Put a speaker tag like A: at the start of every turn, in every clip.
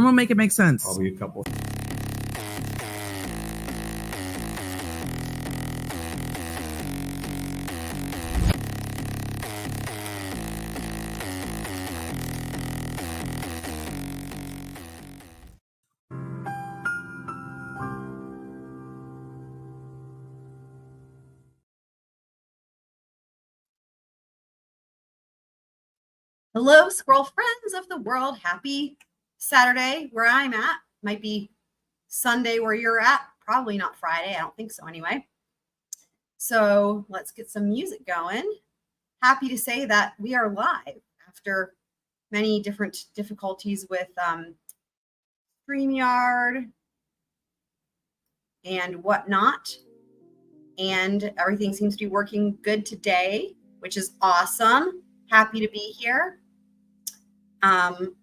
A: Someone make it make sense.
B: Probably a couple.
C: Hello, squirrel friends of the world. Happy Saturday where I'm at. Might be Sunday where you're at. Probably not Friday. I don't think so anyway. So let's get some music going. Happy to say that we are live after many different difficulties with StreamYard and whatnot. And everything seems to be working good today, which is awesome. Happy to be here.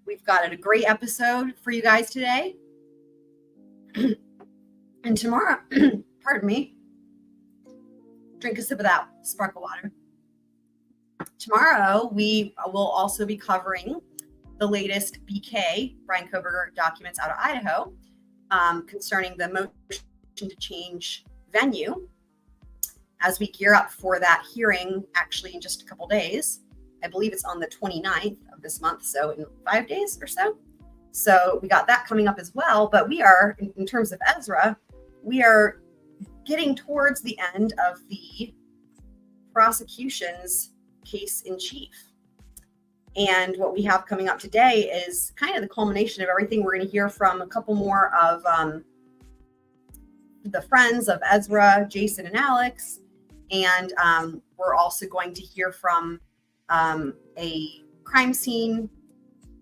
C: We've got a great episode for you guys today. And tomorrow, pardon me, drink a sip of that sparkle water. Tomorrow, we will also be covering the latest BK, Brian Koberger documents out of Idaho, concerning the motion to change venue as we gear up for that hearing actually in just a couple days. I believe it's on the 29th of this month, so in 5 days or so. So we got that coming up as well. But we are, in terms of Ezra, we are getting towards the end of the prosecution's case in chief. And what we have coming up today is kind of the culmination of everything. We're going to hear from a couple more of the friends of Ezra, Jason and Alex. And we're also going to hear from a crime scene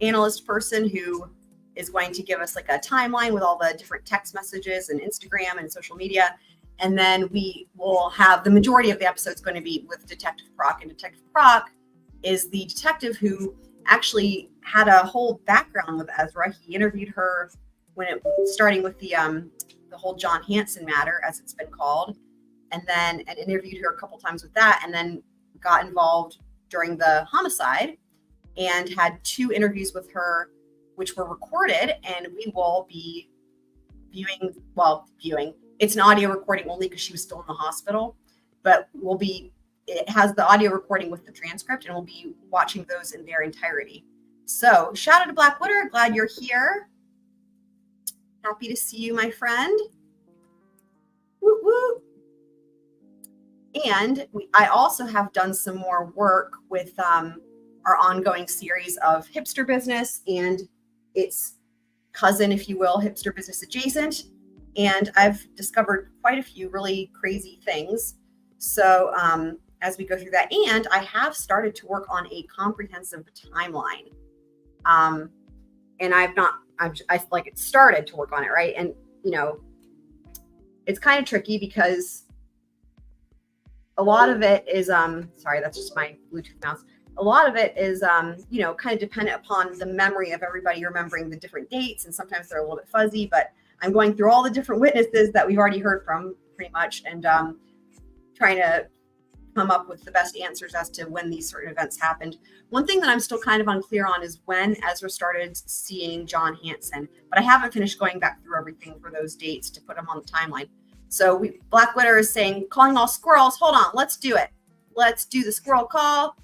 C: analyst person who is going to give us like a timeline with all the different text messages and Instagram and social media. And then we will have the majority of the episodes going to be with Detective Prock. And Detective Prock is the detective who actually had a whole background with Ezra. He interviewed her when it starting with the whole John Hansen matter, as it's been called, and interviewed her a couple times with that, and then got involved during the homicide and had 2 interviews with her, which were recorded, and we will be viewing. It's an audio recording only because she was still in the hospital, but it has the audio recording with the transcript, and we'll be watching those in their entirety. So shout out to Black Witter. Glad you're here. Happy to see you, my friend. Woo woo. And I also have done some more work with our ongoing series of Hipster Business and its cousin, if you will, Hipster Business Adjacent. And I've discovered quite a few really crazy things. So as we go through that, and I have started to work on a comprehensive timeline. And I started to work on it, right? And, it's kind of tricky because a lot of it is, sorry, that's just my Bluetooth mouse. A lot of it is, kind of dependent upon the memory of everybody remembering the different dates. And sometimes they're a little bit fuzzy, but I'm going through all the different witnesses that we've already heard from pretty much, and trying to come up with the best answers as to when these certain events happened. One thing that I'm still kind of unclear on is when Ezra started seeing John Hansen, but I haven't finished going back through everything for those dates to put them on the timeline. So Black Witter is saying, calling all squirrels. Hold on, let's do it. Let's do the squirrel call.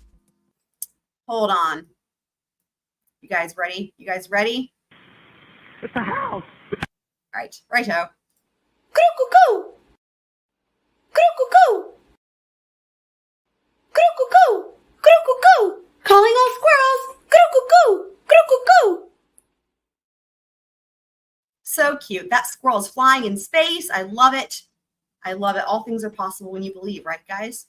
C: Hold on. You guys ready? It's
B: the house.
C: All right, righto.
D: Go. Calling all squirrels. Go.
C: So cute. That squirrel is flying in space. I love it. All things are possible when you believe, right, guys?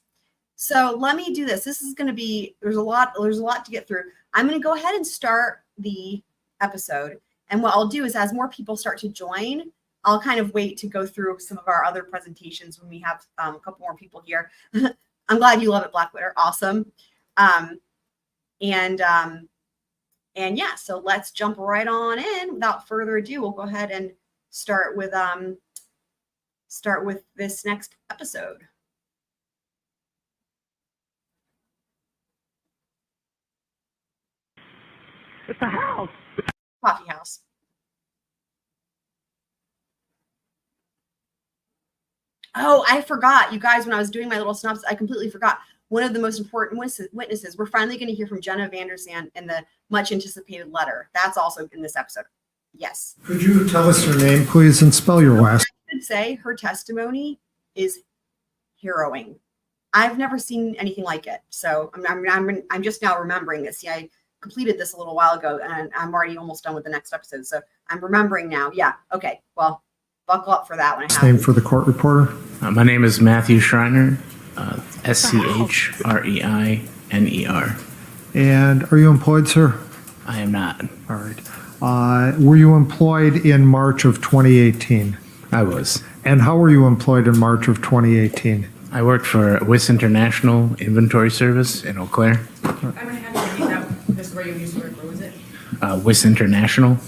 C: So let me do this. This is going to be, there's a lot to get through. I'm going to go ahead and start the episode. And what I'll do is as more people start to join, I'll kind of wait to go through some of our other presentations when we have a couple more people here. I'm glad you love it, Black Witter. Awesome. And yeah, so let's jump right on in. Without further ado, we'll go ahead and start with this next episode.
B: It's a house.
C: Coffee house. Oh, I forgot. You guys, when I was doing my little synopsis, I completely forgot. One of the most important witnesses, we're finally going to hear from Jenna Vandezande in the much anticipated letter. That's also in this episode. Yes.
A: Could you tell us your name, please, and spell your last?
C: I should say her testimony is harrowing. I've never seen anything like it. So I'm just now remembering this. Yeah, I completed this a little while ago, and I'm already almost done with the next episode. So I'm remembering now. Yeah. Okay. Well, buckle up for that one.
A: Name for the court reporter.
E: My name is Matthew Schreiner, Schreiner.
A: And are you employed, sir?
E: I am not.
A: All right. Were you employed in March of 2018?
E: I was.
A: And how were you employed in March of 2018?
E: I worked for WIS International Inventory Service in Eau Claire.
F: I'm going to have to repeat that. This is where you used to work. What was it?
E: WIS International.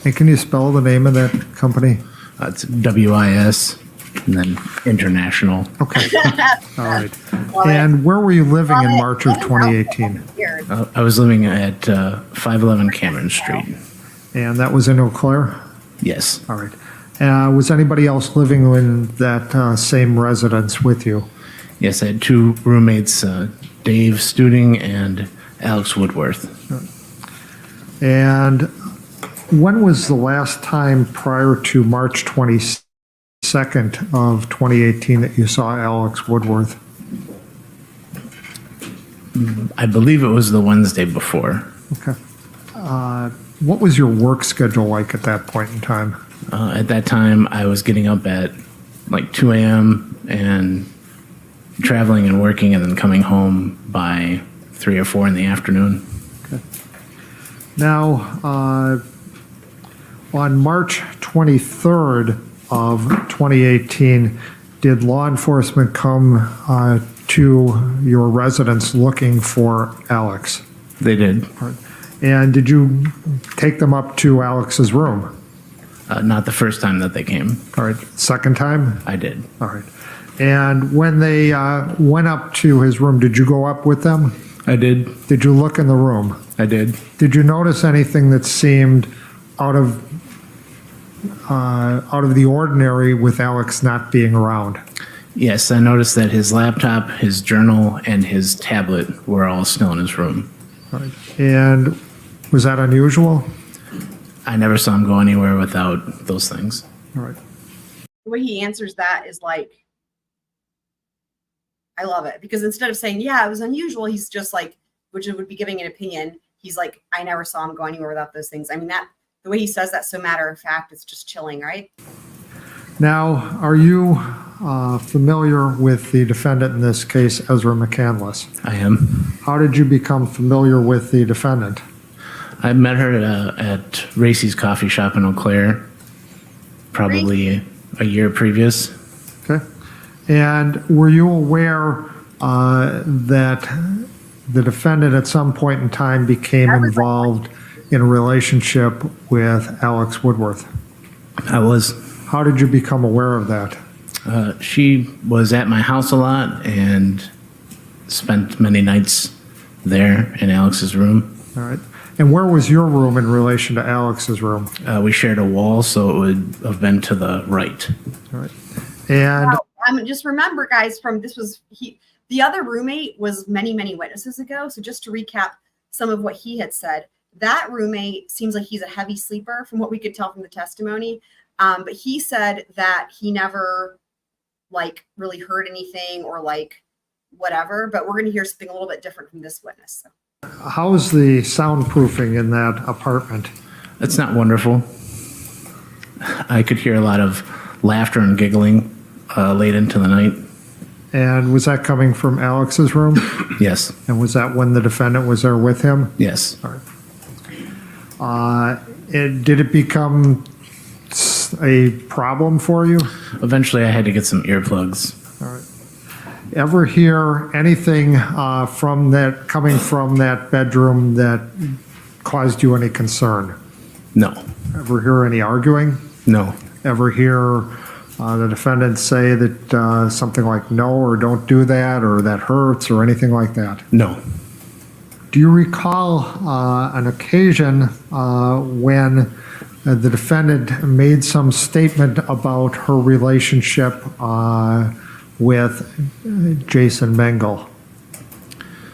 A: And can you spell the name of that company?
E: It's WIS and then International.
A: Okay. All right. And where were you living in March of 2018?
E: I was living at 511 Cameron Street.
A: And that was in Eau Claire?
E: Yes.
A: All right. Was anybody else living in that same residence with you?
E: Yes, I had two roommates, Dave Studing and Alex Woodworth.
A: And when was the last time prior to March 22nd of 2018 that you saw Alex Woodworth?
E: I believe it was the Wednesday before.
A: Okay. What was your work schedule like at that point in time?
E: At that time, I was getting up at like 2 a.m. and traveling and working and then coming home by 3 or 4 in the afternoon.
A: Okay. Now, on March 23rd of 2018, did law enforcement come to your residence looking for Alex?
E: They did.
A: And did you take them up to Alex's room?
E: Not the first time that they came.
A: All right. Second time?
E: I did.
A: All right. And when they went up to his room, did you go up with them?
E: I did.
A: Did you look in the room?
E: I did.
A: Did you notice anything that seemed out of the ordinary with Alex not being around?
E: Yes, I noticed that his laptop, his journal, and his tablet were all still in his room.
A: All right. And was that unusual?
E: I never saw him go anywhere without those things.
A: All right.
C: The way he answers that is like, I love it, because instead of saying, yeah, it was unusual, he's just like, which would be giving an opinion. He's like, I never saw him go anywhere without those things. I mean, that the way he says that so matter of fact, it's just chilling, right?
A: Now, are you familiar with the defendant in this case, Ezra McCandless?
E: I am.
A: How did you become familiar with the defendant?
E: I met her at Racy's coffee shop in Eau Claire, probably a year previous.
A: Okay. And were you aware that the defendant at some point in time became involved in a relationship with Alex Woodworth?
E: I was.
A: How did you become aware of that?
E: She was at my house a lot and spent many nights there in Alex's room.
A: All right. And where was your room in relation to Alex's room?
E: We shared a wall, so it would have been to the right.
A: All right. And
C: Just remember, guys, the other roommate was many witnesses ago. So just to recap some of what he had said, that roommate seems like he's a heavy sleeper from what we could tell from the testimony. But he said that he never like really heard anything or like whatever, but we're going to hear something a little bit different from this witness. So.
A: how's the soundproofing in that apartment?
E: It's not wonderful. I could hear a lot of laughter and giggling late into the night.
A: And was that coming from Alex's room?
E: Yes.
A: And was that when the defendant was there with him?
E: Yes.
A: All right. Did it become a problem for you?
E: Eventually, I had to get some earplugs.
A: All right. Ever hear anything from that coming from that bedroom that caused you any concern?
E: No.
A: Ever hear any arguing?
E: No.
A: Ever hear the defendant say that something like no or don't do that or that hurts or anything like that?
E: No.
A: Do you recall an occasion when the defendant made some statement about her relationship with Jason Mengel.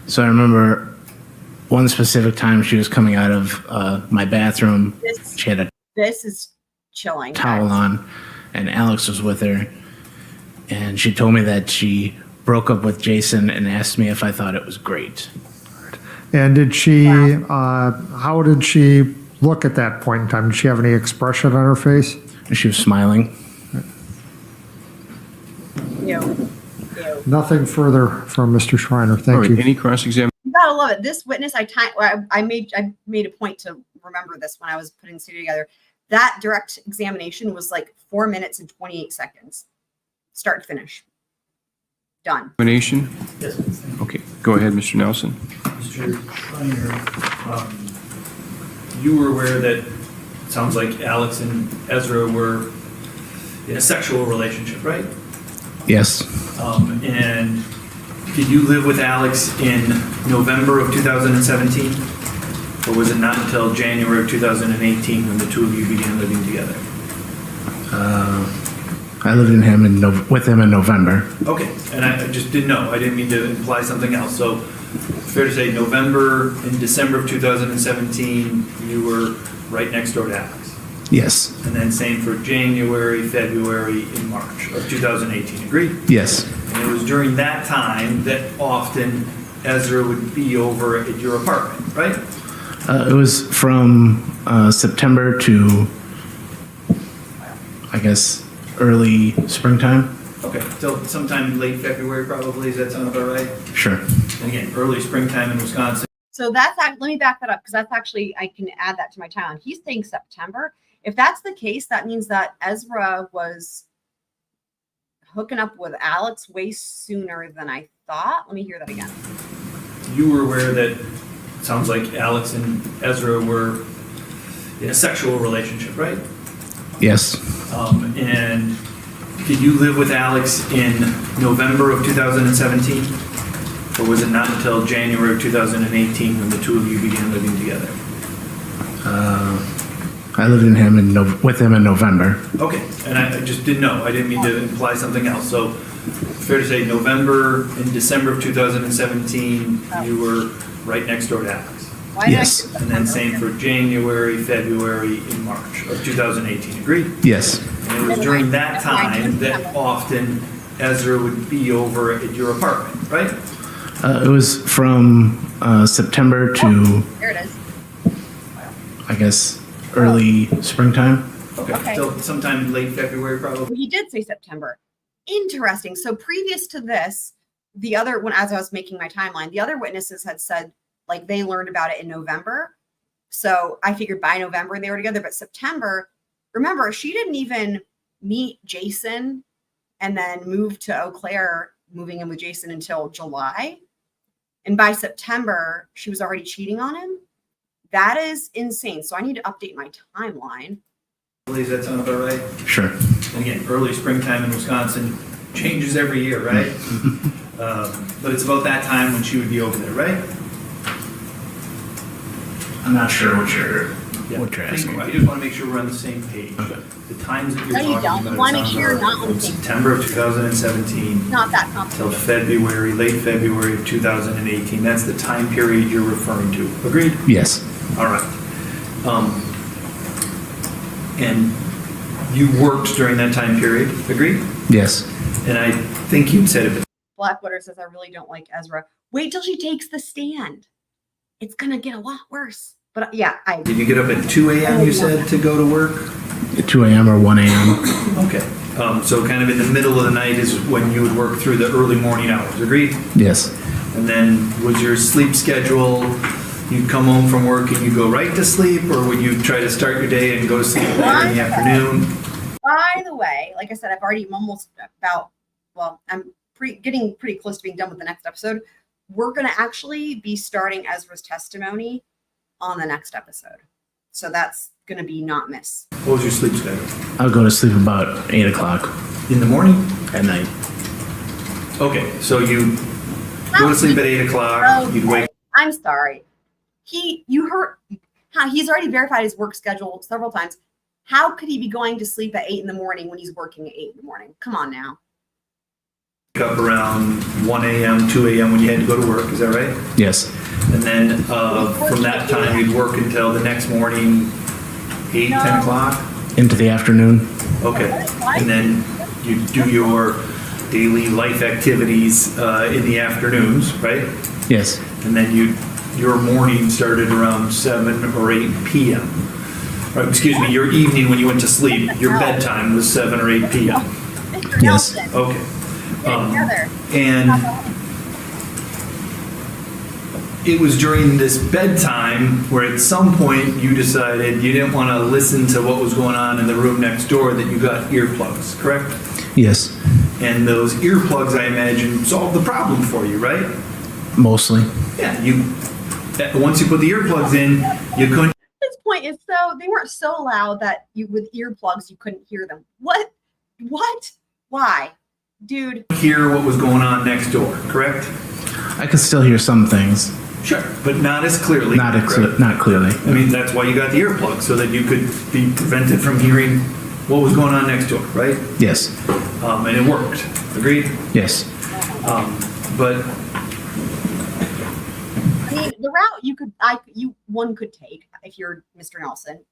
E: So I remember one specific time she was coming out of my bathroom. She had a
C: This is chilling.
E: towel
C: guys.
E: on, and Alex was with her. And she told me that she broke up with Jason and asked me if I thought it was great.
A: And did she, how did she look at that point in time? Did she have any expression on her face?
E: And she was smiling.
C: Ew.
A: Nothing further from Mr. Schreiner.
G: All
A: Thank
G: right,
A: you.
G: any cross-examination?
C: You gotta love it. This witness, I made a point to remember this when I was putting the studio together. That direct examination was like 4 minutes and 28 seconds, start to finish. Done.
G: Yes. Okay, go ahead, Mr. Nelson.
H: Mr. Schreiner, you were aware that it sounds like Alex and Ezra were in a sexual relationship, right?
E: Yes.
H: And did you live with Alex in November of 2017? Or was it not until January of 2018 when the two of you began living together?
E: I lived with him in November.
H: Okay, and I just didn't know. I didn't mean to imply something else. So fair to say November and December of 2017, you were right next door to Alex.
E: Yes.
H: And then same for January, February, and March of 2018. Agreed?
E: Yes.
H: And it was during that time that often Ezra would be over at your apartment, right?
E: It was from September to, I guess, early springtime.
H: Okay, till sometime late February probably. Does that sound about right?
E: Sure.
H: And again, early springtime in Wisconsin.
C: So that's let me back that up because that's actually I can add that to my timeline. He's saying September. If that's the case, that means that Ezra was hooking up with Alex way sooner than I thought. Let me hear that again.
H: You were aware that it sounds like Alex and Ezra were in a sexual relationship, right?
E: Yes.
H: And did you live with Alex in November of 2017? Or was it not until January of 2018 when the two of you began living together?
E: I lived with him in November.
H: Okay, and I just didn't know. I didn't mean to imply something else. So fair to say November and December of 2017, you were right next door to Alex.
C: Why did I
E: Yes.
C: say
H: And then
C: September?
H: same for January, February, and March of 2018. Agreed?
E: Yes.
H: And it was during that time that often Ezra would be over at your apartment, right?
E: It was from September to,
C: There it is.
E: I guess, early springtime.
C: Okay.
H: Till sometime late February probably.
C: He did say September. Interesting. So previous to this, the other when as I was making my timeline, the other witnesses had said like they learned about it in November. So I figured by November they were together, but September, remember, she didn't even meet Jason and then move to Eau Claire, moving in with Jason until July. And by September, she was already cheating on him. That is insane. So I need to update my timeline.
H: Does that sound about right?
E: Sure.
H: And again, early springtime in Wisconsin changes every year, right? But it's about that time when she would be over there, right?
E: I'm not sure what you're asking.
H: I just want to make sure we're on the same page.
E: Okay.
H: The times that you're
C: No, you
H: talking
C: don't.
H: about.
C: You wanna
H: it
C: make
H: sounds
C: sure you're
H: about
C: not on the
H: from
C: same page.
H: September of 2017
C: Not that
H: till
C: complicated.
H: February, late February of 2018. That's the time period you're referring to. Agreed?
E: Yes.
H: All right. And you worked during that time period. Agreed?
E: Yes.
H: And I think you said it.
C: Blackwater says, I really don't like Ezra. Wait till she takes the stand. It's going to get a lot worse. But yeah,
H: Did you get up at 2 a.m. you said to go to work?
E: At 2 a.m. or 1 a.m.
H: Okay. So kind of in the middle of the night is when you would work through the early morning hours. Agreed?
E: Yes.
H: And then was your sleep schedule, you'd come home from work and you go right to sleep, or would you try to start your day and go to sleep later in the afternoon?
C: by the way, like I said, I'm almost about, well, I'm getting pretty close to being done with the next episode. We're going to actually be starting Ezra's testimony on the next episode. So that's going to be not miss.
H: What was your sleep schedule?
E: I'll go to sleep about 8 o'clock
H: In the morning?
E: at night.
H: Okay, so you go to sleep at 8 o'clock, you'd wake.
C: I'm sorry. You heard how he's already verified his work schedule several times. How could he be going to sleep at 8 in the morning when he's working at 8 in the morning? Come on now.
H: Up around 1 a.m., 2 a.m. when you had to go to work, is that right?
E: Yes.
H: And then from that time, you'd work until the next morning, 8, 10 o'clock?
E: Into the afternoon.
H: Okay. And then you do your daily life activities in the afternoons, right?
E: Yes.
H: And then your morning started around 7 or 8 p.m. Or, excuse me, your evening when you went to sleep, your bedtime was 7 or 8 p.m.
C: Mr.
E: Yes.
C: Nelson,
H: Okay.
C: get it together.
H: And it was during this bedtime where at some point you decided you didn't want to listen to what was going on in the room next door, that you got earplugs, correct?
E: Yes.
H: And those earplugs, I imagine, solved the problem for you, right?
E: Mostly.
H: Yeah, once you put the earplugs in, you couldn't
C: His point is they weren't so loud that with earplugs you couldn't hear them. What? Why? Dude.
H: hear what was going on next door, correct?
E: I could still hear some things.
H: Sure, but not as clearly.
E: Not clearly.
H: I mean, that's why you got the earplugs, so that you could be prevented from hearing what was going on next door, right?
E: Yes.
H: And it worked. Agreed?
E: Yes.
H: But
C: I mean, the route one could take if you're Mr. Nelson,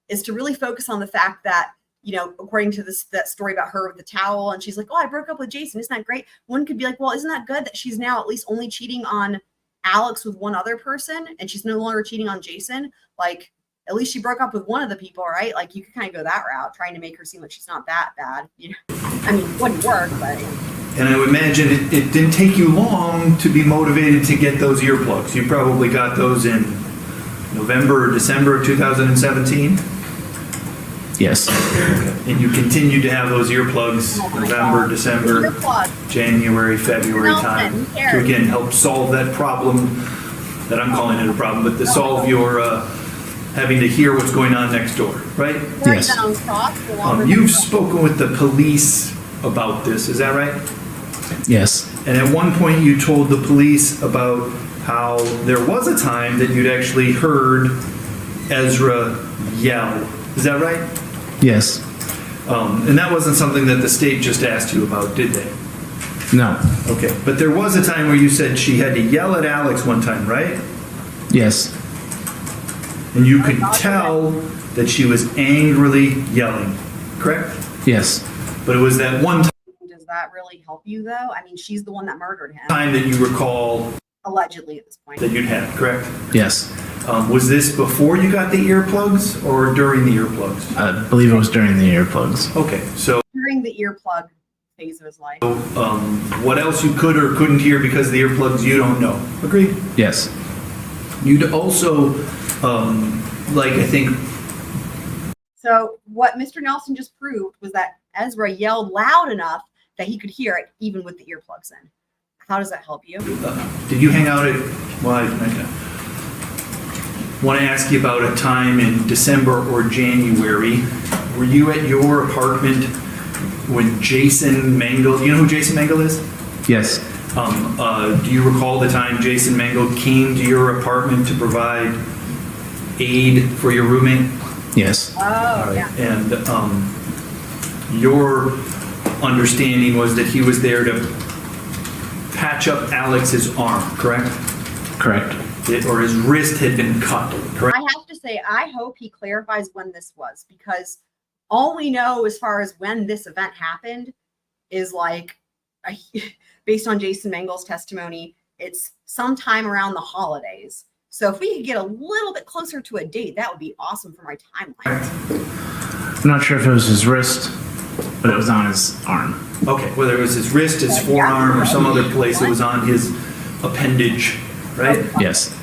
C: is to really focus on the fact that, according to that story about her with the towel, and she's like, oh, I broke up with Jason. Isn't that great? One could be like, well, isn't that good that she's now at least only cheating on Alex with one other person and she's no longer cheating on Jason? Like, at least she broke up with one of the people, right? Like, you could kind of go that route, trying to make her seem like she's not that bad. I mean, it wouldn't work, but.
H: And I would imagine it didn't take you long to be motivated to get those earplugs. You probably got those in November or December of 2017?
E: Yes.
H: And you continued to have those earplugs November, December, January, February time to again help solve that problem that I'm calling it a problem, but to solve your having to hear what's going on next door, right?
E: Yes.
H: You've spoken with the police about this, is that right?
E: Yes.
H: And at one point you told the police about how there was a time that you'd actually heard Ezra yell. Is that right?
E: Yes.
H: And that wasn't something that the state just asked you about, did they?
E: No.
H: Okay. But there was a time where you said she had to yell at Alex one time, right?
E: Yes.
H: And you could tell that she was angrily yelling, correct?
E: Yes.
H: But it was that one
C: Does that really help you, though? I mean, she's the one that murdered him.
H: time that you recall
C: Allegedly at this point.
H: that you'd had, correct?
E: Yes.
H: Was this before you got the earplugs or during the earplugs?
E: I believe it was during the earplugs.
H: Okay, so
C: During the earplug phase of his life.
H: what else you could or couldn't hear because of the earplugs, you don't know. Agreed?
E: Yes.
H: You'd also, I think.
C: So what Mr. Nelson just proved was that Ezra yelled loud enough that he could hear it even with the earplugs in. How does that help you?
H: Did you hang out at, well, I want to ask you about a time in December or January. Were you at your apartment when Jason Mengel, you know who Jason Mengel is?
E: Yes.
H: Do you recall the time Jason Mengel came to your apartment to provide aid for your roommate?
E: Yes.
C: Oh, yeah.
H: And your understanding was that he was there to patch up Alex's arm, correct?
E: Correct.
H: Or his wrist had been cut, correct?
C: I have to say, I hope he clarifies when this was, because all we know as far as when this event happened is based on Jason Mengel's testimony, it's sometime around the holidays. So if we could get a little bit closer to a date, that would be awesome for my timeline.
E: I'm not sure if it was his wrist, but it was on his arm.
H: Okay, whether it was his wrist, his forearm, or some other place, it was on his appendage, right?
E: Yes.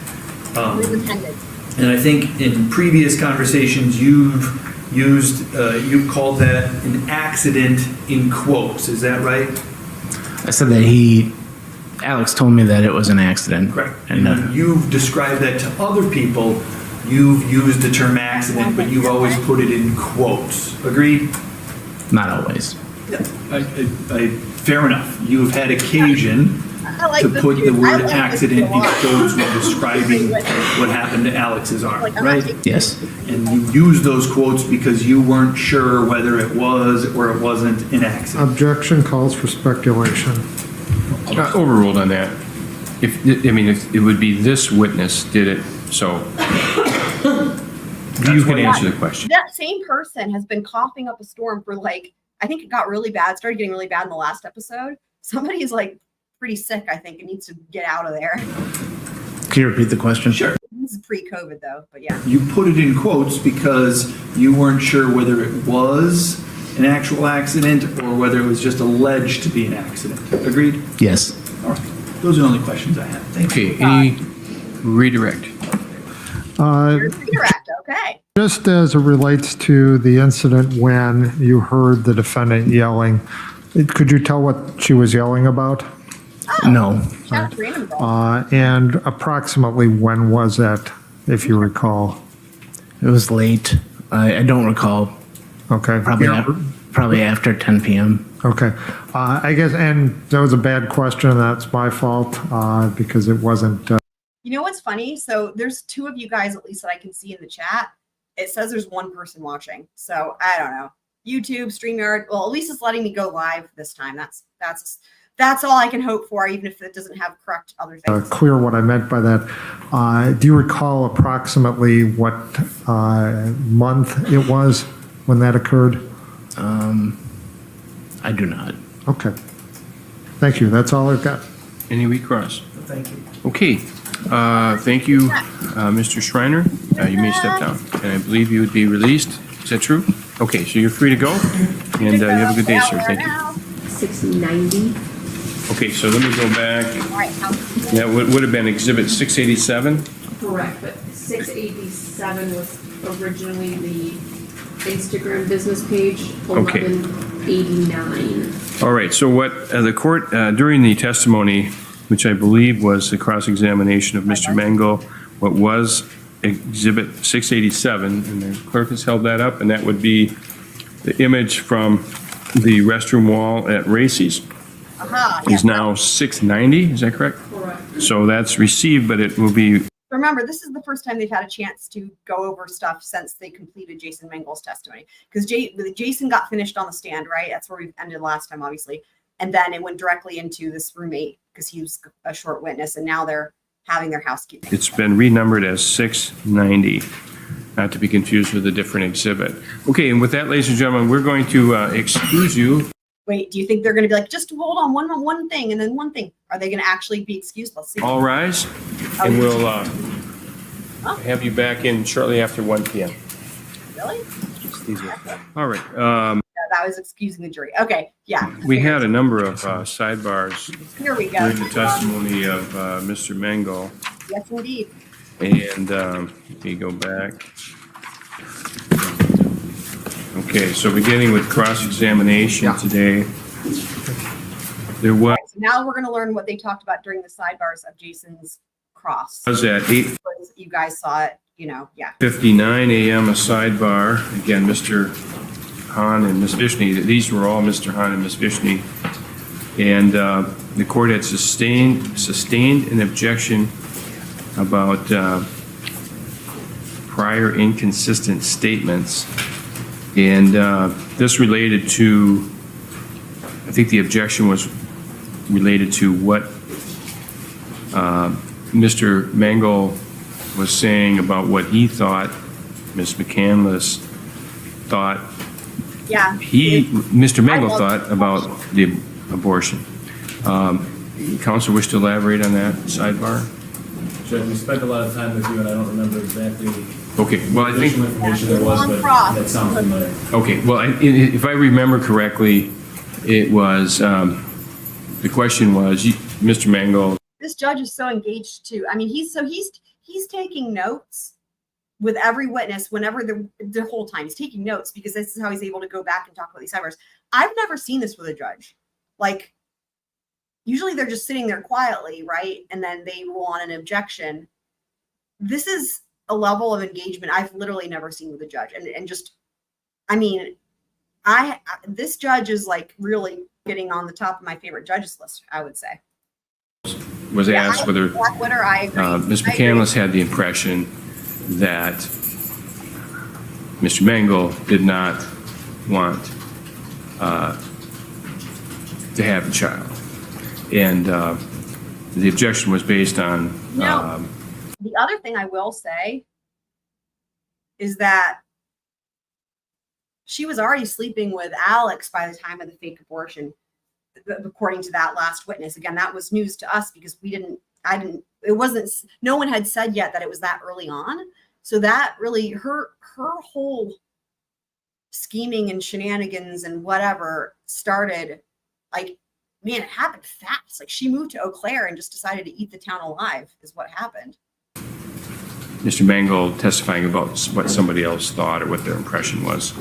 H: And I think in previous conversations, you've called that an accident in quotes. Is that right?
E: I said that Alex told me that it was an accident.
H: Correct.
E: And
H: when you've described that to other people, you've used the term accident, but you've always put it in quotes. Agreed?
E: not always.
H: Yeah, fair enough. You've had occasion
C: like
H: to
C: this
H: put the
C: dude. I
H: word
C: like this
H: accident
C: dude a
H: in
C: lot.
H: quotes when describing what happened to Alex's arm,
C: Like, I'm not
H: right?
C: taking-
E: Yes.
H: And you used those quotes because you weren't sure whether it was or it wasn't an accident.
A: Objection calls for speculation.
G: Overruled on that. If it would be this witness did it, so. You can answer the question.
C: That same person has been coughing up a storm for like, I think it got really bad, started getting really bad in the last episode. Somebody is like pretty sick, I think, and needs to get out of there.
E: Can you repeat the question?
H: Sure.
C: This is pre-COVID though, but yeah.
H: You put it in quotes because you weren't sure whether it was an actual accident or whether it was just alleged to be an accident. Agreed?
E: Yes.
H: All right. Those are the only questions I have. Thank you.
G: Okay, any redirect?
C: Here's redirect, okay.
A: Just as it relates to the incident when you heard the defendant yelling, could you tell what she was yelling about?
E: No.
C: Shout out to Random Girl.
A: And approximately when was that, if you recall?
E: It was late. I don't recall.
A: Okay.
E: Probably after 10 p.m.
A: Okay. I guess, and that was a bad question. That's my fault because it wasn't.
C: You know what's funny? So there's two of you guys, at least that I can see in the chat. It says there's one person watching. So I don't know. YouTube, StreamYard. Well, at least it's letting me go live this time. That's all I can hope for, even if it doesn't have correct other things.
A: Clear what I meant by that. Do you recall approximately what month it was when that occurred?
E: I do not.
A: Okay. Thank you. That's all I've got.
G: Any recross?
H: Thank you.
G: Okay, thank you, Mr. Schreiner. You may step down. And I believe you would be released. Is that true? Okay, so you're free to go. And you have a good day, sir. Thank you.
D: 690.
G: Okay, so let me go back.
C: All right,
G: That would have been Exhibit 687.
F: Correct, but 687 was originally the Instagram business page,
G: Okay.
F: 1189.
G: All right, so what the court, during the testimony, which I believe was the cross-examination of Mr. Mengel, what was Exhibit 687, and the clerk has held that up, and that would be the image from the restroom wall at Racy's. Is now 690, is that correct?
F: Correct.
G: So that's received, but it will be,
C: remember, this is the first time they've had a chance to go over stuff since they completed Jason Mengel's testimony. Because Jason got finished on the stand, right? That's where we ended last time, obviously. And then it went directly into this roommate because he was a short witness. And now they're having their housekeeping.
G: it's been renumbered as 690, not to be confused with a different exhibit. Okay, and with that, ladies and gentlemen, we're going to excuse you.
C: Wait, do you think they're going to be like, just hold on, one thing and then one thing? Are they going to actually be excused? Let's see.
G: All rise, and we'll have you back in shortly after 1 p.m.
C: Really?
G: All right.
C: Yeah, that was excusing the jury. Okay, yeah.
G: We had a number of sidebars
C: Here we go.
G: during the testimony of Mr. Mengel,
C: Yes, indeed.
G: and let me go back. Okay, so beginning with cross-examination today, there was
C: So now we're going to learn what they talked about during the sidebars of Jason's cross.
G: at 8:59
C: You guys saw it, yeah.
G: a.m. a sidebar. Again, Mr. Hahn and Ms. Vishney, these were all Mr. Hahn and Ms. Vishney. And the court had sustained an objection about prior inconsistent statements. And this related to, I think the objection was related to what Mr. Mengel was saying about what he thought Ms. McCandless thought
C: Yeah.
G: Mr. Mengel thought about the abortion. Counsel wish to elaborate on that sidebar?
E: Judge, we spent a lot of time with you, and I don't remember exactly
G: Okay, well, I think,
E: additional information there was, but that sounds familiar.
G: okay, well, if I remember correctly, it was, the question was, Mr. Mengel,
C: This judge is so engaged too. I mean, he's taking notes with every witness whenever the whole time he's taking notes because this is how he's able to go back and talk about these sidebars. I've never seen this with a judge. Like, usually they're just sitting there quietly, right? And then they rule on an objection. This is a level of engagement I've literally never seen with a judge. And just, I mean, this judge is like really getting on the top of my favorite judges list, I would say.
G: was asked whether
C: Blackwater, I agree.
G: Ms.
C: I agree.
G: McCandless had the impression that Mr. Mengel did not want to have a child. And the objection was based on...
C: No. The other thing I will say is that she was already sleeping with Alex by the time of the fake abortion, according to that last witness. Again, that was news to us because no one had said yet that it was that early on. So that really, her whole scheming and shenanigans and whatever started, like, man, it happened fast. Like, she moved to Eau Claire and just decided to eat the town alive is what happened.
G: Mr. Mengel testifying about what somebody else thought or what their impression was.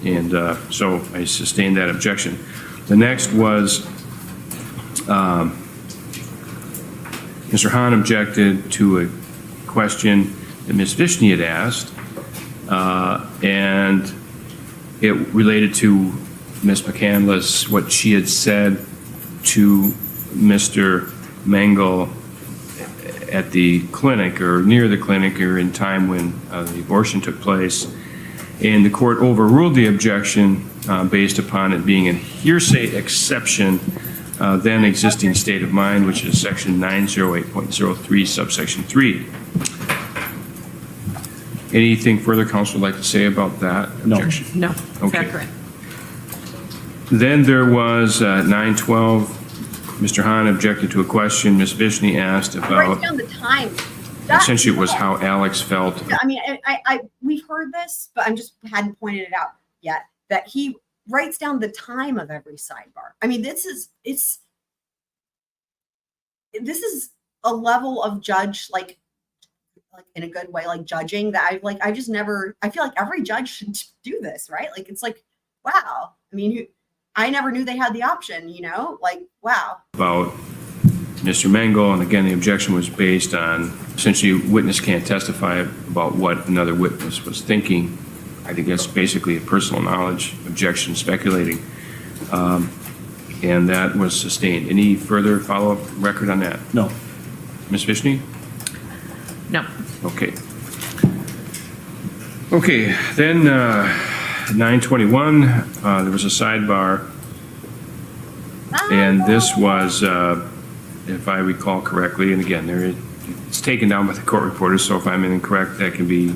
G: And so I sustained that objection. The next was Mr. Hahn objected to a question that Ms. Vishney had asked, and it related to Ms. McCandless, what she had said to Mr. Mengel at the clinic or near the clinic or in time when the abortion took place. And the court overruled the objection based upon it being a hearsay exception, then existing state of mind, which is section 908.03, subsection 3. Anything further counsel would like to say about that objection?
F: No,
G: Okay.
F: correct.
G: Then there was 912. Mr. Hahn objected to a question Ms. Vishney asked
C: Write
G: about.
C: down the time.
G: Essentially, it was how Alex felt.
C: I mean, we've heard this, but I just hadn't pointed it out yet, that he writes down the time of every sidebar. I mean, this is a level of judge, like in a good way, like judging that I feel like every judge should do this, right? Like, it's like, wow. I mean, I never knew they had the option, like, wow.
G: About Mr. Mengel, and again, the objection was based on essentially witness can't testify about what another witness was thinking. I think that's basically a personal knowledge objection, speculating, and that was sustained. Any further follow-up record on that?
I: No.
G: Ms. Vishney?
F: No.
G: Okay. Okay, then 921, there was a sidebar, and this was, if I recall correctly, and again, it's taken down by the court reporter, so if I'm incorrect, that can be,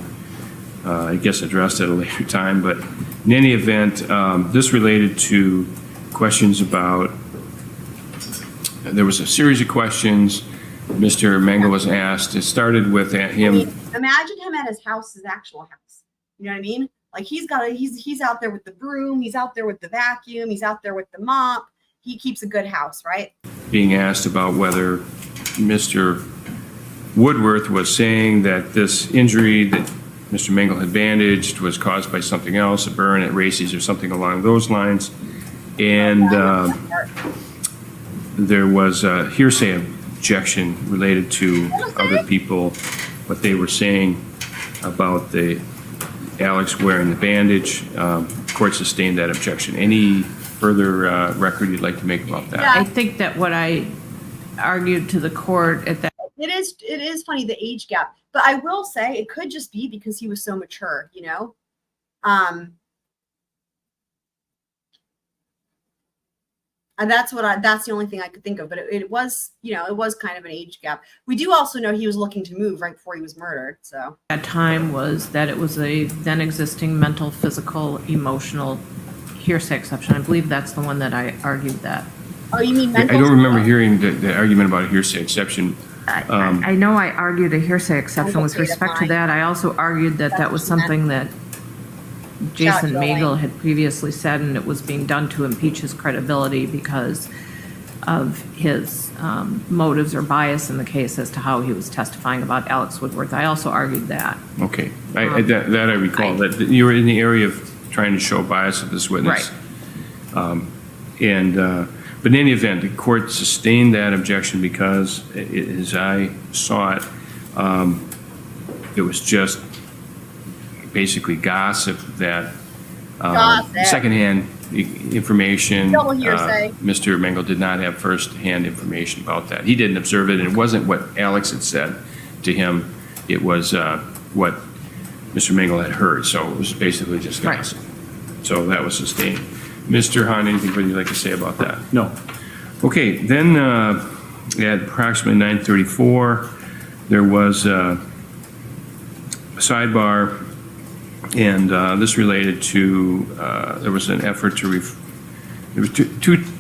G: I guess, addressed at a later time. But in any event, this related to questions about, there was a series of questions Mr. Mengel was asked. It started with him.
C: I mean, imagine him at his house, his actual house. You know what I mean? Like, he's out there with the broom, he's out there with the vacuum, he's out there with the mop. He keeps a good house, right?
G: Being asked about whether Mr. Woodworth was saying that this injury that Mr. Mengel had bandaged was caused by something else, a burn at Racy's or something along those lines. And there was a hearsay objection related to other people, what they were saying about the Alex wearing the bandage. Court sustained that objection. Any further record you'd like to make about that?
F: I think that what I argued to the court at that.
C: It is funny, the age gap, but I will say it could just be because he was so mature, and that's the only thing I could think of, but it was kind of an age gap. We do also know he was looking to move right before he was murdered. So
F: At time was that it was a then existing mental, physical, emotional hearsay exception. I believe that's the one that I argued that.
C: Oh, you mean mental?
G: I don't remember hearing the argument about a hearsay exception.
F: I know I argued a hearsay exception with respect to that. I also argued that was something that Jason Mengel had previously said, and it was being done to impeach his credibility because of his motives or bias in the case as to how he was testifying about Alex Woodworth. I also argued that.
G: Okay, that I recall, that you were in the area of trying to show bias of this witness.
F: Right.
G: But in any event, the court sustained that objection because, as I saw it, it was just basically gossip that secondhand information.
C: Double hearsay.
G: Mr. Mengel did not have first-hand information about that. He didn't observe it, and it wasn't what Alex had said to him. It was what Mr. Mengel had heard, so it was basically just gossip. So that was sustained. Mr. Hahn, anything further you'd like to say about that?
I: No.
G: Okay, then at approximately 9:34, there was a sidebar, and this related to, there was an effort to, there was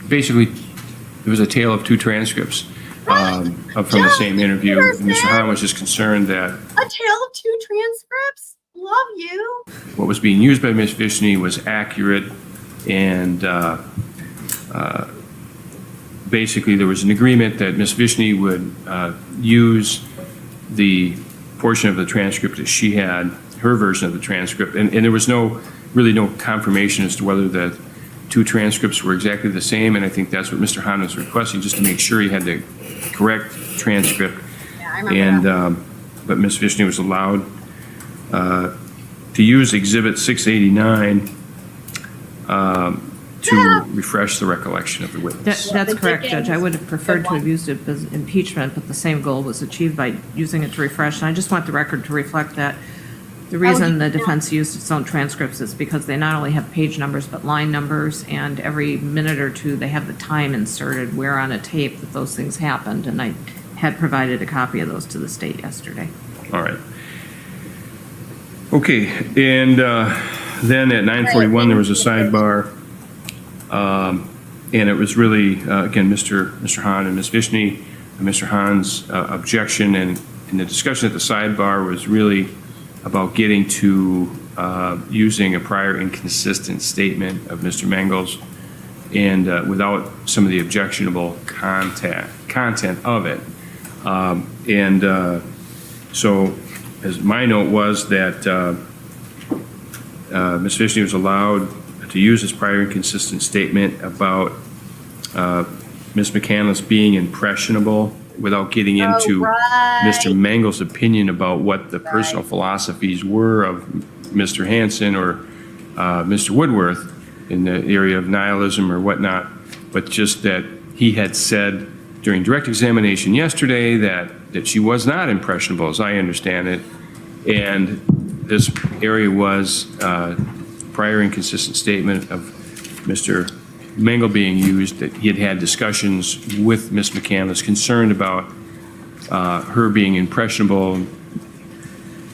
G: basically, there was a tale of two transcripts from the same interview. Mr. Hahn was just concerned that
C: A tale of two transcripts? Love you.
G: what was being used by Ms. Vishney was accurate, and basically there was an agreement that Ms. Vishney would use the portion of the transcript that she had, her version of the transcript, and there was really no confirmation as to whether the two transcripts were exactly the same, and I think that's what Mr. Hahn was requesting, just to make sure he had the correct transcript.
C: Yeah, I remember that.
G: But Ms. Vishney was allowed to use Exhibit 689 to refresh the recollection of the witness.
F: That's correct, Judge. I would have preferred to have used it as impeachment, but the same goal was achieved by using it to refresh. And I just want the record to reflect that the reason the defense used its own transcripts is because they not only have page numbers, but line numbers, and every minute or two, they have the time inserted where on a tape that those things happened. And I had provided a copy of those to the state yesterday.
G: All right. Okay, and then at 9:41, there was a sidebar, and it was really, again, Mr. Hahn and Ms. Vishney, and Mr. Hahn's objection, and the discussion at the sidebar was really about getting to using a prior inconsistent statement of Mr. Mengel's, and without some of the objectionable content of it. So, as my note was that Ms. Vishney was allowed to use this prior inconsistent statement about Ms. McCandless being impressionable without getting into Mr. Mengel's opinion about what the personal philosophies were of Mr. Hansen or Mr. Woodworth in the area of nihilism or whatnot, but just that he had said during direct examination yesterday that she was not impressionable, as I understand it, and this area was prior inconsistent statement of Mr. Mengel being used, that he had had discussions with Ms. McCandless concerned about her being impressionable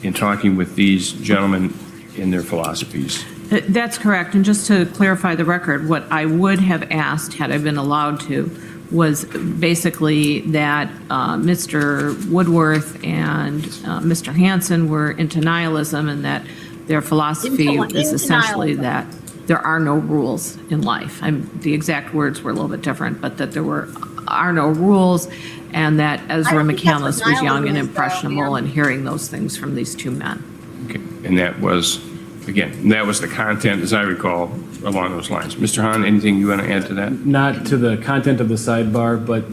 G: in talking with these gentlemen in their philosophies.
F: That's correct. And just to clarify the record, what I would have asked, had I been allowed to, was basically that Mr. Woodworth and Mr. Hansen were into nihilism, and that their philosophy is essentially that there are no rules in life. The exact words were a little bit different, but that there are no rules, and that Ezra McCandless was young and impressionable, and hearing those things from these two men.
G: Okay, and that was, again, that was the content, as I recall, along those lines. Mr. Hahn, anything you want to add to that?
I: Not to the content of the sidebar, but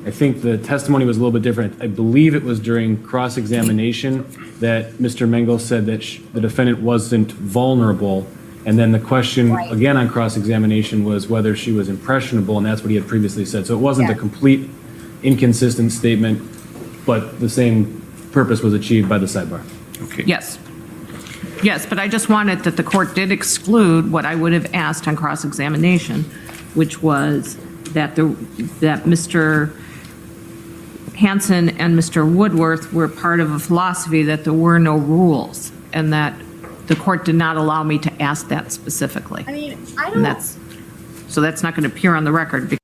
I: I think the testimony was a little bit different. I believe it was during cross-examination that Mr. Mengel said that the defendant wasn't vulnerable, and then the question, again on cross-examination, was whether she was impressionable, and that's what he had previously said. So it wasn't a complete inconsistent statement, but the same purpose was achieved by the sidebar.
G: Okay.
F: Yes. Yes, but I just wanted that the court did exclude what I would have asked on cross-examination, which was that Mr. Hansen and Mr. Woodworth were part of a philosophy that there were no rules, and that the court did not allow me to ask that specifically.
C: I mean, I
F: And
C: don't.
F: so that's not going to appear on the record.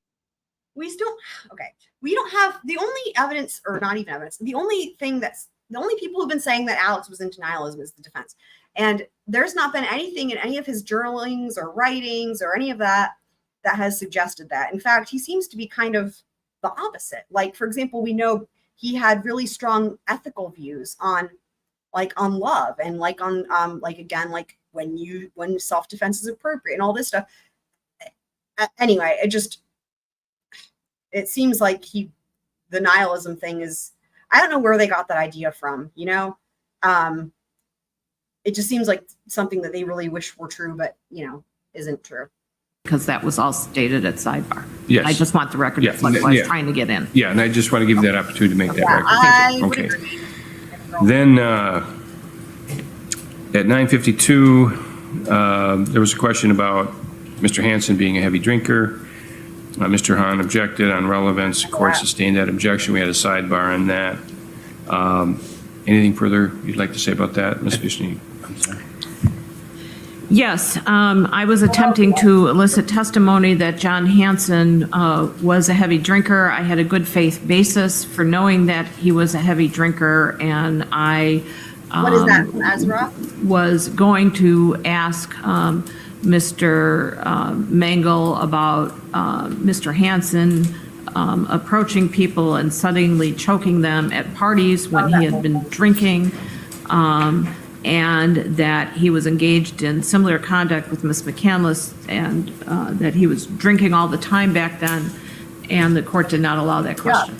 C: We still okay. We don't have the only evidence, or not even evidence. The only people who've been saying that Alex was into nihilism is the defense, and there's not been anything in any of his journalings or writings or any of that has suggested that. In fact, he seems to be kind of the opposite. Like, for example, we know he had really strong ethical views on love, and on when self-defense is appropriate and all this stuff. Anyway, it seems like the nihilism thing is, I don't know where they got that idea from, it just seems like something that they really wish were true, but isn't true.
F: because that was all stated at sidebar.
G: Yes.
F: I just want the record to
G: Yeah,
F: reflect what I
G: yeah.
F: was trying to get in.
G: Yeah, and I just want to give you that opportunity to make that record.
C: I would
G: Okay.
C: agree.
G: Then, at 9:52, there was a question about Mr. Hansen being a heavy drinker. Mr. Hahn objected on relevance. The court sustained that objection. We had a sidebar on that. Anything further you'd like to say about that, Ms. Vishney? I'm sorry.
F: Yes, I was attempting to elicit testimony that John Hansen was a heavy drinker. I had a good faith basis for knowing that he was a heavy drinker, and I
C: What is that, Ezra?
F: was going to ask Mr. Mengel about Mr. Hansen approaching people and suddenly choking them at parties when he had been drinking, and that he was engaged in similar conduct with Miss McCandless, and that he was drinking all the time back then, and the court did not allow that question.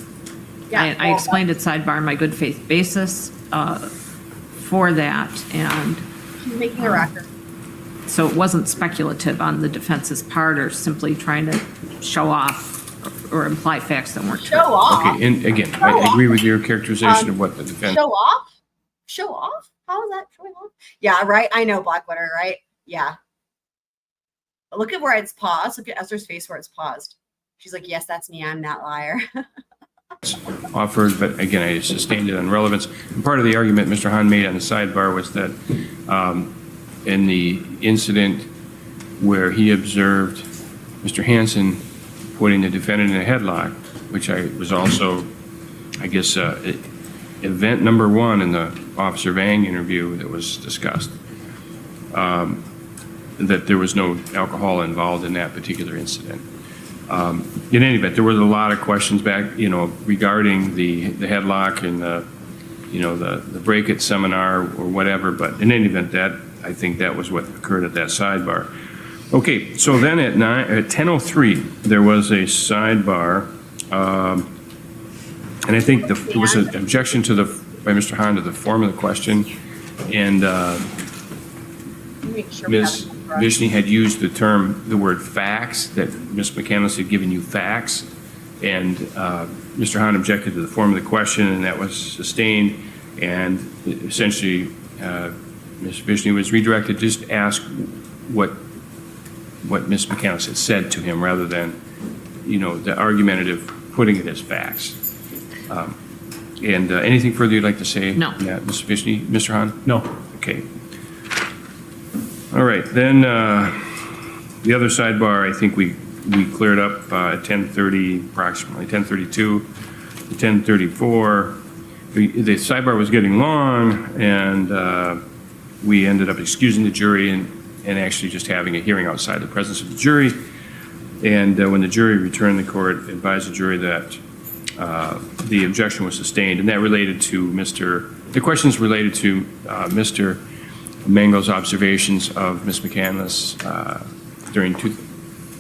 F: I explained at sidebar my good faith basis for that, and
C: She's making a record.
F: so it wasn't speculative on the defense's part or simply trying to show off or imply facts that weren't true.
C: Show off.
G: Okay, and again, I agree with your characterization of what the defense.
C: Show off? Show off? How is that showing off? Yeah, right. I know Blackwater, right? Yeah. But look at where it's paused. Look at Esther's face where it's paused. She's like, yes, that's me. I'm that liar.
G: Offered, but again, I sustained it on relevance. And part of the argument Mr. Hahn made on the sidebar was that in the incident where he observed Mr. Hansen putting the defendant in a headlock, which I was also, I guess, event number one in the Officer Vang interview that was discussed, that there was no alcohol involved in that particular incident. In any event, there were a lot of questions back, regarding the headlock and the break it seminar or whatever. But in any event, I think that was what occurred at that sidebar. Okay, so then at 10:03, there was a sidebar, and I think there was an objection by Mr. Hahn to the form of the question, and
C: Make sure we have
G: Ms.
C: it correct.
G: Vishney had used the word facts, that Ms. McCandless had given you facts, and Mr. Hahn objected to the form of the question, and that was sustained, and essentially Ms. Vishney was redirected just to ask what Ms. McCandless had said to him rather than, the argumentative putting it as facts. And anything further you'd like to say?
F: No.
G: Yeah, Ms. Vishney, Mr. Hahn?
I: No.
G: Okay. All right, then the other sidebar, I think we cleared up at 10:30, approximately 10:32, 10:34. The sidebar was getting long, and we ended up excusing the jury and actually just having a hearing outside the presence of the jury. And when the jury returned, the court advised the jury that the objection was sustained, and that related to the questions related to Mr. Mengel's observations of Ms. McCandless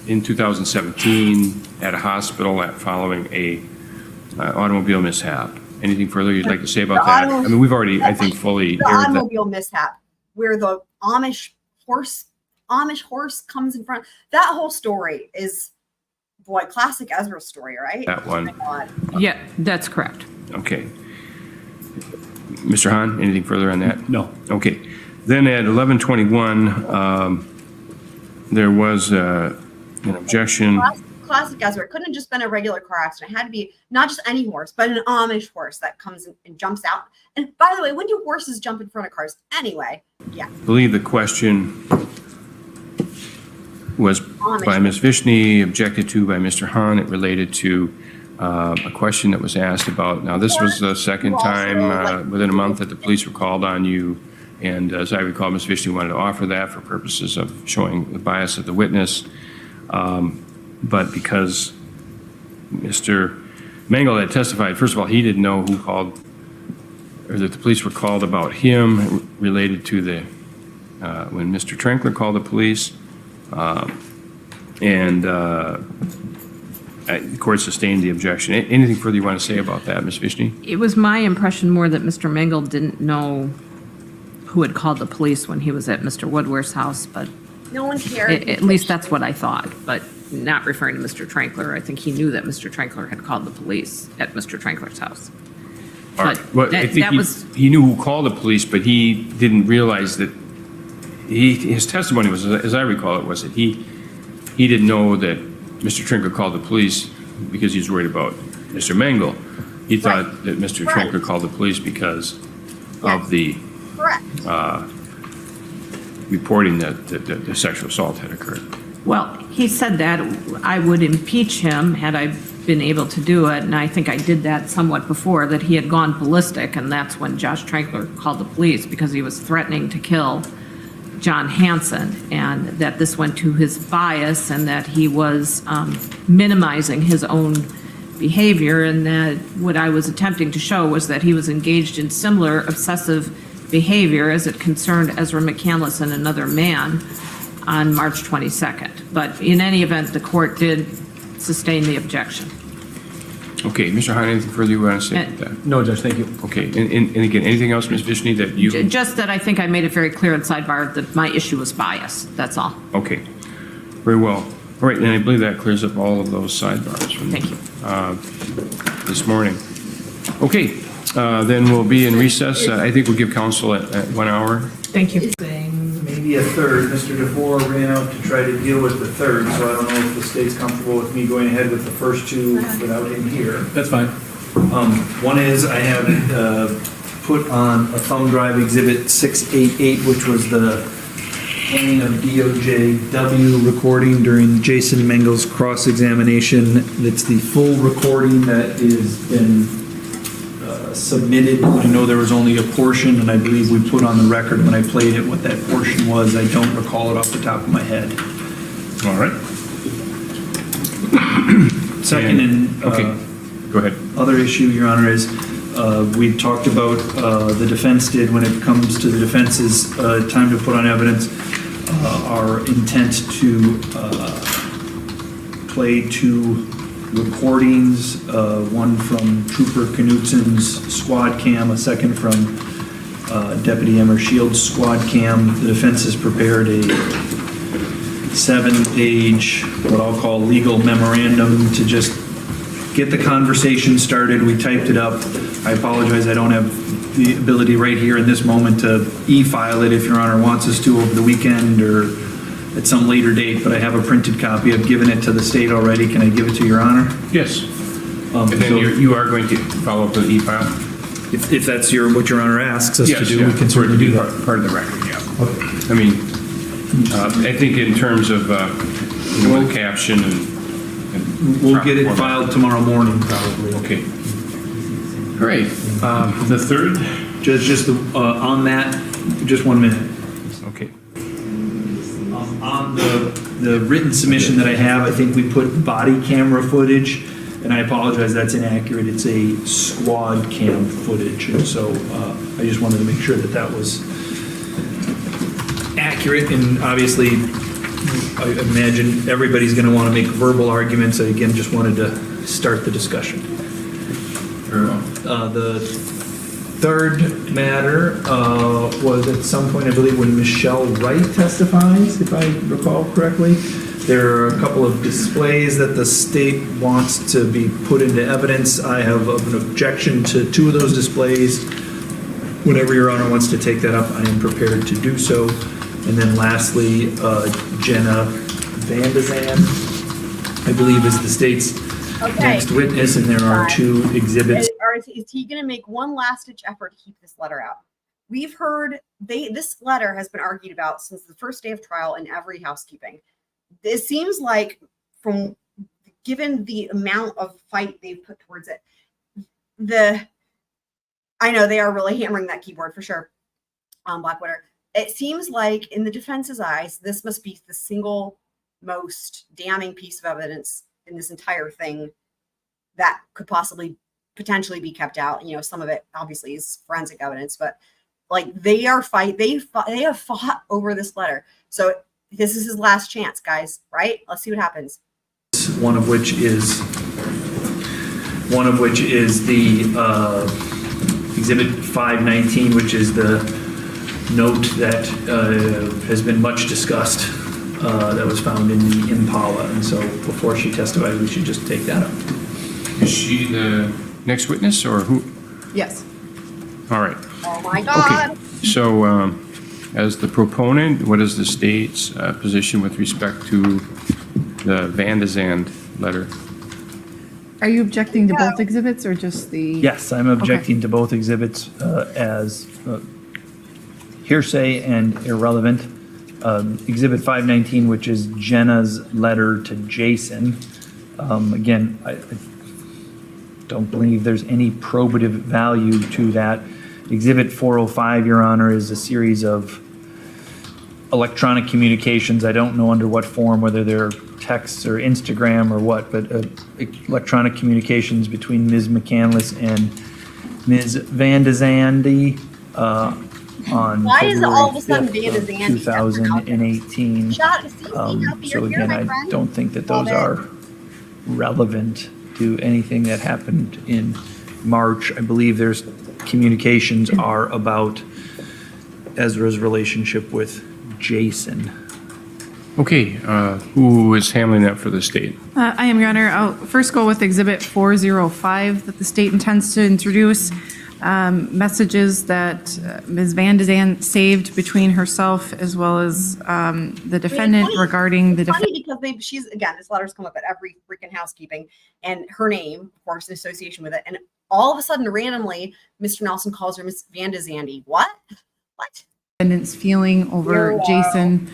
G: in 2017 at a hospital following a automobile mishap. Anything further you'd like to say about that? I mean, we've already, I think, fully
C: The
G: aired that.
C: automobile mishap where the Amish horse comes in front. That whole story is, boy, classic Ezra story, right?
G: That one.
C: Oh my God.
F: Yeah, that's correct.
G: Okay. Mr. Hahn, anything further on that?
I: No.
G: Okay. Then at 11:21, there was an objection.
C: Classic Ezra. It couldn't have just been a regular car accident. It had to be not just any horse, but an Amish horse that comes and jumps out. And by the way, when do horses jump in front of cars? Anyway, yeah.
G: I believe the question was by Ms. Vishney, objected to by Mr. Hahn. It related to a question that was asked about, now this was the second time within a month that the police were called on you. And as I recall, Ms. Vishney wanted to offer that for purposes of showing the bias of the witness. But because Mr. Mengel had testified, first of all, he didn't know who called, or that the police were called about him related to when Mr. Trenkler called the police. The court sustained the objection. Anything further you want to say about that, Ms. Vishney?
F: It was my impression more that Mr. Mengel didn't know who had called the police when he was at Mr. Woodworth's house, but
C: No one cared.
F: At least that's what I thought, but not referring to Mr. Trankler. I think he knew that Mr. Trankler had called the police at Mr. Trankler's house.
G: All right.
F: But
G: Well, I
F: that
G: think
F: was,
G: he knew who called the police, but he didn't realize that, his testimony was, as I recall it, was that he didn't know that Mr. Trinker called the police because he was worried about Mr. Mengel. He thought that Mr.
C: Right.
G: Trinker called the police because of the
C: Correct.
G: reporting that the sexual assault had occurred.
F: well, he said that I would impeach him had I been able to do it, and I think I did that somewhat before, that he had gone ballistic, and that's when Josh Trankler called the police because he was threatening to kill John Hansen, and that this went to his bias and that he was minimizing his own behavior, and that what I was attempting to show was that he was engaged in similar obsessive behavior as it concerned Ezra McCandless and another man on March 22nd. But in any event, the court did sustain the objection.
G: Okay, Mr. Hahn, anything further you want to say about that?
I: No, Judge, thank you.
G: Okay, and again, anything else, Ms. Vishney, that you?
F: Just that I think I made it very clear in sidebar that my issue was bias, that's all.
G: Okay, very well. All right, and I believe that clears up all of those sidebars from
F: Thank you.
G: This morning. Okay, then we'll be in recess. I think we'll give counsel at 1 hour.
F: Thank you.
H: Maybe a third. Mr. Dufour ran out to try to deal with the third, so I don't know if the state's comfortable with me going ahead with the first two without him here.
I: That's fine.
H: One is I have put on a thumb drive exhibit 688, which was the playing of DOJW recording during Jason Mengel's cross-examination. That's the full recording that is been submitted. I know there was only a portion, and I believe we put on the record when I played it what that portion was. I don't recall it off the top of my head.
G: All right.
H: Second and
G: Okay, go ahead.
H: other issue, Your Honor, is we talked about, the defense did, when it comes to the defense's time to put on evidence, our intent to play two recordings, one from Trooper Knutsen's squad cam, a second from Deputy Emmer Shields' squad cam. The defense has prepared a 7-page, what I'll call legal memorandum to just get the conversation started. We typed it up. I apologize, I don't have the ability right here in this moment to e-file it if Your Honor wants us to over the weekend or at some later date, but I have a printed copy. I've given it to the state already. Can I give it to Your Honor?
G: Yes. And then you are going to follow up with e-file?
H: If that's what Your Honor asks us to
G: Yes,
H: do,
G: yeah,
H: we can certainly do that.
G: Part of the record, yeah. I mean, I think in terms of, the caption and.
H: We'll get it filed tomorrow morning, probably.
G: Okay. All right, the third?
H: Just on that, just 1 minute.
G: Okay.
H: On the written submission that I have, I think we put body camera footage, and I apologize, that's inaccurate. It's a squad cam footage, and so I just wanted to make sure that that was accurate, and obviously, I imagine everybody's going to want to make verbal arguments. I, again, just wanted to start the discussion.
G: Very well.
H: The third matter was at some point, I believe, when Mishele Wright testifies, if I recall correctly. There are a couple of displays that the state wants to be put into evidence. I have an objection to 2 of those displays. Whenever Your Honor wants to take that up, I am prepared to do so. And then lastly, Jenna Vandezande, I believe, is the state's next witness, and there are 2 exhibits.
C: Is he going to make one last-ditch effort to keep this letter out? We've heard this letter has been argued about since the first day of trial in every housekeeping. It seems like, given the amount of fight they've put towards it, I know they are really hammering that keyboard for sure on Blackwater. It seems like, in the defense's eyes, this must be the single most damning piece of evidence in this entire thing that could potentially be kept out. You know, some of it obviously is forensic evidence, but like they have fought over this letter. So this is his last chance, guys, right? Let's see what happens.
H: One of which is the exhibit 519, which is the note that has been much discussed that was found in the Impala. And so before she testifies, we should just take that up.
G: Is she the next witness or who?
C: Yes.
G: All right.
C: Oh my God.
G: Okay. So as the proponent, what is the state's position with respect to the Vandezande letter?
J: Are you objecting to both exhibits or just the?
K: Yes, I'm objecting to both exhibits as hearsay and irrelevant. Exhibit 519, which is Jenna's letter to Jason. Again, I don't believe there's any probative value to that. Exhibit 405, Your Honor, is a series of electronic communications. I don't know under what form, whether they're texts or Instagram or what, but electronic communications between Ms. McCandless and Ms. Vandezande on
C: Why is it all of a
K: February
C: sudden
K: 5th of
C: Vandezande?
K: 2018. So again, I don't think that those are relevant to anything that happened in March. I believe there's communications are about Ezra's relationship with Jason.
G: Okay, who is handling that for the state?
J: I am, Your Honor. I'll first go with Exhibit 405 that the state intends to introduce. Messages that Ms. Vandezande saved between herself as well as the defendant regarding the
C: Funny because she's, again, this letter's come up at every freaking housekeeping, and her name, of course, in association with it. And all of a sudden, randomly, Mr. Nelson calls her Ms. Vandezande. What?
J: defendant's feeling over Jason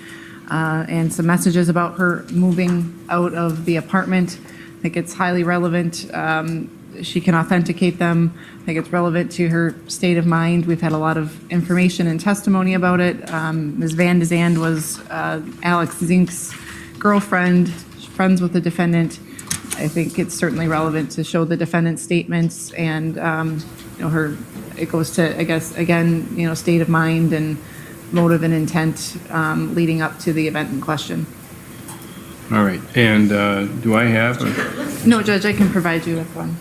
J: and some messages about her moving out of the apartment. I think it's highly relevant. She can authenticate them. I think it's relevant to her state of mind. We've had a lot of information and testimony about it. Ms. Vandezande was Alex Zink's girlfriend, friends with the defendant. I think it's certainly relevant to show the defendant's statements and, her, it goes to, I guess, again, state of mind and motive and intent leading up to the event in question.
G: All right, and do I have a...
J: No, Judge, I can provide you with one.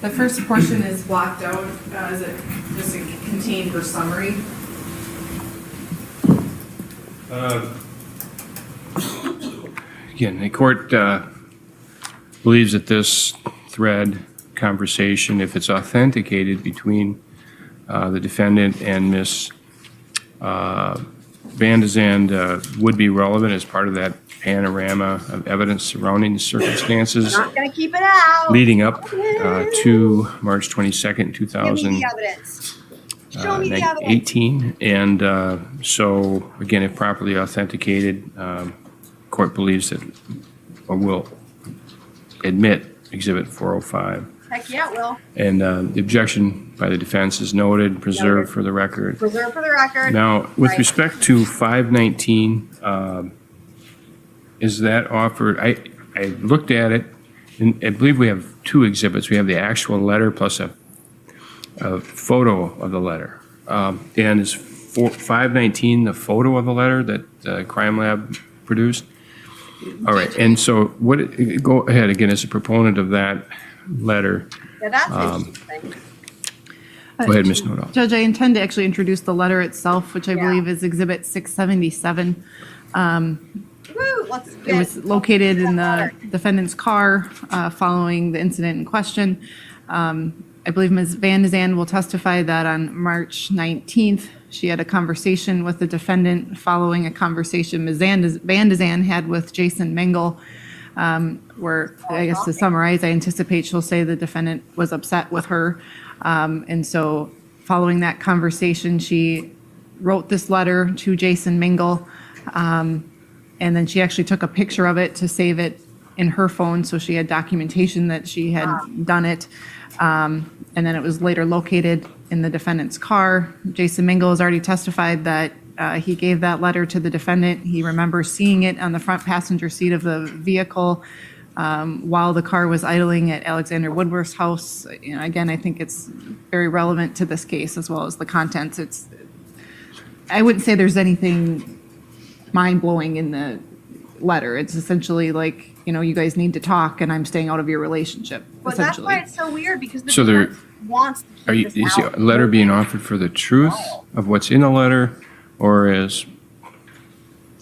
J: The first portion is blocked out as it just contained her summary.
G: Again, the court believes that this thread conversation, if it's authenticated between the defendant and Ms. Vandezande, would be relevant as part of that panorama of evidence surrounding the circumstances
C: Not going to keep it out.
G: leading up to March 22nd,
C: Give me the evidence. Show me the evidence.
G: 2018. And so, again, if properly authenticated, court believes that, or will admit Exhibit 405.
C: Heck yeah, it will.
G: And the objection by the defense is noted, preserved for the record.
C: Preserve for the record.
G: Now, with
C: Right.
G: respect to 519, is that offered? I looked at it, and I believe we have two exhibits. We have the actual letter plus a photo of the letter. And is 519 the photo of the letter that the crime lab produced? All right, and so go ahead again as a proponent of that letter.
C: Yeah, that's interesting.
G: Go ahead, Ms. Nodal.
J: Judge, I intend to actually introduce the letter itself, which I
C: Yeah.
J: believe is Exhibit 677.
C: Woo, let's
J: It was located in the defendant's car following the incident in question. I believe Ms. Vandezande will testify that on March 19th, she had a conversation with the defendant following a conversation Ms. Vandezande had with Jason Mengel, where, I guess to summarize, I anticipate she'll say the defendant was upset with her. And so following that conversation, she wrote this letter to Jason Mengel. And then she actually took a picture of it to save it in her phone, so she had documentation that she had done it. And then it was later located in the defendant's car. Jason Mengel has already testified that he gave that letter to the defendant. He remembers seeing it on the front passenger seat of the vehicle while the car was idling at Alexander Woodworth's house. Again, I think it's very relevant to this case as well as the contents. I wouldn't say there's anything mind-blowing in the letter. It's essentially like, you guys need to talk and I'm staying out of your relationship,
C: But that's
J: essentially.
C: why it's so weird, because the
G: So there-
C: defense wants to keep
G: Is
C: this
G: the
C: out.
G: letter being offered for the truth of what's in the letter, or is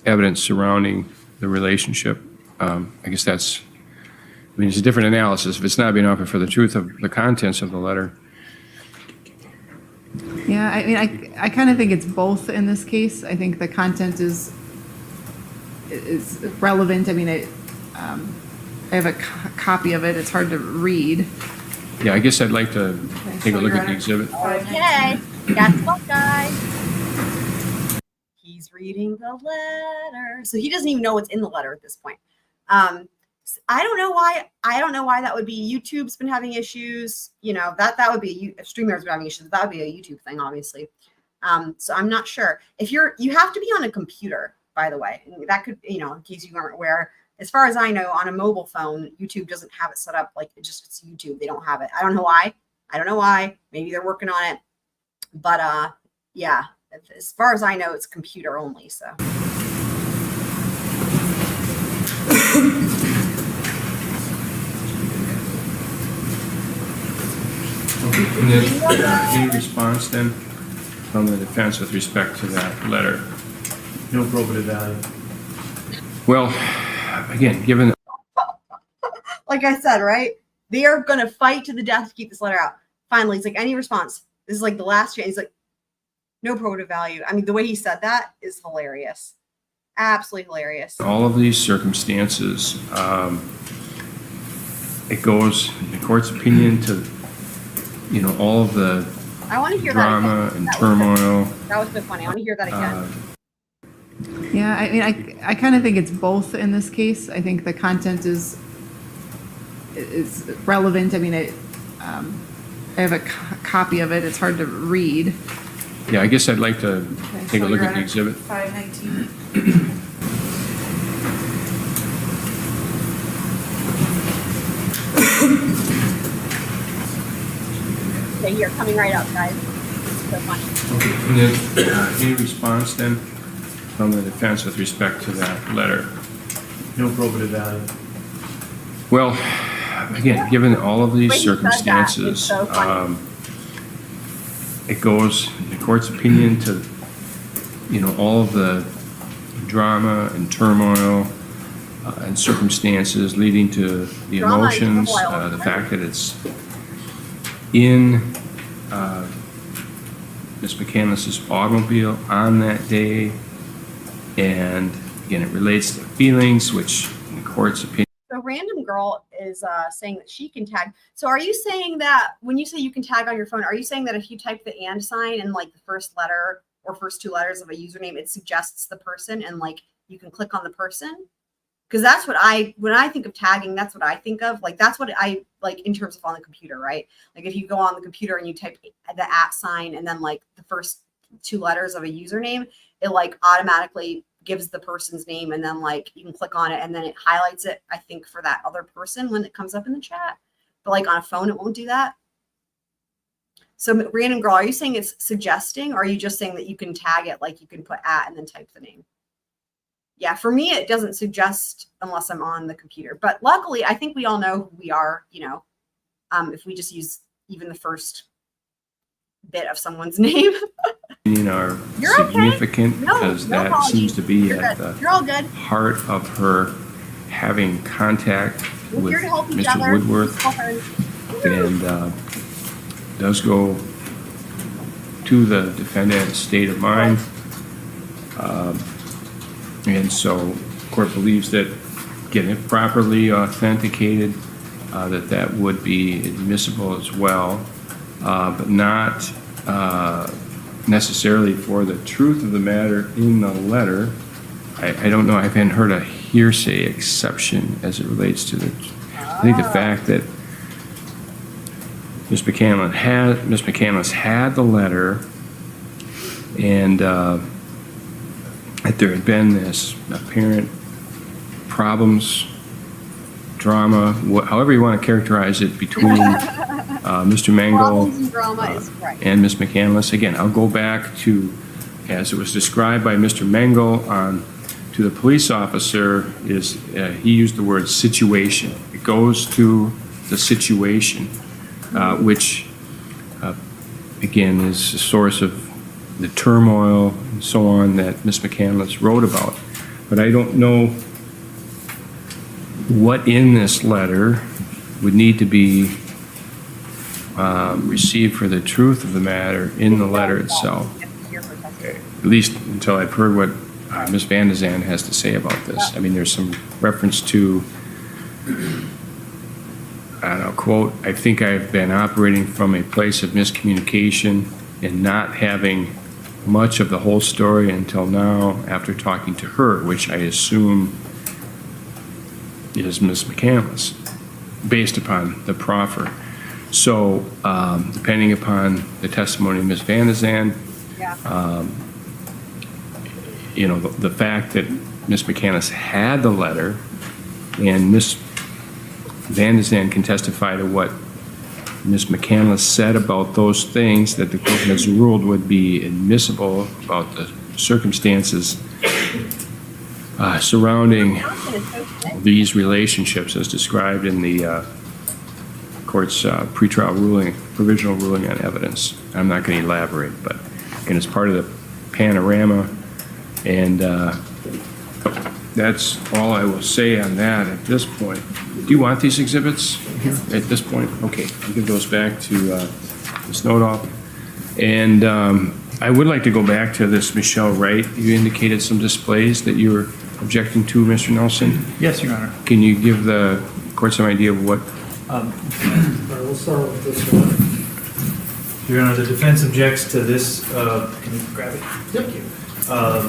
G: evidence surrounding the relationship. I guess that's, I mean, it's a different analysis. If it's not being offered for the truth of the contents of the letter.
J: Yeah, I mean, I kind of think it's both in this case. I think the content is relevant. I mean, I have a copy of it. It's hard to read.
G: Yeah, I guess I'd like to take a
J: so
G: look
J: you're
G: at the
J: on-
G: exhibit.
C: Okay, guess what, guys? He's reading the letter. So he doesn't even know what's in the letter at this point. I don't know why. I don't know why that would be. YouTube's been having issues. You know, that would be if StreamYard's been having issues. That would be a YouTube thing, obviously. So I'm not sure. If you have to be on a computer, by the way. And that could, you know, in case you aren't aware. As far as I know, on a mobile phone, YouTube doesn't have it set up like it's YouTube. They don't have it. I don't know why. I don't know why. Maybe they're working on it. But yeah, as far as I know, it's computer only. So.
G: And then, any response then from the defense with respect to that letter?
H: No probative value.
G: Well, again, given
C: Like I said, right? They are going to fight to the death to keep this letter out. Finally, he's like, any response? This is like the last chance. He's like, no probative value. I mean, the way he said that is hilarious. Absolutely hilarious.
G: all of these circumstances, it goes, in the court's opinion, to, you know, all of the
C: I want to hear
G: drama
C: that.
G: and
C: That
G: turmoil.
C: that was so funny. I want to hear that again.
J: Yeah, I mean, I kind of think it's both in this case. I think the content is relevant. I mean, I have a copy of it. It's hard to read.
G: Yeah, I guess I'd like to take a
J: so
G: look
J: you're
G: at the
J: on
G: exhibit.
J: 519.
C: Okay, here, coming right up, guys. It's so funny.
G: And then, any response then from the defense with respect to that letter?
H: No probative value.
G: Well, again, given all of these
C: When he said that, it's
G: circumstances,
C: so funny.
G: it goes, in the court's opinion, to, you know, all of the drama and turmoil and circumstances leading to the
C: Drama and
G: emotions,
C: turmoil.
G: the fact that it's in Ms. McCandless's automobile on that day, and again, it relates to feelings, which in the court's opinion.
C: The random girl is saying that she can tag. So are you saying that when you say you can tag on your phone, are you saying that if you type the and sign in like the first letter or first two letters of a username, it suggests the person and like you can click on the person? Because that's what when I think of tagging, that's what I think of. Like that's what I like in terms of on the computer, right? Like if you go on the computer and you type the @ sign and then like the first two letters of a username, it like automatically gives the person's name and then like you can click on it and then it highlights it, I think, for that other person when it comes up in the chat. But like on a phone, it won't do that. So random girl, are you saying it's suggesting or are you just saying that you can tag it like you can put @ and then type the name? Yeah, for me, it doesn't suggest unless I'm on the computer. But luckily, I think we all know who we are, you know, if we just use even the first bit of someone's name.
G: Are
C: You're okay.
G: significant
C: No,
G: because
C: no
G: that
C: apologies.
G: seems to be
C: You're
G: at
C: good.
G: the
C: You're all good.
G: heart of her having contact
C: We're
G: with
C: here to help each
G: Mr.
C: other.
G: Woodworth,
C: Help her.
G: and does go to the defendant's state of mind. And so the court believes that getting it properly authenticated, that would be admissible as well, but not necessarily for the truth of the matter in the letter. I don't know, I haven't heard a hearsay exception as it relates to I think the fact that Ms. McCandless had the letter, and that there had been this apparent problems, drama, however you want to characterize it, between Mr. Mengel
C: Problems and drama is right.
G: and Ms. McCandless. Again, I'll go back to, as it was described by Mr. Mengel to the police officer, he used the word situation. It goes to the situation, which, again, is a source of the turmoil and so on that Ms. McCandless wrote about. but I don't know what in this letter would need to be received for the truth of the matter in the letter itself. Okay. At least until I've heard what Ms. Vandezande has to say about this. I mean, there's some reference to, I don't know, quote, I think I've been operating from a place of miscommunication and not having much of the whole story until now after talking to her, which I assume is Ms. McCandless, based upon the proffer. So, depending upon the testimony of Ms. Vandezande, you know, the fact that Ms. McCandless had the letter and Ms. Vandezande can testify to what Ms. McCandless said about those things that the court has ruled would be admissible about the circumstances surrounding these relationships as described in the court's pretrial ruling, provisional ruling on evidence. I'm not going to elaborate, but again, it's part of the panorama, and that's all I will say on that at this point. Do you want these exhibits at this point? Okay, I'll give those back to Ms. Nodoff. And I would like to go back to this Mishele Wright. You indicated some displays that you were objecting to, Mr. Nelson.
K: Yes, Your Honor.
G: Can you give the court some idea of what?
H: All right, we'll start with this one. Your Honor, the defense objects to this, can you grab it? Thank you. I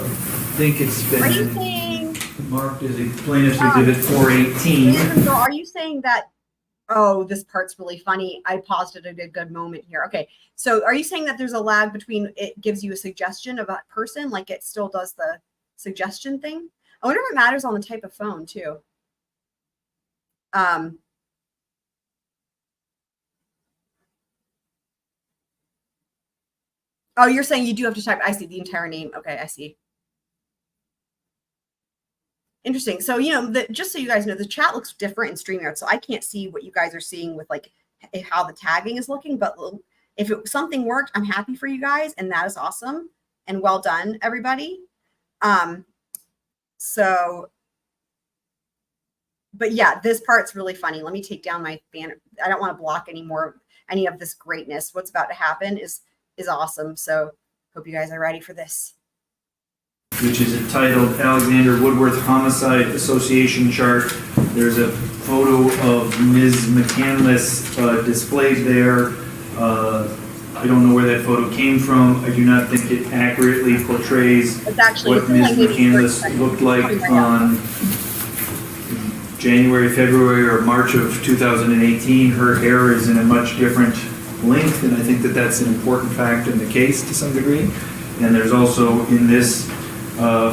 H: think it's been marked as a plaintiff's exhibit 418.
C: So are you saying that, oh, this part's really funny. I paused it at a good moment here. Okay. So are you saying that there's a lag between it gives you a suggestion of a person, like it still does the suggestion thing? I wonder if it matters on the type of phone too. Oh, you're saying you do have to type, I see the entire name. Okay, I see. Interesting. So, you know, just so you guys know, the chat looks different in StreamYard. So I can't see what you guys are seeing with like how the tagging is looking. But if something worked, I'm happy for you guys. And that is awesome. And well done, everybody. But yeah, this part's really funny. Let me take down my fan. I don't want to block any of this greatness. What's about to happen is awesome. So hope you guys are ready for this.
H: Which is entitled Alexander Woodworth Homicide Association Chart. There's a photo of Ms. McCandless displayed there. I don't know where that photo came from. I do not think it accurately portrays what Ms. McCandless looked like on January, February, or March of 2018. Her hair is in a much different length, and I think that that's an important fact in the case to some degree. And there's also in this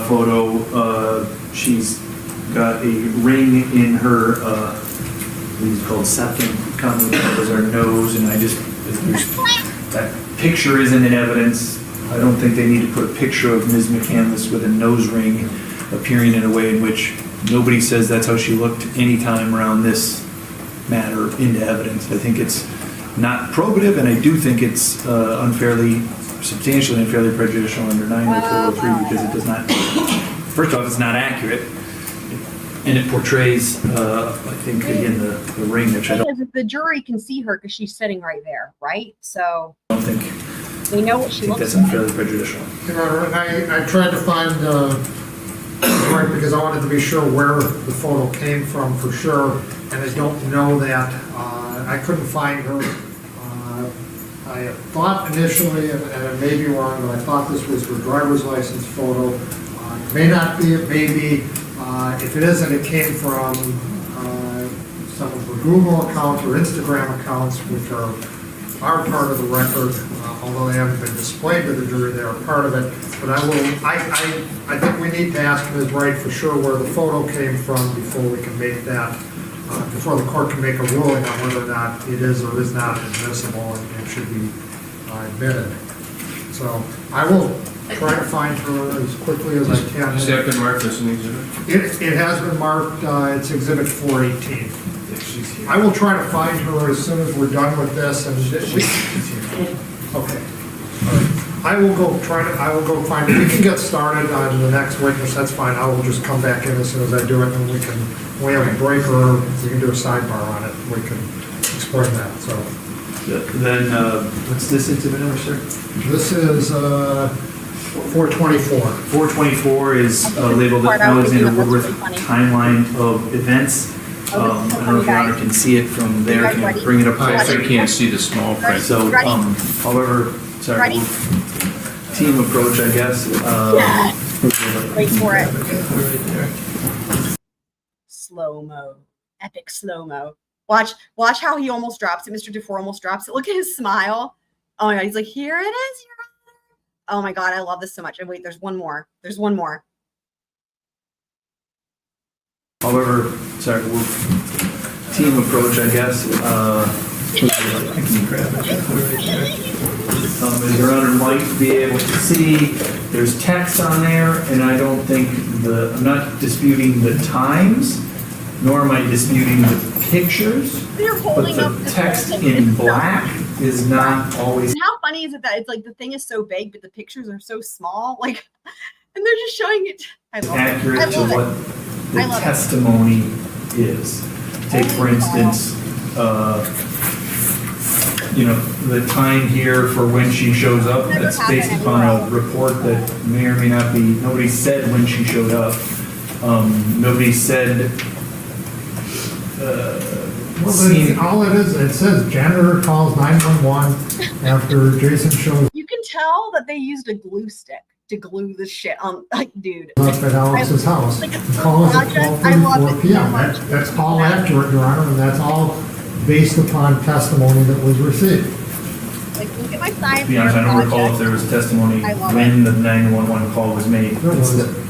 H: photo, she's got a ring in her, it's called septum, commonly called as her nose, and that picture isn't in evidence. I don't think they need to put a picture of Ms. McCandless with a nose ring appearing in a way in which nobody says that's how she looked any time around this matter into evidence. I think it's not probative, and I do think it's substantially unfairly prejudicial under 90403 because it does not, first off, it's not accurate, and it portrays, I think, again, the ring, which I don't
C: The jury can see her because she's sitting right there, right? So
H: think
C: they know what she looks
H: that's
C: like.
H: unfairly prejudicial.
A: And I tried to find, right, because I wanted to be sure where the photo came from for sure, and I don't know that. I couldn't find her. I thought initially, and I may be wrong, but I thought this was her driver's license photo. It may not be, it may be. If it isn't, it came from some of her Google accounts or Instagram accounts, which are part of the record, although they haven't been displayed to the jury, they are part of it. But I think we need to ask Ms. Wright for sure where the photo came from before we can make that, before the court can make a ruling on whether or not it is or is not admissible and should be admitted. So I will try to find her as quickly as I can.
G: Has that been marked as an exhibit?
A: It has been marked, it's exhibit 418. I will try to find her as soon as we're done with this. And okay. All right. I will go find it. We can get started on the next witness, that's fine. I will just come back in as soon as I do it, and when we have a break, or we can do a sidebar on it, we can explain that, so.
H: Then, what's this exhibit number, sir?
A: This is 424.
H: 424 is labeled Alexander Woodworth Timeline of Events. I don't know if Your Honor can see it from there. Can you bring it up?
G: I can't see the small print.
H: So, however, sorry, team approach, I guess.
C: Wait for it.
H: Right there.
C: Slow-mo. Epic slow-mo. Watch how he almost drops it. Mr. Dufour almost drops it. Look at his smile. Oh my God, he's like, here it is, Your Honor. Oh my God, I love this so much. And wait, there's one more. There's one more.
H: However, sorry, team approach, I guess. I can grab it right there. As Your Honor might be able to see, there's text on there, and I don't think I'm not disputing the times, nor am I disputing the pictures, but the text in black is not always.
C: And how funny is it that it's like the thing is so big, but the pictures are so small? Like, and they're just showing it. I love
H: accurate
C: it. I love
H: to what the testimony is. Take, for instance, the time here for when she shows up. That's based upon a report that may or may not be. Nobody said when she showed up. Nobody said.
A: All it is, it says janitor calls 911 after Jason shows
C: You can tell that they used a glue stick to glue this shit on, like, dude.
A: up at Alex's house.
C: Like,
A: The call is at
C: I love
A: 12:34
C: it so
A: p.m.
C: much.
A: That's all accurate, Your Honor, and that's all based upon testimony that was received.
C: Like, look at my sign.
H: To be honest, I don't recall if there was testimony
C: I love
H: when the 911 call was made.
A: There was.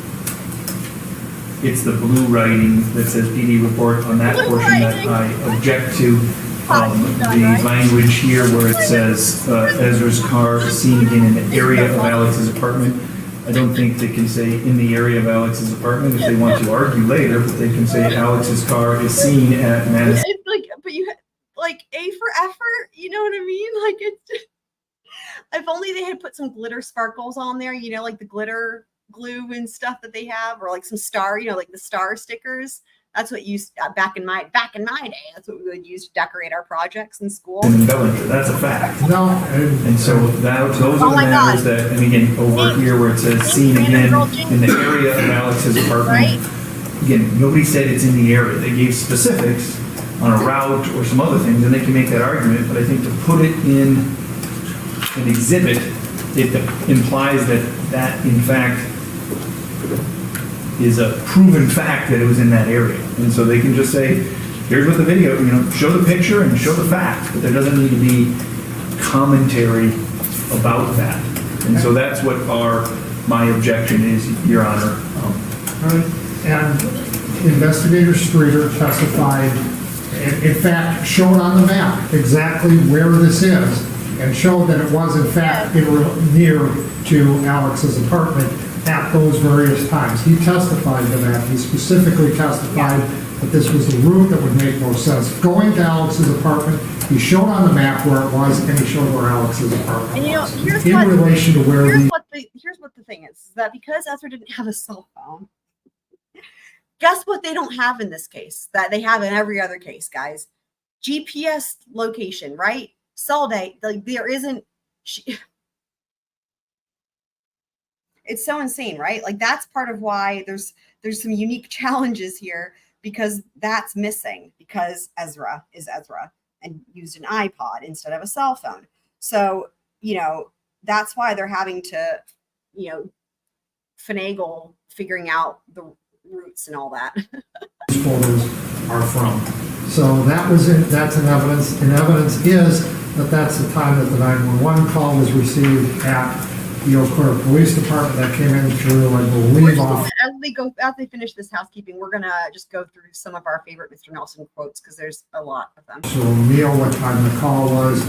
H: It's the blue writing that says PD report on that
C: Blue
H: portion that
C: writing.
H: I object to. The language here where it says Ezra's car is seen in an area of Alex's apartment. I don't think they can say in the area of Alex's apartment if they want to argue later, but they can say Alex's car is seen at Madison.
C: It's like, but you like A for effort, you know what I mean? Like, it's just, if only they had put some glitter sparkles on there, you know, like the glitter glue and stuff that they have, or like some star, you know, like the star stickers. That's what used back in my day. That's what we would use to decorate our projects in school.
H: And Bellinger, that's a fact.
A: No,
H: And so those are the
C: my
H: matters
C: God.
H: that, and again, over here where it says seen again in the area of Alex's apartment.
C: Right?
H: Again, nobody said it's in the area. They gave specifics on a route or some other things, and they can make that argument, but I think to put it in an exhibit, it implies that in fact is a proven fact that it was in that area. And so they can just say, here's what the video, show the picture and show the fact, but there doesn't need to be commentary about that. And so that's what my objection is, Your Honor.
A: and Investigator Streeter testified, in fact, showed on the map exactly where this is, and showed that it was in fact near to Alex's apartment at those various times. He testified to that. He specifically testified that this was the route that would make most sense. Going to Alex's apartment, he showed on the map where it was, and he showed where Alex's apartment
C: And
A: was. In relation to where
C: here's what the thing is that because Ezra didn't have a cell phone, guess what they don't have in this case that they have in every other case, guys? GPS location, right? Cell date. Like there isn't. It's so insane, right? Like that's part of why there's some unique challenges here because that's missing because Ezra is Ezra and used an iPod instead of a cell phone. So, that's why they're having to, finagle figuring out the routes and all that.
A: Photos are from. So that's an evidence. And evidence is that's the time that the 911 call was received at the Eau Claire Police Department. That came in through, I believe, off.
C: As they finish this housekeeping, we're gonna just go through some of our favorite Mr. Nelson quotes because there's a lot of them.
A: So Neil, what time the call was.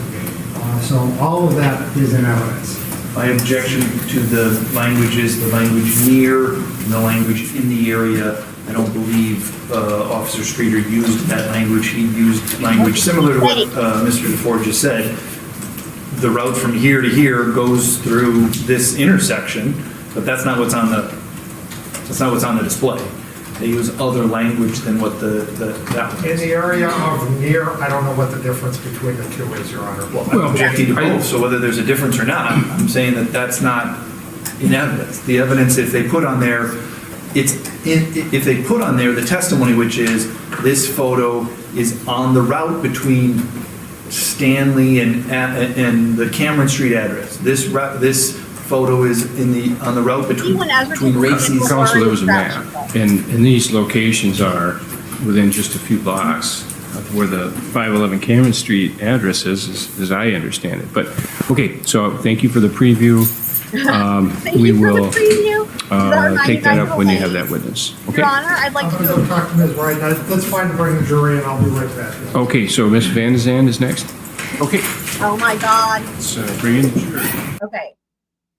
A: So all of that is in evidence.
H: My objection to the language is the language near and the language in the area. I don't believe Officer Streeter used that language. He used language similar to what Mr. Dufour just said. the route from here to here goes through this intersection, but that's not what's on the display. They use other language than what that one
A: In
H: is.
A: the area of near, I don't know what the difference between the two is, Your Honor.
H: Well, I'm objecting to both, so whether there's a difference or not, I'm saying that that's not in evidence. The evidence, if they put on there, if they put on there the testimony, which is this photo is on the route between Stanley and the Cameron Street address. This photo is on the route between Racey's.
G: Counsel, there was a map, and these locations are within just a few blocks of where the 511 Cameron Street address is, as I understand it. But, okay, so thank you for the preview. We will take that up when you have that witness. Okay?
C: Your Honor, I'd like to
A: I'm going to talk to Ms. Wright. That's fine to bring the jury, and I'll be right back.
G: Okay, so Ms. Vandezande is next. Okay,
C: Oh my God.
G: let's bring in the jury.
C: Okay.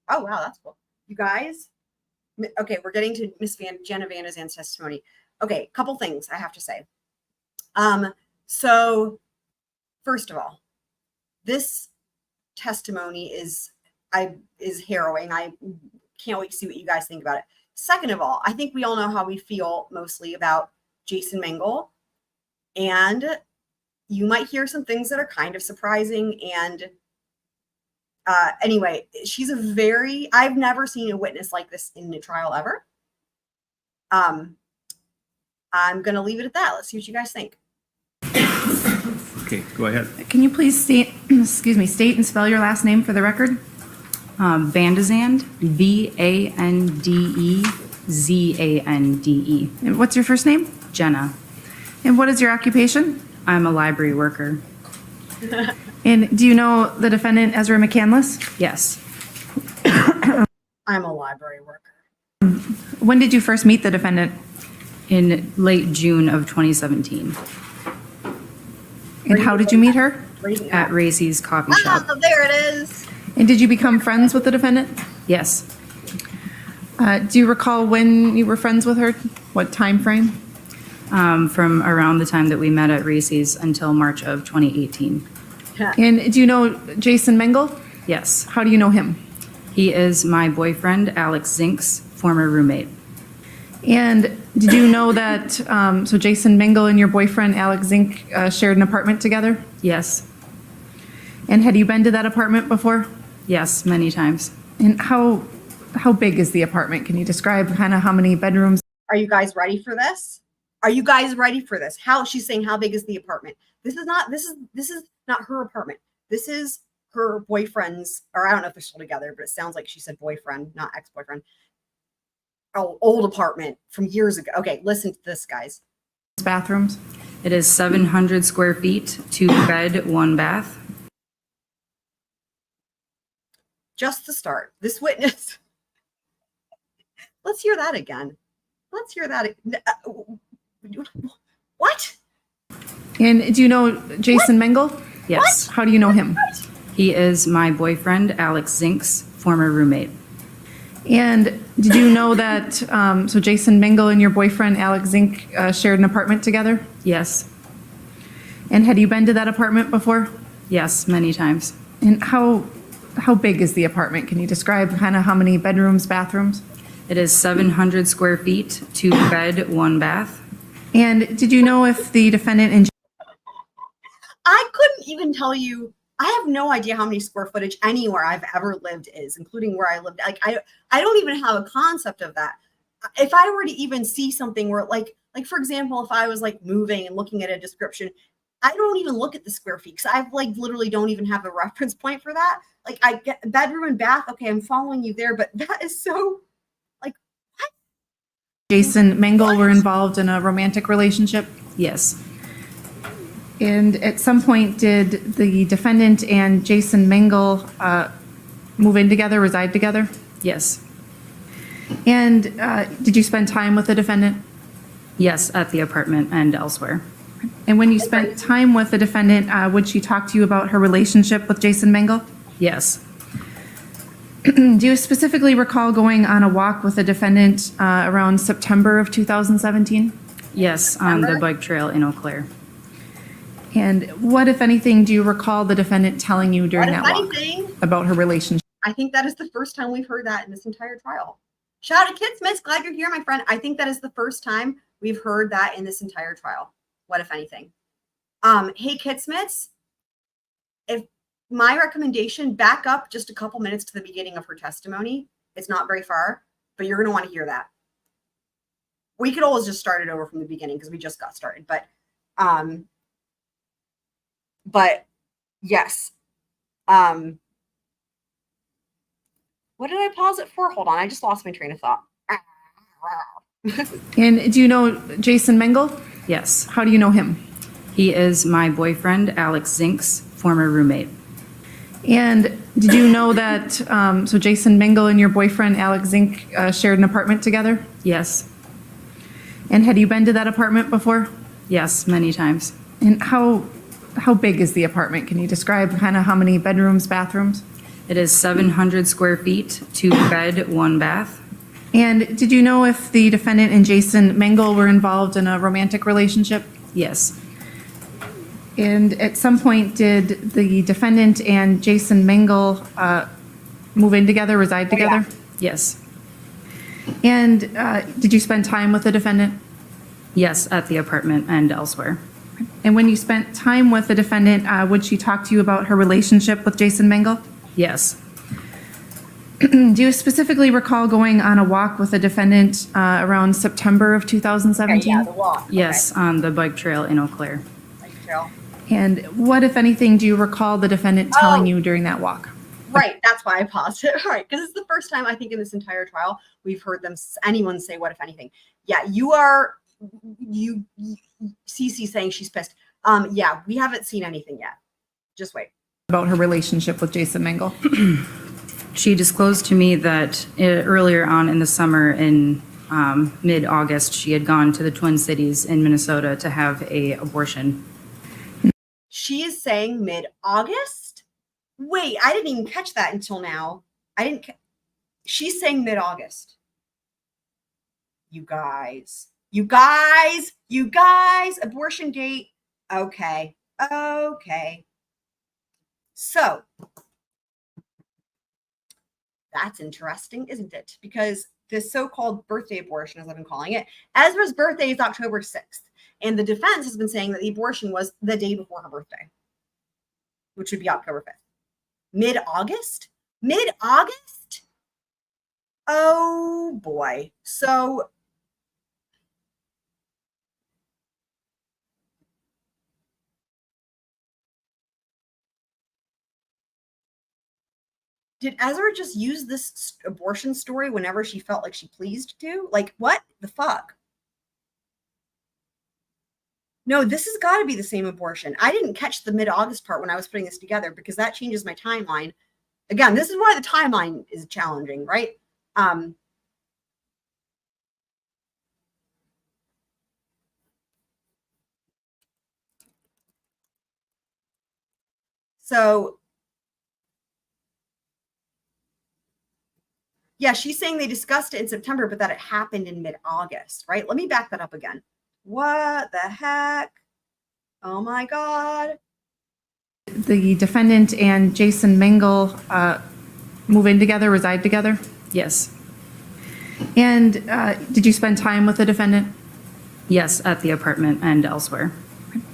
C: Oh wow, that's cool. You guys. Okay, we're getting to Jenna Vandezande's testimony. Okay, couple things I have to say. So first of all, this testimony is harrowing. I can't wait to see what you guys think about it. Second of all, I think we all know how we feel mostly about Jason Mengel, and you might hear some things that are kind of surprising. And anyway, I've never seen a witness like this in a trial ever. I'm going to leave it at that. Let's see what you guys think.
G: Okay, go ahead.
J: Can you please state and spell your last name for the record?
L: Vandezande, Vandezande.
J: And what's your first name?
L: Jenna.
J: And what is your occupation?
L: I'm a library worker.
J: And do you know the defendant, Ezra McCandless?
L: Yes.
C: I'm a library worker.
J: When did you first meet the defendant?
L: In late June of 2017
J: And how did you meet her?
L: at Racey's coffee shop.
C: Oh, there it is.
J: And did you become friends with the defendant?
L: Yes.
J: Do you recall when you were friends with her? What time frame?
L: From around the time that we met at Racey's until March of 2018.
J: And do you know Jason Mengel?
L: Yes.
J: How do you know him?
L: He is my boyfriend, Alex Zink's former roommate.
J: And did you know that, so Jason Mengel and your boyfriend, Alex Zink, shared an apartment together?
L: Yes.
J: And had you been to that apartment before?
L: Yes, many times.
J: And how big is the apartment? Can you describe kind of how many bedrooms?
C: Are you guys ready for this? Are you guys ready for this? She's saying how big is the apartment? This is not her apartment. This is her boyfriend's, or I don't know if they're still together, but it sounds like she said boyfriend, not ex-boyfriend. Oh, old apartment from years ago. Okay, listen to this, guys.
J: Bathrooms?
L: It is 700 square feet, 2 bed, 1 bath.
C: Just to start, this witness. Let's hear that again. Let's hear that. What?
J: And do you know Jason Mengel?
L: Yes.
J: How do you know him?
L: He is my boyfriend, Alex Zink's former roommate.
J: And did you know that, so Jason Mengel and your boyfriend, Alex Zink, shared an apartment together?
L: Yes.
J: And had you been to that apartment before?
L: Yes, many times.
J: And how big is the apartment? Can you describe kind of how many bedrooms, bathrooms?
L: It is 700 square feet, 2 bed, 1 bath.
J: And did you know if the defendant and
C: I couldn't even tell you. I have no idea how many square footage anywhere I've ever lived is, including where I lived. Like I don't even have a concept of that. If I were to even see something where like for example, if I was like moving and looking at a description, I don't even look at the square feet because I've like literally don't even have a reference point for that. Like I get bedroom and bath. Okay, I'm following you there, but that is so like what?
J: Jason Mengel were involved in a romantic relationship?
L: Yes.
J: And at some point, did the defendant and Jason Mengel move in together, reside together?
L: Yes.
J: And did you spend time with the defendant?
L: Yes, at the apartment and elsewhere.
J: And when you spent time with the defendant, would she talk to you about her relationship with Jason Mengel?
L: Yes.
J: Do you specifically recall going on a walk with the defendant around September of 2017?
L: Yes, on the bike trail in Eau Claire.
J: And what, if anything, do you recall the defendant telling you during
C: What,
J: that
C: if
J: walk
C: anything?
J: about her relationship?
C: I think that is the first time we've heard that in this entire trial. Shout out to Kid Smiths. Glad you're here, my friend. I think that is the first time we've heard that in this entire trial. What, if anything? Hey, Kid Smiths, if my recommendation, back up just a couple minutes to the beginning of her testimony. It's not very far, but you're going to want to hear that. We could always just start it over from the beginning because we just got started. But yes. What did I pause it for? Hold on. I just lost my train of thought.
J: And do you know Jason Mengel?
L: Yes.
J: How do you know him?
L: He is my boyfriend, Alex Zink's former roommate.
J: And did you know that, so Jason Mengel and your boyfriend, Alex Zink, shared an apartment together?
L: Yes.
J: And had you been to that apartment before?
L: Yes, many times.
J: And how big is the apartment? Can you describe kind of how many bedrooms, bathrooms?
L: It is 700 square feet, 2 bed, 1 bath.
J: And did you know if the defendant and Jason Mengel were involved in a romantic relationship?
L: Yes.
J: And at some point, did the defendant and Jason Mengel move in together, reside together?
L: Yes.
J: And did you spend time with the defendant?
L: Yes, at the apartment and elsewhere.
J: And when you spent time with the defendant, would she talk to you about her relationship with Jason Mengel?
L: Yes.
J: Do you specifically recall going on a walk with the defendant around September of 2017?
C: Okay, yeah, the walk.
L: Yes, on the bike trail in Eau Claire.
C: Bike trail.
J: And what, if anything, do you recall the defendant telling you during that walk?
C: Right, that's why I paused it. Right, because it's the first time I think in this entire trial we've heard anyone say what, if anything. Yeah, Cece saying she's pissed. Yeah, we haven't seen anything yet. Just wait.
J: About her relationship with Jason Mengel.
L: She disclosed to me that earlier on in the summer, in mid-August, she had gone to the Twin Cities in Minnesota to have an abortion.
C: She is saying mid-August? Wait, I didn't even catch that until now. She's saying mid-August. You guys, abortion date. Okay. So that's interesting, isn't it? Because this so-called birthday abortion, as I've been calling it, Ezra's birthday is October 6th. And the defense has been saying that the abortion was the day before her birthday, which would be October 5th. Mid-August? Mid-August? Oh boy. So did Ezra just use this abortion story whenever she felt like she pleased to? Like, what the fuck? No, this has got to be the same abortion. I didn't catch the mid-August part when I was putting this together because that changes my timeline. Again, this is why the timeline is challenging, right? So yeah, she's saying they discussed it in September, but that it happened in mid-August, right? Let me back that up again. What the heck? Oh my God.
J: The defendant and Jason Mengel move in together, reside together?
L: Yes.
J: And did you spend time with the defendant?
L: Yes, at the apartment and elsewhere.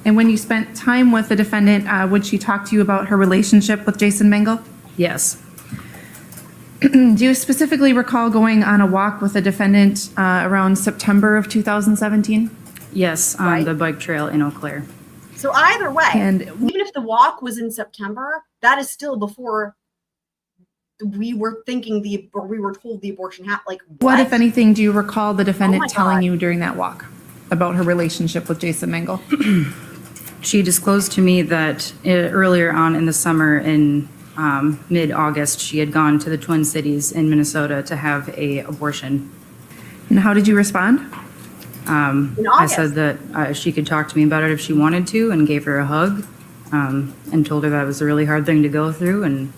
J: And when you spent time with the defendant, would she talk to you about her relationship with Jason Mengel?
L: Yes.
J: Do you specifically recall going on a walk with the defendant around September of 2017?
L: Yes, on the bike trail in Eau Claire.
C: So either way,
J: And
C: even if the walk was in September, that is still before we were told the abortion happened. Like,
J: what, if anything, do you recall the defendant
C: my
J: telling
C: God.
J: you during that walk about her relationship with Jason Mengel?
L: She disclosed to me that earlier on in the summer, in mid-August, she had gone to the Twin Cities in Minnesota to have an abortion.
J: And how did you respond?
L: I said that she could talk to me about it if she wanted to, and gave her a hug, and told her that it was a really hard thing to go through, and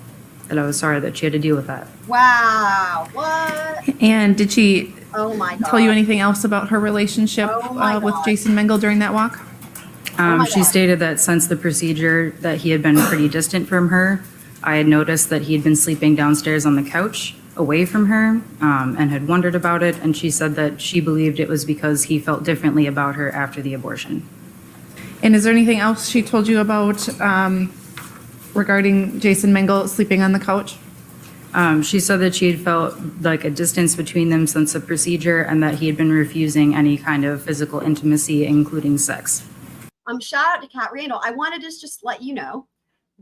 L: that I was sorry that she had to deal with that.
C: Wow. What?
J: And did she
C: Oh my God.
J: tell you anything else about her relationship
C: Oh my
J: with
C: God.
J: Jason Mengel during that walk?
L: She stated that since the procedure that he had been pretty distant from her. I had noticed that he had been sleeping downstairs on the couch away from her and had wondered about it. And she said that she believed it was because he felt differently about her after the abortion.
J: And is there anything else she told you about regarding Jason Mengel sleeping on the couch?
L: She said that she had felt like a distance between them since the procedure and that he had been refusing any kind of physical intimacy, including sex.
C: Shout out to Kat Randall. I wanted to just let you know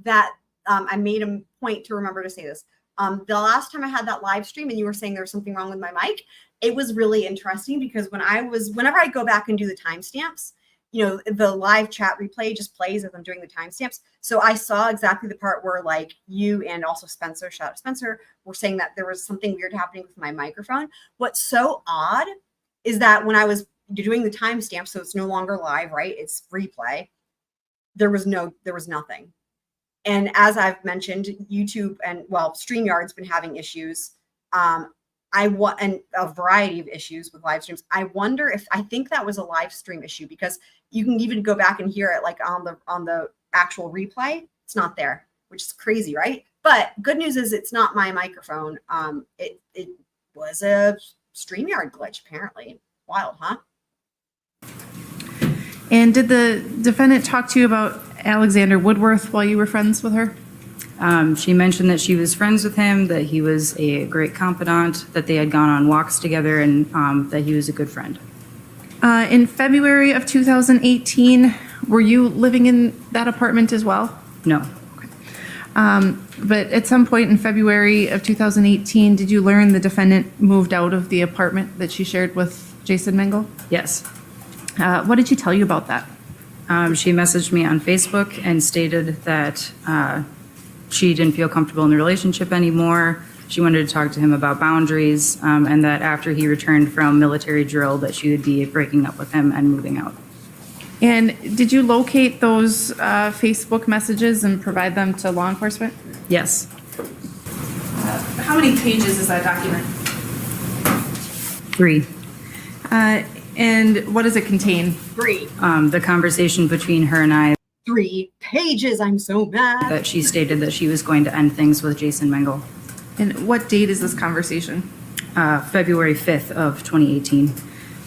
C: that I made a point to remember to say this. The last time I had that live stream and you were saying there was something wrong with my mic, it was really interesting because whenever I go back and do the timestamps, you know, the live chat replay just plays as I'm doing the timestamps. So I saw exactly the part where like you and also Spencer, shout out to Spencer, were saying that there was something weird happening with my microphone. What's so odd is that when I was doing the timestamp, so it's no longer live, right? It's replay. There was nothing. And as I've mentioned, YouTube and StreamYard's been having issues. And a variety of issues with live streams. I think that was a live stream issue because you can even go back and hear it like on the actual replay. It's not there, which is crazy, right? But good news is it's not my microphone. It was a StreamYard glitch, apparently. Wild, huh?
J: And did the defendant talk to you about Alexander Woodworth while you were friends with her?
L: She mentioned that she was friends with him, that he was a great confidant, that they had gone on walks together, and that he was a good friend.
J: In February of 2018, were you living in that apartment as well?
L: No.
J: But at some point in February of 2018, did you learn the defendant moved out of the apartment that she shared with Jason Mengel?
L: Yes.
J: What did she tell you about that?
L: She messaged me on Facebook and stated that she didn't feel comfortable in the relationship anymore. She wanted to talk to him about boundaries, and that after he returned from military drill, that she would be breaking up with him and moving out.
J: And did you locate those Facebook messages and provide them to law enforcement?
L: Yes.
J: How many pages is that document?
L: 3.
J: And what does it contain?
C: 3.
L: The conversation between her and I.
C: 3 pages. I'm so mad.
L: That she stated that she was going to end things with Jason Mengel.
J: And what date is this conversation?
L: February 5th of 2018.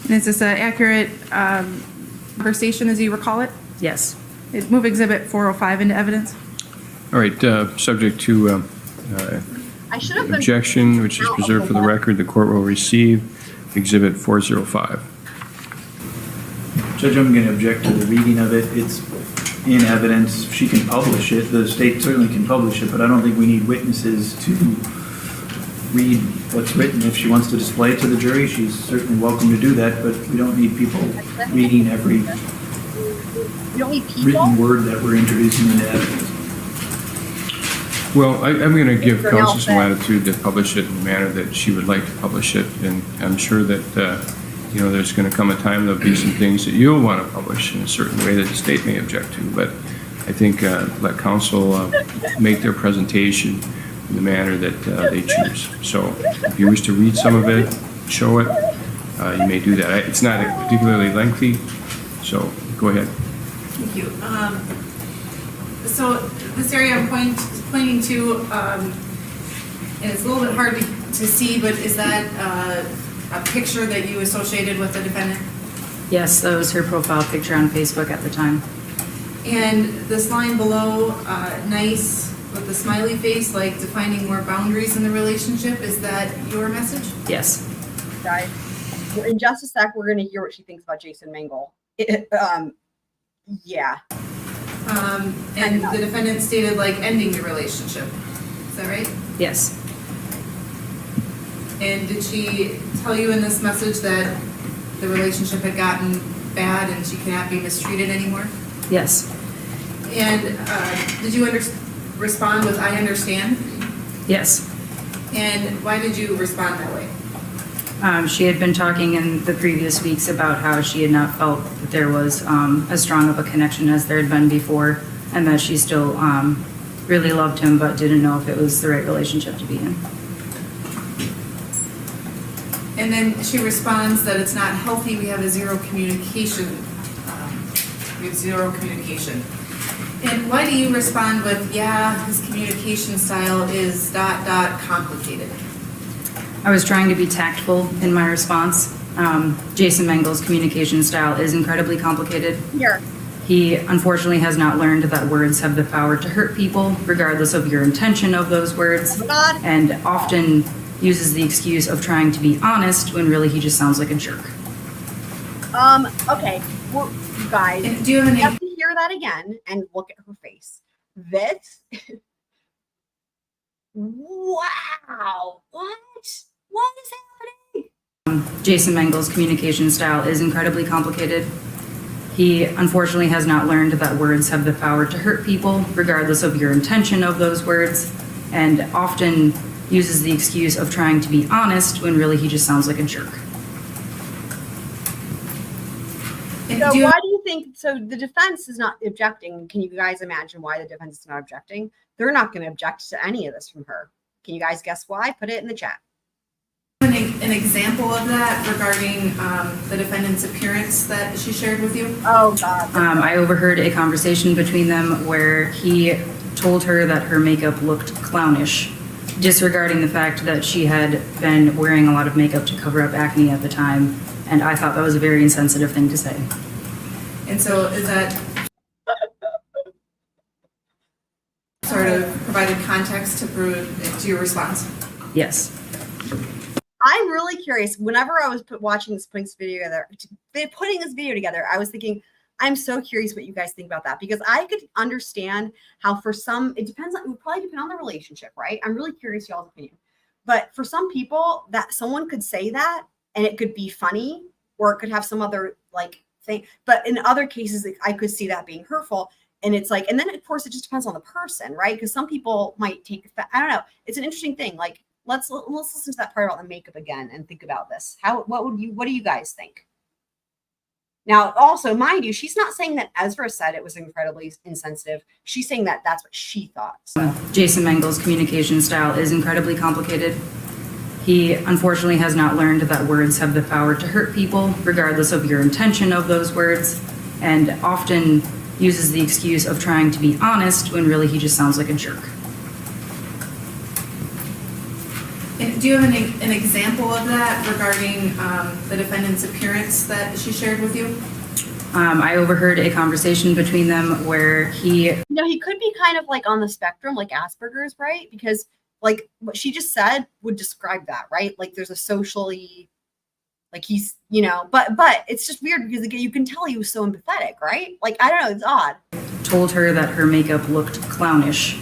J: And is this an accurate conversation as you recall it?
L: Yes.
J: Move Exhibit 405 into evidence.
G: All right, subject to
C: I should have been
G: objection, which is preserved for the record, the court will receive Exhibit 405.
H: Judge, I'm going to object to the reading of it. It's in evidence. She can publish it. The state certainly can publish it, but I don't think we need witnesses to read what's written. If she wants to display it to the jury, she's certainly welcome to do that, but we don't need people reading every written word that we're introducing into evidence.
G: Well, I'm going to give counsel some latitude to publish it in the manner that she would like to publish it, and I'm sure that there's going to come a time there'll be some things that you'll want to publish in a certain way that the state may object to, but I think let counsel make their presentation in the manner that they choose. So if you wish to read some of it, show it, you may do that. It's not particularly lengthy, so go ahead.
J: Thank you. So this area I'm pointing to, and it's a little bit hard to see, but is that a picture that you associated with the defendant?
L: Yes, that was her profile picture on Facebook at the time.
J: And this line below, nice with the smiley face, like defining more boundaries in the relationship, is that your message?
L: Yes.
C: Guys, in just a sec, we're going to hear what she thinks about Jason Mengel. Yeah.
J: And the defendant stated like ending the relationship. Is that right?
L: Yes.
J: And did she tell you in this message that the relationship had gotten bad and she cannot be mistreated anymore?
L: Yes.
J: And did you respond with "I understand"?
L: Yes.
J: And why did you respond that way?
L: She had been talking in the previous weeks about how she had not felt that there was as strong of a connection as there had been before, and that she still really loved him but didn't know if it was the right relationship to be in.
J: And then she responds that it's not healthy. We have a zero communication
M: We have zero communication. And why do you respond with, yeah, his communication style is ... complicated?
L: I was trying to be tactful in my response. Jason Mengel's communication style is incredibly complicated.
C: Here.
L: He unfortunately has not learned that words have the power to hurt people, regardless of your intention of those words, and often uses the excuse of trying to be honest when really he just sounds like a jerk.
C: Okay, well, you guys,
M: Do you have any?
C: you have to hear that again and look at her face. This, wow, what is happening?
L: Jason Mengel's communication style is incredibly complicated. He unfortunately has not learned that words have the power to hurt people, regardless of your intention of those words, and often uses the excuse of trying to be honest when really he just sounds like a jerk.
C: So why do you think, so the defense is not objecting. Can you guys imagine why the defense is not objecting? They're not going to object to any of this from her. Can you guys guess why? Put it in the chat.
M: An example of that regarding the defendant's appearance that she shared with you?
C: Oh, God.
L: I overheard a conversation between them where he told her that her makeup looked clownish, disregarding the fact that she had been wearing a lot of makeup to cover up acne at the time, and I thought that was a very insensitive thing to say.
M: And so is that sort of provided context to your response?
L: Yes.
C: I'm really curious. Whenever I was putting this video together, I was thinking, I'm so curious what you guys think about that, because I could understand how for some, it would probably depend on the relationship, right? I'm really curious y'all's opinion. But for some people, that someone could say that and it could be funny, or it could have some other like thing. But in other cases, I could see that being hurtful. And it's like, and then of course it just depends on the person, right? Because some people might take, I don't know. It's an interesting thing. Like, let's listen to that part about the makeup again and think about this. What do you guys think? Now, also, mind you, she's not saying that Ezra said it was incredibly insensitive. She's saying that that's what she thought. So.
L: Jason Mengel's communication style is incredibly complicated. He unfortunately has not learned that words have the power to hurt people, regardless of your intention of those words, and often uses the excuse of trying to be honest when really he just sounds like a jerk.
M: And do you have an example of that regarding the defendant's appearance that she shared with you?
L: I overheard a conversation between them where he...
C: he could be kind of like on the spectrum, like Asperger's, right? Because like what she just said would describe that, right? Like there's a socially, like he's, but it's just weird because you can tell he was so empathetic, right? Like, I don't know, it's odd.
L: Told her that her makeup looked clownish,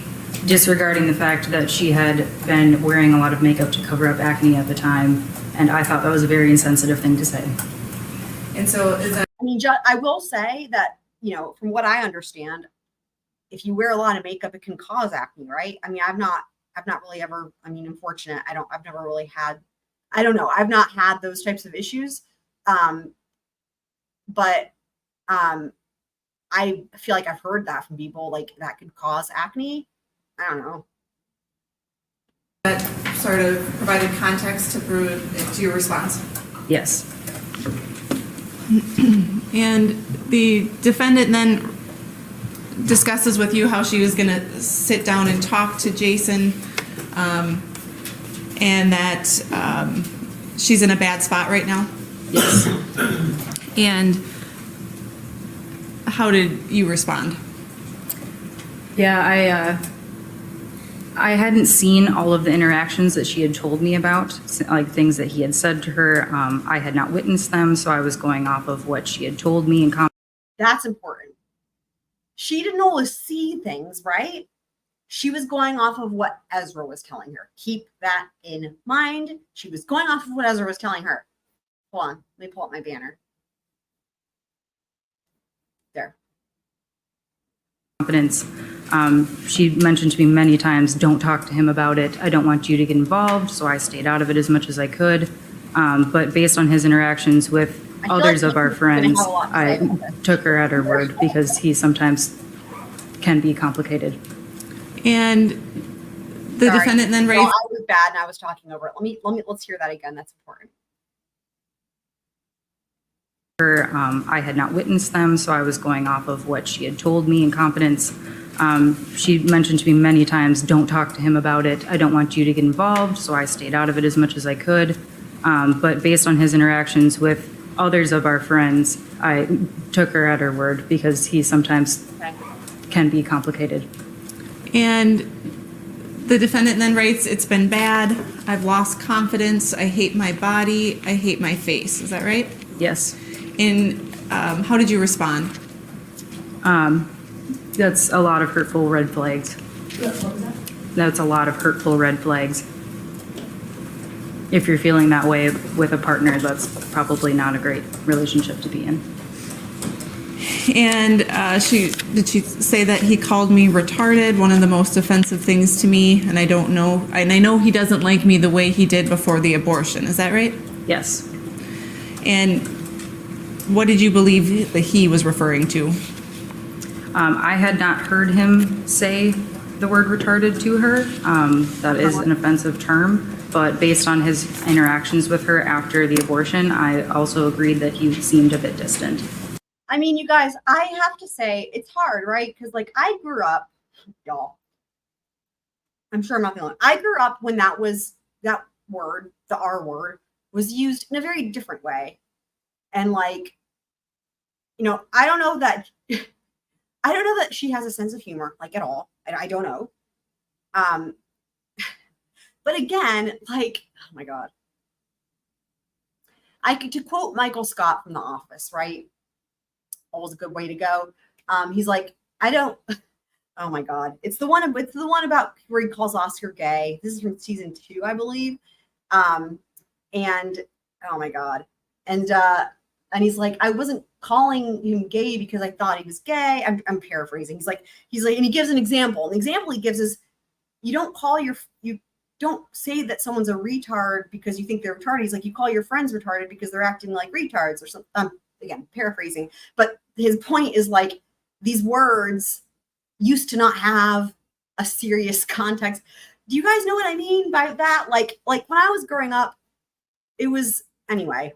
L: disregarding the fact that she had been wearing a lot of makeup to cover up acne at the time, and I thought that was a very insensitive thing to say.
M: And so is that...
C: I mean, I will say that, from what I understand, if you wear a lot of makeup, it can cause acne, right? I mean, I've not really ever, unfortunate. I've never really had, I don't know. I've not had those types of issues. But I feel like I've heard that from people, like that could cause acne. I don't know.
M: That sort of provided context to your response?
L: Yes.
N: And the defendant then discusses with you how she was going to sit down and talk to Jason, and that she's in a bad spot right now.
L: Yes.
N: And how did you respond?
L: Yeah, I hadn't seen all of the interactions that she had told me about, like things that he had said to her. I had not witnessed them, so I was going off of what she had told me.
C: That's important. She didn't always see things, right? She was going off of what Ezra was telling her. Keep that in mind. She was going off of what Ezra was telling her. Hold on. Let me pull up my banner. There.
L: Confidence. She mentioned to me many times, don't talk to him about it. I don't want you to get involved, so I stayed out of it as much as I could. But based on his interactions with others of our friends, I took her at her word because he sometimes can be complicated.
N: And the defendant then raised...
C: No, I was bad and I was talking over it. Let's hear that again. That's important.
L: I had not witnessed them, so I was going off of what she had told me in confidence. She mentioned to me many times, don't talk to him about it. I don't want you to get involved, so I stayed out of it as much as I could. But based on his interactions with others of our friends, I took her at her word because he sometimes can be complicated.
N: And the defendant then writes, it's been bad. I've lost confidence. I hate my body. I hate my face. Is that right?
L: Yes.
N: And how did you respond?
L: That's a lot of hurtful red flags. That's a lot of hurtful red flags. If you're feeling that way with a partner, that's probably not a great relationship to be in.
N: And did she say that he called me retarded, one of the most offensive things to me, and I don't know, and I know he doesn't like me the way he did before the abortion. Is that right?
L: Yes.
N: And what did you believe that he was referring to?
L: I had not heard him say the word retarded to her. That is an offensive term, but based on his interactions with her after the abortion, I also agreed that he seemed a bit distant.
C: I mean, you guys, I have to say it's hard, right? Because like I grew up, y'all. I'm sure I'm not the only one. I grew up when that word, the R word, was used in a very different way. And like, you know, I don't know that she has a sense of humor, like at all. I don't know. But again, like, oh my God. To quote Michael Scott from The Office, right? Always a good way to go. He's like, oh my God. It's the one about where he calls Oscar gay. This is from season 2, I believe. And oh my God. And he's like, I wasn't calling him gay because I thought he was gay. I'm paraphrasing. He's like, and he gives an example. And the example he gives is, you don't say that someone's a retard because you think they're retarded. He's like, you call your friends retarded because they're acting like retards or something. Again, paraphrasing. But his point is like, these words used to not have a serious context. Do you guys know what I mean by that? Like when I was growing up, it was, anyway.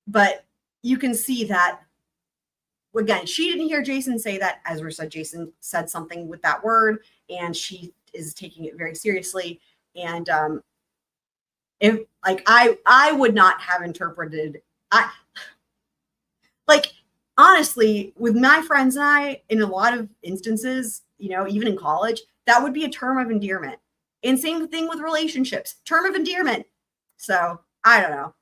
C: But you can see that, again, she didn't hear Jason say that. Ezra said Jason said something with that word, and she is taking it very seriously. And if like I would not have interpreted, honestly, with my friends and I, in a lot of instances, you know, even in college, that would be a term of endearment. And same thing with relationships, term of endearment. So I don't know.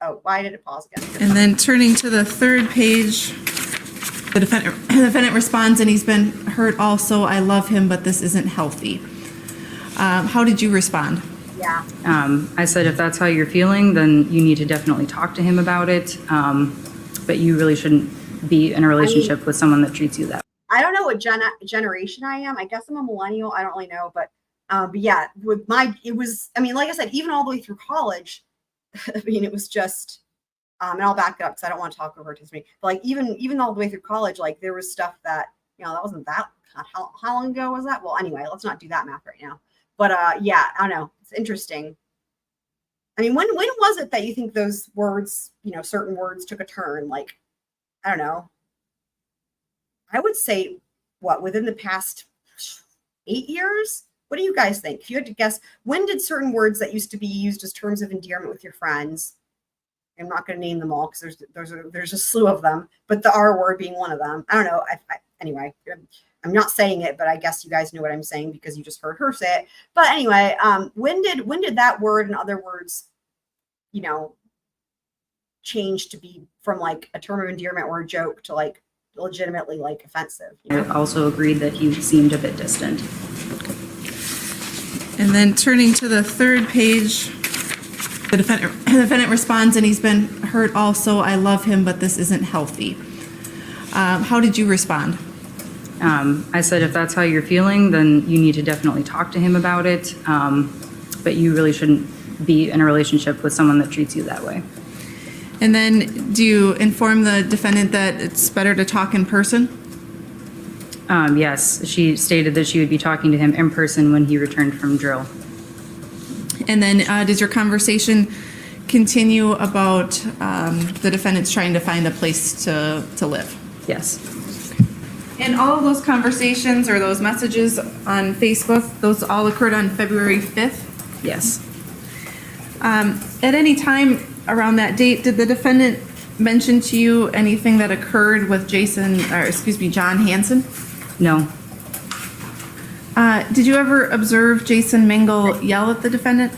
C: Oh, why did it pause again?
N: And then turning to the third page, the defendant responds, and he's been hurt also. I love him, but this isn't healthy. How did you respond?
C: Yeah.
L: I said, if that's how you're feeling, then you need to definitely talk to him about it. But you really shouldn't be in a relationship with someone that treats you that way.
C: I don't know what generation I am. I guess I'm a millennial. I don't really know. But yeah, like I said, even all the way through college, I mean, it was just, and I'll back it up because I don't want to talk over to me. But like even all the way through college, like there was stuff that, you know, that wasn't that, how long ago was that? Well, anyway, let's not do that math right now. But yeah, I don't know. It's interesting. I mean, when was it that you think those words, you know, certain words took a turn? Like, I don't know. I would say, within the past 8 years? What do you guys think? If you had to guess, when did certain words that used to be used as terms of endearment with your friends, I'm not going to name them all because there's a slew of them, but the R word being one of them. I don't know. Anyway, I'm not saying it, but I guess you guys know what I'm saying because you just heard her say it. But anyway, when did that word and other words, you know, change to be from like a term of endearment or a joke to like legitimately like offensive? You know?
L: I also agreed that he seemed a bit distant.
N: And then turning to the third page, the defendant responds, and he's been hurt also. I love him, but this isn't healthy. How did you respond?
L: I said, if that's how you're feeling, then you need to definitely talk to him about it. But you really shouldn't be in a relationship with someone that treats you that way.
N: And then do you inform the defendant that it's better to talk in person?
L: Yes, she stated that she would be talking to him in person when he returned from drill.
N: And then does your conversation continue about the defendants trying to find a place to live?
L: Yes.
N: And all of those conversations or those messages on Facebook, those all occurred on February 5th?
L: Yes.
N: At any time around that date, did the defendant mention to you anything that occurred with John Hansen?
L: No.
N: Did you ever observe Jason Mengel yell at the defendant?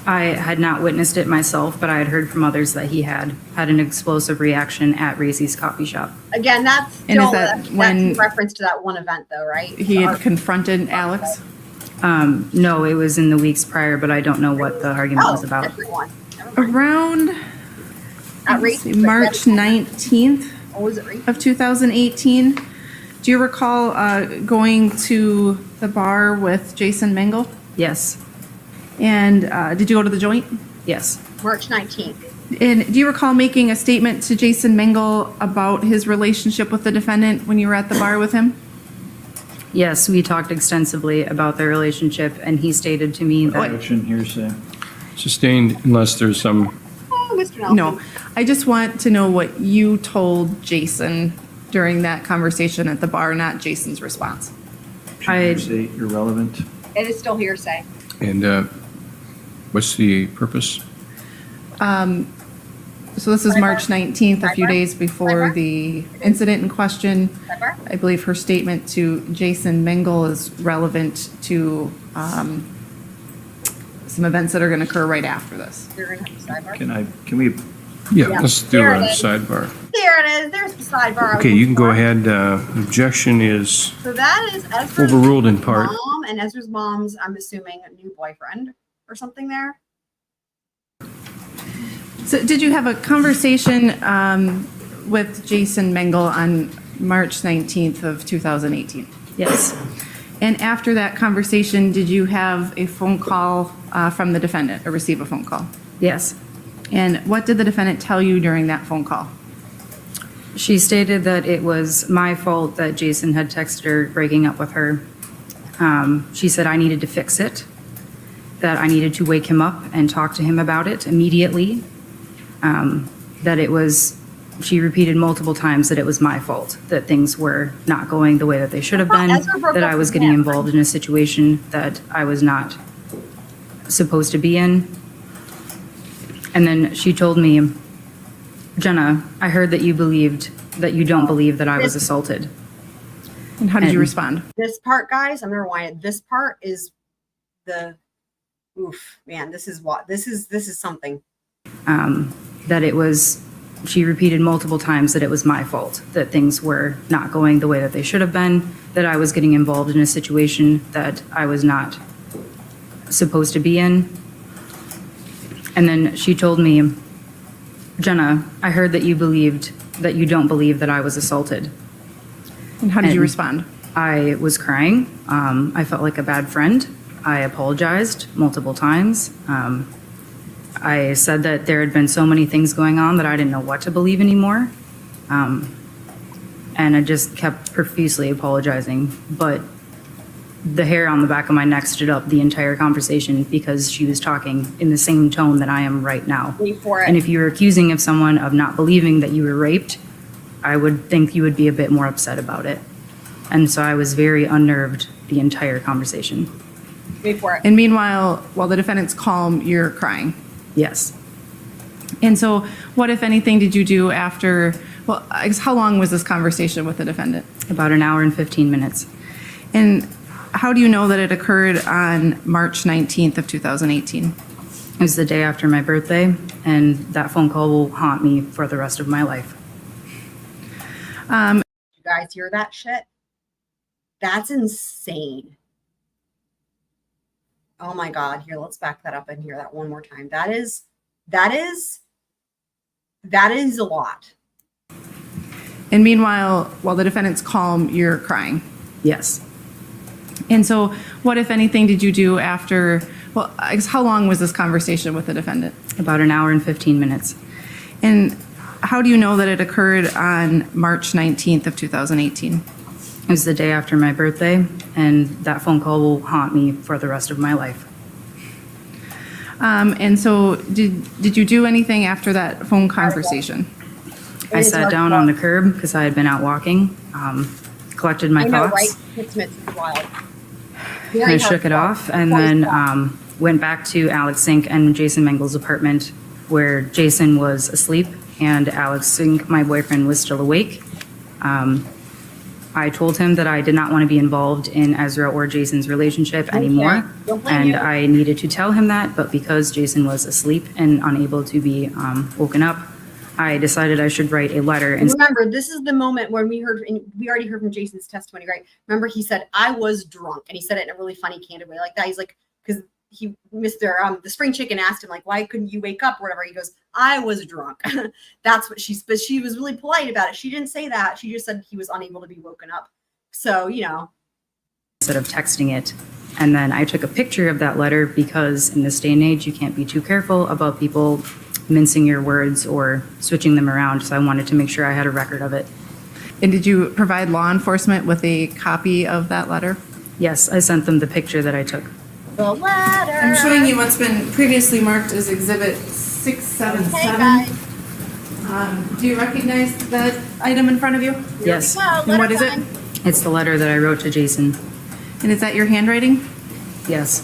L: I had not witnessed it myself, but I had heard from others that he had an explosive reaction at Racey's coffee shop.
C: Again, that's
N: And is
C: still
N: that when-
C: that's in reference to that one event, though, right?
N: He had confronted Alex?
L: No, it was in the weeks prior, but I don't know what the argument was about.
C: Different one. Never mind.
N: Around
C: At
N: let's see,
C: Racey's,
N: March 19th
C: Or was it Racey's?
N: of 2018. Do you recall going to the bar with Jason Mengel?
L: Yes.
N: And did you go to the joint?
L: Yes.
C: March 19th.
N: And do you recall making a statement to Jason Mengel about his relationship with the defendant when you were at the bar with him?
L: Yes, we talked extensively about their relationship, and he stated to me that
K: Objection, hearsay.
G: Sustained unless there's some,
C: Oh, Mr. Nelson.
N: No. I just want to know what you told Jason during that conversation at the bar, not Jason's response.
K: Hearsay, irrelevant.
C: It is still hearsay.
G: and what's the purpose?
N: So this is March 19th, a few days before the incident in question.
C: Sidebar?
N: I believe her statement to Jason Mengel is relevant to some events that are going to occur right after this.
C: You're going to have a sidebar?
K: Can we,
G: Yeah,
C: Yeah.
G: let's do
C: There
G: a
C: it is.
G: sidebar.
C: There it is. There's the sidebar. I was
G: Okay, you can
C: looking
G: go
C: for.
G: ahead. Objection is
C: So that is Ezra's
G: overruled in part.
C: mom and Ezra's mom's, I'm assuming, a new boyfriend or something there.
N: So did you have a conversation with Jason Mengel on March 19th of 2018?
L: yes.
N: And after that conversation, did you have a phone call from the defendant or receive a phone call?
L: Yes.
N: And what did the defendant tell you during that phone call?
L: She stated that it was my fault that Jason had texted her breaking up with her. She said I needed to fix it, that I needed to wake him up and talk to him about it immediately. That it was, she repeated multiple times that it was my fault, that things were not going the way that they should have been,
C: Ezra broke
L: that
C: up
L: I was
C: with
L: getting
C: him.
L: involved in a situation that I was not supposed to be in. And then she told me, Jenna, I heard that you don't believe that I was assaulted.
N: And how did you
L: And-
N: respond?
C: This part, guys, I'm going to rewind it. This part is the, oof, man, this is something.
L: That it was, she repeated multiple times that it was my fault, that things were not going the way that they should have been, that I was getting involved in a situation that I was not supposed to be in. And then she told me, Jenna, I heard that you don't believe that I was assaulted.
N: And how did you
L: And
N: respond?
L: I was crying. I felt like a bad friend. I apologized multiple times. I said that there had been so many things going on that I didn't know what to believe anymore. And I just kept profusely apologizing. But the hair on the back of my neck stood up the entire conversation because she was talking in the same tone that I am right now.
C: Wait for it.
L: And if you were accusing of someone of not believing that you were raped, I would think you would be a bit more upset about it. And so I was very unnerved the entire conversation.
C: Wait for it.
N: And meanwhile, while the defendant's calm, you're crying.
L: Yes.
N: And so what, if anything, did you do after, well, I guess how long was this conversation with the defendant?
L: About an hour and 15 minutes.
N: And how do you know that it occurred on March 19th of 2018?
L: It was the day after my birthday, and that phone call will haunt me for the rest of my life.
C: You guys hear that shit? That's insane. Oh my God. Here, let's back that up and hear that one more time. That is a lot.
N: And meanwhile, while the defendant's calm, you're crying.
L: Yes.
N: And so what, if anything, did you do after, well, I guess how long was this conversation with the defendant?
L: About an hour and 15 minutes.
N: And how do you know that it occurred on March 19th of 2018?
L: It was the day after my birthday, and that phone call will haunt me for the rest of my life.
J: And so did you do anything after that phone conversation?
L: I sat down on the curb because I had been out walking, collected my
C: I know,
L: thoughts.
C: right? It's wild.
L: I shook it off and then went back to Alex Sink and Jason Mengel's apartment where Jason was asleep and Alex Sink, my boyfriend, was still awake. I told him that I did not want to be involved in Ezra or Jason's relationship anymore. And I needed to tell him that, but because Jason was asleep and unable to be woken up, I decided I should write a letter.
C: And remember, this is the moment when we already heard from Jason's testimony, right? Remember, he said, I was drunk. And he said it in a really funny, candid way like that. He's like, because the spring chicken asked him, like, why couldn't you wake up or whatever? He goes, I was drunk. That's what but she was really polite about it. She didn't say that. She just said he was unable to be woken up. So,
L: Instead of texting it. And then I took a picture of that letter because in this day and age, you can't be too careful about people mincing your words or switching them around. So I wanted to make sure I had a record of it.
J: And did you provide law enforcement with a copy of that letter?
L: Yes, I sent them the picture that I took.
C: The letter.
N: I'm showing you what's been previously marked as Exhibit 677. Do you recognize that item in front of you?
L: Yes.
N: And what is it?
L: It's the letter that I wrote to Jason.
J: And is that your handwriting?
L: Yes.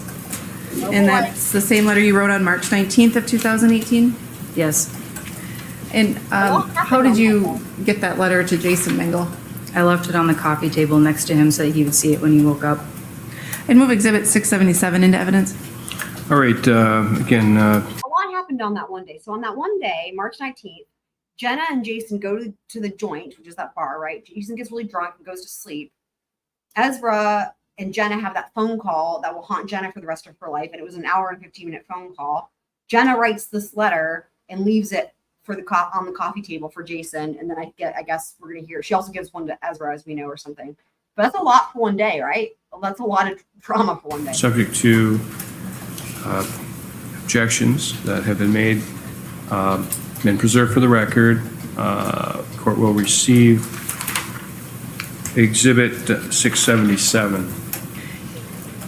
J: And that's the same letter you wrote on March 19th of 2018?
L: Yes.
J: And how did you get that letter to Jason Mengel?
L: I left it on the coffee table next to him so that he would see it when he woke up.
J: And move Exhibit 677 into evidence.
G: All right, again.
C: A lot happened on that one day. So on that one day, March 19th, Jenna and Jason go to the joint, which is that bar, right? Jason gets really drunk and goes to sleep. Ezra and Jenna have that phone call that will haunt Jenna for the rest of her life. And it was an hour and 15-minute phone call. Jenna writes this letter and leaves it for on the coffee table for Jason. And then I guess we're going to hear, she also gives one to Ezra, as we know, or something. But that's a lot for one day, right? Well, that's a lot of trauma for one day.
G: Subject to objections that have been made, been preserved for the record. Court will receive Exhibit 677.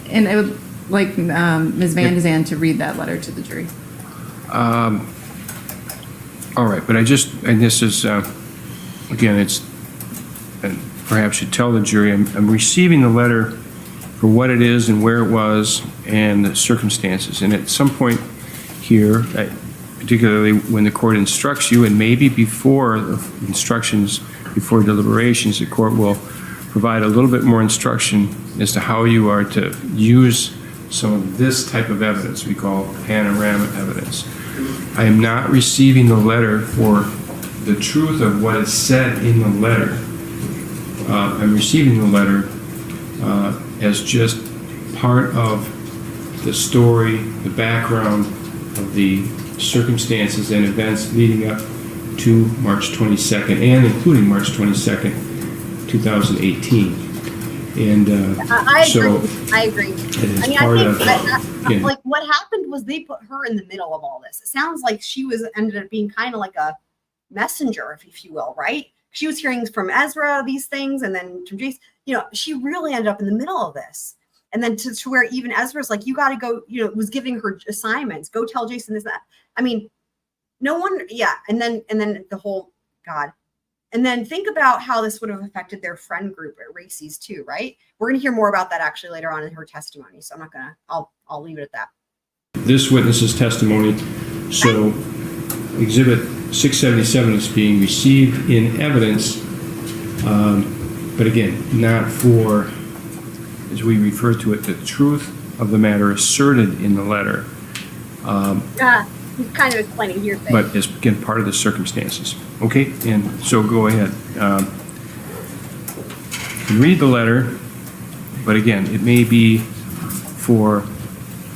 J: And I would like Ms. Vandezande to read that letter to the jury.
G: All right, but and this is, again, and perhaps you tell the jury, I'm receiving the letter for what it is and where it was and the circumstances. And at some point here, particularly when the court instructs you, and maybe before the instructions, before deliberations, the court will provide a little bit more instruction as to how you are to use some of this type of evidence we call panorama evidence. I am not receiving the letter for the truth of what is said in the letter. I'm receiving the letter as just part of the story, the background of the circumstances and events leading up to March 22nd and including March 22nd, 2018. And
C: I agree.
G: It is
C: like what happened was they put her in the middle of all this. It sounds like she ended up being kind of like a messenger, if you will, right? She was hearing from Ezra these things, and then from Jason. She really ended up in the middle of this, and then to where even Ezra's like, "You got to go." Was giving her assignments. Go tell Jason this, that. I mean, no one. Yeah, and then the whole God. And then think about how this would have affected their friend group at Racy's too, right? We're going to hear more about that actually later on in her testimony. So I'm not going to, I'll leave it at that.
G: This witness's testimony, so Exhibit 677 is being received in evidence, but again, not for, as we refer to it, the truth of the matter asserted in the letter.
C: He's kind of explaining here.
G: But is, again, part of the circumstances. Okay, and so go ahead. Read the letter, but again, it may be for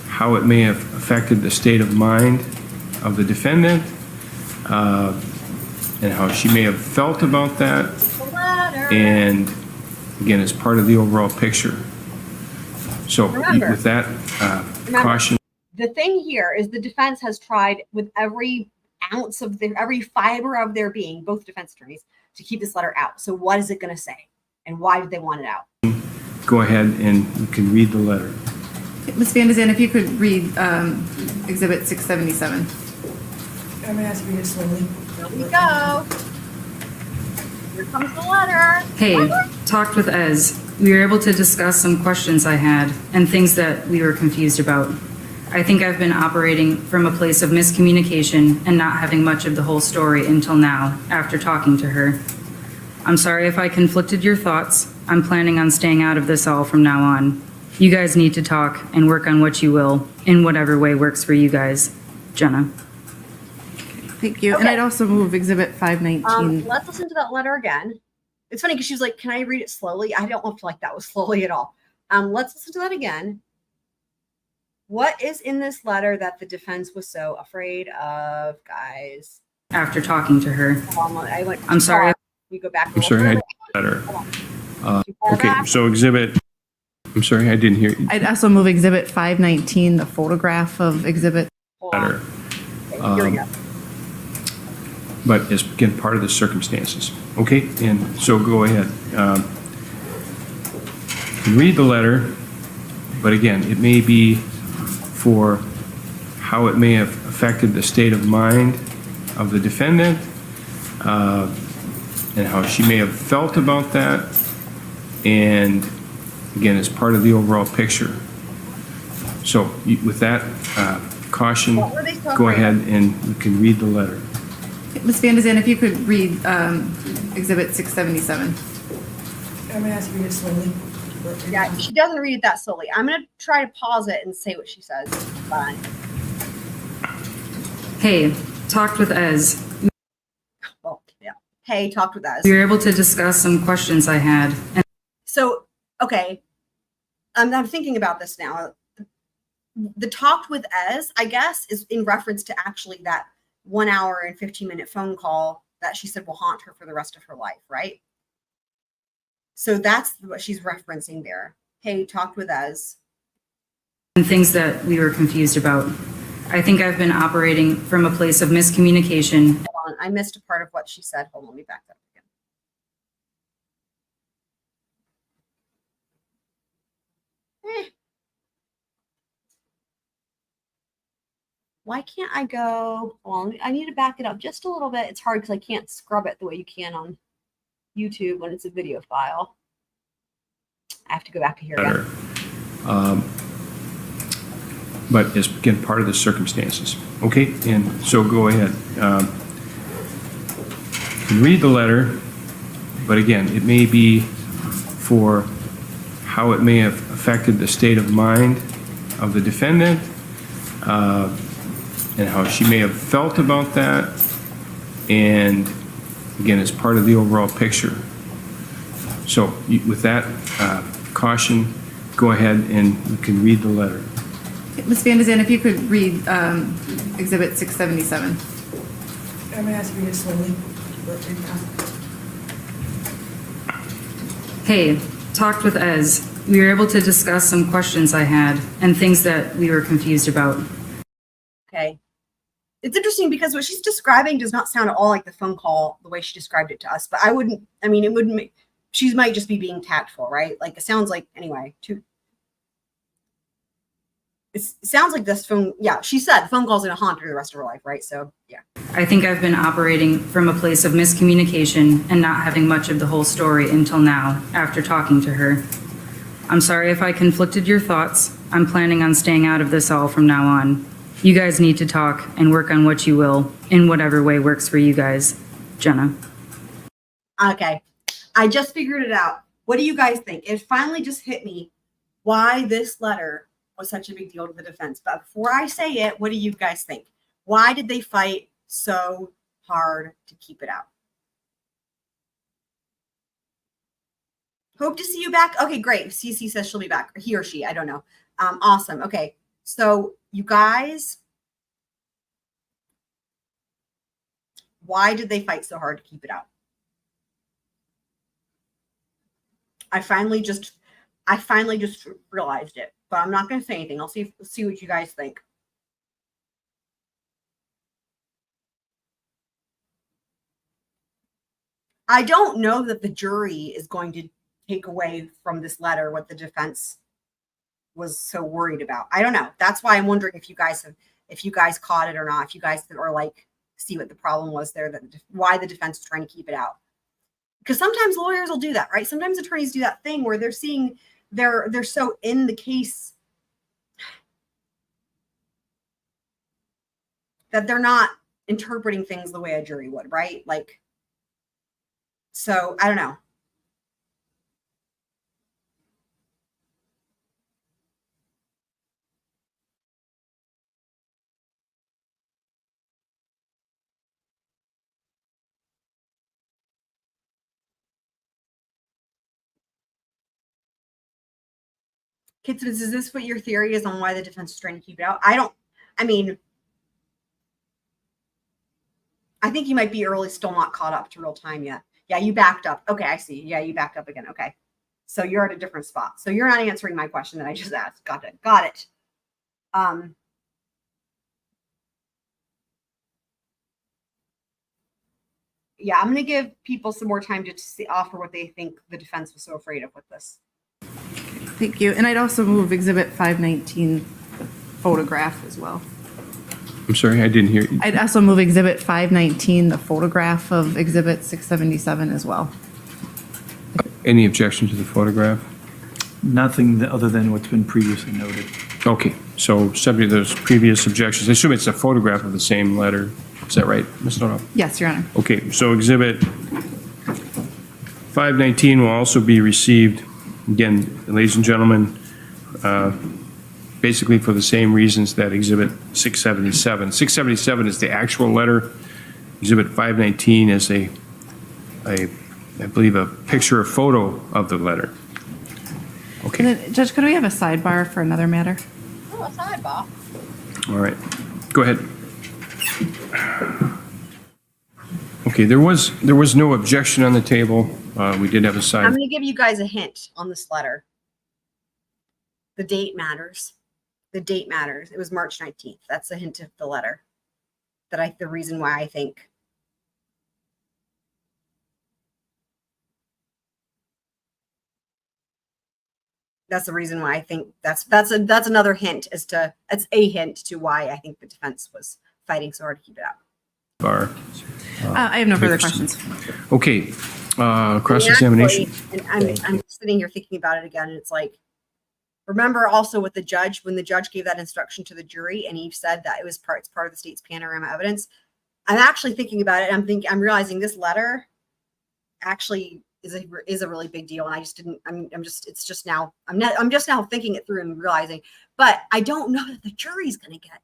G: how it may have affected the state of mind of the defendant, and how she may have felt about that, and again, it's part of the overall picture. So with that caution.
C: The thing here is the defense has tried with every ounce of every fiber of their being, both defense attorneys, to keep this letter out. So what is it going to say? And why did they want it out?
G: Go ahead and you can read the letter.
J: Ms. Vandezande, if you could read Exhibit 677.
M: I'm gonna have to read it slowly.
C: Here we go. Here comes the letter.
L: Hey, talked with Ez. We were able to discuss some questions I had and things that we were confused about. I think I've been operating from a place of miscommunication and not having much of the whole story until now, after talking to her. I'm sorry if I conflicted your thoughts. I'm planning on staying out of this all from now on. You guys need to talk and work on what you will, in whatever way works for you guys. Jenna.
J: Thank you. And
C: Okay.
J: I'd also move Exhibit 519.
C: Let's listen to that letter again. It's funny because she was like, "Can I read it slowly?" I don't feel like that was slowly at all. Let's listen to that again. What is in this letter that the defense was so afraid of, guys?
L: After talking to her.
C: Hold on, I went
L: I'm
C: too
L: sorry.
C: far. We go back.
G: I'm sorry, I better. Okay, so exhibit, I'm sorry, I didn't hear you
J: I'd also move Exhibit 519, the photograph of Exhibit.
G: better.
C: Here we go.
G: But it's, again, part of the circumstances. Okay, and so go ahead. You can read the letter, but again, it may be for how it may have affected the state of mind of the defendant, and how she may have felt about that, and again, as part of the overall picture. So with that caution,
C: What were they so
G: go
C: afraid
G: ahead
C: of?
G: and you can read the letter.
J: Ms. Vandezande, if you could read Exhibit 677.
M: I'm gonna have to read it slowly.
C: Yeah, she doesn't read it that slowly. I'm gonna try to pause it and say what she says. Fine.
L: Hey, talked with Ez.
C: Well, yeah. Hey, talked with us.
L: We were able to discuss some questions I had. And
C: So, okay, I'm thinking about this now. The talked with Ez, I guess, is in reference to actually that 1 hour and 15-minute phone call that she said will haunt her for the rest of her life, right? So that's what she's referencing there. Hey, talked with Ez.
L: and things that we were confused about. I think I've been operating from a place of miscommunication.
C: Hold on, I missed a part of what she said. Hold on, let me back that up again. Why can't I go? Well, I need to back it up just a little bit. It's hard because I can't scrub it the way you can on YouTube when it's a video file. I have to go back to here
G: Better.
C: again.
G: But it's, again, part of the circumstances. Okay, and so go ahead. You can read the letter, but again, it may be for how it may have affected the state of mind of the defendant, and how she may have felt about that, and again, as part of the overall picture. So with that caution, go ahead and you can read the letter.
J: Ms. Vandezande, if you could read Exhibit 677.
M: I'm gonna have to read it slowly.
L: Hey, talked with Ez. We were able to discuss some questions I had and things that we were confused about.
C: Okay. It's interesting because what she's describing does not sound at all like the phone call, the way she described it to us. But it wouldn't make, she might just be being tactful, right? Like it sounds like, anyway, it sounds like this phone, yeah, she said the phone call's gonna haunt her the rest of her life, right? So, yeah.
L: I think I've been operating from a place of miscommunication and not having much of the whole story until now, after talking to her. I'm sorry if I conflicted your thoughts. I'm planning on staying out of this all from now on. You guys need to talk and work on what you will, in whatever way works for you guys. Jenna.
C: Okay. I just figured it out. What do you guys think? It finally just hit me why this letter was such a big deal to the defense. But before I say it, what do you guys think? Why did they fight so hard to keep it out? Hope to see you back. Okay, great. CC says she'll be back. Or he or she, I don't know. Awesome. Okay. So you guys, why did they fight so hard to keep it out? I finally just realized it, but I'm not going to say anything. I'll see what you guys think. I don't know that the jury is going to take away from this letter what the defense was so worried about. I don't know. That's why I'm wondering if you guys caught it or not, if you guys or like see what the problem was there, why the defense was trying to keep it out. Because sometimes lawyers will do that, right? Sometimes attorneys do that thing where they're so in the case that they're not interpreting things the way a jury would, right? Like, so I don't know. Kids, is this what your theory is on why the defense is trying to keep it out? I think you might be early, still not caught up to real time yet. Yeah, you backed up. Okay, I see. Yeah, you backed up again. Okay. So you're at a different spot. So you're not answering my question that I just asked. Got it. Yeah, I'm going to give people some more time to offer what they think the defense was so afraid of with this.
J: Thank you. And I'd also move Exhibit 519 photograph as well.
G: I'm sorry, I didn't hear you.
J: I'd also move Exhibit 519, the photograph of Exhibit 677 as well.
G: Any objection to the photograph?
K: Nothing other than what's been previously noted.
G: Okay, so subject to those previous objections, I assume it's a photograph of the same letter. Is that right, Ms. Dono?
J: Yes, Your Honor.
G: Okay, so Exhibit 519 will also be received, again, ladies and gentlemen, basically for the same reasons that Exhibit 677. 677 is the actual letter. Exhibit 519 is I believe, a picture, a photo of the letter. Okay.
J: And then, Judge, could we have a sidebar for another matter?
C: Oh, a sidebar.
G: All right. Go ahead. Okay, there was no objection on the table. We did have a side.
C: I'm going to give you guys a hint on this letter. The date matters. The date matters. It was March 19th. That's a hint of the letter. The reason why I think. That's the reason why I think that's another hint it's a hint to why I think the defense was fighting so hard to keep it out.
J: I have no further questions.
G: Okay, cross-examination.
C: And I'm sitting here thinking about it again, and it's like, remember also with the judge, when the judge gave that instruction to the jury, and he said that it's part of the state's panorama evidence. I'm actually thinking about it. I'm realizing this letter actually is a really big deal, and I just didn't. I'm just now thinking it through and realizing, but I don't know that the jury's going to get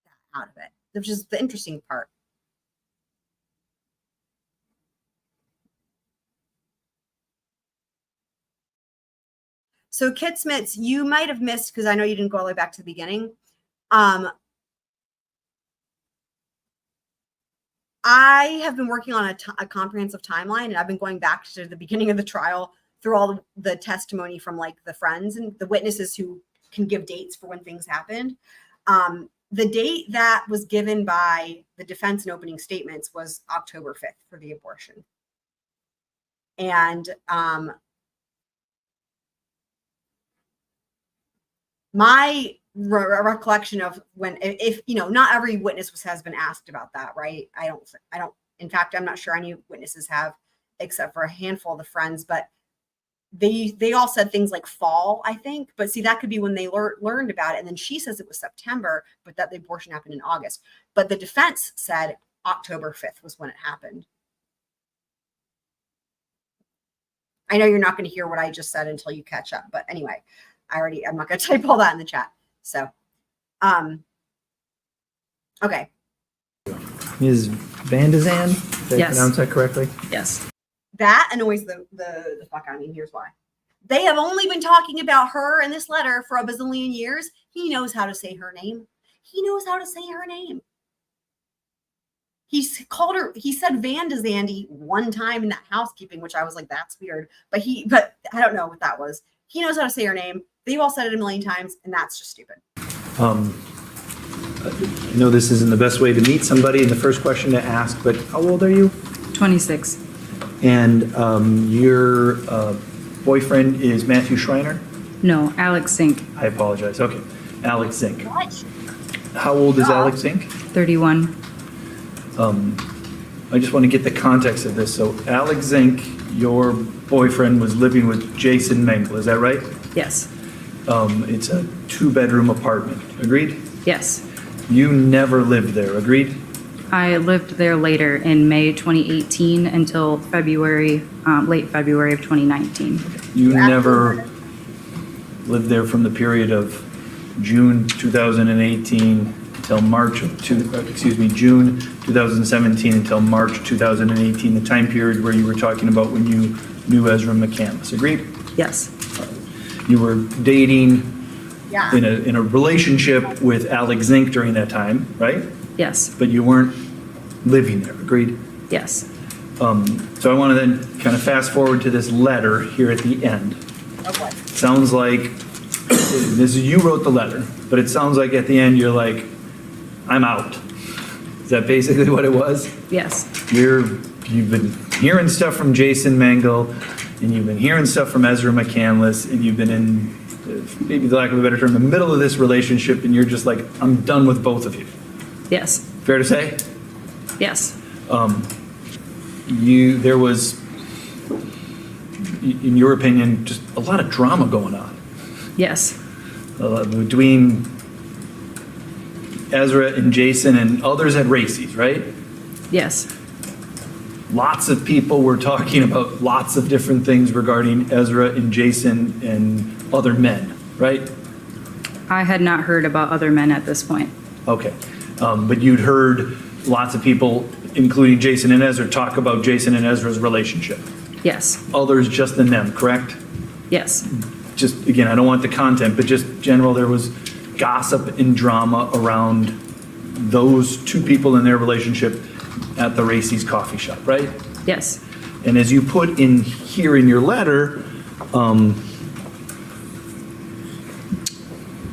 C: that out of it, which is the interesting part. So Kit Smits, you might have missed, because I know you didn't go all the way back to the beginning. I have been working on a comprehensive timeline, and I've been going back to the beginning of the trial through all the testimony from like the friends and the witnesses who can give dates for when things happened. The date that was given by the defense in opening statements was October 5th for the abortion. And my recollection of when, if not every witness has been asked about that, right? I don't, in fact, I'm not sure any witnesses have, except for a handful of the friends, but they all said things like fall, I think. But see, that could be when they learned about it. And then she says it was September, but that the abortion happened in August. But the defense said October 5th was when it happened. I know you're not going to hear what I just said until you catch up. But anyway, I'm not going to type all that in the chat. So, okay.
K: Ms. Vandezande, did I pronounce that correctly?
L: Yes.
C: That annoys the fuck out of me. Here's why. They have only been talking about her in this letter for a bazillion years. He knows how to say her name. He knows how to say her name. He said Vandezande one time in that housekeeping, which I was like, that's weird. But I don't know what that was. He knows how to say her name. They've all said it a million times, and that's just stupid.
K: I know this isn't the best way to meet somebody and the first question to ask, but how old are you?
L: 26.
K: And your boyfriend is Matthew Schreiner?
L: No, Alex Zink,
H: I apologize. Okay. Alex Zink. How old is Alex Zink?
L: 31.
H: I just want to get the context of this. So Alex Zink, your boyfriend, was living with Jason Mengel, is that right?
L: Yes.
H: It's a 2-bedroom apartment, agreed?
L: Yes.
H: You never lived there, agreed?
L: I lived there later in May 2018 until February, late February of 2019.
H: You never lived there from the period of June 2018 until June 2017 until March 2018, the time period where you were talking about when you knew Ezra McCandless, agreed?
L: Yes.
H: You were dating
C: Yeah.
H: in a relationship with Alex Zink during that time, right?
L: Yes.
H: But you weren't living there, agreed?
L: Yes.
H: So I want to then kind of fast forward to this letter here at the end.
C: Okay.
H: Sounds like, you wrote the letter, but it sounds like at the end you're like, I'm out. Is that basically what it was?
L: Yes.
H: You've been hearing stuff from Jason Mengel, and you've been hearing stuff from Ezra McCandless, and you've been in, maybe the lack of a better term, the middle of this relationship, and you're just like, I'm done with both of you.
L: Yes.
H: Fair to say?
L: Yes.
H: There was, in your opinion, just a lot of drama going on
L: Yes.
H: between Ezra and Jason and others at Racy's, right?
L: Yes.
H: Lots of people were talking about lots of different things regarding Ezra and Jason and other men, right?
L: I had not heard about other men at this point.
H: Okay. But you'd heard lots of people, including Jason and Ezra, talk about Jason and Ezra's relationship.
L: Yes.
H: Others just than them, correct?
L: Yes.
H: Just, again, I don't want the content, but just general, there was gossip and drama around those two people in their relationship at the Racy's coffee shop, right?
L: Yes.
H: And as you put in here in your letter,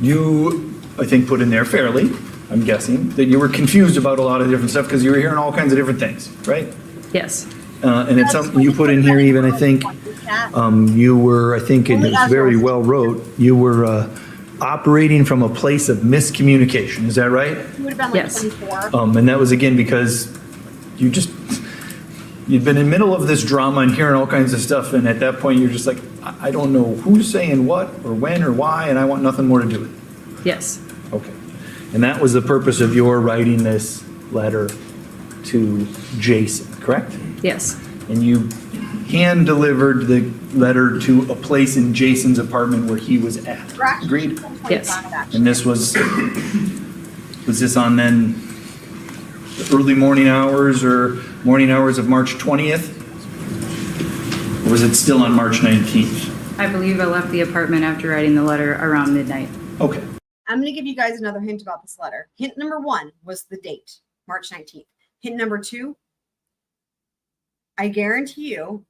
H: you, I think, put in there fairly, I'm guessing, that you were confused about a lot of different stuff because you were hearing all kinds of different things, right?
L: Yes.
H: And it's something you put in here even, I think, you were, I think it was very well wrote, you were operating from a place of miscommunication, is that right?
C: You would have been like
L: Yes.
C: 24.
H: And that was again because you'd been in the middle of this drama and hearing all kinds of stuff, and at that point you're just like, I don't know who's saying what or when or why, and I want nothing more to do with it.
L: Yes.
H: Okay. And that was the purpose of your writing this letter to Jason, correct?
L: Yes.
H: And you hand-delivered the letter to a place in Jason's apartment where he was at. Agreed?
L: Yes.
H: And this was this on then the early morning hours or morning hours of March 20th? Or was it still on March 19th?
L: I believe I left the apartment after writing the letter around midnight.
H: Okay.
C: I'm going to give you guys another hint about this letter. Hint number 1 was the date, March 19th. Hint number 2, I guarantee you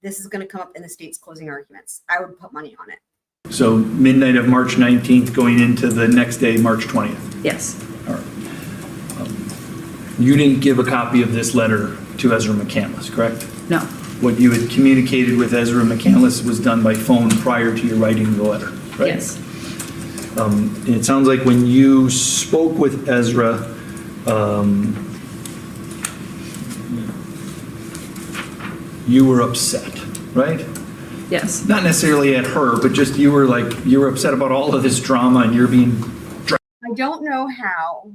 C: this is going to come up in the state's closing arguments. I would put money on it.
H: So midnight of March 19th going into the next day, March 20th.
L: Yes.
H: All right. You didn't give a copy of this letter to Ezra McCandless, correct?
L: No.
H: What you had communicated with Ezra McCandless was done by phone prior to your writing the letter, right?
L: Yes.
H: It sounds like when you spoke with Ezra, you were upset, right?
L: Yes.
H: Not necessarily at her, but just you were upset about all of this drama and you're being
C: I don't know how.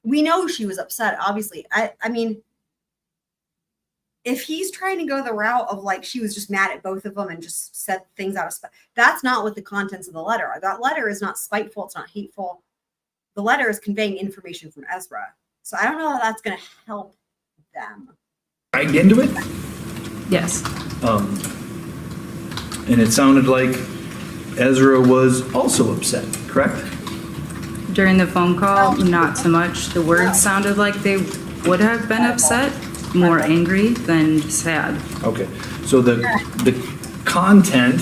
C: We know she was upset, obviously. I mean, if he's trying to go the route of like she was just mad at both of them and just said things out of spite, that's not what the contents of the letter are. That letter is not spiteful. It's not hateful. The letter is conveying information from Ezra. So I don't know how that's going to help them.
H: right into it.
L: Yes.
H: And it sounded like Ezra was also upset, correct?
L: During the phone call, not so much. The words sounded like they would have been upset, more angry than sad.
H: Okay, so the content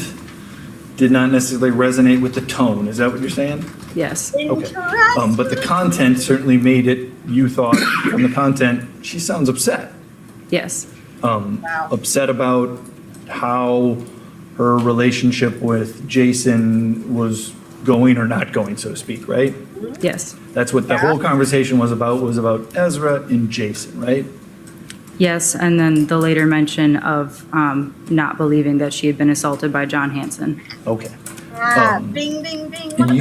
H: did not necessarily resonate with the tone. Is that what you're saying?
L: Yes.
H: Okay. But the content certainly made it, you thought, from the content, she sounds upset.
L: Yes.
H: Upset about how her relationship with Jason was going or not going, so to speak, right?
L: Yes.
H: That's what the whole conversation was about Ezra and Jason, right?
L: Yes, and then the later mention of not believing that she had been assaulted by John Hansen.
H: Okay.
C: Bing, bing, bing.
H: And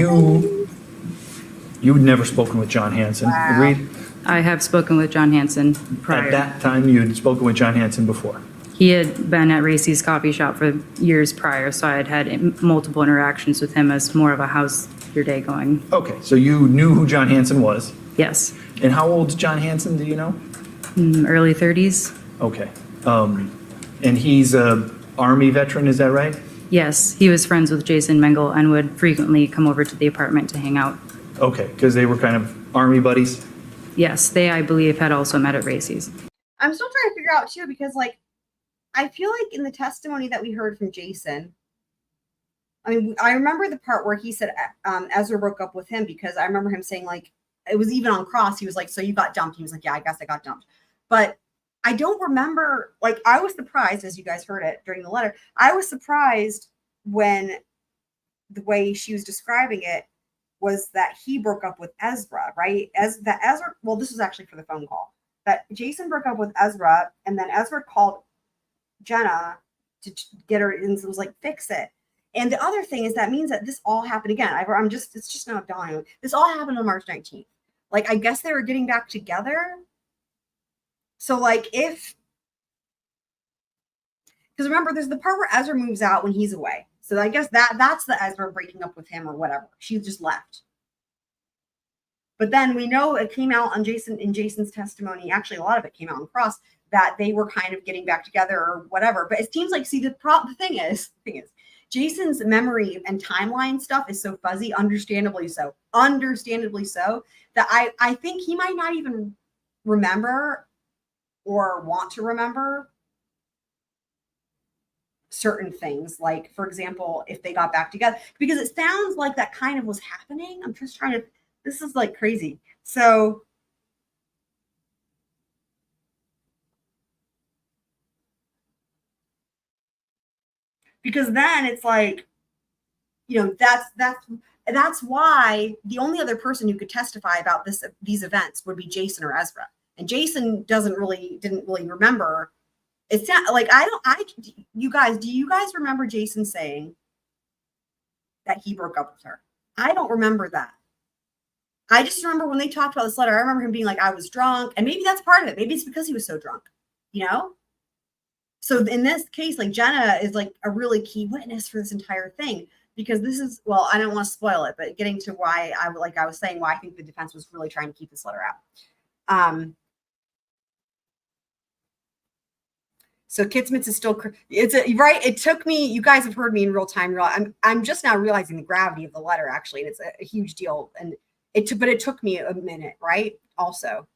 H: you'd never spoken with John Hansen, agreed?
L: I have spoken with John Hansen
H: At
L: prior.
H: that time, you had spoken with John Hansen before?
L: He had been at Racy's coffee shop for years prior, so I had had multiple interactions with him as more of a how's your day going.
H: Okay, so you knew who John Hansen was?
L: Yes.
H: And how old's John Hansen, do you know?
L: Early 30s.
H: Okay. And he's a Army veteran, is that right?
L: Yes, he was friends with Jason Mengel and would frequently come over to the apartment to hang out.
H: Okay, because they were kind of Army buddies?
L: Yes, they, I believe, had also met at Racy's.
C: I'm still trying to figure out too, because like, I feel like in the testimony that we heard from Jason, I mean, I remember the part where he said Ezra broke up with him because I remember him saying like, it was even on cross. He was like, so you got dumped. He was like, yeah, I guess I got dumped. But I don't remember, like, I was surprised, as you guys heard it during the letter, I was surprised when the way she was describing it was that he broke up with Ezra, right? Ezra, well, this was actually for the phone call, that Jason broke up with Ezra, and then Ezra called Jenna to get her and was like, fix it. And the other thing is that means that this all happened again. It's just now dawning. This all happened on March 19th. Like, I guess they were getting back together. So like because remember, there's the part where Ezra moves out when he's away. So I guess that's the Ezra breaking up with him or whatever. She just left. But then we know it came out on Jason's testimony. Actually, a lot of it came out on cross that they were kind of getting back together or whatever. But it seems like, see, the thing is, Jason's memory and timeline stuff is so fuzzy, understandably so, that I think he might not even remember or want to remember certain things. Like, for example, if they got back together, because it sounds like that kind of was happening. I'm just trying to, this is like crazy. So because then it's like, you know, that's why the only other person who could testify about these events would be Jason or Ezra. And Jason didn't really remember. It's not like do you guys remember Jason saying that he broke up with her? I don't remember that. I just remember when they talked about this letter, I remember him being like, I was drunk. And maybe that's part of it. Maybe it's because he was so drunk, you know? So in this case, like, Jenna is like a really key witness for this entire thing, because this is, well, I don't want to spoil it, but getting to why I was saying why I think the defense was really trying to keep this letter out. So Kitsmits is still, right. It took me, you guys have heard me in real time. I'm just now realizing the gravity of the letter, actually. And it's a huge deal. And but it took me a minute, right? Also.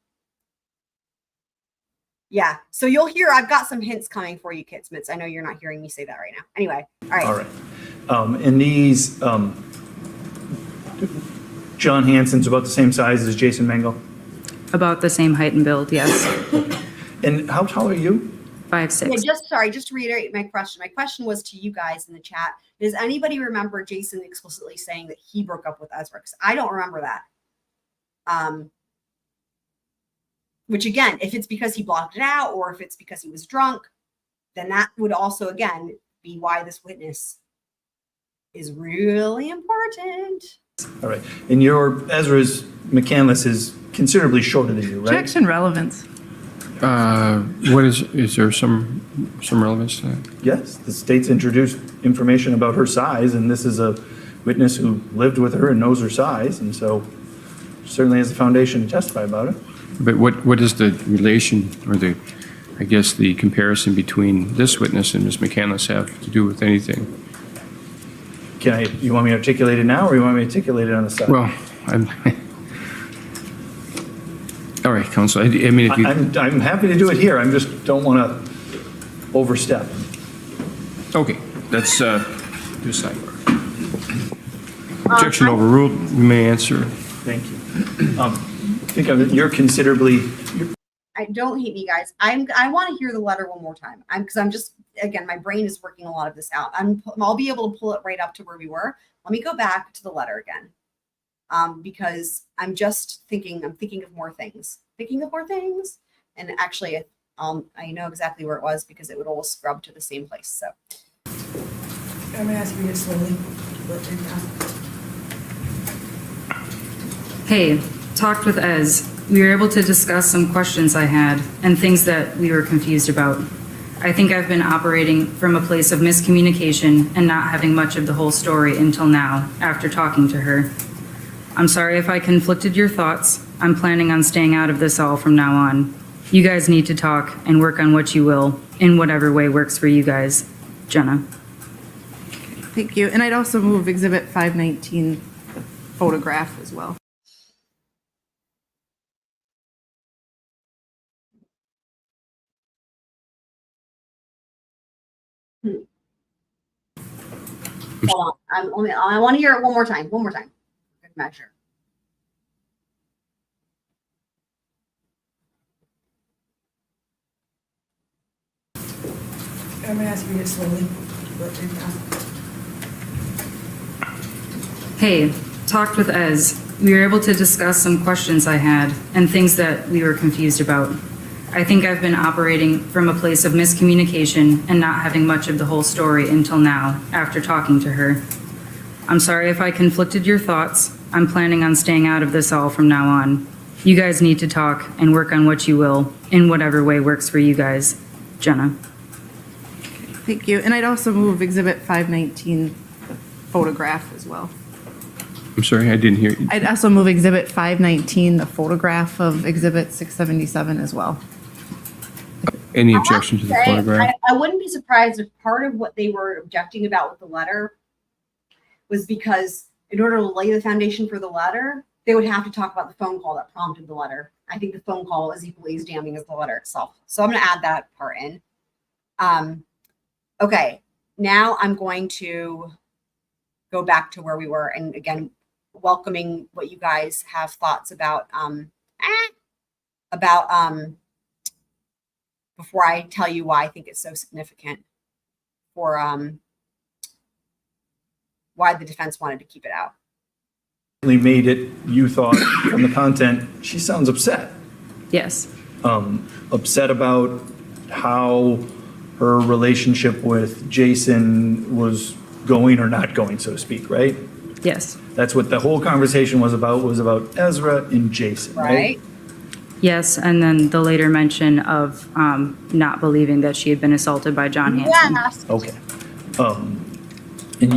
C: Yeah. So you'll hear, I've got some hints coming for you, Kitsmits. I know you're not hearing me say that right now. Anyway. All right.
H: All right. And these, John Hansen's about the same size as Jason Mengel?
L: About the same height and build, yes.
H: And how tall are you?
L: 5'6".
C: Yeah, just to reiterate my question. My question was to you guys in the chat. Does anybody remember Jason explicitly saying that he broke up with Ezra? Because I don't remember that. Which again, if it's because he blocked it out or if it's because he was drunk, then that would also, again, be why this witness is really important.
H: All right. And Ezra's McCandless is considerably shorter than you, right?
J: Objection relevance.
G: Is there some relevance to that?
H: Yes, the state's introduced information about her size, and this is a witness who lived with her and knows her size, and so certainly has a foundation to testify about it.
G: But what is the relation or the comparison between this witness and Ms. McCandless have to do with anything?
H: You want me to articulate it now, or you want me to articulate it on the side?
G: Well, all right, counsel. I mean, if you...
H: I'm happy to do it here. I just don't want to overstep.
G: Okay, let's do a sidebar. Objection overruled. You may answer.
H: Thank you. I think you're considerably...
C: Don't hate me, guys. I want to hear the letter one more time. Because I'm just again, my brain is working a lot of this out. I'll be able to pull it right up to where we were. Let me go back to the letter again. Because I'm thinking of more things. And actually, I know exactly where it was because it would all scrub to the same place. So
M: I'm gonna ask you to slowly.
L: Hey, talked with Ez. We were able to discuss some questions I had and things that we were confused about. I think I've been operating from a place of miscommunication and not having much of the whole story until now, after talking to her. I'm sorry if I conflicted your thoughts. I'm planning on staying out of this all from now on. You guys need to talk and work on what you will, in whatever way works for you guys. Jenna.
J: Thank you. And I'd also move Exhibit 519, the photograph as well.
C: hold on. I want to hear it one more time. Good measure.
M: I'm gonna ask you to slowly.
L: Hey, talked with Ez. We were able to discuss some questions I had and things that we were confused about. I think I've been operating from a place of miscommunication and not having much of the whole story until now, after talking to her. I'm sorry if I conflicted your thoughts. I'm planning on staying out of this all from now on. You guys need to talk and work on what you will, in whatever way works for you guys. Jenna.
J: Thank you. And I'd also move Exhibit 519, the photograph as well.
G: I'm sorry, I didn't hear you.
J: I'd also move Exhibit 519, the photograph of Exhibit 677 as well.
G: Any objection to the photograph?
C: I wouldn't be surprised if part of what they were objecting about with the letter was because in order to lay the foundation for the letter, they would have to talk about the phone call that prompted the letter. I think the phone call is equally as damning as the letter itself. So I'm going to add that part in. Okay, now I'm going to go back to where we were. And again, welcoming what you guys have thoughts about, before I tell you why I think it's so significant for why the defense wanted to keep it out.
K: Made it, you thought from the content, she sounds upset.
L: Yes.
K: Upset about how her relationship with Jason was going or not going, so to speak, right?
L: Yes.
K: That's what the whole conversation was about Ezra and Jason, right?
L: Yes, and then the later mention of not believing that she had been assaulted by John Hansen.
C: Yes.
K: Okay. And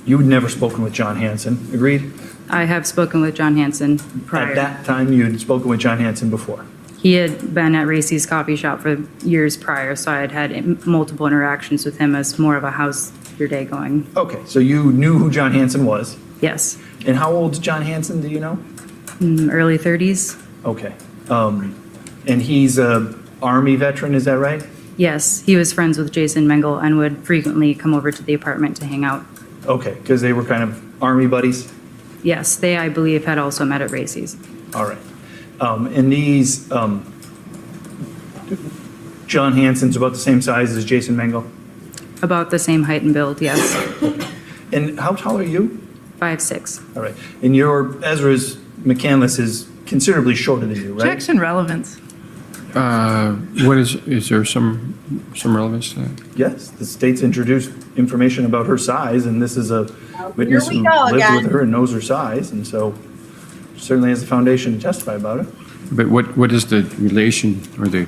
K: you'd never spoken with John Hansen, agreed?
L: I have spoken with John Hansen prior.
K: At that time, you had spoken with John Hansen before?
L: He had been at Racy's coffee shop for years prior, so I had had multiple interactions with him as more of a how's your day going.
K: Okay, so you knew who John Hansen was?
L: Yes.
K: And how old's John Hansen, do you know?
L: Early 30s.
K: Okay. And he's a Army veteran, is that right?
L: Yes, he was friends with Jason Mengel and would frequently come over to the apartment to hang out.
K: Okay, because they were kind of Army buddies?
L: Yes, they, I believe, had also met at Racy's.
K: All right. And these, John Hansen's about the same size as Jason Mengel?
L: About the same height and build, yes.
K: And how tall are you?
L: 5'6".
K: All right. And Ezra's McCandless is considerably shorter than you, right?
J: Objection relevance.
G: What is there some relevance to that?
K: Yes, the state's introduced information about her size, and this is a witness
C: Here we
K: who
C: go
K: lived
C: again.
K: with her and knows her size, and so certainly has the foundation to testify about it.
G: But what is the relation or the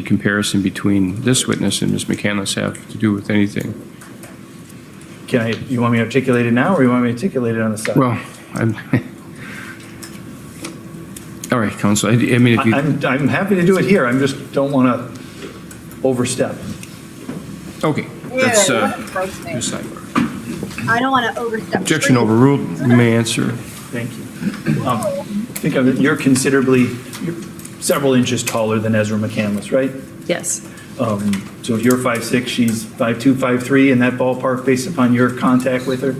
G: comparison between this witness and Ms. McCandless have to do with anything?
K: You want me to articulate it now, or you want me to articulate it on the side?
G: Well, all right, counsel. I mean, if you...
K: I'm happy to do it here. I just don't want to overstep.
G: Okay. That's just sidebar.
C: I don't want to overstep.
G: Objection overruled. You may answer.
K: Thank you. I think you're several inches taller than Ezra McCandless, right?
L: Yes.
K: So if you're 5'6", she's 5'2", 5'3", in that ballpark based upon your contact with her?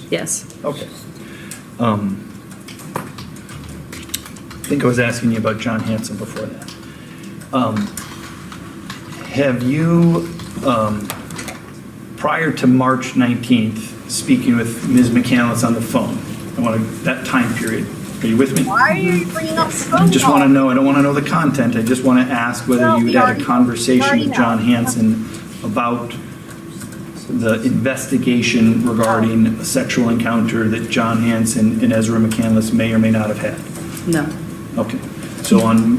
L: Yes.
K: Okay. I think I was asking you about John Hansen before that.
H: have you, prior to March 19th, speaking with Ms. McCandless on the phone, I want to, that time period, are you with me?
C: Why are you bringing up the phone
H: I just
C: call?
H: want to know, I don't want to know the content, I just want to ask whether
C: Well,
H: you
C: we
H: had
C: already-
H: a conversation
C: we already
H: with John
C: know.
H: Hansen about the investigation regarding a sexual encounter that John Hansen and Ezra McCandless may or may not have had.
L: No.
H: Okay, so on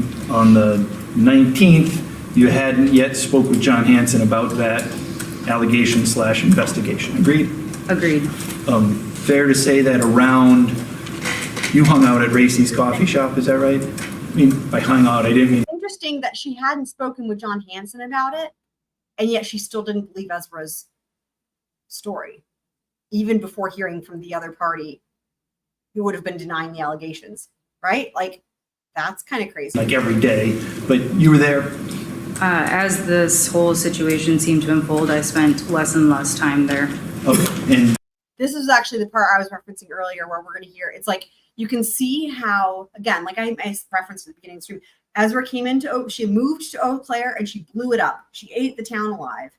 H: the 19th, you hadn't yet spoke with John Hansen about that allegation/investigation, agreed?
L: Agreed.
H: Fair to say that around, you hung out at Racy's coffee shop, is that right? I mean, by hung out, I didn't mean,
C: Interesting that she hadn't spoken with John Hansen about it, and yet she still didn't believe Ezra's story, even before hearing from the other party who would have been denying the allegations, right? Like, that's kind of crazy.
H: like every day, but you were there.
L: As this whole situation seemed to unfold, I spent less and less time there.
H: Okay, and
C: This is actually the part I was referencing earlier where we're going to hear, it's like, you can see how, again, like I referenced at the beginning of the stream, Ezra came into, she moved to Eau Claire and she blew it up. She ate the town alive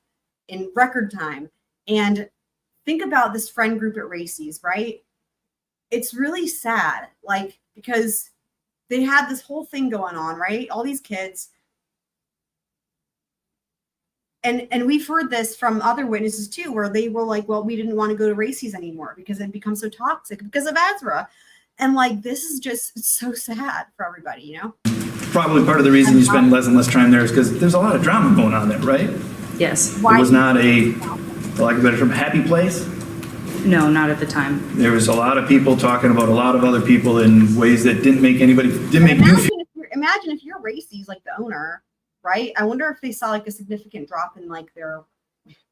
C: in record time. And think about this friend group at Racy's, right? It's really sad, like, because they had this whole thing going on, right? All these kids. And we've heard this from other witnesses too, where they were like, well, we didn't want to go to Racy's anymore because it become so toxic because of Ezra. And like, this is just, it's so sad for everybody, you know?
H: probably part of the reason you spend less and less time there is because there's a lot of drama going on there, right?
L: Yes.
H: It was not a, for lack of a better term, happy place.
L: No, not at the time.
H: There was a lot of people talking about a lot of other people in ways that didn't make anybody, didn't make you feel.
C: Imagine if you're Racy's, like the owner, right? I wonder if they saw like a significant drop in like their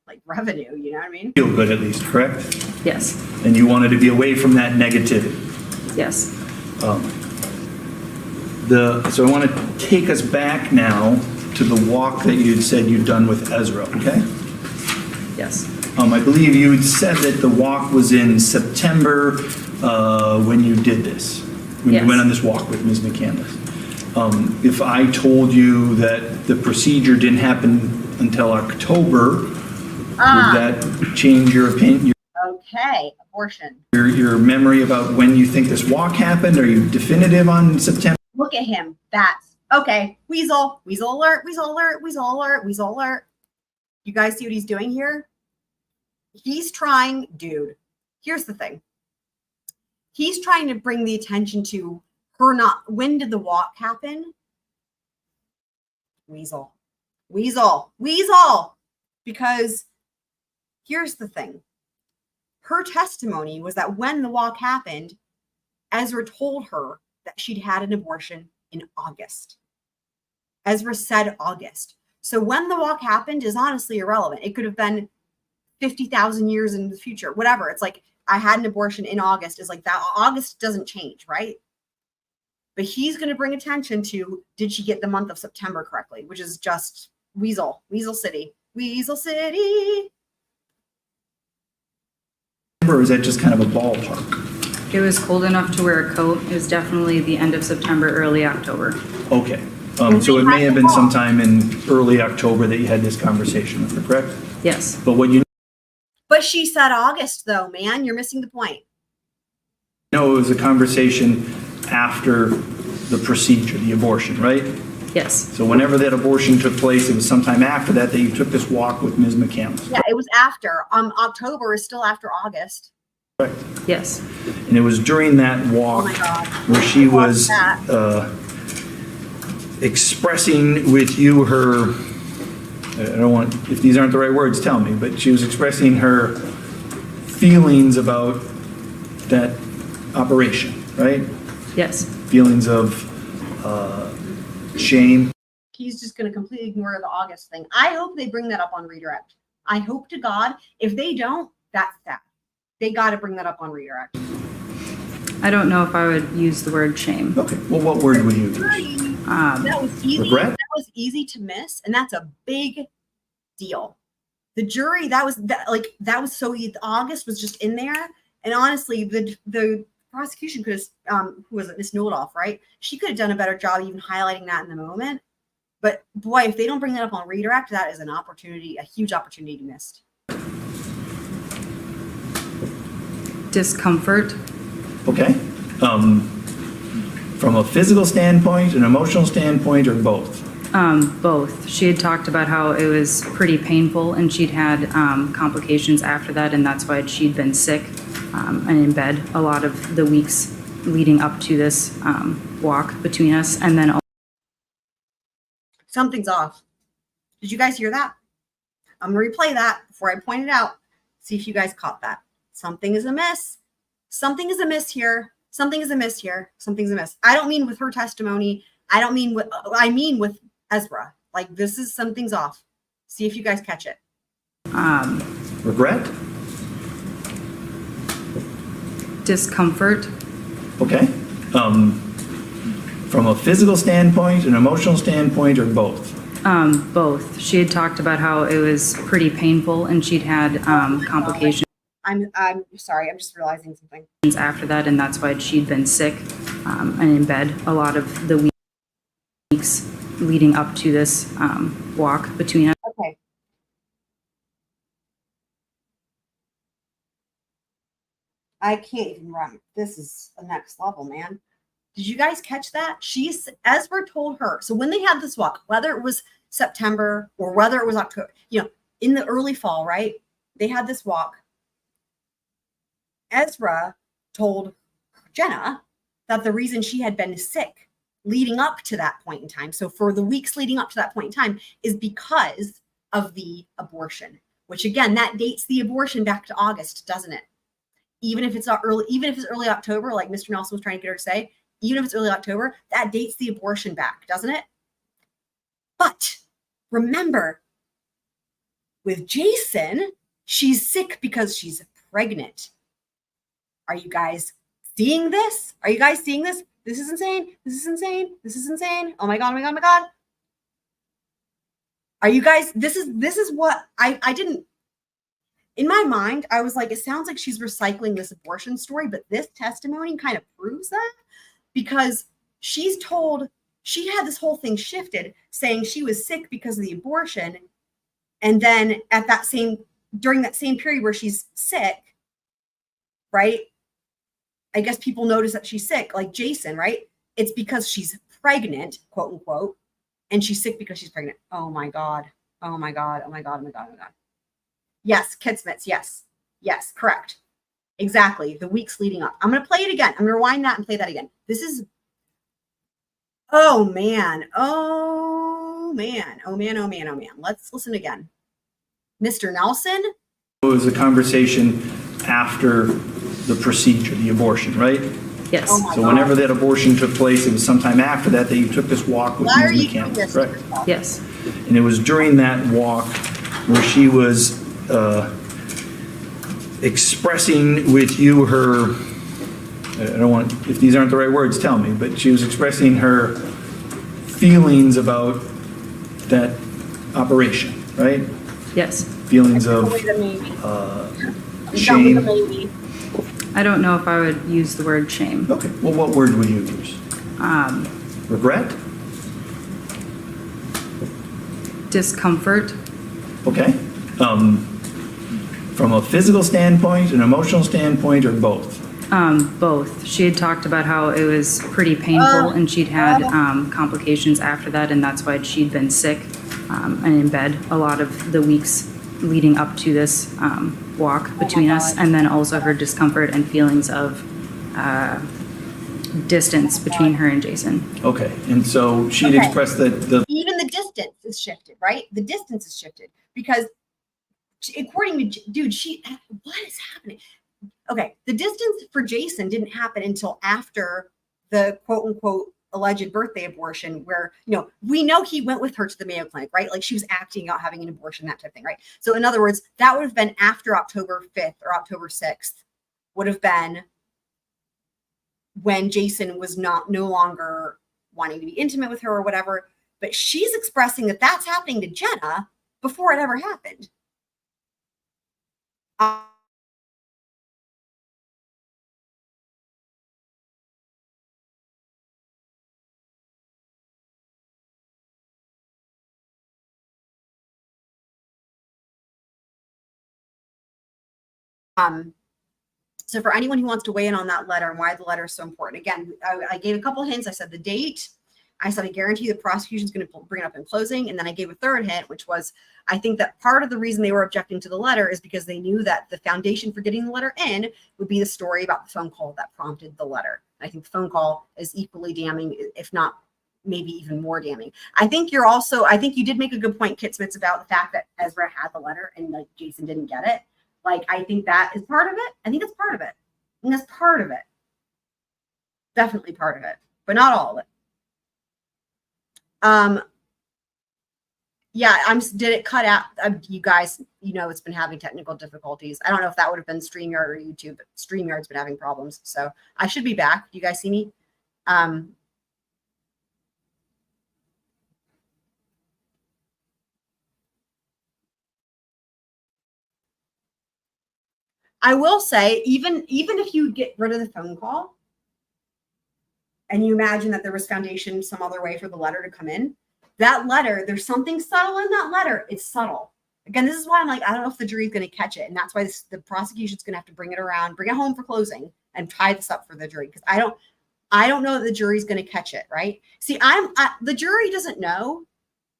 C: like revenue, you know what I mean?
H: Feel good at least, correct?
L: Yes.
H: And you wanted to be away from that negativity.
L: Yes.
H: So I want to take us back now to the walk that you'd said you'd done with Ezra, okay?
L: Yes.
H: I believe you had said that the walk was in September when you did this, when
L: Yes.
H: you went on this walk with Ms. McCandless. If I told you that the procedure didn't happen until October, would that change your opinion?
C: Okay, abortion.
H: Your memory about when you think this walk happened? Are you definitive on September?
C: Look at him. That's okay. Weasel, weasel alert, weasel alert, weasel alert, weasel alert. You guys see what he's doing here? He's trying, dude. Here's the thing. He's trying to bring the attention to her not. When did the walk happen? Weasel, weasel, weasel. Because here's the thing. Her testimony was that when the walk happened, Ezra told her that she'd had an abortion in August. Ezra said August. So when the walk happened is honestly irrelevant. It could have been 50,000 years in the future, whatever. It's like, I had an abortion in August is like that. August doesn't change, right? But he's going to bring attention to, did she get the month of September correctly? Which is just Weasel, Weasel City, Weasel City.
H: Or is that just kind of a ballpark?
L: It was cold enough to wear a coat. It was definitely the end of September, early October.
H: Okay. So it may have been sometime in early October that you had this conversation with her, correct?
L: Yes.
H: But what you
C: But she said August, though, man. You're missing the point.
H: know, it was a conversation after the procedure, the abortion, right?
L: Yes.
H: So whenever that abortion took place, it was sometime after that that you took this walk with Ms. McCandless.
C: Yeah, it was after. October is still after August.
H: Correct.
L: Yes.
H: And it was during that walk
C: Oh my God.
H: where she was
C: that.
H: expressing with you her, I don't want, if these aren't the right words, tell me, but she was expressing her feelings about that operation, right?
L: Yes.
H: Feelings of shame.
C: He's just going to completely ignore the August thing. I hope they bring that up on redirect. I hope to God. If they don't, that's that. They got to bring that up on redirect.
L: I don't know if I would use the word shame.
H: Okay. Well, what word would you use?
C: That was easy.
H: Regret?
C: That was easy to miss, and that's a big deal. The jury, that was so August was just in there, and honestly, the prosecution could have, who was it, Miss Noldoff, right? She could have done a better job even highlighting that in the moment. But boy, if they don't bring that up on redirect, that is an opportunity, a huge opportunity missed.
L: Discomfort.
K: Okay. From a physical standpoint, an emotional standpoint, or both?
L: Both. She had talked about how it was pretty painful and she'd had complications after that, and that's why she'd been sick and in bed a lot of the weeks leading up to this walk between us. And then
C: Something's off. Did you guys hear that? I'm going to replay that before I point it out. See if you guys caught that. Something is amiss. Something is amiss here. Something is amiss here. Something's amiss. I don't mean with her testimony. I mean with Ezra. Like, this is, something's off. See if you guys catch it.
K: Regret?
L: Discomfort.
K: Okay. From a physical standpoint, an emotional standpoint, or both?
L: Both. She had talked about how it was pretty painful and she'd had complications.
C: I'm sorry. I'm just realizing something.
L: After that, and that's why she'd been sick and in bed a lot of the weeks leading up to this walk between us.
C: Okay. I can't even run. This is the next level, man. Did you guys catch that? Ezra told her. So when they had this walk, whether it was September or whether it was October, in the early fall, right? They had this walk. Ezra told Jenna that the reason she had been sick leading up to that point in time, so for the weeks leading up to that point in time, is because of the abortion, which again, that dates the abortion back to August, doesn't it? Even if it's not early, even if it's early October, like Mr. Nelson was trying to get her to say, even if it's early October, that dates the abortion back, doesn't it? But remember, with Jason, she's sick because she's pregnant. Are you guys seeing this? Are you guys seeing this? This is insane. This is insane. This is insane. Oh my God, oh my God, oh my God. Are you guys, this is what I didn't, in my mind, I was like, it sounds like she's recycling this abortion story, but this testimony kind of proves that, because she's told, she had this whole thing shifted saying she was sick because of the abortion. And then during that same period where she's sick, right? I guess people notice that she's sick, like Jason, right? It's because she's pregnant, quote unquote, and she's sick because she's pregnant. Oh my God. Oh my God. Oh my God. Oh my God. Oh my God. Yes, Kidsmiths. Yes. Yes, correct. Exactly. The weeks leading up. I'm going to play it again. I'm going to rewind that and play that again. This is, oh man. Oh man. Oh man. Oh man. Oh man. Let's listen again. Mr. Nelson.
K: It was a conversation after the procedure, the abortion, right?
L: Yes.
C: Oh my
K: So
C: God.
K: whenever that abortion took place, it was sometime after that you took this walk with
C: Why are
K: Ms.
C: you doing
K: McCandless,
C: this?
K: correct?
L: Yes.
K: And it was during that walk where she was expressing with you her, I don't want, if these aren't the right words, tell me, but she was expressing her feelings about that operation, right?
L: Yes.
K: Feelings of shame.
L: I don't know if I would use the word shame.
K: Okay, well, what word would you use? Regret?
L: Discomfort.
K: Okay. From a physical standpoint, an emotional standpoint, or both?
L: Both. She had talked about how it was pretty painful and she'd had complications after that, and that's why she'd been sick and in bed a lot of the weeks leading up to this walk between us, and then also her discomfort and feelings of distance between her and Jason.
K: Okay, and so she'd expressed that
C: even the distance is shifted, right? The distance is shifted because according to dude, what is happening? Okay, the distance for Jason didn't happen until after the quote unquote alleged birthday abortion, where we know he went with her to the Mayo Clinic, right? Like she was acting out having an abortion, that type of thing, right? So in other words, that would have been after October 5th or October 6th, would have been when Jason was no longer wanting to be intimate with her or whatever. But she's expressing that that's happening to Jenna before it ever happened. So for anyone who wants to weigh in on that letter and why the letter is so important, again, I gave a couple hints. I said the date. I said I guarantee the prosecution is going to bring it up in closing. And then I gave a third hint, which was I think that part of the reason they were objecting to the letter is because they knew that the foundation for getting the letter in would be the story about the phone call that prompted the letter. I think the phone call is equally damning, if not maybe even more damning. I think you did make a good point, Kitsmits, about the fact that Ezra had the letter and like Jason didn't get it. Like, I think that is part of it. I think that's part of it. And that's part of it. Definitely part of it, but not all of it. Yeah, did it cut out? You guys, it's been having technical difficulties. I don't know if that would have been StreamYard or YouTube, but StreamYard's been having problems. So I should be back. Do you guys see me? I will say, even if you get rid of the phone call and you imagine that there was foundation some other way for the letter to come in, that letter, there's something subtle in that letter. It's subtle. Again, this is why I'm like, I don't know if the jury's going to catch it. And that's why the prosecution's going to have to bring it home for closing and tie this up for the jury. Because I don't know that the jury's going to catch it, right? See, the jury doesn't know.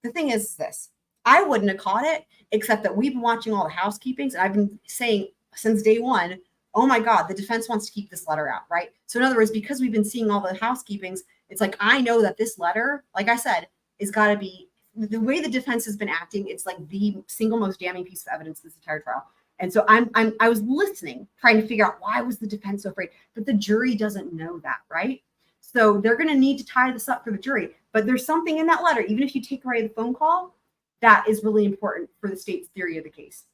C: The thing is this, I wouldn't have caught it, except that we've been watching all the housekeepings. And I've been saying since day one, oh my God, the defense wants to keep this letter out, right? So in other words, because we've been seeing all the housekeepings, it's like, I know that this letter, like I said, is got to be the way the defense has been acting. It's like the single most damning piece of evidence this entire trial. And so I was listening, trying to figure out why was the defense so afraid, but the jury doesn't know that, right? So they're going to need to tie this up for the jury. But there's something in that letter, even if you take away the phone call, that is really important for the state's theory of the case.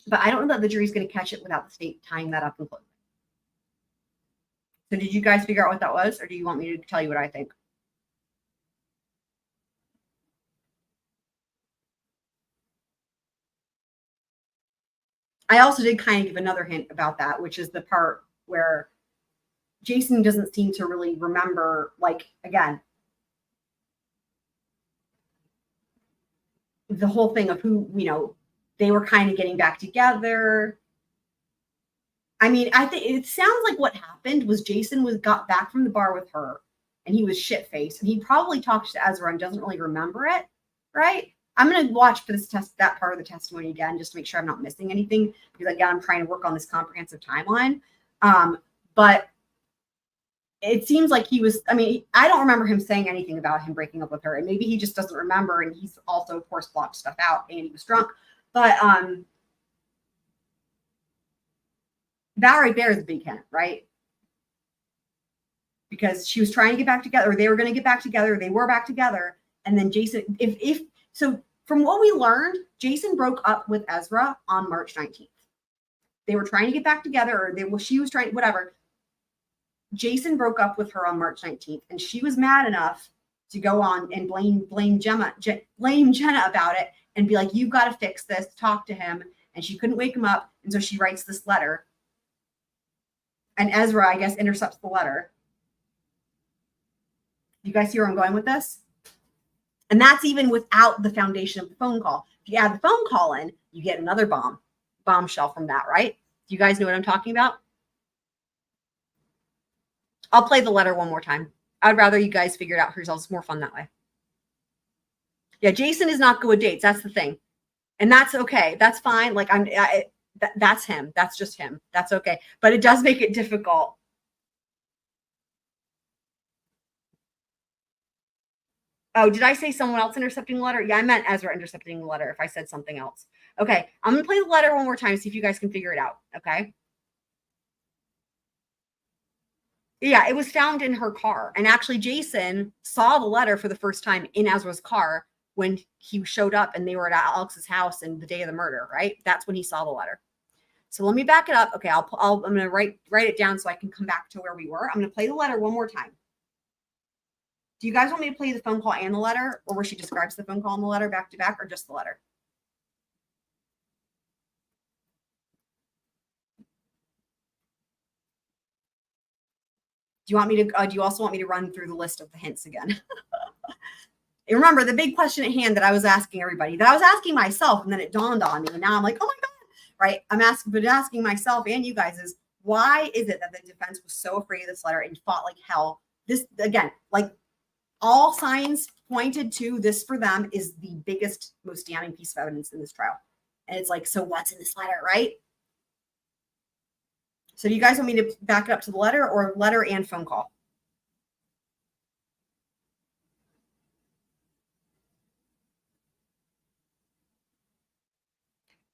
C: But I don't know that the jury's going to catch it without the state tying that up in closing. So did you guys figure out what that was, or do you want me to tell you what I think? I also did kind of give another hint about that, which is the part where Jason doesn't seem to really remember, like, again, the whole thing of who, they were kind of getting back together. I mean, I think it sounds like what happened was Jason got back from the bar with her and he was shit-faced and he probably talked to Ezra and doesn't really remember it, right? I'm going to watch for that part of the testimony again, just to make sure I'm not missing anything, because again, I'm trying to work on this comprehensive timeline. But it seems like I don't remember him saying anything about him breaking up with her, and maybe he just doesn't remember. And he's also, of course, blocked stuff out and he was drunk. But that right there is a big hint, right? Because she was trying to get back together, or they were going to get back together, they were back together. And then Jason, so from what we learned, Jason broke up with Ezra on March 19th. They were trying to get back together, or she was trying, whatever. Jason broke up with her on March 19th, and she was mad enough to go on and blame Jenna about it and be like, you've got to fix this, talk to him. And she couldn't wake him up. And so she writes this letter. And Ezra, I guess, intercepts the letter. You guys see where I'm going with this? And that's even without the foundation of the phone call. If you add the phone call in, you get another bombshell from that, right? Do you guys know what I'm talking about? I'll play the letter one more time. I'd rather you guys figure it out for yourselves. It's more fun that way. Yeah, Jason is not good with dates. That's the thing. And that's okay. That's fine. Like that's him. That's just him. That's okay. But it does make it difficult. Oh, did I say someone else intercepting the letter? Yeah, I meant Ezra intercepting the letter if I said something else. Okay, I'm going to play the letter one more time, see if you guys can figure it out, okay? Yeah, it was found in her car. And actually, Jason saw the letter for the first time in Ezra's car when he showed up and they were at Alex's house in the day of the murder, right? That's when he saw the letter. So let me back it up. Okay, I'm going to write it down so I can come back to where we were. I'm going to play the letter one more time. Do you guys want me to play the phone call and the letter, or where she describes the phone call and the letter back to back, or just the letter? Do you want me to? Do you also want me to run through the list of the hints again? And remember the big question at hand that I was asking everybody, that I was asking myself, and then it dawned on me, and now I'm like, oh my God, right? But asking myself and you guys is, why is it that the defense was so afraid of this letter and fought like hell? This, again, like all signs pointed to this for them is the biggest, most damning piece of evidence in this trial. And it's like, so what's in this letter, right? So do you guys want me to back it up to the letter or letter and phone call?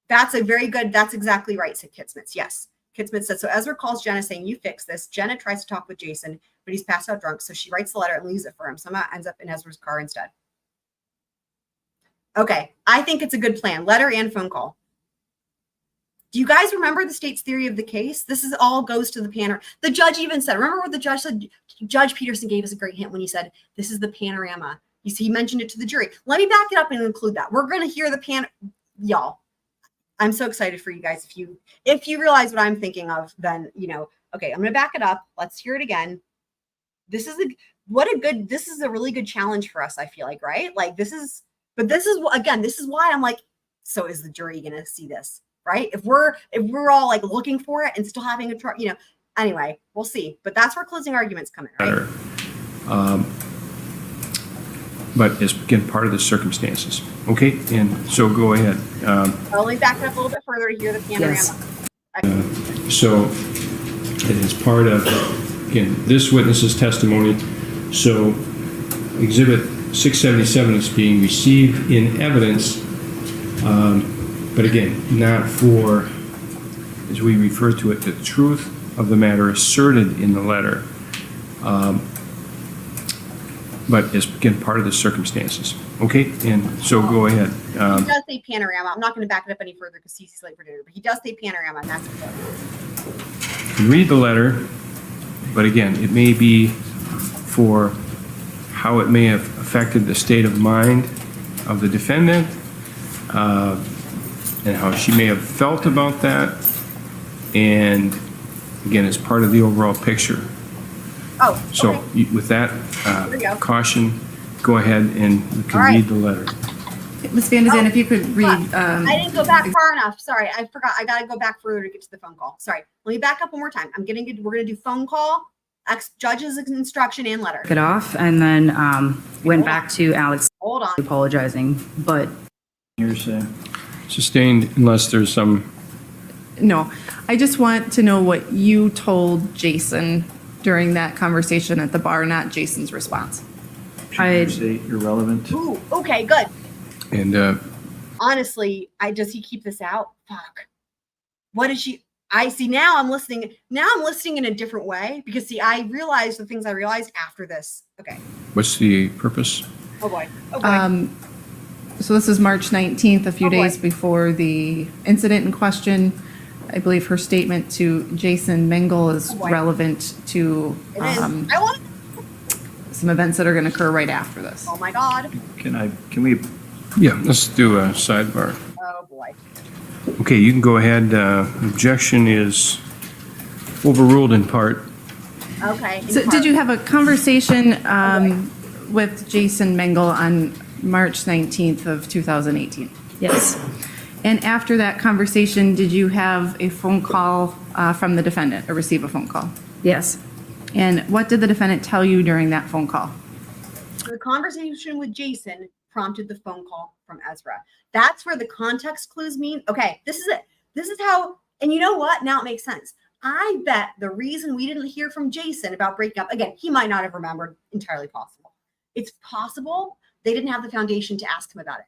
C: That's a very good, that's exactly right, said Kitsmith. Yes. Kitsmith said, so Ezra calls Jenna saying, you fix this. Jenna tries to talk with Jason, but he's passed out drunk. So she writes the letter and leaves it for him. Somehow ends up in Ezra's car instead. Okay. I think it's a good plan. Letter and phone call. Do you guys remember the state's theory of the case? This is all goes to the panorama. The judge even said, remember what the judge said? Judge Peterson gave us a great hint when he said, this is the panorama. He mentioned it to the jury. Let me back it up and include that. We're going to hear the y'all. I'm so excited for you guys. If you realize what I'm thinking of, then, okay, I'm going to back it up. Let's hear it again. This is a really good challenge for us. I feel like, right? Like this is why I'm like, so is the jury going to see this? Right? If we're all like looking for it and still having a trial, anyway, we'll see. But that's where closing arguments come in, right?
G: But it's, again, part of the circumstances. Okay, and so go ahead.
C: I'll only back it up a little bit further to hear the panorama.
G: Yes. So it is part of, again, this witness's testimony. So Exhibit 677 is being received in evidence, but again, not for, as we refer to it, the truth of the matter asserted in the letter. But it's, again, part of the circumstances. Okay, and so go ahead.
C: He does say panorama. I'm not going to back it up any further because he's late for dinner, but he does say panorama, and that's what
G: You read the letter, but again, it may be for how it may have affected the state of mind of the defendant, and how she may have felt about that, and again, it's part of the overall picture.
C: Oh, okay.
G: So with that caution, go ahead and you can read the letter.
J: Ms. Vandezande, if you could read.
C: I didn't go back far enough. Sorry, I forgot. I got to go back further to get to the phone call. Sorry. Let me back up one more time. We're going to do phone call, judge's instruction, and letter.
L: It off and then went back to Alex.
C: Hold on.
L: Apologizing, but
G: Sustained unless there's some.
J: No, I just want to know what you told Jason during that conversation at the bar, not Jason's response.
K: I say irrelevant.
C: Ooh, okay, good.
G: And
C: honestly, does he keep this out? Fuck. What did she? I see now. I'm listening. Now I'm listening in a different way because I realized the things I realized after this. Okay.
G: What's the purpose?
C: Oh boy. Oh boy.
J: So this is March 19th, a few days before the incident in question. I believe her statement to Jason Mengel is relevant to some events that are going to occur right after this.
C: Oh my God.
K: Can we?
G: Yeah, let's do a sidebar.
C: Oh boy.
G: Okay, you can go ahead. Objection is overruled in part.
C: Okay.
J: So did you have a conversation with Jason Mengel on March 19th of 2018?
L: Yes.
J: And after that conversation, did you have a phone call from the defendant or receive a phone call?
L: Yes.
J: And what did the defendant tell you during that phone call?
C: The conversation with Jason prompted the phone call from Ezra. That's where the context clues mean. Okay, this is it. This is how, and you know what? Now it makes sense. I bet the reason we didn't hear from Jason about breaking up, again, he might not have remembered, entirely possible. It's possible they didn't have the foundation to ask him about it.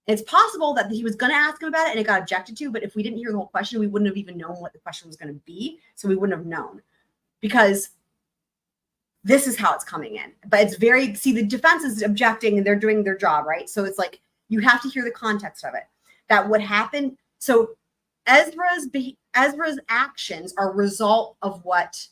C: It's possible that he was going to ask him about it and it got objected to, but if we didn't hear the whole question, we wouldn't have even known what the question was going to be. So we wouldn't have known because this is how it's coming in. But it's the defense is objecting and they're doing their job, right? So it's like, you have to hear the context of it. That what happened. So Ezra's actions are a result of what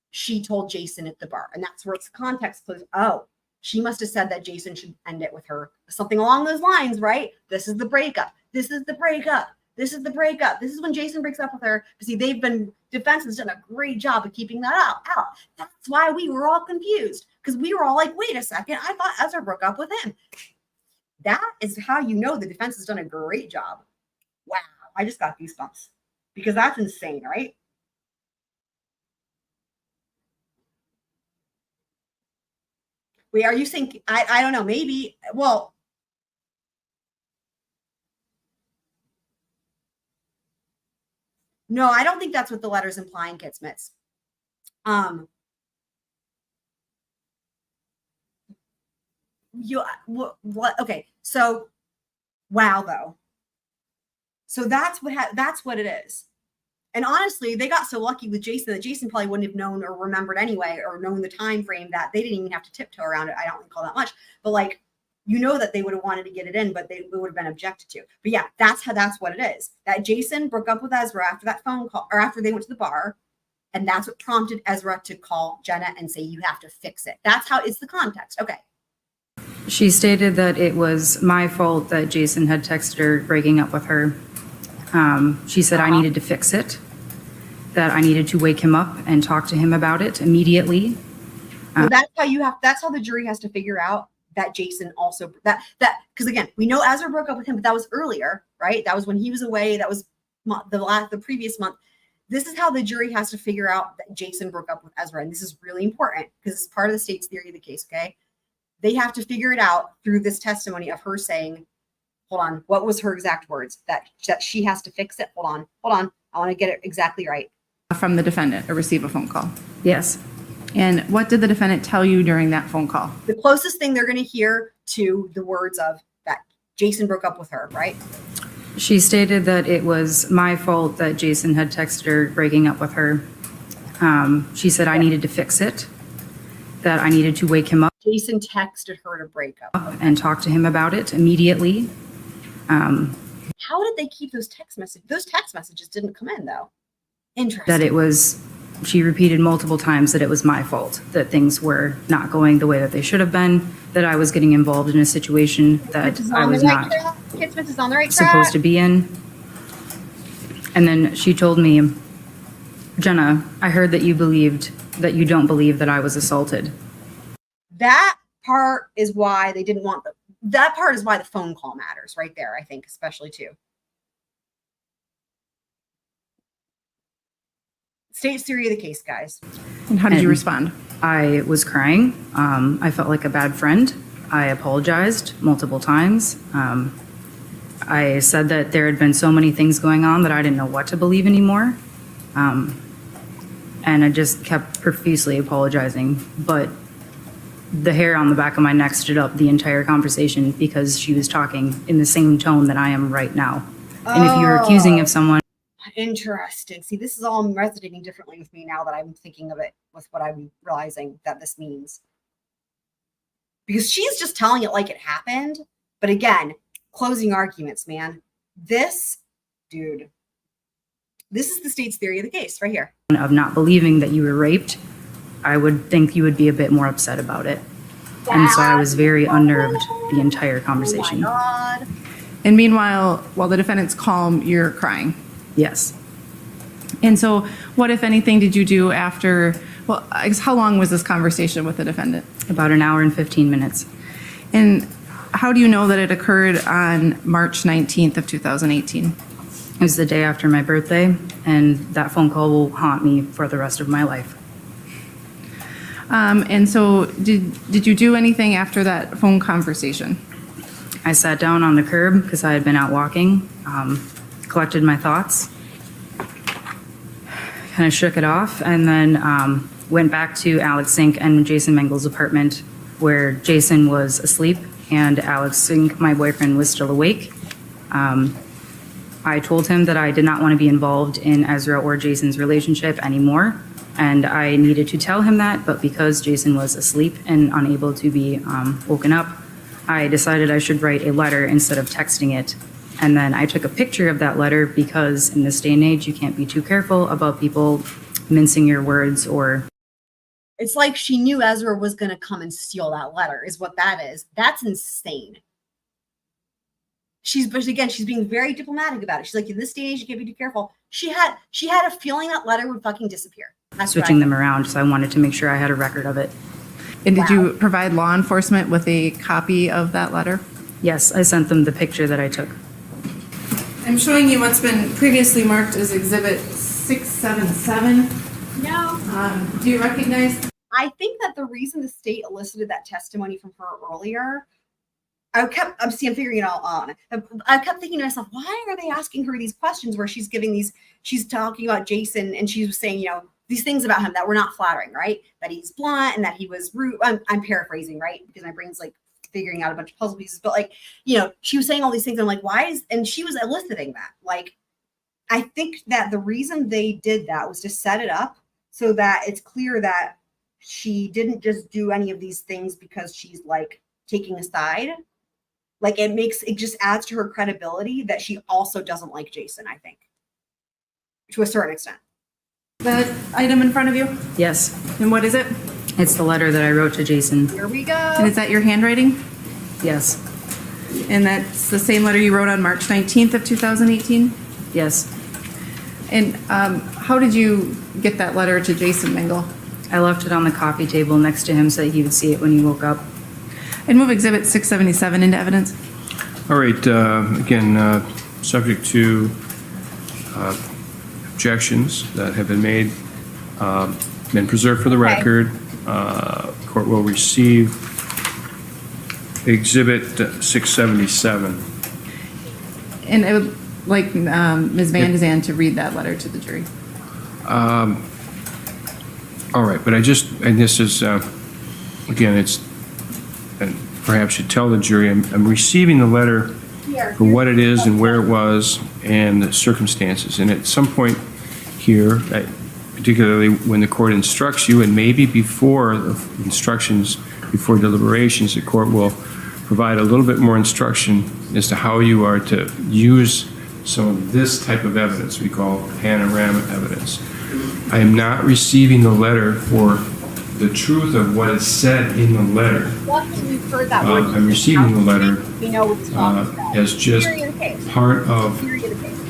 C: she told Jason at the bar. And that's where it's context clues. Oh, she must have said that Jason should end it with her. Something along those lines, right? This is the breakup. This is the breakup. This is the breakup. This is when Jason breaks up with her. See, defense has done a great job of keeping that out. That's why we were all confused. Because we were all like, wait a second, I thought Ezra broke up with him. That is how you know the defense has done a great job. Wow. I just got goosebumps because that's insane, right? Wait, are you saying, I don't know, maybe, well, no, I don't think that's what the letter's implying, Kit Smits. What, okay, so, wow, though. So that's what it is. And honestly, they got so lucky with Jason that Jason probably wouldn't have known or remembered anyway, or known the time frame that they didn't even have to tiptoe around it. I don't recall that much, but like, you know that they would have wanted to get it in, but they would have been objected to. But yeah, that's what it is. That Jason broke up with Ezra after that phone call, or after they went to the bar, and that's what prompted Ezra to call Jenna and say, you have to fix it. That's how it's the context. Okay.
L: She stated that it was my fault that Jason had texted her breaking up with her. She said I needed to fix it, that I needed to wake him up and talk to him about it immediately.
C: Well, that's how the jury has to figure out that Jason also, because again, we know Ezra broke up with him, but that was earlier, right? That was when he was away. That was the previous month. This is how the jury has to figure out that Jason broke up with Ezra. And this is really important because it's part of the state's theory of the case, okay? They have to figure it out through this testimony of her saying, hold on, what was her exact words? That she has to fix it. Hold on. I want to get it exactly right.
J: From the defendant or receive a phone call?
L: Yes.
J: And what did the defendant tell you during that phone call?
C: The closest thing they're going to hear to the words of that Jason broke up with her, right?
L: She stated that it was my fault that Jason had texted her breaking up with her. She said I needed to fix it, that I needed to wake him up.
C: Jason texted her to break up.
L: And talk to him about it immediately.
C: How did they keep those text messages? Those text messages didn't come in, though. Interesting.
L: She repeated multiple times that it was my fault, that things were not going the way that they should have been, that I was getting involved in a situation that I was not supposed to be in. And then she told me, Jenna, I heard that you don't believe that I was assaulted.
C: That part is why they didn't want that part is why the phone call matters right there, I think, especially too. State's theory of the case, guys.
J: And how did you respond?
L: I was crying. I felt like a bad friend. I apologized multiple times. I said that there had been so many things going on that I didn't know what to believe anymore. And I just kept profusely apologizing. But the hair on the back of my neck stood up the entire conversation because she was talking in the same tone that I am right now. And if you're accusing of someone.
C: Interesting. See, this is all resonating differently with me now that I'm thinking of it with what I'm realizing that this means. Because she's just telling it like it happened. But again, closing arguments, man. This is the state's theory of the case right here.
L: Of not believing that you were raped, I would think you would be a bit more upset about it. And so I was very unnerved the entire conversation.
C: Oh my God.
J: And meanwhile, while the defendant's calm, you're crying.
L: Yes.
J: And so what, if anything, did you do after, well, I guess how long was this conversation with the defendant?
L: About an hour and 15 minutes.
J: And how do you know that it occurred on March 19th of 2018?
L: It was the day after my birthday, and that phone call will haunt me for the rest of my life.
J: And so did you do anything after that phone conversation?
L: I sat down on the curb because I had been out walking, collected my thoughts, kind of shook it off, and then went back to Alex Sink and Jason Mengel's apartment where Jason was asleep and Alex Sink, my boyfriend, was still awake. I told him that I did not want to be involved in Ezra or Jason's relationship anymore, and I needed to tell him that, but because Jason was asleep and unable to be woken up, I decided I should write a letter instead of texting it. And then I took a picture of that letter because in this day and age, you can't be too careful about people mincing your words or...
C: It's like she knew Ezra was going to come and steal that letter is what that is. That's insane. But again, she's being very diplomatic about it. She's like, in this day and age, you can't be too careful. She had a feeling that letter would fucking disappear. That's
L: switching them around, so I wanted to make sure I had a record of it.
J: And did you provide law enforcement with a copy of that letter?
L: Yes, I sent them the picture that I took.
N: I'm showing you what's been previously marked as Exhibit 677.
C: No.
N: Do you recognize?
C: I think that the reason the state elicited that testimony from her earlier, I'm figuring it all on. I kept thinking to myself, why are they asking her these questions where she's talking about Jason and she was saying, these things about him that were not flattering, right? That he's blunt and that he was rude. I'm paraphrasing, right? Because my brain's like figuring out a bunch of puzzle pieces, but she was saying all these things. I'm like, and she was eliciting that. Like, I think that the reason they did that was to set it up so that it's clear that she didn't just do any of these things because she's like taking a side. Like it just adds to her credibility that she also doesn't like Jason, I think, to a certain extent.
N: That item in front of you?
L: Yes,
N: And what is it?
L: it's the letter that I wrote to Jason.
C: Here we go.
N: And is that your handwriting?
L: Yes,
N: And that's the same letter you wrote on March 19th of 2018?
L: yes.
N: And how did you get that letter to Jason Mengel?
L: I left it on the coffee table next to him so that he would see it when he woke up.
N: And move Exhibit 677 into evidence.
G: All right, again, subject to objections that have been made, been preserved for the record. Court will receive Exhibit 677.
N: And I would like Ms. Vandezande to read that letter to the jury.
G: All right, but and this is, again, and perhaps you tell the jury, I'm receiving the letter for what it is and where it was and the circumstances. And at some point here, particularly when the court instructs you, and maybe before the instructions, before deliberations, the court will provide a little bit more instruction as to how you are to use some of this type of evidence we call panorama evidence. I am not receiving the letter for the truth of what is said in the letter.
C: We've heard that word.
G: I'm receiving the letter
C: We know what it's talking about.
G: as just part of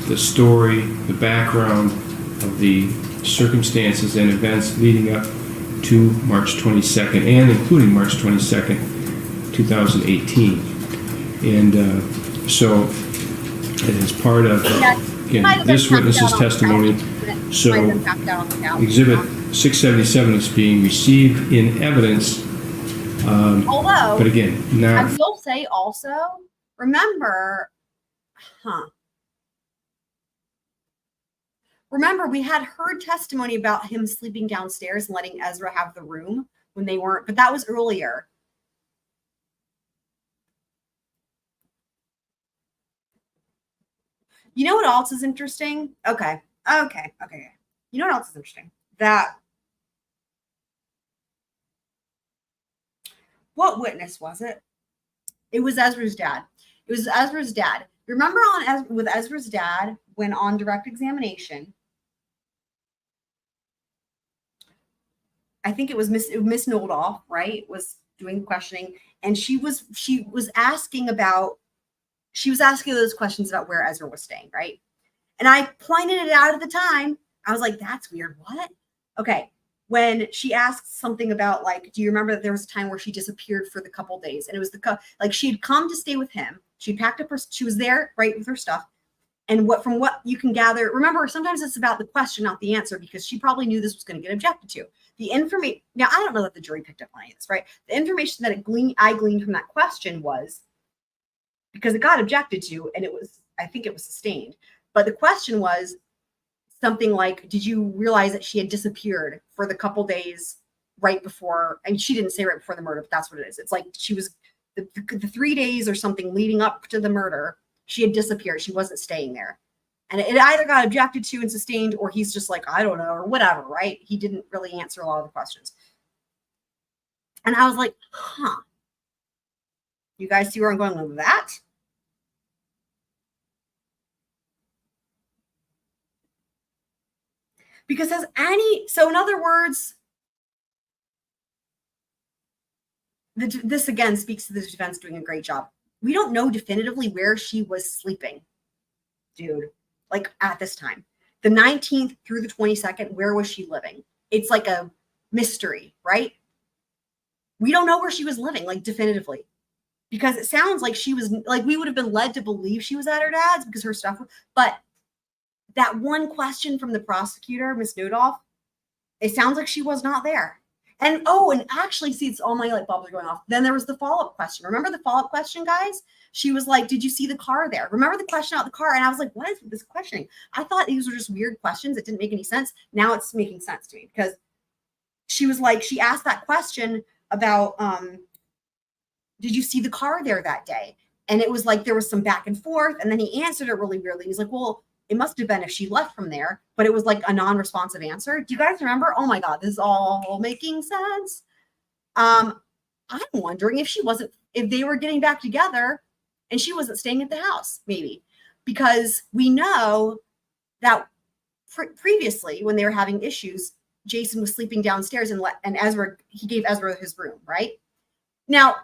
G: the story, the background of the circumstances and events leading up to March 22nd and including March 22nd, 2018. And so it is part of, again, this witness's testimony. So Exhibit 677 is being received in evidence.
C: Although,
G: but again,
C: I
G: not.
C: will say also, remember, we had heard testimony about him sleeping downstairs and letting Ezra have the room when they weren't, but that was earlier. You know what else is interesting? Okay. You know what else is interesting? What witness was it? It was Ezra's dad. Remember with Ezra's dad, when on direct examination, I think it was Miss Noldoff, right? Was doing questioning, and she was asking those questions about where Ezra was staying, right? And I pointed it out at the time. I was like, that's weird. What? Okay. When she asked something about, like, do you remember that there was a time where she disappeared for the couple days? And it was like she had come to stay with him. She packed up she was there, right, with her stuff. And from what you can gather, remember, sometimes it's about the question, not the answer, because she probably knew this was going to get objected to. The information, now I don't know that the jury picked up on any of this, right? The information that I gleaned from that question was, because it got objected to, and I think it was sustained. But the question was something like, did you realize that she had disappeared for the couple days right before, and she didn't say right before the murder, but that's what it is. It's like she was, the 3 days or something leading up to the murder, she had disappeared. She wasn't staying there. And it either got objected to and sustained, or he's just like, I don't know, or whatever, right? He didn't really answer a lot of the questions. And I was like, you guys see where I'm going with that? Because so in other words, this again speaks to the defense doing a great job. We don't know definitively where she was sleeping, dude, like at this time. The 19th through the 22nd, where was she living? It's like a mystery, right? We don't know where she was living, like definitively. because it sounds like she was like, we would have been led to believe she was at her dad's because her stuff, but that one question from the prosecutor, Miss Nodolf, it sounds like she was not there. And and actually, see, it's all my light bulbs are going off. Then there was the follow-up question. Remember the follow-up question, guys? She was like, did you see the car there? Remember the question out the car? And I was like, what is this questioning? I thought these were just weird questions. It didn't make any sense. Now it's making sense to me because she was like, she asked that question about, did you see the car there that day? And it was like, there was some back and forth. And then he answered it really weirdly. He's like, well, it must have been if she left from there, but it was like a non-responsive answer. Do you guys remember? Oh my God, this is all making sense. I'm wondering if they were getting back together and she wasn't staying at the house, maybe, because we know that previously when they were having issues, Jason was sleeping downstairs and he gave Ezra his room, right? Now,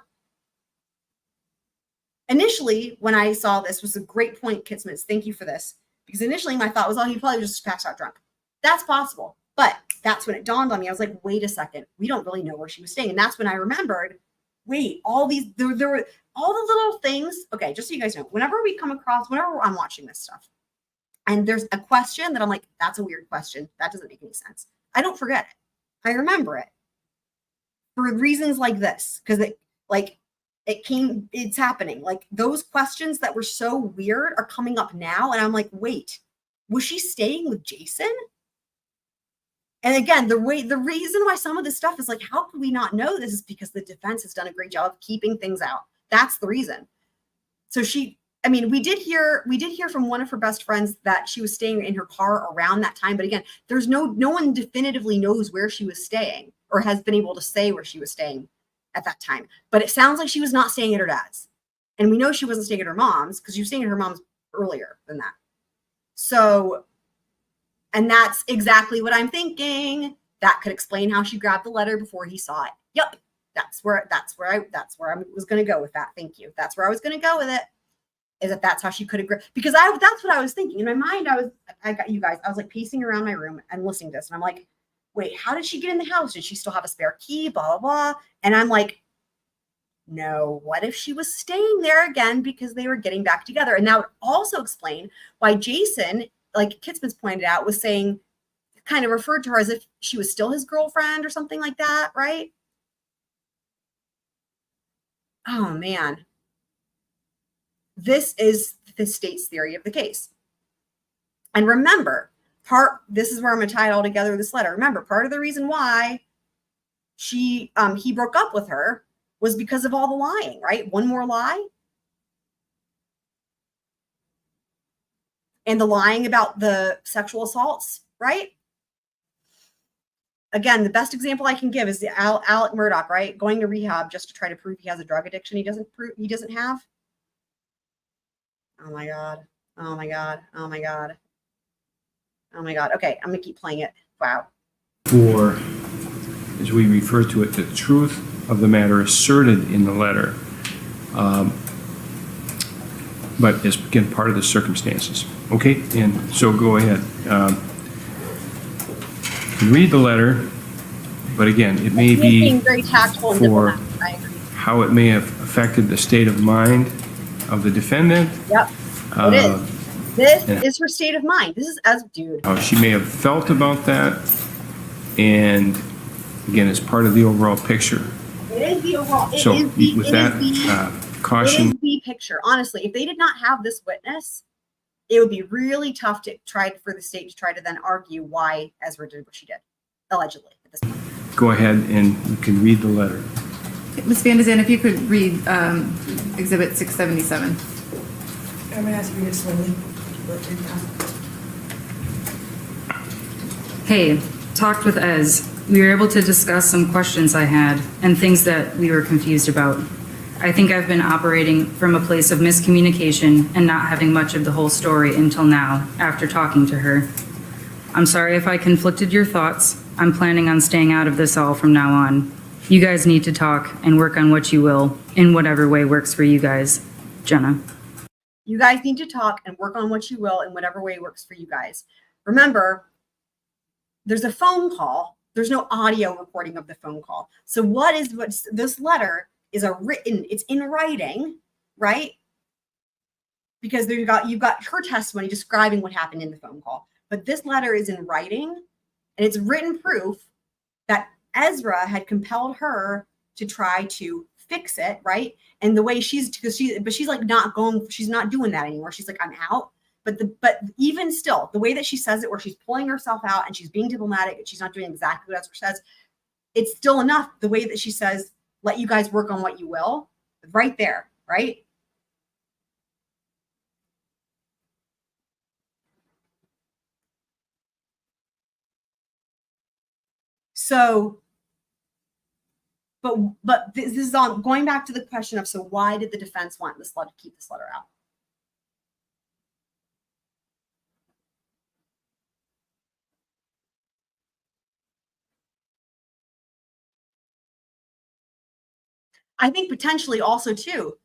C: initially, when I saw this, was a great point, Kitsmans. Thank you for this. Because initially my thought was, oh, he probably just passed out drunk. That's possible. But that's when it dawned on me. I was like, wait a second. We don't really know where she was staying. And that's when I remembered, wait, there were all the little things. Okay, just so you guys know, whenever I'm watching this stuff, and there's a question that I'm like, that's a weird question. That doesn't make any sense. I don't forget it. I remember it. For reasons like this. Because it's happening. Like those questions that were so weird are coming up now. And I'm like, wait, was she staying with Jason? And again, the reason why some of this stuff is like, how could we not know this is because the defense has done a great job of keeping things out. That's the reason. So we did hear from one of her best friends that she was staying in her car around that time. But again, there's no one definitively knows where she was staying or has been able to say where she was staying at that time. But it sounds like she was not staying at her dad's. And we know she wasn't staying at her mom's because she was staying at her mom's earlier than that. So, and that's exactly what I'm thinking. That could explain how she grabbed the letter before he saw it. Yep. That's where I was going to go with that. Thank you. That's where I was going to go with it. Is that's how she could have because that's what I was thinking. In my mind, I got you guys. I was like pacing around my room and listening to this. And I'm like, wait, how did she get in the house? Did she still have a spare key? Blah, blah, blah. And I'm like, no, what if she was staying there again because they were getting back together? And that would also explain why Jason, like Kitsman's pointed out, was saying, kind of referred to her as if she was still his girlfriend or something like that, right? Oh, man. This is the state's theory of the case. And remember, this is where I'm going to tie it all together with this letter. Remember, part of the reason why he broke up with her was because of all the lying, right? One more lie. And the lying about the sexual assaults, right? Again, the best example I can give is the Alec Murdoch, right? Going to rehab just to try to prove he has a drug addiction he doesn't have. Oh my God. Oh my God. Oh my God. Oh my God. Okay, I'm going to keep playing it. Wow.
G: Or, as we refer to it, the truth of the matter asserted in the letter, but is, again, part of the circumstances. Okay, and so go ahead. Read the letter, but again, it may be
C: being very tactful and
G: for
C: diplomatic. I agree.
G: how it may have affected the state of mind of the defendant.
C: Yep, it is. This is her state of mind. This is dude.
G: How she may have felt about that, and again, it's part of the overall picture.
C: It is the overall.
G: So with that caution.
C: It is the picture. Honestly, if they did not have this witness, it would be really tough to try for the state to try to then argue why Ezra did what she did, allegedly at this point.
G: Go ahead and you can read the letter.
J: Ms. Vandezande, if you could read Exhibit 677.
M: I'm going to ask you to read it slowly.
L: Hey, talked with Ez. We were able to discuss some questions I had and things that we were confused about. I think I've been operating from a place of miscommunication and not having much of the whole story until now, after talking to her. I'm sorry if I conflicted your thoughts. I'm planning on staying out of this all from now on. You guys need to talk and work on what you will, in whatever way works for you guys. Jenna.
C: You guys need to talk and work on what you will in whatever way works for you guys. Remember, there's a phone call. There's no audio recording of the phone call. So what this letter is it's in writing, right? Because you've got her testimony describing what happened in the phone call. But this letter is in writing, and it's written proof that Ezra had compelled her to try to fix it, right? And the way she's like she's not doing that anymore. She's like, I'm out. But even still, the way that she says it, where she's pulling herself out and she's being diplomatic and she's not doing exactly what Ezra says, it's still enough. The way that she says, let you guys work on what you will, right there, right? So, but this is on going back to the question of, so why did the defense want this letter, keep this letter out? I think potentially also too,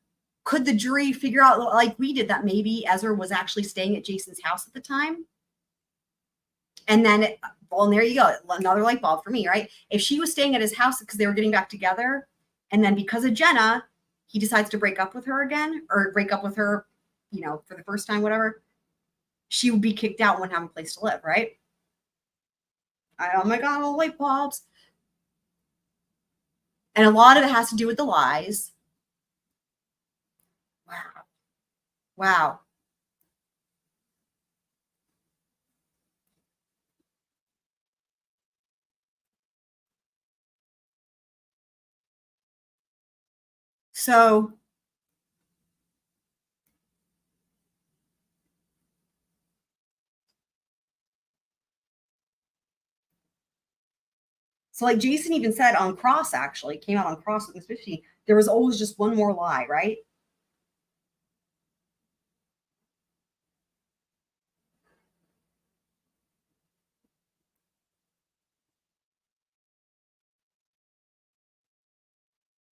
C: could the jury figure out, like we did, that maybe Ezra was actually staying at Jason's house at the time? And then, and there you go, another light bulb for me, right? If she was staying at his house because they were getting back together, and then because of Jenna, he decides to break up with her again, or break up with her, for the first time, whatever, she would be kicked out and wouldn't have a place to live, right? Oh my God, all light bulbs. And a lot of it has to do with the lies. Wow. So like Jason even said on Cross, actually came out on Cross with this 50, there was always just one more lie, right?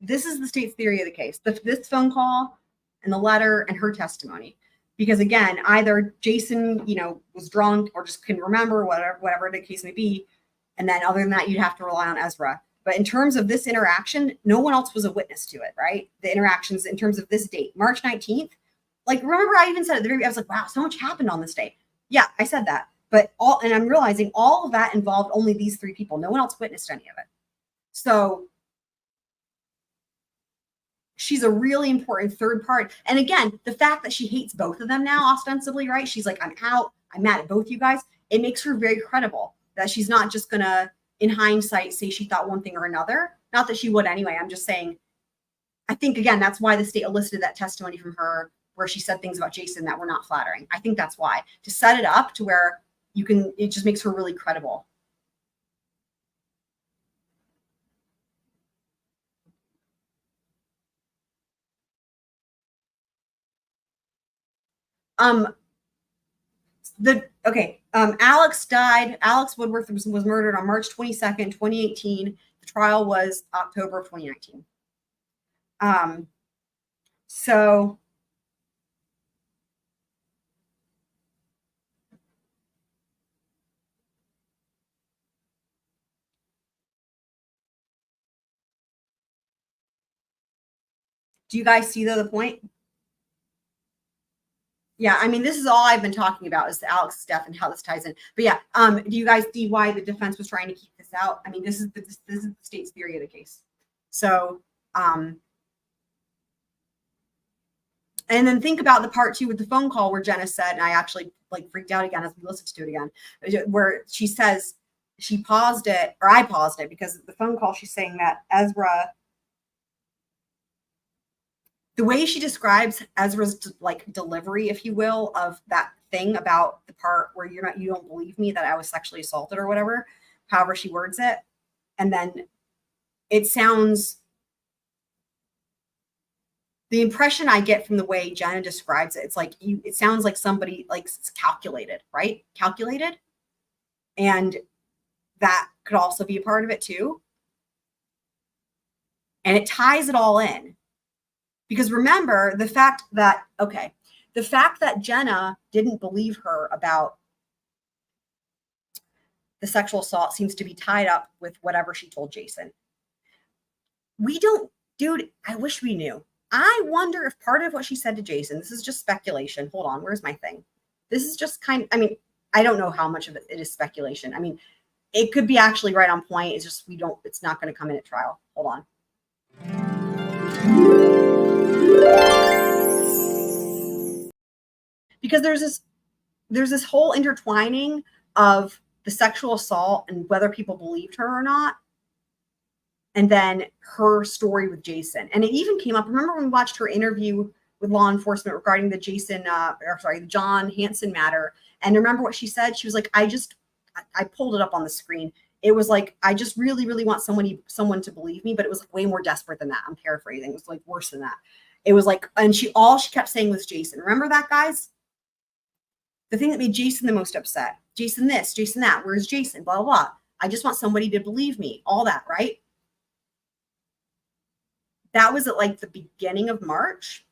C: This is the state's theory of the case. This phone call and the letter and her testimony. Because again, either Jason, was drunk or just couldn't remember, whatever the case may be. And then other than that, you'd have to rely on Ezra. But in terms of this interaction, no one else was a witness to it, right? The interactions in terms of this date, March 19th. Like, remember I even said at the very, I was like, wow, so much happened on this day. Yeah, I said that. But and I'm realizing all of that involved only these three people. No one else witnessed any of it. So she's a really important third part. And again, the fact that she hates both of them now, ostensibly, right? She's like, I'm out. I'm mad at both you guys. It makes her very credible that she's not just going to, in hindsight, say she thought one thing or another. Not that she would anyway. I'm just saying, I think, again, that's why the state elicited that testimony from her where she said things about Jason that were not flattering. I think that's why. To set it up to where it just makes her really credible. Alex died. Alex Woodworth was murdered on March 22nd, 2018. The trial was October of 2019. So do you guys see the point? Yeah, I mean, this is all I've been talking about is Alex's death and how this ties in. But yeah, do you guys see why the defense was trying to keep this out? I mean, this is the state's theory of the case. So, and then think about the part 2 with the phone call where Jenna said, and I actually freaked out again as we listened to it again, where she says she paused it, or I paused it, because the phone call she's saying that Ezra, the way she describes Ezra's delivery, if you will, of that thing about the part where you don't believe me that I was sexually assaulted or whatever, however she words it. And then it sounds, the impression I get from the way Jenna describes it, it sounds like somebody it's calculated, right? Calculated. And that could also be a part of it too. And it ties it all in. Because remember the fact that Jenna didn't believe her about the sexual assault seems to be tied up with whatever she told Jason. We don't dude, I wish we knew. I wonder if part of what she said to Jason, this is just speculation. Hold on, where's my thing? This is just I don't know how much of it is speculation. I mean, it could be actually right on point. It's just it's not going to come in at trial. Hold on. Because there's this whole intertwining of the sexual assault and whether people believed her or not. And then her story with Jason. And it even came up. Remember when we watched her interview with law enforcement regarding the the John Hansen matter? And remember what she said? She was like, I pulled it up on the screen. It was like, I just really, really want someone to believe me, but it was way more desperate than that. I'm paraphrasing. It was like worse than that. It was like, and all she kept saying was Jason. Remember that, guys? The thing that made Jason the most upset. Jason this, Jason that. Where's Jason? Blah, blah, blah. I just want somebody to believe me. All that, right? That was at like the beginning of March.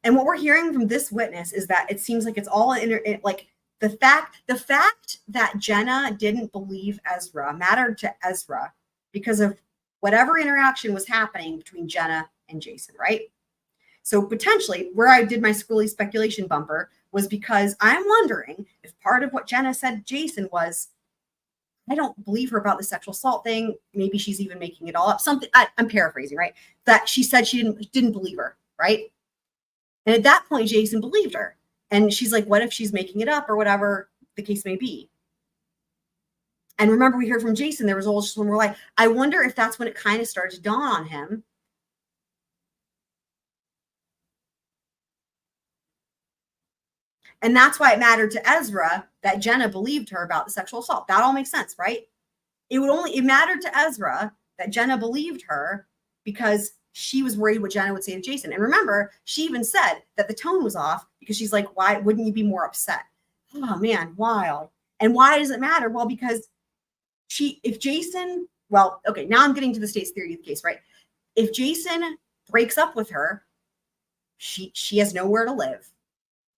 C: And what we're hearing from this witness is that it seems like it's all like the fact that Jenna didn't believe Ezra mattered to Ezra because of whatever interaction was happening between Jenna and Jason, right? So potentially where I did my Squirrely Speculation bumper was because I'm wondering if part of what Jenna said to Jason was, I don't believe her about the sexual assault thing. Maybe she's even making it all up. Something I'm paraphrasing, right? That she said she didn't believe her, right? And at that point, Jason believed her. And she's like, what if she's making it up or whatever the case may be? And remember, we heard from Jason, there was all just when we're like, I wonder if that's when it kind of started to dawn on him. And that's why it mattered to Ezra that Jenna believed her about the sexual assault. That all makes sense, right? It mattered to Ezra that Jenna believed her because she was worried what Jenna would say to Jason. And remember, she even said that the tone was off because she's like, why wouldn't you be more upset? Oh man, wild. And why does it matter? Well, because now I'm getting to the state's theory of the case, right? If Jason breaks up with her, she has nowhere to live.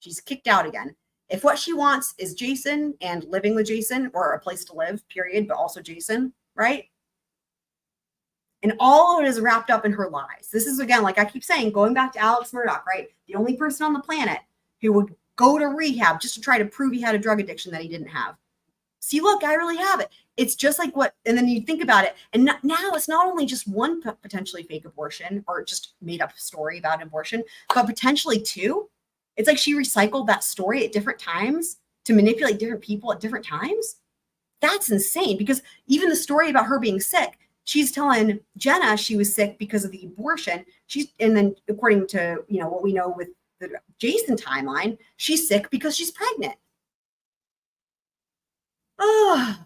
C: She's kicked out again. If what she wants is Jason and living with Jason or a place to live, period, but also Jason, right? And all of it is wrapped up in her lies. This is, again, like I keep saying, going back to Alex Murdaugh, right? The only person on the planet who would go to rehab just to try to prove he had a drug addiction that he didn't have. See, look, I really have it. It's just like and then you think about it. And now it's not only just one potentially fake abortion or just made up story about abortion, but potentially two. It's like she recycled that story at different times to manipulate different people at different times. That's insane because even the story about her being sick, she's telling Jenna she was sick because of the abortion. And then according to, what we know with the Jason timeline, she's sick because she's pregnant. Oh.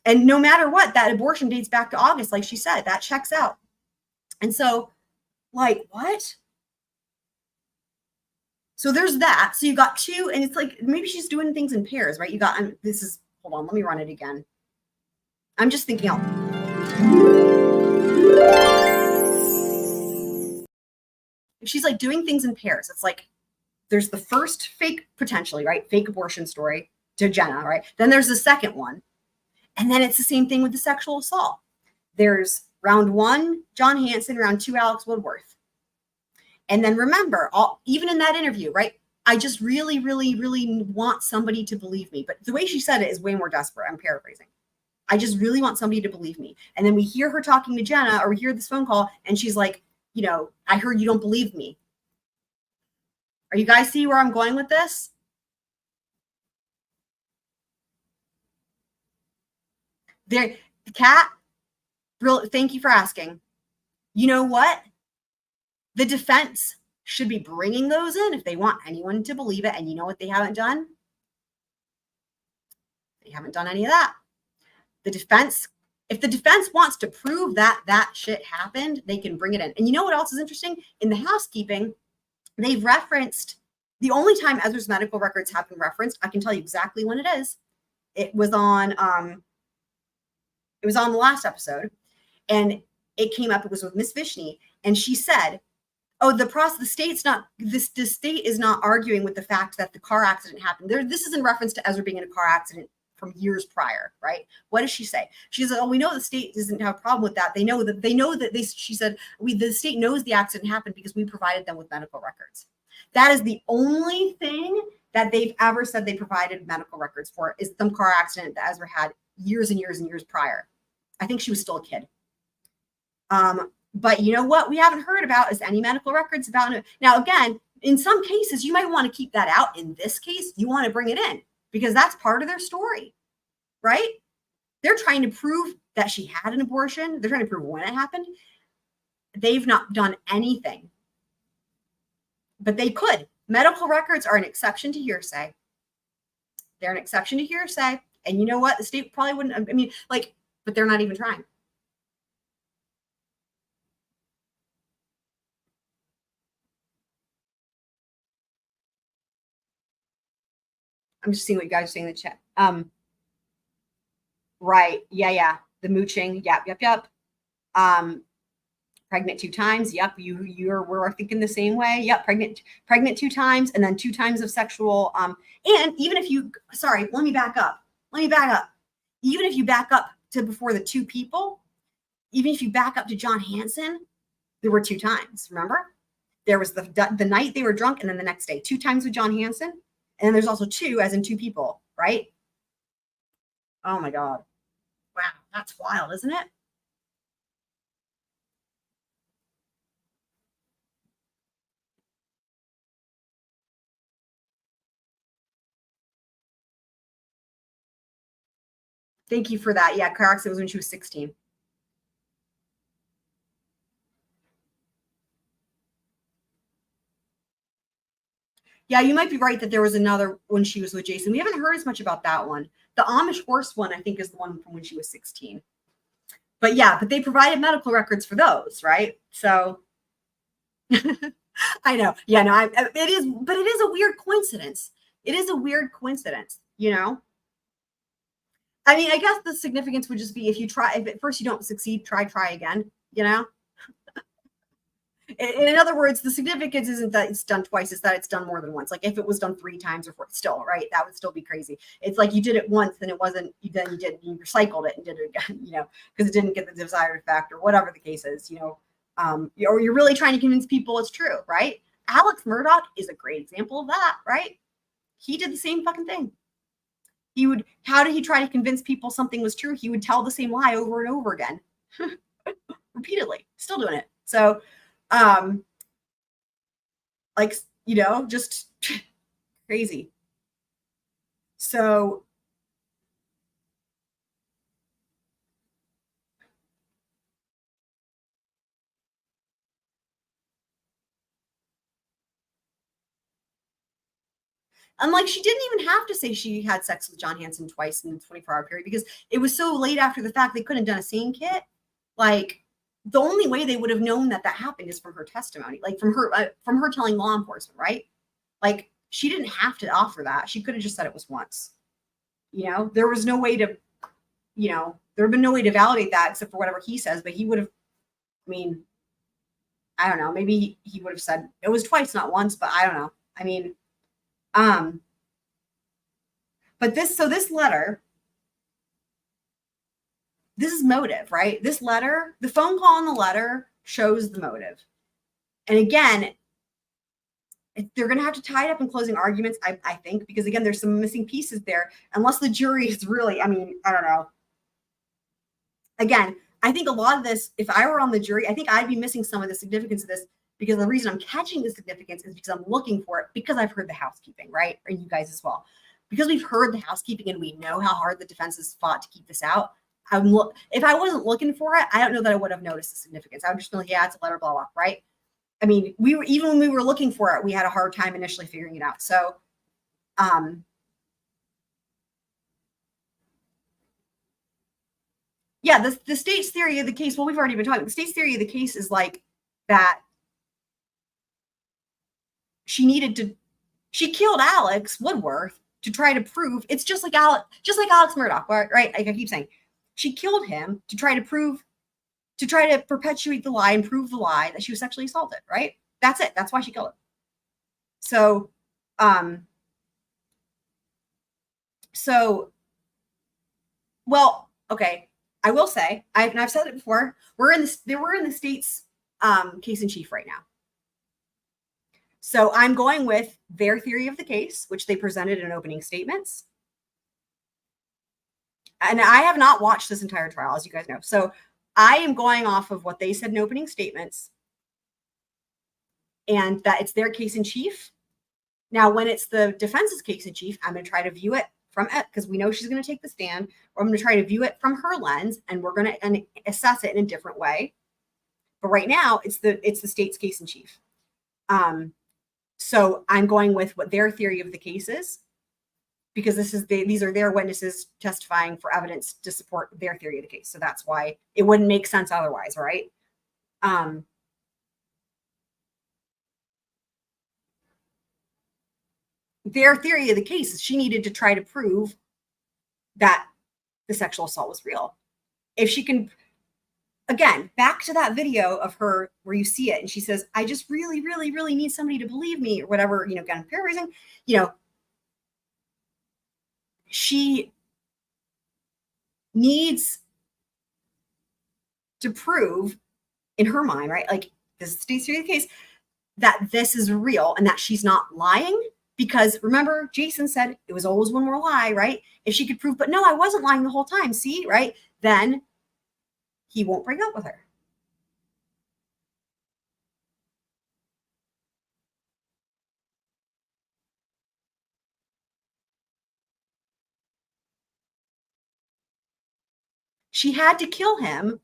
C: And no matter what, that abortion dates back to August, like she said, that checks out. And so, like, what? So there's that. So you got two, and it's like maybe she's doing things in pairs, right? Hold on, let me run it again. I'm just thinking out. If she's like doing things in pairs, it's like there's the first fake, potentially, right? Fake abortion story to Jenna, right? Then there's the second one. And then it's the same thing with the sexual assault. There's round one, John Hansen, round two, Alex Woodworth. And then remember, even in that interview, right? I just really, really, really want somebody to believe me. But the way she said it is way more desperate. I'm paraphrasing. I just really want somebody to believe me. And then we hear her talking to Jenna, or we hear this phone call, and she's like, I heard you don't believe me. Are you guys see where I'm going with this? There, Kat, thank you for asking. You know what? The defense should be bringing those in if they want anyone to believe it. And you know what they haven't done? They haven't done any of that. If the defense wants to prove that shit happened, they can bring it in. And you know what else is interesting? In the housekeeping, they've referenced the only time Ezra's medical records have been referenced. I can tell you exactly when it is. It was on the last episode, and it came up. It was with Miss Vishni, and she said, Oh, the state's not, the state is not arguing with the fact that the car accident happened. This is in reference to Ezra being in a car accident from years prior, right? What does she say? She says, oh, we know the state doesn't have a problem with that. She said, the state knows the accident happened because we provided them with medical records. That is the only thing that they've ever said they provided medical records for, is some car accident that Ezra had years and years and years prior. I think she was still a kid. But you know what we haven't heard about is any medical records about it. Now, again, in some cases, you might want to keep that out. In this case, you want to bring it in because that's part of their story, right? They're trying to prove that she had an abortion. They're trying to prove when it happened. They've not done anything, but they could. Medical records are an exception to hearsay. They're an exception to hearsay. And you know what? The state probably wouldn't, but they're not even trying. I'm just seeing what you guys are saying in the chat. Right. Yeah. The mooching. Yep. Pregnant 2 times. Yep. We're thinking the same way. Yep. Pregnant 2 times, and then 2 times of sexual. And even if let me back up. Even if you back up to before the 2 people, even if you back up to John Hansen, there were 2 times. Remember? There was the night they were drunk, and then the next day, 2 times with John Hansen. And then there's also 2, as in 2 people, right? Oh my God. Wow, that's wild, isn't it? Thank you for that. Yeah, car accident was when she was 16. Yeah, you might be right that there was another when she was with Jason. We haven't heard as much about that one. The Amish horse one, I think, is the one from when she was 16. But they provided medical records for those, right? So I know. Yeah, no, it is a weird coincidence. It is a weird coincidence, you know? I mean, I guess the significance would just be if at first you don't succeed, try again, you know? In other words, the significance isn't that it's done twice, it's that it's done more than once. Like if it was done 3 times or 4, still, right? That would still be crazy. It's like you did it once, then it wasn't, you recycled it and did it again, you know, because it didn't get the desired effect or whatever the case is, you know. Or you're really trying to convince people it's true, right? Alex Murdaugh is a great example of that, right? He did the same fucking thing. How did he try to convince people something was true? He would tell the same lie over and over again, repeatedly, still doing it. So, just crazy. So, and she didn't even have to say she had sex with John Hansen twice in the 24-hour period because it was so late after the fact they couldn't have done a scene kit. The only way they would have known that happened is from her testimony, from her telling law enforcement, right? She didn't have to offer that. She could have just said it was once. You know, there was no way to, there would have been no way to validate that except for whatever he says, but he would have, I don't know, maybe he would have said it was twice, not once, but I don't know. But this letter, this is motive, right? This letter, the phone call and the letter shows the motive. And again, they're going to have to tie it up in closing arguments, I think, because again, there's some missing pieces there, unless the jury is really, I don't know. Again, I think a lot of this, if I were on the jury, I think I'd be missing some of the significance of this, because the reason I'm catching the significance is because I'm looking for it, because I've heard the housekeeping, right? Or you guys as well. Because we've heard the housekeeping and we know how hard the defense has fought to keep this out. If I wasn't looking for it, I don't know that I would have noticed the significance. I would just be like, yeah, it's a letter, blah, blah, right? Even when we were looking for it, we had a hard time initially figuring it out. So, the state's theory of the case, well, we've already been talking. The state's theory of the case is that she killed Alex Woodworth to try to prove it's just like Alex Murdaugh, right? Like I keep saying, she killed him to try to perpetuate the lie and prove the lie that she was sexually assaulted, right? That's it. That's why she killed him. So, well, okay. I will say, I've said it before. We're in the state's case in chief right now. So I'm going with their theory of the case, which they presented in opening statements. And I have not watched this entire trial, as you guys know. So I am going off of what they said in opening statements, and that it's their case in chief. Now, when it's the defense's case in chief, I'm going to try to view it from it, because we know she's going to take the stand, or I'm going to try to view it from her lens, and we're going to assess it in a different way. But right now, it's the state's case in chief. So I'm going with what their theory of the case is, because these are their witnesses testifying for evidence to support their theory of the case. So that's why it wouldn't make sense otherwise, right? Their theory of the case is she needed to try to prove that the sexual assault was real. If she can, again, back to that video of her where you see it and she says, I just really, really, really need somebody to believe me, or whatever, again, paraphrasing, she needs to prove in her mind, right? Like, this is the state's theory of the case, that this is real and that she's not lying. Because remember, Jason said it was always one more lie, right? If she could prove, but no, I wasn't lying the whole time, see, right? Then he won't break up with her. She had to kill him.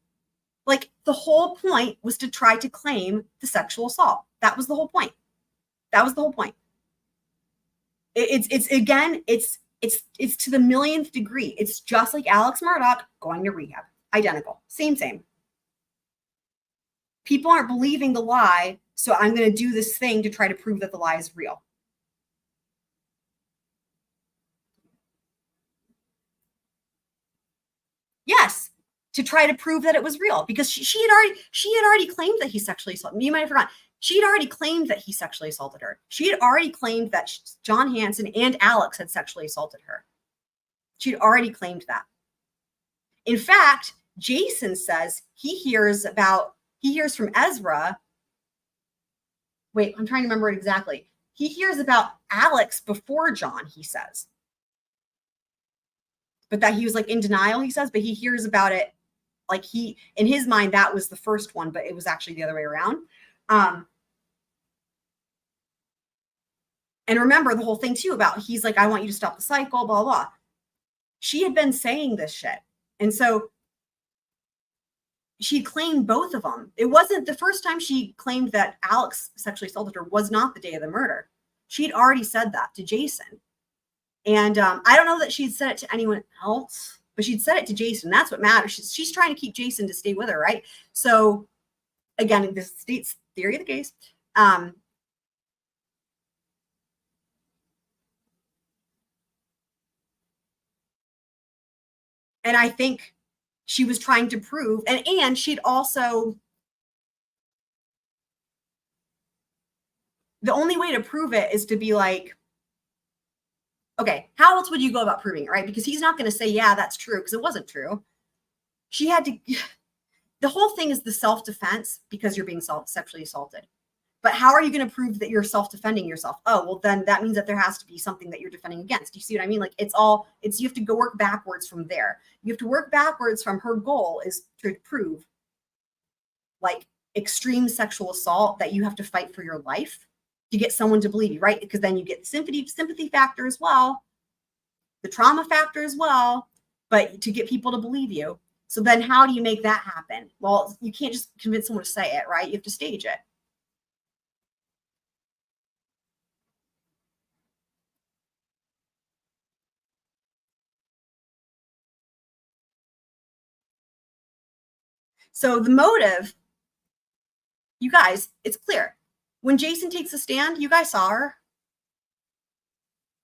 C: Like, the whole point was to try to claim the sexual assault. That was the whole point. That was the whole point. It's to the millionth degree. It's just like Alex Murdaugh going to rehab. Identical. Same. People aren't believing the lie, so I'm going to do this thing to try to prove that the lie is real. Yes, to try to prove that it was real, because she had already claimed that he sexually assaulted. You might have forgotten. She had already claimed that he sexually assaulted her. She had already claimed that John Hansen and Alex had sexually assaulted her. She'd already claimed that. In fact, Jason says he hears from Ezra. Wait, I'm trying to remember it exactly. He hears about Alex before John, he says. But that he was like in denial, he says, but he hears about it. Like, in his mind, that was the first one, but it was actually the other way around. And remember the whole thing too about, he's like, I want you to stop the cycle, blah, blah. She had been saying this shit. And so she claimed both of them. It wasn't the first time she claimed that Alex sexually assaulted her was not the day of the murder. She'd already said that to Jason. And I don't know that she'd said it to anyone else, but she'd said it to Jason. That's what matters. She's trying to keep Jason to stay with her, right? So again, the state's theory of the case. And I think she was trying to prove, and she'd also, the only way to prove it is to be like, okay, how else would you go about proving it, right? Because he's not going to say, yeah, that's true, because it wasn't true. She had to, the whole thing is the self-defense because you're being sexually assaulted. But how are you going to prove that you're self-defending yourself? Oh, well, then that means that there has to be something that you're defending against. Do you see what I mean? Like, you have to go work backwards from there. You have to work backwards from her goal is to prove like extreme sexual assault that you have to fight for your life to get someone to believe you, right? Because then you get the sympathy factor as well, the trauma factor as well, but to get people to believe you. So then how do you make that happen? Well, you can't just convince someone to say it, right? You have to stage it. So the motive, you guys, it's clear. When Jason takes a stand, you guys saw her.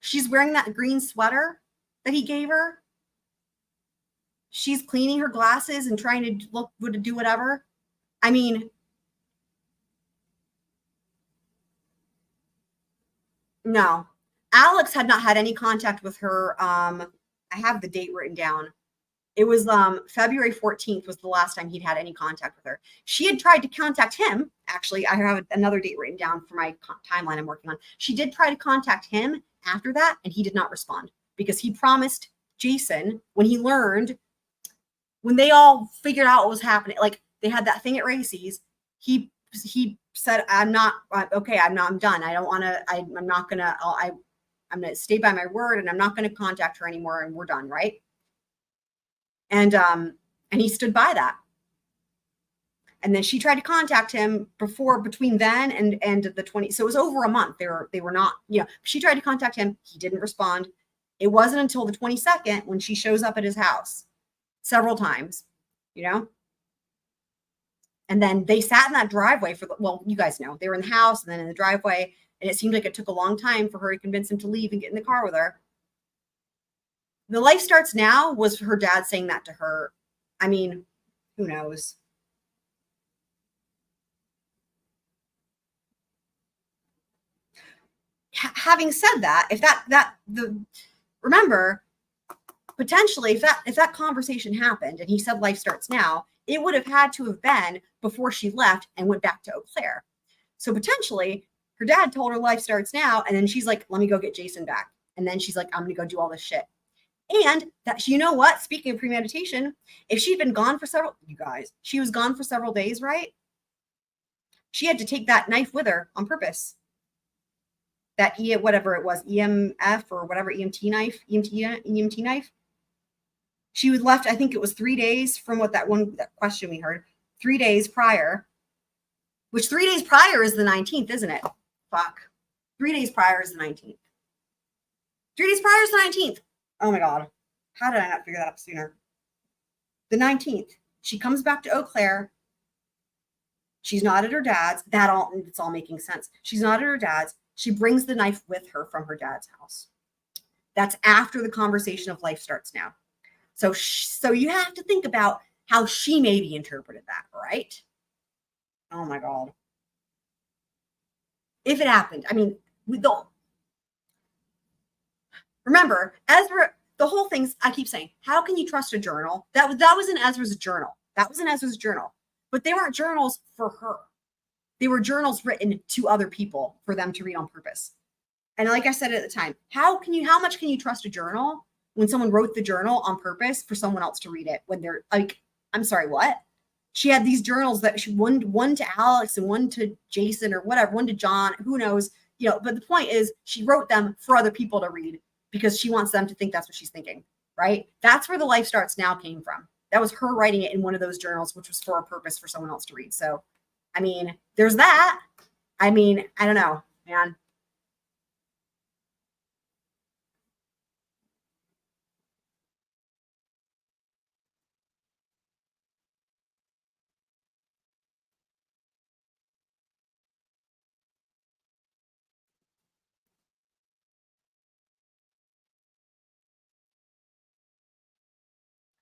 C: She's wearing that green sweater that he gave her. She's cleaning her glasses and trying to do whatever. I mean, No. Alex had not had any contact with her. I have the date written down. It was February 14th was the last time he'd had any contact with her. She had tried to contact him. Actually, I have another date written down for my timeline I'm working on. She did try to contact him after that, and he did not respond because he promised Jason when he learned, when they all figured out what was happening, like they had that thing at Racy's, he said, I'm done. I don't want to, I'm not going to, I'm going to stay by my word and I'm not going to contact her anymore and we're done. Right. And he stood by that. And then she tried to contact him between then and the 20. So it was over a month. They were not, she tried to contact him. He didn't respond. It wasn't until the 22nd when she shows up at his house several times, and then they sat in that driveway you guys know, they were in the house and then in the driveway. And it seemed like it took a long time for her to convince him to leave and get in the car with her. The life starts now was her dad saying that to her. I mean, who knows? Having said that, remember, potentially if that conversation happened and he said life starts now, it would have had to have been before she left and went back to Eau Claire. So potentially her dad told her life starts now. And then she's like, let me go get Jason back. And then she's like, I'm going to go do all this shit. And that, you know what? Speaking of premeditation, if she'd been gone for she was gone for several days, right? She had to take that knife with her on purpose. That whatever it was, EMF or whatever, EMT knife. She was left, I think it was 3 days from that question we heard, 3 days prior, which 3 days prior is the 19th, isn't it? Fuck. 3 days prior is the 19th. 3 days prior is the 19th. Oh my God. How did I not figure that out sooner? The 19th. She comes back to Eau Claire. She's not at her dad's. It's all making sense. She's not at her dad's. She brings the knife with her from her dad's house. That's after the conversation of life starts now. So you have to think about how she maybe interpreted that, right? Oh my God. If it happened, I mean, we don't. Remember, Ezra, the whole thing's, I keep saying, how can you trust a journal? That was in Ezra's journal. That was in Ezra's journal. But they weren't journals for her. They were journals written to other people for them to read on purpose. And like I said at the time, how much can you trust a journal when someone wrote the journal on purpose for someone else to read it when they're like, I'm sorry, what? She had these journals that she one to Alex and one to Jason or whatever, one to John, who knows, but the point is she wrote them for other people to read because she wants them to think that's what she's thinking, right? That's where the life starts now came from. That was her writing it in one of those journals, which was for a purpose for someone else to read. So, I mean, there's that. I mean, I don't know, man.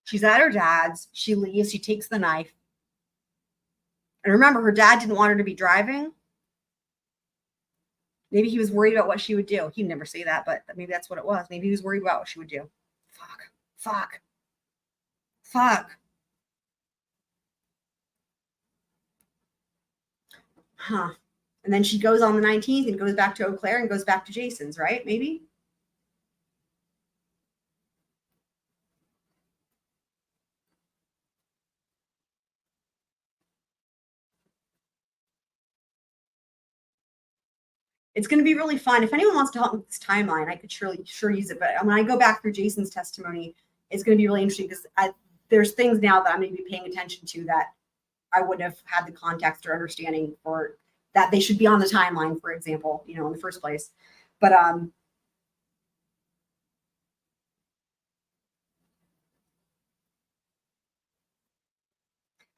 C: She's at her dad's. She leaves. She takes the knife. And remember, her dad didn't want her to be driving. Maybe he was worried about what she would do. He'd never say that, but maybe that's what it was. Maybe he was worried about what she would do. Fuck. Huh. And then she goes on the 19th and goes back to Eau Claire and goes back to Jason's, right? Maybe? It's going to be really fun. If anyone wants to help with this timeline, I could sure use it. But when I go back through Jason's testimony, it's going to be really interesting because there's things now that I'm going to be paying attention to that I wouldn't have had the context or understanding for that they should be on the timeline, for example, in the first place. But I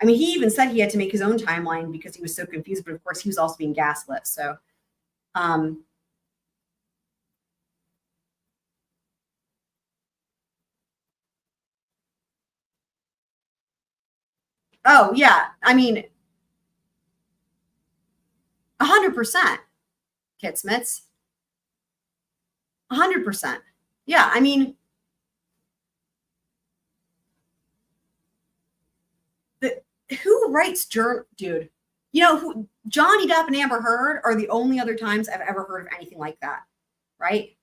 C: mean, he even said he had to make his own timeline because he was so confused. But of course, he was also being gaslit. So, oh yeah, I mean, 100%, Kitsmits. 100%. Yeah, I mean, who writes journal, dude? You know, Johnny Depp and Amber Heard are the only other times I've ever heard of anything like that, right?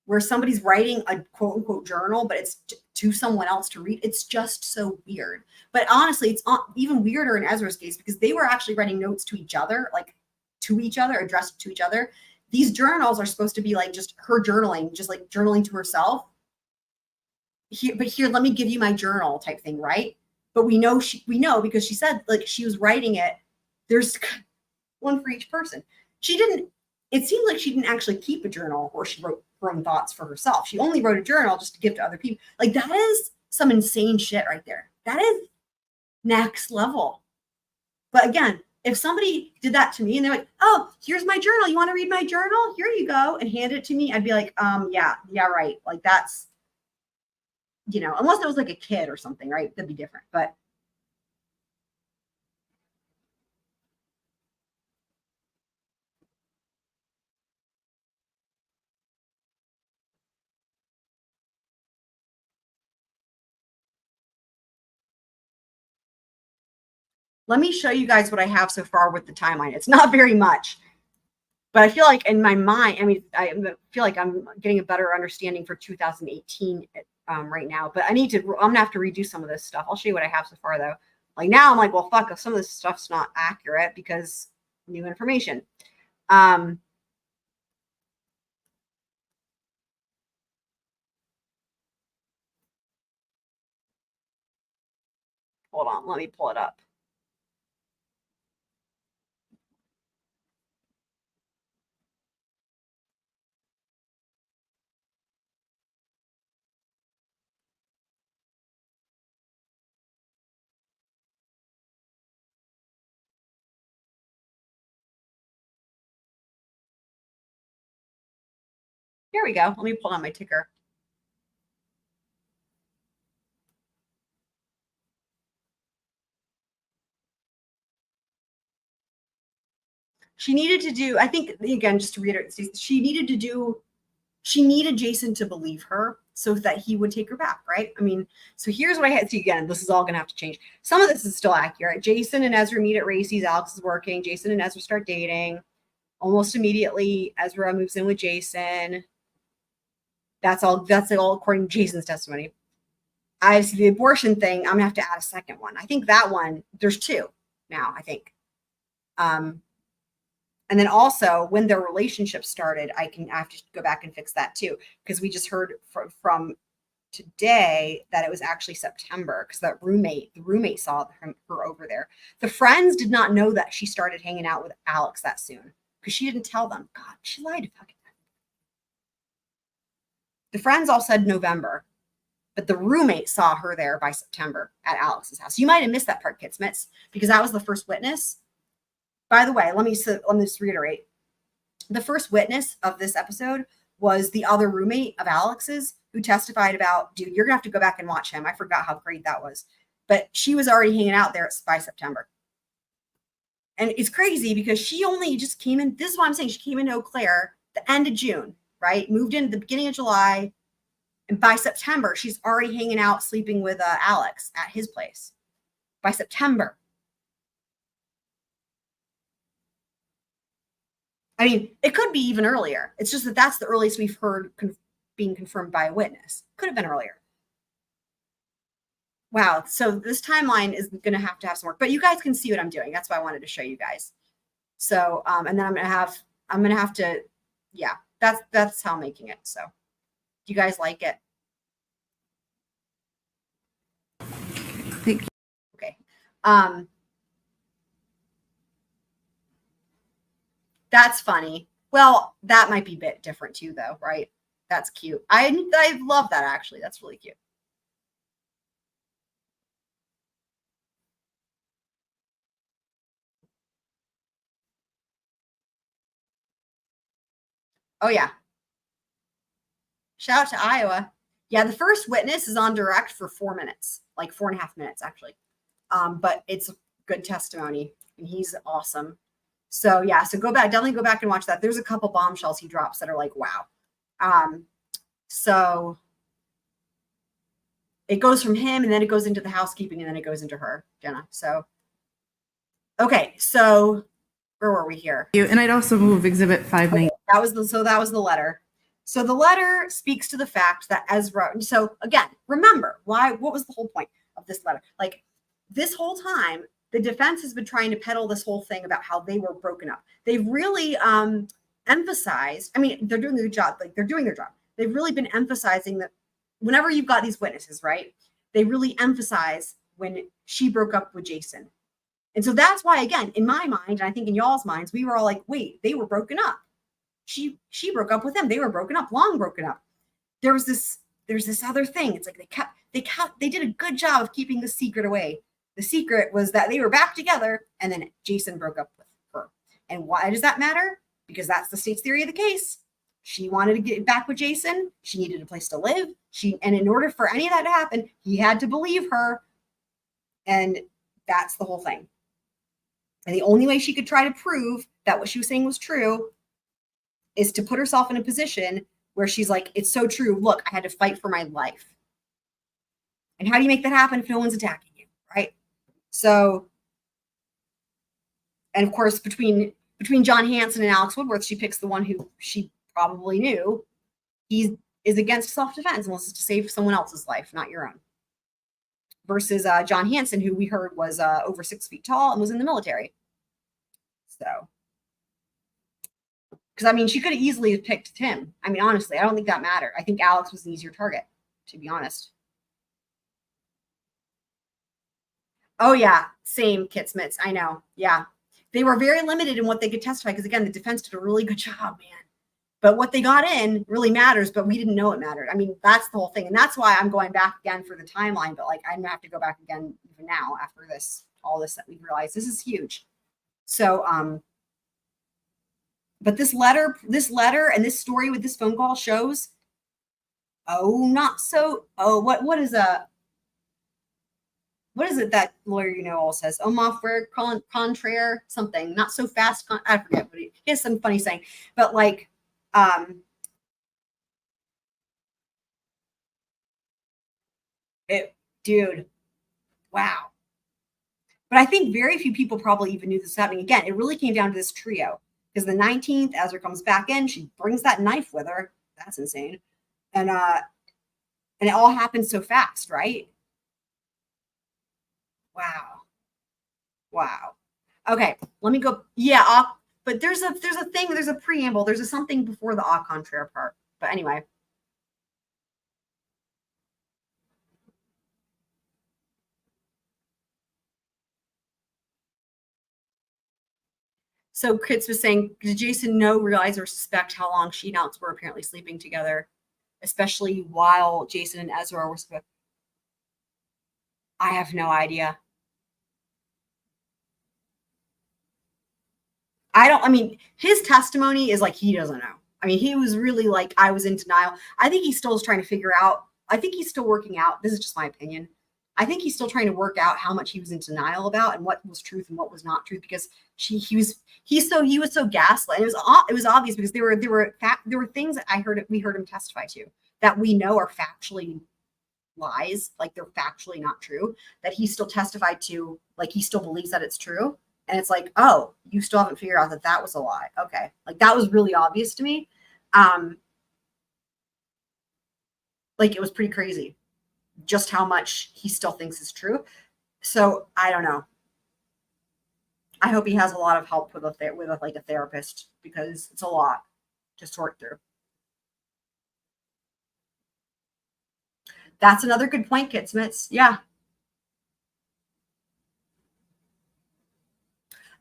C: Where somebody's writing a quote unquote journal, but it's to someone else to read. It's just so weird. But honestly, it's even weirder in Ezra's case because they were actually writing notes to each other, like to each other, addressed to each other. These journals are supposed to be like just her journaling, just like journaling to herself. Here, let me give you my journal type thing, right? But we know because she said like she was writing it. There's one for each person. It seemed like she didn't actually keep a journal or she wrote her own thoughts for herself. She only wrote a journal just to give to other people. Like that is some insane shit right there. That is next level. But again, if somebody did that to me and they're like, oh, here's my journal. You want to read my journal? Here you go. And hand it to me. I'd be like, yeah, right. Like that's, unless it was like a kid or something, right? That'd be different. But let me show you guys what I have so far with the timeline. It's not very much, but I feel like in my mind, I feel like I'm getting a better understanding for 2018 right now, but I'm gonna have to redo some of this stuff. I'll show you what I have so far though. Like now I'm like, well, fuck, some of this stuff's not accurate because new information. Hold on, let me pull it up. Here we go. Let me pull out my ticker. She needed to do, I think, again, just to reiterate, she needed Jason to believe her so that he would take her back, right? I mean, so here's what I had. See, again, this is all going to have to change. Some of this is still accurate. Jason and Ezra meet at Racy's. Alex is working. Jason and Ezra start dating. Almost immediately, Ezra moves in with Jason. That's all according to Jason's testimony. I see the abortion thing. I'm going to have to add a second one. I think that one, there's two now, I think. And then also when their relationship started, I have to go back and fix that too, because we just heard from today that it was actually September because the roommate saw her over there. The friends did not know that she started hanging out with Alex that soon because she didn't tell them. God, she lied to fucking them. The friends all said November, but the roommate saw her there by September at Alex's house. You might have missed that part, Kit Smits, because that was the first witness. By the way, let me just reiterate. The first witness of this episode was the other roommate of Alex's who testified about, dude, you're going to have to go back and watch him. I forgot how great that was. But she was already hanging out there by September. And it's crazy because she only just came in. This is what I'm saying. She came into Eau Claire the end of June, right? Moved in at the beginning of July. And by September, she's already hanging out, sleeping with Alex at his place. By September. I mean, it could be even earlier. It's just that that's the earliest we've heard being confirmed by a witness. Could have been earlier. Wow. So this timeline is going to have some work, but you guys can see what I'm doing. That's why I wanted to show you guys. So, and then I'm going to have to, yeah, that's how I'm making it. So do you guys like it?
J: Thank you.
C: Okay. That's funny. Well, that might be a bit different too, though, right? That's cute. I love that, actually. That's really cute. Oh, yeah. Shout out to Iowa. Yeah, the first witness is on direct for 4 minutes, like 4.5 minutes, actually. But it's good testimony, and he's awesome. So, yeah, so definitely go back and watch that. There's a couple bombshells he drops that are like, wow. So it goes from him, and then it goes into the housekeeping, and then it goes into her, Jenna. So, okay, so where were we here?
N: And I'd also move Exhibit 519.
C: That was the letter. So the letter speaks to the fact that Ezra. So again, remember what was the whole point of this letter? Like this whole time, the defense has been trying to peddle this whole thing about how they were broken up. They've really emphasized. I mean, they're doing their job. Like they're doing their job. They've really been emphasizing that whenever you've got these witnesses, right? They really emphasize when she broke up with Jason. And so that's why, again, in my mind, and I think in y'all's minds, we were all like, wait, they were broken up. She broke up with him. They were broken up, long broken up. There's this other thing. It's like they did a good job of keeping the secret away. The secret was that they were back together, and then Jason broke up with her. And why does that matter? Because that's the state's theory of the case. She wanted to get back with Jason. She needed a place to live. And in order for any of that to happen, he had to believe her. And that's the whole thing. And the only way she could try to prove that what she was saying was true is to put herself in a position where she's like, it's so true. Look, I had to fight for my life. And how do you make that happen if no one's attacking you, right? So, and of course, between John Hansen and Alex Woodworth, she picks the one who she probably knew he is against self-defense and wants to save someone else's life, not your own. Versus John Hansen, who we heard was over 6 feet tall and was in the military. So, because I mean, she could have easily picked Tim. I mean, honestly, I don't think that mattered. I think Alex was an easier target, to be honest. Oh yeah, same Kitsmits. I know. Yeah, they were very limited in what they could testify because again, the defense did a really good job, man. But what they got in really matters, but we didn't know it mattered. I mean, that's the whole thing. And that's why I'm going back again for the timeline. But like, I'm going to have to go back again even now after this, all this that we've realized. This is huge. So, but this letter and this story with this phone call shows, what is it that lawyer all says? Mon frere contraire something, not so fast. I forget what he has some funny saying, but like, dude, wow. But I think very few people probably even knew this was happening. Again, it really came down to this trio because the 19th, Ezra comes back in, she brings that knife with her. That's insane. And it all happened so fast, right? Wow. Okay, let me go. Yeah, but there's a thing, there's a preamble, there's a something before the au contraire part. But anyway. So Kits was saying, did Jason realize or suspect how long she and Alex were apparently sleeping together, especially while Jason and Ezra were supposed? I have no idea. His testimony is like, he doesn't know. I mean, he was really like, I was in denial. I think he still is trying to figure out, I think he's still working out. This is just my opinion. I think he's still trying to work out how much he was in denial about and what was truth and what was not truth because he was so gaslit. And it was obvious because there were things that we heard him testify to that we know are factually lies, like they're factually not true, that he still testified to, like he still believes that it's true. And it's like, oh, you still haven't figured out that was a lie. Okay. Like that was really obvious to me. Like it was pretty crazy just how much he still thinks is true. So I don't know. I hope he has a lot of help with a therapist because it's a lot to sort through. That's another good point, Kitsmits. Yeah.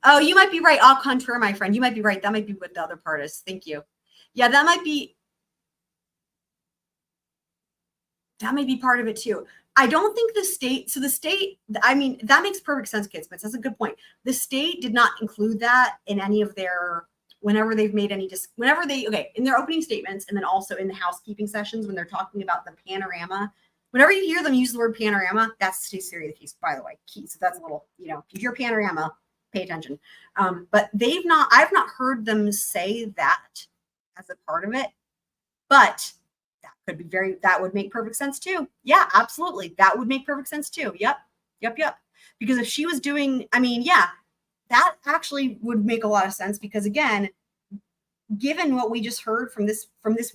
C: Oh, you might be right. Au contraire, my friend. You might be right. That might be what the other part is. Thank you. Yeah, that might be part of it too. I don't think the state, that makes perfect sense, kids, but that's a good point. The state did not include that in any of their, whenever they've made any, in their opening statements and then also in the housekeeping sessions when they're talking about the panorama, whenever you hear them use the word panorama, that's the state's theory of the case, by the way, key. So that's a little, if you hear panorama, pay attention. But I've not heard them say that as a part of it. But that would make perfect sense too. Yeah, absolutely. That would make perfect sense too. Yep. Because if she was doing, that actually would make a lot of sense because again, given what we just heard from this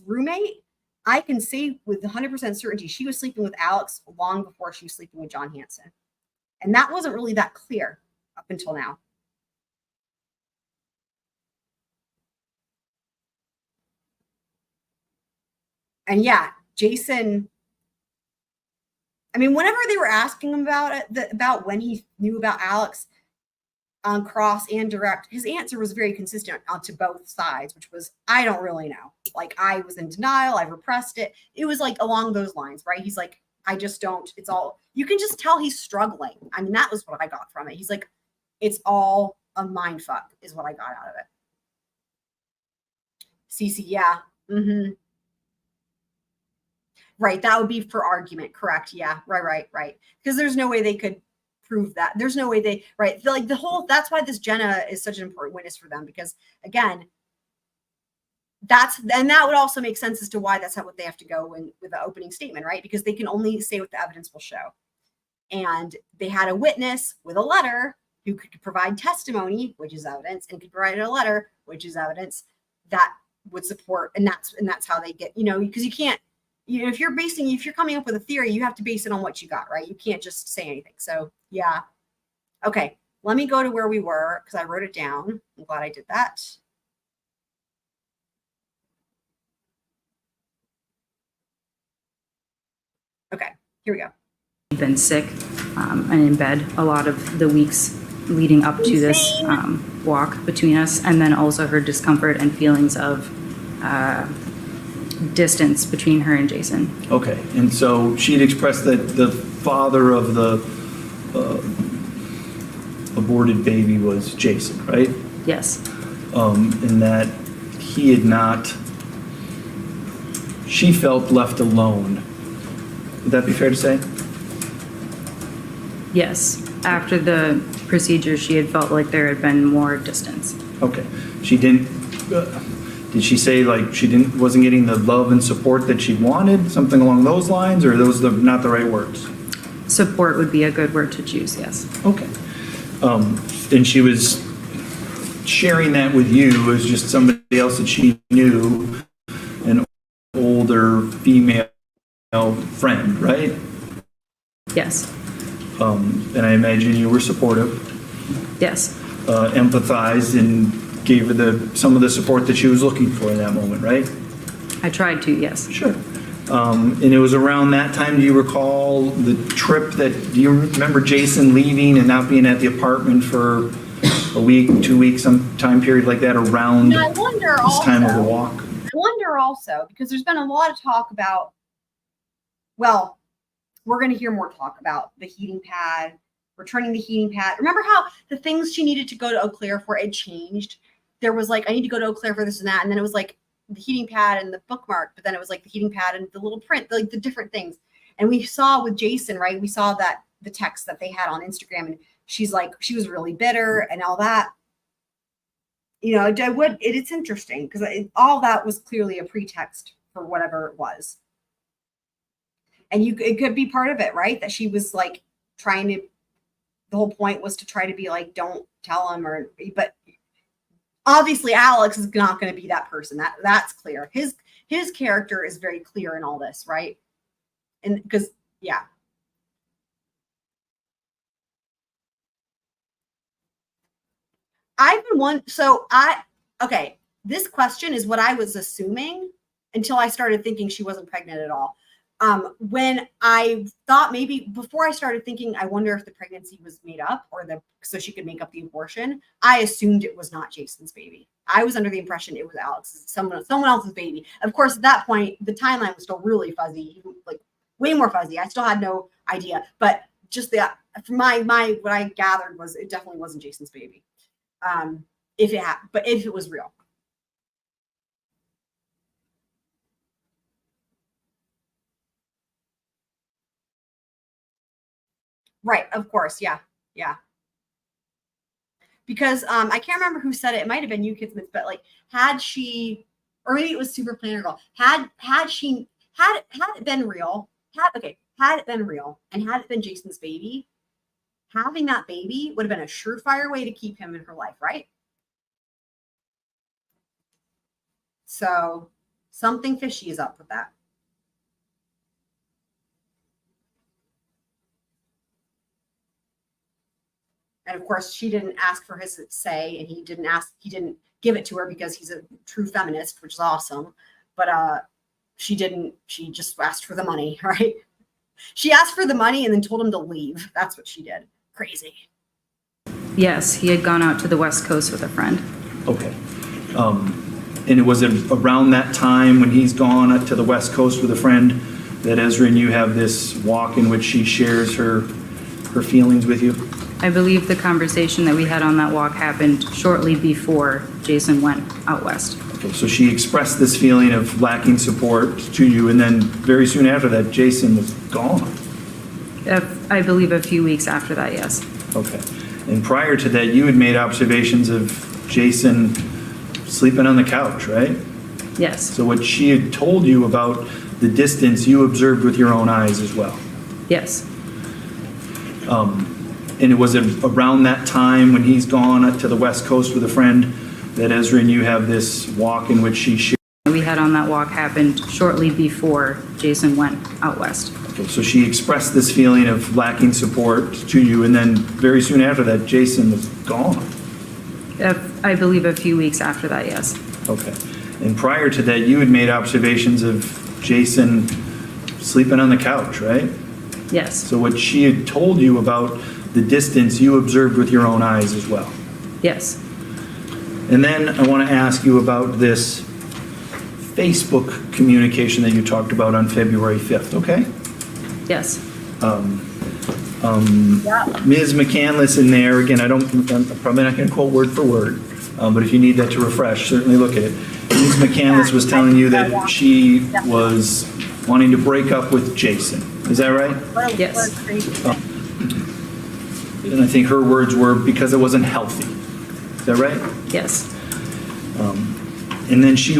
C: roommate, I can say with 100% certainty she was sleeping with Alex long before she was sleeping with John Hansen. And that wasn't really that clear up until now. And yeah, Jason, whenever they were asking him about when he knew about Alex on cross and direct, his answer was very consistent to both sides, which was, I don't really know. Like, I was in denial. I repressed it. It was like along those lines, right? He's like, I just don't, it's all, you can just tell he's struggling. That was what I got from it. He's like, it's all a mind fuck is what I got out of it. Cece, yeah. Mm-hmm. Right. That would be for argument. Correct. Yeah. Right. Because there's no way they could prove that. There's no way they, right. That's why this Jenna is such an important witness for them, because again, that would also make sense as to why that's what they have to go in with the opening statement, right? Because they can only say what the evidence will show. And they had a witness with a letter who could provide testimony, which is evidence, and could provide a letter, which is evidence that would support. And that's how they get, because you can't, if you're coming up with a theory, you have to base it on what you got, right? You can't just say anything. So yeah. Okay. Let me go to where we were because I wrote it down. I'm glad I did that. Okay, here we go.
L: Been sick and in bed a lot of the weeks leading up to this walk between us, and then also her discomfort and feelings of distance between her and Jason.
K: Okay, and so she'd expressed that the father of the aborted baby was Jason, right?
L: Yes.
K: And that he had not, she felt left alone. Would that be fair to say?
L: Yes. After the procedure, she had felt like there had been more distance.
K: Okay. She didn't, did she say like she wasn't getting the love and support that she wanted? Something along those lines, or are those not the right words?
L: Support would be a good word to choose, yes.
K: Okay. And she was sharing that with you as just somebody else that she knew, an older female friend, right?
L: Yes.
K: And I imagine you were supportive.
L: Yes.
K: Empathized and gave her some of the support that she was looking for in that moment, right?
L: I tried to, yes.
K: Sure. And it was around that time, do you recall the trip do you remember Jason leaving and not being at the apartment for a week, 2 weeks, some time period like that around
C: I wonder
K: this
C: also,
K: time of the walk?
C: I wonder also, because there's been a lot of talk about, well, we're going to hear more talk about the heating pad, returning the heating pad. Remember how the things she needed to go to Eau Claire for, it changed? There was like, I need to go to Eau Claire for this and that. And then it was like the heating pad and the bookmark, but then it was like the heating pad and the little print, like the different things. And we saw with Jason, right? We saw that the text that they had on Instagram, and she's like, she was really bitter and all that. It's interesting because all that was clearly a pretext for whatever it was. And it could be part of it, right? That she was like the whole point was to try to be like, don't tell him, but obviously Alex is not going to be that person. That's clear. His character is very clear in all this, right? And because, yeah. Okay, this question is what I was assuming until I started thinking she wasn't pregnant at all. When I thought maybe before I started thinking, I wonder if the pregnancy was made up so she could make up the abortion. I assumed it was not Jason's baby. I was under the impression it was Alex's, someone else's baby. Of course, at that point, the timeline was still really fuzzy, like way more fuzzy. I still had no idea, but just from what I gathered was it definitely wasn't Jason's baby. If it was real. Right, of course, yeah. Because I can't remember who said it. It might have been you, Kidsmith, but like, had she, or maybe it was Super Planner Girl. Had it been real, had it been real, and had it been Jason's baby, having that baby would have been a surefire way to keep him in her life, right? So something fishy is up with that. And of course, she didn't ask for his say, and he didn't give it to her because he's a true feminist, which is awesome. But she just asked for the money, right? She asked for the money and then told him to leave. That's what she did. Crazy.
L: Yes, he had gone out to the West Coast with a friend.
K: Okay. And it was around that time when he's gone to the West Coast with a friend that Ezra and you have this walk in which she shares her feelings with you?
L: I believe the conversation that we had on that walk happened shortly before Jason went out west.
K: Okay, so she expressed this feeling of lacking support to you, and then very soon after that, Jason was gone.
L: I believe a few weeks after that, yes.
K: Okay. And prior to that, you had made observations of Jason sleeping on the couch, right?
L: Yes.
K: So what she had told you about the distance, you observed with your own eyes as well?
L: Yes.
K: And it was around that time when he's gone to the West Coast with a friend that Ezra and you have this walk in which she shared.
L: We had on that walk happened shortly before Jason went out west.
K: Okay, so she expressed this feeling of lacking support to you, and then very soon after that, Jason was gone.
L: I believe a few weeks after that, yes.
K: Okay. And prior to that, you had made observations of Jason sleeping on the couch, right?
L: Yes.
K: So what she had told you about the distance, you observed with your own eyes as well?
L: Yes.
K: And then I want to ask you about this Facebook communication that you talked about on February 5th, okay?
L: Yes.
K: Ms. McCandless in there, again, I'm probably not going to quote word for word, but if you need that to refresh, certainly look at it. Ms. McCandless was telling you that she was wanting to break up with Jason. Is that right?
L: Yes.
K: And I think her words were because it wasn't healthy. Is that right?
L: Yes.
K: And then she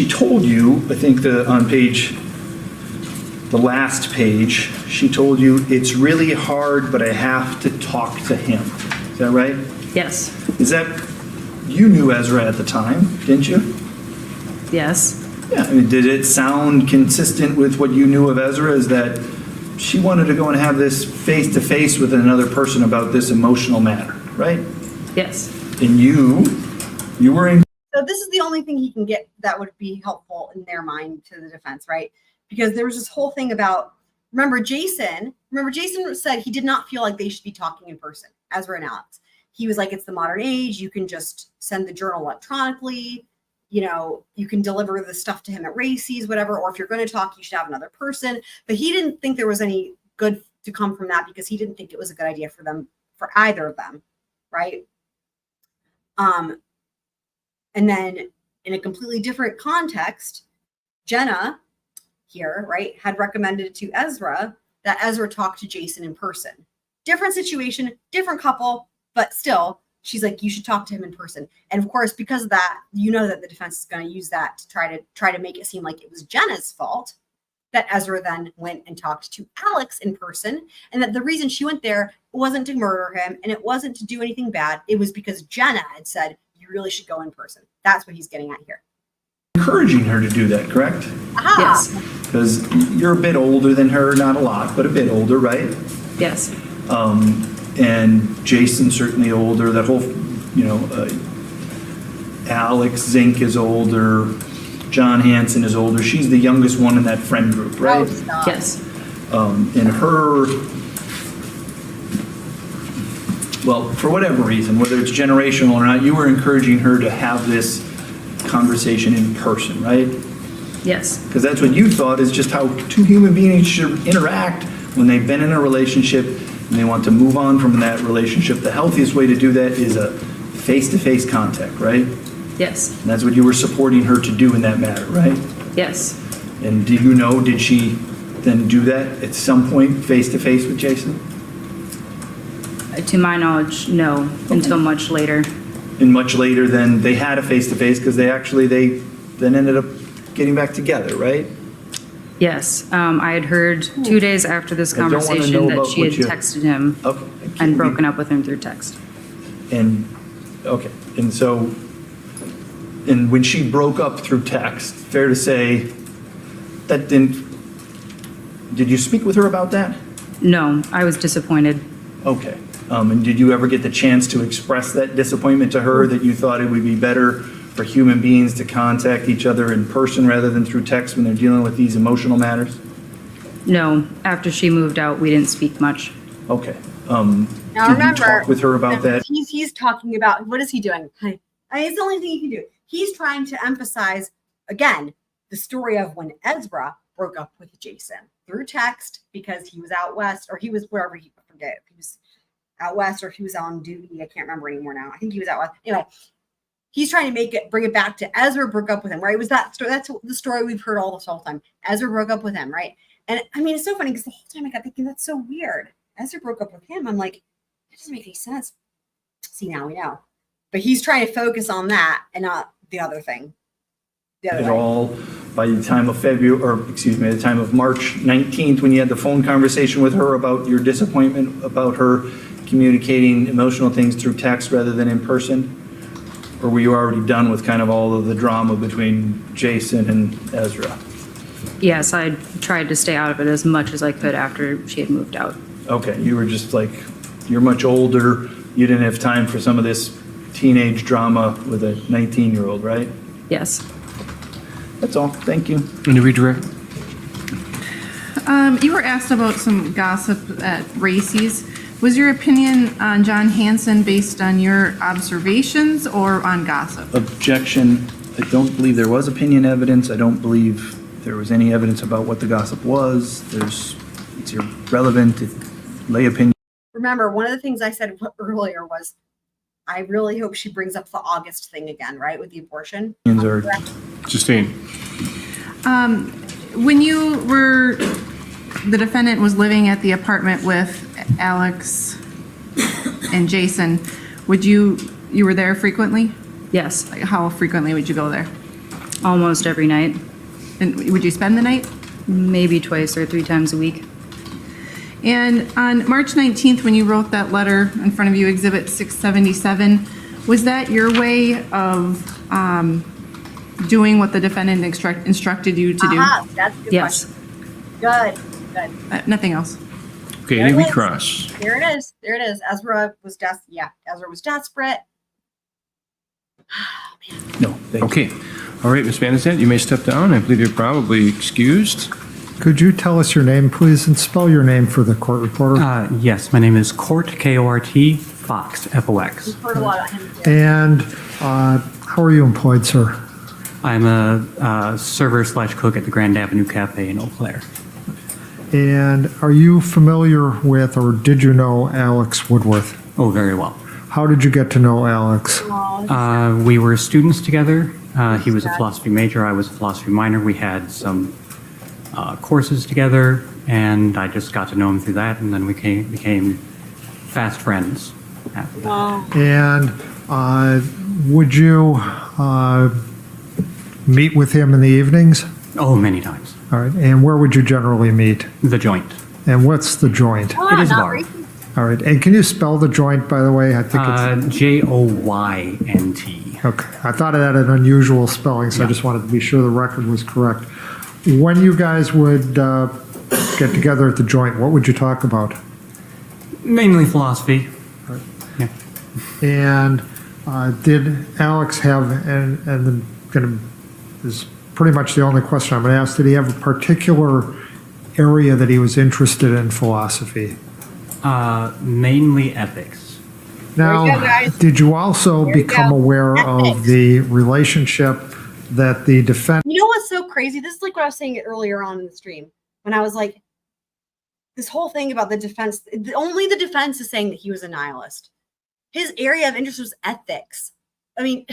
K: told you, I think on the last page, she told you, it's really hard, but I have to talk to him. Is that right?
L: Yes.
K: You knew Ezra at the time, didn't you?
L: Yes.
K: Yeah, I mean, did it sound consistent with what you knew of Ezra? Is that she wanted to go and have this face-to-face with another person about this emotional matter, right?
L: Yes.
K: And you were in.
C: So this is the only thing he can get that would be helpful in their mind to the defense, right? Because there was this whole thing about, remember Jason said he did not feel like they should be talking in person, Ezra and Alex. He was like, it's the modern age. You can just send the journal electronically. You know, you can deliver the stuff to him at Racy's, whatever. Or if you're going to talk, you should have another person. But he didn't think there was any good to come from that because he didn't think it was a good idea for either of them, right? And then in a completely different context, Jenna here, right, had recommended to Ezra that Ezra talk to Jason in person. Different situation, different couple, but still, she's like, you should talk to him in person. And of course, because of that, you know that the defense is going to use that to try to make it seem like it was Jenna's fault that Ezra then went and talked to Alex in person, and that the reason she went there wasn't to murder him and it wasn't to do anything bad. It was because Jenna had said, you really should go in person. That's what he's getting at here.
K: Encouraging her to do that, correct?
C: Aha.
L: Yes.
K: Because you're a bit older than her, not a lot, but a bit older, right?
L: Yes.
K: And Jason certainly older. That whole, Alex Zink is older. John Hansen is older. She's the youngest one in that friend group, right?
C: Oh, stop.
L: Yes.
K: And her, well, for whatever reason, whether it's generational or not, you were encouraging her to have this conversation in person, right?
L: Yes.
K: Because that's what you thought is just how two human beings should interact when they've been in a relationship and they want to move on from that relationship. The healthiest way to do that is a face-to-face contact, right?
L: Yes.
K: And that's what you were supporting her to do in that matter, right?
L: Yes.
K: And did she then do that at some point face-to-face with Jason?
L: To my knowledge, no, until much later.
K: And much later then they had a face-to-face because the then ended up getting back together, right?
L: Yes, I had heard 2 days after this
K: I don't wanna
L: conversation
K: know
L: that
K: about
L: she had
K: what you-
L: texted him
K: Okay.
L: and broken up with him through text.
K: And, okay, and so, and when she broke up through text, fair to say, that did you speak with her about that?
L: No, I was disappointed.
K: Okay. And did you ever get the chance to express that disappointment to her, that you thought it would be better for human beings to contact each other in person rather than through text when they're dealing with these emotional matters?
L: No, after she moved out, we didn't speak much.
K: Okay.
C: Now
K: Did you
C: remember,
K: talk with her about that?
C: He's talking about, what is he doing? I mean, it's the only thing he can do. He's trying to emphasize, again, the story of when Ezra broke up with Jason through text because he was out west, or he was wherever, I forget if he was out west or if he was on duty. I can't remember anymore now. I think he was out west. Anyway, he's trying to bring it back to Ezra broke up with him, right? It was that story. That's the story we've heard all this whole time. Ezra broke up with him, right? And I mean, it's so funny because the whole time I got thinking, that's so weird. Ezra broke up with him. I'm like, that doesn't make any sense. See, now we know. But he's trying to focus on that and not the other thing.
K: It all by the time of the time of March 19th, when you had the phone conversation with her about your disappointment about her communicating emotional things through text rather than in person? Or were you already done with kind of all of the drama between Jason and Ezra?
L: Yes, I tried to stay out of it as much as I could after she had moved out.
K: Okay, you were just like, you're much older, you didn't have time for some of this teenage drama with a 19-year-old, right?
L: Yes.
K: That's all, thank you.
G: And to redirect?
J: You were asked about some gossip at Racy's. Was your opinion on John Hansen based on your observations or on gossip?
K: Objection, I don't believe there was opinion evidence, I don't believe there was any evidence about what the gossip was. It's irrelevant, lay opinion.
C: Remember, one of the things I said earlier was, I really hope she brings up the August thing again, right, with the abortion.
G: Justine.
J: When the defendant was living at the apartment with Alex and Jason, you were there frequently?
L: Yes.
J: Like, how frequently would you go there?
L: Almost every night.
J: And would you spend the night?
L: Maybe twice or 3 times a week.
J: And on March 19th, when you wrote that letter in front of you, Exhibit 677, was that your way of doing what the defendant instructed you to do?
C: That's a good
L: Yes.
C: question. Good.
J: Nothing else.
G: Okay, any recross?
C: There it is. There it is. Ezra was desperate.
K: No, thank you.
G: Okay, all right, Ms. Vandezande, you may step down. I believe you're probably excused.
A: Could you tell us your name, please, and spell your name for the court reporter?
O: Yes, my name is Kort, K-O-R-T, Fox, F-O-X.
C: We've heard a lot about him too.
A: And how are you employed, sir?
O: I'm a server/cook at the Grand Avenue Cafe in Eau Claire.
A: And are you familiar with, or did you know Alex Woodworth?
O: Oh, very well.
A: How did you get to know Alex?
O: We were students together. He was a philosophy major, I was a philosophy minor. We had some courses together, and I just got to know him through that, and then we became fast friends after that.
A: And would you meet with him in the evenings?
O: Oh, many times.
A: All right. And where would you generally meet?
O: The Joint.
A: And what's the Joint?
O: It is a bar.
A: All right. And can you spell the Joint, by the way? I think it's
O: Joynt.
A: Okay. I thought it had an unusual spelling, so I just wanted to be sure the record was correct. When you guys would get together at the Joint, what would you talk about?
O: Mainly philosophy.
A: Right.
O: Yeah.
A: And did Alex have, and then this is pretty much the only question I'm going to ask, did he have a particular area that he was interested in philosophy?
O: Mainly ethics.
A: Now, did you also become aware of the relationship that the defendant...
C: You know what's so crazy? This is like what I was saying earlier on in the stream, when I was like, this whole thing about the defense, only the defense is saying that he was a nihilist. His area of interest was ethics. I mean,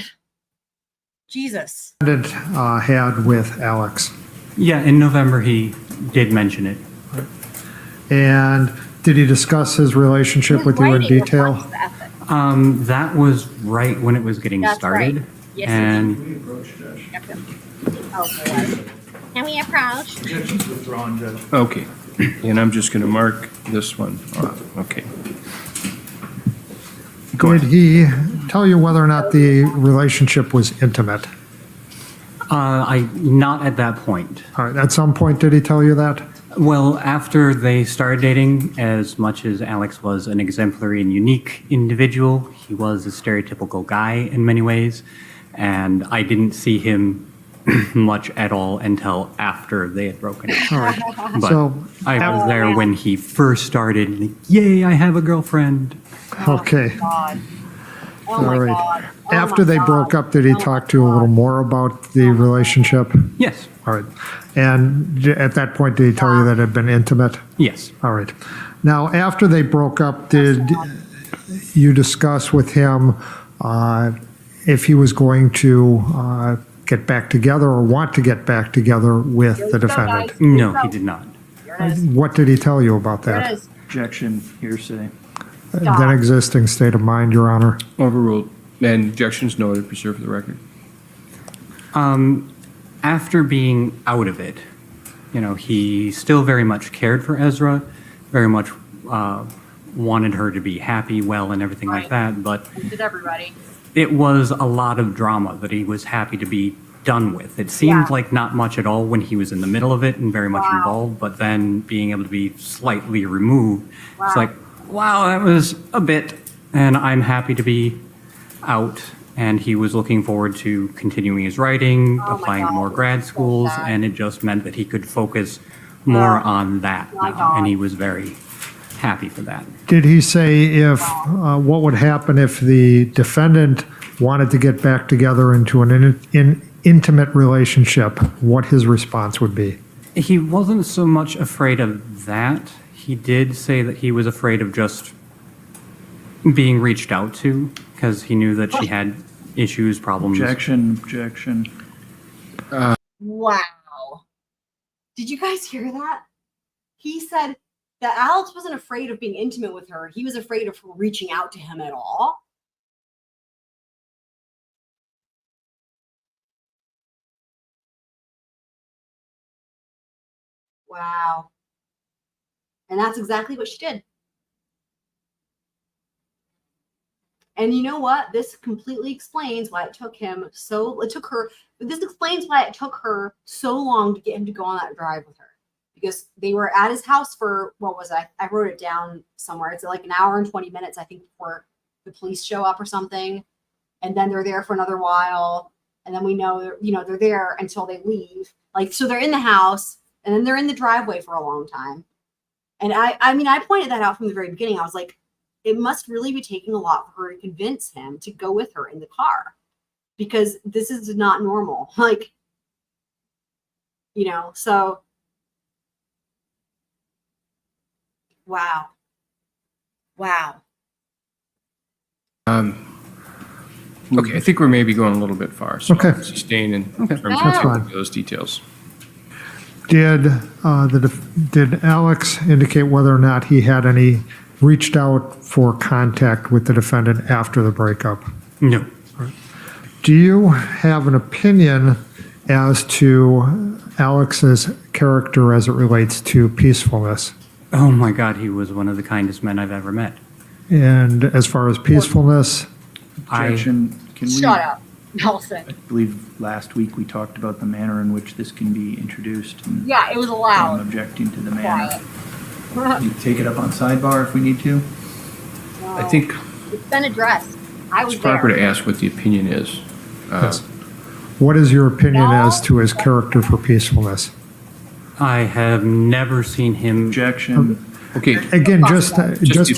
C: Jesus.
A: Had with Alex.
O: Yeah, in November he did mention it.
A: And did he discuss his relationship with you in detail?
O: That was right when it was getting started.
C: Right.
O: And
H: We approach, Judge.
D: Oh, boy. Can we approach?
H: Objection's withdrawn, Judge.
G: Okay, and I'm just going to mark this one off. Okay. Go
A: Did
G: ahead.
A: he tell you whether or not the relationship was intimate?
O: not at that point.
A: All right, at some point, did he tell you that?
O: Well, after they started dating, as much as Alex was an exemplary and unique individual, he was a stereotypical guy in many ways, and I didn't see him much at all until after they had broken up.
A: All right.
O: But
A: So-
O: I was there when he first started. Like, yay, I have a girlfriend.
A: Okay.
C: God. Oh
A: All
C: my
A: right.
C: God. Oh
A: After
C: my
A: they
C: God.
A: broke up, did he talk to you a little more about the relationship?
O: Yes.
A: All right. And at that point, did he tell you that it had been intimate?
O: Yes.
A: All right. Now, after they broke up, did you discuss with him if he was going to get back together or want to get back together with the defendant?
O: No, he did not.
A: What did he tell you about
C: There it
A: that?
C: is.
H: Objection, hearsay.
A: Then existing state of mind, Your Honor.
G: Overruled. And objections noted, preserved for the record.
O: After being out of it, he still very much cared for Ezra, very much wanted her to be happy, well, and everything like that, but
C: Did everybody?
O: it was a lot of drama that he was happy to be done with. It seemed
C: Yeah.
O: like not much at all when he was in the middle of it and very much
C: Wow.
O: involved, but then being able to be slightly removed, it's
C: Wow.
O: like, wow, that was a bit, and I'm happy to be out. And he was looking forward to continuing his writing,
C: Oh my
O: applying to
C: God.
O: more grad schools,
C: sad.
O: and it just meant that he could focus more on that
C: My
O: now,
C: God.
O: and he was very happy for that.
A: Did he say if, what would happen if the defendant wanted to get back together into an intimate relationship, what his response would be?
O: He wasn't so much afraid of that. He did say that he was afraid of just being reached out to because he knew that she had issues, problems.
H: Objection.
C: Wow. Did you guys hear that? He said that Alex wasn't afraid of being intimate with her. He was afraid of her reaching out to him at all. Wow. And that's exactly what she did. And you know what? This completely explains why it took her so long to get him to go on that drive with her. Because they were at his house for, what was I wrote it down somewhere. It's like an hour and 20 minutes, I think, before the police show up or something. And then they're there for another while. And then we know, they're there until they leave. Like, so they're in the house and then they're in the driveway for a long time. And I pointed that out from the very beginning. I was like, it must really be taking a lot for her to convince him to go with her in the car because this is not normal. Like, so wow.
G: Okay, I think we're maybe going a little bit far. So
A: Okay.
G: I'll sustain in terms
A: That's
G: of
A: fine.
G: those details.
A: Did Alex indicate whether or not he had reached out for contact with the defendant after the breakup?
O: No.
A: Do you have an opinion as to Alex's character as it relates to peacefulness?
O: Oh my God, he was one of the kindest men I've ever met.
A: And as far as peacefulness,
H: Objection. Can we?
C: Shut up, Nelson.
H: I believe last week we talked about the manner in which this can be introduced. And
C: Yeah, it was
H: I'm
C: allowed.
H: objecting to the manner.
C: Quiet.
H: We take it up on sidebar if we need to.
G: I think
C: It's been addressed. I was
G: it's proper
C: there.
G: to ask what the opinion is.
A: Yes. What is your opinion as to his character for peacefulness?
O: I have never seen him.
H: Objection.
G: Okay,
A: Again, just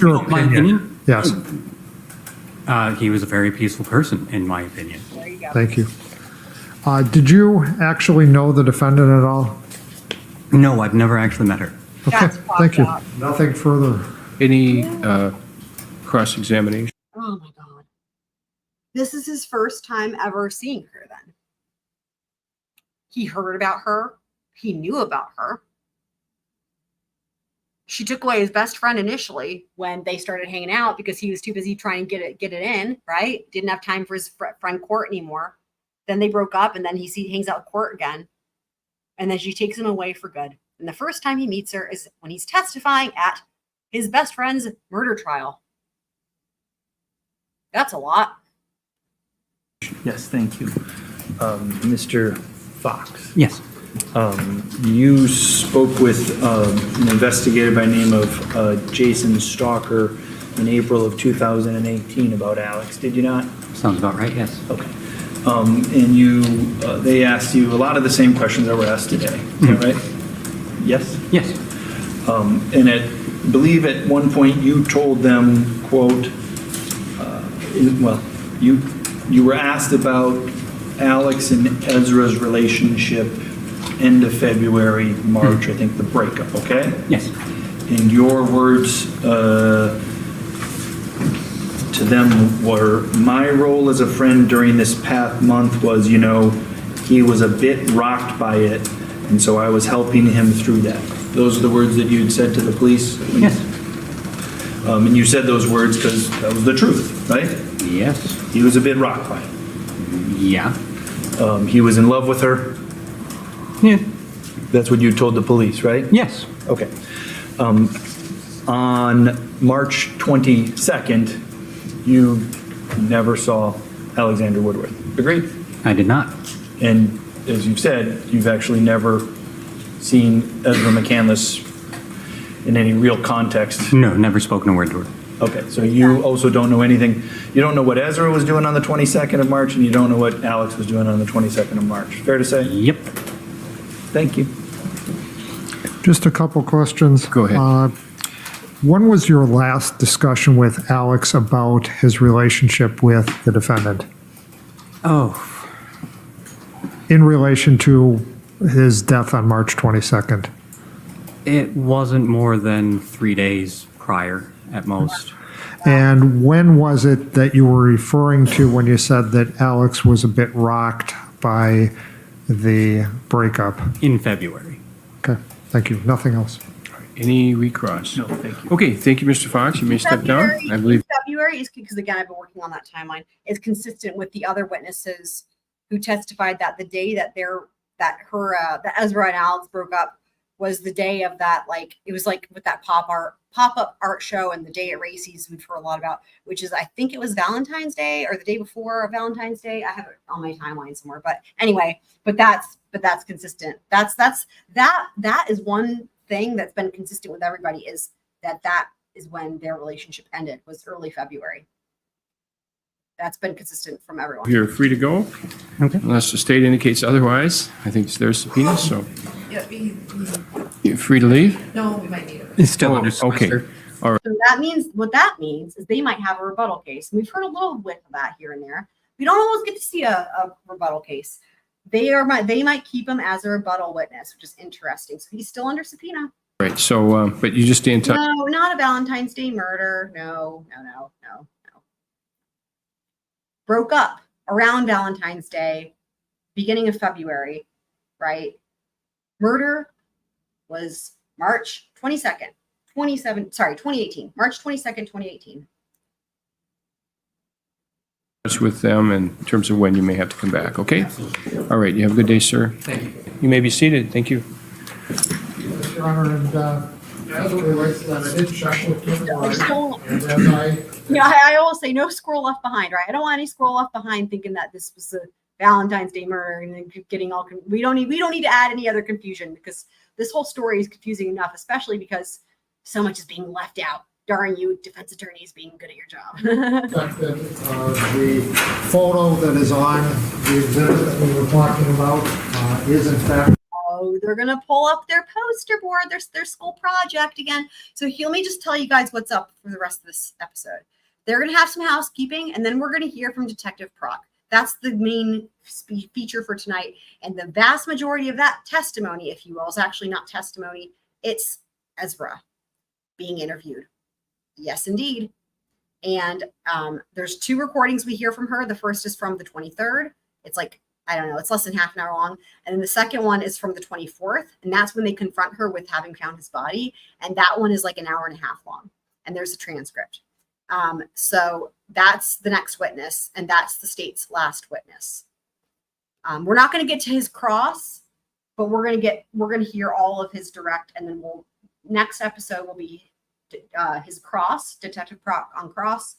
A: your
O: My
A: opinion.
O: opinion?
A: Yes,
O: He was a very peaceful person, in my opinion.
C: There you go.
A: thank you. Did you actually know the defendant at all?
O: No, I've never actually met her.
A: Okay,
C: That's
A: thank you.
C: fucked up.
A: Nothing further.
G: any cross-examination?
C: Oh my God. This is his first time ever seeing her then. He heard about her. He knew about her. She took away his best friend initially when they started hanging out because he was too busy trying to get it in, right? Didn't have time for his friend Kort anymore. Then they broke up, and then he hangs out with Kort again. And then she takes him away for good. And the first time he meets her is when he's testifying at his best friend's murder trial. That's a lot.
K: Yes, thank you. Mr. Fox.
O: Yes.
K: You spoke with an investigator by name of Jason Stalker in April of 2018 about Alex, did you not?
O: Sounds about right, yes.
K: Okay. And they asked you a lot of the same questions that were asked today, is that right? Yes?
O: Yes.
K: And I believe at one point you told them, quote, you were asked about Alex and Ezra's relationship end of February, March, I think the breakup, okay?
O: Yes.
K: And your words to them were, my role as a friend during this past month was, he was a bit rocked by it, and so I was helping him through that. Those are the words that you'd said to the police?
O: Yes.
K: And you said those words because that was the truth, right?
O: Yes.
K: He was a bit rocked by it.
O: Yeah.
K: He was in love with her?
O: Yeah.
K: That's what you told the police, right?
O: Yes.
K: Okay. On March 22nd, you never saw Alexander Woodworth. Agreed?
O: I did not.
K: And as you've said, you've actually never seen Ezra McCandless in any real context.
O: No, never spoken a word to her.
K: Okay, so you also don't know anything. You don't know what Ezra was doing on the 22nd of March, and you don't know what Alex was doing on the 22nd of March. Fair to say?
O: Yep.
K: Thank you.
A: Just a couple questions.
G: Go ahead.
A: When was your last discussion with Alex about his relationship with the defendant?
O: Oh,
A: In relation to his death on March 22nd?
O: it wasn't more than 3 days prior at most.
A: And when was it that you were referring to when you said that Alex was a bit rocked by the breakup?
O: In February.
A: Okay, thank you. Nothing else.
G: Any recross?
K: No, thank you.
G: Okay, thank you, Mr. Fox. You may step down. I believe.
C: February is because, again, I've been working on that timeline. It's consistent with the other witnesses who testified that the day that that Ezra and Alex broke up was the day of that, like, it was like with that pop-up art show and the day at Racy's we've heard a lot about, which is, I think it was Valentine's Day or the day before Valentine's Day. I have it on my timeline somewhere, but anyway, but that's consistent. That is one thing that's been consistent with everybody, is that is when their relationship ended, was early February. That's been consistent from everyone.
G: You're free to go.
O: Okay.
G: Unless the state indicates otherwise. I think it's their subpoena, so
M: Yeah,
G: you're free to leave.
M: no, we might need it.
O: It's still
G: Oh,
O: under
G: okay.
O: sequester.
C: So what that means is they might have a rebuttal case. And we've heard a little bit of that here and there. We don't always get to see a rebuttal case. They might keep him as a rebuttal witness, which is interesting. So he's still under subpoena.
G: Right, so, but you just stay in touch.
C: No, not a Valentine's Day murder. No. Broke up around Valentine's Day, beginning of February, right? Murder was March 22nd, 2018. March 22nd, 2018.
G: With them in terms of when you may have to come back, okay? All right, you have a good day, sir.
O: Thank you.
G: You may be seated, thank you.
A: Your Honor, and as it relates to that, I did check with him, and as
C: I always say no squirrel left behind, right? I don't want any squirrel left behind thinking that this was a Valentine's Day murder and then getting all, we don't need to add any other confusion, because this whole story is confusing enough, especially because so much is being left out. Darn you, defense attorneys being good at your job.
A: the photo that is on the exhibit that we were talking about is in fact.
C: Oh, they're gonna pull up their poster board, their school project again. So let me just tell you guys what's up for the rest of this episode. They're gonna have some housekeeping, and then we're gonna hear from Detective Prock. That's the main feature for tonight. And the vast majority of that testimony, if you will, is actually not testimony. It's Ezra being interviewed. Yes, indeed. And there's 2 recordings we hear from her. The first is from the 23rd. It's like, I don't know, it's less than half an hour long. And then the second one is from the 24th. And that's when they confront her with having found his body. And that one is like an hour and a half long. And there's a transcript. So that's the next witness. And that's the state's last witness. We're not going to get to his cross, but we're going to hear all of his direct, and then next episode will be his cross, Detective Prock on cross.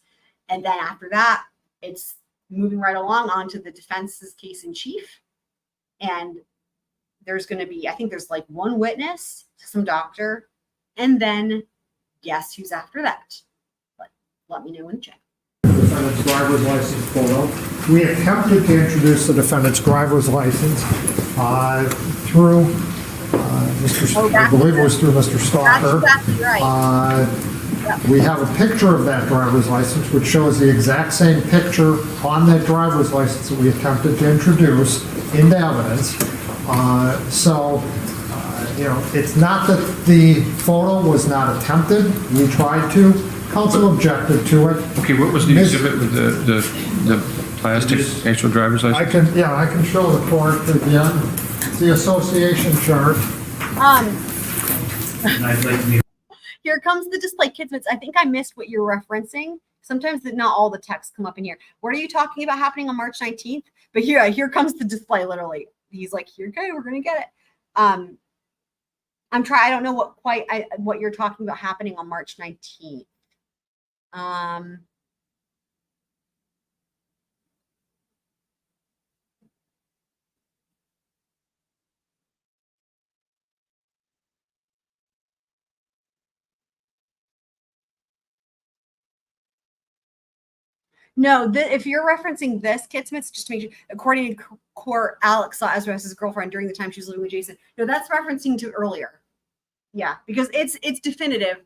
C: And then after that, it's moving right along onto the defense's case in chief. And there's going to be, I think there's like one witness, some doctor, and then guess who's after that. But let me know in the chat.
A: Defendant's driver's license photo. We attempted to introduce the defendant's driver's license through I believe it was through Mr. Stalker.
C: That's exactly right.
A: We have a picture of that driver's license, which shows the exact same picture on that driver's license that we attempted to introduce into evidence. It's not that the photo was not attempted. We tried to. Counsel objected to it.
G: Okay, what was the exhibit with the plastic actual driver's license?
A: I can show the court again. It's the association chart.
C: Here comes the display, kids. I think I missed what you're referencing. Sometimes not all the text come up in here. What are you talking about happening on March 19th? But here comes the display. Literally, he's like, "Here, okay, we're gonna get it." I don't know what you're talking about happening on March 19th. No, if you're referencing this, Kitsmith, just to make sure, according to Kort, Alex saw Ezra as his girlfriend during the time she was living with Jason. No, that's referencing to earlier. Yeah, because it's definitive.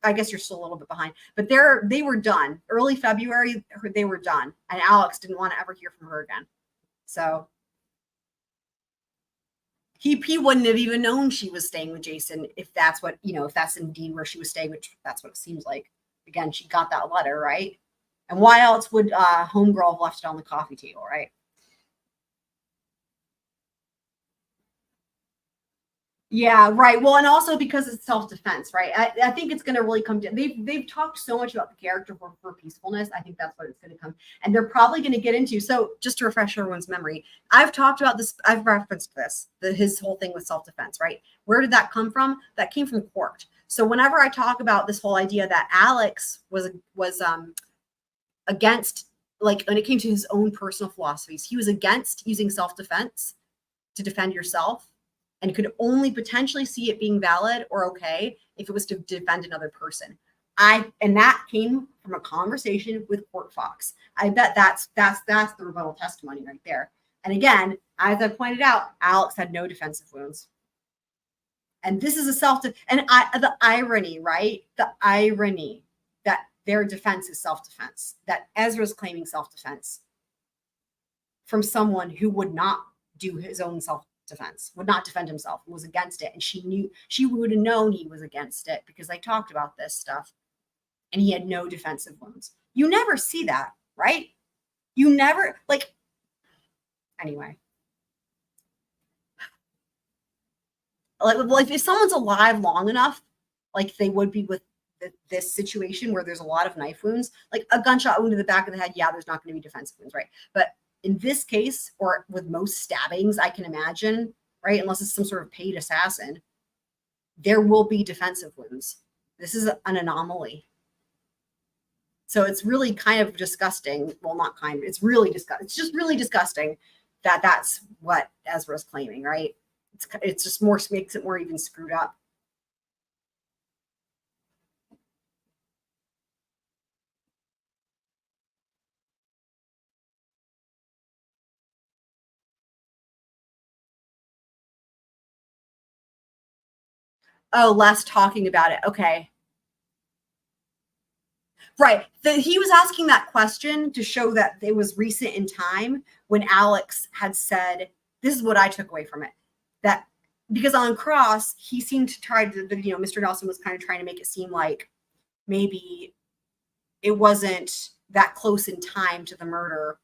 C: I guess you're still a little bit behind, but they were done early February. They were done, and Alex didn't want to ever hear from her again. So he wouldn't have even known she was staying with Jason if that's what if that's indeed where she was staying, which that's what it seems like. Again, she got that letter, right? And why else would homegirl have left it on the coffee table, right? Yeah, right. Well, and also because it's self-defense, right? I think it's going to really come down. They've talked so much about the character for peacefulness. I think that's what it's going to come. And they're probably going to get into. So just to refresh everyone's memory, I've talked about this. I've referenced this, his whole thing with self-defense, right? Where did that come from? That came from Kort. So whenever I talk about this whole idea that Alex was against, like when it came to his own personal philosophies, he was against using self-defense to defend yourself, and could only potentially see it being valid or okay if it was to defend another person. And that came from a conversation with Kort Fox. I bet that's the rebuttal testimony right there. And again, as I pointed out, Alex had no defensive wounds. And this is the irony, right? The irony that their defense is self-defense, that Ezra's claiming self-defense from someone who would not do his own self-defense, would not defend himself, was against it. And she would have known he was against it because they talked about this stuff, and he had no defensive wounds. You never see that, right? You never, anyway. Like if someone's alive long enough, like they would be with this situation where there's a lot of knife wounds, like a gunshot wound to the back of the head, yeah, there's not going to be defensive wounds, right? But in this case, or with most stabbings, I can imagine, right, unless it's some sort of paid assassin, there will be defensive wounds. This is an anomaly. So it's really kind of disgusting. Well, not kind of, it's really disgusting. It's just really disgusting that that's what Ezra's claiming, right? It's just makes it more even screwed up. Oh, less talking about it. Okay. Right. He was asking that question to show that it was recent in time when Alex had said, this is what I took away from it. That because on cross, he seemed to try to, Mr. Nelson was kind of trying to make it seem like maybe it wasn't that close in time to the murder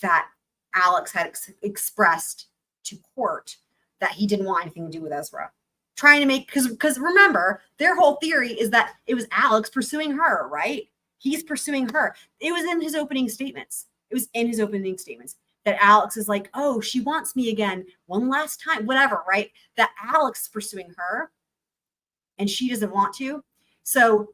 C: that Alex had expressed to Kort that he didn't want anything to do with Ezra. Trying to make, because remember, their whole theory is that it was Alex pursuing her, right? He's pursuing her. It was in his opening statements. that Alex is like, oh, she wants me again one last time, whatever, right? That Alex is pursuing her and she doesn't want to. So,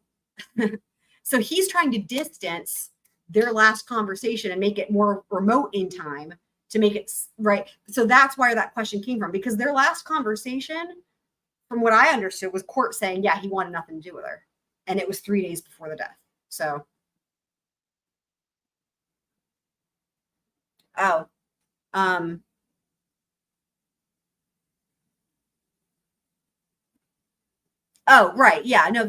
C: so he's trying to distance their last conversation and make it more remote in time to make it right. So that's where that question came from, because their last conversation, from what I understood, was Kort saying, yeah, he wanted nothing to do with her. And it was 3 days before the death. So, oh, oh, right. Yeah, no,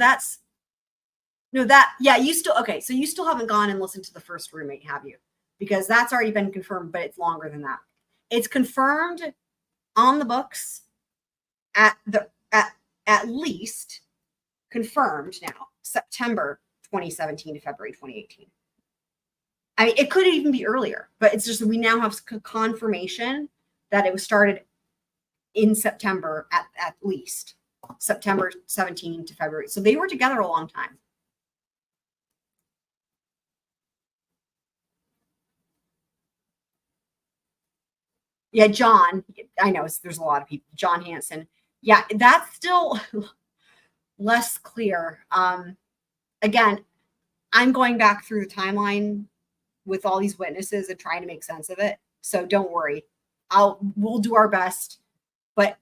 C: yeah, you still, okay. So you still haven't gone and listened to the first roommate, have you? Because that's already been confirmed, but it's longer than that. It's confirmed on the books at least confirmed now, September 2017 to February 2018. I mean, it could even be earlier, but it's just we now have confirmation that it was started in September at least. September 17 to February. So they were together a long time. Yeah, John, I know there's a lot of people. John Hansen. Yeah, that's still less clear. Again, I'm going back through the timeline with all these witnesses and trying to make sense of it. So don't worry. We'll do our best. But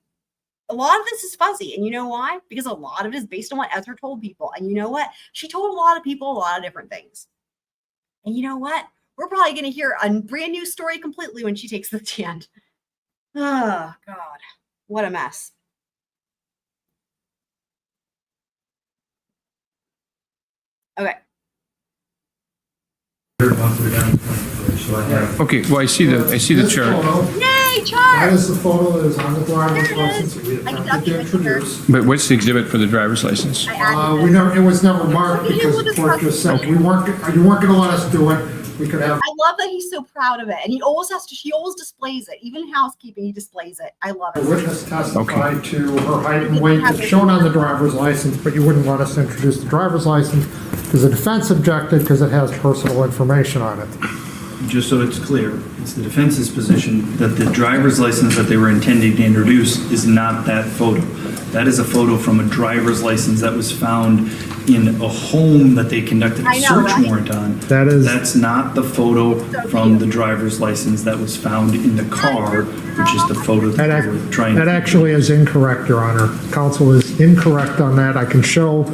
C: a lot of this is fuzzy. And you know why? Because a lot of it is based on what Ezra told people. And you know what? She told a lot of people a lot of different things. And you know what? We're probably going to hear a brand new story completely when she takes the stand. Oh, God. What a mess. Okay.
G: Okay, well, I see the chart.
C: Yay, chart!
A: That is the photo that is on the driver's license that we attempted to introduce.
G: But what's the exhibit for the driver's license?
A: It was never marked because the court just said you weren't going to let us do it. We could have.
C: I love that he's so proud of it, and he always displays it. Even in housekeeping, he displays it. I love it.
A: The witness testified to her height and weight that's shown on the driver's license, but you wouldn't let us introduce the driver's license because the defense objected because it has personal information on it.
K: Just so it's clear, it's the defense's position that the driver's license that they were intending to introduce is not that photo. That is a photo from a driver's license that was found in a home that they conducted a search warrant on. That's not the photo from the driver's license that was found in the car, which is the photo that they were trying to.
A: That actually is incorrect, Your Honor. Counsel is incorrect on that. I can show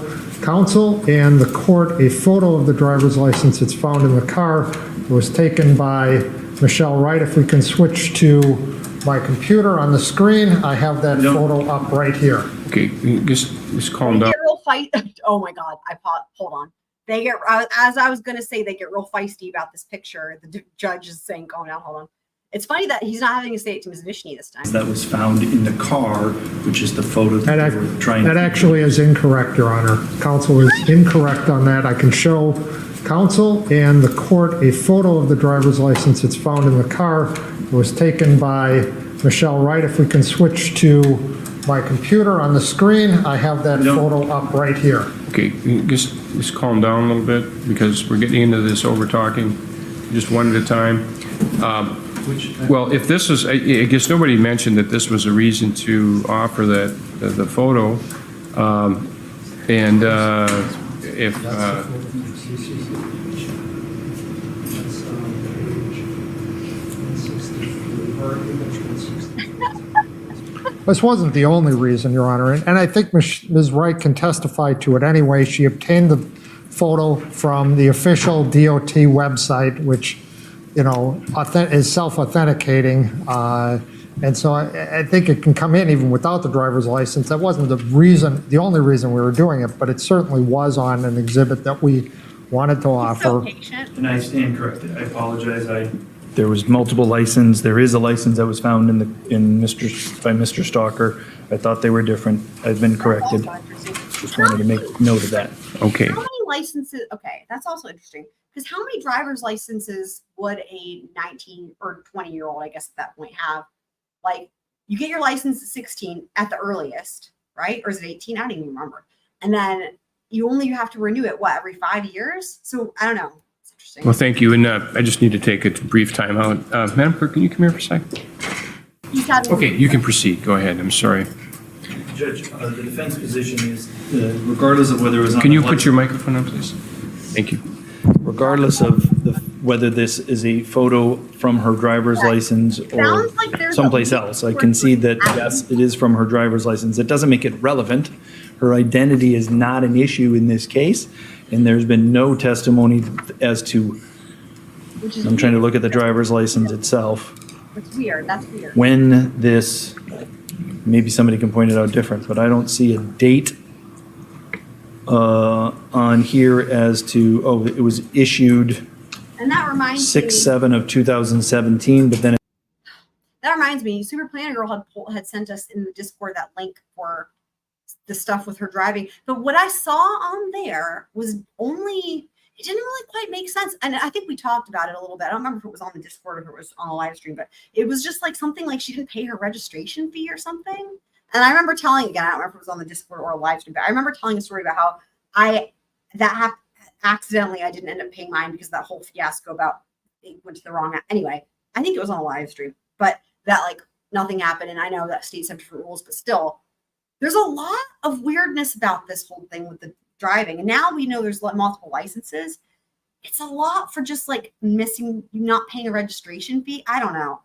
A: counsel and the court a photo of the driver's license. It's found in the car. It was taken by Mishele Wright. If we can switch to my computer on the screen, I have that photo up right here.
G: Okay, just calm down.
C: They get real fight. Oh my God! Hold on. They get, as I was going to say, they get real feisty about this picture. The judge is saying, "Calm down, hold on." It's funny that he's not having to say it to Ms. Vishny this time.
K: That was found in the car, which is the photo that they were trying to.
A: That actually is incorrect, Your Honor. Counsel is incorrect on that. I can show counsel and the court a photo of the driver's license. It's found in the car. It was taken by Mishele Wright. If we can switch to my computer on the screen, I have that photo up right here.
G: Okay, just calm down a little bit because we're getting into this over talking, just one at a time. Well, if this was, I guess nobody mentioned that this was a reason to offer the photo, and if.
A: This wasn't the only reason, Your Honor, and I think Ms. Wright can testify to it anyway. She obtained the photo from the official DOT website, which, is self-authenticating, and so I think it can come in even without the driver's license. That wasn't the only reason we were doing it, but it certainly was on an exhibit that we wanted to offer.
K: And I stand corrected. I apologize. There was multiple license. There is a license that was found by Mr. Stalker. I thought they were different. I've been corrected. Just wanted to make note of that.
G: Okay.
C: How many licenses? Okay, that's also interesting. Because how many driver's licenses would a 19 or 20-year-old, I guess at that point, have? Like, you get your license at 16 at the earliest, right? Or is it 18? I don't even remember. And then you only have to renew it, every 5 years? So I don't know. It's interesting.
G: Well, thank you, and I just need to take a brief time out. Madam Clerk, can you come here for a second? Okay, you can proceed. Go ahead. I'm sorry.
H: Judge, the defense position is, regardless of whether it was on
G: Can you
H: the
G: put your microphone on, please? Thank you.
K: regardless of whether this is a photo from her driver's license or
C: Sounds like there's
K: someplace
C: a-
K: else. I concede that, yes, it is from her driver's license. It doesn't make it relevant. Her identity is not an issue in this case, and there's been no testimony as to, I'm trying to look at the driver's license itself,
C: It's weird. That's weird.
K: when this, maybe somebody can point it out different, but I don't see a date on here as to, oh, it was issued
C: And that reminds me.
K: 6/7 of 2017, but then
C: That reminds me, Super Planner Girl had sent us in the Discord that link for the stuff with her driving. But what I saw on there was only, it didn't really quite make sense. And I think we talked about it a little bit. I don't remember if it was on the Discord or if it was on a live stream, but it was just like something like she didn't pay her registration fee or something. And I remember telling, again, I don't remember if it was on the Discord or a live stream, but I remember telling a story about how accidentally I didn't end up paying mine because that whole fiasco about it went to the wrong, anyway, I think it was on a live stream, but that like nothing happened. And I know that states have different rules, but still there's a lot of weirdness about this whole thing with the driving. And now we know there's multiple licenses. It's a lot for just like missing, not paying a registration fee. I don't know.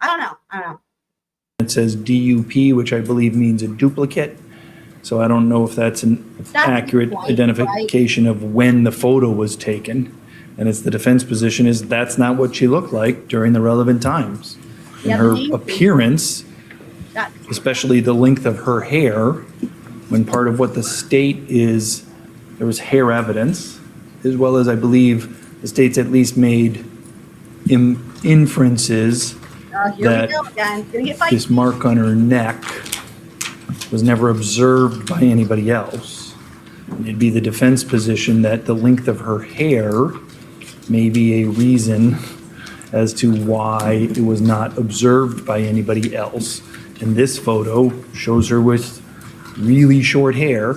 K: it says DUP, which I believe means a duplicate. So I don't know if that's an accurate
C: right,
K: identification of when the photo was taken. And it's the defense position is that's not what she looked like during the relevant times. And her appearance, especially the length of her hair, when part of what the state is, there was hair evidence, as well as I believe the state's at least made inferences
C: Here we
K: that
C: go again. Gonna get fight.
K: this mark on her neck was never observed by anybody else. And it'd be the defense position that the length of her hair may be a reason as to why it was not observed by anybody else. And this photo shows her with really short hair,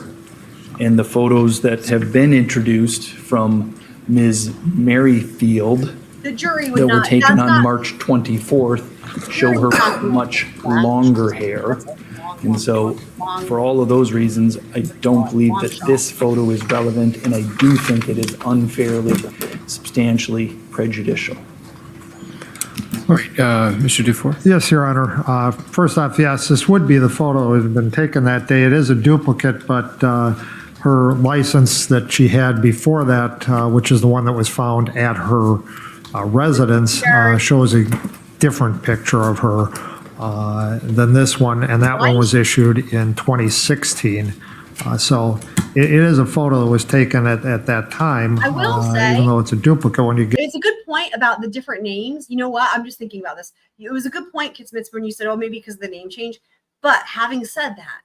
K: and the photos that have been introduced from Ms. Merrifield
C: The jury would
K: that
C: not.
K: were taken
C: that's
K: on
C: not-
K: March 24th show her much longer hair. And so, for all of those reasons, I don't believe that this photo is relevant, and I do think it is unfairly, substantially prejudicial.
G: All right, Mr. Dufour?
A: Yes, Your Honor. First off, yes, this would be the photo that had been taken that day. It is a duplicate, but her license that she had before that, which is the one that was found at her residence, shows a different picture of her than this one, and that one was issued in 2016. So it is a photo that was taken at that time.
C: I will say,
A: even though it's a duplicate, when you get
C: it's a good point about the different names. You know what? I'm just thinking about this. It was a good point, Kitsmits, when you said, oh, maybe because of the name change. But having said that,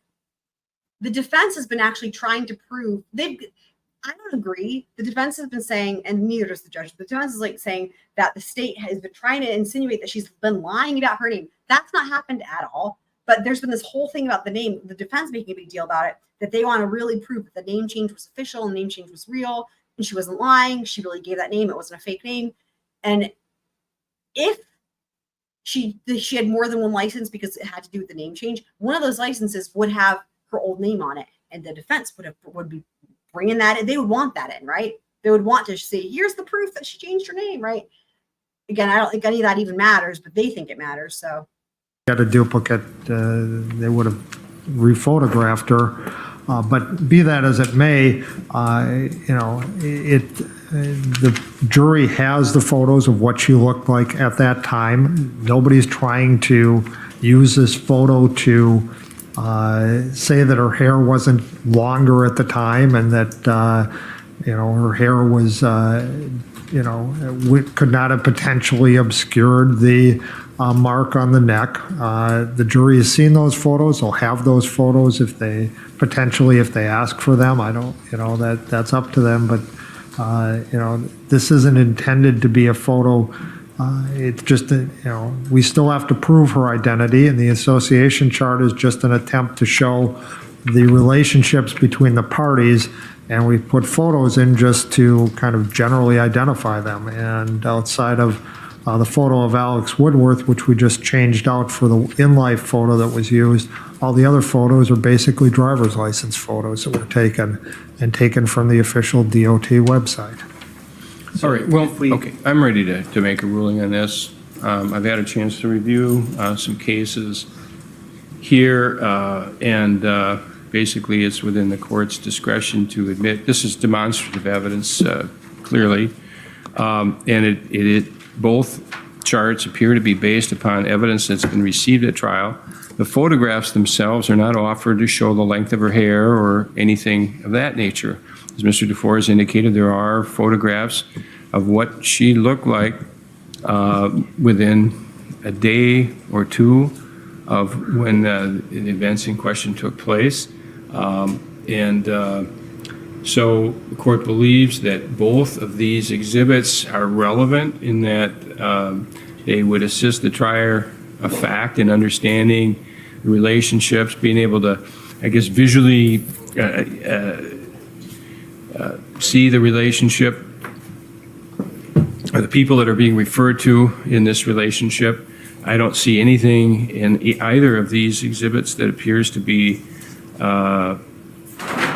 C: the defense has been actually trying to prove I don't agree. The defense has been saying, and neither does the judge, the defense is like saying that the state has been trying to insinuate that she's been lying about her name. That's not happened at all. But there's been this whole thing about the name, the defense making a big deal about it, that they want to really prove that the name change was official and the name change was real, and she wasn't lying. She really gave that name. It wasn't a fake name. And if she had more than one license because it had to do with the name change, one of those licenses would have her old name on it, and the defense would be bringing that in. They would want that in, right? They would want to say, here's the proof that she changed her name, right? Again, I don't think any of that even matters, but they think it matters. So
A: a duplicate, they would have rephotographed her. But be that as it may, the jury has the photos of what she looked like at that time. Nobody's trying to use this photo to say that her hair wasn't longer at the time and that, her hair was, could not have potentially obscured the mark on the neck. The jury has seen those photos. They'll have those photos if they ask for them. I don't, that's up to them. But, this isn't intended to be a photo. It's just, we still have to prove her identity, and the association chart is just an attempt to show the relationships between the parties And we put photos in just to kind of generally identify them. And outside of the photo of Alex Woodworth, which we just changed out for the in-life photo that was used, all the other photos are basically driver's license photos that were taken from the official DOT website.
G: All right, well, okay, I'm ready to make a ruling on this. I've had a chance to review some cases here, and basically it's within the court's discretion to admit this is demonstrative evidence, clearly, and both charts appear to be based upon evidence that's been received at trial. The photographs themselves are not offered to show the length of her hair or anything of that nature. As Mr. Dufour has indicated, there are photographs of what she looked like within a day or two of when the events in question took place. So the court believes that both of these exhibits are relevant in that they would assist the trier of fact in understanding the relationships, being able to, I guess, visually see the relationship or the people that are being referred to in this relationship. I don't see anything in either of these exhibits that appears to be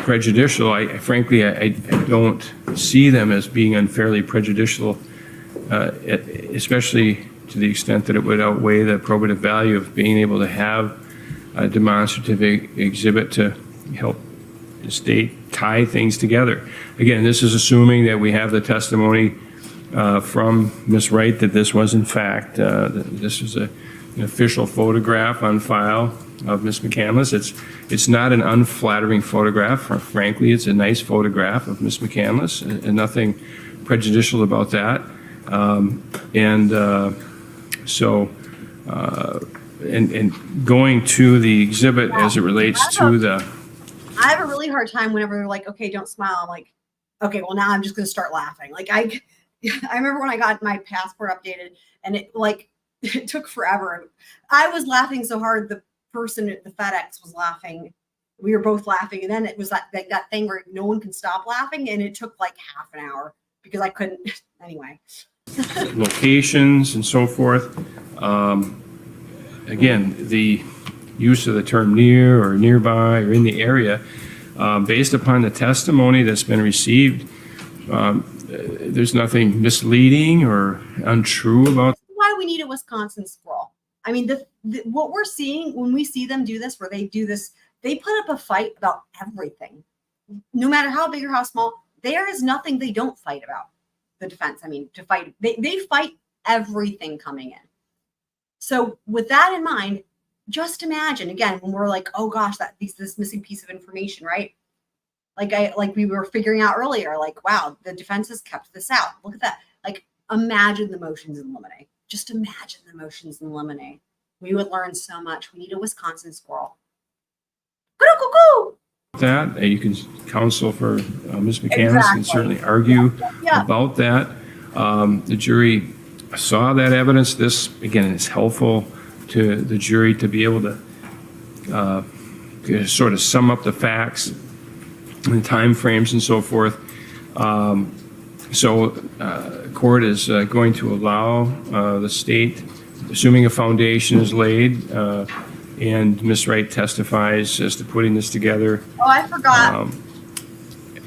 G: prejudicial. Frankly, I don't see them as being unfairly prejudicial, especially to the extent that it would outweigh the probative value of being able to have a demonstrative exhibit to help the state tie things together. Again, this is assuming that we have the testimony from Ms. Wright that this was in fact, this was an official photograph on file of Ms. McCandless. It's not an unflattering photograph. Frankly, it's a nice photograph of Ms. McCandless, and nothing prejudicial about that. And going to the exhibit as it relates to the.
C: I have a really hard time whenever they're like, okay, don't smile. I'm like, okay, well now I'm just going to start laughing. Like I remember when I got my passport updated and it took forever. I was laughing so hard. The person at the FedEx was laughing. We were both laughing. And then it was that thing where no one can stop laughing. And it took like half an hour because I couldn't. Anyway.
G: Locations and so forth. Again, the use of the term near or nearby or in the area, based upon the testimony that's been received, there's nothing misleading or untrue about.
C: Why we need a Wisconsin squirrel. I mean, what we're seeing when we see them do this, where they do this, they put up a fight about everything. No matter how big or how small, there is nothing they don't fight about. The defense, I mean, to fight, they fight everything coming in. So with that in mind, just imagine, again, when we're like, oh gosh, this missing piece of information, right? Like we were figuring out earlier, like, wow, the defense has kept this out. Look at that. Like, imagine the motions in limine. Just imagine the motions in limine. We would learn so much. We need a Wisconsin squirrel.
G: That you can counsel for Ms. McCandless can certainly argue about that. The jury saw that evidence. This, again, is helpful to the jury to be able to sort of sum up the facts and time frames and so forth. Court is going to allow the state, assuming a foundation is laid, and Ms. Wright testifies as to putting this together.
C: Oh, I forgot.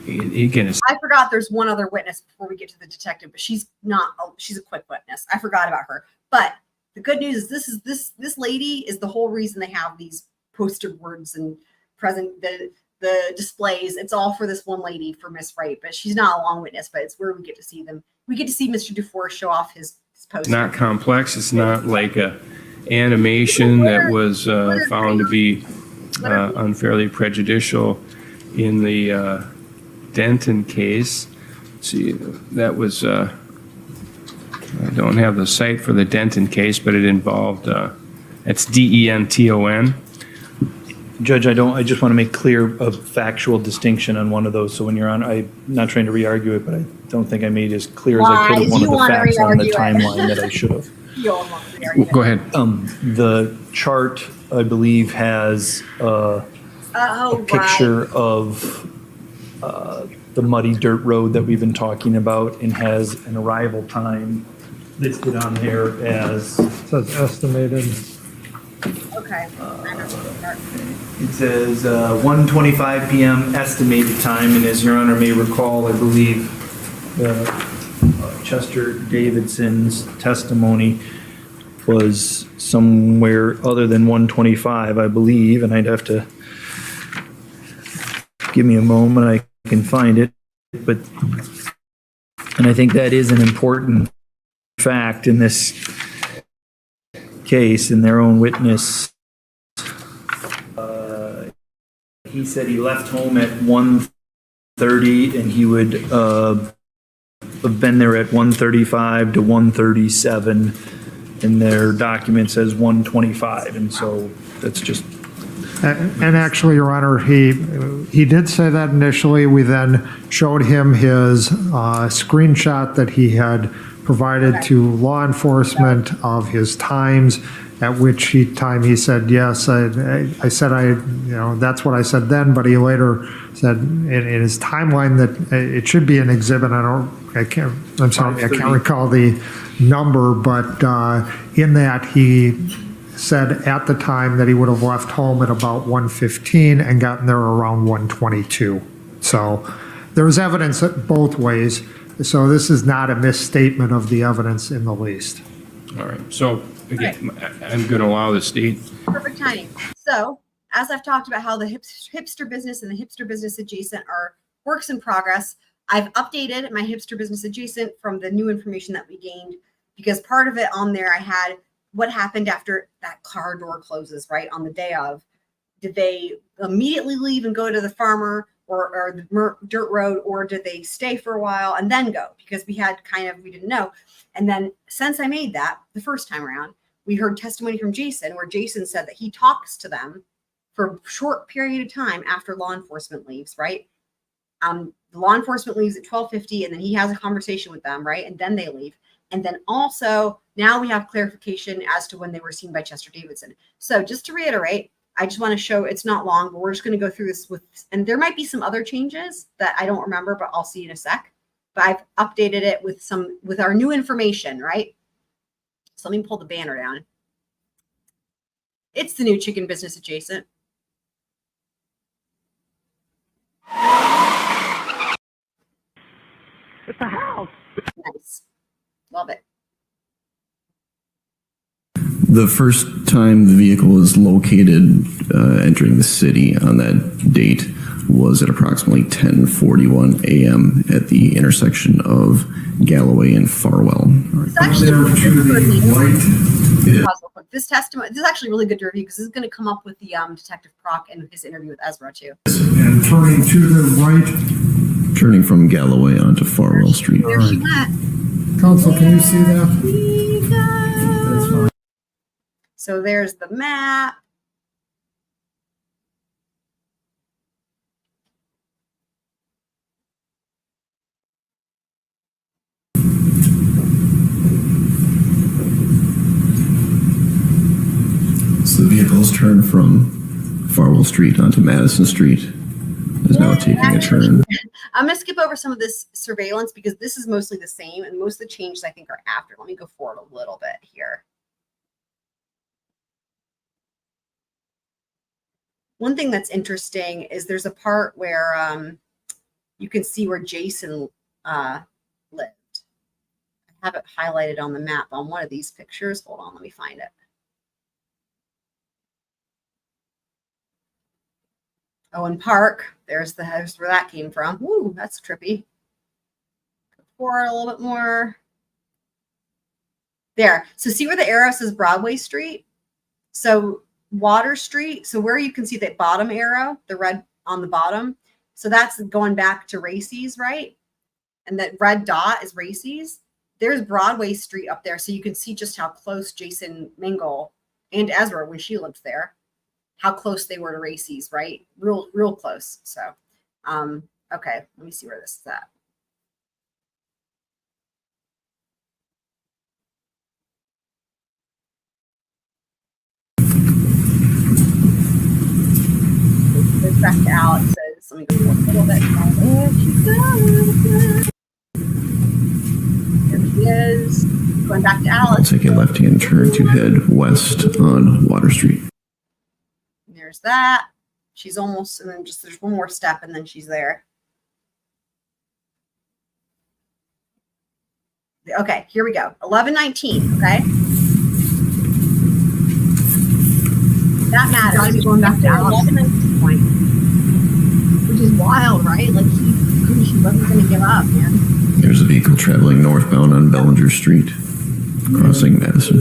G: Again,
C: I forgot there's one other witness before we get to the detective, but she's a quick witness. I forgot about her. But the good news is this lady is the whole reason they have these poster boards and the displays. It's all for this one lady, for Miss Wright, but she's not a long witness, but it's where we get to see them. We get to see Mr. Dufour show off his poster.
G: Not complex. It's not like a animation that was found to be unfairly prejudicial in the Denton case. Let's see, that was, I don't have the site for the Denton case, but it involved, it's DENTON.
K: Judge, I just want to make clear a factual distinction on one of those. So when you're on, I'm not trying to re-argue it, but I don't think I made it as clear as I could have one of the facts on the timeline that I should have.
G: Go ahead.
K: The chart, I believe, has a picture of the muddy dirt road that we've been talking about, and has an arrival time listed on there as.
A: Says estimated.
C: Okay.
H: It says 1:25 PM estimated time, and as Your Honor may recall, I believe Chester Davidson's testimony was somewhere other than 1:25, I believe, and I'd have to give me a moment, I can find it, but, and I think that is an important fact in this case, in their own witness. He said he left home at 1:30 and he would have been there at 1:35 to 1:37, and their document says 1:25, and so that's just.
A: And actually, Your Honor, he did say that initially. We then showed him his screenshot that he had provided to law enforcement of his times, at which he said, yes, I said, that's what I said then, but he later said in his timeline that it should be an exhibit. I can't recall the number, but in that he said at the time that he would have left home at about 1:15 and gotten there around 1:22. So there was evidence both ways. So this is not a misstatement of the evidence in the least.
G: All right. So again, I'm going to allow the state.
C: Perfect timing. So, as I've talked about how the hipster business and the hipster business adjacent are works in progress, I've updated my hipster business adjacent from the new information that we gained, because part of it on there I had what happened after that car door closes, right, on the day of. Did they immediately leave and go to the farmer or the dirt road, or did they stay for a while and then go? Because we didn't know. And then since I made that the first time around, we heard testimony from Jason where Jason said that he talks to them for a short period of time after law enforcement leaves, right? The law enforcement leaves at 12:50, and then he has a conversation with them, right? And then they leave. And then also now we have clarification as to when they were seen by Chester Davidson. So just to reiterate, I just want to show it's not long, but we're just going to go through this and there might be some other changes that I don't remember, but I'll see in a sec. But I've updated it with our new information, right? So let me pull the banner down. It's the new chicken business adjacent.
B: It's a house.
C: Nice. Love it.
P: The first time the vehicle was located entering the city on that date was at approximately 10:41 a.m. at the intersection of Galloway and Farwell.
C: This testimony, this is actually really good to review because this is going to come up with the Detective Prock and his interview with Ezra too.
A: And turning to the right.
P: Turning from Galloway onto Farwell Street.
C: There she went.
A: Counsel, can you see that?
C: So there's the map.
P: So the vehicle's turned from Farwell Street onto Madison Street. Is now taking a turn.
C: I'm going to skip over some of this surveillance because this is mostly the same, and most of the changes I think are after. Let me go forward a little bit here. One thing that's interesting is there's a part where you can see where Jason lived. I have it highlighted on the map on one of these pictures. Hold on, let me find it. Owen Park, there's where that came from. Ooh, that's trippy. Go forward a little bit more. There. So see where the arrow says Broadway Street? So Water Street. So where you can see that bottom arrow, the red on the bottom. So that's going back to Racy's, right? And that red dot is Racy's. There's Broadway Street up there. So you can see just how close Jason Mengel and Ezra, when she lived there, how close they were to Racy's, right? Real close. So, okay, let me see where this is at. Back to Alex's. Let me go forward a little bit. There she is. Going back to Alex.
P: Take a left-hand turn to head west on Water Street.
C: There's that. She's almost, and then just there's one more step, and then she's there. Okay, here we go. 11:19. Okay. That matters. He's going back to Alex. 11:19 point, which is wild, right? Like she wasn't going to give up, man.
P: There's a vehicle traveling northbound on Bellinger Street, crossing Madison.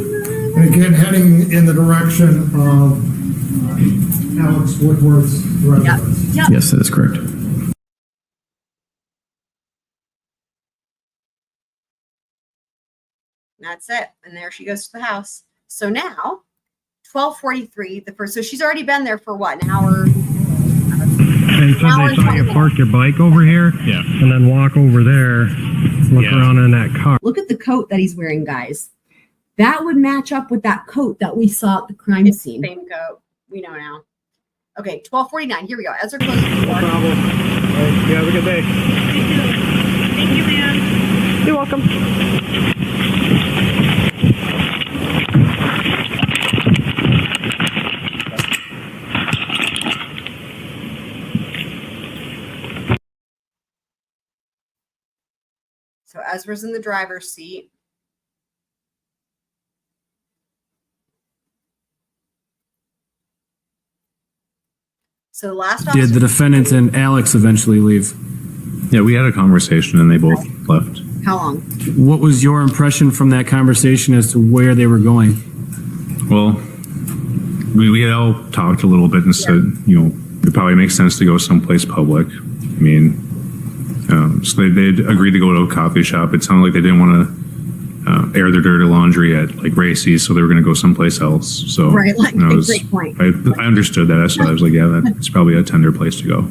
A: And again, heading in the direction of Alex Woodworth's residence.
C: Yep.
P: Yes, that is correct.
C: That's it. And there she goes to the house. So now, 12:43, the first, so she's already been there for what, an hour?
B: And so they saw you park your bike over here, and then walk over there, look around in that car.
C: Look at the coat that he's wearing, guys. That would match up with that coat that we saw at the crime scene. Same coat. We know now. Okay, 12:49. Here we go. Ezra closes the door.
B: No problem. You have a good day.
C: Thank you, man.
B: You're welcome.
C: So Ezra's in the driver's seat. So the last
I: Did the defendant and Alex eventually leave?
Q: Yeah, we had a conversation and they both left.
C: How long?
I: What was your impression from that conversation as to where they were going?
Q: Well, we had all talked a little bit and said, you know, it probably makes sense to go someplace public. I mean, so they'd agreed to go to a coffee shop. It sounded like they didn't want to air their dirty laundry at like Racey's, so they were going to go someplace else. So
C: right, like,
Q: you know,
C: great point.
Q: I understood that. So I was like, yeah, that's probably a tender place to go.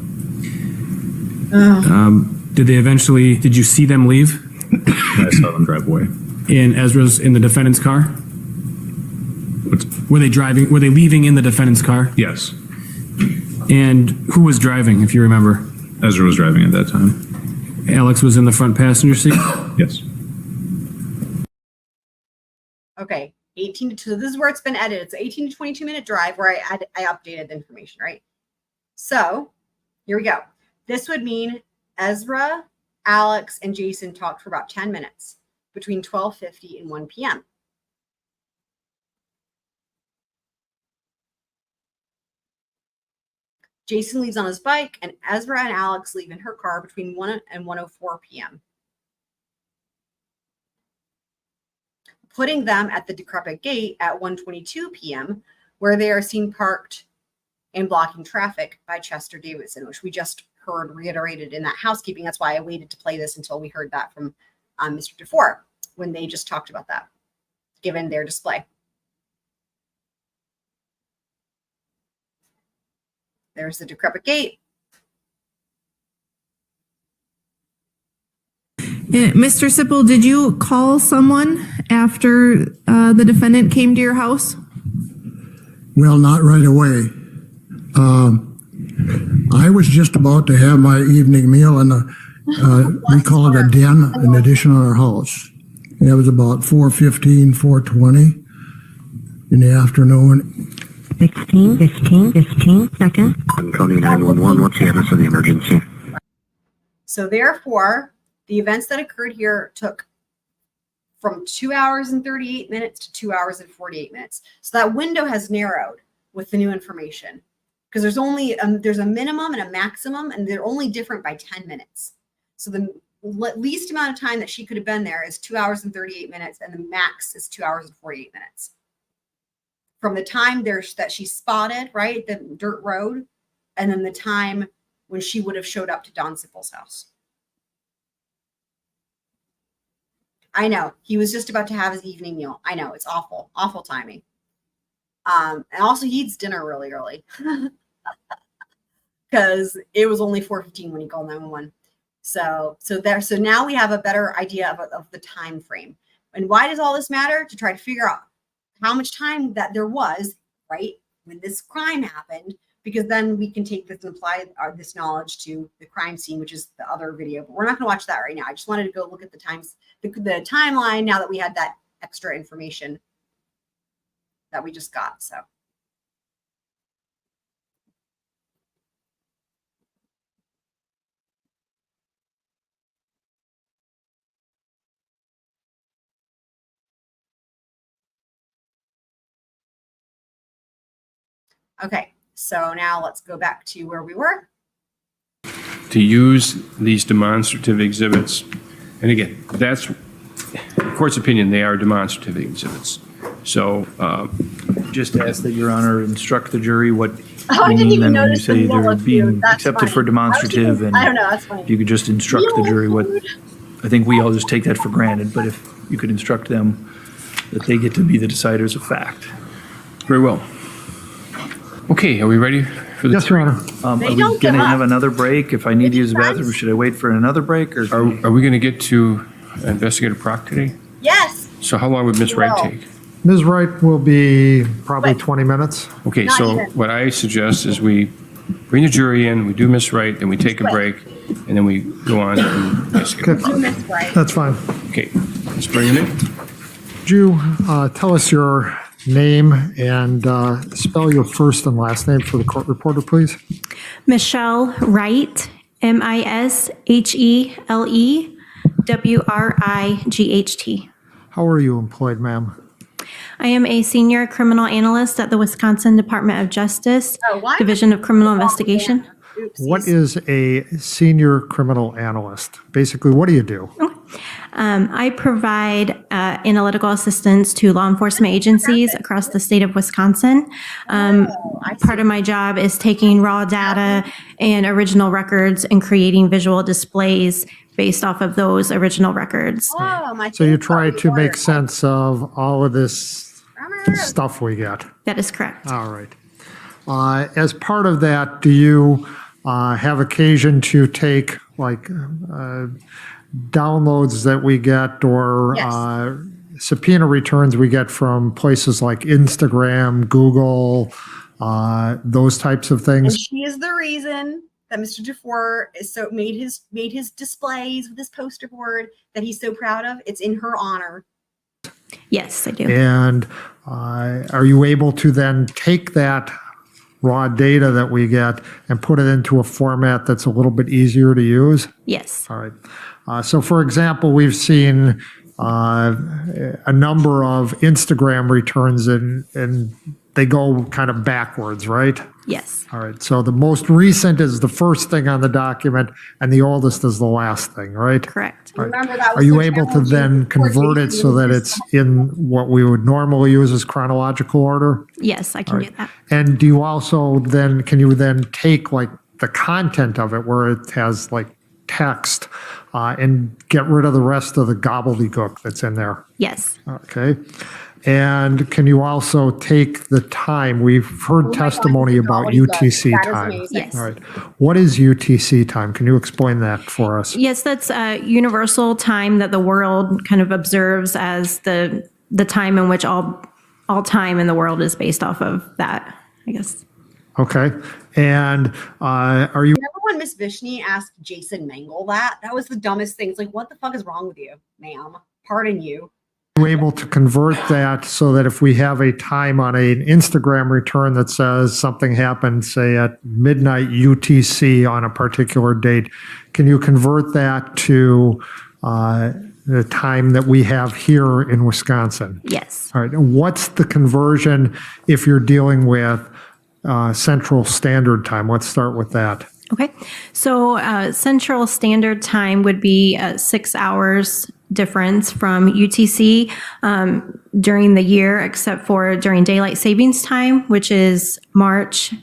I: Did they eventually, did you see them leave?
Q: I saw them drive away.
I: In Ezra's, in the defendant's car? Were they leaving in the defendant's car?
Q: Yes.
I: And who was driving, if you remember?
Q: Ezra was driving at that time.
I: Alex was in the front passenger seat?
Q: Yes.
C: Okay, 18 to 2. So this is where it's been edited. It's an 18 to 22 minute drive where I updated the information, right? So here we go. This would mean Ezra, Alex, and Jason talked for about 10 minutes between 12:50 and 1 p.m. Jason leaves on his bike, and Ezra and Alex leave in her car between 1 and 1:04 p.m. Putting them at the Decrepit gate at 1:22 p.m., where they are seen parked and blocking traffic by Chester Davidson, which we just heard reiterated in that housekeeping. That's why I waited to play this until we heard that from Mr. Dufour when they just talked about that, given their display. There's the Decrepit gate.
N: Mr. Sipple, did you call someone after the defendant came to your house?
R: Well, not right away. I was just about to have my evening meal in we call it a den, an addition on our house. It was about 4:15, 4:20 in the afternoon.
S: 15 seconds. I'm calling 911. What's the address of the emergency?
C: So therefore, the events that occurred here took from 2 hours and 38 minutes to 2 hours and 48 minutes. So that window has narrowed with the new information because there's only there's a minimum and a maximum, and they're only different by 10 minutes. So the least amount of time that she could have been there is 2 hours and 38 minutes, and the max is 2 hours and 48 minutes. From the time that she spotted, right, the dirt road, and then the time when she would have showed up to Don Sipple's house. I know, he was just about to have his evening meal. I know, it's awful, awful timing. And also he eats dinner really early because it was only 4:15 when he called 911. So now we have a better idea of the time frame. And why does all this matter? To try to figure out how much time that there was, right, when this crime happened, because then we can take this and apply this knowledge to the crime scene, which is the other video. But we're not going to watch that right now. I just wanted to go look at the timeline now that we had that extra information that we just got. So. Okay, so now let's go back to where we were.
G: To use these demonstrative exhibits, and again, that's the court's opinion, they are demonstrative exhibits. So
K: just ask that Your Honor instruct the jury what
C: I
K: you
C: didn't
K: mean
C: even
K: then when you
C: notice the
K: say they're
C: bullet
K: being
C: food. That's
K: accepted
C: funny.
K: for demonstrative, and
C: I don't know, that's funny.
K: if you could just instruct the jury what, I think we all just take that for granted, but if you could instruct them that they get to be the deciders of fact.
G: Very well. Okay, are we ready for the?
A: Yes, Your Honor.
K: Are we going to have another break? If I need to use the bathroom, should I wait for another break? Or
G: Are we going to get to Investigator Prock today?
C: Yes.
G: So how long would Ms. Wright
C: No.
G: take?
A: Ms. Wright will be probably 20 minutes.
G: Okay,
C: Not
G: so
C: even.
G: what I suggest is we bring the jury in, we do Ms. Wright, then we take a break, and then we go on to Investigator
A: Okay.
C: You
G: Prock.
C: missed right.
A: That's fine.
G: Okay, let's bring him in.
A: Would you tell us your name and spell your first and last name for the court reporter, please?
T: Mishele Wright, MISHELE
A: How are you employed, ma'am?
T: I am a senior criminal analyst at the Wisconsin Department of Justice,
C: why?
T: Division of Criminal Investigation.
A: What is a senior criminal analyst? Basically, what do you do?
T: I provide analytical assistance to law enforcement agencies across the state of Wisconsin. Part of my job is taking raw data and original records and creating visual displays based off of those original records.
A: So you try to make sense of all of this stuff we get.
T: That is correct.
A: All right. As part of that, do you have occasion to take like downloads that we get or subpoena returns we get from places like Instagram, Google, those types of
C: And
A: things?
C: she is the reason that Mr. Dufour is made his displays with this poster board that he's so proud of. It's in her honor.
T: Yes, I do.
A: And are you able to then take that raw data that we get and put it into a format that's a little bit easier to use?
T: Yes.
A: All right. So for example, we've seen a number of Instagram returns and they go kind of backwards, right?
T: Yes.
A: All right. So the most recent is the first thing on the document and the oldest is the last thing, right?
T: Correct.
A: Right.
C: Remember, that was
A: Are you
C: the
A: able to
C: challenge
A: then
C: before
A: convert it
C: Jason
A: so that
C: was
A: it's in what we would normally use as chronological order?
T: Yes, I can do that.
A: And do you also then, can you then take like the content of it where it has like text and get rid of the rest of the gobbledygook that's in there?
T: Yes.
A: Okay. And can you also take the time? We've heard testimony about UTC
C: That is
A: time.
C: amazing.
T: Yes.
A: All right. What is UTC time? Can you explain that for us?
T: Yes, that's a universal time that the world kind of observes as the time in which all time in the world is based off of that, I guess.
A: Okay. And are you
C: Remember when Miss Vishny asked Jason Mengel that? That was the dumbest thing. It's like, what the fuck is wrong with you, ma'am? Pardon you.
A: able to convert that so that if we have a time on an Instagram return that says something happened, say at midnight UTC on a particular date, can you convert that to the time that we have here in Wisconsin?
T: Yes.
A: All right. And what's the conversion if you're dealing with Central Standard Time? Let's start with that.
T: Okay. So Central Standard Time would be 6 hours difference from UTC during the year, except for during daylight savings time, which is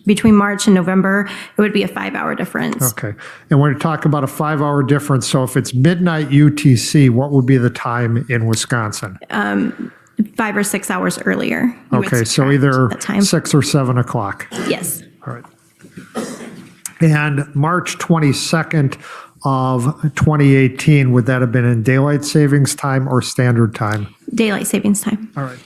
T: between March and November, it would be a 5-hour difference.
A: Okay. And when you talk about a 5-hour difference, so if it's midnight UTC, what would be the time in Wisconsin?
T: 5 or 6 hours earlier. you would
A: Okay, so
T: subtract
A: either
T: that time.
A: 6 or 7 o'clock.
T: Yes.
A: All right. And March 22nd of 2018, would that have been in daylight savings time or standard time?
T: Daylight savings time.
A: All right.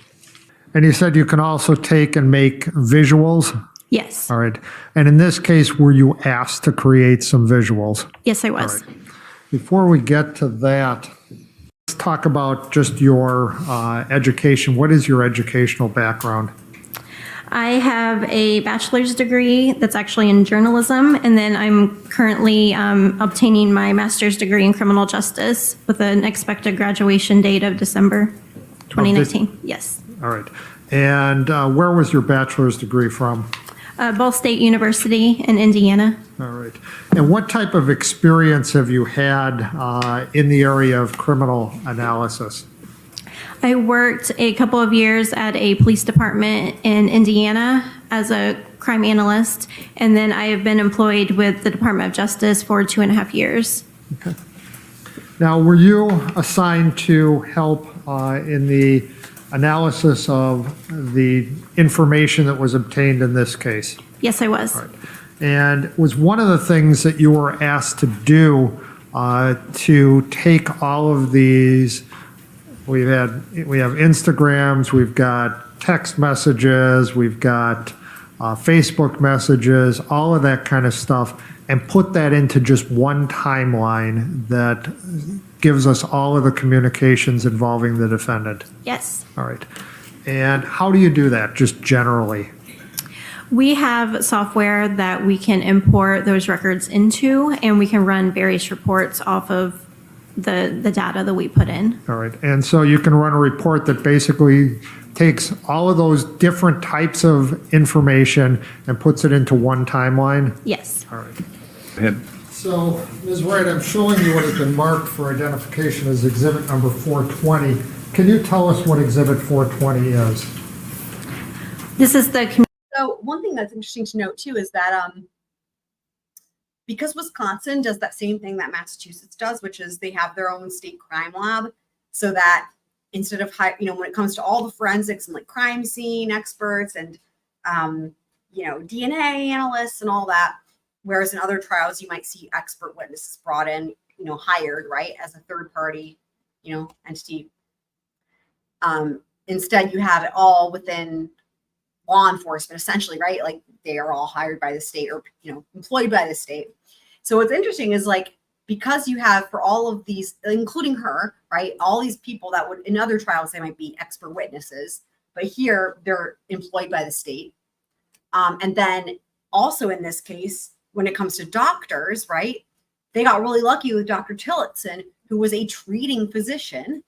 A: And you said you can also take and make visuals?
T: Yes.
A: All right. And in this case, were you asked to create some visuals?
T: Yes, I was.
A: Before we get to that, let's talk about just your education. What is your educational background?
T: I have a bachelor's degree that's actually in journalism, and then I'm currently obtaining my master's degree in criminal justice with an expected graduation date of December 2019. Yes.
A: All right. And where was your bachelor's degree from?
T: Ball State University in Indiana.
A: All right. And what type of experience have you had in the area of criminal analysis?
T: I worked a couple of years at a police department in Indiana as a crime analyst, and then I have been employed with the Department of Justice for 2.5 years.
A: Okay. Now, were you assigned to help in the analysis of the information that was obtained in this case?
T: Yes, I was.
A: And was one of the things that you were asked to do to take all of these, we have Instagrams, we've got text messages, we've got Facebook messages, all of that kind of stuff, and put that into just one timeline that gives us all of the communications involving the defendant?
T: Yes.
A: All right. And how do you do that, just generally?
T: We have software that we can import those records into, and we can run various reports off of the data that we put in.
A: All right. And so you can run a report that basically takes all of those different types of information and puts it into one timeline?
T: Yes.
A: All right.
G: Go ahead.
A: So, Ms. Wright, I'm showing you what has been marked for identification as exhibit number 420. Can you tell us what exhibit 420 is?
T: This is the...
C: So one thing that's interesting to note too is that because Wisconsin does that same thing that Massachusetts does, which is they have their own state crime lab, so that instead of when it comes to all the forensics and like crime scene experts and DNA analysts and all that, whereas in other trials you might see expert witnesses brought in, hired, right, as a third party, entity. Instead, you have it all within law enforcement, essentially, right? Like they are all hired by the state or, employed by the state. So what's interesting is like, because you have for all of these, including her, right? All these people that would, in other trials, they might be expert witnesses, but here they're employed by the state. And then also in this case, when it comes to doctors, right? They got really lucky with Dr. Tillotson, who was a treating physician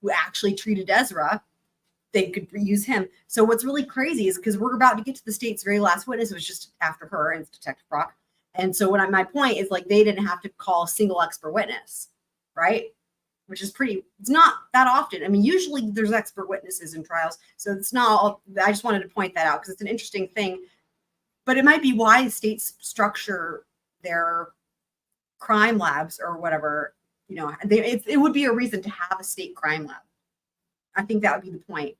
C: who actually treated Ezra. They could use him. So what's really crazy is because we're about to get to the state's very last witness. It was just after her, and it's Detective Prock. And so my point is like they didn't have to call a single expert witness, right? Which is it's not that often. I mean, usually there's expert witnesses in trials. So it's not, I just wanted to point that out because it's an interesting thing. But it might be why the states structure their crime labs or whatever, it would be a reason to have a state crime lab. I think that would be the point.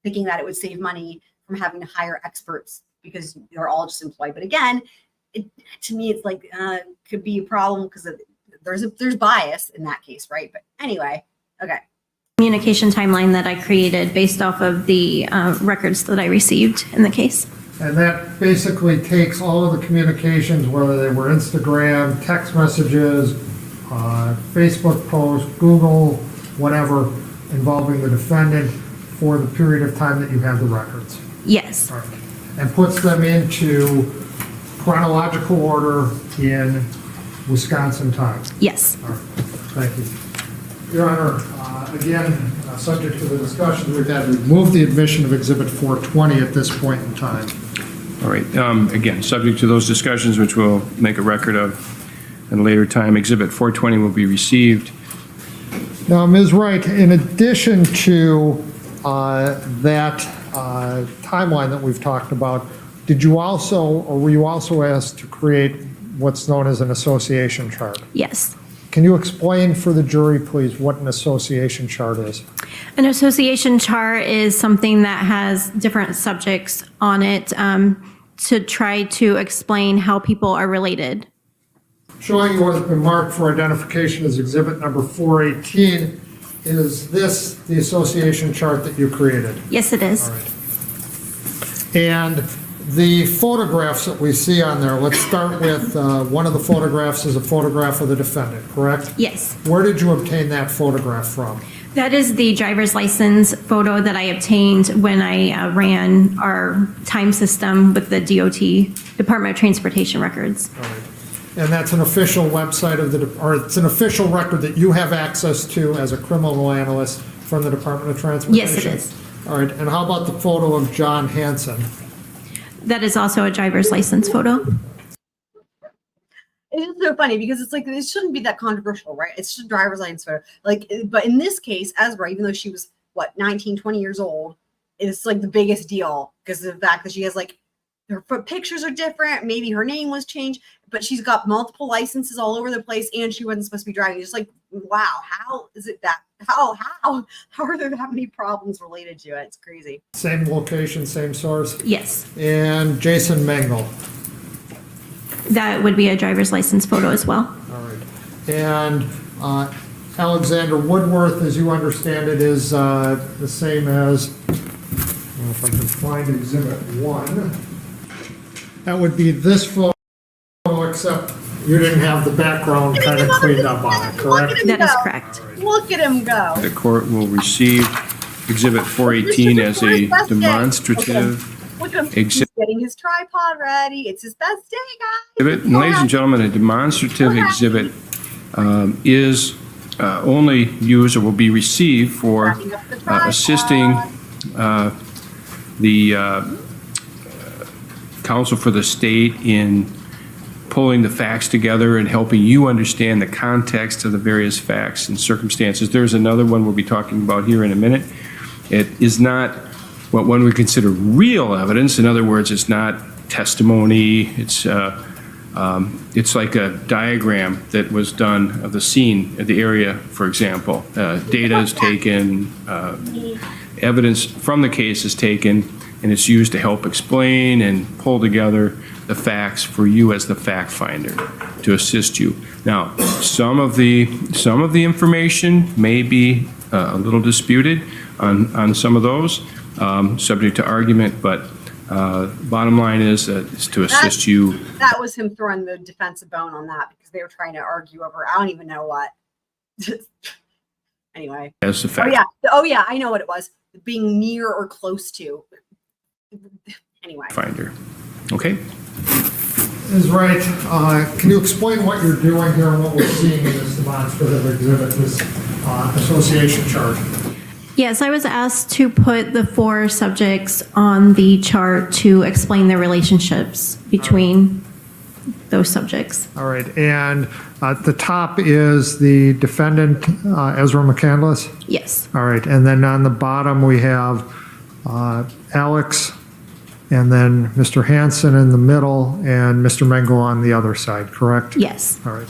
C: Thinking that it would save money from having to hire experts because they're all just employed. But again, to me, it's like could be a problem because there's bias in that case, right? But anyway, okay.
T: Communication timeline that I created based off of the records that I received in the case.
A: And that basically takes all of the communications, whether they were Instagram, text messages, Facebook posts, Google, whatever, involving the defendant for the period of time that you have the records.
T: Yes.
A: Right. And puts them into chronological order in Wisconsin time.
T: Yes.
A: All right. Thank you. Your Honor, again, subject to the discussions we've had, we've moved the admission of Exhibit 420 at this point in time.
G: All right. Again, subject to those discussions, which we'll make a record of at a later time, Exhibit 420 will be received.
A: Now, Ms. Wright, in addition to that timeline that we've talked about, did you also, or were you also asked to create what's known as an association chart?
T: Yes.
A: Can you explain for the jury, please, what an association chart is?
T: An association chart is something that has different subjects on it to try to explain how people are related.
A: Showing you what has been marked for identification as exhibit number 418, is this the association chart that you created?
T: Yes, it is.
A: All right. And The photographs that we see on there, let's start with one of the photographs is a photograph of the defendant, correct?
T: Yes.
A: Where did you obtain that photograph from?
T: That is the driver's license photo that I obtained when I ran our time system with the DOT, Department of Transportation records.
A: All right. And that's an official website of or it's an official record that you have access to as a criminal analyst from the Department of Transportation?
T: Yes, it is.
A: All right, and how about the photo of John Hansen?
T: That is also a driver's license photo.
C: It's just so funny because it's like it shouldn't be that controversial, right? It's just a driver's license photo. Like, but in this case, Ezra, even though she was 19, 20 years old, it's like the biggest deal because of the fact that she has like her pictures are different. Maybe her name was changed, but she's got multiple licenses all over the place, and she wasn't supposed to be driving. Just like, wow, how is it that? How are there that many problems related to it? It's crazy.
A: Same location, same source?
T: Yes.
A: And Jason Mengel.
T: That would be a driver's license photo as well.
A: All right. And Alexander Woodworth, as you understand it, is the same as, I don't know if I can find Exhibit 1. That would be this photo, except you didn't have the background kind of cleaned up on it, correct?
T: That is correct.
C: Look at him go.
G: The court will receive Exhibit 418 as a demonstrative
C: Look at him. He's getting his tripod ready. It's his best day, guys.
G: exhibit. And ladies and gentlemen, a demonstrative exhibit is only used or will be received for assisting the counsel for the state in pulling the facts together and helping you understand the context of the various facts and circumstances. There's another one we'll be talking about here in a minute. It is not what one would consider real evidence. In other words, it's not testimony. It's like a diagram that was done of the scene of the area, for example. Data is taken, evidence from the case is taken, and it's used to help explain and pull together the facts for you as the fact finder to assist you. Now, some of the information may be a little disputed on some of those, subject to argument, but bottom line is to assist you.
C: That was him throwing the defensive bone on that because they were trying to argue over I don't even know what. Anyway.
G: As the fact.
C: Oh yeah, I know what it was. Being near or close to. Anyway.
G: Finder. Okay.
A: Is right. Can you explain what you're doing here and what we're seeing in this demonstrative exhibit, this association chart?
T: Yes, I was asked to put the 4 subjects on the chart to explain the relationships between those subjects.
A: All right, and at the top is the defendant, Ezra McCandless?
T: Yes.
A: All right, and then on the bottom we have Alex, and then Mr. Hansen in the middle, and Mr. Mengel on the other side, correct?
T: Yes.
A: All right.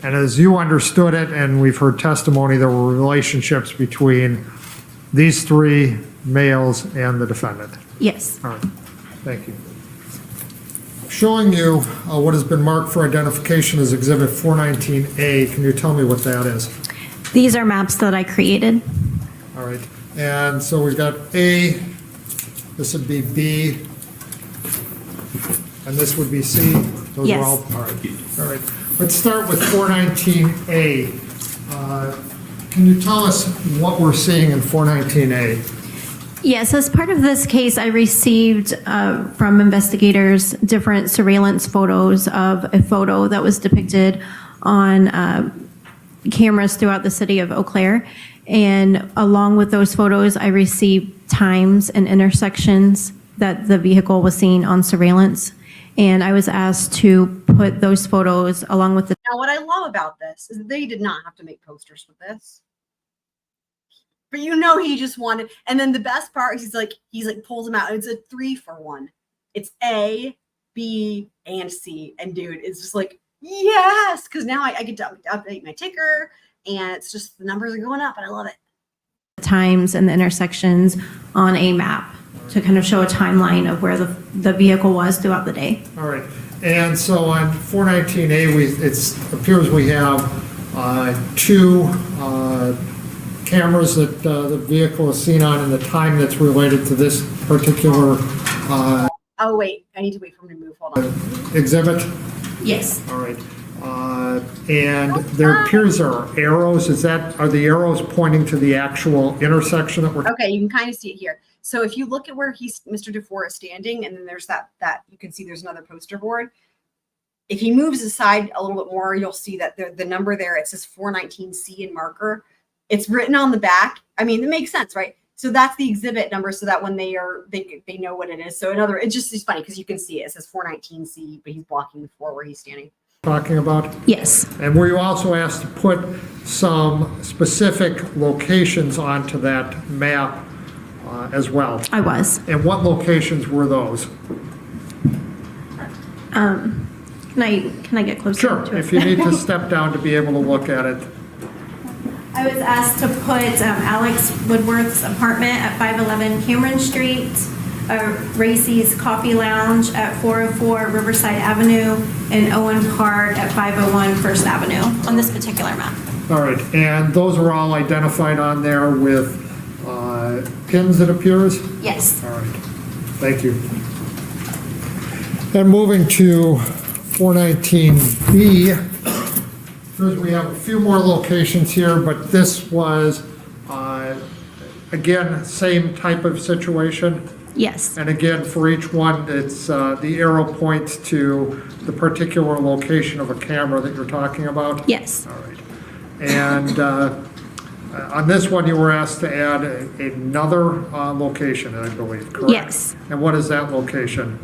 A: And as you understood it, and we've heard testimony, there were relationships between these 3 males and the defendant.
T: Yes.
A: All right, thank you. Showing you what has been marked for identification as Exhibit 419A. Can you tell me what that is?
T: These are maps that I created.
A: All right, and so we've got A, this would be B, and this would be C. Those
T: Yes.
A: are all right. Let's start with 419A. Can you tell us what we're seeing in 419A?
T: Yes, as part of this case, I received from investigators different surveillance photos of a photo that was depicted on cameras throughout the city of Eau Claire. And along with those photos, I received times and intersections that the vehicle was seen on surveillance. And I was asked to put those photos along with the...
C: Now, what I love about this is they did not have to make posters for this. But you know he just wanted, and then the best part is he's like pulls them out. It's a 3-for-1. It's A, B, and C. And dude, it's just like, yes, because now I get to update my ticker, and it's just the numbers are going up, and I love it.
T: times and the intersections on a map to kind of show a timeline of where the vehicle was throughout the day.
A: All right, and so on 419A, it appears we have 2 cameras that the vehicle is seen on and the time that's related to this particular
C: Oh, wait, I need to wait for him to move. Hold on.
A: Exhibit?
C: Yes.
A: All right. And there appears there are arrows. Are the arrows pointing to the actual intersection that we're?
C: Okay, you can kind of see it here. So if you look at where Mr. Dufour is standing, and then there's that you can see there's another poster board. If he moves aside a little bit more, you'll see that the number there, it says 419C in marker. It's written on the back. I mean, it makes sense, right? So that's the exhibit number, so that when they know what it is. So it's funny because you can see it. It says 419C, but he's blocking the 4 where he's standing.
A: Talking about?
T: Yes.
A: And were you also asked to put some specific locations onto that map as well?
T: I was.
A: And what locations were those?
T: Can I get closer
A: Sure,
T: to it?
A: if you need to step down to be able to look at it.
T: I was asked to put Alex Woodworth's apartment at 511 Cameron Street, Racy's Coffee Lounge at 404 Riverside Avenue, and Owen Park at 501 First Avenue on this particular map.
A: All right, and those are all identified on there with pins, it appears?
T: Yes.
A: All right, thank you. And moving to 419B, we have a few more locations here, but this was, again, same type of situation.
T: Yes.
A: And again, for each one, it's the arrow points to the particular location of a camera that you're talking about?
T: Yes.
A: All right. And on this one, you were asked to add another location, I believe, correct?
T: Yes.
A: And what is that location?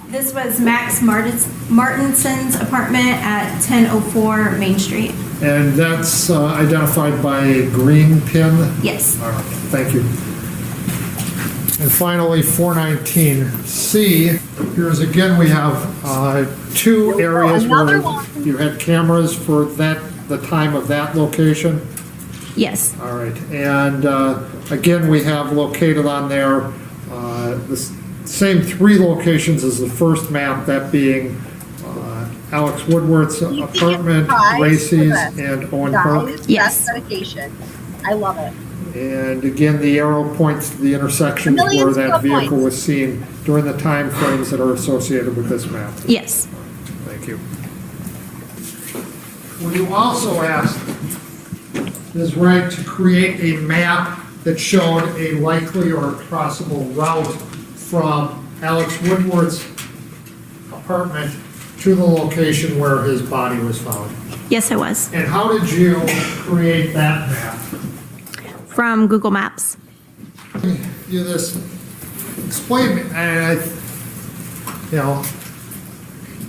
T: This was Max Martinson's apartment at 1004 Main Street.
A: And that's identified by a green pin?
T: Yes.
A: All right, thank you. And finally, 419C, here's again, we have 2 areas where you had cameras for the time of that location?
T: Yes.
A: All right, and again, we have located on there the same 3 locations as the first map, that being Alex Woodworth's apartment, Racy's, and Owen Park.
C: Yes. That's dedication. I love it.
A: And again, the arrow points to the intersections where that vehicle was seen during the time frames that are associated with this map.
T: Yes.
A: Thank you. Were you also asked Ms. Wright to create a map that showed a likely or possible route from Alex Woodworth's apartment to the location where his body was found?
T: Yes, I was.
A: And how did you create that map?
T: From Google Maps.
A: You this explain, and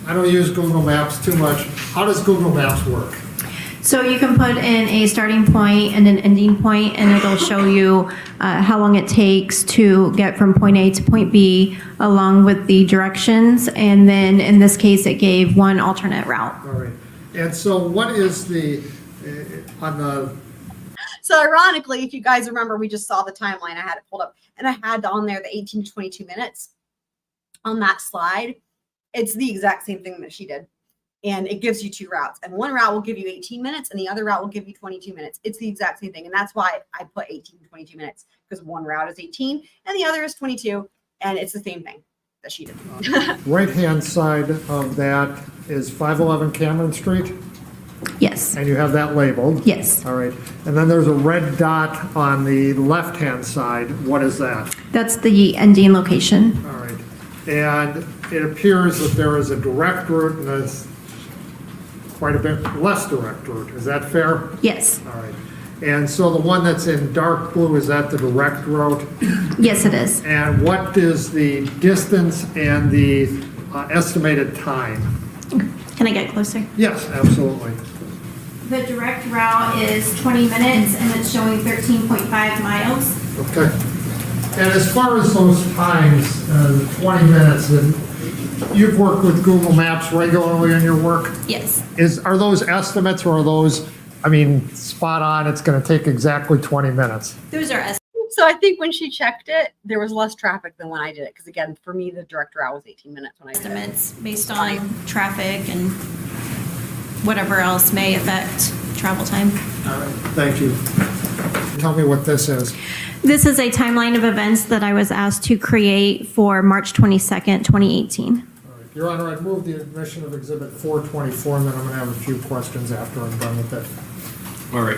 A: I don't use Google Maps too much. How does Google Maps work?
T: So you can put in a starting point and an ending point, and it'll show you how long it takes to get from point A to point B, along with the directions. And then in this case, it gave one alternate route.
A: All right. And so what is the, on the...
C: So ironically, if you guys remember, we just saw the timeline. I had it pulled up, and I had on there the 18 to 22 minutes on that slide. It's the exact same thing that she did. And it gives you 2 routes. And one route will give you 18 minutes, and the other route will give you 22 minutes. It's the exact same thing. And that's why I put 18 to 22 minutes, because one route is 18 and the other is 22. And it's the same thing that she did.
A: Right-hand side of that is 511 Cameron Street?
T: Yes.
A: And you have that labeled?
T: Yes.
A: All right. And then there's a red dot on the left-hand side. What is that?
T: That's the ending location.
A: All right. And it appears that there is a direct route and there's quite a bit less direct route. Is that fair?
T: Yes.
A: All right. And so the one that's in dark blue, is that the direct route?
T: Yes, it is.
A: And what is the distance and the estimated time?
T: Can I get closer?
A: Yes, absolutely.
T: The direct route is 20 minutes, and it's showing 13.5 miles.
A: Okay. And as far as those times, 20 minutes, and you've worked with Google Maps regularly in your work?
T: Yes.
A: Are those estimates, or are those, spot on, it's going to take exactly 20 minutes?
T: Those are estimates.
C: So I think when she checked it, there was less traffic than when I did it. Because again, for me, the direct route was 18 minutes when I did it.
T: Estimates based on traffic and whatever else may affect travel time.
A: All right, thank you. tell me what this is.
T: This is a timeline of events that I was asked to create for March 22nd, 2018.
A: Your Honor, I'd move the admission of Exhibit 424, and then I'm going to have a few questions after I'm done with it.
G: All right.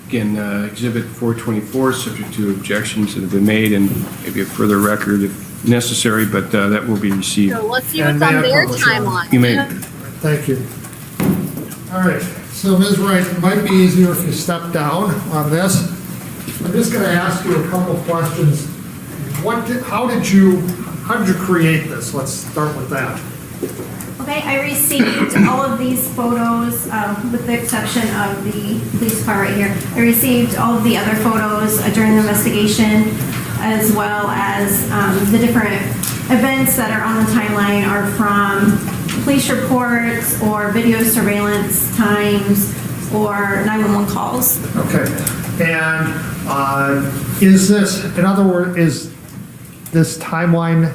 G: Again, Exhibit 424, subject to objections that have been made, and maybe a further record if necessary, but that will be received.
C: So let's see what's on their timeline.
G: You may.
A: Thank you. All right, so Ms. Wright, it might be easier if you step down on this. I'm just going to ask you a couple questions. How did you create this? Let's start with that.
T: Okay, I received all of these photos, with the exception of the police car right here. I received all of the other photos during the investigation, as well as the different events that are on the timeline are from police reports or video surveillance times or 911 calls.
A: Okay, and is this, in other words, is this timeline,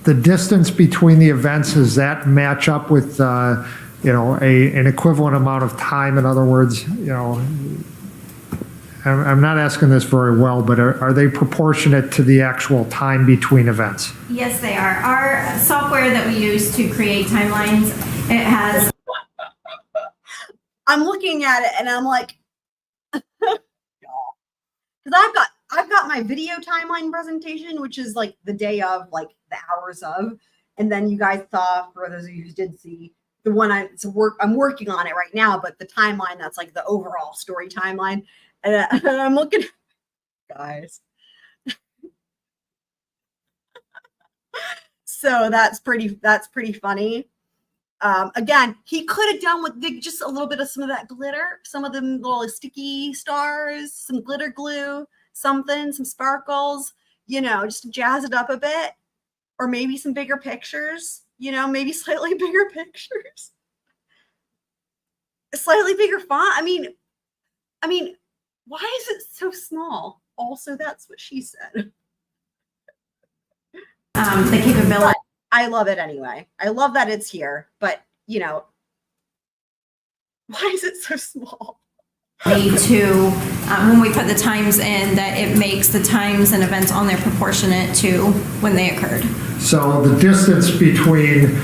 A: the distance between the events, does that match up with, an equivalent amount of time? In other words, I'm not asking this very well, but are they proportionate to the actual time between events?
T: Yes, they are. Our software that we use to create timelines, it has...
C: I'm looking at it and I'm like, because I've got my video timeline presentation, which is like the day of, like the hours of, and then you guys saw, for those of you who did see, the one I'm working on it right now, but the timeline, that's like the overall story timeline. And I'm looking, guys. So that's pretty funny. Again, he could have done with just a little bit of some of that glitter, some of them little sticky stars, some glitter glue, some sparkles, just to jazz it up a bit, or maybe some bigger pictures, maybe slightly bigger pictures, a slightly bigger font. I mean, why is it so small? Also, that's what she said.
T: The capability.
C: I love it anyway. I love that it's here, but why is it so small?
T: To when we put the times in, that it makes the times and events on there proportionate to when they occurred.
A: So the distance between,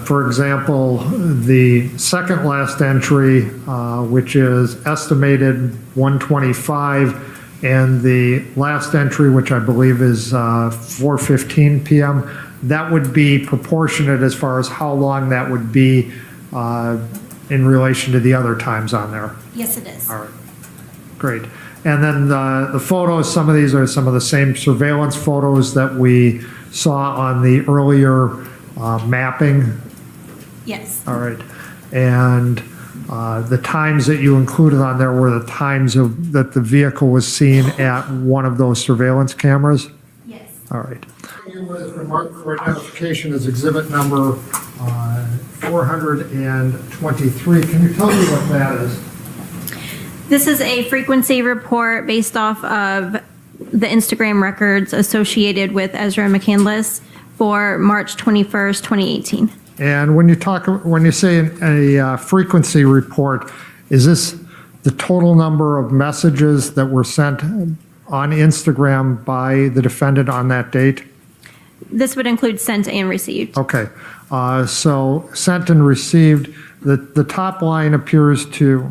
A: for example, the second last entry, which is estimated 125, and the last entry, which I believe is 4:15 p.m., that would be proportionate as far as how long that would be in relation to the other times on there.
T: Yes, it is.
A: All right, great. And then the photos, some of these are some of the same surveillance photos that we saw on the earlier mapping.
T: Yes.
A: All right. And the times that you included on there were the times that the vehicle was seen at one of those surveillance cameras?
T: Yes.
A: All right. Remark for identification is exhibit number 423. Can you tell me what that is?
T: This is a frequency report based off of the Instagram records associated with Ezra McCandless for March 21st, 2018.
A: And when you say a frequency report, is this the total number of messages that were sent on Instagram by the defendant on that date?
T: This would include sent and received.
A: Okay. So sent and received, the top line appears to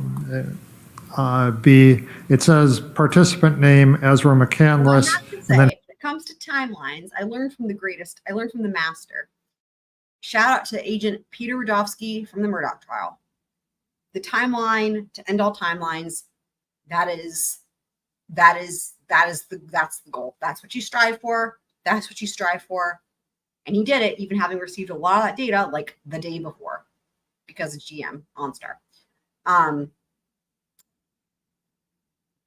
A: be, it says participant name Ezra McCandless.
C: And then when it comes to timelines, I learned from the greatest. I learned from the master. Shout out to Agent Peter Rudofsky from the Murdoch trial. The timeline to end all timelines, that's the goal. That's what you strive for. That's what you strive for. And he did it, even having received a lot of that data like the day before, because it's GM OnStar.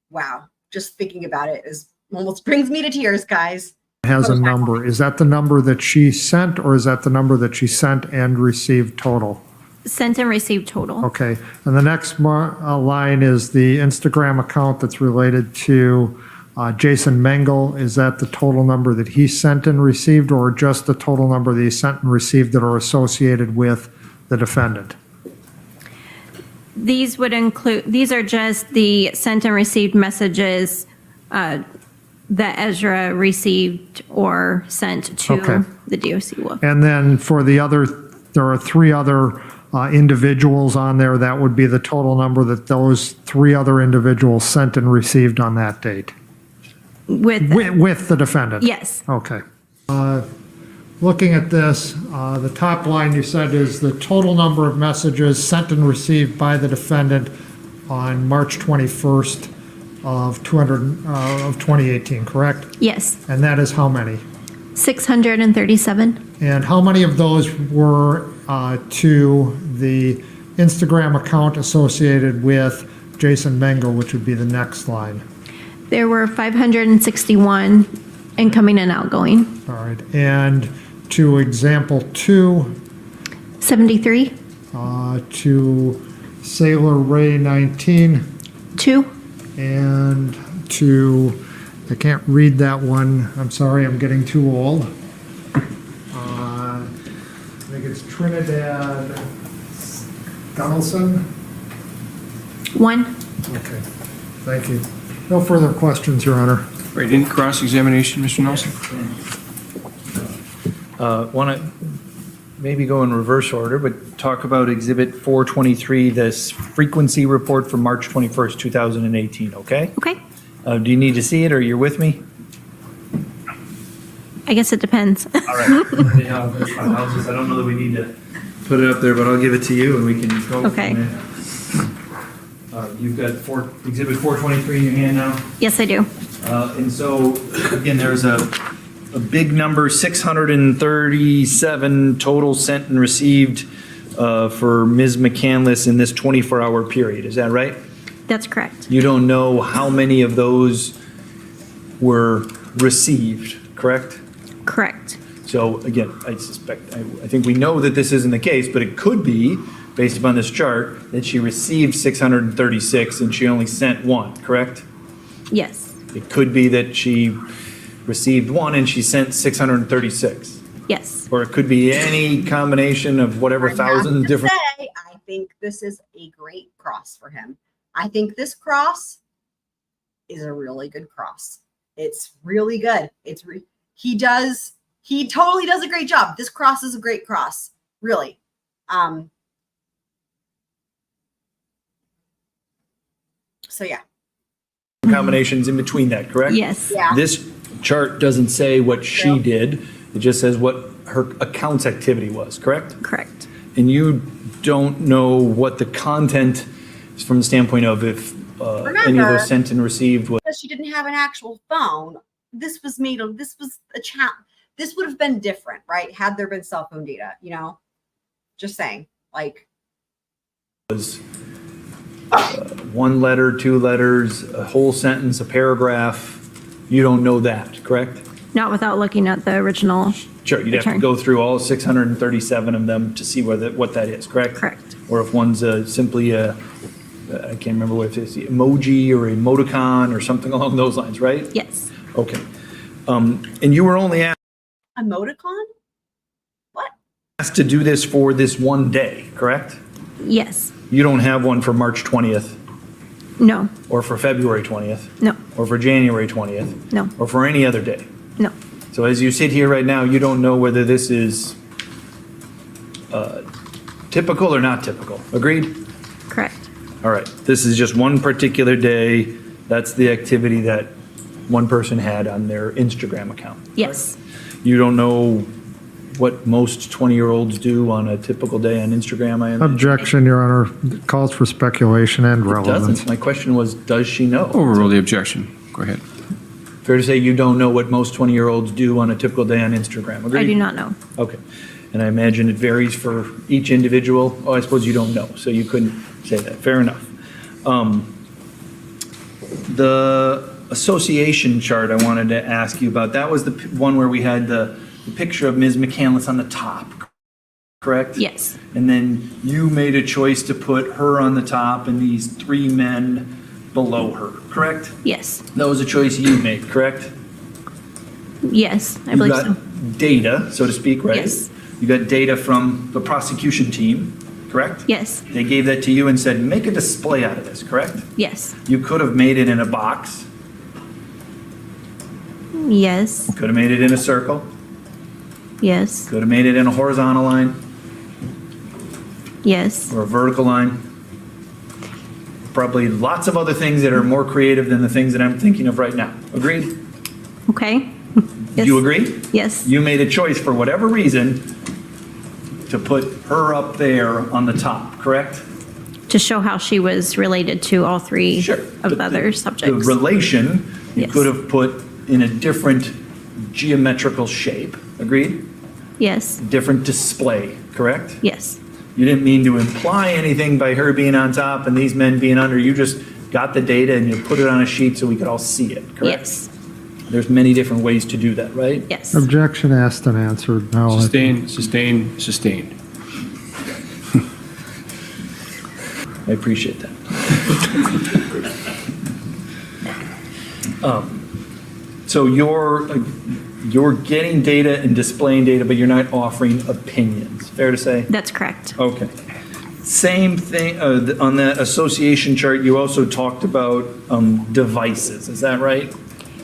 C: Wow. Just thinking about it almost brings me to tears, guys.
A: Has a number. Is that the number that she sent, or is that the number that she sent and received total?
T: Sent and received total.
A: Okay. And the next line is the Instagram account that's related to Jason Mengel. Is that the total number that he sent and received, or just the total number that he sent and received that are associated with the defendant?
T: These would include, these are just the sent and received messages that Ezra received or sent to
A: Okay.
T: the DOC Wolf.
A: And then for the other, there are 3 other individuals on there. That would be the total number that those 3 other individuals sent and received on that date. With the defendant?
T: Yes.
A: Okay. Looking at this, the top line you said is the total number of messages sent and received by the defendant on March 21st of 2018, correct?
T: Yes.
A: And that is how many?
T: 637.
A: And how many of those were to the Instagram account associated with Jason Mengel, which would be the next line?
T: There were 561 incoming and outgoing.
A: All right. And to example 2,
T: 73.
A: To Sailor Ray 19.
T: 2.
A: And to, I can't read that one. I'm sorry, I'm getting too old. I think it's Trinidad Donaldson.
T: 1.
A: Okay, thank you. No further questions, Your Honor.
G: Right, any cross-examination, Mr. Nelson?
K: Want to maybe go in reverse order, but talk about Exhibit 423, this frequency report from March 21st, 2018, okay?
T: Okay.
K: Do you need to see it, or you're with me?
T: I guess it depends.
K: All right. Yeah, that's fine. I don't know that we need to put it up there, but I'll give it to you and we can go
T: Okay.
K: from there. You've got Exhibit 423 in your hand now?
T: Yes, I do.
K: And so, again, there's a big number, 637 total sent and received for Ms. McCandless in this 24-hour period. Is that right?
T: That's correct.
K: You don't know how many of those were received, correct?
T: Correct.
K: So again, I think we know that this isn't the case, but it could be, based upon this chart, that she received 636 and she only sent 1, correct?
T: Yes.
K: It could be that she received 1 and she sent 636.
T: Yes.
K: Or it could be any combination of whatever thousand different.
C: I think this is a great cross for him. I think this cross is a really good cross. It's really good. He totally does a great job. This cross is a great cross, really. So yeah.
K: Combinations in between that, correct?
T: Yes.
C: Yeah.
K: This chart doesn't say what she did. It just says what her account's activity was, correct?
T: Correct.
K: And you don't know what the content is from the standpoint of if any of those sent and received was.
C: Because she didn't have an actual phone, this was a chat. This would have been different, right? Had there been cell phone data, just saying, like.
K: Was 1 letter, 2 letters, a whole sentence, a paragraph. You don't know that, correct?
T: Not without looking at the original.
K: Sure, you'd have to go through all 637 of them to see what that is, correct?
T: Correct.
K: Or if one's simply I can't remember what it is, emoji or emoticon or something along those lines, right?
T: Yes.
K: Okay. And you were only
C: Emoticon?
K: asked to do this for this one day, correct?
T: Yes.
K: You don't have one for March 20th
T: No.
K: or for February 20th
T: No.
K: or for January 20th
T: No.
K: or for any other day.
T: No.
K: So as you sit here right now, you don't know whether this is typical or not typical. Agreed?
T: Correct.
K: All right. This is just one particular day. That's the activity that one person had on their Instagram account.
T: Yes.
K: You don't know what most 20-year-olds do on a typical day on Instagram, I imagine?
A: Objection, Your Honor. Calls for speculation and
K: It
A: relevance.
K: doesn't. My question was, does she know?
G: Overrule the objection. Go ahead.
K: Fair to say you don't know what most 20-year-olds do on a typical day on Instagram. Agreed?
T: I do not know.
K: Okay. And I imagine it varies for each individual. Oh, I suppose you don't know, so you couldn't say that. Fair enough. The association chart I wanted to ask you about, that was the one where we had the picture of Ms. McCandless on the top, correct?
T: Yes.
K: And then you made a choice to put her on the top and these 3 men below her, correct?
T: Yes.
K: That was a choice you made, correct?
T: Yes, I
K: You
T: believe
K: got
T: so.
K: data, so to speak, right?
T: Yes.
K: You got data from the prosecution team correct?
T: Yes.
K: They gave that to you and said, make a display out of this, correct?
T: Yes.
K: You could have made it in a box,
T: Yes.
K: could have made it in a circle,
T: Yes.
K: could have made it in a horizontal line
T: Yes.
K: or a vertical line. Probably lots of other things that are more creative than the things that I'm thinking of right now. Agreed?
T: Okay.
K: Do you agree?
T: Yes.
K: You made a choice for whatever reason to put her up there on the top, correct?
T: To show how she was related to all three of the other
K: The
T: subjects.
K: relation, you
T: Yes.
K: could have put in a different geometrical shape, agreed?
T: Yes.
K: Different display, correct?
T: Yes.
K: You didn't mean to imply anything by her being on top and these men being under. You just got the data and you put it on a sheet so we could all see it, correct?
T: Yes.
K: There's many different ways to do that, right?
T: Yes.
A: Objection asked and answered. No.
G: Sustained, sustained, sustained.
K: I appreciate that. So you're getting data and displaying data, but you're not offering opinions. Fair to say?
T: That's correct.
K: Okay. Same thing, on the association chart, you also talked about devices, is that right?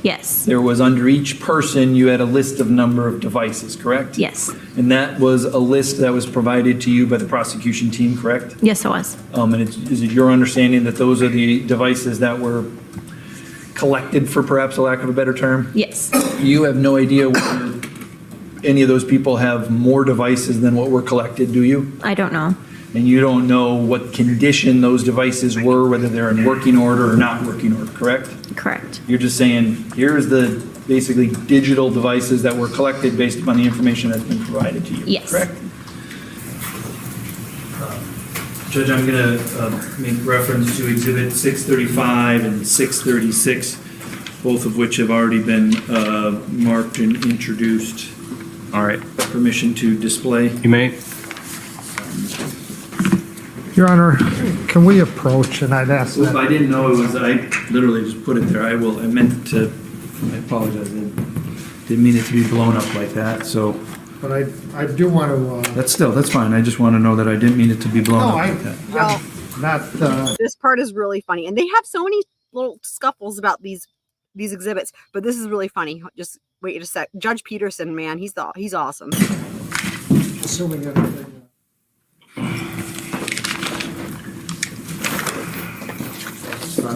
T: Yes.
K: There was under each person, you had a list of number of devices, correct?
T: Yes.
K: And that was a list that was provided to you by the prosecution team, correct?
T: Yes, it was.
K: And is it your understanding that those are the devices that were collected, for perhaps a lack of a better term?
T: Yes.
K: You have no idea whether any of those people have more devices than what were collected, do you?
T: I don't know.
K: And you don't know what condition those devices were, whether they're in working order or not working order, correct?
T: Correct.
K: You're just saying, here's the basically digital devices that were collected based upon the information that's been provided to you,
T: Yes.
K: correct? Judge, I'm going to make reference to Exhibit 635 and 636, both of which have already been marked and introduced.
G: All right.
K: Permission to display.
G: You may.
A: Your Honor, can we approach, and I'd ask
K: Well,
A: that.
K: I didn't know it was, I literally just put it there. I meant to, I apologize. I didn't mean it to be blown up like that, so.
A: But I do want to.
K: That's fine. I just want to know that I didn't mean it to be blown
A: No,
K: up
A: I-
K: like that.
C: Y'all,
A: Not.
C: this part is really funny, and they have so many little scuffles about these exhibits, but this is really funny. Just wait a sec. Judge Peterson, man, he's awesome.
A: Assuming everything.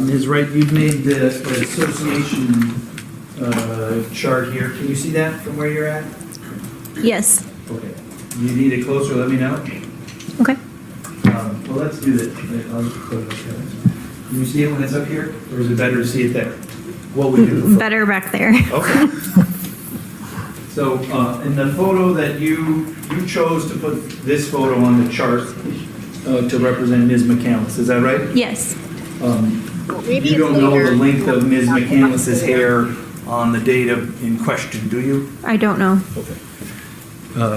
K: Ms. Wright, you've made the association chart here. Can you see that from where you're at?
T: Yes.
K: Okay. You need it closer, let me know.
T: Okay.
K: Well, let's do this. I'll just put it up there. Can you see it when it's up here, or is it better to see it there? What we do.
T: Better back there.
K: Okay. So, in the photo that you chose to put this photo on the chart to represent Ms. McCandless, is that right?
T: Yes.
C: Maybe
K: You don't
C: it's
K: know
C: later.
K: the length of Ms. McCandless's hair on the data in question, do you?
T: I don't know.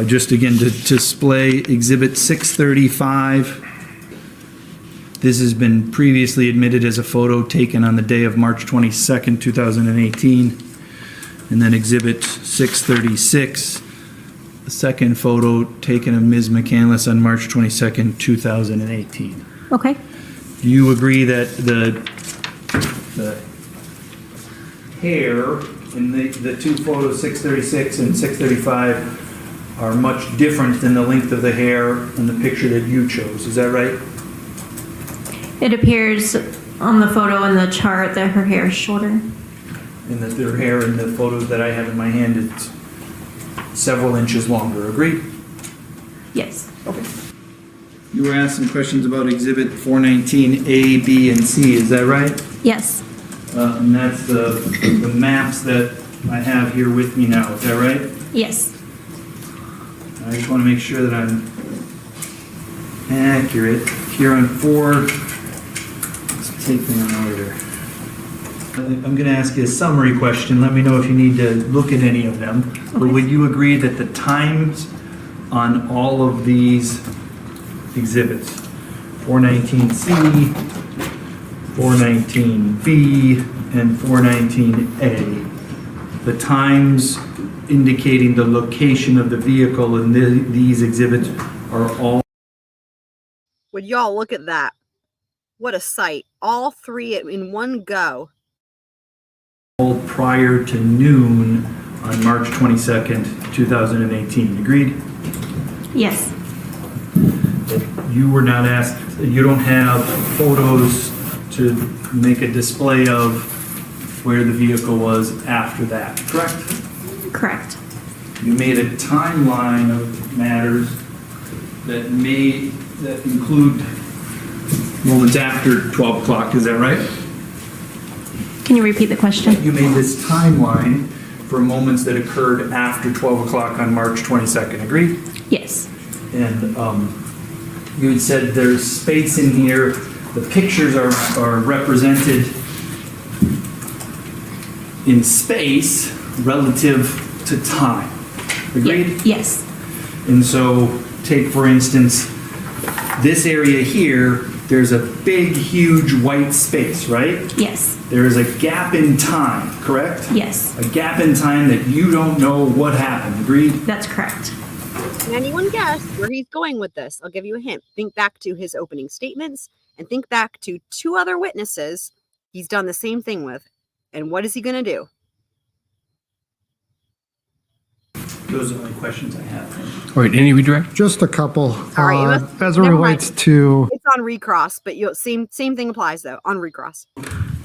K: Just again, to display Exhibit 635. This has been previously admitted as a photo taken on the day of March 22nd, 2018. And then Exhibit 636, the second photo taken of Ms. McCandless on March 22nd, 2018.
T: Okay.
K: Do you agree that the hair in the two photos, 636 and 635, are much different than the length of the hair in the picture that you chose? Is that right?
T: It appears on the photo in the chart that her hair is shorter.
K: And that their hair in the photos that I have in my hand is several inches longer. Agreed?
T: Yes.
K: Okay. You were asked some questions about Exhibit 419A, B, and C. Is that right?
T: Yes.
K: And that's the maps that I have here with me now. Is that right?
T: Yes.
K: I just want to make sure that I'm accurate. Here on 4, let's take them in order. I'm going to ask you a summary question. Let me know if you need to look at any of them. But would you agree that the times on all of these exhibits, 419C, 419B, and 419A, the times indicating the location of the vehicle in these exhibits are all
C: Would y'all look at that? What a sight. All three in one go.
H: Prior to noon on March 22nd, 2018. Agreed?
T: Yes.
H: You were not asked, you don't have photos to make a display of where the vehicle was after that, correct?
T: Correct.
H: You made a timeline of matters that include moments after 12 o'clock, is that right?
T: Can you repeat the question?
H: You made this timeline for moments that occurred after 12 o'clock on March 22nd, agreed?
T: Yes.
H: And you had said there's space in here, the pictures are represented in space relative to time, agreed?
T: Yes.
H: And so take for instance, this area here, there's a big, huge white space, right?
T: Yes.
H: There is a gap in time, correct?
T: Yes.
H: A gap in time that you don't know what happened, agreed?
T: That's correct.
C: Can anyone guess where he's going with this? I'll give you a hint. Think back to his opening statements and think back to two other witnesses he's done the same thing with. And what is he going to do?
H: Those are the only questions I have.
G: All right, any redirect?
A: Just a couple.
C: All right,
A: As it
C: never
A: relates
C: mind.
A: to
C: It's on recross, but same thing applies though on recross.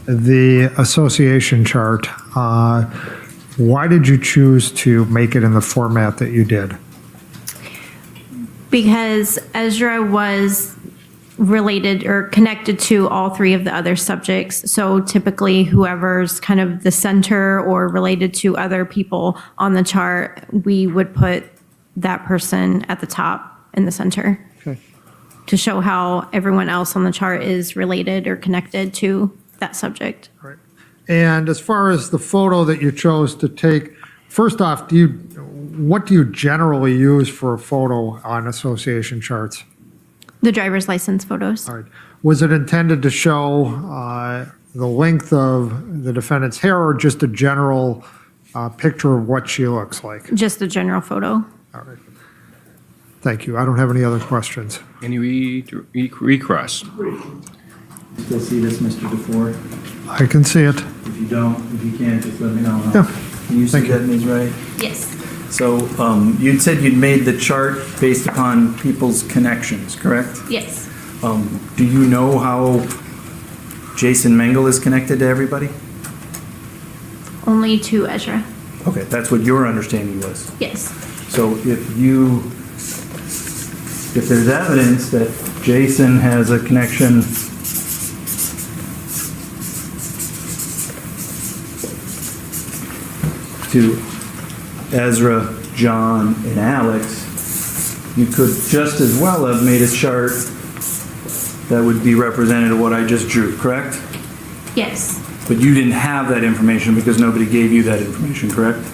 A: the association chart, why did you choose to make it in the format that you did?
T: Because Ezra was related or connected to all three of the other subjects. So typically whoever's kind of the center or related to other people on the chart, we would put that person at the top in the center.
A: Okay.
T: To show how everyone else on the chart is related or connected to that subject.
A: Right. And as far as the photo that you chose to take, first off, what do you generally use for a photo on association charts?
T: The driver's license photos.
A: All right. Was it intended to show the length of the defendant's hair or just a general picture of what she looks like?
T: Just a general photo.
A: All right. Thank you. I don't have any other questions.
G: Any recross?
H: Still see this, Mr. Dufour?
A: I can see it.
H: If you don't, if you can't, just let me know.
A: Yeah.
H: Can you see that, Ms. Wright?
T: Yes.
H: So you'd said you'd made the chart based upon people's connections, correct?
T: Yes.
H: Do you know how Jason Mengel is connected to everybody?
T: Only to Ezra.
H: Okay, that's what your understanding was.
T: Yes.
H: So if there's evidence that Jason has a connection to Ezra, John, and Alex, you could just as well have made a chart that would be representative of what I just drew, correct?
T: Yes.
H: But you didn't have that information because nobody gave you that information, correct?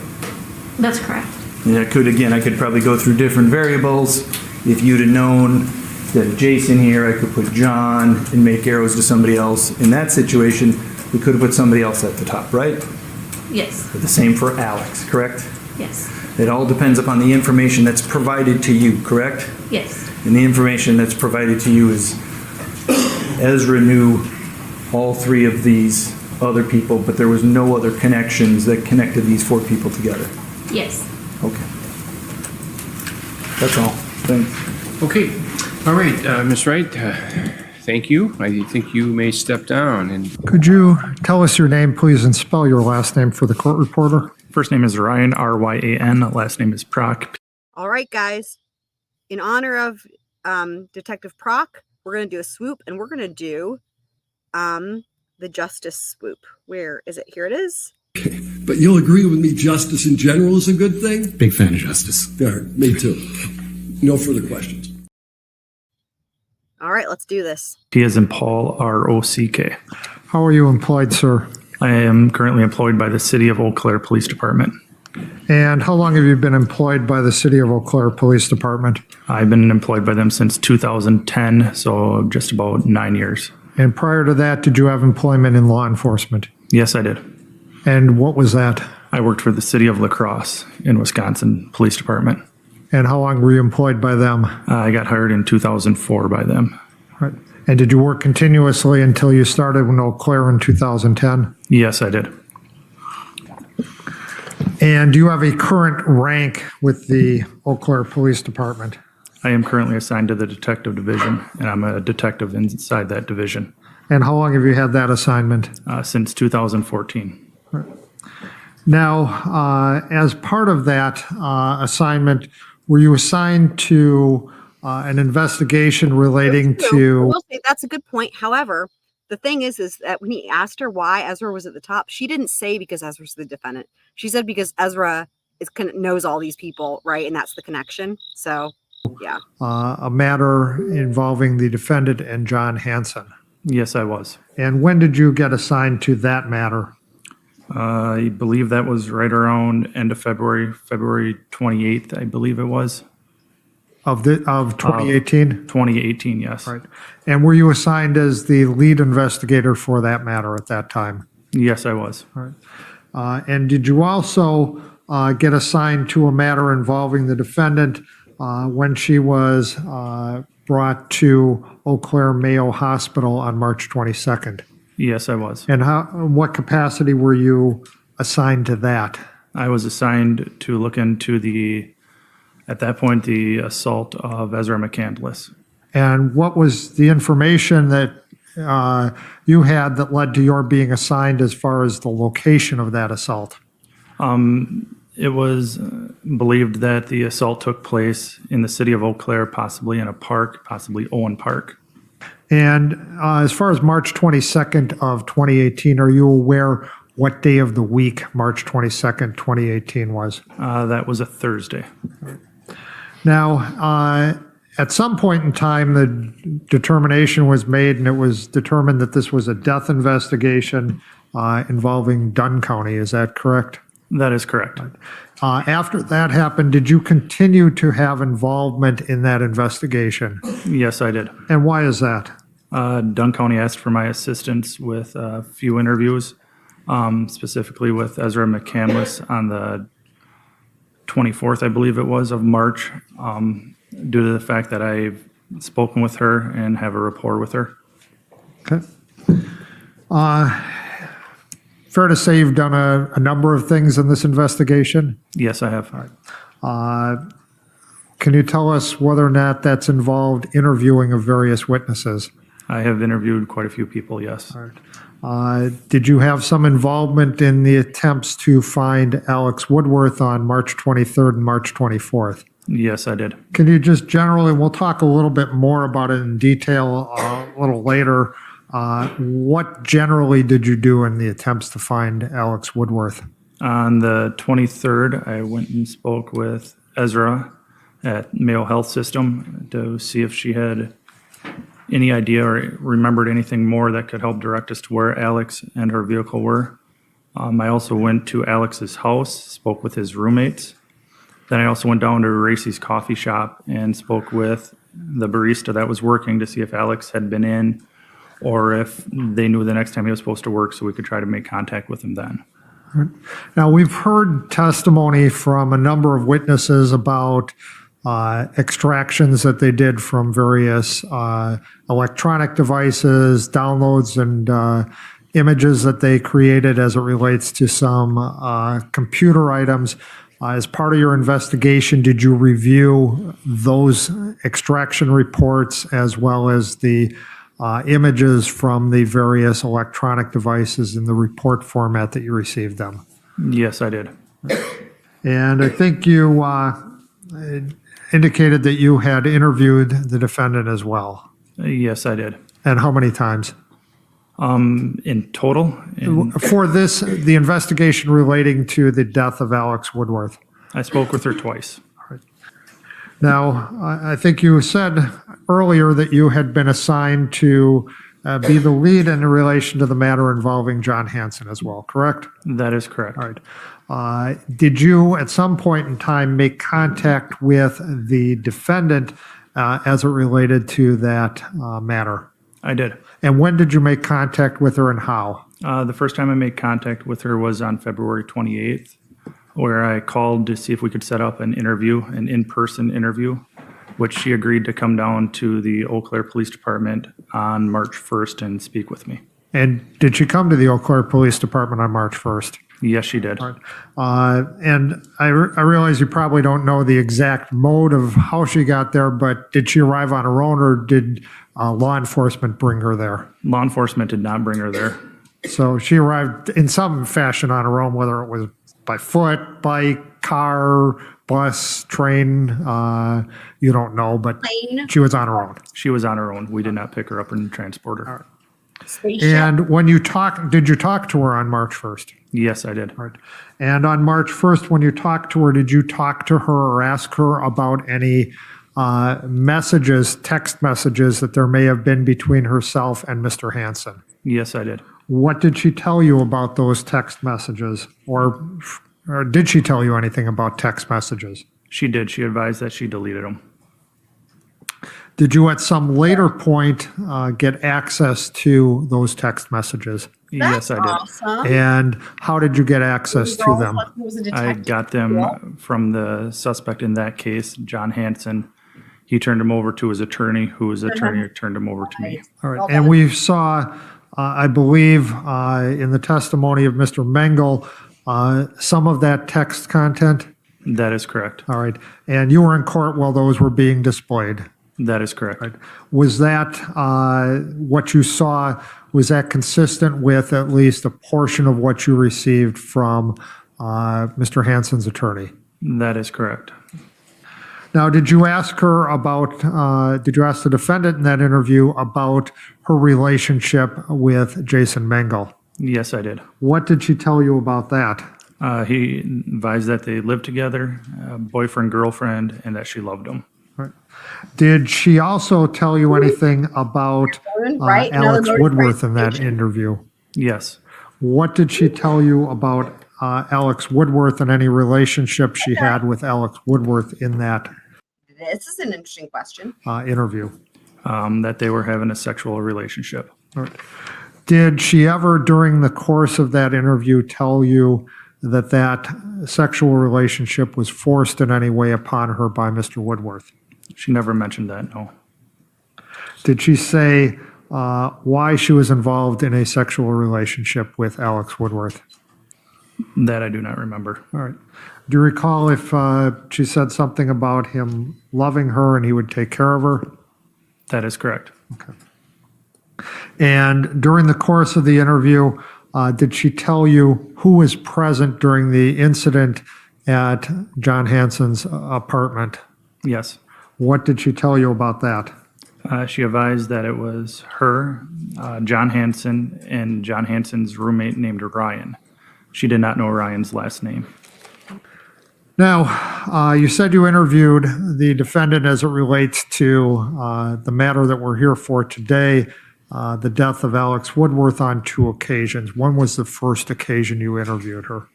T: That's correct.
H: And I could probably go through different variables. If you'd have known that Jason here, I could put John and make arrows to somebody else. In that situation, we could have put somebody else at the top, right?
T: Yes.
H: But the same for Alex, correct?
T: Yes.
H: It all depends upon the information that's provided to you, correct?
T: Yes.
H: And the information that's provided to you is Ezra knew all three of these other people, but there was no other connections that connected these four people together.
T: Yes.
H: Okay. That's all. Thanks.
G: Okay, all right, Ms. Wright, thank you. I think you may step down and.
A: Could you tell us your name, please, and spell your last name for the court reporter?
K: First name is Ryan, R-Y-A-N. Last name is Prock.
C: All right, guys. In honor of Detective Prock, we're going to do a swoop, and we're going to do the justice swoop. Where is it? Here it is.
U: But you'll agree with me, justice in general is a good thing?
V: Big fan of justice.
U: There, me too. No further questions.
C: All right, let's do this.
K: P as in Paul, R-O-C-K.
A: How are you employed, sir?
K: I am currently employed by the City of Eau Claire Police Department.
A: And how long have you been employed by the City of Eau Claire Police Department?
K: I've been employed by them since 2010, so just about 9 years.
A: And prior to that, did you have employment in law enforcement?
K: Yes, I did.
A: And what was that?
K: I worked for the City of La Crosse in Wisconsin Police Department.
A: And how long were you employed by them?
K: I got hired in 2004 by them.
A: Right. And did you work continuously until you started in Eau Claire in 2010?
K: Yes, I did.
A: And do you have a current rank with the Eau Claire Police Department?
K: I am currently assigned to the detective division, and I'm a detective inside that division.
A: And how long have you had that assignment?
K: Since 2014.
A: Now, as part of that assignment, were you assigned to an investigation relating
C: I
A: to?
C: will say that's a good point. However, the thing is that when he asked her why Ezra was at the top, she didn't say because Ezra's the defendant. She said because Ezra knows all these people, right? And that's the connection. So, yeah.
A: A matter involving the defendant and John Hansen.
K: Yes, I was.
A: And when did you get assigned to that matter?
K: I believe that was right around end of February 28th, I believe it was.
A: Of 2018?
K: 2018, yes.
A: Right. And were you assigned as the lead investigator for that matter at that time?
K: Yes, I was.
A: Right. And did you also get assigned to a matter involving the defendant when she was brought to Eau Claire Mayo Hospital on March 22nd?
K: Yes, I was.
A: And what capacity were you assigned to that?
K: I was assigned to look into at that point, the assault of Ezra McCandless.
A: And what was the information that you had that led to your being assigned as far as the location of that assault?
K: It was believed that the assault took place in the city of Eau Claire, possibly in a park, possibly Owen Park.
A: And as far as March 22nd of 2018, are you aware what day of the week March 22nd, 2018 was?
K: That was a Thursday.
A: Now, at some point in time, the determination was made, and it was determined that this was a death investigation involving Dunn County. Is that correct?
K: That is correct.
A: After that happened, did you continue to have involvement in that investigation?
K: Yes, I did.
A: And why is that?
K: Dunn County asked for my assistance with a few interviews, specifically with Ezra McCandless on the 24th, I believe it was, of March, due to the fact that I've spoken with her and have a rapport with her.
A: Okay. Fair to say you've done a number of things in this investigation?
K: Yes, I have.
A: Can you tell us whether or not that's involved interviewing of various witnesses?
K: I have interviewed quite a few people, yes.
A: Did you have some involvement in the attempts to find Alex Woodworth on March 23rd and March 24th?
K: Yes, I did.
A: Can you just generally, we'll talk a little bit more about it in detail a little later. What generally did you do in the attempts to find Alex Woodworth?
K: On the 23rd, I went and spoke with Ezra at Mayo Health System to see if she had any idea or remembered anything more that could help direct us to where Alex and her vehicle were. I also went to Alex's house, spoke with his roommates. Then I also went down to Racy's coffee shop and spoke with the barista that was working to see if Alex had been in or if they knew the next time he was supposed to work so we could try to make contact with him then.
A: Now, we've heard testimony from a number of witnesses about extractions that they did from various electronic devices, downloads, and images that they created as it relates to some computer items. As part of your investigation, did you review those extraction reports as well as the images from the various electronic devices in the report format that you received them?
K: Yes, I did.
A: And I think you indicated that you had interviewed the defendant as well.
K: Yes, I did.
A: And how many times?
K: In total?
A: For the investigation relating to the death of Alex Woodworth.
K: I spoke with her twice.
A: Now, I think you said earlier that you had been assigned to be the lead in relation to the matter involving John Hansen as well, correct?
K: That is correct.
A: All right. Did you at some point in time make contact with the defendant as it related to that matter?
K: I did.
A: And when did you make contact with her and how?
K: The first time I made contact with her was on February 28th, where I called to see if we could set up an interview, an in-person interview which she agreed to come down to the Eau Claire Police Department on March 1st and speak with me.
A: And did she come to the Eau Claire Police Department on March 1st?
K: Yes, she did.
A: And I realize you probably don't know the exact mode of how she got there, but did she arrive on her own, or did law enforcement bring her there?
K: Law enforcement did not bring her there.
A: So she arrived in some fashion on her own, whether it was by foot, bike, car, bus, train, you don't know, but she was on her own.
K: She was on her own. We did not pick her up and transport her.
A: And when you did you talk to her on March 1st?
K: Yes, I did.
A: Right. And on March 1st, when you talked to her, did you talk to her or ask her about any messages, text messages that there may have been between herself and Mr. Hansen?
K: Yes, I did.
A: What did she tell you about those text messages? Or did she tell you anything about text messages?
K: She did. She advised that she deleted them.
A: Did you at some later point get access to those text messages?
K: Yes, I did.
C: Awesome.
A: And how did you get access to them?
K: I got them from the suspect in that case, John Hansen. He turned them over to his attorney, who his attorney turned them over to me.
A: All right. And we saw, I believe, in the testimony of Mr. Mengel, some of that text content?
K: That is correct.
A: All right. And you were in court while those were being displayed?
K: That is correct.
A: Right. Was that what you saw, was that consistent with at least a portion of what you received from Mr. Hansen's attorney?
K: That is correct.
A: Now, did you ask her about, did you ask the defendant in that interview about her relationship with Jason Mengel?
K: Yes, I did.
A: What did she tell you about that?
K: He advised that they lived together, boyfriend, girlfriend, and that she loved him.
A: Right. Did she also tell you anything about Alex Woodworth in that interview?
K: Yes.
A: What did she tell you about Alex Woodworth and any relationship she had with Alex Woodworth in that
C: This is an interesting question.
A: interview?
K: That they were having a sexual relationship.
A: All right. Did she ever, during the course of that interview, tell you that that sexual relationship was forced in any way upon her by Mr. Woodworth?
K: She never mentioned that, no.
A: Did she say why she was involved in a sexual relationship with Alex Woodworth?
K: That I do not remember.
A: All right. Do you recall if she said something about him loving her and he would take care of her?
K: That is correct.
A: Okay. And during the course of the interview, did she tell you who was present during the incident at John Hansen's apartment?
K: Yes.
A: What did she tell you about that?
K: She advised that it was her, John Hansen, and John Hansen's roommate named Ryan. She did not know Ryan's last name.
A: Now, you said you interviewed the defendant as it relates to the matter that we're here for today, the death of Alex Woodworth on 2 occasions. When was the first occasion you interviewed her?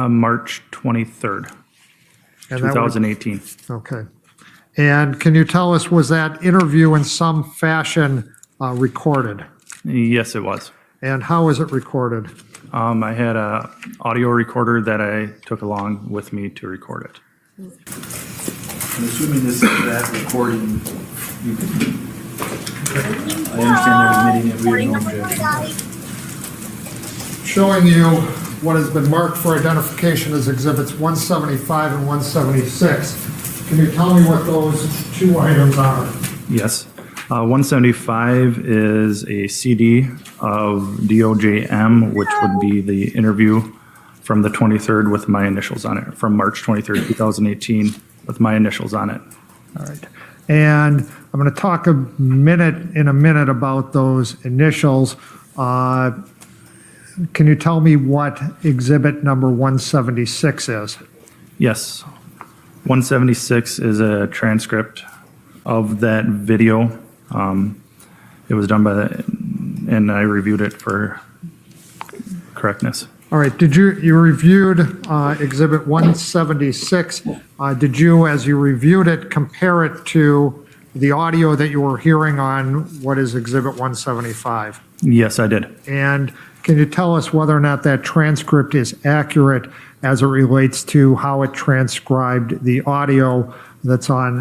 K: March 23rd,
A: And that was-
K: 2018.
A: Okay. And can you tell us, was that interview in some fashion recorded?
K: Yes, it was.
A: And how was it recorded?
K: I had a audio recorder that I took along with me to record it.
H: I'm assuming this is that recording. I understand they're admitting it. We have no objection.
A: Showing you what has been marked for identification as exhibits 175 and 176. Can you tell me what those 2 items are?
K: Yes. 175 is a CD of DOJM, which would be the interview from the 23rd with my initials on it, from March 23rd, 2018, with my initials on it.
A: All right. And I'm going to talk in a minute about those initials. Can you tell me what exhibit number 176 is?
K: Yes. 176 is a transcript of that video. It was done by and I reviewed it for correctness.
A: All right. Did you reviewed exhibit 176? Did you, as you reviewed it, compare it to the audio that you were hearing on what is exhibit 175?
K: Yes, I did.
A: And can you tell us whether or not that transcript is accurate as it relates to how it transcribed the audio that's on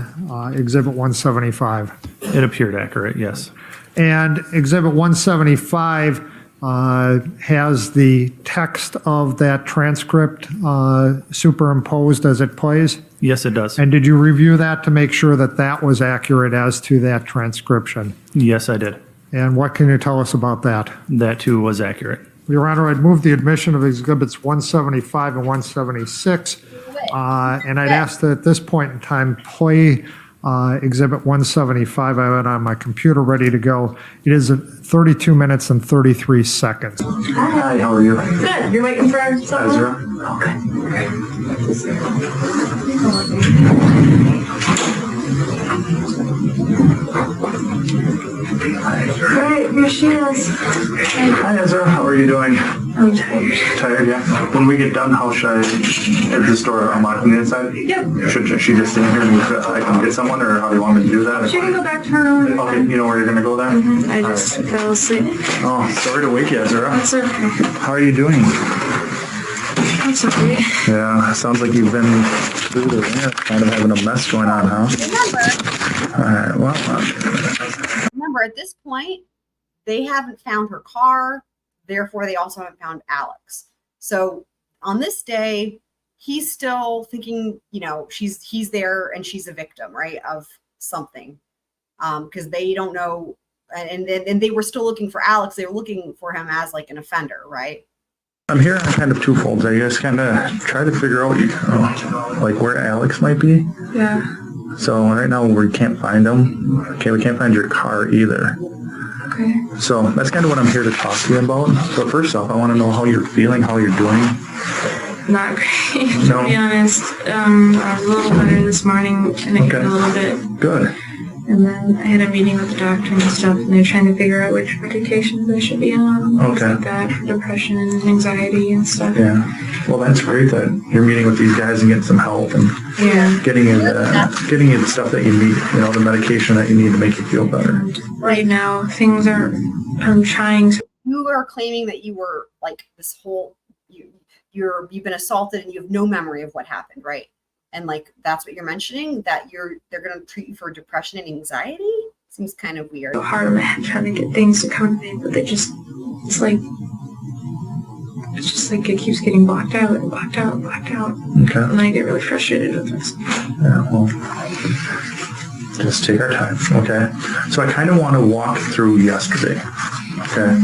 A: Exhibit 175.
H: It appeared accurate, yes.
A: And Exhibit 175 has the text of that transcript superimposed as it plays?
H: Yes, it does.
A: And did you review that to make sure that that was accurate as to that transcription?
H: Yes, I did.
A: And what can you tell us about that?
H: That too was accurate.
A: Your Honor, I'd move the admission of Exhibits 175 and 176. And I'd ask that at this point in time, play Exhibit 175. I have it on my computer ready to go. It is 32 minutes and 33 seconds.
E: Hi, how are you?
M: Good. You're waiting for someone?
E: Ezra? Okay.
M: Alright, Mishele's.
E: Hi, Ezra. How are you doing?
M: I'm tired.
E: Tired, yeah? When we get done, how should I at the store unlock from the inside?
M: Yep.
E: Should she just stay here and I can get someone, or how do you want me to do that?
M: She can go back to her room.
E: Okay, you know where you're going to go then?
M: I just fell asleep.
E: Oh, sorry to wake you, Ezra.
M: That's okay.
E: How are you doing?
M: That's okay.
E: Yeah, sounds like you've been through the ringer, kind of having a mess going on, huh? All right, well.
C: Remember, at this point, they haven't found her car. Therefore, they also haven't found Alex. So on this day, he's still thinking, you know, he's there and she's a victim, right, of something. Because they don't know, and they were still looking for Alex. They were looking for him as like an offender, right?
E: I'm here on kind of twofold. I guess kind of try to figure out, like where Alex might be.
M: Yeah.
E: So right now we can't find him. Okay, we can't find your car either.
M: Okay.
E: So that's kind of what I'm here to talk to you about. But first off, I want to know how you're feeling, how you're doing.
M: Not great,
E: No.
M: to be honest. I was a little better this morning, and it got a little bit.
E: Good.
M: And then I had a meeting with the doctor and stuff, and they're trying to figure out which medications I should be on. Things like that for depression and anxiety and stuff.
E: Yeah. Well, that's great that you're meeting with these guys and getting some help and getting you the stuff that you need, you know, the medication that you need to make you feel better.
M: Right now, things are, I'm trying to.
C: You are claiming that you were like this whole, you've been assaulted and you have no memory of what happened, right? And like that's what you're mentioning, that they're going to treat you for depression and anxiety. Seems kind of weird.
M: So hard on my head trying to get things to come to me, but it's just like it keeps getting blocked out and blocked out and blocked out.
E: Okay.
M: And I get really frustrated with this.
E: Yeah, well, just take our time, okay? So I kind of want to walk through yesterday, okay?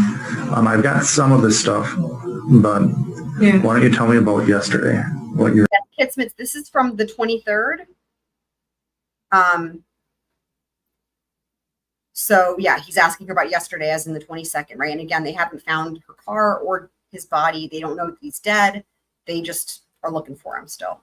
E: I've got some of this stuff, but why don't you tell me about yesterday? What you're...
C: Kitsmith, this is from the 23rd. So yeah, he's asking her about yesterday as in the 22nd, right? And again, they haven't found her car or his body. They don't know if he's dead. They just are looking for him still.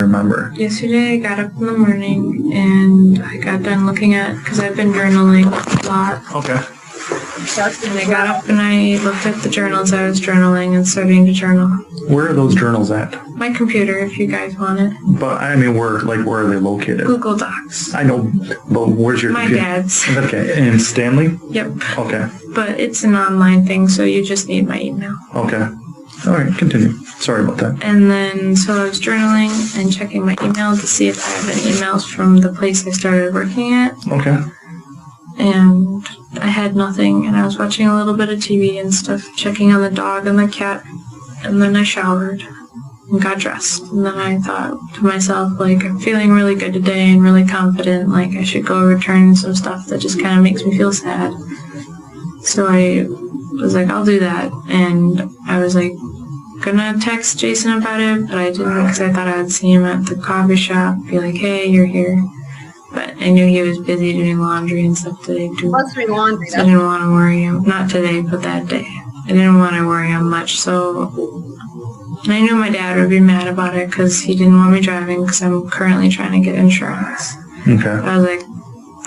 E: Remember.
M: Yesterday I got up in the morning and I got done looking at, because I've been journaling a lot.
E: Okay.
M: And I got up and I looked at the journals I was journaling and starting to journal.
E: Where are those journals at?
M: My computer, if you guys want it.
E: But I mean, where are they located?
M: Google Docs.
E: I know, but where's your
M: My
E: computer?
M: dad's.
E: Okay, in Stanley?
M: Yep.
E: Okay.
M: But it's an online thing, so you just need my email.
E: Okay. All right, continue. Sorry about that.
M: And then, so I was journaling and checking my email to see if I have any emails from the place I started working at.
E: Okay.
M: And I had nothing, and I was watching a little bit of TV and stuff, checking on the dog and the cat, and then I showered and got dressed. And then I thought to myself, like, I'm feeling really good today and really confident, like I should go return some stuff that just kind of makes me feel sad. So I was like, I'll do that. And I was like, gonna text Jason about it, but I didn't because I thought I would see him at the coffee shop, be like, hey, you're here. But I knew he was busy doing laundry and stuff today too.
C: Must be laundry.
M: So I didn't want to worry him. Not today, but that day. I didn't want to worry him much. So, and I knew my dad would be mad about it because he didn't want me driving because I'm currently trying to get insurance.
E: Okay.
M: But I was like,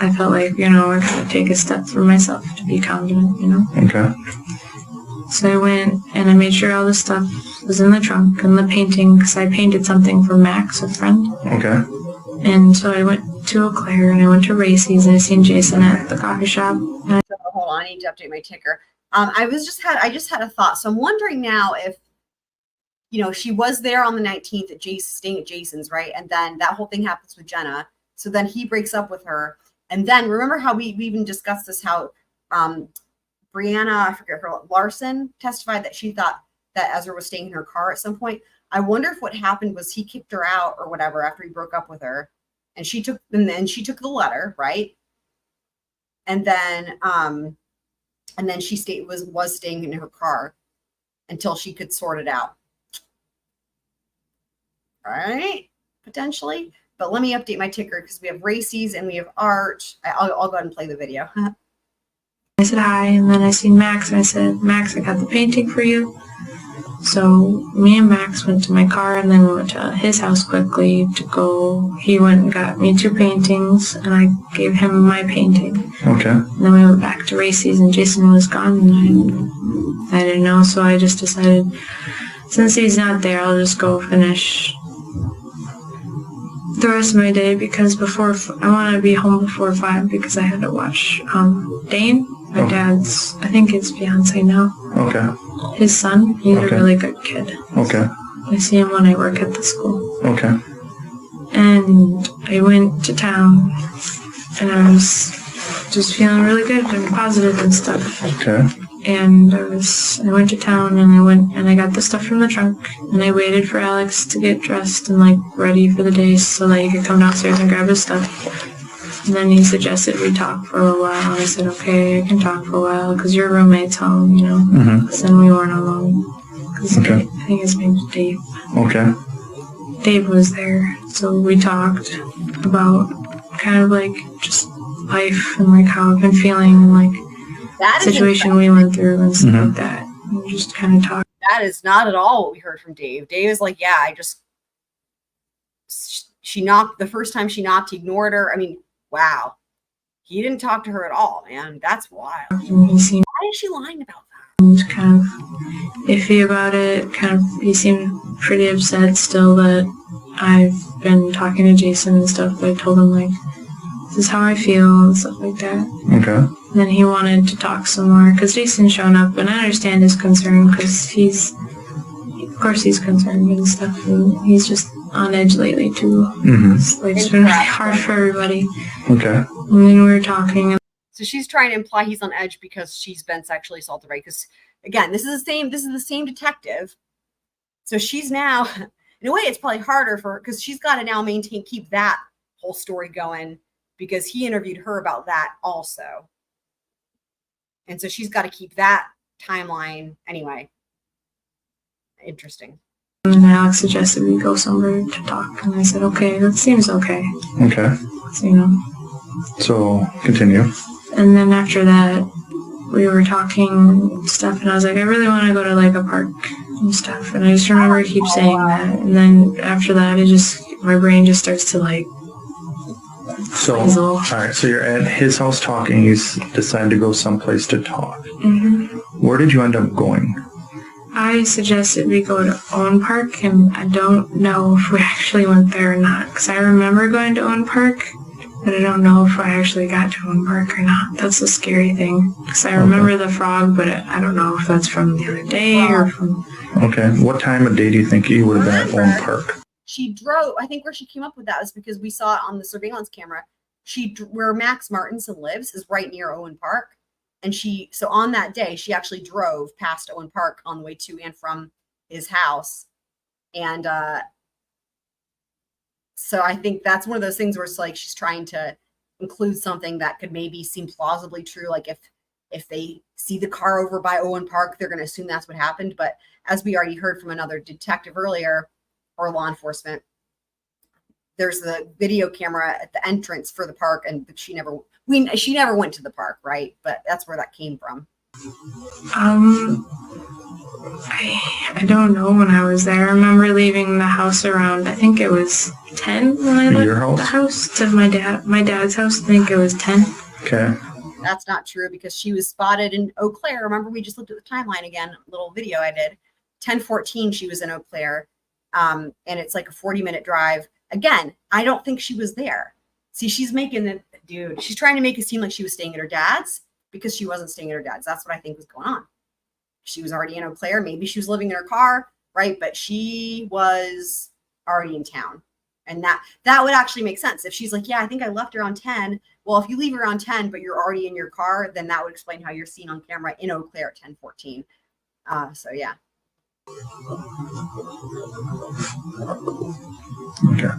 M: I felt like, you know, I gotta take a step for myself to be confident, you know.
E: Okay.
M: So I went and I made sure all the stuff was in the trunk and the painting because I painted something for Max, a friend.
E: Okay.
M: And so I went to Eau Claire and I went to Racy's and I seen Jason at the coffee shop. And
C: Hold on, I need to update my ticker. I just had a thought. So I'm wondering now if she was there on the 19th at staying at Jason's, right? And then that whole thing happens with Jenna. So then he breaks up with her. And then remember how we even discussed this, how Brianna, I forget her, Larson testified that she thought that Ezra was staying in her car at some point. I wonder if what happened was he kicked her out or whatever after he broke up with her. And she took the letter, right? And then she was staying in her car until she could sort it out. All right, potentially. But let me update my ticker because we have Racy's and we have Art. I'll go ahead and play the video.
M: I said hi, and then I seen Max, and I said, Max, I got the painting for you. So me and Max went to my car, and then we went to his house quickly to go. He went and got me 2 paintings, and I gave him my painting.
E: Okay.
M: And then we went back to Racy's, and Jason was gone, and I didn't know, so I just decided, since he's not there, I'll just go finish the rest of my day, because I want to be home before 5 because I had to watch Dane, my dad's, I think it's fiance now.
E: Okay.
M: His son. He's a really good kid.
E: Okay.
M: I see him when I work at the school.
E: Okay.
M: And I went to town, and I was just feeling really good and positive and stuff.
E: Okay.
M: And I went to town, and I got the stuff from the trunk, and I waited for Alex to get dressed and ready for the day so that he could come downstairs and grab his stuff. And then he suggested we talk for a while, and I said, okay, I can talk for a while because your roommate's home,
E: Mm-hmm.
M: Because then we weren't alone. Okay. I think his name's Dave.
E: Okay.
M: Dave was there, so we talked about kind of just life and how I've been feeling and
C: that
M: situation we went through and stuff like that. And we just kind of talked.
C: That is not at all what we heard from Dave. Dave is like, yeah, she knocked the first time she knocked, he ignored her. I mean, wow. He didn't talk to her at all, man. That's wild. Why is she lying about that?
M: He was kind of iffy about it. He seemed pretty upset still that I've been talking to Jason and stuff, but I told him, this is how I feel and stuff like that.
E: Okay.
M: And then he wanted to talk some more because Jason's shown up, and I understand his concern because of course he's concerned and stuff, and he's just on edge lately too.
E: Mm-hmm.
M: It's been really hard for everybody.
E: Okay.
M: And then we were talking.
C: So she's trying to imply he's on edge because she's been sexually assaulted, right? Because again, this is the same detective. So she's now, in a way, it's probably harder for her because she's got to now keep that whole story going because he interviewed her about that also. And so she's got to keep that timeline anyway. Interesting.
M: And then Alex suggested we go somewhere to talk, and I said, okay, that seems okay.
E: Okay.
M: So,
E: So, continue.
M: And then after that, we were talking and stuff, and I was like, I really want to go to a park and stuff. And I just remember I keep saying that. And then after that, my brain just starts to
E: So, all right, so you're at his house talking. He's decided to go someplace to talk.
M: Mm-hmm.
E: Where did you end up going?
M: I suggested we go to Owen Park, and I don't know if we actually went there or not, because I remember going to Owen Park, but I don't know if I actually got to Owen Park or not. That's the scary thing, because I remember the frog, but I don't know if that's from the other day or from...
E: Okay, what time of day do you think you would have been at Owen Park?
C: She drove, I think where she came up with that was because we saw it on the surveillance camera. Where Max Martinson lives is right near Owen Park. And so on that day, she actually drove past Owen Park on the way to and from his house. And so I think that's one of those things where it's she's trying to include something that could maybe seem plausibly true. If they see the car over by Owen Park, they're going to assume that's what happened. But as we already heard from another detective earlier, or law enforcement, there's the video camera at the entrance for the park, and she never went to the park, right? But that's where that came from.
M: I don't know when I was there. I remember leaving the house around, I think it was 10 when I left the house to my dad's house. I think it was 10.
E: Okay.
C: That's not true because she was spotted in Eau Claire. Remember, we just looked at the timeline again, little video I did. 10:14, she was in Eau Claire. And it's a 40-minute drive. Again, I don't think she was there. See, she's trying to make it seem like she was staying at her dad's because she wasn't staying at her dad's. That's what I think was going on. She was already in Eau Claire. Maybe she was living in her car, right? But she was already in town. And that would actually make sense. If she's like, yeah, I think I left around 10. Well, if you leave around 10, but you're already in your car, then that would explain how you're seen on camera in Eau Claire at 10:14. So yeah.
E: Okay.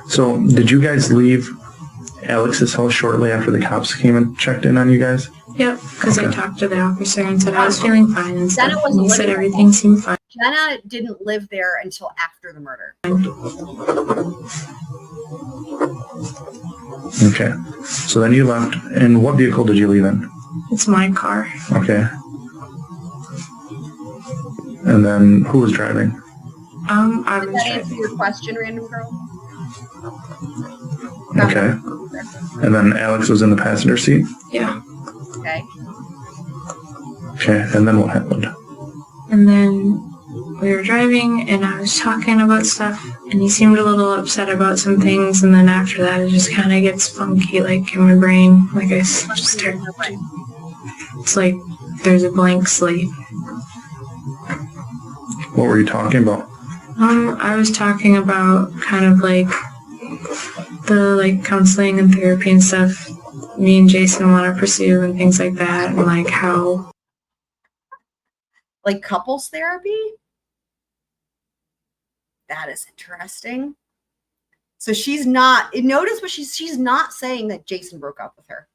E: So did you guys leave Alex's house shortly after the cops came and checked in on you guys?
M: Yep, because I
E: Okay.
M: talked to the officer and said I was feeling fine and
C: Jenna
M: stuff.
C: was
M: And he said
C: living
M: everything seemed fine.
C: Jenna didn't live there until after the murder.
E: Okay. So then you left. And what vehicle did you leave in?
M: It's my car.
E: Okay. And then who was driving?
M: I
C: Did
M: was
C: that answer
M: driving.
C: your question, random girl?
E: Okay. And then Alex was in the passenger seat?
M: Yeah.
C: Okay.
E: Okay. And then what happened?
M: And then we were driving and I was talking about stuff and he seemed a little upset about some things, and then after that it just kind of gets funky, like in my brain. Like I just start, it's like there's a blank slate.
E: What were you talking about?
M: I was talking about kind of like the like counseling and therapy and stuff me and Jason want to pursue and things like that, and like how
C: Like couples therapy? That is interesting. So she's not, notice what she's not saying that Jason broke up with her.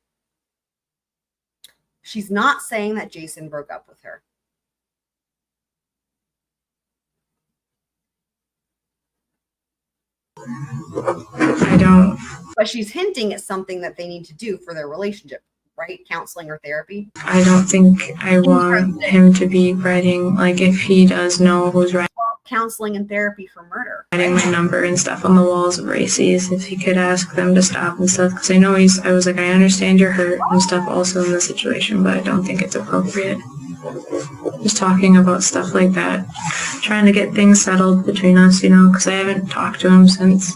C: She's not saying that Jason broke up with her.
M: I don't.
C: But she's hinting at something that they need to do for their relationship, right? Counseling or therapy.
M: I don't think I want him to be writing, like if he does know who's writing
C: Counseling and therapy for murder.
M: my number and stuff on the walls of races, if he could ask them to stop and stuff, because I know I was like, I understand you're hurt and stuff also in the situation, but I don't think it's appropriate. Just talking about stuff like that, trying to get things settled between us, you know, because I haven't talked to him since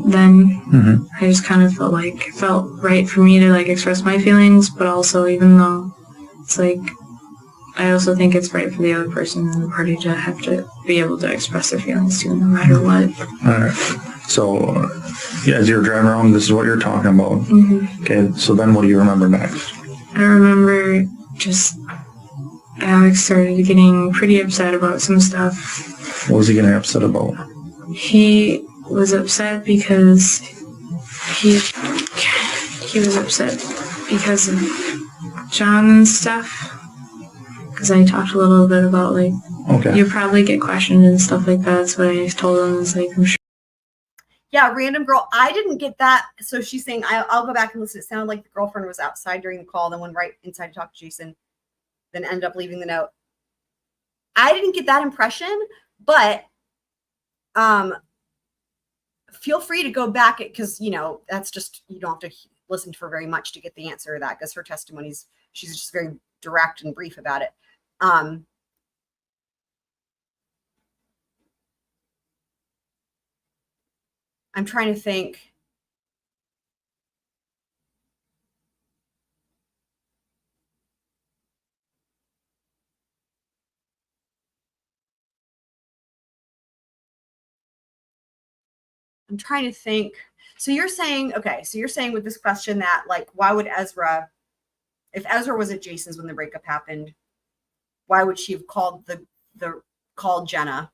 M: then. I just kind of felt right for me to like express my feelings, but also even though it's like, I also think it's right for the other person in the party to have to be able to express their feelings too, no matter what.
E: All right. So as you were driving around, this is what you're talking about. Okay. So then what do you remember next?
M: I remember just Alex started getting pretty upset about some stuff.
E: What was he getting upset about?
M: He was upset because he was upset because of John and stuff. Because I talked a little bit about like, you probably get questioned and stuff like that. That's what I told him. It's like, I'm sure.
C: Yeah, random girl. I didn't get that. So she's saying, I'll go back and listen. It sounded like the girlfriend was outside during the call, then went right inside to talk to Jason, then ended up leaving the note. I didn't get that impression, but feel free to go back because, you know, that's just, you don't have to listen for very much to get the answer to that because her testimony's, she's just very direct and brief about it. I'm trying to think. So you're saying, okay, so you're saying with this question that like, why would Ezra, if Ezra was at Jason's when the breakup happened, why would she have called called Jenna?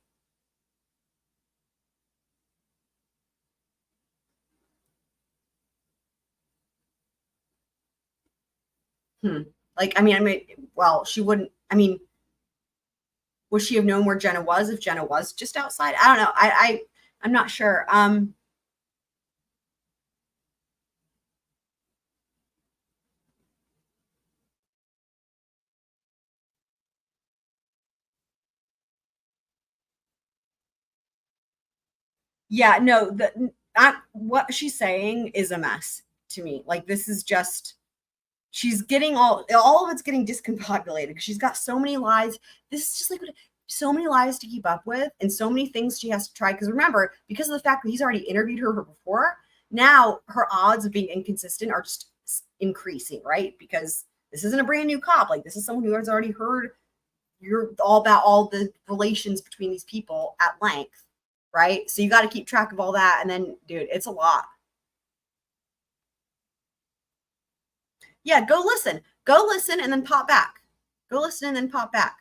C: Like, I mean, well, she wouldn't, I mean, would she have known where Jenna was if Jenna was just outside? I don't know. I'm not sure. Yeah, no, what she's saying is a mess to me. Like, this is just, she's getting all of it's getting discombobulated because she's got so many lies. This is just like so many lies to keep up with and so many things she has to try. Because remember, because of the fact that he's already interviewed her before, now her odds of being inconsistent are just increasing, right? Because this isn't a brand new cop. Like, this is someone who has already heard you're all about all the relations between these people at length, right? So you got to keep track of all that. And then, dude, it's a lot. Yeah, go listen and then pop back. Go listen and then pop back.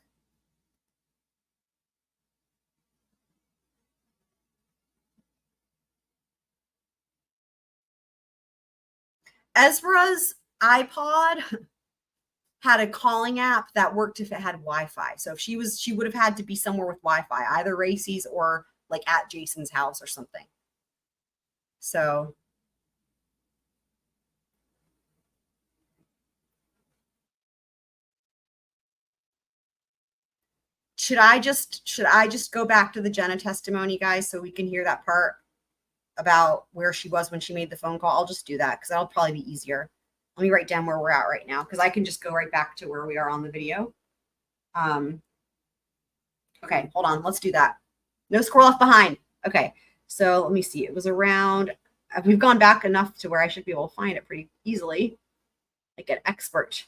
C: Ezra's iPod had a calling app that worked if it had Wi-Fi. So if she would have had to be somewhere with Wi-Fi, either Racy's or like at Jason's house or something. So should I just go back to the Jenna testimony, guys, so we can hear that part about where she was when she made the phone call? I'll just do that because that'll probably be easier. Let me write down where we're at right now because I can just go right back to where we are on the video. Okay, hold on. Let's do that. No squirrel left behind. Okay, so let me see. It was around, we've gone back enough to where I should be able to find it pretty easily. Like an expert.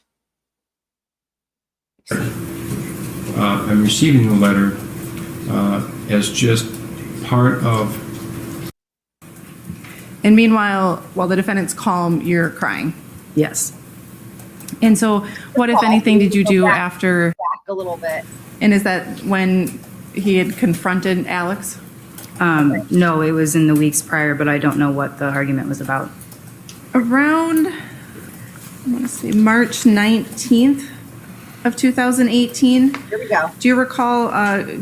G: I'm receiving the letter as just part of.
J: And meanwhile, while the defendant's calm, you're crying.
L: Yes.
J: And so what, if anything, did you do after?
C: Back a little bit.
J: And is that when he had confronted Alex?
L: No, it was in the weeks prior, but I don't know what the argument was about.
J: Around, I want to say March 19th of 2018.
C: Here we go.
J: Do you recall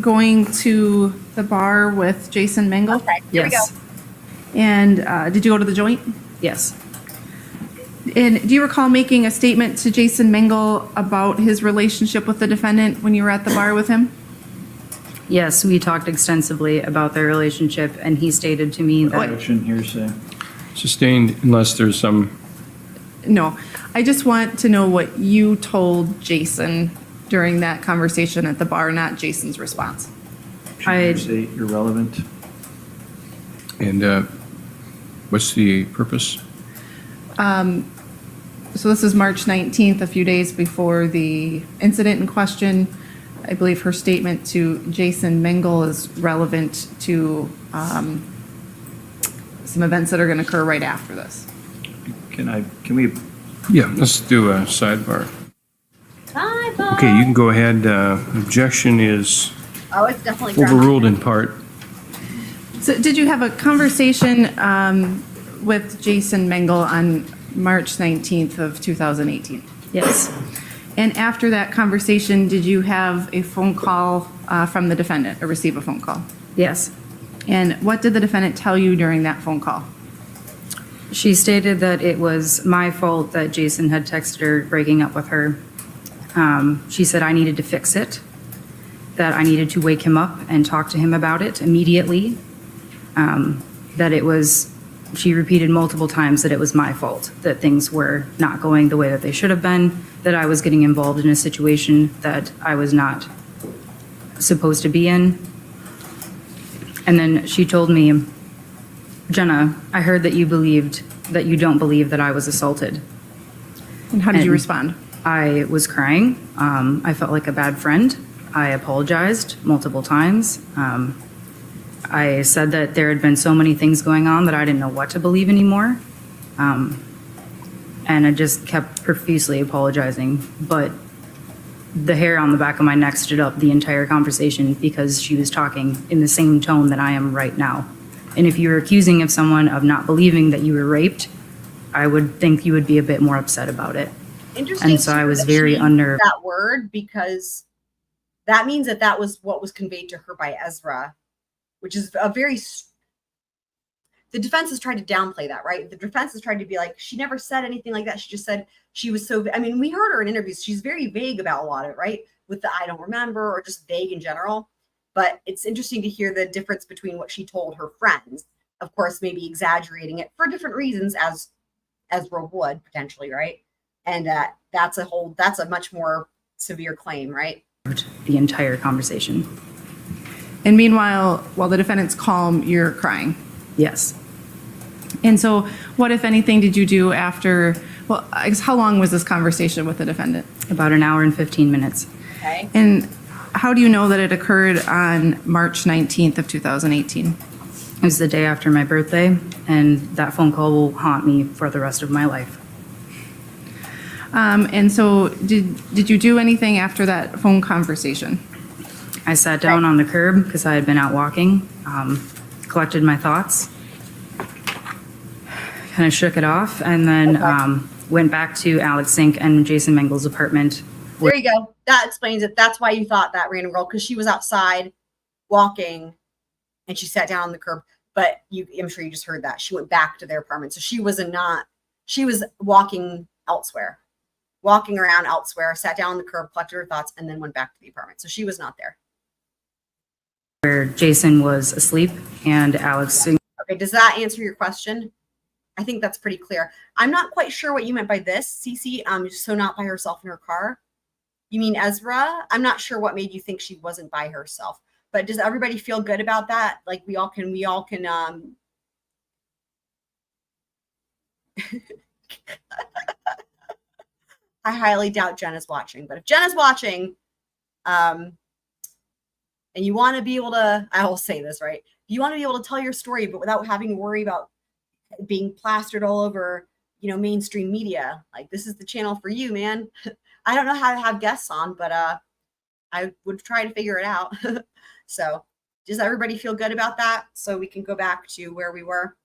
J: going to the bar with Jason Mengel?
C: Okay, here we go.
J: And did you go to the joint?
L: Yes.
J: And do you recall making a statement to Jason Mengel about his relationship with the defendant when you were at the bar with him?
L: Yes, we talked extensively about their relationship, and he stated to me that...
H: Hearsay.
G: Sustained unless there's some.
J: No, I just want to know what you told Jason during that conversation at the bar, not Jason's response.
H: Hearsay, irrelevant.
G: And what's the purpose?
J: So this is March 19th, a few days before the incident in question. I believe her statement to Jason Mengel is relevant to some events that are going to occur right after this.
H: Can we?
G: Yeah, let's do a sidebar.
C: Sidebar.
G: Okay, you can go ahead. Objection is
C: Oh, it's definitely
G: overruled in part.
J: So did you have a conversation with Jason Mengel on March 19th of 2018?
L: Yes.
J: And after that conversation, did you have a phone call from the defendant or receive a phone call?
L: Yes.
J: And what did the defendant tell you during that phone call?
L: She stated that it was my fault that Jason had texted her breaking up with her. She said I needed to fix it, that I needed to wake him up and talk to him about it immediately, that it was, she repeated multiple times that it was my fault, that things were not going the way that they should have been, that I was getting involved in a situation that I was not supposed to be in. And then she told me, Jenna, I heard that you don't believe that I was assaulted.
J: And how did you respond?
L: I was crying. I felt like a bad friend. I apologized multiple times. I said that there had been so many things going on that I didn't know what to believe anymore. And I just kept profusely apologizing. But the hair on the back of my neck stood up the entire conversation because she was talking in the same tone that I am right now. And if you were accusing of someone of not believing that you were raped, I would think you would be a bit more upset about it.
C: Interesting.
L: And so I was very unnerved.
C: That word, because that means that that was what was conveyed to her by Ezra, which is a very. The defense has tried to downplay that, right? The defense has tried to be like, she never said anything like that. She just said she was so. I mean, we heard her in interviews. She's very vague about a lot of it, right? With the I don't remember or just vague in general. But it's interesting to hear the difference between what she told her friends. Of course, maybe exaggerating it for different reasons, as Ezra would potentially, right? And that's a much more severe claim, right?
L: The entire conversation.
J: And meanwhile, while the defendant's calm, you're crying.
L: Yes.
J: And so what, if anything, did you do after, well, I guess how long was this conversation with the defendant?
L: About an hour and 15 minutes.
C: Okay.
J: And how do you know that it occurred on March 19th of 2018?
L: It was the day after my birthday, and that phone call will haunt me for the rest of my life.
J: And so did you do anything after that phone conversation?
L: I sat down on the curb because I had been out walking, collected my thoughts, kind of shook it off, and then went back to Alex Sink and Jason Mengel's apartment.
C: There you go. That explains it. That's why you thought that random girl, because she was outside walking and she sat down on the curb. But I'm sure you just heard that. She went back to their apartment. So she was walking elsewhere, walking around elsewhere, sat down on the curb, collected her thoughts, and then went back to the apartment. So she was not there.
L: Where Jason was asleep and Alex.
C: Okay, does that answer your question? I think that's pretty clear. I'm not quite sure what you meant by this, Cece. So not by herself in her car. You mean Ezra? I'm not sure what made you think she wasn't by herself. But does everybody feel good about that? Like we all can I highly doubt Jenna's watching, but if Jenna's watching, and you want to be able to, I will say this, right? You want to be able to tell your story, but without having to worry about being plastered all over, mainstream media. Like, this is the channel for you, man. I don't know how to have guests on, but I would try to figure it out. So does everybody feel good about that? So we can go back to where we were.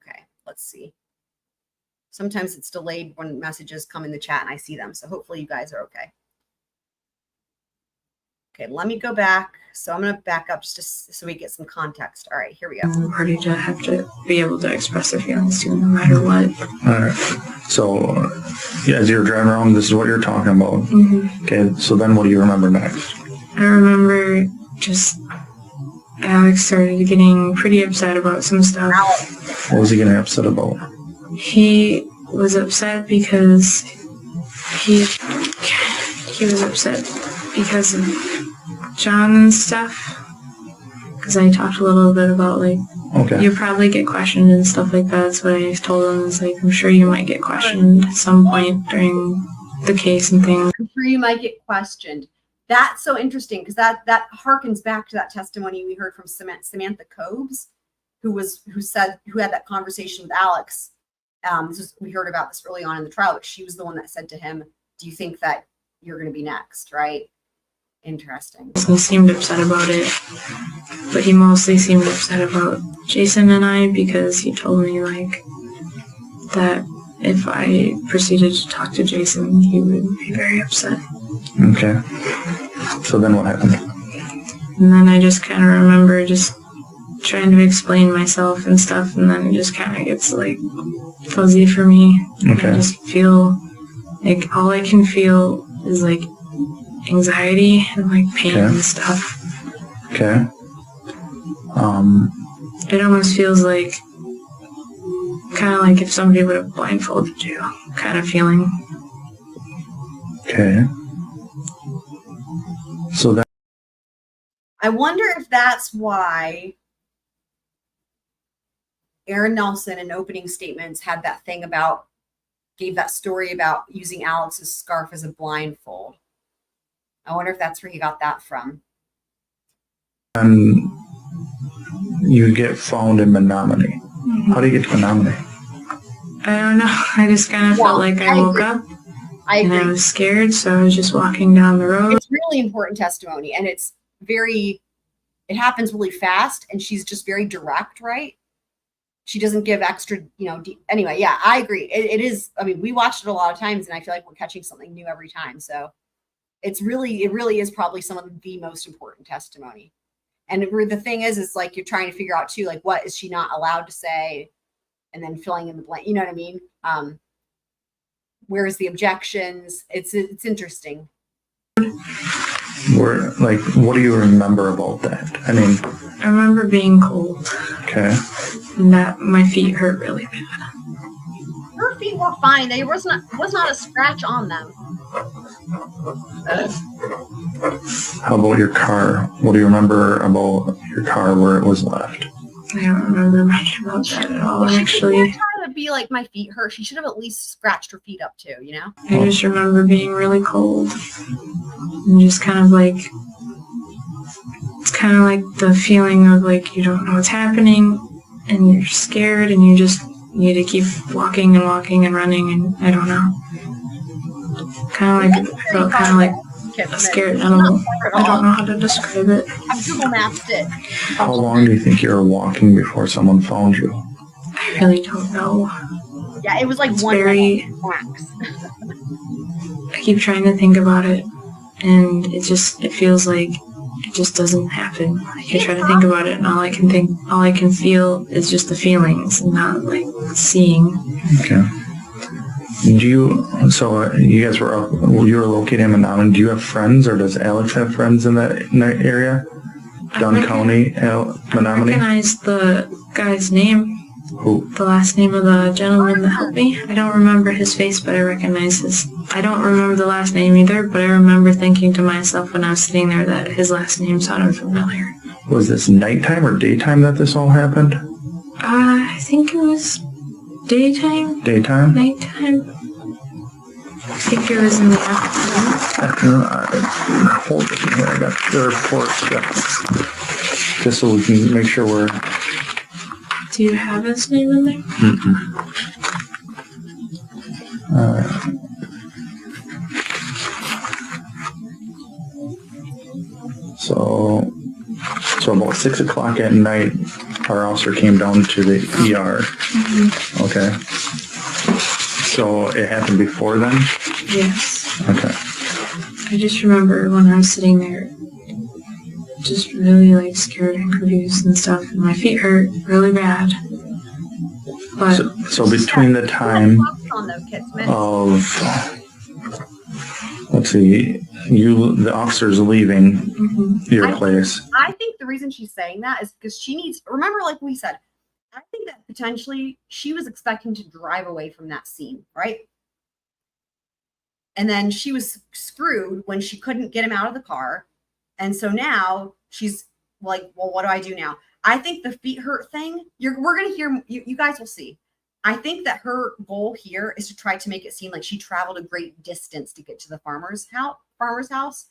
C: Okay, let's see. Sometimes it's delayed when messages come in the chat and I see them. So hopefully you guys are okay. Okay, let me go back. So I'm going to back up just so we get some context. All right, here we go.
M: Party to have to be able to express their feelings to no matter what.
E: All right. So, as you're driving around, this is what you're talking about.
M: Mm-hmm.
E: Okay, so then what do you remember next?
M: I remember just Alex started getting pretty upset about some stuff.
E: What was he getting upset about?
M: He was upset because he was upset because of John and stuff. Because I talked a little bit about, like,
E: okay,
M: you probably get questioned and stuff like that. That's what I told him. Is like, I'm sure you might get questioned at some point during the case and things.
C: I'm sure you might get questioned. That's so interesting because that harkens back to that testimony we heard from Samantha Cobes, who had that conversation with Alex. We heard about this early on in the trial, but she was the one that said to him, "Do you think that you're going to be next?" Right? Interesting.
M: He seemed upset about it, but he mostly seemed upset about Jason and I because he told me, like, that if I proceeded to talk to Jason, he would be very upset.
E: Okay. So then what happened?
M: And then I just kind of remember just trying to explain myself and stuff, and then it just kind of gets, like, fuzzy for me.
E: Okay.
M: I just feel like all I can feel is, like, anxiety and, like, pain and stuff.
E: Okay.
M: It almost feels like kind of like if somebody would have blindfolded you kind of feeling.
E: Okay. So that.
C: I wonder if that's why Aaron Nelson in opening statements had that thing gave that story about using Alex's scarf as a blindfold. I wonder if that's where he got that from.
E: And you get found in Menominee.
M: Mm-hmm.
E: How do you get to Menominee?
M: I don't know. I just kind of felt like I woke up and I was scared, so I was just walking down the road.
C: It's really important testimony, and it happens really fast, and she's just very direct, right? She doesn't give extra, anyway, yeah, I agree. It is, I mean, we watched it a lot of times, and I feel like we're catching something new every time, so it really is probably some of the most important testimony. And the thing is like you're trying to figure out too, like, what is she not allowed to say, and then filling in the blank. You know what I mean? Where's the objections? It's interesting.
E: What do you remember about that? I mean,
M: I remember being cold.
E: Okay.
M: And that my feet hurt really bad.
C: Her feet were fine. There was not a scratch on them.
E: How about your car? What do you remember about your car, where it was left?
M: I don't remember much about that at all, actually.
C: Trying to to be like my feet hurt. She should have at least scratched her feet up too, you know?
M: I just remember being really cold and just kind of like, it's kind of like the feeling of like you don't know what's happening and you're scared and you just need to keep walking and walking and running and I don't know. Kind of like, I felt kind of like a scared animal. I don't know how to describe it.
C: I've Google Mapped it.
E: How long do you think you were walking before someone found you?
M: I really don't know.
C: Yeah, it was like
M: It's
C: one
M: very-
C: minute max.
M: I keep trying to think about it and it feels like it just doesn't happen. Like I try to think about it and all I can feel is just the feelings and not like seeing.
E: Okay. So you guys were up, you were located in Menominee. Do you have friends or does Alex have friends in that area? Dunn County, Menominee?
M: I recognize the guy's name.
E: Who?
M: The last name of the gentleman that helped me. I don't remember his face, but I recognize his. I don't remember the last name either, but I remember thinking to myself when I was sitting there that his last name sounded familiar.
E: Was this nighttime or daytime that this all happened?
M: I think it was daytime.
E: Daytime?
M: Nighttime. I think it was in the afternoon.
E: Hold it here. I got the report. Just so we can make sure we're...
M: Do you have his name in there?
E: Mm-mm. So about 6 o'clock at night, our officer came down to the ER.
M: Mm-hmm.
E: Okay. So it happened before then?
M: Yes.
E: Okay.
M: I just remember when I was sitting there, just really like scared and confused and stuff, and my feet hurt really bad. But
E: So between the time
C: On those kids, man.
E: of, let's see, the officer's leaving your place.
C: I think the reason she's saying that is because she needs, remember, like we said, I think that potentially she was expecting to drive away from that scene, right? And then she was screwed when she couldn't get him out of the car. And so now she's like, well, what do I do now? I think the feet hurt thing, we're going to hear, you guys will see. I think that her goal here is to try to make it seem like she traveled a great distance to get to the farmer's house.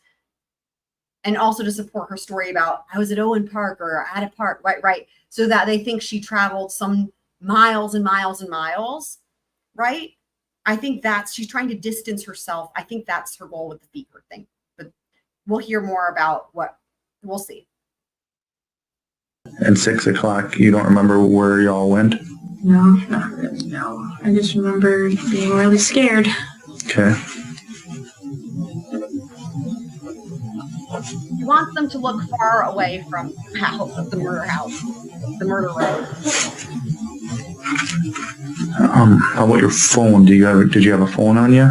C: And also to support her story about I was at Owen Park or at a park, right? So that they think she traveled some miles and miles and miles, right? I think she's trying to distance herself. I think that's her goal with the feet hurt thing. But we'll hear more about we'll see.
E: At 6 o'clock, you don't remember where y'all went?
M: no, not really, no. I just remember being really scared.
E: Okay.
C: He wants them to look far away from the murder house, the murder road.
E: How about your phone? Did you have a phone on you?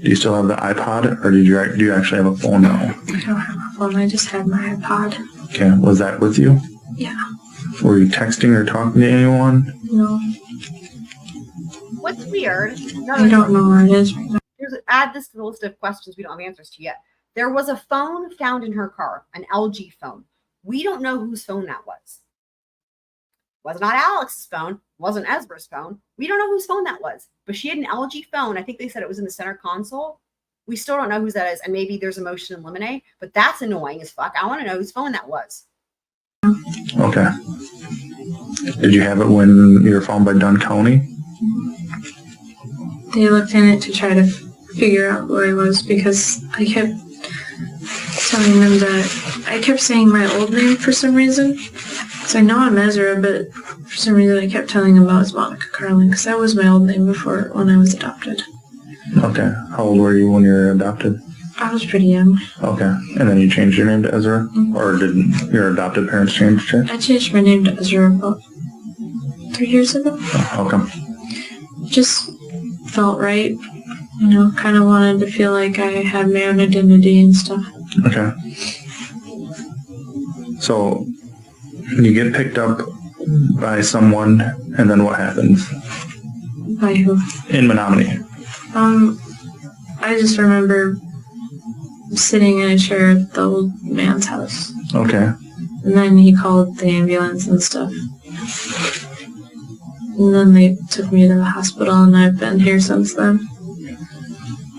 E: Do you still have the iPod, or do you actually have a phone now?
M: I don't have a phone, I just had my iPod.
E: Okay, was that with you?
M: Yeah.
E: Were you texting or talking to anyone?
M: No.
C: What's weird?
M: I don't know where it is right now.
C: Add this to the list of questions we don't have answers to yet. There was a phone found in her car, an LG phone. We don't know whose phone that was. Was not Alex's phone, wasn't Ezra's phone. We don't know whose phone that was, but she had an LG phone. I think they said it was in the center console. We still don't know whose that is, and maybe there's a motion in limine, but that's annoying as fuck. I want to know whose phone that was.
E: Okay. Did you have it when you were found by Dunn County?
M: They looked in it to try to figure out who I was because I kept telling them that I kept saying my old name for some reason. So I know I'm Ezra, but for some reason I kept telling them I was Monica Carlin because that was my old name before when I was adopted.
E: Okay. How old were you when you were adopted?
M: I was pretty young.
E: Okay. And then you changed your name to Ezra? Mm-hmm. Or did your adopted parents change it?
M: I changed my name to Ezra about 3 years ago.
E: Oh, okay.
M: Just felt right. You know, kind of wanted to feel like I had my own identity and stuff.
E: Okay. So, you get picked up by someone, and then what happens?
M: By who?
E: In Menominee.
M: I just remember sitting in a chair at the old man's house.
E: Okay.
M: And then he called the ambulance and stuff. And then they took me to the hospital, and I've been here since then.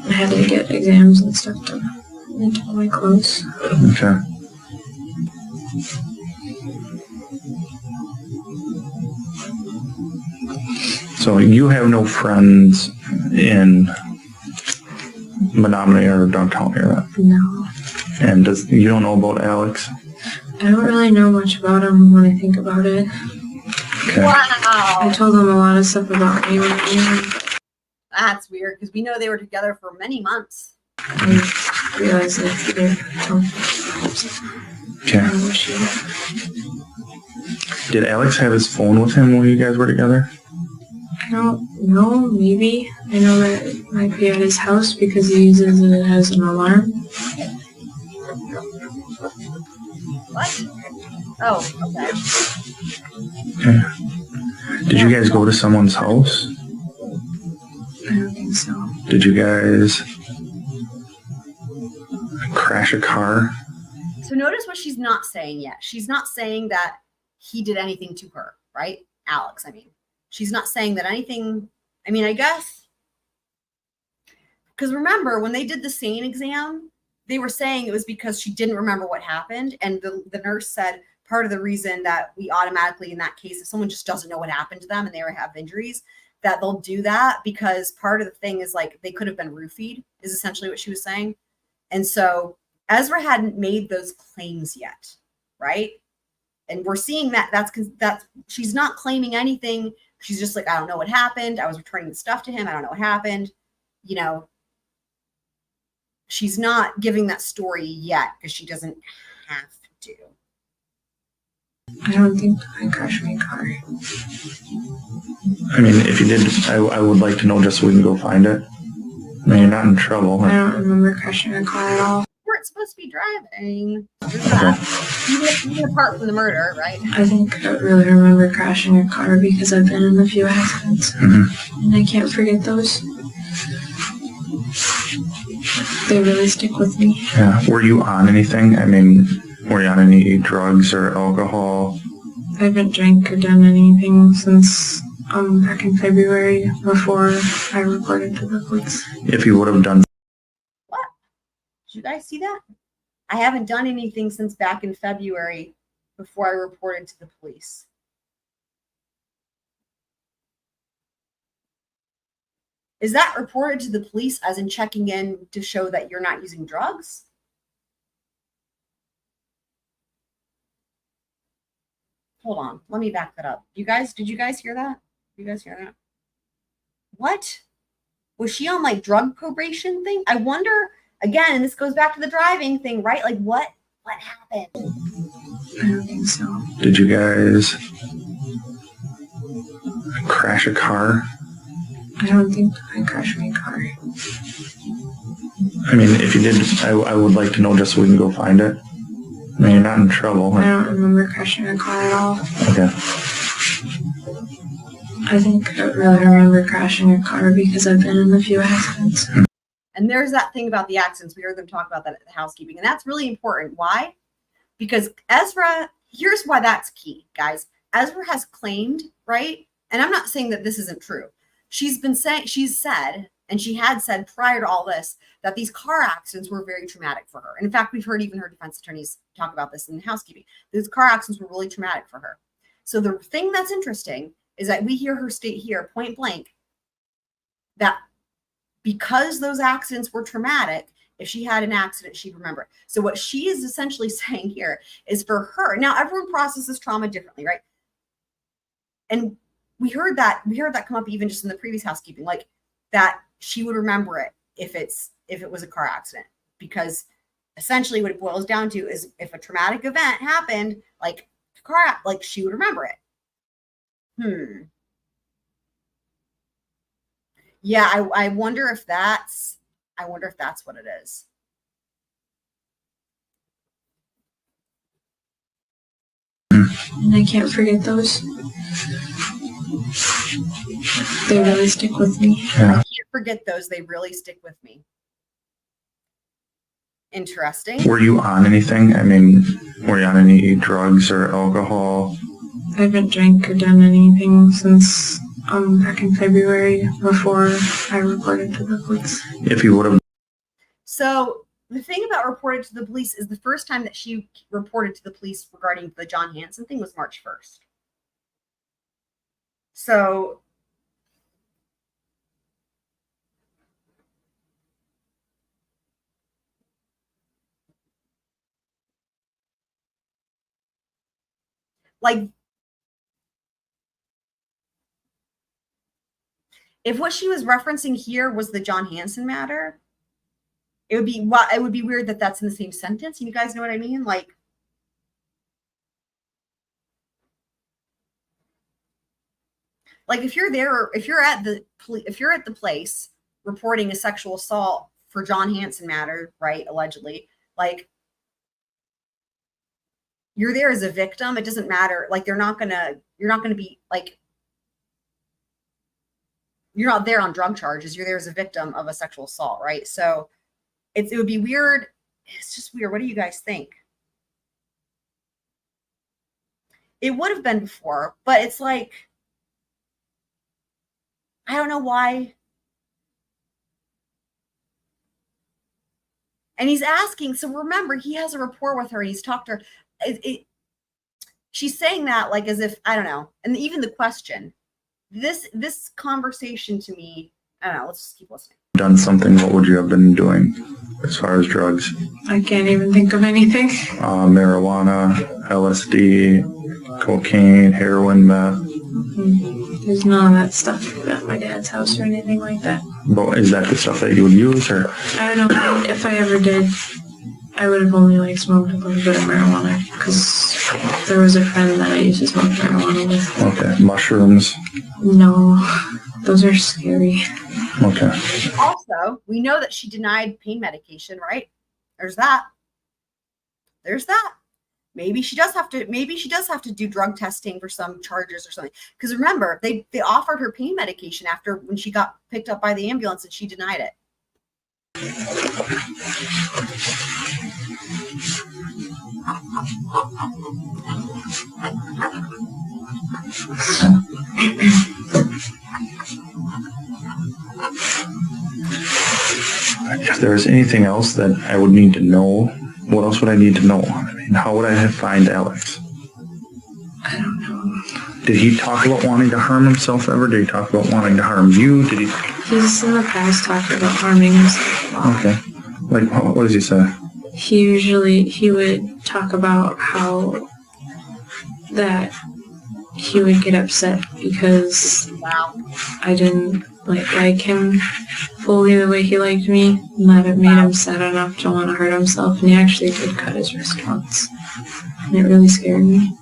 M: I had to get exams and stuff done into all my clothes.
E: Okay. So you have no friends in Menominee or Dog area?
M: No.
E: And you don't know about Alex?
M: I don't really know much about him when I think about it.
E: Okay.
C: Wow.
M: I told him a lot of stuff about me when I knew him.
C: That's weird because we know they were together for many months.
M: I realized that he did.
E: Okay. Did Alex have his phone with him while you guys were together?
M: I don't know, maybe. I know that it might be at his house because he uses it as an alarm.
C: What? Oh, okay.
E: Okay. Did you guys go to someone's house?
M: I don't think so.
E: Did you guys crash a car?
C: So notice what she's not saying yet. She's not saying that he did anything to her, right? Alex, I mean. She's not saying that anything, I mean, I guess. Because remember, when they did the SANE exam, they were saying it was because she didn't remember what happened. And the nurse said part of the reason that we automatically, in that case, if someone just doesn't know what happened to them and they have injuries, that they'll do that because part of the thing is like they could have been roofied, is essentially what she was saying. And so Ezra hadn't made those claims yet, right? And we're seeing that that's she's not claiming anything. She's just like, I don't know what happened. I was returning the stuff to him. I don't know what happened. You know, she's not giving that story yet because she doesn't have to.
M: I don't think I crashed my car.
E: I mean, if you did, I would like to know just so we can go find it. I mean, you're not in trouble.
M: I don't remember crashing a car at all.
C: You weren't supposed to be driving.
E: Okay.
C: Even apart from the murder, right?
M: I think I really remember crashing a car because I've been in a few accidents.
E: Mm-hmm.
M: And I can't forget those. They really stick with me.
E: Yeah. Were you on anything? I mean, were you on any drugs or alcohol?
M: I haven't drank or done anything since back in February before I reported to the police.
E: If you would have done.
C: What? Did you guys see that? I haven't done anything since back in February before I reported to the police. Is that reported to the police as in checking in to show that you're not using drugs? Hold on, let me back that up. Did you guys hear that? You guys hear that? What? Was she on like drug probation thing? I wonder, again, and this goes back to the driving thing, right? Like what happened?
M: I don't think so.
E: Did you guys crash a car?
M: I don't think I crashed my car.
E: I mean, if you did, I would like to know just so we can go find it. I mean, you're not in trouble.
M: I don't remember crashing a car at all.
E: Okay.
M: I think I really remember crashing a car because I've been in a few accidents.
C: And there's that thing about the accidents. We heard them talk about that at the housekeeping. And that's really important. Why? Because Ezra, here's why that's key, guys. Ezra has claimed, right? And I'm not saying that this isn't true. She's said, and she had said prior to all this, that these car accidents were very traumatic for her. And in fact, we've heard even her defense attorneys talk about this in the housekeeping. These car accidents were really traumatic for her. So the thing that's interesting is that we hear her state here, point blank, that because those accidents were traumatic, if she had an accident, she'd remember it. So what she is essentially saying here is for her, now everyone processes trauma differently, right? And we heard that come up even just in the previous housekeeping, like that she would remember it if it was a car accident, because essentially what it boils down to is if a traumatic event happened, like she would remember it. Yeah, I wonder if that's what it is.
M: And I can't forget those. They really stick with me.
E: Yeah.
C: I can't forget those. They really stick with me. Interesting.
E: Were you on anything? I mean, were you on any drugs or alcohol?
M: I haven't drank or done anything since back in February before I reported to the police.
E: If you would have.
C: So the thing about reporting to the police is the first time that she reported to the police regarding the John Hansen thing was March 1st. So like, if what she was referencing here was the John Hansen matter, it would be weird that that's in the same sentence. You guys know what I mean? Like, if you're there, if you're at the place reporting a sexual assault for John Hansen matter, right? Allegedly, like, you're there as a victim. It doesn't matter. Like, you're not gonna be like, you're not there on drug charges. You're there as a victim of a sexual assault, right? So it would be weird. It's just weird. What do you guys think? It would have been before, but it's like, I don't know why. And he's asking, so remember, he has a rapport with her. He's talked to her. She's saying that like as if, I don't know. And even the question, this conversation to me, I don't know, let's just keep listening.
E: Done something, what would you have been doing as far as drugs?
M: I can't even think of anything.
E: Marijuana, LSD, cocaine, heroin, meth.
M: There's none of that stuff at my dad's house or anything like that.
E: But is that the stuff that you would use, or?
M: I don't know. If I ever did, I would have only like smoked a little bit of marijuana because there was a friend that I used to smoke marijuana with.
E: Okay, mushrooms.
M: No, those are scary.
E: Okay.
C: Also, we know that she denied pain medication, right? There's that. Maybe she does have to do drug testing for some charges or something. Because remember, they offered her pain medication after when she got picked up by the ambulance and she denied it.
E: If there was anything else that I would need to know, what else would I need to know? I mean, how would I find Alex?
M: I don't know.
E: Did he talk about wanting to harm himself ever? Did he talk about wanting to harm you? Did he?
M: He's in the past talked about harming himself a lot.
E: Okay. Like, what does he say?
M: He would talk about how that he would get upset because I didn't like him fully the way he liked me, and that it made him sad enough to want to hurt himself, and he actually did cut his wrist once, and it really scared me.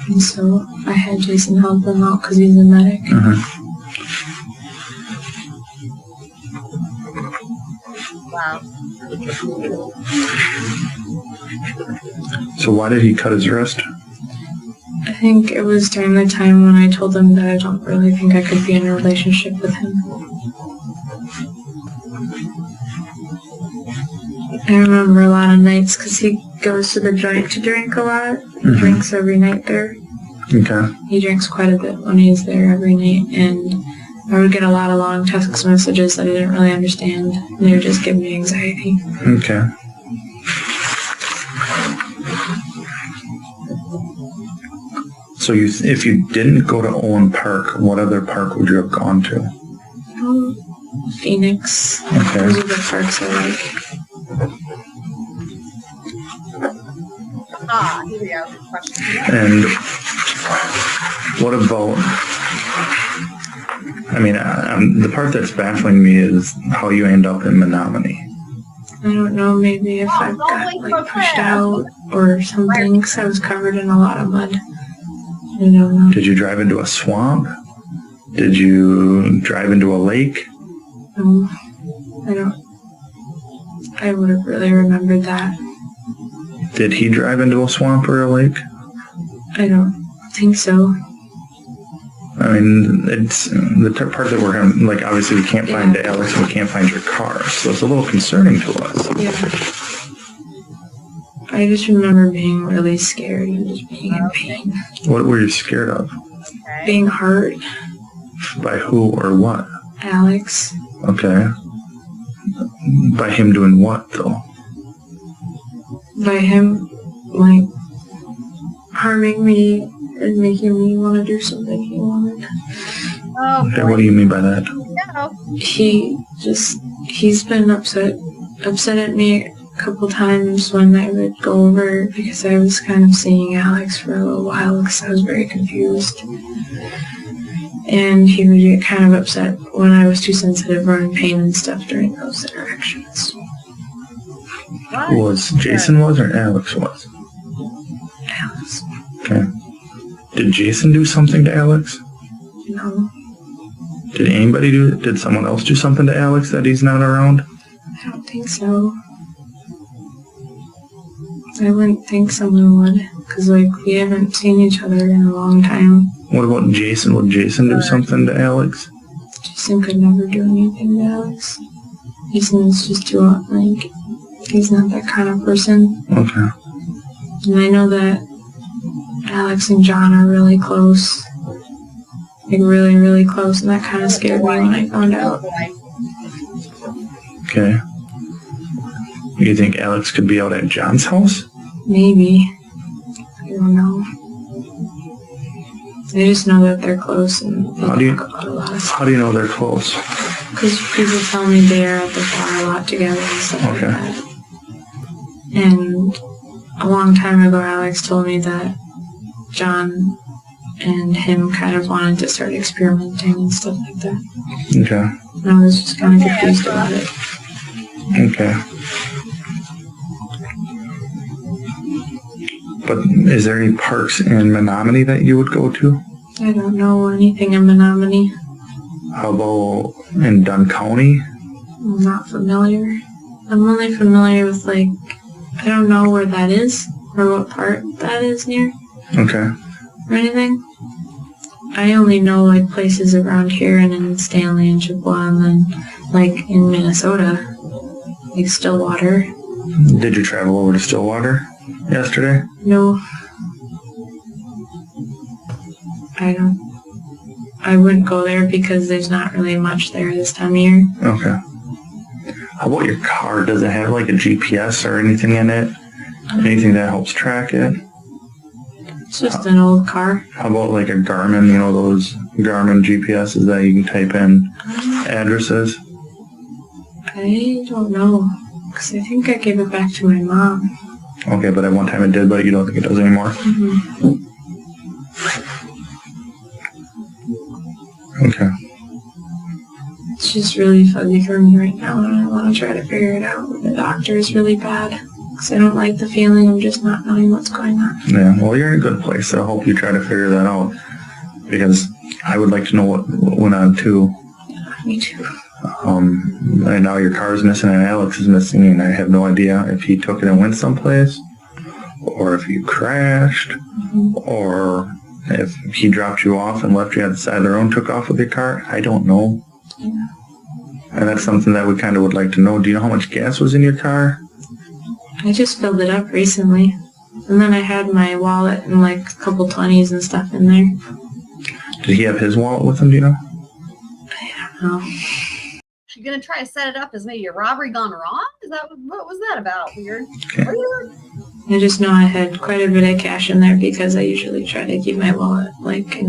M: And so I had Jason help him out because he's a medic.
C: Wow.
E: So why did he cut his wrist?
M: I think it was during the time when I told him that I don't really think I could be in a relationship with him. I remember a lot of nights because he goes to the joint to drink a lot. He drinks every night there.
E: Okay.
M: He drinks quite a bit when he's there every night, and I would get a lot of long text messages that I didn't really understand. And they would just give me anxiety.
E: Okay. So if you didn't go to Owen Park, what other park would you have gone to?
M: Phoenix.
E: Okay.
M: Those are the parks I like.
C: Here we go. Good question.
E: And what about, I mean, the part that's baffling me is how you end up in Menominee.
M: I don't know, maybe if I got pushed out or something, because I was covered in a lot of mud. I don't know.
E: Did you drive into a swamp? Did you drive into a lake?
M: I would have really remembered that.
E: Did he drive into a swamp or a lake?
M: I don't think so.
E: I mean, it's the part that we're having, like, obviously we can't find Alex and we can't find your car, so it's a little concerning to us.
M: Yeah. I just remember being really scared and just being in pain.
E: What were you scared of?
M: being hurt.
E: By who or what?
M: Alex.
E: Okay. By him doing what, though?
M: By him, like, harming me and making me want to do something he wanted.
C: Oh,
E: Okay, what do you mean by that?
M: He's been upset at me a couple times when I would go over because I was kind of seeing Alex for a little while because I was very confused. And he would get kind of upset when I was too sensitive or in pain and stuff during those interactions.
E: Who was Jason was or Alex was?
M: Alex.
E: Okay. Did Jason do something to Alex?
M: No,
E: Did someone else do something to Alex that he's not around?
M: I don't think so. I wouldn't think someone would, because, like, we haven't seen each other in a long time.
E: What about Jason? Would Jason do something to Alex?
M: Jason could never do anything to Alex. Jason is just too, like, he's not that kind of person.
E: Okay.
M: And I know that Alex and John are really close. Like, really, really close, and that kind of scared me when I found out.
E: Okay. You think Alex could be out at John's house?
M: Maybe. I don't know. I just know that they're close and they talk about a lot of stuff.
E: How do you know they're close?
M: Because people tell me they're at the bar a lot together and stuff like that. And a long time ago, Alex told me that John and him kind of wanted to start experimenting and stuff like that.
E: Okay.
M: And I was just kind of confused about it.
E: Okay. But is there any parks in Menominee that you would go to?
M: I don't know anything in Menominee.
E: How about in Dunn County?
M: I'm not familiar. I'm only familiar with, like, I don't know where that is or what part that is near
E: Okay.
M: or anything. I only know, like, places around here and in Stanley and Chippewa and then, like, in Minnesota, like Stillwater.
E: Did you travel over to Stillwater yesterday?
M: No. I wouldn't go there because there's not really much there this time of year.
E: Okay. How about your car? Does it have like a GPS or anything in it? Anything that helps track it?
M: It's just an old car.
E: How about like a Garmin, you know, those Garmin GPSs that you can type in addresses?
M: I don't know. Because I think I gave it back to my mom.
E: Okay, but at one time it did, but you don't think it does anymore?
M: Mm-hmm.
E: Okay.
M: It's just really fuzzy for me right now, and I want to try to figure it out. The doctor is really bad, because I don't like the feeling of just not knowing what's going on.
E: Yeah, well, you're in a good place, so I hope you try to figure that out, because I would like to know what went on, too.
M: Yeah, me too.
E: And now your car's missing and Alex is missing, and I have no idea if he took it and went someplace, or if you crashed, or if he dropped you off and left you at the side of the road and took off with your car. I don't know.
M: Yeah.
E: And that's something that we kind of would like to know. Do you know how much gas was in your car?
M: I just filled it up recently. And then I had my wallet and like a couple 20s and stuff in there.
E: Did he have his wallet with him, do you know?
M: I don't know.
C: She's gonna try to set it up as maybe a robbery gone wrong? What was that about? Weird.
E: Okay.
C: Weird.
M: I just know I had quite a bit of cash in there because I usually try to keep my wallet like.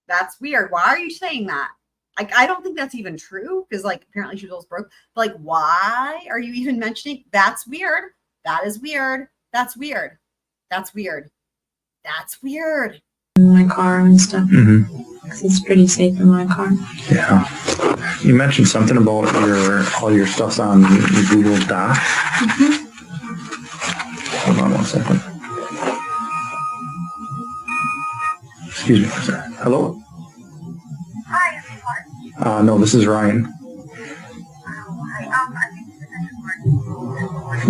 C: That's weird. Why are you saying that? Like, I don't think that's even true because, like, apparently she goes broke. But, like, why are you even mentioning? That's weird. That is weird. That's weird. That's weird. That's weird.
M: In my car and stuff.
E: Mm-hmm.
M: Because it's pretty safe in my car.
E: Yeah. You mentioned something about all your stuff's on Google Docs.
M: Mm-hmm.
E: Hold on 1 second. Excuse me, sir. Hello?
D: Hi, is it Kort?
E: No, this is Ryan.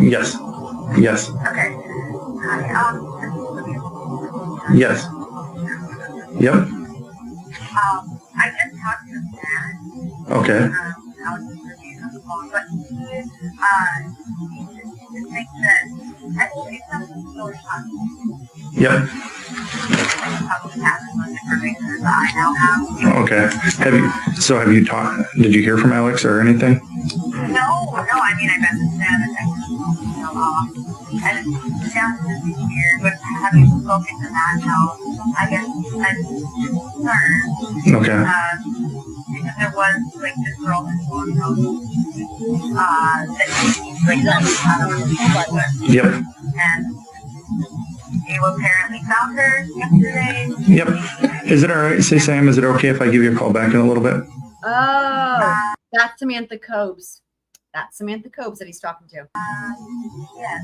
E: Yes. Yes.
D: Okay.
E: Yes. Yep.
D: I just talked to his dad.
E: Okay.
D: I was just reviewing on the phone, but he thinks that I think it's something so shocking.
E: Yep.
D: Probably happened when the
F: information that I now have.
E: Okay. Have you talked, did you hear from Alex or anything?
F: No, I mean, I messaged them and and it sounds really weird, but having spoken to that, I guess I'm concerned.
E: Okay.
F: Because there was, like, this girl that's going on, that she,
E: Yep.
F: And you apparently found her yesterday.
E: Yep. Is it all right? Say, Sam, is it okay if I give you a call back in a little bit?
C: Oh, that's Samantha Cobes. That's Samantha Cobes that he's talking to.
F: Yeah.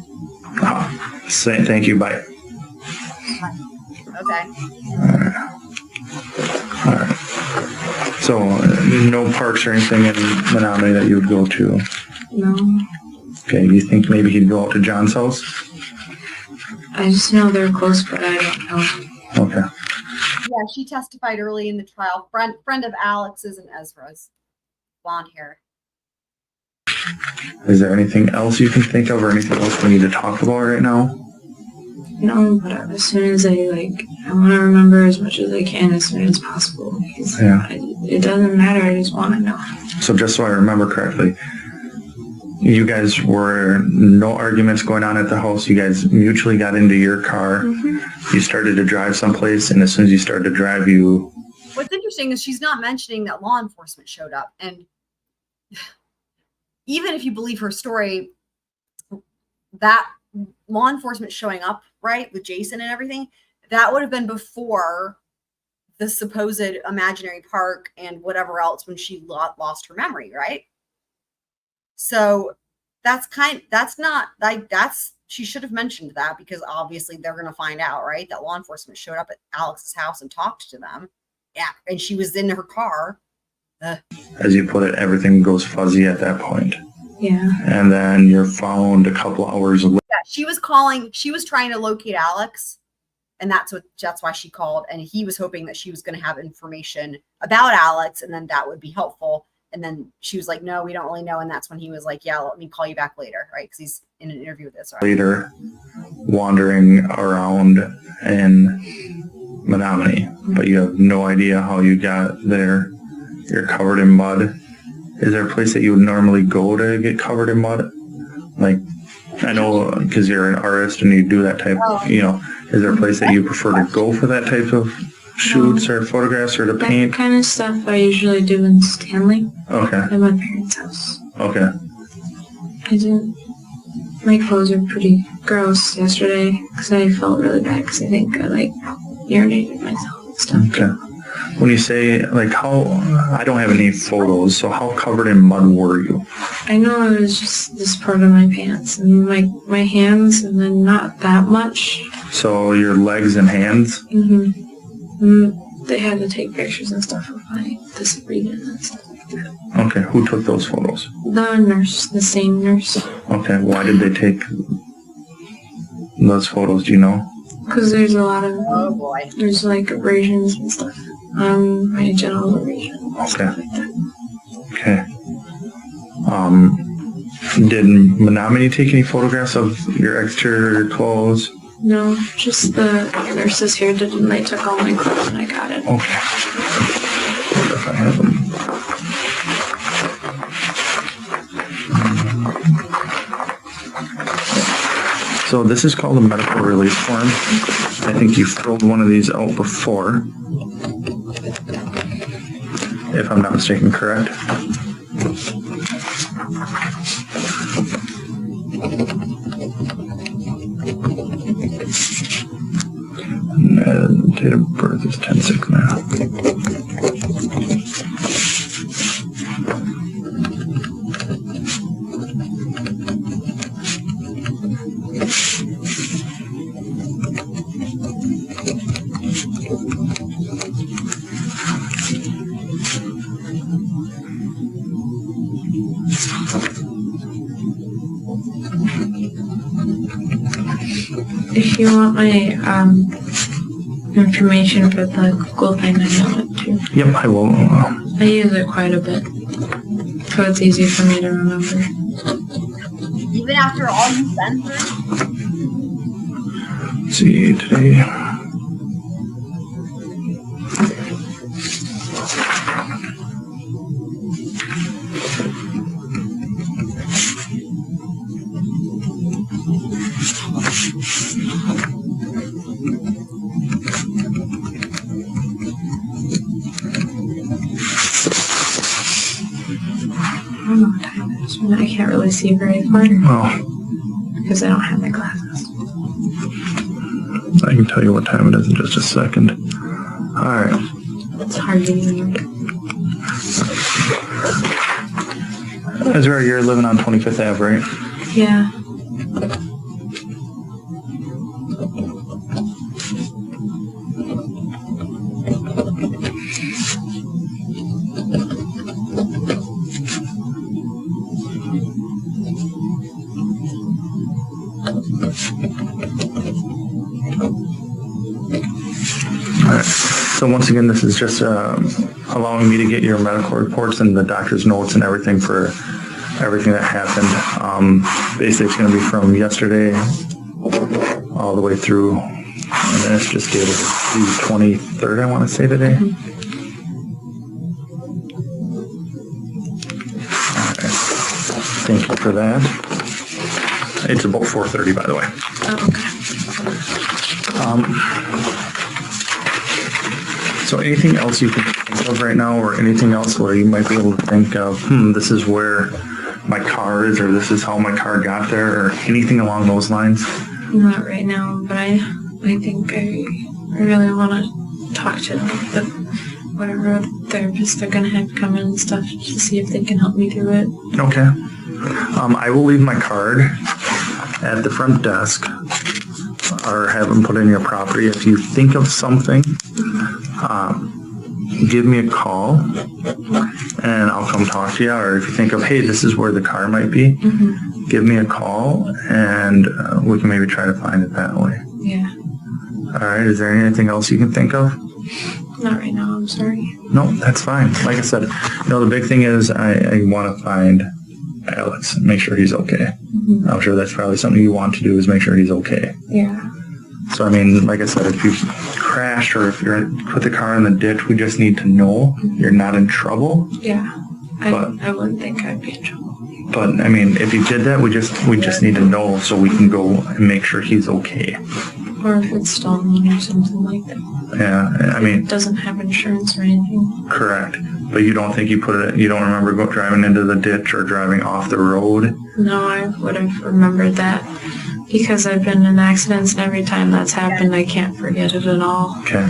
E: Say thank you. Bye.
C: Okay.
E: All right. So, no parks or anything in Menominee that you would go to?
M: No.
E: Okay. Do you think maybe he'd go out to John's house?
M: I just know they're close, but I don't know.
E: Okay.
C: Yeah, she testified early in the trial. Friend of Alex's and Ezra's. Blonde hair.
E: Is there anything else you can think of or anything else we need to talk about right now?
M: No, but as soon as I want to remember as much as I can as soon as possible. Because it doesn't matter. I just want to know.
E: So just so I remember correctly, you guys were no arguments going on at the house. You guys mutually got into your car. Mm-hmm. You started to drive someplace, and as soon as you started to drive, you...
C: What's interesting is she's not mentioning that law enforcement showed up. And even if you believe her story, that law enforcement showing up, right, with Jason and everything, that would have been before the supposed imaginary park and whatever else when she lost her memory, right? So she should have mentioned that, because obviously they're going to find out, right, that law enforcement showed up at Alex's house and talked to them. Yeah, and she was in her car.
E: As you put it, everything goes fuzzy at that point.
M: Yeah.
E: And then you're found a couple hours later.
C: Yeah, she was trying to locate Alex, and that's why she called, and he was hoping that she was going to have information about Alex, and then that would be helpful. And then she was like, no, we don't really know. And that's when he was like, yeah, let me call you back later, right? Because he's in an interview with this. Right?
E: Later, wandering around in Menominee, but you have no idea how you got there. You're covered in mud. Is there a place that you would normally go to get covered in mud? Like, I know because you're an artist and you do that type, is there a place that you prefer to go for that type of shoots or photographs or to paint?
M: That kind of stuff I usually do in Stanley.
E: Okay.
M: At my parents' house.
E: Okay.
M: My clothes are pretty gross yesterday because I felt really bad because I think I urinated myself and stuff.
E: Okay. When you say, how, I don't have any photos, so how covered in mud were you?
M: I know it was just this part of my pants and my hands, and then not that much.
E: So your legs and hands?
M: Mm-hmm. They had to take pictures and stuff of my disagreement and stuff like that.
E: Okay, who took those photos?
M: The nurse, the same nurse.
E: Okay, why did they take those photos, do you know?
M: Because there's a lot of, there's abrasions and stuff. My genital abrasion.
E: Okay. Okay. Did Menominee take any photographs of your exterior clothes?
M: No, just the nurses here did, and they took all my clothes and I got it.
E: Okay. If I have them. So this is called a medical release form. I think you filled one of these out before, if I'm not mistaken, correct? And date of birth is 10/6 now.
M: If you want my information for the Google thing, I know it too.
E: Yep, I will.
M: I use it quite a bit, so it's easy for me to remember.
C: Even after all you've been through?
E: Let's see, today.
M: I don't know what time it is. I can't really see very far because I don't have my glasses.
E: I can tell you what time it is in just a second. All right.
M: It's hard to even.
E: Ezra, you're living on 25th Ave, right?
M: Yeah.
E: So once again, this is just allowing me to get your medical reports and the doctor's notes and everything for everything that happened. Basically, it's going to be from yesterday all the way through, and then it's just dated the 23rd, I want to say today. All right. Thank you for that. It's about 4:30, by the way.
M: Oh, okay.
E: So anything else you can think of right now, or anything else where you might be able to think of, this is where my car is, or this is how my car got there, or anything along those lines?
M: Not right now, but I think I really want to talk to the whatever therapist they're going to have come in and stuff to see if they can help me through it.
E: Okay. I will leave my card at the front desk, or have them put in your property. If you think of something, give me a call and I'll come talk to you. Or if you think of, hey, this is where the car might be, give me a call and we can maybe try to find it that way.
M: Yeah.
E: All right. Is there anything else you can think of?
M: Not right now, I'm sorry.
E: No, that's fine. Like I said, the big thing is I want to find Alex and make sure he's okay. I'm sure that's probably something you want to do, is make sure he's okay.
M: Yeah.
E: So, I mean, like I said, if you crashed or if you're put the car in the ditch, we just need to know you're not in trouble.
M: Yeah. I wouldn't think I'd be in trouble.
E: But, I mean, if you did that, we just need to know so we can go and make sure he's okay.
M: Or if it's stolen or something like that.
E: Yeah, I mean.
M: It doesn't have insurance or anything.
E: Correct. But you don't think you don't remember driving into the ditch or driving off the road?
M: No, I would have remembered that. Because I've been in accidents, and every time that's happened, I can't forget it at all.
E: Okay.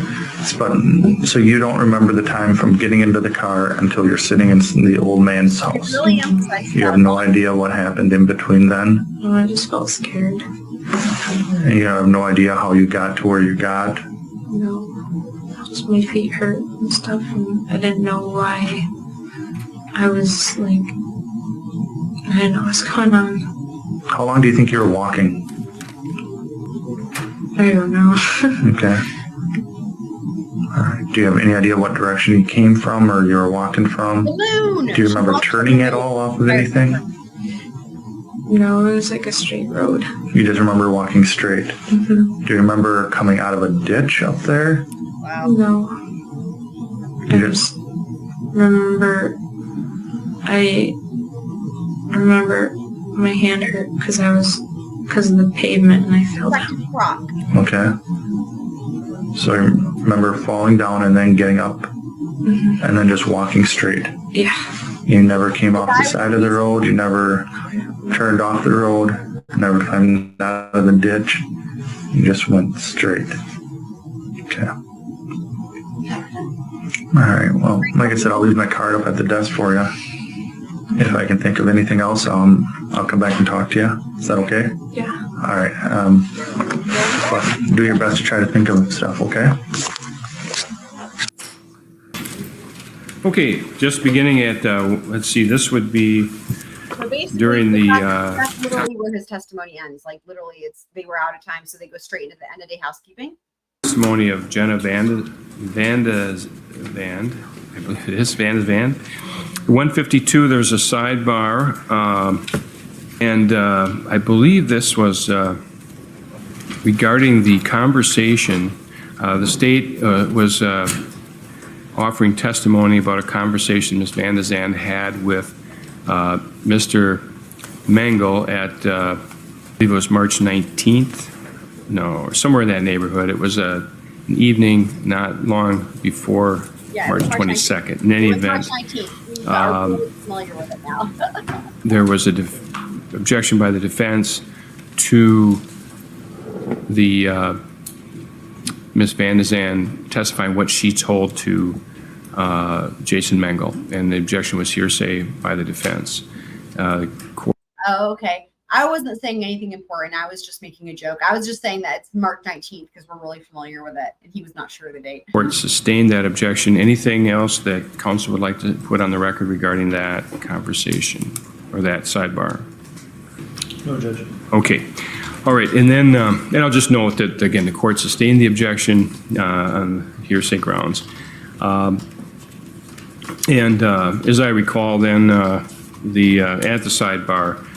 E: So you don't remember the time from getting into the car until you're sitting in the old man's house? You have no idea what happened in between then?
M: No, I just felt scared.
E: And you have no idea how you got to where you got?
M: No. Just my feet hurt and stuff, and I didn't know why. I was like, I didn't know what's going on.
E: How long do you think you were walking?
M: I don't know.
E: Okay. All right. Do you have any idea what direction you came from or you were walking from?
C: The moon!
E: Do you remember turning at all off of anything?
M: No, it was like a straight road.
E: You just remember walking straight?
M: Mm-hmm.
E: Do you remember coming out of a ditch up there?
C: Wow.
M: No. I just remember my hand hurt because of the pavement and I fell down.
C: Detective Prock.
E: Okay. So you remember falling down and then getting up and then just walking straight?
M: Yeah.
E: You never came off the side of the road? You never turned off the road? Never climbed out of the ditch? You just went straight? Okay. All right. Well, like I said, I'll leave my card up at the desk for you. If I can think of anything else, I'll come back and talk to you. Is that okay?
M: Yeah.
E: All right. But do your best to try to think of stuff, okay?
G: Okay, just beginning at, let's see, this would be
C: So basically,
G: during the...
C: that's literally where his testimony ends. Like, literally, they were out of time, so they go straight into the end of day housekeeping.
G: testimony of Jenna Vandezande, I believe it is, Vandezande. 152, there's a sidebar, and I believe this was regarding the conversation. The state was offering testimony about a conversation Ms. Vandezande had with Mr. Mengel at believe it was March 19th. No, or somewhere in that neighborhood. It was an evening not long before March 22nd. In any event,
C: March 19th. We are really familiar with it now.
G: there was an objection by the defense to the Ms. Vandezande testifying what she told to Jason Mengel, and the objection was hearsay by the defense.
C: Oh, okay. I wasn't saying anything important. I was just making a joke. I was just saying that it's March 19th because we're really familiar with it, and he was not sure of the date.
G: Court sustained that objection. Anything else that counsel would like to put on the record regarding that conversation or that sidebar?
H: No, Judge.
G: Okay. All right. And then, and I'll just note that, again, the court sustained the objection on hearsay grounds. And as I recall, then, at the sidebar,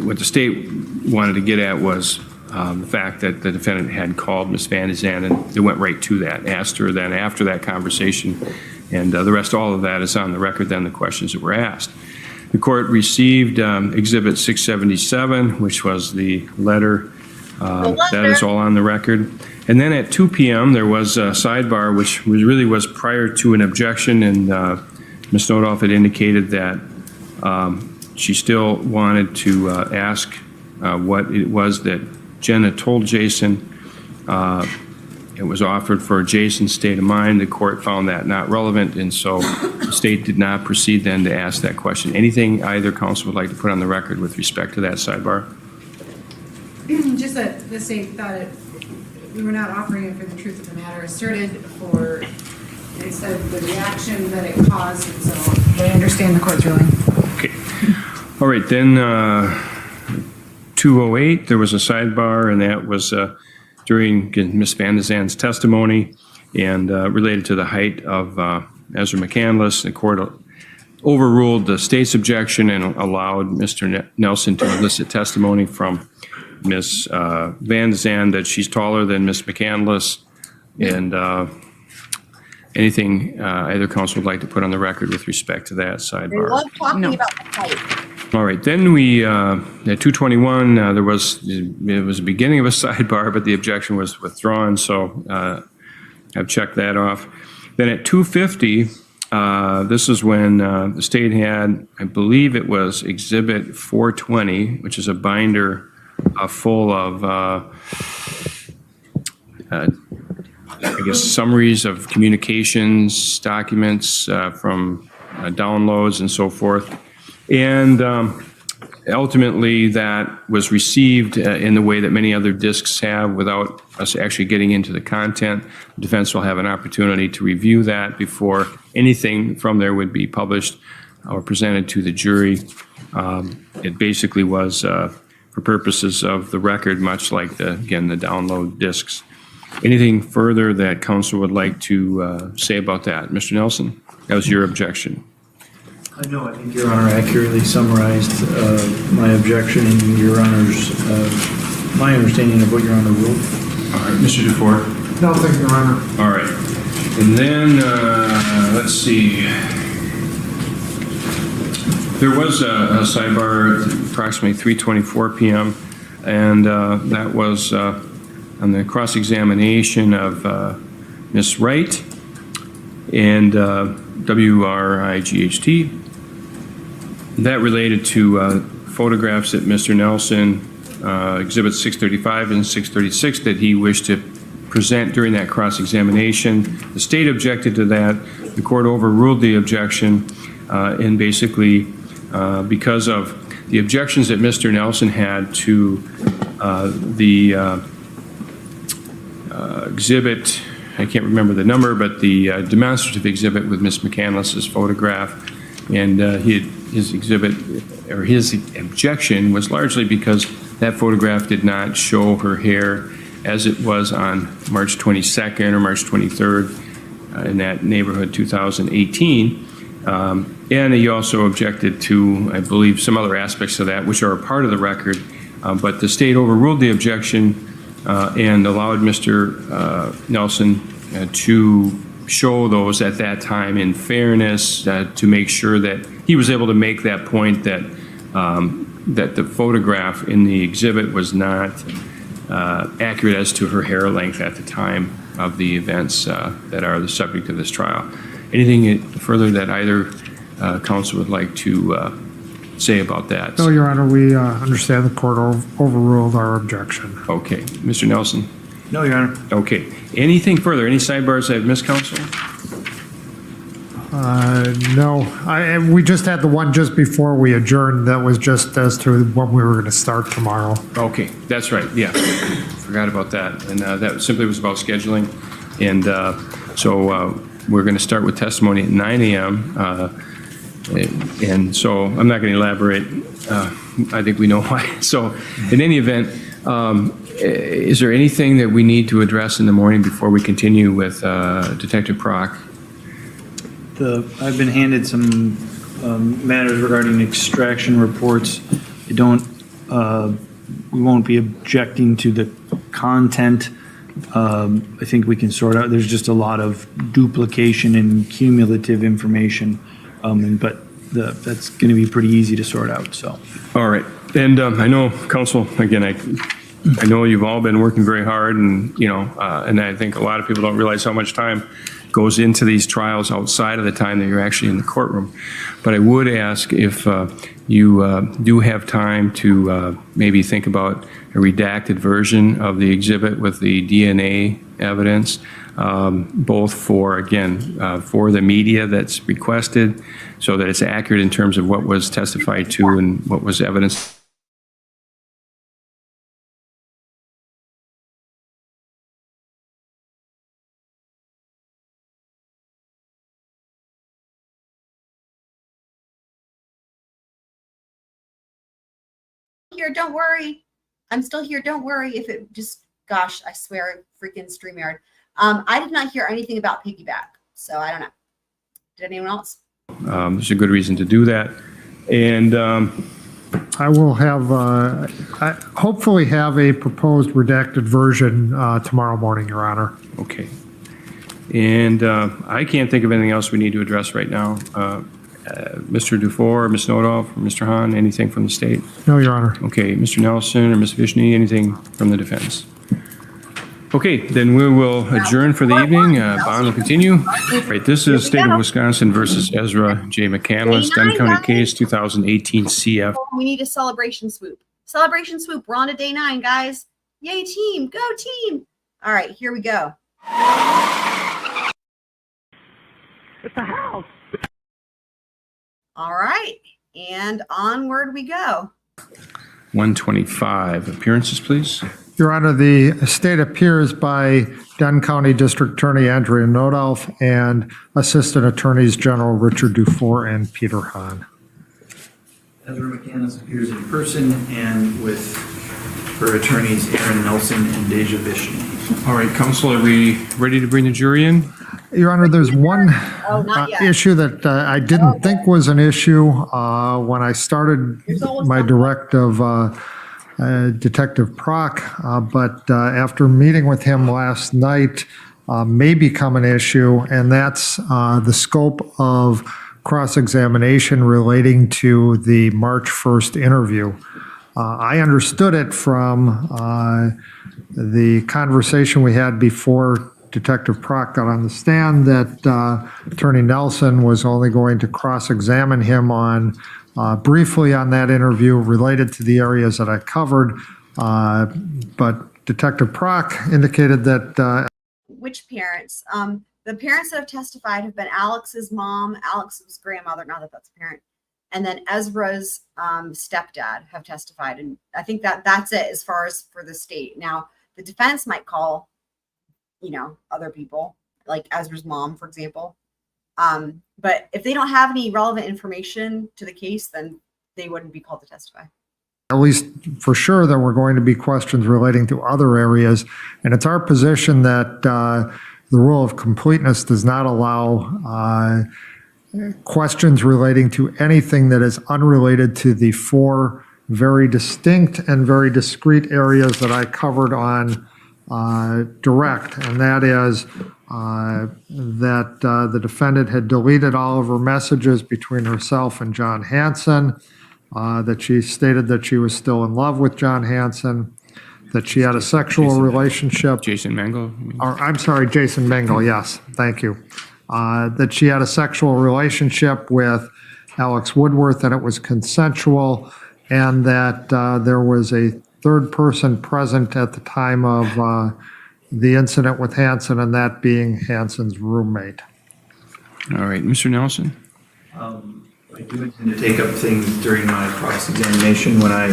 G: what the state wanted to get at was the fact that the defendant had called Ms. Vandezande, and they went right to that, asked her then after that conversation, and the rest, all of that is on the record then, the questions that were asked. The court received Exhibit 677, which was the letter. That is all on the record. And then at 2 p.m., there was a sidebar, which really was prior to an objection, and Ms. Nodoff had indicated that she still wanted to ask what it was that Jenna told Jason. It was offered for Jason's state of mind. The court found that not relevant, and so the state did not proceed then to ask that question. Anything either counsel would like to put on the record with respect to that sidebar?
J: Just that the state thought we were not offering it for the truth of the matter asserted, for instead of the reaction that it caused, and so they understand the court's ruling.
G: Okay. All right, then 208, there was a sidebar, and that was during Ms. Vandezande's testimony and related to the height of Ezra McCandless. The court overruled the state's objection and allowed Mr. Nelson to elicit testimony from Ms. Vandezande that she's taller than Ms. McCandless, and anything either counsel would like to put on the record with respect to that sidebar.
C: They love talking about the height.
G: All right, then we, at 221, it was the beginning of a sidebar, but the objection was withdrawn, so I've checked that off. Then at 250, this is when the state had, I believe it was Exhibit 420, which is a binder full of, I guess, summaries of communications, documents from downloads and so forth. And ultimately, that was received in the way that many other discs have without us actually getting into the content. The defense will have an opportunity to review that before anything from there would be published or presented to the jury. It basically was for purposes of the record, much like, the download discs. Anything further that counsel would like to say about that? Mr. Nelson, that was your objection.
H: No, I think Your Honor accurately summarized my objection and Your Honor's, my understanding of what Your Honor ruled.
G: All right, Mr. Dufour.
A: Nothing, Your Honor.
G: All right. And then, let's see. There was a sidebar at approximately 3:24 p.m., and that was on the cross-examination of Ms. Wright and W-R-I-G-H-T. That related to photographs that Mr. Nelson, Exhibits 635 and 636, that he wished to present during that cross-examination. The state objected to that. The court overruled the objection, and basically, because of the objections that Mr. Nelson had to the exhibit, I can't remember the number, but the demonstrative exhibit with Ms. McCandless's photograph, and his exhibit, or his objection was largely because that photograph did not show her hair as it was on March 22nd or March 23rd in that neighborhood 2018. And he also objected to, I believe, some other aspects of that, which are a part of the record, but the state overruled the objection and allowed Mr. Nelson to show those at that time in fairness, to make sure that he was able to make that point that that the photograph in the exhibit was not accurate as to her hair length at the time of the events that are the subject of this trial. Anything further that either counsel would like to say about that?
A: No, Your Honor, we understand the court overruled our objection.
G: Okay. Mr. Nelson?
H: No, Your Honor.
G: Okay. Anything further? Any sidebars I've missed, counsel?
A: No, we just had the one just before we adjourned that was just as to when we were going to start tomorrow.
G: Okay, that's right, yeah. Forgot about that. And that simply was about scheduling. And so we're going to start with testimony at 9 a.m. And so I'm not going to elaborate. I think we know why. So in any event, is there anything that we need to address in the morning before we continue with Detective Prock?
H: I've been handed some matters regarding extraction reports. We won't be objecting to the content. I think we can sort out, there's just a lot of duplication and cumulative information, but that's going to be pretty easy to sort out, so.
G: All right, and I know, counsel, again, I know you've all been working very hard, and and I think a lot of people don't realize how much time goes into these trials outside of the time that you're actually in the courtroom. But I would ask if you do have time to maybe think about a redacted version of the exhibit with the DNA evidence, both for, again, for the media that's requested, so that it's accurate in terms of what was testified to and what was evidence.
C: Here, don't worry. I'm still here. Don't worry if it just, gosh, I swear, freaking StreamYard. I did not hear anything about piggyback, so I don't know. Did anyone else?
G: There's a good reason to do that. And
A: I will have, hopefully have a proposed redacted version tomorrow morning, Your Honor.
G: Okay. And I can't think of anything else we need to address right now. Mr. Dufour, Ms. Nodolf, or Mr. Hahn, anything from the state?
A: No, Your Honor.
G: Okay, Mr. Nelson or Ms. Vishny, anything from the defense? Okay, then we will adjourn for the evening. Bond will continue. Right, this is State of Wisconsin versus Ezra J. McCandless, Dunn County case 2018 CF.
C: We need a celebration swoop. Celebration swoop. We're on to day 9, guys. Yay, team. Go, team. All right, here we go.
F: It's a house.
C: All right, and onward we go.
G: 125. Appearances, please.
A: Your Honor, the state appears by Dunn County District Attorney Andrea Nodolf and Assistant Attorneys General Richard Dufour and Peter Hahn.
H: Ezra McCandless appears in person and with her attorneys Aaron Nelson and Deja Vishny.
G: All right, counsel, are we ready to bring the jury in?
A: Your Honor, there's one issue that I didn't think was an issue when I started my direct of Detective Prock, but after meeting with him last night, may become an issue, and that's the scope of cross-examination relating to the March 1st interview. I understood it from the conversation we had before Detective Prock got on the stand that Attorney Nelson was only going to cross-examine him on briefly on that interview related to the areas that I covered, but Detective Prock indicated that.
C: Which parents? The parents that have testified have been Alex's mom, Alex's grandmother, not that that's a parent, and then Ezra's stepdad have testified, and I think that's it as far as for the state. Now, the defense might call, other people, like Ezra's mom, for example. But if they don't have any relevant information to the case, then they wouldn't be called to testify.
A: At least for sure there were going to be questions relating to other areas. And it's our position that the rule of completeness does not allow questions relating to anything that is unrelated to the 4 very distinct and very discrete areas that I covered on direct, and that is that the defendant had deleted all of her messages between herself and John Hansen, that she stated that she was still in love with John Hansen, that she had a sexual relationship.
G: Jason Mengel?
A: Or, I'm sorry, Jason Mengel, yes, thank you. That she had a sexual relationship with Alex Woodworth and it was consensual, and that there was a third person present at the time of the incident with Hansen, and that being Hansen's roommate.
G: All right, Mr. Nelson?
H: I do intend to take up things during my cross-examination. When I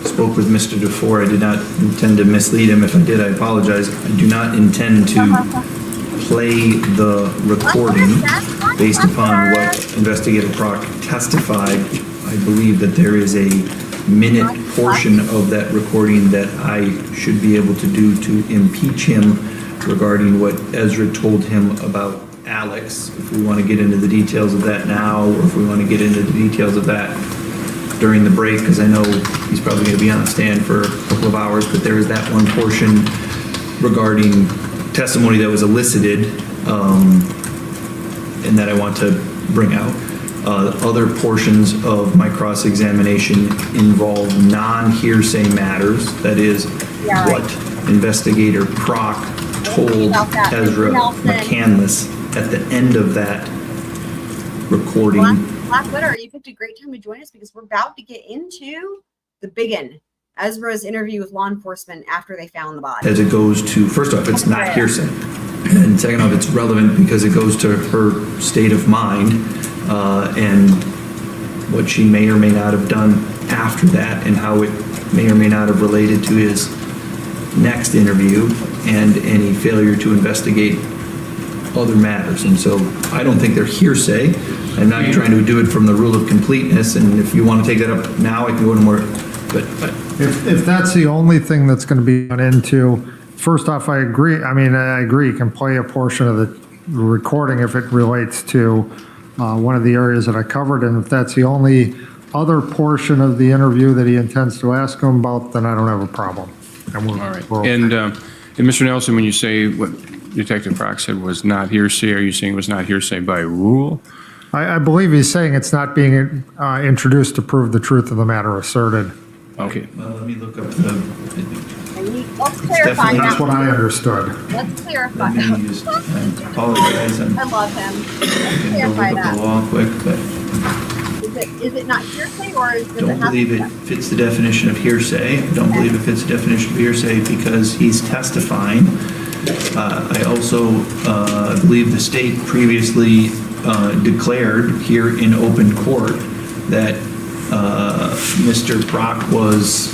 H: spoke with Mr. Dufour, I did not intend to mislead him. If I did, I apologize. I do not intend to play the recording based upon what Investigator Prock testified. I believe that there is a minute portion of that recording that I should be able to do to impeach him regarding what Ezra told him about Alex. If we want to get into the details of that now, or if we want to get into the details of that during the break, because I know he's probably going to be on the stand for a couple of hours, but there is that one portion regarding testimony that was elicited and that I want to bring out. Other portions of my cross-examination involve non-hearsay matters, that is, what Investigator Prock told Ezra McCandless at the end of that recording.
C: Black Widow, you picked a great time to join us because we're about to get into the biggin, Ezra's interview with law enforcement after they found the body.
H: As it goes to, first off, it's not hearsay. And second off, it's relevant because it goes to her state of mind and what she may or may not have done after that and how it may or may not have related to his next interview and any failure to investigate other matters. And so I don't think they're hearsay. I'm not trying to do it from the rule of completeness. And if you want to take that up now, I can go into more. But
A: if that's the only thing that's going to be done into, first off, I agree. I mean, I agree. You can play a portion of the recording if it relates to one of the areas that I covered. And if that's the only other portion of the interview that he intends to ask him about, then I don't have a problem. And we're,
G: all right.
A: We're okay.
G: And Mr. Nelson, when you say what Detective Prock said was not hearsay, are you saying it was not hearsay by rule?
A: I believe he's saying it's not being introduced to prove the truth of the matter asserted.
G: Okay.
H: Well, let me look up the.
C: Let's clarify
A: That's
C: that.
A: what I understood.
C: Let's clarify.
H: Let me just, I apologize.
C: I love him. Let's
H: I'm
C: clarify
H: going to look up
C: that.
H: the law quick, but
C: Is it not hearsay or is it?
H: don't believe it fits the definition of hearsay. I don't believe it fits the definition of hearsay because he's testifying. I also believe the state previously declared here in open court that Mr. Prock was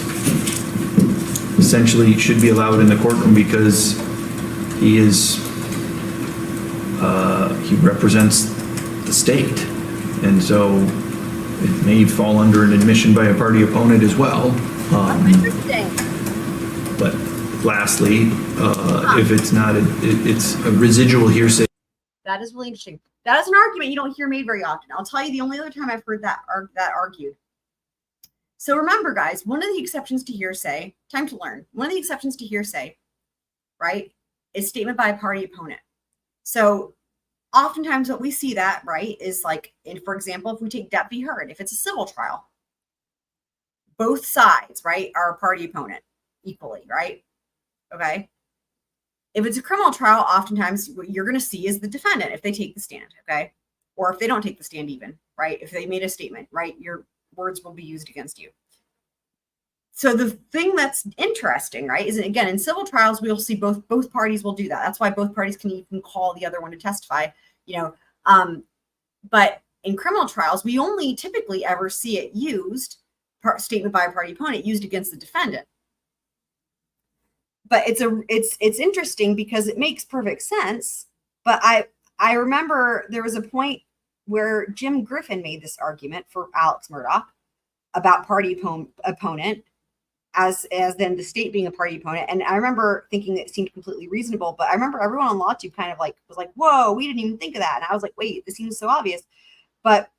H: essentially should be allowed in the courtroom because he is he represents the state, and so it may fall under an admission by a party opponent as well.
C: Interesting.
H: But lastly, if it's not, it's a residual hearsay.
C: That is really interesting. That is an argument you don't hear made very often. I'll tell you the only other time I've heard that argued. So remember, guys, one of the exceptions to hearsay, time to learn, one of the exceptions to hearsay, right, is statement by a party opponent. So oftentimes what we see that, right, is like, for example, if we take Det v. Heard, if it's a civil trial, both sides, right, are a party opponent equally, right? Okay. If it's a criminal trial, oftentimes what you're going to see is the defendant if they take the stand, okay? Or if they don't take the stand even, right? If they made a statement, right? Your words will be used against you. So the thing that's interesting, right, is again, in civil trials, we'll see both parties will do that. That's why both parties can even call the other one to testify, you know. But in criminal trials, we only typically ever see it used, statement by a party opponent, used against the defendant. But it's interesting because it makes perfect sense. But I remember there was a point where Jim Griffin made this argument for Alex Murdaugh about party opponent as then the state being a party opponent. And I remember thinking it seemed completely reasonable, but I remember everyone on LawTube kind of like was like, whoa, we didn't even think of that. And I was like, wait, this seems so obvious. But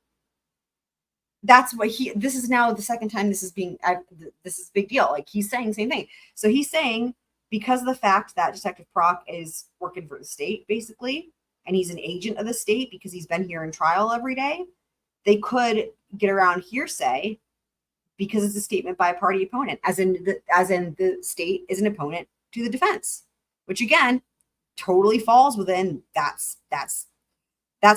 C: that's what this is now the second time this is this is a big deal. Like he's saying the same thing. So he's saying, because of the fact that Detective Prock is working for the state, basically, and he's an agent of the state because he's been here in trial every day, they could get around hearsay because it's a statement by a party opponent, as in the state is an opponent to the defense, which again totally falls within that's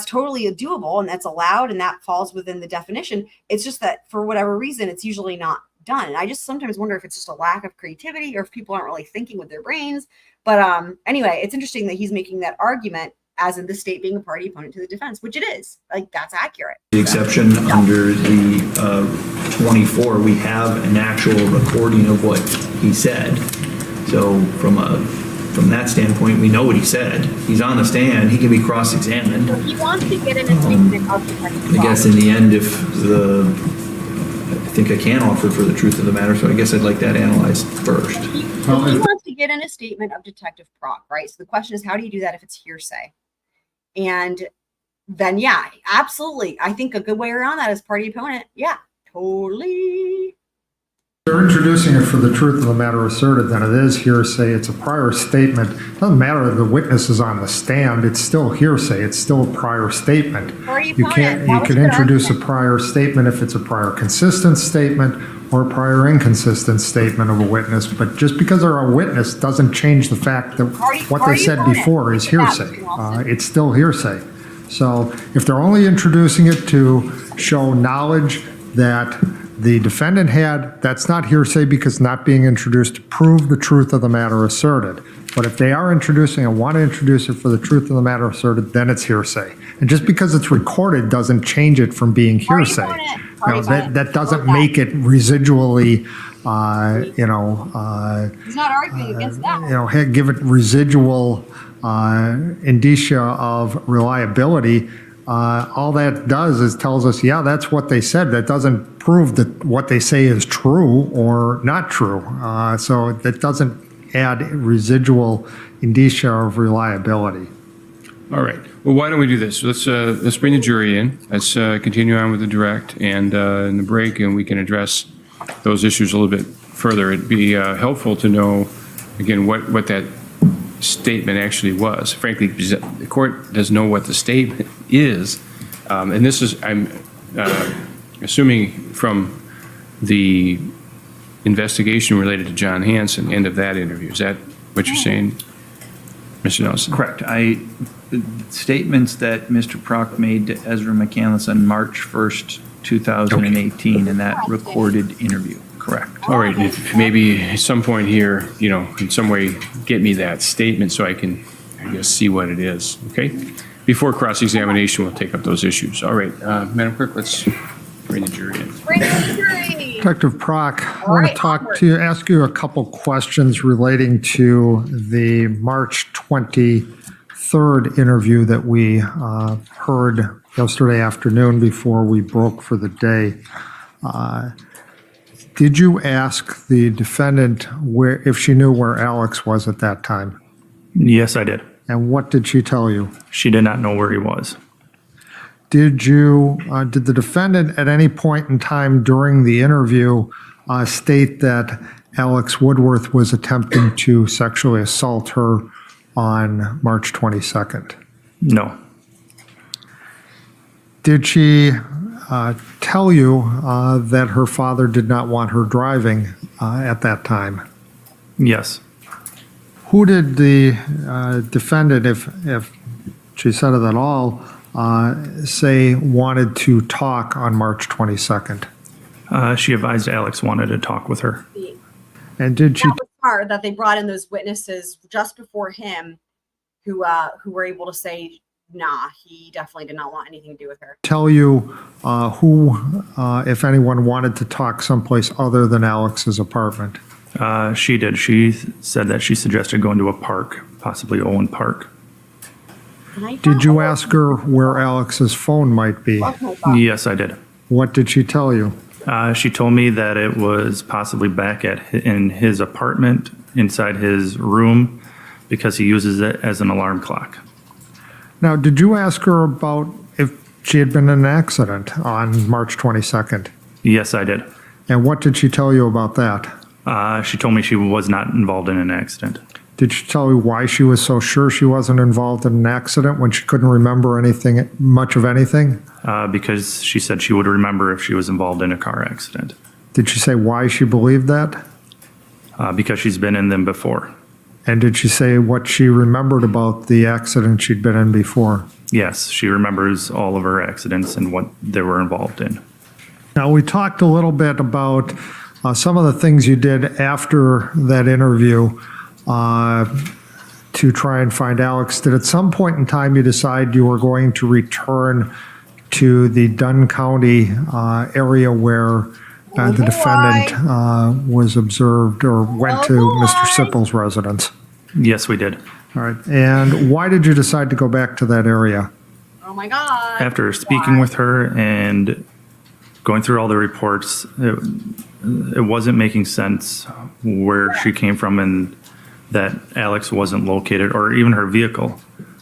C: totally doable and that's allowed and that falls within the definition. It's just that for whatever reason, it's usually not done. And I just sometimes wonder if it's just a lack of creativity or if people aren't really thinking with their brains. But anyway, it's interesting that he's making that argument as in the state being a party opponent to the defense, which it is. Like, that's accurate.
H: The exception under the 24, we have an actual recording of what he said. So from that standpoint, we know what he said. He's on the stand. He can be cross-examined.
D: He wants to get in a statement of Detective
H: I guess in the end, I think I can offer for the truth of the matter, so I guess I'd like that analyzed first.
C: He wants to get in a statement of Detective Prock, right? So the question is, how do you do that if it's hearsay? And then, yeah, absolutely. I think a good way around that is party opponent. Yeah, totally.
A: They're introducing it for the truth of the matter asserted, then it is hearsay. It's a prior statement. It doesn't matter if the witness is on the stand. It's still hearsay. It's still a prior statement. You can introduce a prior statement if it's a prior consistent statement or a prior inconsistent statement of a witness. But just because they're a witness doesn't change the fact that what they said before is hearsay. It's still hearsay. So if they're only introducing it to show knowledge that the defendant had, that's not hearsay because not being introduced to prove the truth of the matter asserted. But if they are introducing and want to introduce it for the truth of the matter asserted, then it's hearsay. And just because it's recorded doesn't change it from being hearsay. That doesn't make it residually,
C: He's not arguing against that.
A: Give it residual indicia of reliability. All that does is tells us, yeah, that's what they said. That doesn't prove that what they say is true or not true. So that doesn't add residual indicia of reliability.
G: All right. Well, why don't we do this? Let's bring the jury in. Let's continue on with the direct and in the break, and we can address those issues a little bit further. It'd be helpful to know, again, what that statement actually was. Frankly, the court doesn't know what the statement is. And this is, I'm assuming from the investigation related to John Hansen, end of that interview. Is that what you're saying, Mr. Nelson?
K: Correct. Statements that Mr. Prock made to Ezra McCandless on March 1st, 2018 in that recorded interview. Correct.
G: All right. If maybe at some point here, in some way, get me that statement so I can, see what it is. Okay. Before cross-examination, we'll take up those issues. All right, Madam Clerk, let's bring the jury in.
C: Bring the jury.
A: Detective Prock, I want to ask you a couple questions relating to the March 23rd interview that we heard yesterday afternoon before we broke for the day. Did you ask the defendant if she knew where Alex was at that time?
K: Yes, I did.
A: And what did she tell you?
K: She did not know where he was.
A: Did the defendant at any point in time during the interview state that Alex Woodworth was attempting to sexually assault her on March 22nd?
K: No.
A: Did she tell you that her father did not want her driving at that time?
K: Yes.
A: Who did the defendant, if she said it at all, say wanted to talk on March 22nd?
K: She advised Alex wanted to talk with her.
A: And did she?
C: That was hard that they brought in those witnesses just before him who were able to say, nah, he definitely did not want anything to do with her.
A: Tell you who, if anyone, wanted to talk someplace other than Alex's apartment?
K: She did. She said that she suggested going to a park, possibly Owen Park.
A: Did you ask her where Alex's phone might be?
K: Yes, I did.
A: What did she tell you?
K: She told me that it was possibly back in his apartment, inside his room, because he uses it as an alarm clock.
A: Now, did you ask her about if she had been in an accident on March 22nd?
K: Yes, I did.
A: And what did she tell you about that?
K: She told me she was not involved in an accident.
A: Did she tell you why she was so sure she wasn't involved in an accident when she couldn't remember much of anything?
K: Because she said she would remember if she was involved in a car accident.
A: Did she say why she believed that?
K: Because she's been in them before.
A: And did she say what she remembered about the accident she'd been in before?
K: Yes, she remembers all of her accidents and what they were involved in.
A: Now, we talked a little bit about some of the things you did after that interview to try and find Alex. Did at some point in time you decide you were going to return to the Dunn County area where the defendant was observed or went to Mr. Sippel's residence?
K: Yes, we did.
A: All right. And why did you decide to go back to that area?
C: Oh my God.
K: After speaking with her and going through all the reports, it wasn't making sense where she came from and that Alex wasn't located, or even her vehicle.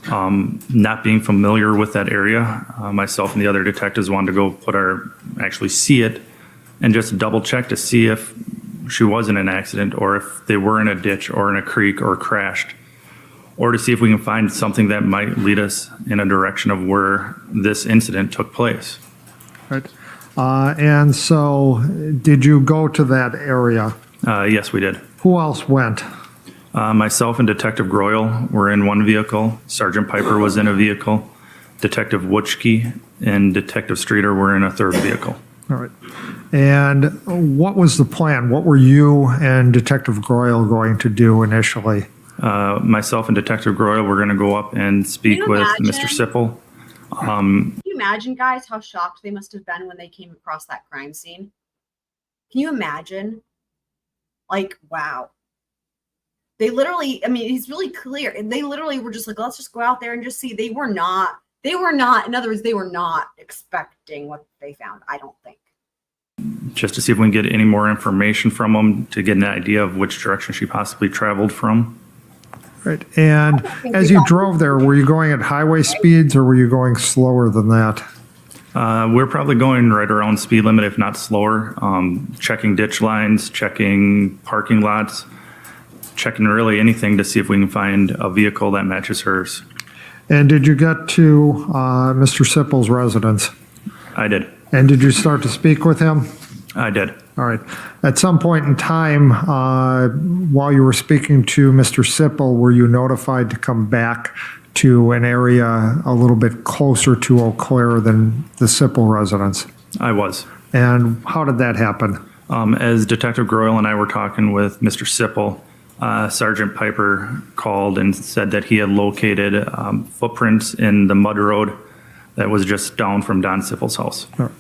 K: Not being familiar with that area, myself and the other detectives wanted to go actually see it and just double check to see if she was in an accident or if they were in a ditch or in a creek or crashed, or to see if we can find something that might lead us in a direction of where this incident took place.
A: Right. And so did you go to that area?
K: Yes, we did.
A: Who else went?
K: Myself and Detective Groyle were in one vehicle. Sergeant Piper was in a vehicle. Detective Wutschke and Detective Streeter were in a third vehicle.
A: All right. And what was the plan? What were you and Detective Groyle going to do initially?
K: Myself and Detective Groyle were going to go up and speak with Mr. Sippel.
C: Can you imagine, guys, how shocked they must have been when they came across that crime scene? Can you imagine? Like, wow. They literally, I mean, he's really clear. And they literally were just like, let's just go out there and just see. They were not, in other words, they were not expecting what they found, I don't think.
K: Just to see if we can get any more information from them to get an idea of which direction she possibly traveled from.
A: Right. And as you drove there, were you going at highway speeds or were you going slower than that?
K: We're probably going right around speed limit, if not slower. Checking ditch lines, checking parking lots, checking really anything to see if we can find a vehicle that matches hers.
A: And did you get to Mr. Sippel's residence?
K: I did.
A: And did you start to speak with him?
K: I did.
A: All right. At some point in time, while you were speaking to Mr. Sippel, were you notified to come back to an area a little bit closer to Eau Claire than the Sippel residence?
K: I was.
A: And how did that happen?
K: As Detective Groyle and I were talking with Mr. Sippel, Sergeant Piper called and said that he had located footprints in the mud road that was just down from Don Sippel's house.
A: All right.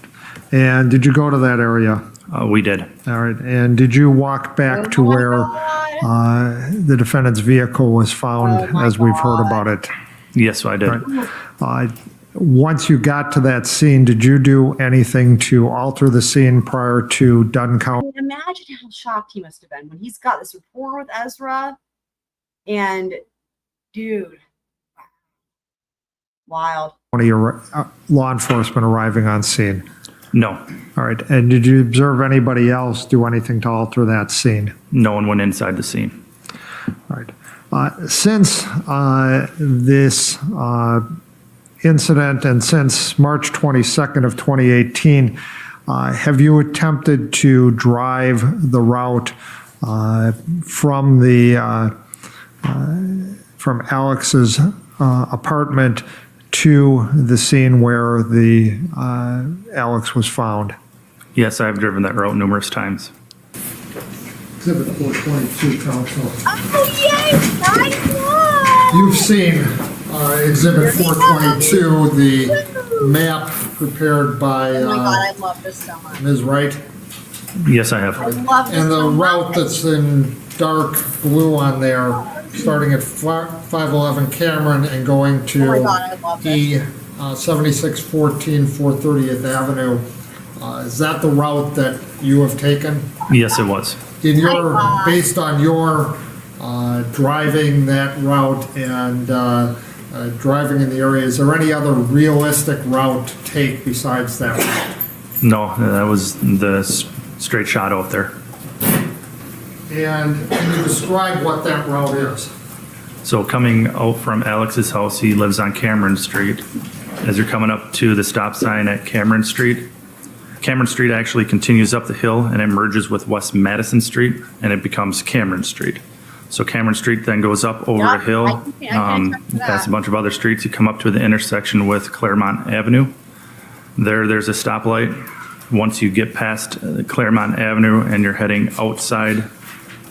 A: And did you go to that area?
K: We did.
A: All right. And did you walk back to where the defendant's vehicle was found, as we've heard about it?
K: Yes, I did.
A: Right. Once you got to that scene, did you do anything to alter the scene prior to Dunn County?
C: I mean, imagine how shocked he must have been when he's got this rapport with Ezra. And, dude, wild.
A: Law enforcement arriving on scene?
K: No.
A: All right. And did you observe anybody else do anything to alter that scene?
K: No one went inside the scene.
A: All right. Since this incident and since March 22nd of 2018, have you attempted to drive the route from Alex's apartment to the scene where the Alex was found?
K: Yes, I've driven that route numerous times.
A: Exhibit 422, Counsel.
D: Oh, yay! Nice one!
A: You've seen Exhibit 422, the map prepared by
C: Oh my God, I love this so much.
A: Ms. Wright.
K: Yes, I have.
C: I love this
A: And the
C: so
A: route
C: much.
A: that's in dark blue on there, starting at 511 Cameron and going to
C: Oh my God, I love this.
A: E7614 430th Avenue. Is that the route that you have taken?
K: Yes, it was.
A: Based on your driving that route and driving in the area, is there any other realistic route to take besides that route?
K: No, that was the straight shot out there.
A: And can you describe what that route is?
K: So coming out from Alex's house, he lives on Cameron Street. As you're coming up to the stop sign at Cameron Street, Cameron Street actually continues up the hill and it merges with West Madison Street and it becomes Cameron Street. So Cameron Street then goes up over
C: Yeah,
K: the hill,
C: I can attest to that.
K: past a bunch of other streets. You come up to the intersection with Claremont Avenue. There's a stoplight. Once you get past Claremont Avenue and you're heading outside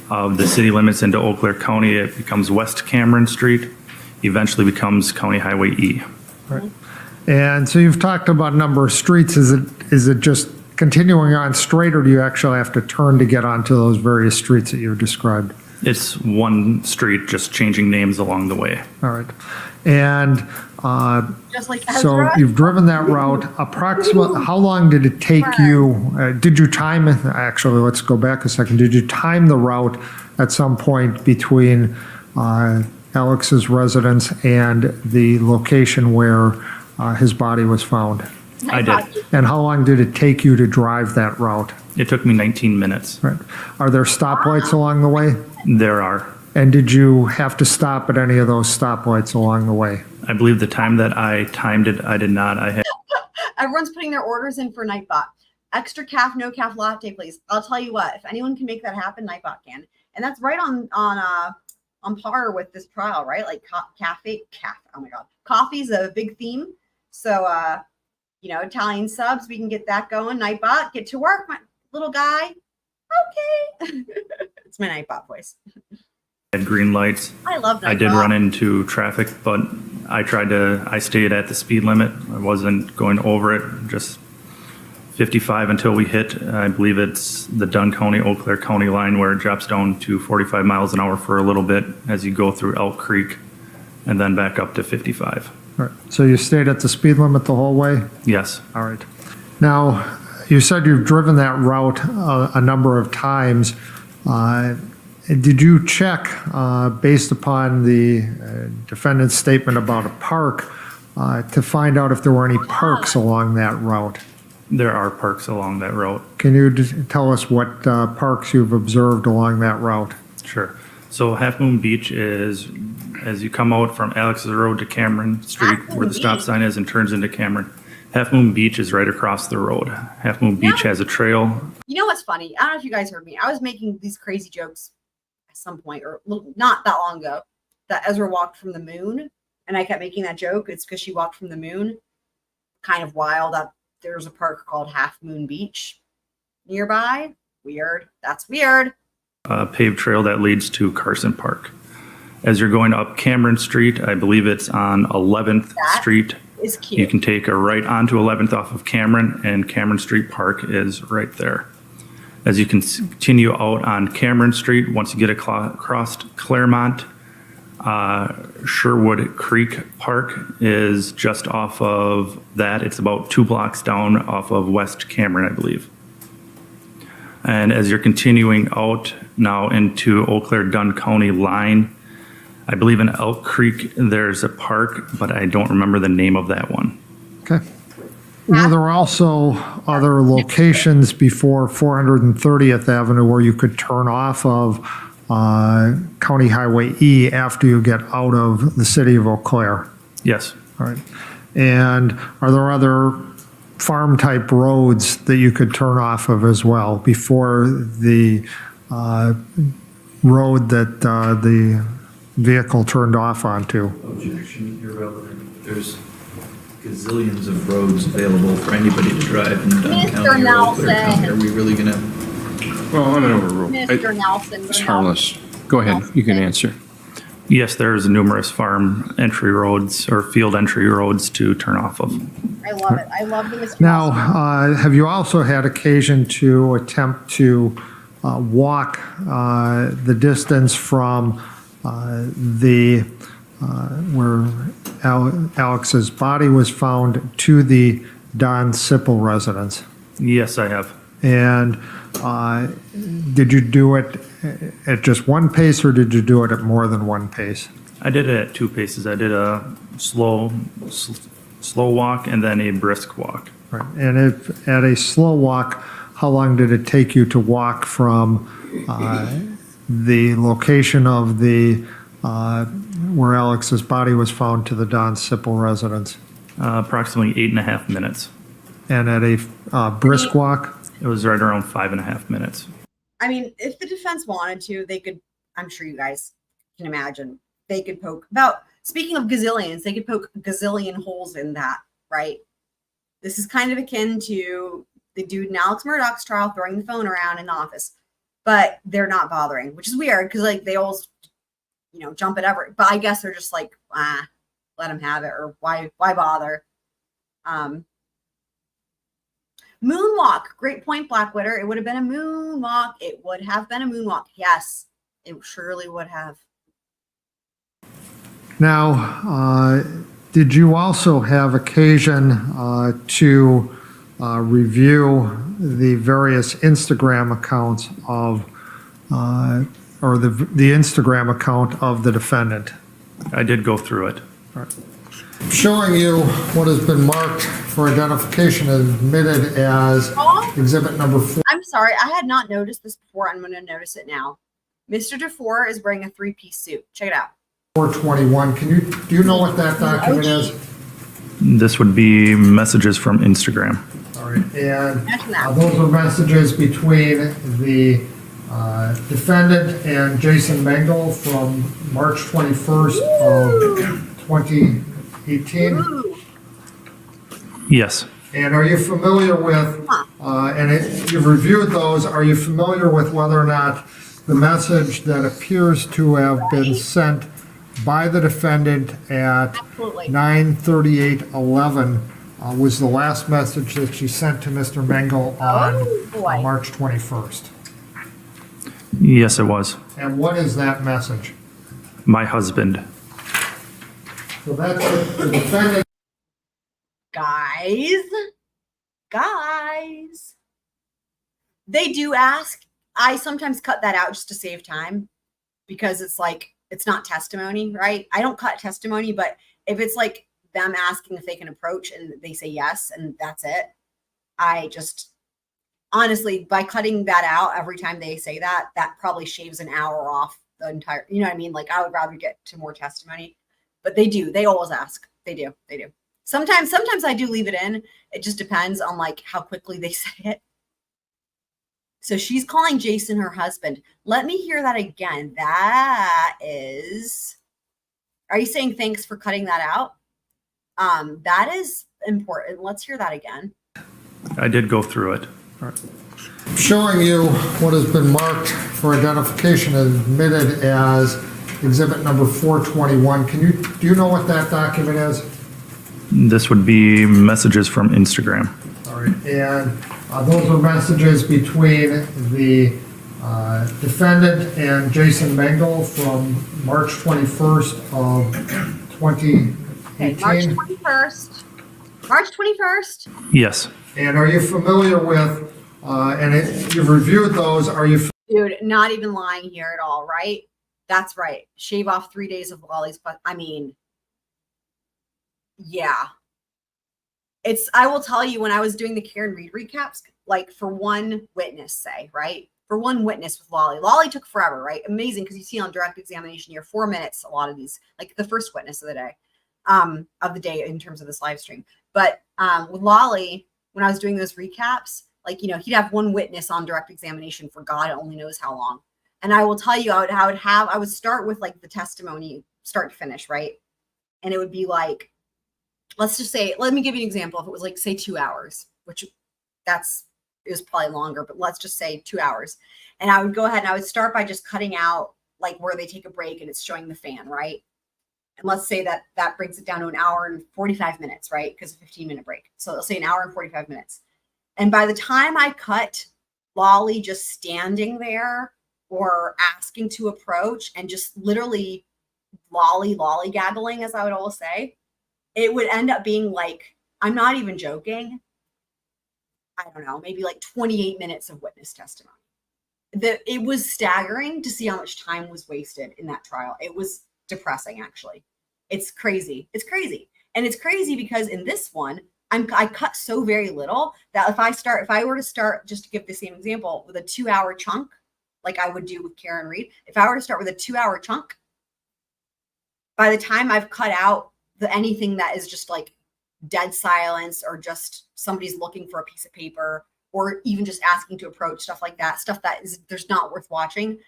K: of the city limits into Eau Claire County, it becomes West Cameron Street, eventually becomes County Highway E.
A: Right. And so you've talked about a number of streets. Is it just continuing on straight, or do you actually have to turn to get onto those various streets that you've described?
K: It's one street, just changing names along the way.
A: All right. And
C: Just like
A: so
C: Ezra.
A: you've driven that route. Approximately, how long did it take you? Did you time it? Actually, let's go back a second. Did you time the route at some point between Alex's residence and the location where his body was found?
K: I did.
A: And how long did it take you to drive that route?
K: It took me 19 minutes.
A: Right. Are there stoplights along the way?
K: There are.
A: And did you have to stop at any of those stoplights along the way?
K: I believe the time that I timed it, I did not. I had.
C: Everyone's putting their orders in for Nightbot. Extra calf, no calf latte, please. I'll tell you what, if anyone can make that happen, Nightbot can. And that's right on par with this trial, right? Like oh my God. Coffee's a big theme. So, Italian subs, we can get that going. Nightbot, get to work, my little guy. Okay. It's my Nightbot voice.
K: Had green lights.
C: I love
K: I did
C: Nightbot.
K: run into traffic, but I stayed at the speed limit. I wasn't going over it, just 55 until we hit, I believe it's the Dunn County, Eau Claire County line where it drops down to 45 miles an hour for a little bit as you go through Elk Creek and then back up to 55.
A: All right. So you stayed at the speed limit the whole way?
K: Yes.
A: All right. Now, you said you've driven that route a number of times. Did you check, based upon the defendant's statement about a park, to find out if there were any parks along that route?
K: There are parks along that route.
A: Can you tell us what parks you've observed along that route?
K: Sure. So Half Moon Beach is, as you come out from Alex's Road to Cameron Street, where the stop sign is and turns into Cameron. Half Moon Beach is right across the road. Half Moon Beach has a trail.
C: You know what's funny? I don't know if you guys heard me. I was making these crazy jokes at some point, or not that long ago, that Ezra walked from the moon. And I kept making that joke. It's because she walked from the moon. Kind of wild that there's a park called Half Moon Beach nearby. Weird. That's weird.
K: A paved trail that leads to Carson Park. As you're going up Cameron Street, I believe it's on 11th Street.
C: Is cute.
K: You can take a right onto 11th off of Cameron, and Cameron Street Park is right there. As you can continue out on Cameron Street, once you get across Claremont, Sherwood Creek Park is just off of that. It's about 2 blocks down off of West Cameron, I believe. And as you're continuing out now into Eau Claire Dunn County line, I believe in Elk Creek, there's a park, but I don't remember the name of that one.
A: Okay. Were there also other locations before 430th Avenue where you could turn off of County Highway E after you get out of the city of Eau Claire?
K: Yes.
A: All right. And are there other farm-type roads that you could turn off of as well before the road that the vehicle turned off onto?
H: Objection, irrelevant. There's gazillions of roads available for anybody to drive in Dunn
C: Mr.
H: County or Eau Claire
C: Nelson.
H: County. Are we really gonna?
G: Well, I'm going to overrule.
C: Mr. Nelson.
G: It's harmless. Go ahead. You can answer.
K: Yes, there's numerous farm entry roads or field entry roads to turn off of.
C: I love it. I love the Mr.
A: Now,
C: Nelson.
A: have you also had occasion to attempt to walk the distance from where Alex's body was found to the Don Sipple residence?
K: Yes, I have.
A: And did you do it at just one pace, or did you do it at more than one pace?
K: I did it at 2 paces. I did a slow walk and then a brisk walk.
A: Right. And if at a slow walk, how long did it take you to walk from the location of the where Alex's body was found to the Don Sipple residence?
K: Approximately 8.5 minutes.
A: and at a brisk walk?
K: It was right around 5.5 minutes.
C: I mean, if the defense wanted to, they could, I'm sure you guys can imagine, they could poke about, speaking of gazillions, they could poke a gazillion holes in that, right? This is kind of akin to the dude in Alex Murdoch's trial throwing the phone around in the office, but they're not bothering, which is weird because like they always, jump at every, but I guess they're just like, let him have it, or why bother? Moonwalk, great point, Blackwitter. It would have been a moonwalk. It would have been a moonwalk. Yes, it surely would have.
A: Now, did you also have occasion to review the various Instagram accounts of, or the Instagram account of the defendant?
K: I did go through it.
A: All right. Showing you what has been marked for identification and admitted as exhibit number 4.
C: I'm sorry, I had not noticed this before. I'm going to notice it now. Mr. Dufour is wearing a 3-piece suit. Check it out.
A: 421. Do you know what that document is?
K: This would be messages from Instagram.
A: All right, and those are messages between the defendant and Jason Mengel from March 21st of 2018.
K: Yes.
A: And are you familiar with, you've reviewed those, are you familiar with whether or not the message that appears to have been sent by the defendant at 9:38:11 was the last message that she sent to Mr. Mengel on March 21st?
K: Yes, it was.
A: And what is that message?
K: My husband.
A: So that's the defendant.
C: Guys, they do ask. I sometimes cut that out just to save time because it's like, it's not testimony, right? I don't cut testimony, but if it's like them asking if they can approach and they say yes, and that's it, I just, honestly, by cutting that out every time they say that, that probably shaves an hour off the entire, you know what I mean? Like I would rather get to more testimony, but they always ask. They do. Sometimes I do leave it in. It just depends on like how quickly they say it. So she's calling Jason her husband. Let me hear that again. That is, are you saying thanks for cutting that out? That is important. Let's hear that again.
K: I did go through it.
A: All right. Showing you what has been marked for identification and admitted as exhibit number 421. Do you know what that document is?
K: This would be messages from Instagram.
A: All right, and those are messages between the defendant and Jason Mengel from March 21st of 2018.
C: March 21st.
K: Yes.
A: And are you familiar with, you've reviewed those, are you?
C: Dude, not even lying here at all, right? That's right. Shave off 3 days of lollies, but I mean, yeah. I will tell you, when I was doing the Karen Reed recaps, like for one witness, say, right? For one witness with Lolly took forever, right? Amazing, because you see on direct examination, you're 4 minutes, a lot of these, like the first witness of the day in terms of this live stream. But with Lolly, when I was doing those recaps, like, he'd have one witness on direct examination for God only knows how long. And I will tell you, I would start with like the testimony, start to finish, right? And it would be like, let's just say, let me give you an example. If it was like, say 2 hours, which it was probably longer, but let's just say 2 hours. And I would go ahead and I would start by just cutting out like where they take a break and it's showing the fan, right? And let's say that brings it down to an hour and 45 minutes, right? Because a 15-minute break. So let's say an hour and 45 minutes. And by the time I cut Lolly just standing there or asking to approach and just literally lollygaggling, as I would always say, it would end up being like, I'm not even joking, I don't know, maybe like 28 minutes of witness testimony. It was staggering to see how much time was wasted in that trial. It was depressing, actually. It's crazy. It's crazy. And it's crazy because in this one, I cut so very little that if I were to start, just to give the same example, with a 2-hour chunk, like I would do with Karen Reed, if I were to start with a 2-hour chunk, by the time I've cut out anything that is just like dead silence or just somebody's looking for a piece of paper or even just asking to approach, stuff like that, stuff that is there's not worth watching.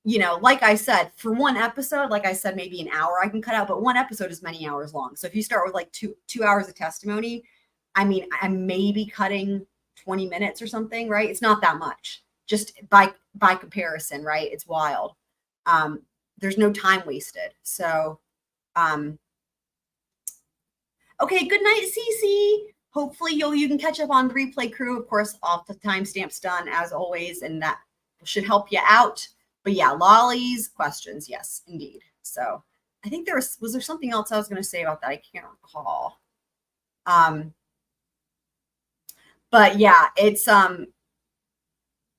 C: You know, like I said, for one episode, like I said, maybe an hour I can cut out, but one episode is many hours long. So if you start with like two hours of testimony, I mean, I'm maybe cutting 20 minutes or something, right? It's not that much, just by comparison, right? It's wild. There's no time wasted. So, okay, good night, Cece. Hopefully you can catch up on the replay crew. Of course, off the timestamps done as always, and that should help you out. But yeah, lollies, questions, yes, indeed. So I think was there something else I was going to say about that? I can't recall. But yeah, it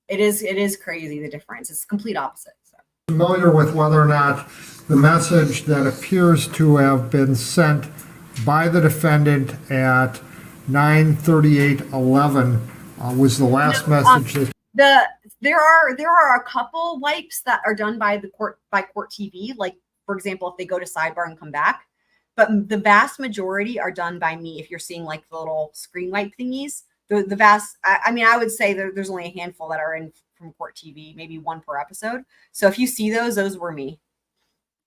C: is crazy, the difference. It's the complete opposite. So.
A: Familiar with whether or not the message that appears to have been sent by the defendant at 9:38:11 was the last message that
C: there are a couple wipes that are done by Kort TV, like for example if they go to sidebar and come back, but the vast majority are done by me. If you're seeing like the little screen wipe thingies, the vast, I mean, I would say there's only a handful that are in from Kort TV, maybe one per episode. So if you see those were me,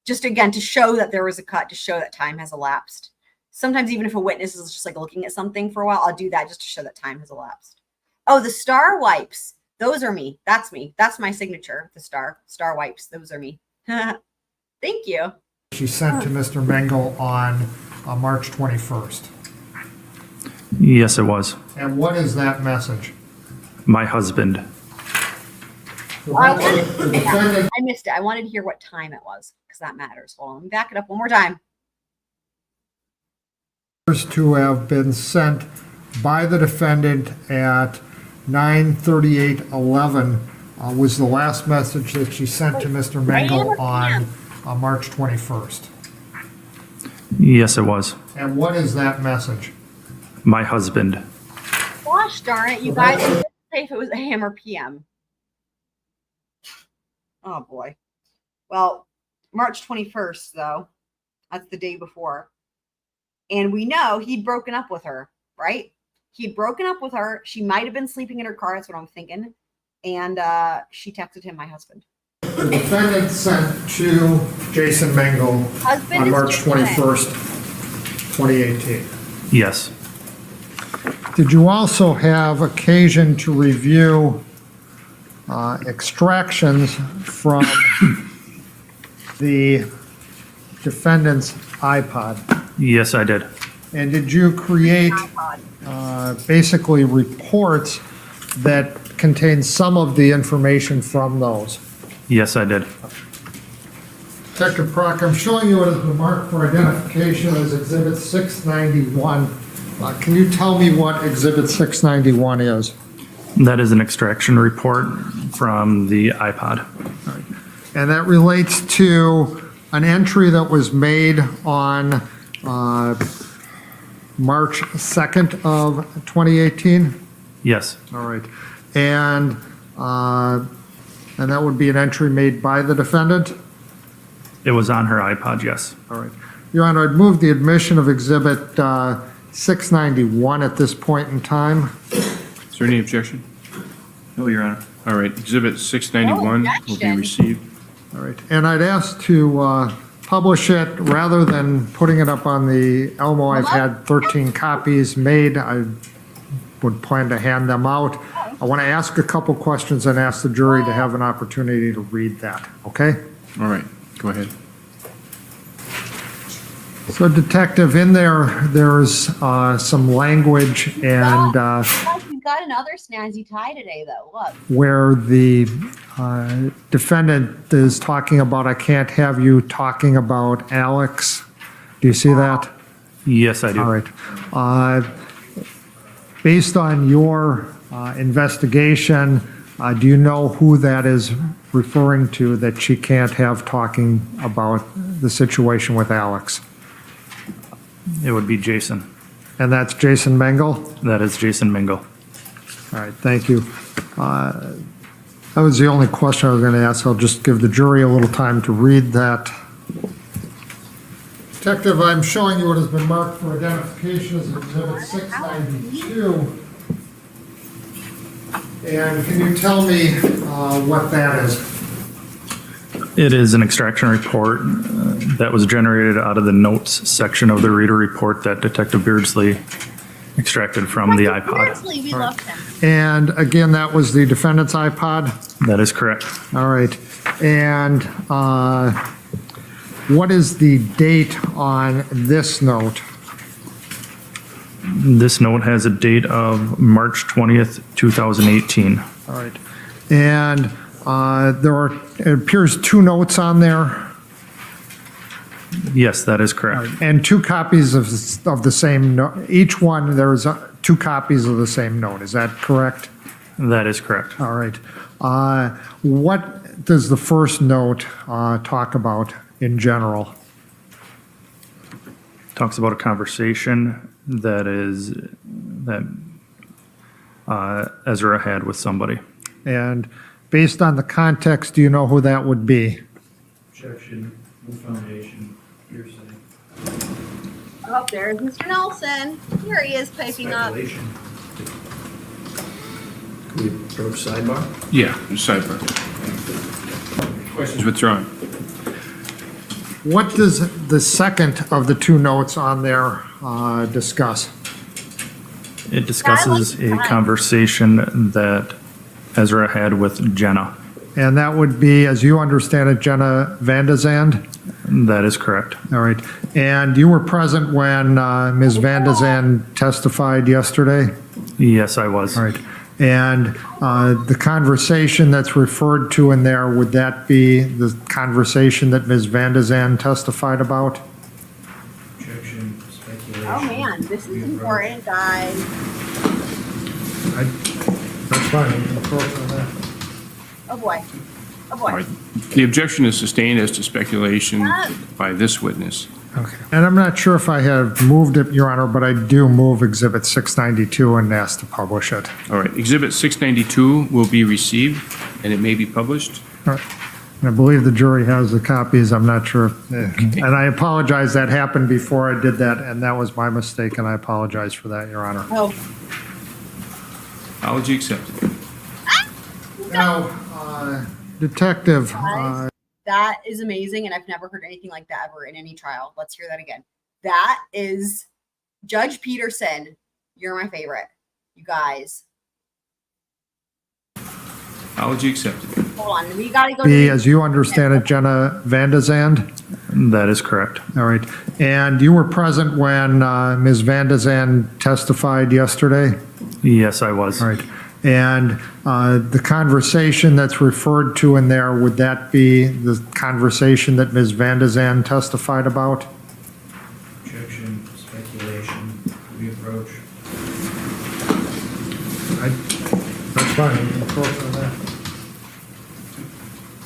C: just again to show that there was a cut, to show that time has elapsed. Sometimes even if a witness is just like looking at something for a while, I'll do that just to show that time has elapsed. Oh, the star wipes. Those are me. That's me. That's my signature. The star wipes. Those are me. Thank you.
A: she sent to Mr. Mengel on March 21st.
K: Yes, it was.
A: And what is that message?
K: My husband.
C: I missed it. I wanted to hear what time it was because that matters. Hold on, let me back it up one more time.
A: To have been sent by the defendant at 9:38:11 was the last message that she sent to Mr. Mengel on March 21st.
K: Yes, it was.
A: And what is that message?
K: My husband.
C: Gosh darn it, you guys didn't say if it was AM or PM. Oh boy. Well, March 21st, though, that's the day before. And we know he'd broken up with her, right? He'd broken up with her. She might have been sleeping in her car. That's what I'm thinking. And she texted him, my husband.
A: The defendant sent to Jason Mengel on March 21st, 2018.
K: Yes.
A: Did you also have occasion to review extractions from the defendant's iPod?
K: Yes, I did.
A: And did you create basically reports that contain some of the information from those?
K: Yes, I did.
A: Detective Prock, I'm showing you what has been marked for identification as Exhibit 691. Can you tell me what Exhibit 691 is?
K: That is an extraction report from the iPod.
A: And that relates to an entry that was made on March 2nd of 2018?
K: Yes.
A: All right. And that would be an entry made by the defendant?
K: It was on her iPod, yes.
A: All right. Your Honor, I'd move the admission of Exhibit 691 at this point in time.
G: Is there any objection?
K: No, Your Honor.
G: All right, Exhibit 691 will be received.
A: All right. And I'd ask to publish it rather than putting it up on the Elmo. I've had 13 copies made. I would plan to hand them out. I want to ask a couple questions and ask the jury to have an opportunity to read that, okay?
G: All right, go ahead.
A: So, Detective, in there's some language and
C: We've got another snazzy tie today, though. Look.
A: where the defendant is talking about, I can't have you talking about Alex. Do you see that?
K: Yes, I do.
A: All right. Based on your investigation, do you know who that is referring to that she can't have talking about the situation with Alex?
K: It would be Jason.
A: And that's Jason Mengel?
K: That is Jason Mengel.
A: All right, thank you. That was the only question I was going to ask. I'll just give the jury a little time to read that. Detective, I'm showing you what has been marked for identification as Exhibit 692. And can you tell me what that is?
K: It is an extraction report that was generated out of the notes section of the reader report that Detective Beardsley extracted from the iPod.
D: Seriously, we love him.
A: And again, that was the defendant's iPod?
K: That is correct.
A: All right. And what is the date on this note?
K: This note has a date of March 20th, 2018.
A: All right. And it appears 2 notes on there?
K: Yes, that is correct.
A: And 2 copies of the same note. Each one, there's 2 copies of the same note. Is that correct?
K: That is correct.
A: All right. What does the first note talk about in general?
K: Talks about a conversation that Ezra had with somebody.
A: And based on the context, do you know who that would be?
K: Objection, no foundation, hearsay.
D: Oh, there's Mr. Nelson. Here he is piping up.
H: Can we approach sidebar?
G: Yeah, sidebar. Questions withdrawn.
A: What does the second of the 2 notes on there discuss?
K: It discusses a conversation that Ezra had with Jenna.
A: And that would be, as you understand it, Jenna Vandezande?
K: That is correct.
A: All right. And you were present when Ms. Vandezande testified yesterday?
K: Yes, I was.
A: All right. And the conversation that's referred to in there, would that be the conversation that Ms. Vandezande testified about?
K: Objection, speculation.
D: Oh man, this is important, guys.
A: That's fine. We can approach on that.
D: Oh boy. Oh boy.
G: All right. The objection is sustained as to speculation by this witness.
A: Okay. And I'm not sure if I have moved it, Your Honor, but I do move Exhibit 692 and ask to publish it.
G: All right. Exhibit 692 will be received, and it may be published.
A: All right. And I believe the jury has the copies. I'm not sure. And I apologize. That happened before I did that, and that was my mistake, and I apologize for that, Your Honor.
D: Oh.
G: Apology accepted.
A: Now, Detective,
C: That is amazing, and I've never heard anything like that ever in any trial. Let's hear that again. That is Judge Peterson. You're my favorite, you guys.
G: Apology accepted.
C: Hold on, we gotta go.
A: as you understand it, Jenna Vandezande?
K: That is correct.
A: All right. And you were present when Ms. Vandezande testified yesterday?
K: Yes, I was.
A: All right. And the conversation that's referred to in there, would that be the conversation that Ms. Vandezande testified about?
K: Objection, speculation, we approach.
A: That's fine. We can approach on that.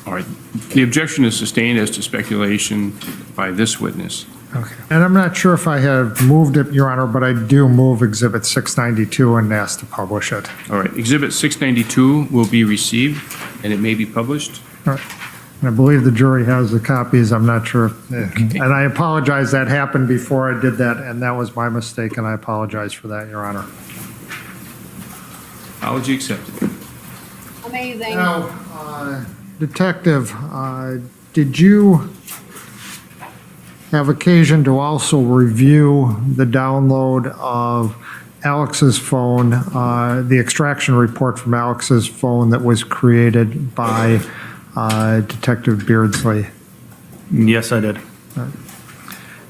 G: All right. The objection is sustained as to speculation by this witness.
A: Okay. And I'm not sure if I have moved it, Your Honor, but I do move Exhibit 692 and ask to publish it.
G: All right. Exhibit 692 will be received, and it may be published.
A: All right. And I believe the jury has the copies. I'm not sure. And I apologize. That happened before I did that, and that was my mistake, and I apologize for that, Your Honor.
G: Apology accepted.
C: Amazing.
A: Now, Detective, did you have occasion to also review the download of Alex's phone, the extraction report from Alex's phone that was created by Detective Beardsley?
K: Yes, I did.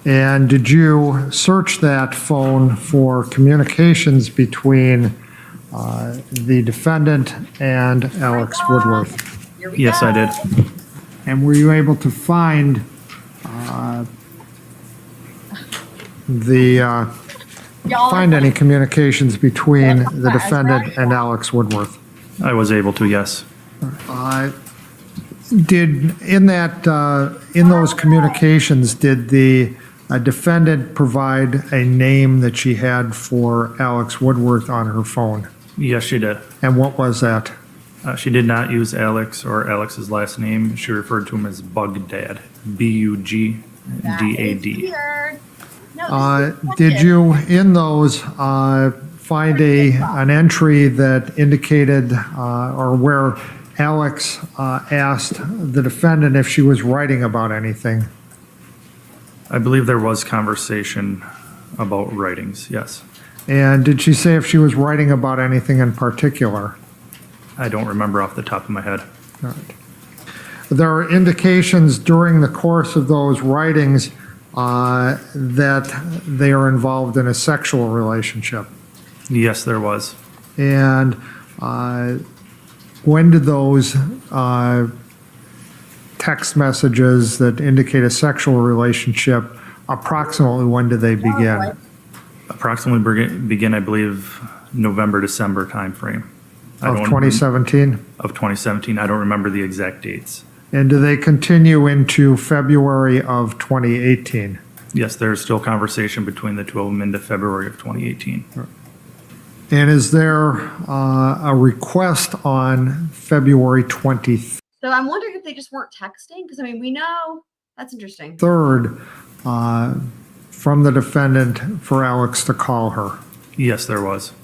A: And did you search that phone for communications between the defendant and Alex Woodworth?
K: Yes, I did.
A: And were you able to find any communications between the defendant and Alex Woodworth?
K: I was able to, yes.
A: Did in those communications, did the defendant provide a name that she had for Alex Woodworth on her phone?
K: Yes, she did.
A: And what was that?
K: She did not use Alex or Alex's last name. She referred to him as Bugdad, Bugdad.
H: DAD.
C: Weird. No,
A: Did you, in those, find an entry that indicated or where Alex asked the defendant if she was writing about anything?
H: I believe there was conversation about writings, yes.
A: And did she say if she was writing about anything in particular?
H: I don't remember off the top of my head.
A: All right. There are indications during the course of those writings that they are involved in a sexual relationship.
H: Yes, there was.
A: And when did those text messages that indicate a sexual relationship, approximately when did they begin?
H: Approximately begin, I believe, November, December timeframe.
A: Of 2017?
H: Of 2017. I don't remember the exact dates.
A: And do they continue into February of 2018?
H: Yes, there's still conversation between the two of them into February of 2018.
A: And is there a request on February 23rd
C: So I'm wondering if they just weren't texting, because I mean, we know that's interesting.
A: From the defendant for Alex to call her?
H: Yes, there was.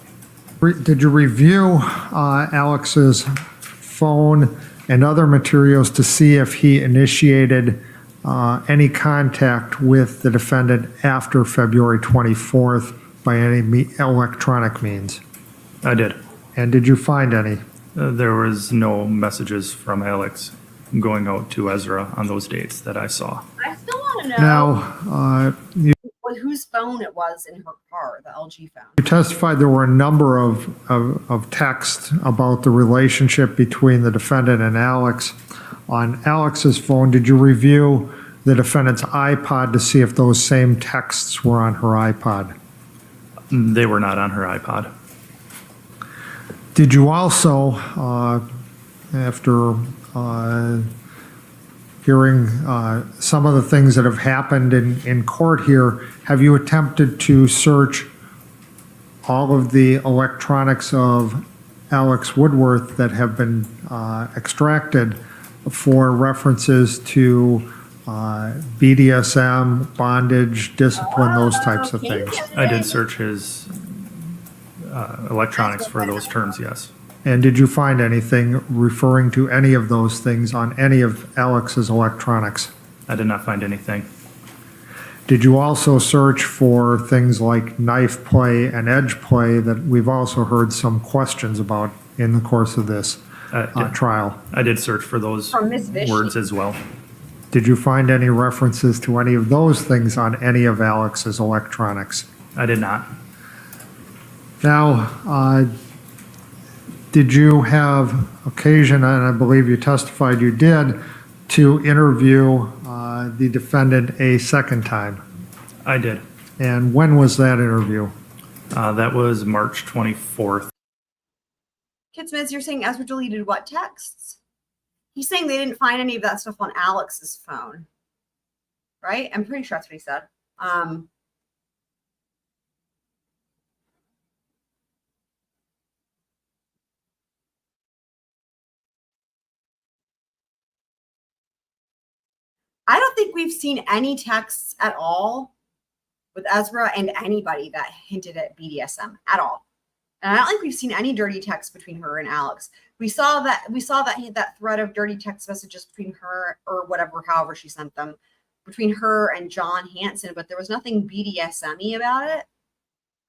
A: Did you review Alex's phone and other materials to see if he initiated any contact with the defendant after February 24th by any electronic means?
H: I did.
A: And did you find any?
H: There was no messages from Alex going out to Ezra on those dates that I saw.
C: I still want to know
A: Now,
C: whose phone it was in her car, the LG phone.
A: you testified there were a number of texts about the relationship between the defendant and Alex. On Alex's phone, did you review the defendant's iPod to see if those same texts were on her iPod?
H: They were not on her iPod.
A: Did you also, after hearing some of the things that have happened in court here, have you attempted to search all of the electronics of Alex Woodworth that have been extracted for references to BDSM, bondage, discipline, those types of things?
H: I did search his electronics for those terms, yes.
A: And did you find anything referring to any of those things on any of Alex's electronics?
H: I did not find anything.
A: Did you also search for things like knife play and edge play that we've also heard some questions about in the course of this trial?
H: I did search for those
C: From Ms. Vishy.
H: words as well.
A: Did you find any references to any of those things on any of Alex's electronics?
H: I did not.
A: Now, did you have occasion, and I believe you testified you did, to interview the defendant a second time?
H: I did.
A: And when was that interview?
H: That was March 24th.
C: Kidsmiz, you're saying Ezra deleted what texts? He's saying they didn't find any of that stuff on Alex's phone, right? I'm pretty sure that's what he said. I don't think we've seen any texts at all with Ezra and anybody that hinted at BDSM at all. And I don't think we've seen any dirty texts between her and Alex. We saw that thread of dirty text messages between her or whatever, however she sent them, between her and John Hansen, but there was nothing BDSM-y about it.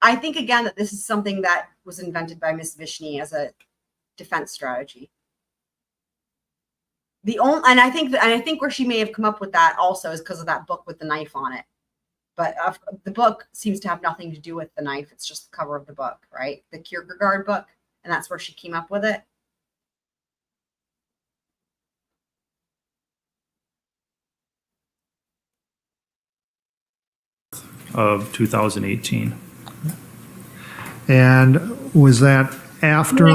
C: I think again that this is something that was invented by Ms. Vishy as a defense strategy. And I think where she may have come up with that also is because of that book with the knife on it. But the book seems to have nothing to do with the knife. It's just the cover of the book, right? The Kierkegaard book. And that's where she came up with it.
H: Of 2018.
A: And was that after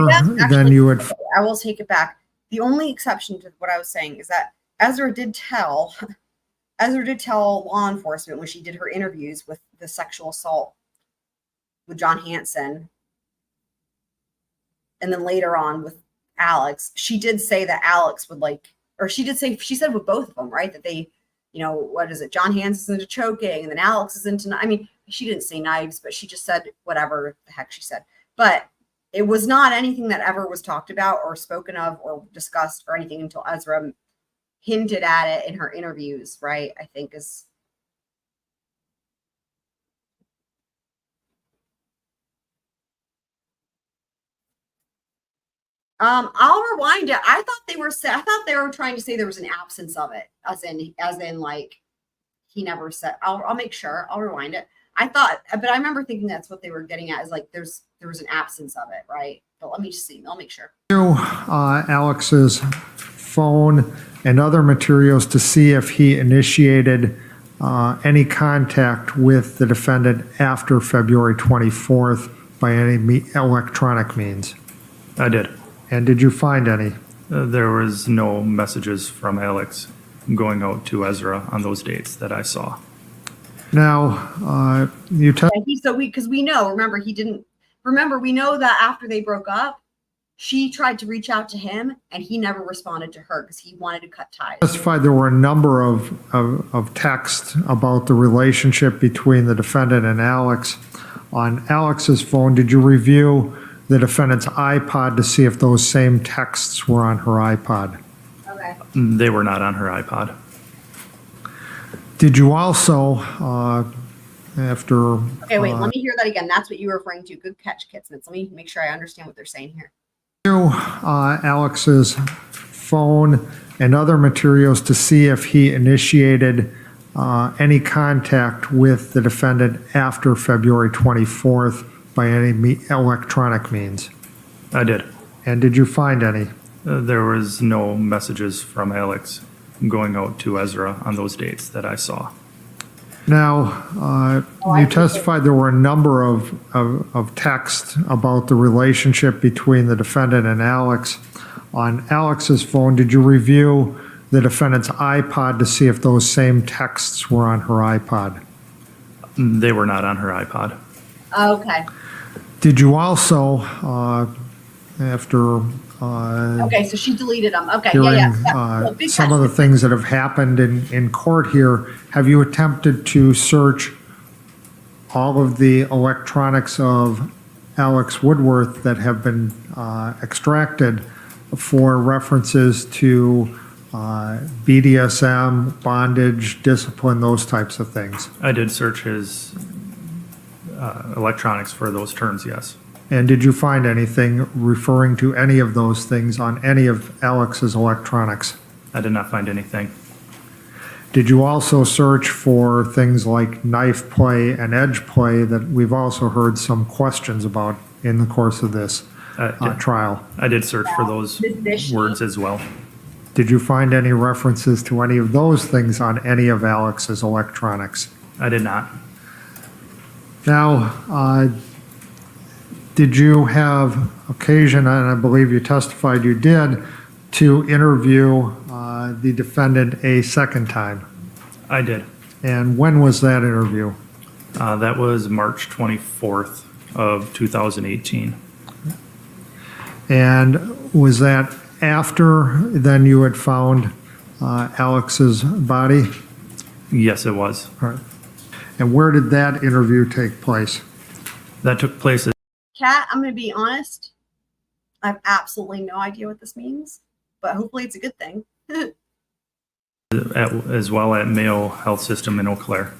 A: then you had...
C: I will take it back. The only exception to what I was saying is that Ezra did tell law enforcement when she did her interviews with the sexual assault with John Hansen, and then later on with Alex, she did say that Alex would she said with both of them, right? That what is it? John Hansen's into choking, and then Alex is into, I mean, she didn't say knives, but she just said whatever the heck she said. But it was not anything that ever was talked about or spoken of or discussed or anything until Ezra hinted at it in her interviews, right? I think is. I'll rewind it. I thought they were trying to say there was an absence of it, as in like he never said. I'll make sure. I'll rewind it. I thought, but I remember thinking that's what they were getting at, is like there was an absence of it, right? But let me just see. I'll make sure.
A: Alex's phone and other materials to see if he initiated any contact with the defendant after February 24th by any electronic means.
K: I did.
A: And did you find any?
K: There was no messages from Alex going out to Ezra on those dates that I saw.
A: Now, you tell.
C: Because we know, we know that after they broke up, she tried to reach out to him and he never responded to her because he wanted to cut ties.
A: Testified there were a number of texts about the relationship between the defendant and Alex. On Alex's phone, did you review the defendant's iPod to see if those same texts were on her iPod?
C: Okay.
K: They were not on her iPod.
A: Did you also, after...
C: Okay, wait, let me hear that again. That's what you were referring to. Good catch, Kitsmans. Let me make sure I understand what they're saying here.
A: Alex's phone and other materials to see if he initiated any contact with the defendant after February 24th by any electronic means?
K: I did.
A: And did you find any?
K: There was no messages from Alex going out to Ezra on those dates that I saw.
A: Now, you testified there were a number of texts about the relationship between the defendant and Alex. On Alex's phone, did you review the defendant's iPod to see if those same texts were on her iPod?
K: They were not on her iPod.
C: Okay.
A: Did you also, after
C: okay, so she deleted them. Okay,
A: hearing
C: Big
A: some of the things that have happened in court here, have you attempted to search all of the electronics of Alex Woodworth that have been extracted for references to BDSM, bondage, discipline, those types of things?
K: I did search his electronics for those terms, yes.
A: And did you find anything referring to any of those things on any of Alex's electronics?
K: I did not find anything.
A: Did you also search for things like knife play and edge play that we've also heard some questions about in the course of this trial?
K: I did search for those words as well.
A: Did you find any references to any of those things on any of Alex's electronics?
K: I did not.
A: Now, did you have occasion, and I believe you testified you did, to interview the defendant a second time?
K: I did.
A: And when was that interview?
K: That was March 24th of 2018.
A: And was that after then you had found Alex's body?
K: Yes, it was.
A: All right. And where did that interview take place?
K: That took place at
C: Kat, I'm going to be honest. I have absolutely no idea what this means, but hopefully it's a good thing.
K: as well at Mayo Health System in Eau Claire.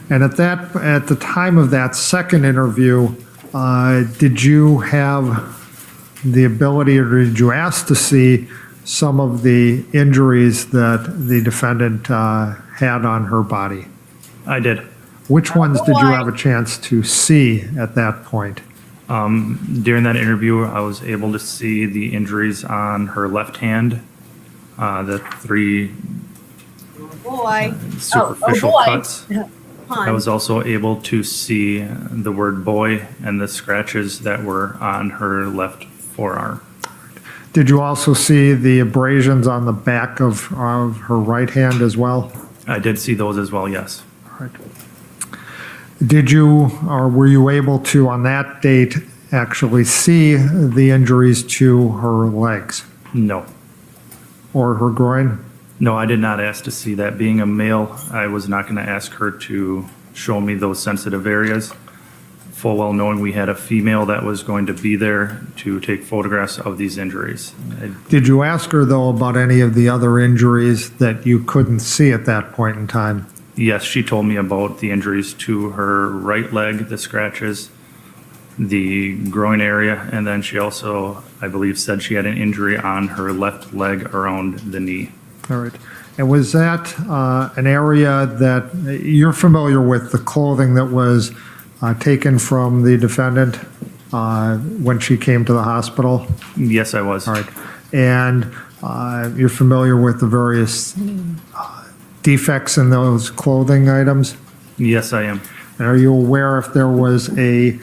A: And at the time of that second interview, did you have the ability, or did you ask to see some of the injuries that the defendant had on her body?
K: I did.
A: Which ones did you have a chance to see at that point?
K: During that interview, I was able to see the injuries on her left hand, the three superficial cuts. I was also able to see the word boy and the scratches that were on her left forearm.
A: Did you also see the abrasions on the back of her right hand as well?
K: I did see those as well, yes.
A: All right. Did you, or were you able to, on that date, actually see the injuries to her legs?
K: No.
A: Or her groin?
H: No, I did not ask to see that. Being a male, I was not going to ask her to show me those sensitive areas, full well knowing we had a female that was going to be there to take photographs of these injuries.
A: Did you ask her, though, about any of the other injuries that you couldn't see at that point in time?
H: Yes, she told me about the injuries to her right leg, the scratches, the groin area, and then she also, I believe, said she had an injury on her left leg around the knee.
A: All right. And was that an area that you're familiar with, the clothing that was taken from the defendant when she came to the hospital?
H: Yes, I was.
A: All right. And you're familiar with the various defects in those clothing items?
H: Yes, I am.
A: And are you aware if there was a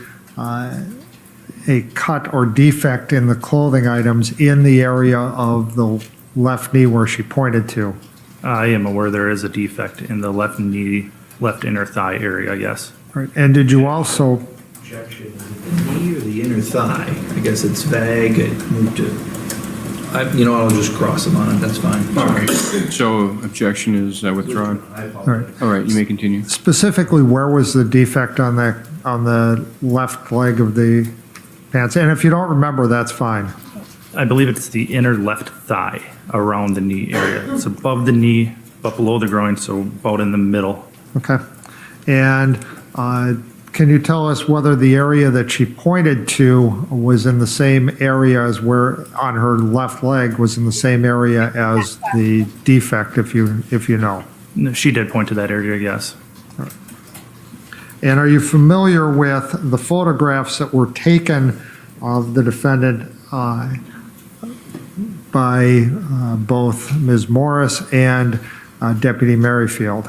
A: cut or defect in the clothing items in the area of the left knee where she pointed to?
H: I am aware there is a defect in the left knee, left inner thigh area, yes.
A: All right. And did you also...
H: Objection, is it the knee or the inner thigh? I guess it's vague. I moved to, you know, I'll just cross them on it, that's fine.
G: All right. So objection is withdrawn.
A: All right.
G: All right, you may continue.
A: Specifically, where was the defect on the left leg of the pants? And if you don't remember, that's fine.
H: I believe it's the inner left thigh around the knee area. It's above the knee, but below the groin, so about in the middle.
A: Okay. And can you tell us whether the area that she pointed to was in the same area as where on her left leg was in the same area as the defect, if you know?
H: She did point to that area, yes.
A: All right. And are you familiar with the photographs that were taken of the defendant by both Ms. Morris and Deputy Merrifield?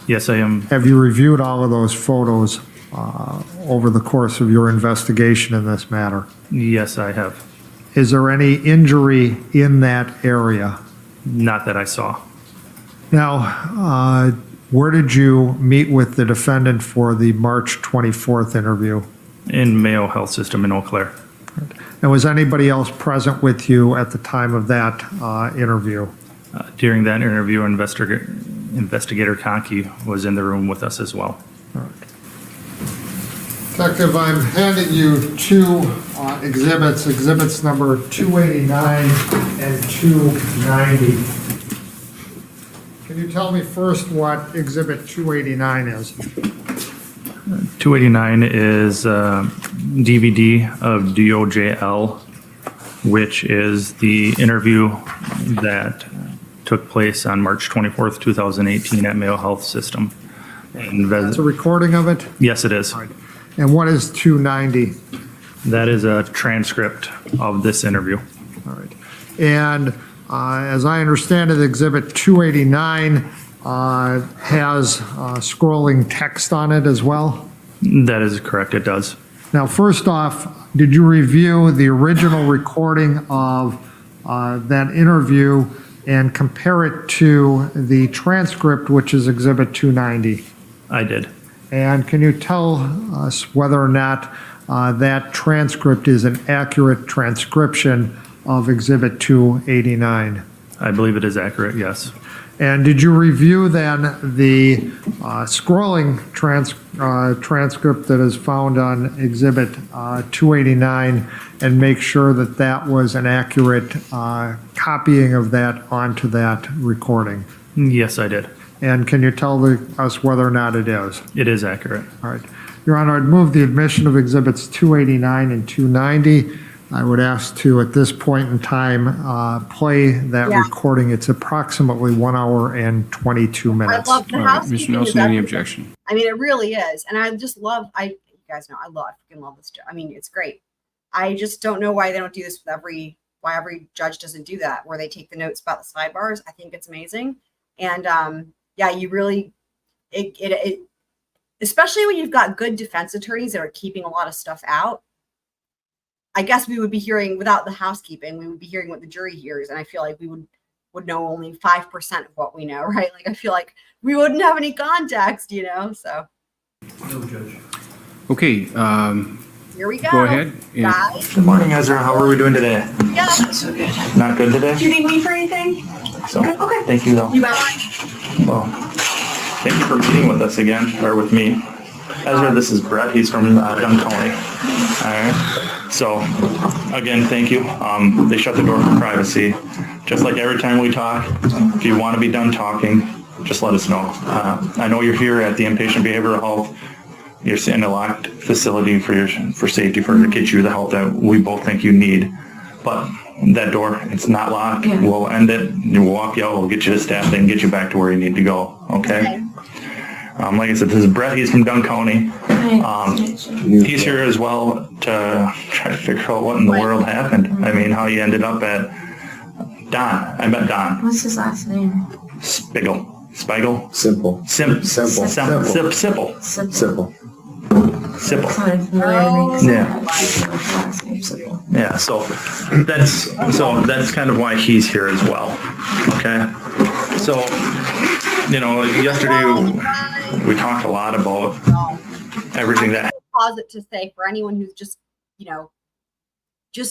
H: Yes, I am.
A: Have you reviewed all of those photos over the course of your investigation in this matter?
H: Yes, I have.
A: Is there any injury in that area?
H: Not that I saw.
A: Now, where did you meet with the defendant for the March 24th interview?
H: In Mayo Health System in Eau Claire.
A: And was anybody else present with you at the time of that interview?
H: During that interview, Investigator Conkey was in the room with us as well.
A: All right. Detective, I'm handing you two exhibits number 289 and 290. Can you tell me first what exhibit 289 is?
H: 289 is DVD of DOJL, which is the interview that took place on March 24th, 2018 at Mayo Health System.
A: That's a recording of it?
H: Yes, it is.
A: And what is 290?
H: That is a transcript of this interview.
A: All right. And as I understand it, exhibit 289 has scrolling text on it as well?
H: That is correct, it does.
A: Now, first off, did you review the original recording of that interview and compare it to the transcript, which is exhibit 290?
H: I did.
A: And can you tell us whether or not that transcript is an accurate transcription of exhibit 289?
H: I believe it is accurate, yes.
A: And did you review then the scrolling transcript that is found on exhibit 289 and make sure that that was an accurate copying of that onto that recording?
H: Yes, I did.
A: And can you tell us whether or not it is?
H: It is accurate.
A: All right. Your Honor, I'd move the admission of exhibits 289 and 290. I would ask to, at this point in time, play that recording. It's approximately 1 hour and 22 minutes.
C: I love the housekeeping.
G: Mr. Nelson, any objection?
C: I mean, it really is. And I just love, you guys know, I freaking love this. I mean, it's great. I just don't know why they don't do this with why every judge doesn't do that, where they take the notes about the sidebars. I think it's amazing. And yeah, you really, it especially when you've got good defense attorneys that are keeping a lot of stuff out. I guess we would be hearing, without the housekeeping, we would be hearing what the jury hears. And I feel like we would know only 5% of what we know, right? Like, I feel like we wouldn't have any context, so.
H: No, Judge.
G: Okay,
C: Here we go.
G: Go ahead. Yeah.
C: Guys.
H: Good morning, Ezra. How are we doing today?
C: Yeah.
H: So good. Not good today?
D: Do you need me for anything?
H: So, okay. Thank you, though.
D: You bet.
H: Well, thank you for meeting with us again, or with me. Ezra, this is Brett. He's from Dunn County. All right. So, again, thank you. They shut the door for privacy. Just like every time we talk, if you want to be done talking, just let us know. I know you're here at the Inpatient Behavioral Health. You're in a locked facility for safety, to get you the help that we both think you need. But that door, it's not locked. Yeah. We'll end it. We'll walk you out. We'll get you to staff and get you back to where you need to go. Okay? Like I said, this is Brett. He's from Dunn County. He's here as well to try to figure out what in the world happened. I mean, how you ended up at Don. I met Don.
M: What's his last name?
H: Spiegel. Simple.
M: Simple.
H: Simple. Yeah, so that's kind of why he's here as well. Okay. So, yesterday we talked a lot about everything that.
C: Pause it to say for anyone who's just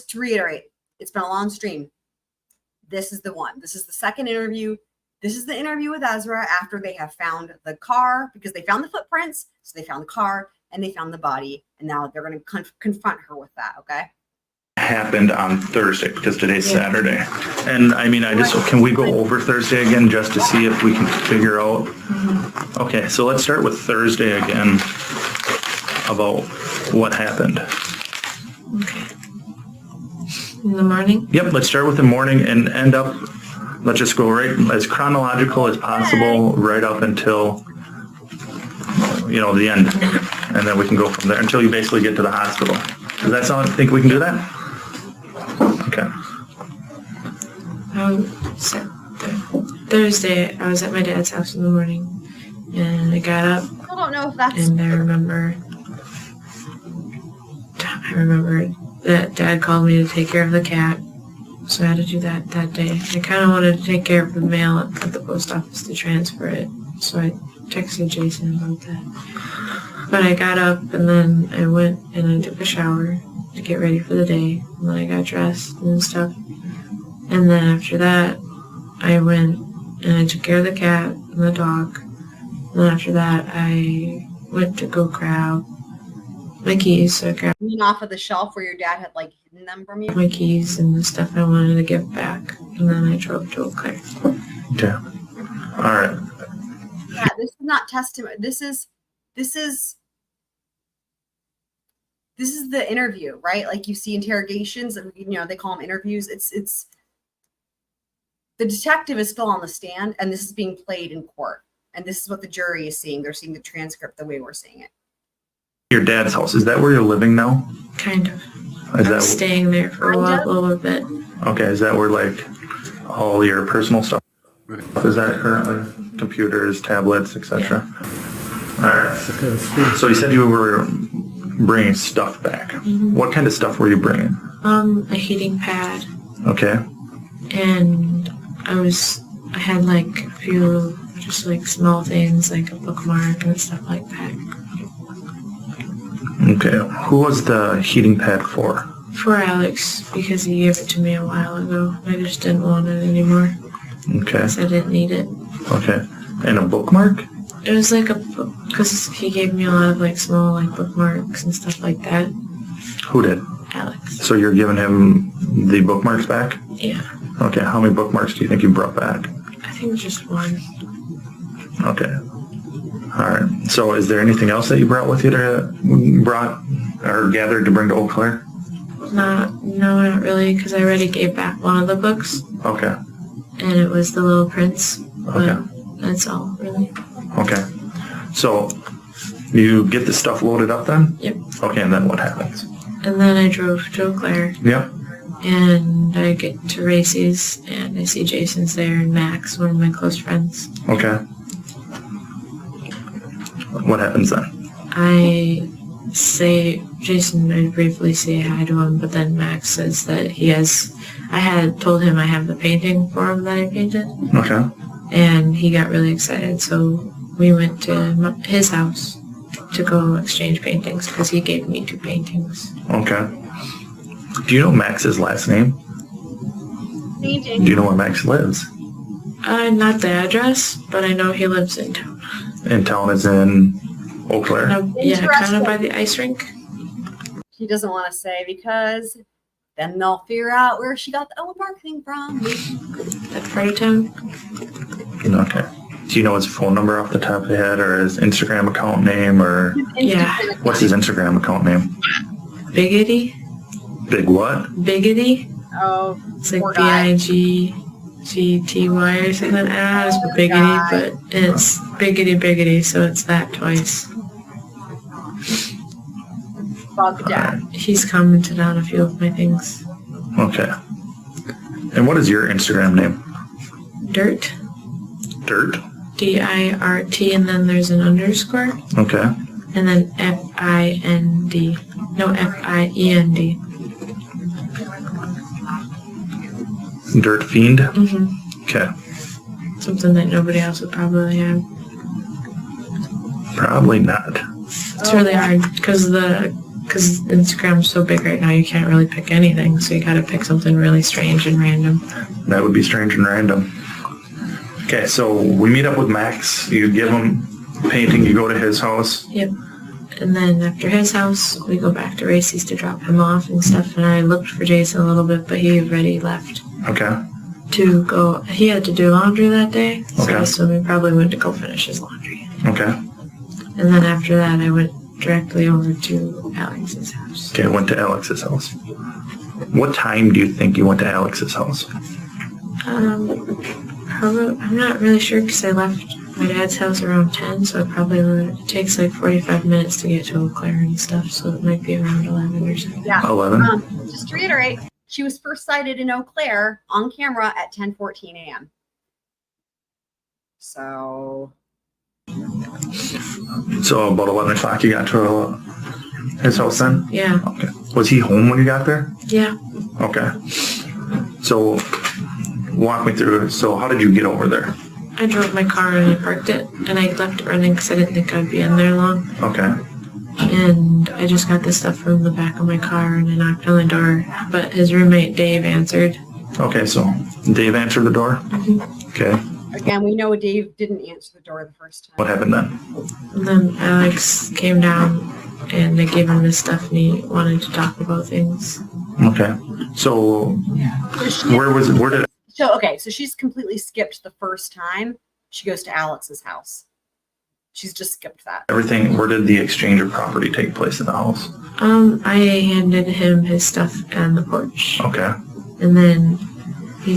C: to reiterate, it's been a long stream. This is the one. This is the second interview. This is the interview with Ezra after they have found the car, because they found the footprints. So they found the car and they found the body. And now they're going to confront her with that. Okay.
H: Happened on Thursday, because today's Saturday. And I mean, can we go over Thursday again just to see if we can figure out? Okay. So let's start with Thursday again about what happened.
M: Okay. In the morning?
H: Yep. Let's start with the morning and end up. Let's just go right as chronological as possible, right up until, the end. And then we can go from there until you basically get to the hospital. Does that sound, think we can do that? Okay.
M: So Thursday, I was at my dad's house in the morning, and I got up.
C: I don't know if that's.
M: And I remember that Dad called me to take care of the cat. So I had to do that day. I kind of wanted to take care of the mail at the post office to transfer it. So I texted Jason about that. But I got up and then I went and I took a shower to get ready for the day. And then I got dressed and stuff. And then after that, I went and I took care of the cat and the dog. And then after that, I went to go grab my keys. So I grabbed
C: Off of the shelf where your dad had hidden them from you.
M: my keys and the stuff I wanted to give back, and then I drove to Eau Claire.
H: Okay. All right.
C: Yeah, this is not testimony. This is the interview, right? Like you see interrogations, they call them interviews. It's the detective is still on the stand, and this is being played in court, and this is what the jury is seeing. They're seeing the transcript the way we're seeing it.
H: Your dad's house, is that where you're living now?
M: Kind of.
H: Is
M: I
H: that
M: was staying there for a little bit.
H: okay? Is that where all your personal stuff? Is that currently computers, tablets, etc.? All right. So you said you were bringing stuff back.
M: Mm-hmm.
H: What kind of stuff were you bringing?
M: A heating pad.
H: Okay.
M: And I had a few just small things, like a bookmark and stuff like that.
H: Okay. Who was the heating pad for?
M: For Alex, because he gave it to me a while ago. I just didn't want it anymore.
H: Okay.
M: Because I didn't need it.
H: Okay. And a bookmark?
M: It was a book, because he gave me a lot of small bookmarks and stuff like that.
H: Who did?
M: Alex.
H: So you're giving him the bookmarks back?
M: Yeah.
H: Okay. How many bookmarks do you think you brought back?
M: I think just one.
H: Okay. All right. So is there anything else that you brought with you gathered to bring to Eau Claire?
M: No, not really, because I already gave back one of the books.
H: Okay.
M: And it was The Little Prince.
H: Okay.
M: That's all, really.
H: Okay. So you get the stuff loaded up then?
M: Yep.
H: Okay, and then what happens?
M: And then I drove to Eau Claire.
H: Yep.
M: And I get to Racy's, and I see Jason's there, and Max, one of my close friends.
H: Okay. What happens then?
M: I briefly say hi to him, but then Max says that I had told him I have the painting for him that I painted.
H: Okay.
M: And he got really excited, so we went to his house, to go exchange paintings because he gave me 2 paintings.
E: Okay. Do you know Max's last name? Do you know where Max lives?
M: Not the address, but I know he lives in town.
E: In town is in Eau Claire?
M: Yeah, kind of by the ice rink.
C: He doesn't want to say because then they'll figure out where she got the marketing from.
M: That part of town.
E: Okay. Do you know his phone number off the top of your head, or his Instagram account name, or?
M: Yeah.
E: What's his Instagram account name?
M: Biggity.
E: Big what?
M: Biggity.
C: Oh,
M: it's like BIGGTY or something. I don't know how to spell biggity, but it's biggity, so it's that twice. He's commented on a few of my things.
E: Okay. And what is your Instagram name?
M: Dirt.
E: Dirt?
M: DIRT, and then there's an underscore.
E: Okay.
M: And then FIND. No, FIEND.
E: Dirt Fiend?
M: Mm-hmm.
E: Okay.
M: Something that nobody else would probably have.
E: Probably not.
M: It's really hard because Instagram's so big right now, you can't really pick anything, so you gotta pick something really strange and random.
E: That would be strange and random. Okay, so we meet up with Max. You give him painting, you go to his house.
M: Yep. And then after his house, we go back to Racy's to drop him off and stuff, and I looked for Jason a little bit, but he already left.
E: Okay.
M: To go, he had to do laundry that day, so
E: Okay.
M: I assume he probably went to go finish his laundry.
E: Okay.
M: And then after that, I went directly over to Alex's house.
E: Okay, went to Alex's house. What time do you think you went to Alex's house?
M: I'm not really sure because I left my dad's house around 10, so it takes like 45 minutes to get to Eau Claire and stuff, so it might be around 11 or something.
C: Yeah.
E: 11?
C: Just to reiterate, she was first sighted in Eau Claire on camera at 10:14 a.m. So
E: about 11 o'clock you got to his house then?
M: Yeah.
E: Okay. Was he home when you got there?
M: Yeah.
E: Okay. So walk me through it. So how did you get over there?
M: I drove my car and I parked it, and I left it running because I didn't think I'd be in there long.
E: Okay.
M: And I just got this stuff from the back of my car, and I knocked on the door, but his roommate Dave answered.
E: Okay, so Dave answered the door?
M: Mm-hmm.
E: Okay.
C: again, we know Dave didn't answer the door the first time.
E: What happened then?
M: And then Alex came down, and I gave him this stuff, and he wanted to talk about things.
E: Okay. So where did
C: So she's completely skipped the first time. She goes to Alex's house. She's just skipped that.
E: where did the exchange of property take place in the house?
M: I handed him his stuff on the porch.
E: Okay.
M: And then he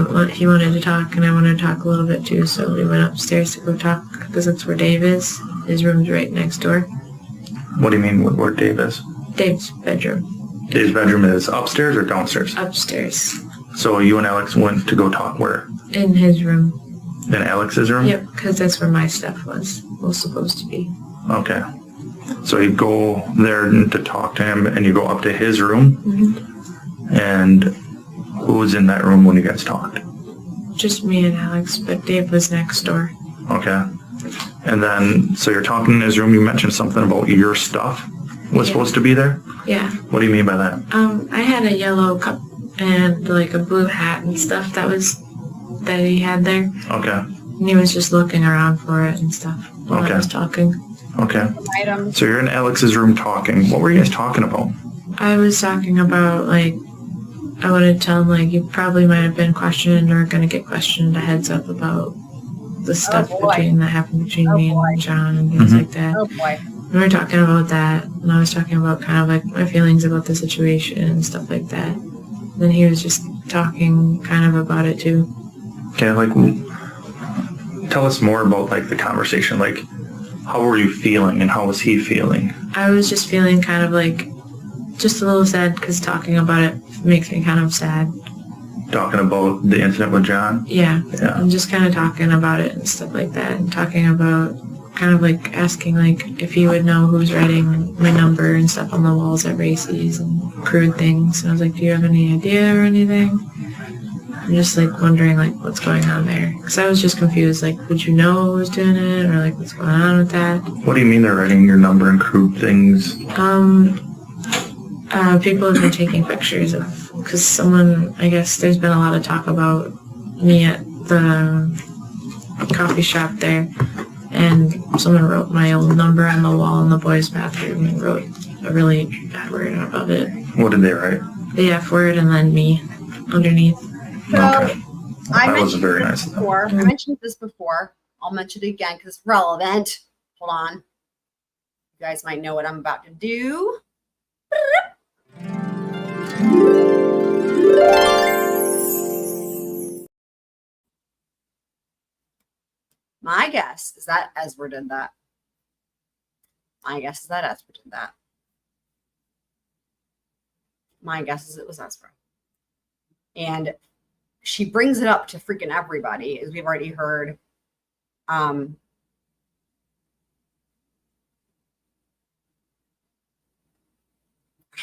M: wanted to talk, and I wanted to talk a little bit too, so we went upstairs to go talk, because that's where Dave is. His room's right next door.
E: What do you mean where Dave is?
M: Dave's bedroom.
E: Dave's bedroom is upstairs or downstairs?
M: Upstairs.
E: So you and Alex went to go talk where?
M: In his room.
E: In Alex's room?
M: Yep, because that's where my stuff was supposed to be.
E: Okay. So you go there to talk to him, and you go up to his room?
M: Mm-hmm.
E: And who was in that room when you guys talked?
M: Just me and Alex, but Dave was next door.
E: Okay. And then, so you're talking in his room, you mentioned something about your stuff was supposed to be there?
M: Yeah.
E: What do you mean by that?
M: I had a yellow cup and like a blue hat and stuff that he had there.
E: Okay.
M: And he was just looking around for it and stuff while I was talking.
E: Okay. So you're in Alex's room talking. What were you guys talking about?
M: I was talking about, like, I wanted to tell him, like, you probably might have been questioned or going to get questioned, a heads up about the stuff that happened between me and John and things like that.
C: Oh boy.
M: And we were talking about that, and I was talking about kind of like my feelings about the situation and stuff like that. And then he was just talking kind of about it too.
E: Okay, like, tell us more about, like, the conversation. Like, how were you feeling and how was he feeling?
M: I was just feeling kind of like, just a little sad because talking about it makes me kind of sad.
E: Talking about the incident with John?
M: Yeah.
E: Yeah.
M: And just kind of talking about it and stuff like that, and talking about kind of like asking like if he would know who's writing my number and stuff on the walls at Racy's and crude things. And I was like, do you have any idea or anything? I'm just like wondering like what's going on there. Because I was just confused, like, would you know who was doing it, or like what's going on with that?
E: What do you mean they're writing your number in crude things?
M: People have been taking pictures of, because someone, I guess there's been a lot of talk about me at the coffee shop there, and someone wrote my old number on the wall in the boys' bathroom and wrote a really bad word above it.
E: What did they write?
M: The F word and then me underneath.
C: So
E: That was very nice of them.
C: I mentioned this before. I'll mention it again because it's relevant. Hold on. You guys might know what I'm about to do. My guess is that Ezra did that. My guess is that Ezra did that. My guess is it was Ezra. And she brings it up to freaking everybody, as we've already heard. I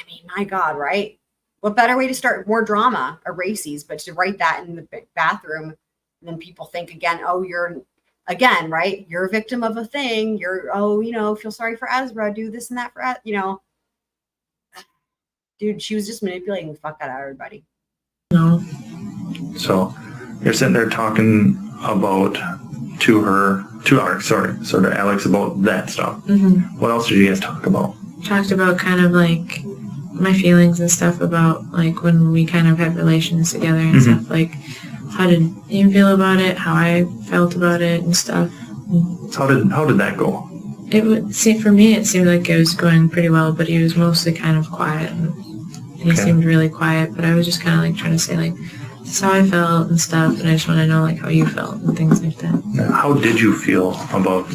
C: mean, my God, right? What better way to start more drama, a races, but to write that in the bathroom, and then people think again, oh, you're, again, right? You're a victim of a thing. You're, oh, you know, feel sorry for Ezra, do this and that for, you know. Dude, she was just manipulating the fuck out of everybody.
M: No.
E: So you're sitting there talking about to Alex about that stuff.
M: Mm-hmm.
E: What else did you guys talk about?
M: Talked about kind of like my feelings and stuff about like when we kind of had relations together and stuff. Like, how did you feel about it? How I felt about it and stuff.
E: How did that go?
M: It would see for me. It seemed like it was going pretty well, but he was mostly kind of quiet. And he seemed really quiet, but I was just kind of like trying to say like, this is how I felt and stuff, and I just want to know like how you felt and things like that.
E: How did you feel about?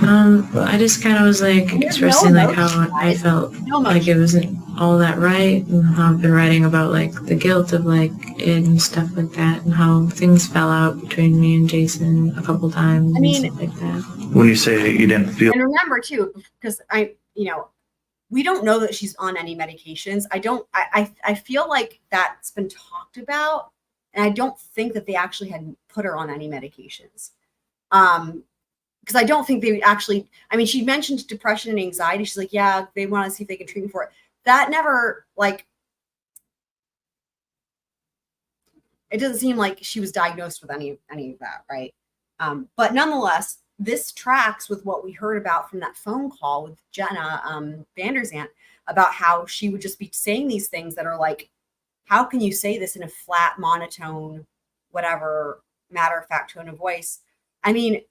M: I just kind of was like expressing like how I felt like it wasn't all that right, and how I've been writing about like the guilt of like it and stuff like that, and how things fell out between me and Jason a couple times and stuff like that.
E: When you say you didn't feel,
C: and remember too, because we don't know that she's on any medications. I feel like that's been talked about, and I don't think that they actually had put her on any medications. Because I don't think they actually, I mean, she mentioned depression and anxiety. She's like, yeah, they want to see if they can treat me for it. That never, like, it doesn't seem like she was diagnosed with any of that, right? But nonetheless, this tracks with what we heard about from that phone call with Jenna Vandezande about how she would just be saying these things that are like, how can you say this in a flat, monotone, whatever, matter-of-fact tone of voice? I mean,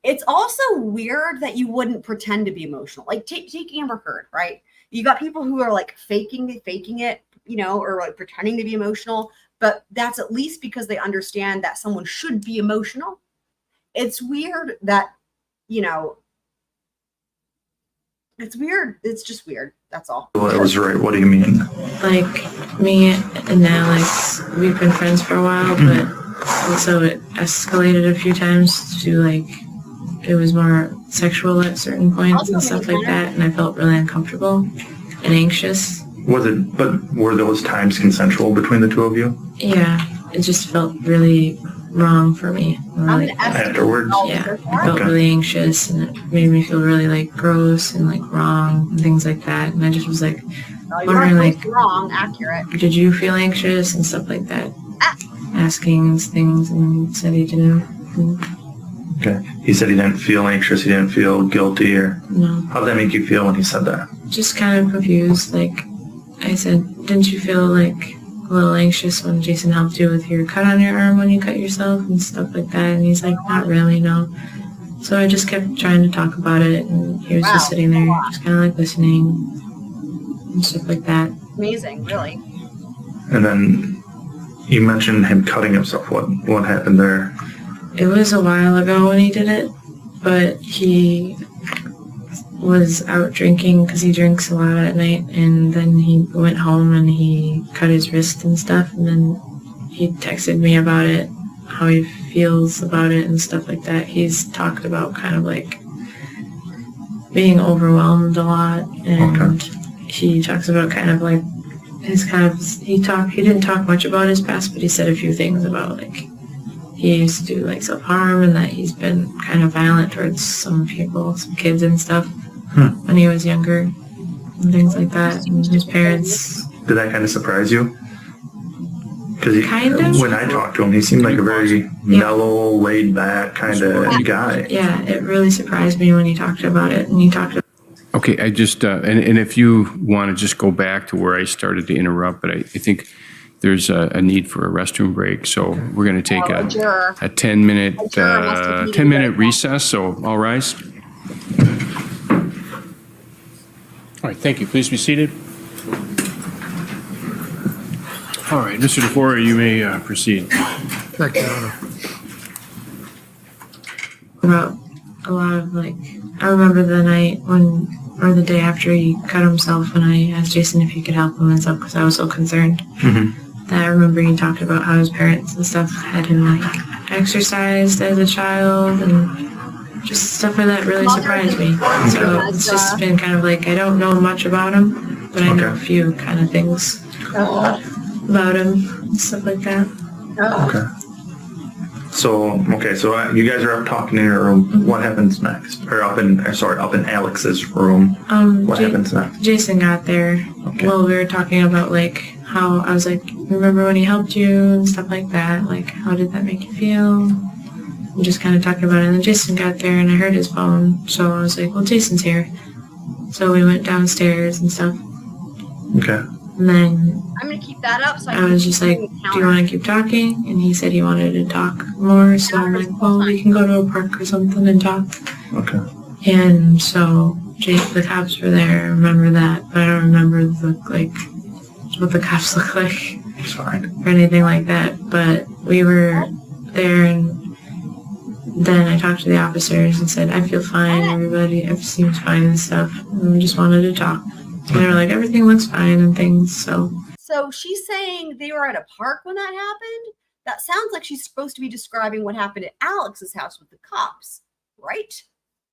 C: it's also weird that you wouldn't pretend to be emotional. Like take Amber Heard, right? You got people who are like faking it, or like pretending to be emotional, but that's at least because they understand that someone should be emotional. It's weird that, it's weird. It's just weird. That's all.
E: well, it was right. What do you mean?
M: Like me and Alex, we've been friends for a while, but also it escalated a few times to like, it was more sexual at certain points and stuff like that, and I felt really uncomfortable and anxious.
E: But were those times consensual between the two of you?
M: Yeah, it just felt really wrong for me. Like,
E: afterwards?
M: Yeah, I felt really anxious, and it made me feel really like gross and like wrong and things like that. And I just was like wondering, like,
C: wrong, accurate.
M: Did you feel anxious and stuff like that? Asking things, and he said he didn't.
E: Okay. He said he didn't feel anxious, he didn't feel guilty, or
M: No.
E: how did that make you feel when he said that?
M: Just kind of confused. Like, I said, didn't you feel like a little anxious when Jason helped you with your cut on your arm when you cut yourself and stuff like that? And he's like, not really, no. So I just kept trying to talk about it, and he was just sitting there, just kind of like listening and stuff like that.
C: Amazing, really.
E: And then you mentioned him cutting himself. What happened there?
M: It was a while ago when he did it, but he was out drinking because he drinks a lot at night, and then he went home and he cut his wrist and stuff, and then he texted me about it, how he feels about it and stuff like that. He's talked about kind of like being overwhelmed a lot, and he talks about kind of like he didn't talk much about his past, but he said a few things about like he used to do like self-harm and that he's been kind of violent towards some people, some kids and stuff when he was younger and things like that. And his parents.
E: Did that kind of surprise you? Because
M: Kind of.
E: when I talked to him, he seemed like a very mellow, laid-back kind of guy.
M: Yeah, it really surprised me when he talked about it, and he talked about.
G: Okay, I just, and if you want to just go back to where I started to interrupt, but I think there's a need for a restroom break, so we're going to take a 10-minute recess, so all rise. All right, thank you. Please be seated. All right, Mr. Dufour, you may proceed.
A: Thank you, Your Honor.
M: About a lot of like, I remember the night or the day after he cut himself, and I asked Jason if he could help him and stuff because I was so concerned. That I remember he talked about how his parents and stuff had him like exercised as a child and just stuff like that really surprised me. So it's just been kind of like, I don't know much about him, but I know a few kind of things about him and stuff like that.
E: Okay. So you guys are up talking in your room. What happens next? Or up in Alex's room. What happens next?
M: Jason got there. Well, we were talking about like how I was like, remember when he helped you and stuff like that? Like, how did that make you feel? And just kind of talking about it. And then Jason got there and I heard his phone. So I was like, well, Jason's here. So we went downstairs and stuff.
E: Okay.
M: And then
C: I'm going to keep that up. So
M: I was just like, do you want to keep talking? And he said he wanted to talk more. So I'm like, well, we can go to a park or something and talk.
E: Okay.
M: And so the cops were there. I remember that. But I don't remember what the cops look like.
E: Sorry.
M: Or anything like that. But we were there, and then I talked to the officers and said, I feel fine. Everybody seems fine and stuff. And we just wanted to talk. And they were like, everything looks fine and things, so.
C: So she's saying they were at a park when that happened? That sounds like she's supposed to be describing what happened at Alex's house with the cops, right?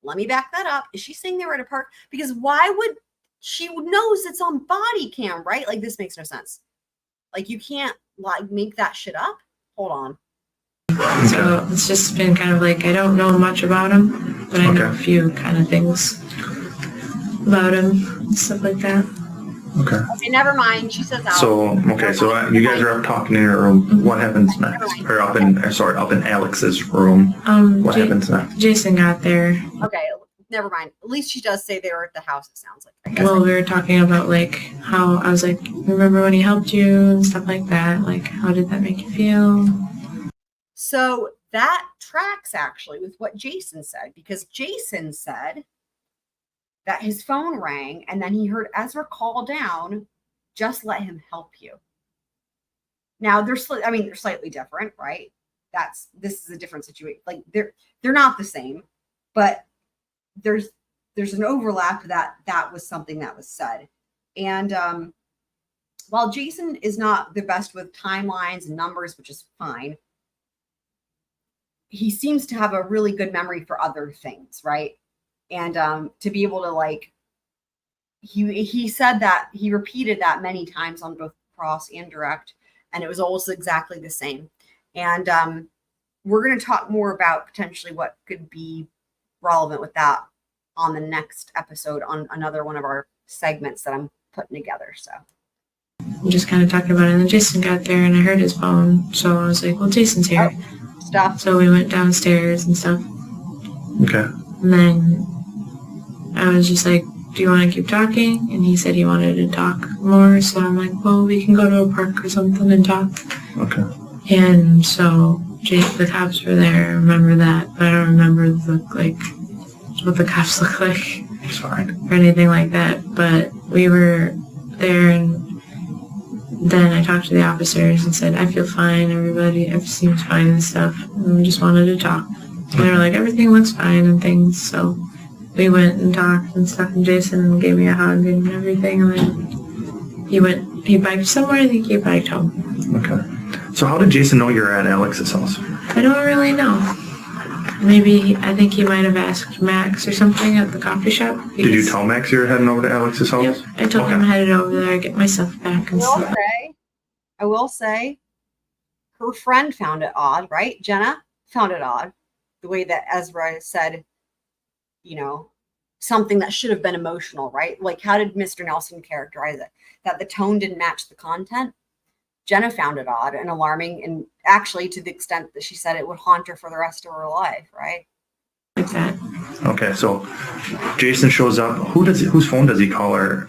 C: Let me back that up. Is she saying they were at a park? Because why would she knows it's on body cam, right? Like, this makes no sense. Like, you can't like make that shit up. Hold on.
M: So it's just been kind of like, I don't know much about him, but I know a few kind of things about him and stuff like that.
E: Okay.
C: Okay, never mind. She says Alex.
E: So you guys are up talking in your room. What happens next? Or up in Alex's room. What happens next?
M: Jason got there.
C: Okay, never mind. At least she does say they were at the house, it sounds like.
M: Well, we were talking about like how I was like, remember when he helped you and stuff like that? Like, how did that make you feel?
C: So that tracks actually with what Jason said, because Jason said that his phone rang and then he heard Ezra call down, just let him help you. Now they're slightly different, right? This is a different situation. Like they're not the same, but there's an overlap that was something that was said. And while Jason is not the best with timelines and numbers, which is fine, he seems to have a really good memory for other things, right? And to be able to like, he said that he repeated that many times on both cross and direct, and it was almost exactly the same. And we're going to talk more about potentially what could be relevant with that on the next episode on another one of our segments that I'm putting together. So
M: I'm just kind of talking about it, and then Jason got there and I heard his phone, so I was like, well, Jason's here. So we went downstairs and stuff.
E: Okay.
M: And then I was just like, do you want to keep talking? And he said he wanted to talk more. So I'm like, well, we can go to a park or something and talk.
E: Okay.
M: And so the cops were there. I remember that. But I don't remember what the cops look like.
E: Sorry.
M: Or anything like that. But we were there, and then I talked to the officers and said, I feel fine. Everybody seems fine and stuff. And we just wanted to talk. And they were like, everything looks fine and things. So we went and talked and stuff, and Jason gave me a hug and everything. And then he biked somewhere. I think he biked home.
E: Okay. So how did Jason know you're at Alex's house?
M: I don't really know. Maybe, I think he might have asked Max or something at the coffee shop.
E: Did you tell Max you were heading over to Alex's house?
M: Yep, I told him I'm headed over there, get my stuff back and stuff.
C: I will say, her friend found it odd, right? Jenna found it odd. The way that Ezra said, you know, something that should have been emotional, right? Like, how did Mr. Nelson characterize it? That the tone didn't match the content. Jenna found it odd and alarming, and actually to the extent that she said it would haunt her for the rest of her life, right?
M: Like that.
E: Okay, so Jason shows up. Whose phone does he call her?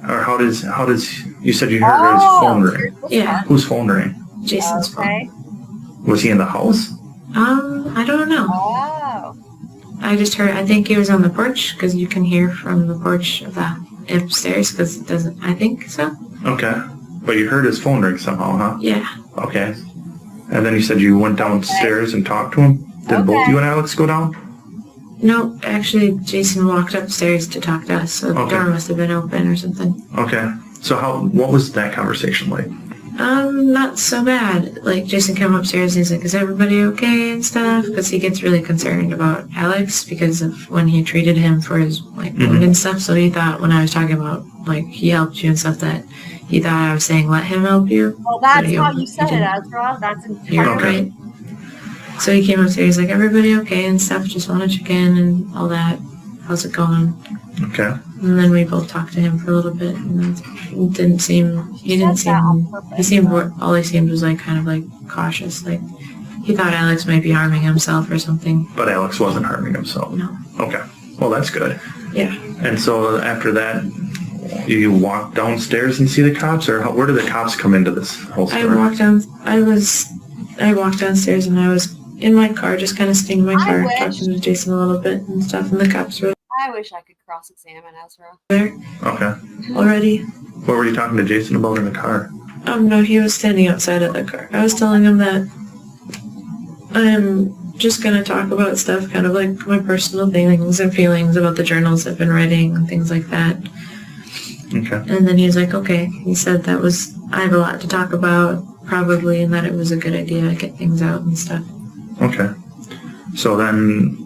E: Or how does you said you heard his phone ring?
M: Yeah.
E: Whose phone ring?
M: Jason's phone.
E: Was he in the house?
M: I don't know.
C: Oh.
M: I just heard, I think he was on the porch, because you can hear from the porch of the upstairs, because it doesn't, I think so.
E: Okay. But you heard his phone ring somehow, huh?
M: Yeah.
E: Okay. And then you said you went downstairs and talked to him? Did both you and Alex go down?
M: No, actually, Jason walked upstairs to talk to us, so the door must have been open or something.
E: Okay. So what was that conversation like?
M: Not so bad. Like, Jason came upstairs and he's like, is everybody okay and stuff? Because he gets really concerned about Alex because of when he treated him for his, like, wound and stuff. So he thought when I was talking about, like, he helped you and stuff, that he thought I was saying, let him help you.
C: Well, that's how you said it, Ezra. That's
M: You're right. So he came upstairs like, everybody okay and stuff, just want to check in and all that. How's it going?
E: Okay.
M: And then we both talked to him for a little bit, and he seemed, all he seemed was like kind of like cautious, like he thought Alex might be harming himself or something.
E: But Alex wasn't harming himself?
M: No.
E: Okay. Well, that's good.
M: Yeah.
E: And so after that, you walk downstairs and see the cops, or where did the cops come into this whole story?
M: I walked downstairs and I was in my car, just kind of sitting in my car, talking to Jason a little bit and stuff, and the cops were
C: I wish I could cross-examine Ezra.
M: there
E: Okay.
M: already.
E: What were you talking to Jason about in the car?
M: No, he was standing outside of the car. I was telling him that I'm just going to talk about stuff, kind of like my personal things and feelings about the journals I've been writing and things like that.
E: Okay.
M: And then he was like, okay. He said I have a lot to talk about, probably, and that it was a good idea to get things out and stuff.
E: Okay. So then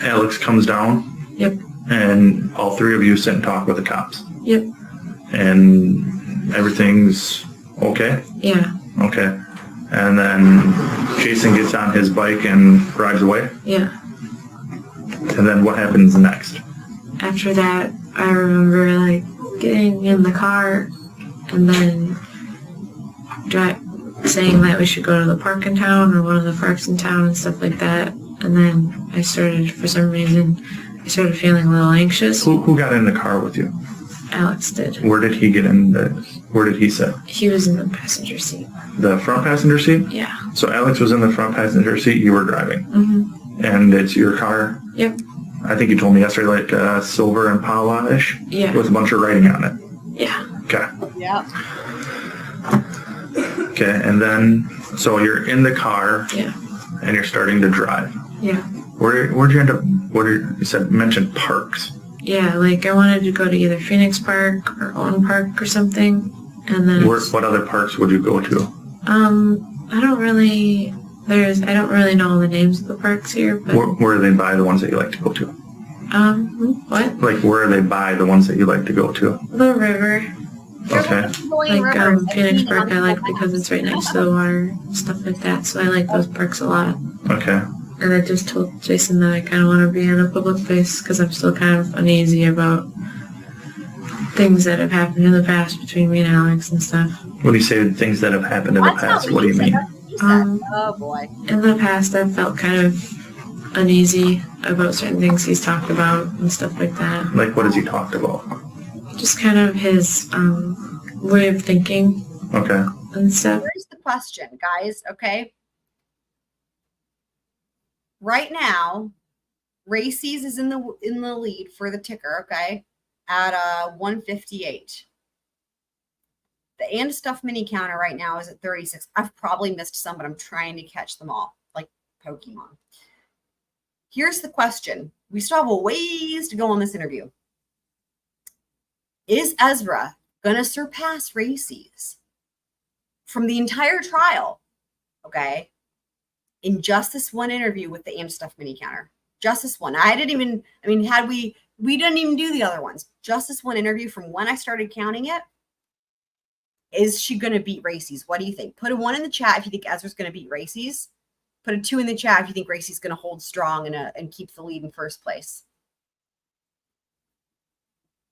E: Alex comes down.
M: Yep.
E: And all three of you sit and talk with the cops.
M: Yep.
E: And everything's okay?
M: Yeah.
E: Okay. And then Jason gets on his bike and drives away?
M: Yeah.
E: And then what happens next?
M: After that, I remember like getting in the car and then saying that we should go to the park in town or one of the parks in town and stuff like that. And then I started, for some reason, feeling a little anxious.
E: Who got in the car with you?
M: Alex did.
E: Where did he get in? Where did he sit?
M: He was in the passenger seat.
E: The front passenger seat?
M: Yeah.
E: So Alex was in the front passenger seat, you were driving.
M: Mm-hmm.
E: And it's your car?
M: Yep.
E: I think you told me yesterday, like silver Impala-ish?
M: Yeah.
E: With a bunch of writing on it?
M: Yeah.
E: Okay.
C: Yeah.
E: Okay, and then, so you're in the car.
M: Yeah.
E: And you're starting to drive.
M: Yeah.
E: Where'd you end up, mentioned parks?
M: Yeah, like I wanted to go to either Phoenix Park or Owen Park or something. And then
E: What other parks would you go to?
M: I don't really know the names of the parks here, but
E: Where are they by the ones that you like to go to?
M: what?
E: Like, where are they by the ones that you like to go to?
M: The river.
E: Okay.
M: Like Phoenix Park I like because it's right next to the water, stuff like that, so I like those parks a lot.
E: Okay.
M: And I just told Jason that I kind of want to be in a public place because I'm still kind of uneasy about things that have happened in the past between me and Alex and stuff.
E: When you say things that have happened in the past, what do you mean?
C: Oh boy.
M: In the past, I've felt kind of uneasy about certain things he's talked about and stuff like that.
E: Like, what has he talked about?
M: Just kind of his way of thinking.
E: Okay.
M: And stuff.
C: Here's the question, guys, okay? Right now, Racy's is in the lead for the ticker, okay? At 158. The And Stuff mini counter right now is at 36. I've probably missed some, but I'm trying to catch them all, like Pokemon. Here's the question. We still have a ways to go on this interview. Is Ezra going to surpass Racy's? From the entire trial, okay? in just this one interview with the and stuff mini counter. Just this one. We didn't even do the other ones. Just this one interview from when I started counting it. Is she going to beat Racy's? What do you think? Put a 1 in the chat if you think Ezra's going to beat Racy's. Put a 2 in the chat if you think Racy's going to hold strong and keep the lead in first place.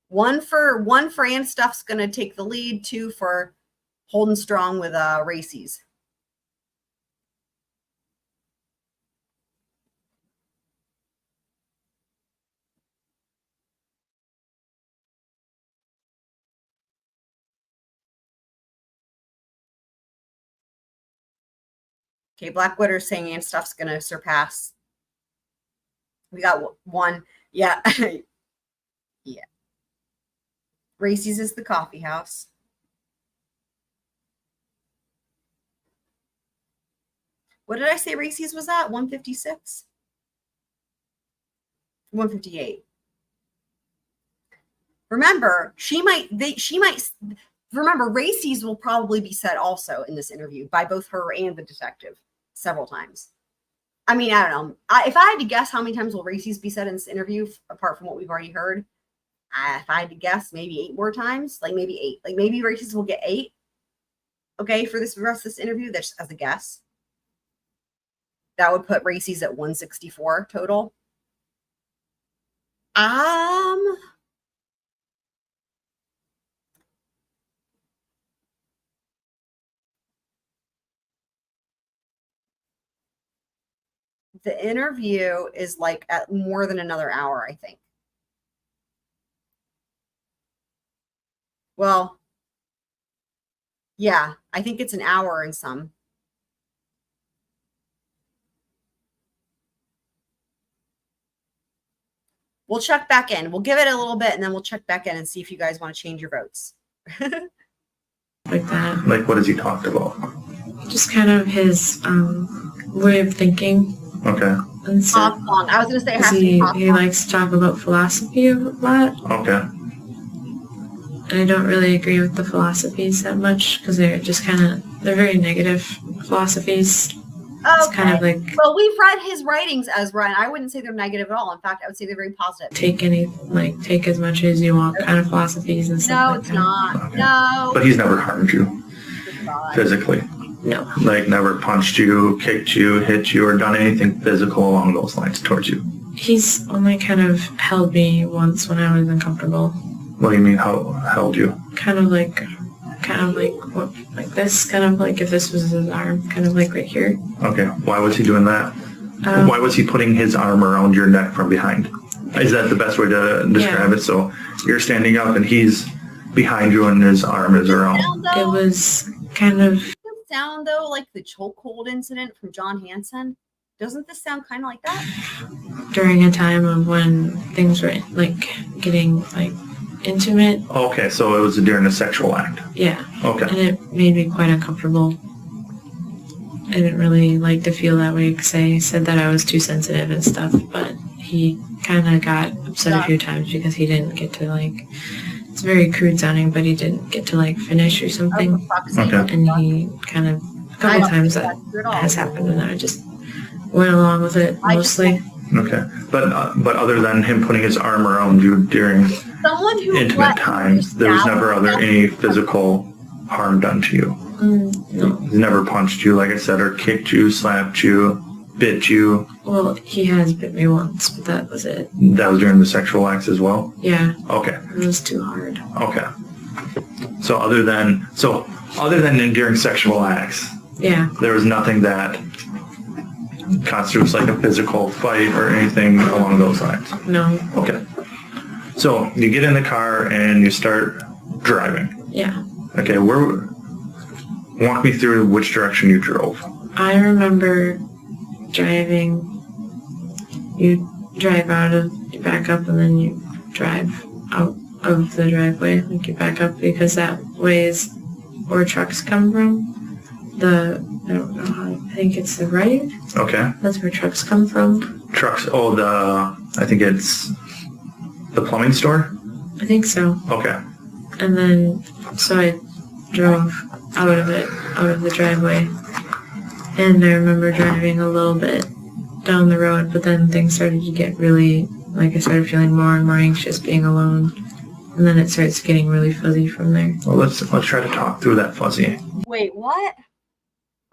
C: One for and stuff's going to take the lead. 2 for holding strong with Racy's. Okay, Black Widow's saying and stuff's going to surpass. We got 1. Yeah. Yeah. Racy's is the coffee house. What did I say Racy's was at? 156? 158. Remember, remember, Racy's will probably be said also in this interview by both her and the detective several times. I mean, I don't know. If I had to guess how many times will Racy's be said in this interview, apart from what we've already heard, if I had to guess, maybe 8 more times, like maybe 8. Like maybe Racy's will get 8. Okay, for this rest of this interview, that's just as a guess. That would put Racy's at 164 total. The interview is like at more than another hour, I think. Well, yeah, I think it's an hour and some. We'll check back in. We'll give it a little bit and then we'll check back in and see if you guys want to change your votes.
M: Like that.
E: Like, what has he talked about?
M: Just kind of his way of thinking.
E: Okay.
M: And stuff.
C: I was going to say it has to be
M: he likes to talk about philosophy a lot.
E: Okay.
M: And I don't really agree with the philosophies that much because they're just they're very negative philosophies. It's kind of like...
C: Well, we've read his writings, Ezra, and I wouldn't say they're negative at all. In fact, I would say they're very positive.
M: Take as much as you want kind of philosophies and stuff like that.
C: No, it's not. No.
E: But he's never harmed you physically.
M: No.
E: Like never punched you, kicked you, hit you, or done anything physical along those lines towards you.
M: He's only kind of held me once when I was uncomfortable.
E: What do you mean, how held you?
M: Kind of like what, like this, kind of like if this was his arm, kind of like right here.
E: Okay, why was he doing that? Why was he putting his arm around your neck from behind? Is that the best way to describe it? So you're standing up and he's behind you and his arm is around.
M: It was kind of...
C: Sound though like the chokehold incident from John Hansen? Doesn't this sound kind of like that?
M: During a time of when things were like getting like intimate.
E: Okay, so it was during a sexual act.
M: Yeah.
E: Okay.
M: And it made me quite uncomfortable. I didn't really like to feel that way because I said that I was too sensitive and stuff, but he kind of got upset a few times because he didn't get to like... It's very crude sounding, but he didn't get to like finish or something.
E: Okay.
M: And he kind of, a couple times that has happened and I just went along with it mostly.
E: Okay. But other than him putting his arm around you during intimate times, there was never any physical harm done to you?
M: No.
E: He's never punched you, like I said, or kicked you, slapped you, bit you?
M: Well, he has bit me once, but that was it.
E: That was during the sexual acts as well?
M: Yeah.
E: Okay.
M: It was too hard.
E: Okay. So other than during sexual acts,
M: yeah,
E: there was nothing that constitutes like a physical fight or anything along those lines?
M: No.
E: Okay. So you get in the car and you start driving.
M: Yeah.
E: Okay, walk me through which direction you drove.
M: I remember driving. You drive you back up and then you drive out of the driveway. Like you back up because that way is where trucks come from. I don't know how, I think it's the right.
E: Okay.
M: That's where trucks come from.
E: Trucks, I think it's the plumbing store?
M: I think so.
E: Okay.
M: And then, so I drove out of the driveway And I remember driving a little bit down the road, but then things started to get really, like I started feeling more and more anxious being alone. And then it starts getting really fuzzy from there.
E: Well, let's try to talk through that fuzzy.
C: Wait, what?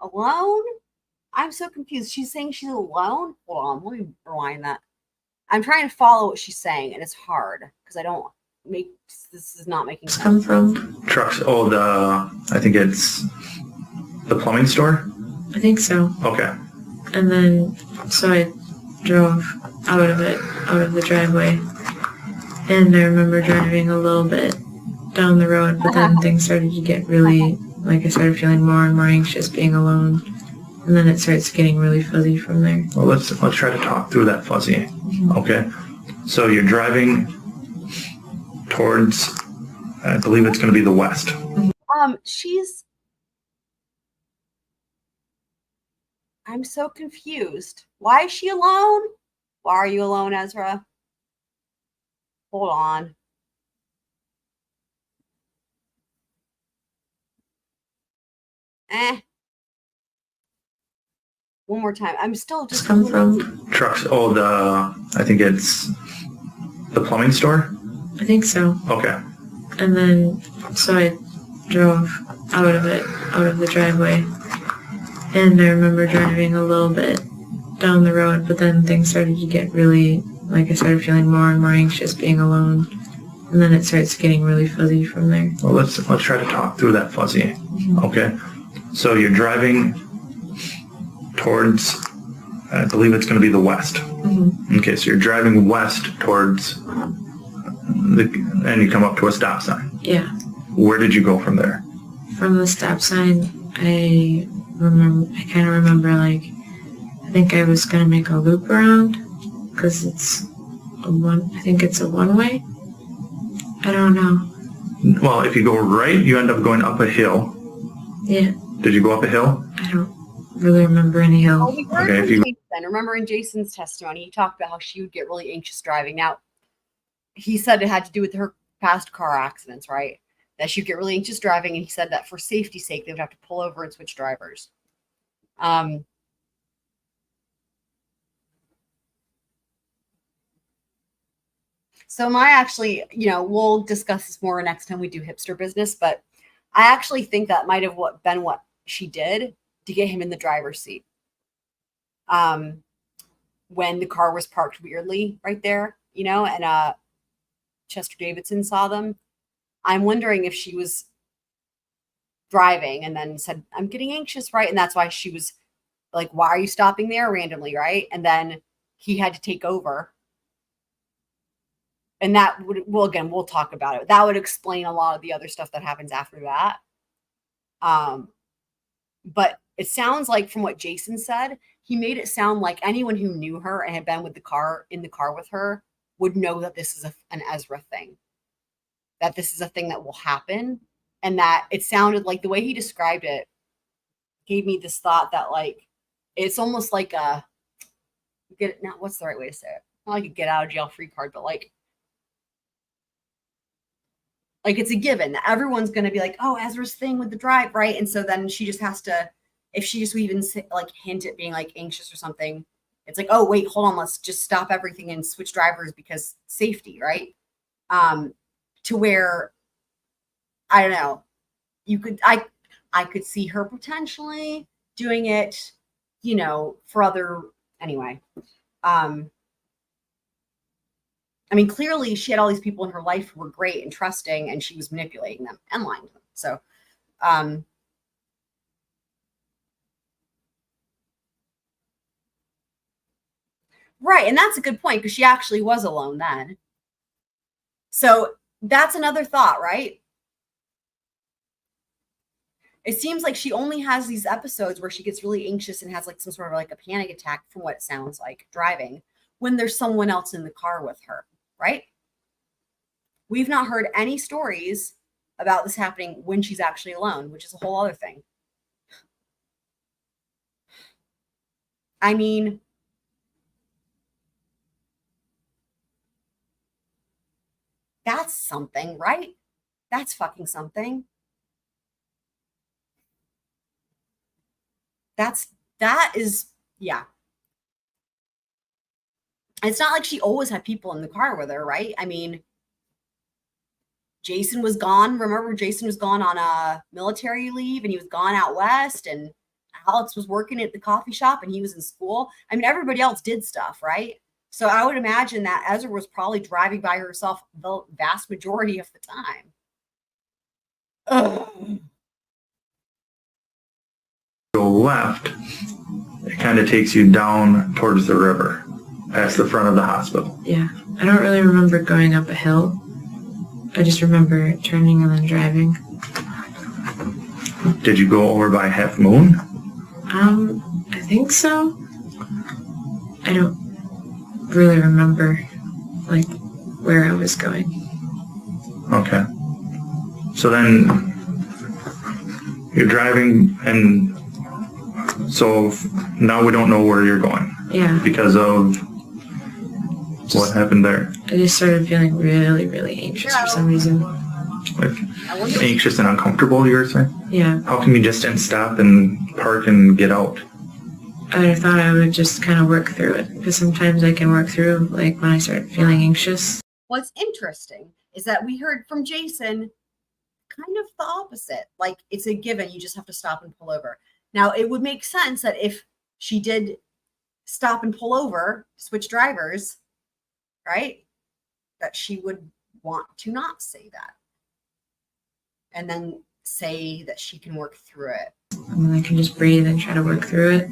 C: Alone? I'm so confused. She's saying she's alone? Hold on, let me rewind that. I'm trying to follow what she's saying, and it's hard because I don't make this is not making sense.
M: Come from?
E: Trucks. Oh, I think it's the plumbing store.
M: I think so.
E: Okay.
M: And then, so I drove out of the driveway. And I remember driving a little bit down the road, but then things started to get really, like I started feeling more and more anxious being alone. And then it starts getting really fuzzy from there.
E: Well, let's try to talk through that fuzzy. Okay. So you're driving towards, I believe it's going to be the west.
C: I'm so confused. Why is she alone? Why are you alone, Ezra? Hold on. One more time. I'm still just
M: come from?
E: Trucks. Oh, I think it's the plumbing store.
M: I think so.
E: Okay.
M: And then, so I drove out of the driveway. And I remember driving a little bit down the road, but then things started to get really, like I started feeling more and more anxious being alone. And then it starts getting really fuzzy from there.
E: Well, let's try to talk through that fuzzy. Okay. So you're driving towards, I believe it's going to be the west. Okay, so you're driving west towards and you come up to a stop sign.
M: Yeah.
E: Where did you go from there?
M: From the stop sign, I kind of remember, like, I think I was going to make a loop around because I think it's a one-way. I don't know.
E: Well, if you go right, you end up going up a hill.
M: Yeah.
E: Did you go up a hill?
M: I don't really remember any hill.
C: Oh, we heard from Jason. Remember in Jason's testimony, he talked about how she would get really anxious driving. Now, he said it had to do with her past car accidents, right? That she'd get really anxious driving, and he said that for safety's sake, they would have to pull over and switch drivers. So I actually, we'll discuss this more next time we do hipster business, but I actually think that might have been what she did to get him in the driver's seat. When the car was parked weirdly right there, and Chester Davidson saw them. I'm wondering if she was driving and then said, I'm getting anxious, right? And that's why she was like, why are you stopping there randomly, right? And then he had to take over. And that would, we'll talk about it. That would explain a lot of the other stuff that happens after that. But it sounds like from what Jason said, he made it sound like anyone who knew her and had been in the car with her would know that this is an Ezra thing, that this is a thing that will happen. And that it sounded like the way he described it gave me this thought that, like, it's almost like what's the right way to say it? Not like a get out of jail free card, but like it's a given that everyone's going to be like, oh, Ezra's thing with the drive, right? And so then she just has to, if she just even like hint at being like anxious or something, it's like, oh, wait, hold on, let's just stop everything and switch drivers because safety, right? To where, I don't know, I could see her potentially doing it, for other, anyway. I mean, clearly she had all these people in her life who were great and trusting, and she was manipulating them and lying to them. So, right. And that's a good point because she actually was alone then. So that's another thought, right? It seems like she only has these episodes where she gets really anxious and has like some sort of like a panic attack from what it sounds like driving when there's someone else in the car with her. Right? We've not heard any stories about this happening when she's actually alone, which is a whole other thing. I mean, that's something, right? That's fucking something. That's that is, yeah. It's not like she always had people in the car with her, right? I mean, Jason was gone. Remember, Jason was gone on a military leave and he was gone out west, and Alex was working at the coffee shop and he was in school. I mean, everybody else did stuff, right? So I would imagine that Ezra was probably driving by herself the vast majority of the time. Ugh.
E: Go left, it kind of takes you down towards the river, past the front of the hospital.
M: Yeah, I don't really remember going up a hill. I just remember turning and then driving.
E: Did you go over by Half Moon?
M: I think so. I don't really remember, like, where I was going.
E: Okay. So then you're driving, and so now we don't know where you're going.
M: Yeah.
E: Because of what happened there.
M: I just started feeling really, really anxious for some reason.
E: Like anxious and uncomfortable, you were saying?
M: Yeah.
E: How come you just didn't stop and park and get out?
M: I thought I would just kind of work through it, because sometimes I can work through, like, when I start feeling anxious.
C: What's interesting is that we heard from Jason kind of the opposite. Like, it's a given, you just have to stop and pull over. Now, it would make sense that if she did stop and pull over, switch drivers, right, that she would want to not say that. And then say that she can work through it.
M: And I can just breathe and try to work through it.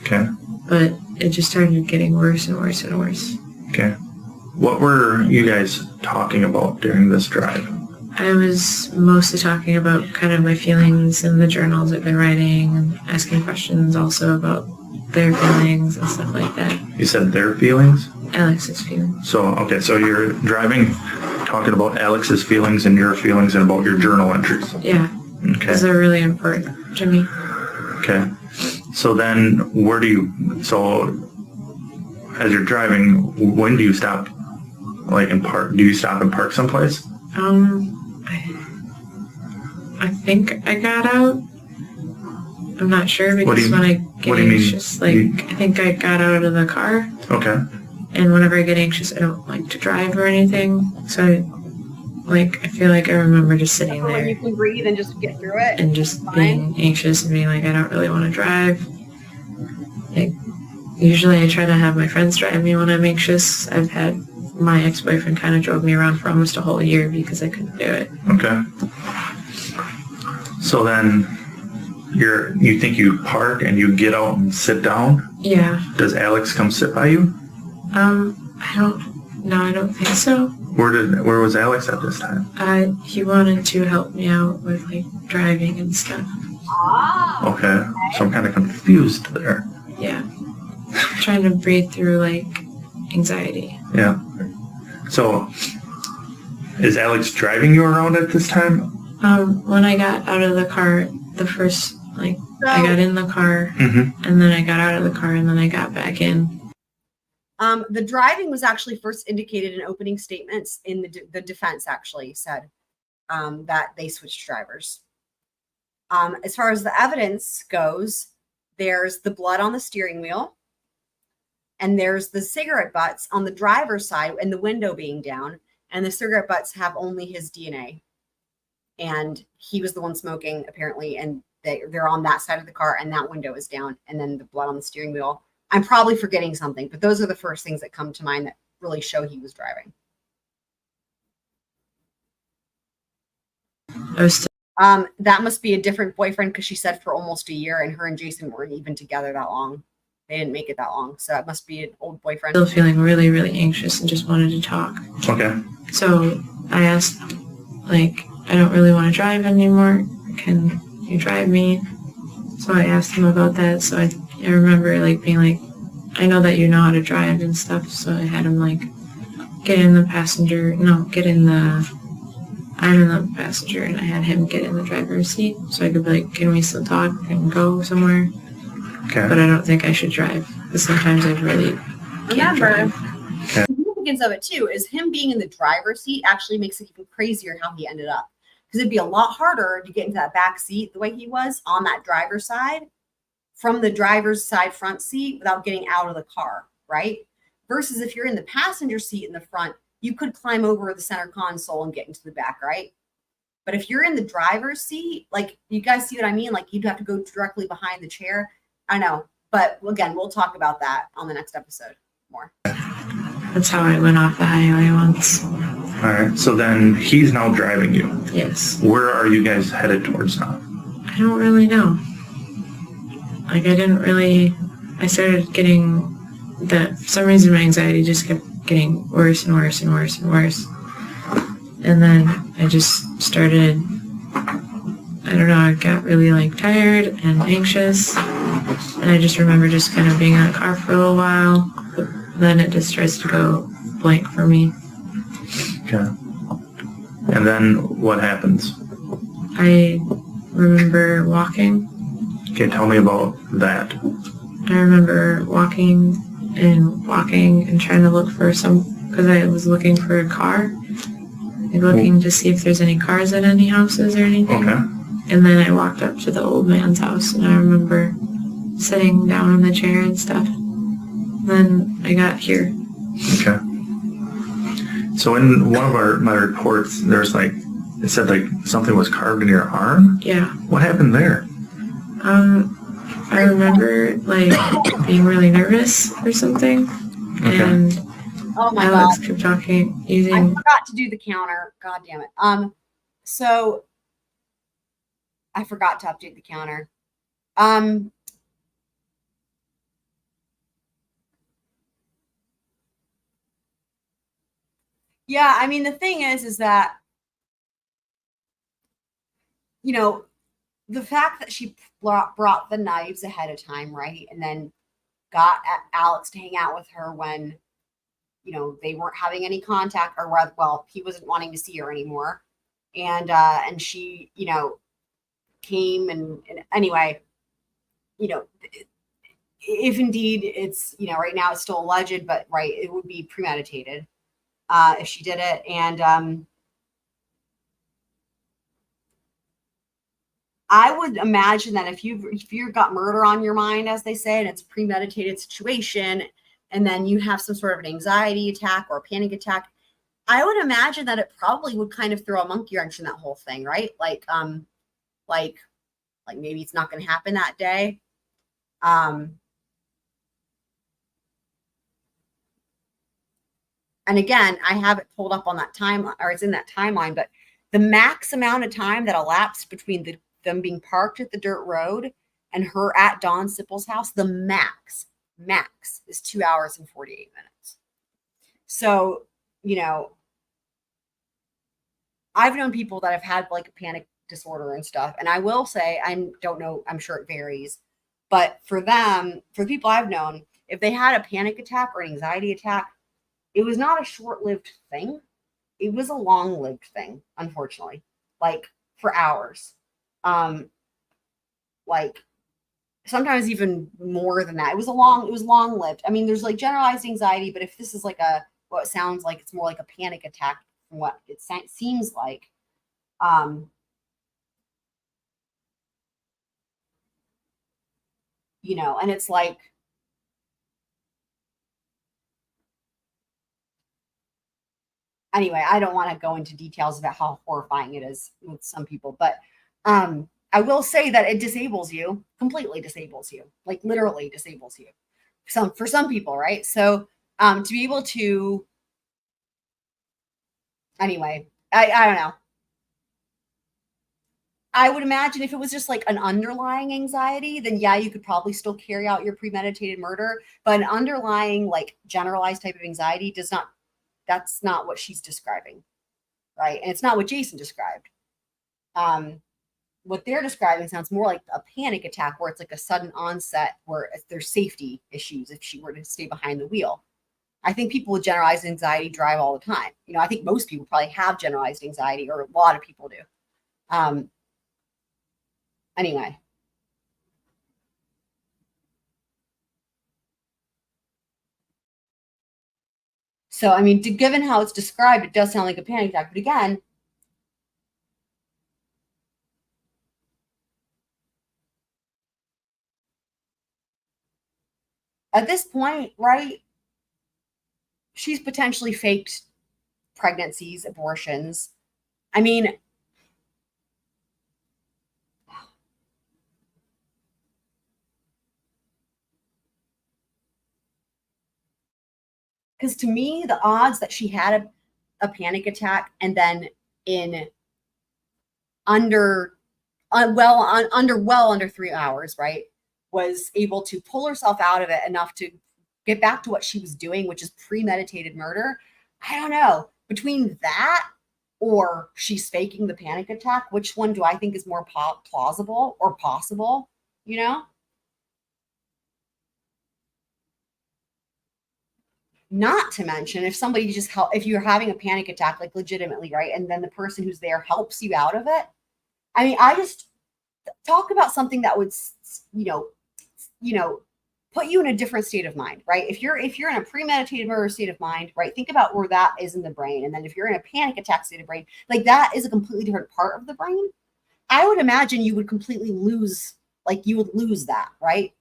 E: Okay.
M: But it just started getting worse and worse and worse.
E: Okay. What were you guys talking about during this drive?
M: I was mostly talking about kind of my feelings and the journals I've been writing, and asking questions also about their feelings and stuff like that.
E: You said their feelings?
M: Alex's feelings.
E: So, okay, so you're driving, talking about Alex's feelings and your feelings and about your journal entries.
M: Yeah.
E: Okay.
M: Because they're really important to me.
E: Okay. So then where do you, so as you're driving, when do you stop, like, and park? Do you stop and park someplace?
M: I think I got out. I'm not sure, because when I get anxious, like, I think I got out of the car.
E: Okay.
M: And whenever I get anxious, I don't like to drive or anything. So, I feel like I remember just sitting there.
C: When you can breathe and just get through it.
M: And just being anxious and being like, I don't really want to drive. Like, usually I try to have my friends drive me when I'm anxious. I've had my ex-boyfriend kind of drove me around for almost a whole year because I couldn't do it.
E: Okay. So then you think you park and you get out and sit down?
M: Yeah.
E: Does Alex come sit by you?
M: I don't think so.
E: Where was Alex at this time?
M: He wanted to help me out with, like, driving and stuff.
E: Okay. So I'm kind of confused there.
M: Yeah. Trying to breathe through, like, anxiety.
E: Yeah. So is Alex driving you around at this time?
M: When I got out of the car, the first, like, I got in the car,
E: Mm-hmm.
M: and then I got out of the car, and then I got back in.
C: The driving was actually first indicated in opening statements. In the defense actually said that they switched drivers. As far as the evidence goes, there's the blood on the steering wheel, and there's the cigarette butts on the driver's side and the window being down, and the cigarette butts have only his DNA. And he was the one smoking, apparently, and they're on that side of the car, and that window is down, and then the blood on the steering wheel. I'm probably forgetting something, but those are the first things that come to mind that really show he was driving. That must be a different boyfriend, because she said for almost a year, and her and Jason weren't even together that long. They didn't make it that long, so that must be an old boyfriend.
M: Still feeling really, really anxious and just wanted to talk.
E: Okay.
M: So I asked, like, I don't really want to drive anymore. Can you drive me? So I asked him about that. So I remember, like, being like, I know that you know how to drive and stuff. So I had him, like, I'm in the passenger, and I had him get in the driver's seat. So I could be like, can we still talk and go somewhere?
E: Okay.
M: But I don't think I should drive, because sometimes I really can't drive.
C: The significance of it too is him being in the driver's seat actually makes it even crazier how he ended up, because it'd be a lot harder to get into that back seat the way he was on that driver's side from the driver's side front seat without getting out of the car, right? Versus if you're in the passenger seat in the front, you could climb over the center console and get into the back, right? But if you're in the driver's seat, like, you guys see what I mean? Like, you'd have to go directly behind the chair. I know, but again, we'll talk about that on the next episode more.
M: That's how I went off the highway once.
E: All right. So then he's now driving you.
M: Yes.
E: Where are you guys headed towards now?
M: I don't really know. Like, I started getting for some reason my anxiety just kept getting worse and worse and worse and worse. And then I just started, I don't know, I got really like tired and anxious. And I just remember just kind of being in the car for a little while. But then it just starts to go blank for me.
E: Okay. And then what happens?
M: I remember walking.
E: Okay, tell me about that.
M: I remember walking and trying to look for because I was looking for a car. Like looking to see if there's any cars at any houses or anything.
E: Okay.
M: And then I walked up to the old man's house and I remember sitting down in the chair and stuff. Then I got here.
E: Okay. So in one of my reports, there's like, it said like something was carved in your arm?
M: Yeah.
E: What happened there?
M: I remember like being really nervous or something.
E: Okay.
M: And
C: Oh my
M: Alex
C: God.
M: kept talking,
C: I forgot to do the counter. God damn it. So I forgot to update the counter. Yeah, I mean, the thing is that, you know, the fact that she brought the knives ahead of time, right? And then got Alex to hang out with her when, you know, they weren't having any contact, or rather, well, he wasn't wanting to see her anymore. And she, you know, came and anyway, you know, if indeed it's, you know, right now it's still alleged, but right, it would be premeditated if she did it. And I would imagine that if you've got murder on your mind, as they say, and it's a premeditated situation, and then you have some sort of an anxiety attack or a panic attack, I would imagine that it probably would kind of throw a monkey wrench in that whole thing, right? Like maybe it's not going to happen that day. And again, I have it pulled up on that timeline, or it's in that timeline, but the max amount of time that elapsed between them being parked at the dirt road and her at Dawn Sippel's house, the max is 2 hours and 48 minutes. So, you know, I've known people that have had like a panic disorder and stuff. And I will say, I don't know, I'm sure it varies, but for them, for people I've known, if they had a panic attack or an anxiety attack, it was not a short-lived thing. It was a long-lived thing, unfortunately, like for hours. Like sometimes even more than that. It was long-lived. I mean, there's like generalized anxiety, but if this is like what sounds like, it's more like a panic attack from what it seems like. You know, and it's like, anyway, I don't want to go into details about how horrifying it is with some people, but I will say that it disables you, completely disables you, like literally disables you. For some people, right? So to be able to, anyway, I don't know. I would imagine if it was just like an underlying anxiety, then yeah, you could probably still carry out your premeditated murder. But an underlying, like generalized type of anxiety that's not what she's describing, right? And it's not what Jason described. What they're describing sounds more like a panic attack where it's like a sudden onset where there's safety issues if she were to stay behind the wheel. I think people with generalized anxiety drive all the time. You know, I think most people probably have generalized anxiety, or a lot of people do. Anyway. So, I mean, given how it's described, it does sound like a panic attack. But again, at this point, right, she's potentially faked pregnancies, abortions. I mean, because to me, the odds that she had a panic attack and then in under 3 hours, right, was able to pull herself out of it enough to get back to what she was doing, which is premeditated murder. I don't know. Between that or she's faking the panic attack, which one do I think is more plausible or possible, you know? Not to mention if somebody just if you're having a panic attack, like legitimately, right? And then the person who's there helps you out of it. I mean, I just talk about something that would, put you in a different state of mind, right? If you're in a premeditated murder state of mind, right? Think about where that is in the brain. And then if you're in a panic attack state of brain, like that is a completely different part of the brain. I would imagine you would completely lose, that, right?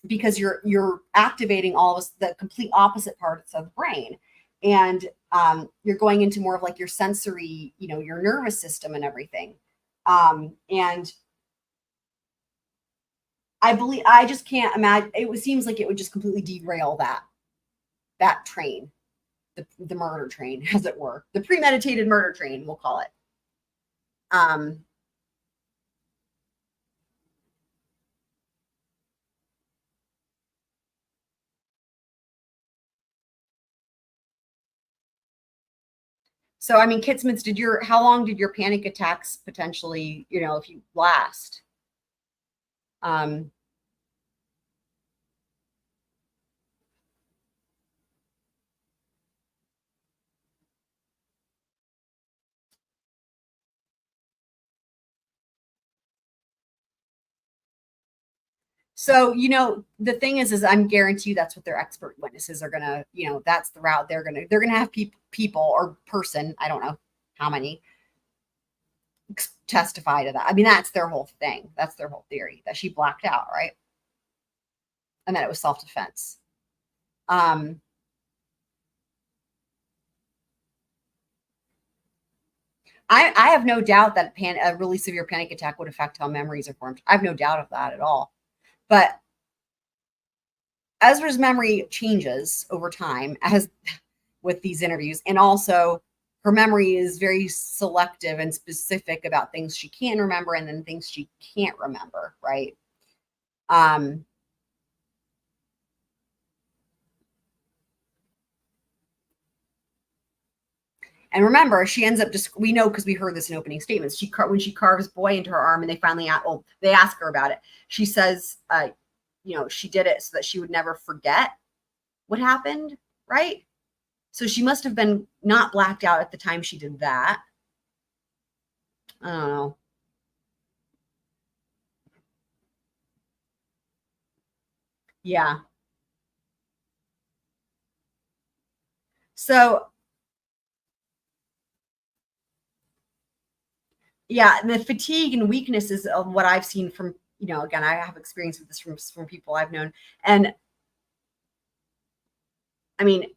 C: Because you're activating all of the complete opposite parts of the brain. And you're going into more of like your sensory, your nervous system and everything. And I just can't imagine. It seems like it would just completely derail that train, the murder train, as it were, the premeditated murder train, we'll call it. So, I mean, Kitsmans, how long did your panic attacks potentially, if you last? So, the thing is I'm guarantee you that's what their expert witnesses are gonna, that's the route they're gonna have people or person, I don't know how many, testify to that. I mean, that's their whole thing. That's their whole theory, that she blacked out, right? And that it was self-defense. I have no doubt that a really severe panic attack would affect how memories are formed. I have no doubt of that at all. But Ezra's memory changes over time as with these interviews. And also her memory is very selective and specific about things she can remember and then things she can't remember, right? And remember, she ends up we know because we heard this in opening statements. When she carves boy into her arm and they ask her about it. She says, she did it so that she would never forget what happened, right? So she must have been not blacked out at the time she did that. I don't know. Yeah. So, yeah, and the fatigue and weaknesses of what I've seen from, again, I have experience with this from people I've known. And I mean,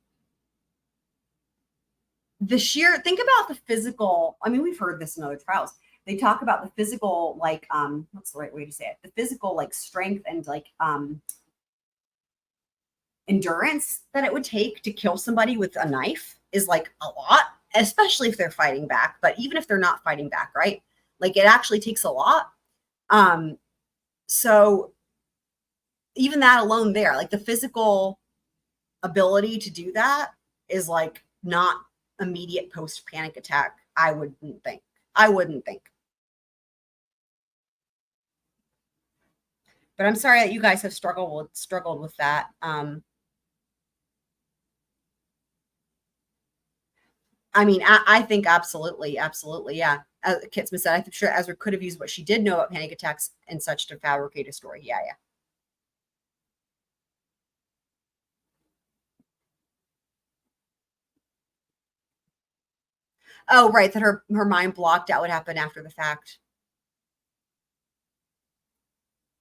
C: think about the physical, I mean, we've heard this in other trials. They talk about the physical, what's the right way to say it? The physical, strength and endurance that it would take to kill somebody with a knife is a lot, especially if they're fighting back. But even if they're not fighting back, right? It actually takes a lot. So even that alone there, the physical ability to do that is not immediate post panic attack. I wouldn't think. But I'm sorry that you guys have struggled with that. I mean, I think absolutely, yeah. Kit Smith said, I'm sure Ezra could have used what she did know about panic attacks and such to fabricate a story. Yeah. Oh, right, that her mind blocked out what happened after the fact.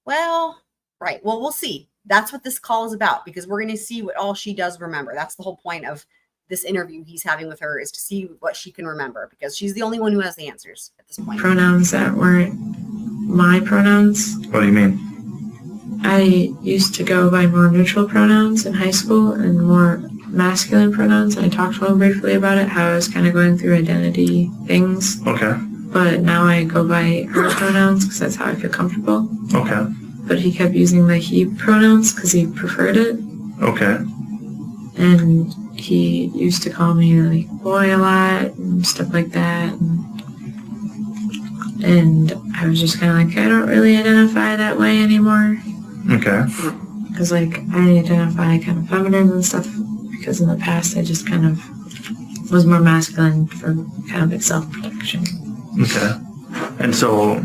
C: Well, right. Well, we'll see. That's what this call is about, because we're going to see what all she does remember. That's the whole point of this interview he's having with her, is to see what she can remember, because she's the only one who has the answers at this point.
M: Pronouns that weren't my pronouns.
E: What do you mean?
M: I used to go by more neutral pronouns in high school and more masculine pronouns. I talked to him briefly about it, how I was kind of going through identity things.
E: Okay.
M: But now I go by her pronouns because that's how I feel comfortable.
E: Okay.
M: But he kept using the he pronouns because he preferred it.
E: Okay.
M: And he used to call me like boy a lot and stuff like that. And I was just kind of like, I don't really identify that way anymore.
E: Okay.
M: Because like I identify kind of feminine and stuff, because in the past I just kind of was more masculine for kind of like self-protection.
E: Okay. And so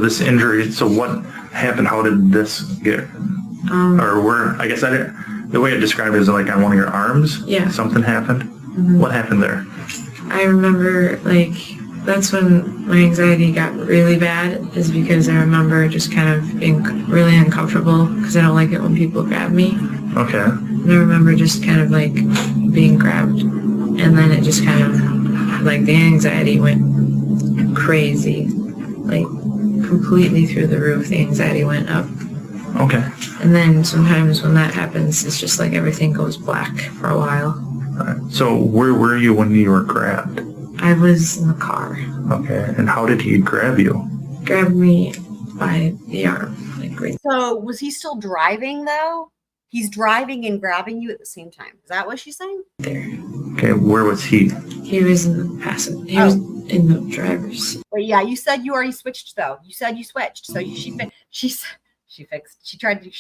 E: this injury, so what happened? How did this get, I guess the way it described it is like on one of your arms?
M: Yeah.
E: Something happened?
M: Mm-hmm.
E: What happened there?
M: I remember like, that's when my anxiety got really bad, is because I remember just kind of being really uncomfortable because I don't like it when people grab me.
E: Okay.
M: And I remember just kind of like being grabbed, and then it just kind of like the anxiety went crazy, like completely through the roof. The anxiety went up.
E: Okay.
M: And then sometimes when that happens, it's just like everything goes black for a while.
E: All right. So where were you when you were grabbed?
M: I was in the car.
E: Okay. And how did he grab you?
M: Grabbed me by the arm. Like,
C: so was he still driving though? He's driving and grabbing you at the same time. Is that what she's saying?
M: There.
E: Okay. Where was he?
M: He was in the passenger. He was in the driver's seat.
C: Wait, yeah, you said you already switched though. You said you switched. So she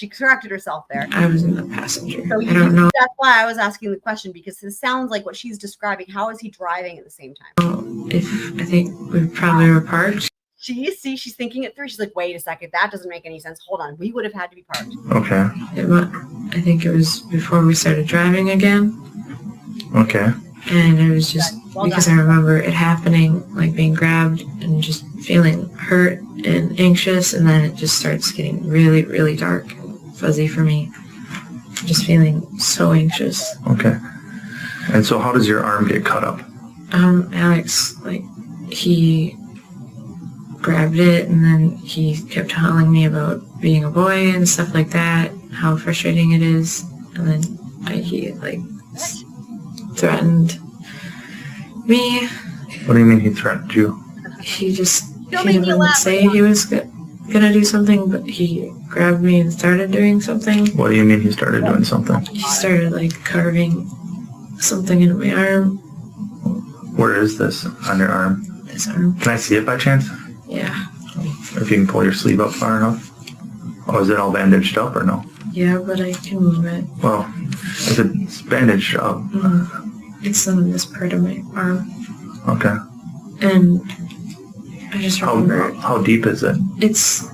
C: corrected herself there.
M: I was in the passenger.
C: So
M: I don't know.
C: That's why I was asking the question, because it sounds like what she's describing. How is he driving at the same time?
M: I think we probably were parked.
C: She's thinking it through. She's like, wait a second, that doesn't make any sense. Hold on, we would have had to be parked.
E: Okay.
M: I think it was before we started driving again.
E: Okay.
M: And it was just because I remember it happening, like being grabbed and just feeling hurt and anxious, and then it just starts getting really, really dark and fuzzy for me. Just feeling so anxious.
E: Okay. And so how does your arm get cut up?
M: Alex, like, he grabbed it, and then he kept telling me about being a boy and stuff like that, how frustrating it is, and then he, like, threatened me.
E: What do you mean he threatened you?
M: He didn't say he was gonna do something, but he grabbed me and started doing something.
E: What do you mean he started doing something?
M: He started like carving something in my arm.
E: Where is this on your arm?
M: This arm.
E: Can I see it by chance?
M: Yeah.
E: If you can pull your sleeve up far enough. Oh, is it all bandaged up or no?
M: Yeah, but I can move it.
E: Well, if it's bandaged up.
M: Mm-hmm. It's in this part of my arm.
E: Okay.
M: And I just remember.
E: How deep is it?
M: It's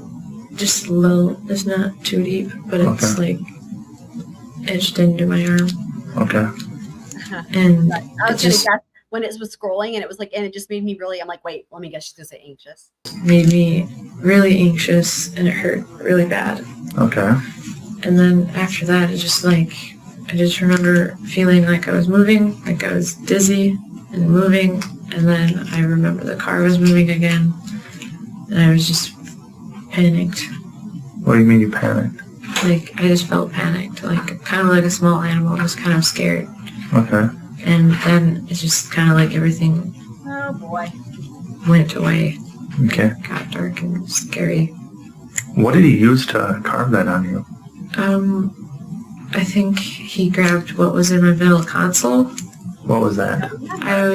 M: just low. It's not too deep, but it's like edged into my arm.
E: Okay.
M: And
C: I was gonna guess when it was scrolling, and it was like, and it just made me really. I'm like, wait, let me guess. She's gonna say anxious.
M: Made me really anxious, and it hurt really bad.
E: Okay.
M: And then after that, it just like, I just remember feeling like I was moving, like I was dizzy and moving, and then I remember the car was moving again, and I was just panicked.
E: What do you mean you panicked?
M: Like, I just felt panicked, like kind of like a small animal, just kind of scared.
E: Okay.
M: And then it's just kind of like everything
C: Oh boy.
M: went away.
E: Okay.
M: Got dark and scary.
E: What did he use to carve that on you?
M: I think he grabbed what was in my middle console.
E: What was that?
M: I have,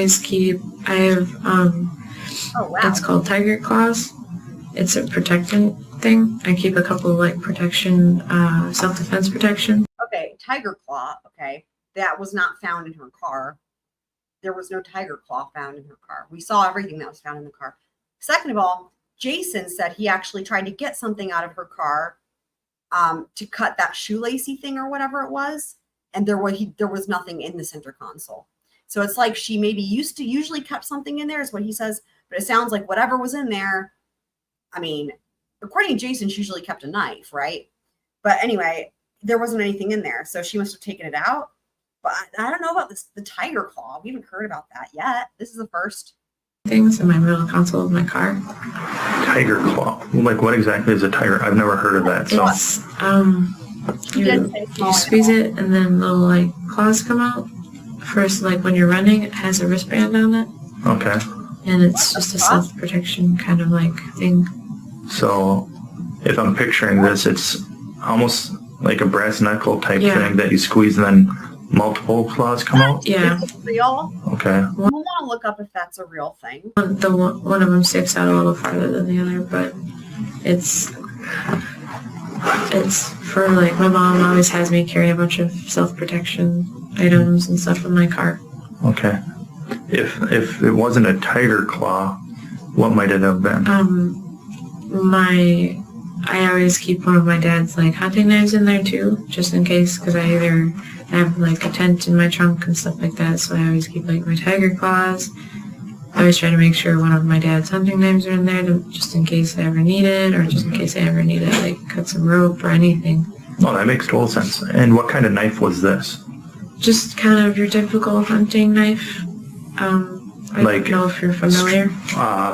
M: it's called Tiger Claws. It's a protectant thing. I keep a couple of like protection, self-defense protection.
C: Okay, Tiger Claw. Okay, that was not found in her car. There was no Tiger Claw found in her car. We saw everything that was found in the car. Second of all, Jason said he actually tried to get something out of her car to cut that shoelacy thing or whatever it was, and there was nothing in the center console. So it's like she maybe usually kept something in there, is what he says. But it sounds like whatever was in there. I mean, according to Jason, she usually kept a knife, right? But anyway, there wasn't anything in there, so she must have taken it out. But I don't know about the tiger claw. We haven't heard about that yet. This is the first.
M: Things in my middle console of my car.
E: Tiger claw. Like, what exactly is a tiger? I've never heard of that. So,
M: It's, you squeeze it and then little like claws come out. First, like when you're running, it has a wristband on it.
E: okay.
M: And it's just a self-protection kind of like thing.
E: So, if I'm picturing this, it's almost like a brass knuckle type
M: Yeah.
E: thing that you squeeze and then multiple claws come out?
M: Yeah.
C: Is it real?
E: Okay.
C: We'll want to look up if that's a real thing.
M: One of them sticks out a little farther than the other, but it's for like my mom always has me carry a bunch of self-protection items and stuff in my car.
E: Okay. If it wasn't a tiger claw, what might it have been?
M: I always keep one of my dad's like hunting knives in there too, just in case, because I either have like a tent in my trunk and stuff like that, so I always keep like my tiger claws. I always try to make sure one of my dad's hunting knives are in there, just in case I ever need it, or just in case I ever need to like cut some rope or anything.
E: Oh, that makes total sense. And what kind of knife was this?
M: Just kind of your typical hunting knife. I don't know if you're familiar.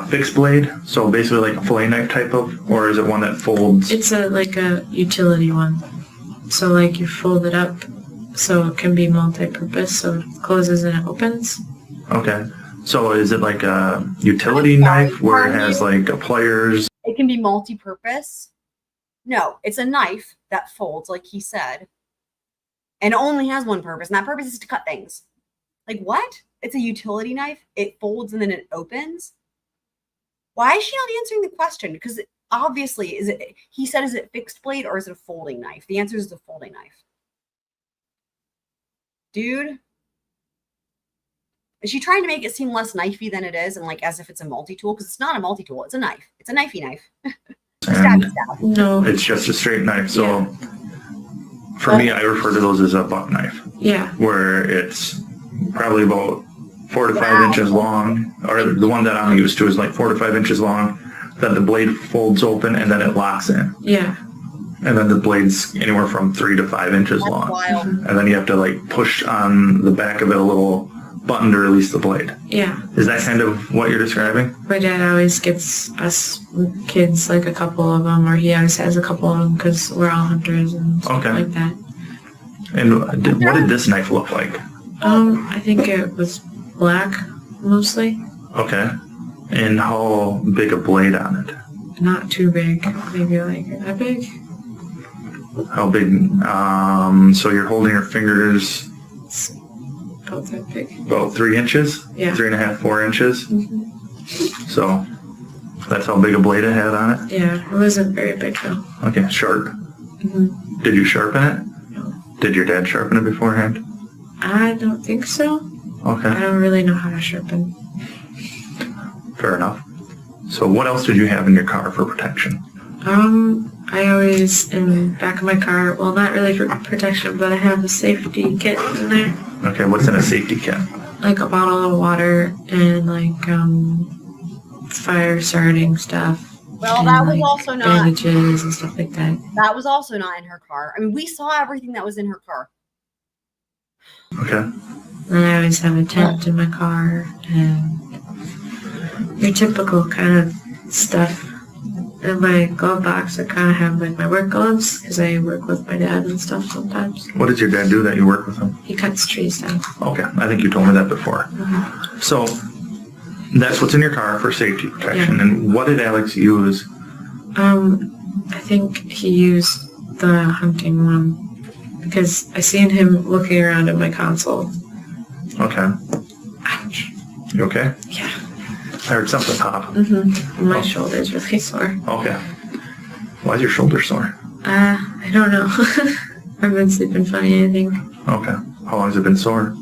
E: Fixed blade, so basically like a fillet knife type of, or is it one that folds?
M: It's like a utility one. So like you fold it up so it can be multi-purpose, so it closes and it opens.
E: Okay. So is it like a utility knife where it has like pliers?
C: It can be multi-purpose. No, it's a knife that folds, like he said, and only has one purpose, and that purpose is to cut things. Like what? It's a utility knife. It folds and then it opens. Why is she not answering the question? Because obviously, he said, is it fixed blade or is it a folding knife? The answer is a folding knife. Dude. Is she trying to make it seem less knifey than it is, and like as if it's a multi-tool? Because it's not a multi-tool. It's a knife. It's a knifey knife.
E: And
M: No.
E: it's just a straight knife. So for me, I refer to those as a buck knife.
M: Yeah.
E: Where it's probably about 4 to 5 inches long, or the one that I'm used to is like 4 to 5 inches long. Then the blade folds open and then it locks in.
M: Yeah.
E: And then the blade's anywhere from 3 to 5 inches long.
C: Wild.
E: And then you have to like push on the back of it a little button to release the blade.
M: Yeah.
E: Is that kind of what you're describing?
M: My dad always gets us kids like a couple of them, or he always has a couple of them because we're all hunters and stuff like that.
E: And what did this knife look like?
M: I think it was black mostly.
E: Okay. And how big a blade on it?
M: Not too big, maybe like that big.
E: How big? So you're holding your fingers
M: About that big.
E: about 3 inches?
M: Yeah.
E: 3.5, 4 inches?
M: Mm-hmm.
E: So that's how big a blade it had on it?
M: Yeah, it wasn't very big though.
E: Okay, sharp.
M: Mm-hmm.
E: Did you sharpen it? No. Did your dad sharpen it beforehand?
M: I don't think so.
E: Okay.
M: I don't really know how to sharpen.
E: Fair enough. So what else did you have in your car for protection?
M: I always, in the back of my car, well, not really for protection, but I have a safety kit in there.
E: Okay, what's in a safety kit?
M: Like a bottle of water and like, fire starting stuff.
C: Well,
M: and,
C: that was
M: like,
C: also not
M: bandages and stuff like that.
C: That was also not in her car. I mean, we saw everything that was in her car.
E: Okay.
M: And I always have a tent in my car and your typical kind of stuff. In my glove box, I kind of have like my work gloves because I work with my dad and stuff sometimes.
E: What does your dad do that you work with him?
M: He cuts trees down.
E: Okay, I think you told me that before.
M: Mm-hmm.
E: So that's what's in your car for safety protection.
M: Yeah.
E: And what did Alex use?
M: I think he used the hunting one because I seen him looking around at my console.
E: Okay.
M: Ouch.
E: You okay?
M: Yeah.
E: I heard something pop.
M: Mm-hmm. My shoulder's really sore.
E: Okay. Why is your shoulder sore?
M: I don't know. I've been sleeping funny, I think.
E: Okay. How long has it been sore?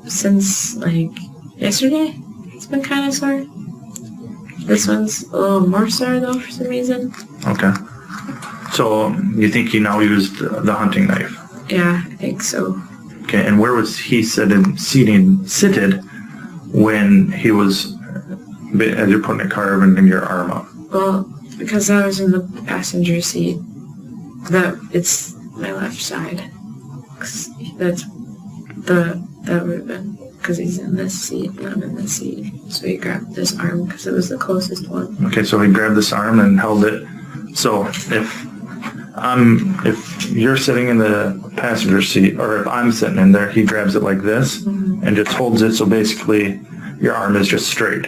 M: Since like yesterday. It's been kind of sore. This one's a little more sore though for some reason.
E: Okay. So you think he now used the hunting knife?
M: Yeah, I think so.
E: Okay. And where was he seated when he was, as you're putting a carving in your arm up?
M: Well, because I was in the passenger seat, It's my left side. 'Cause that would have been because he's in this seat and I'm in this seat. So he grabbed this arm because it was the closest one.
E: Okay, so he grabbed this arm and held it. So if you're sitting in the passenger seat, or if I'm sitting in there, he grabs it like this and just holds it. So basically, your arm is just straight.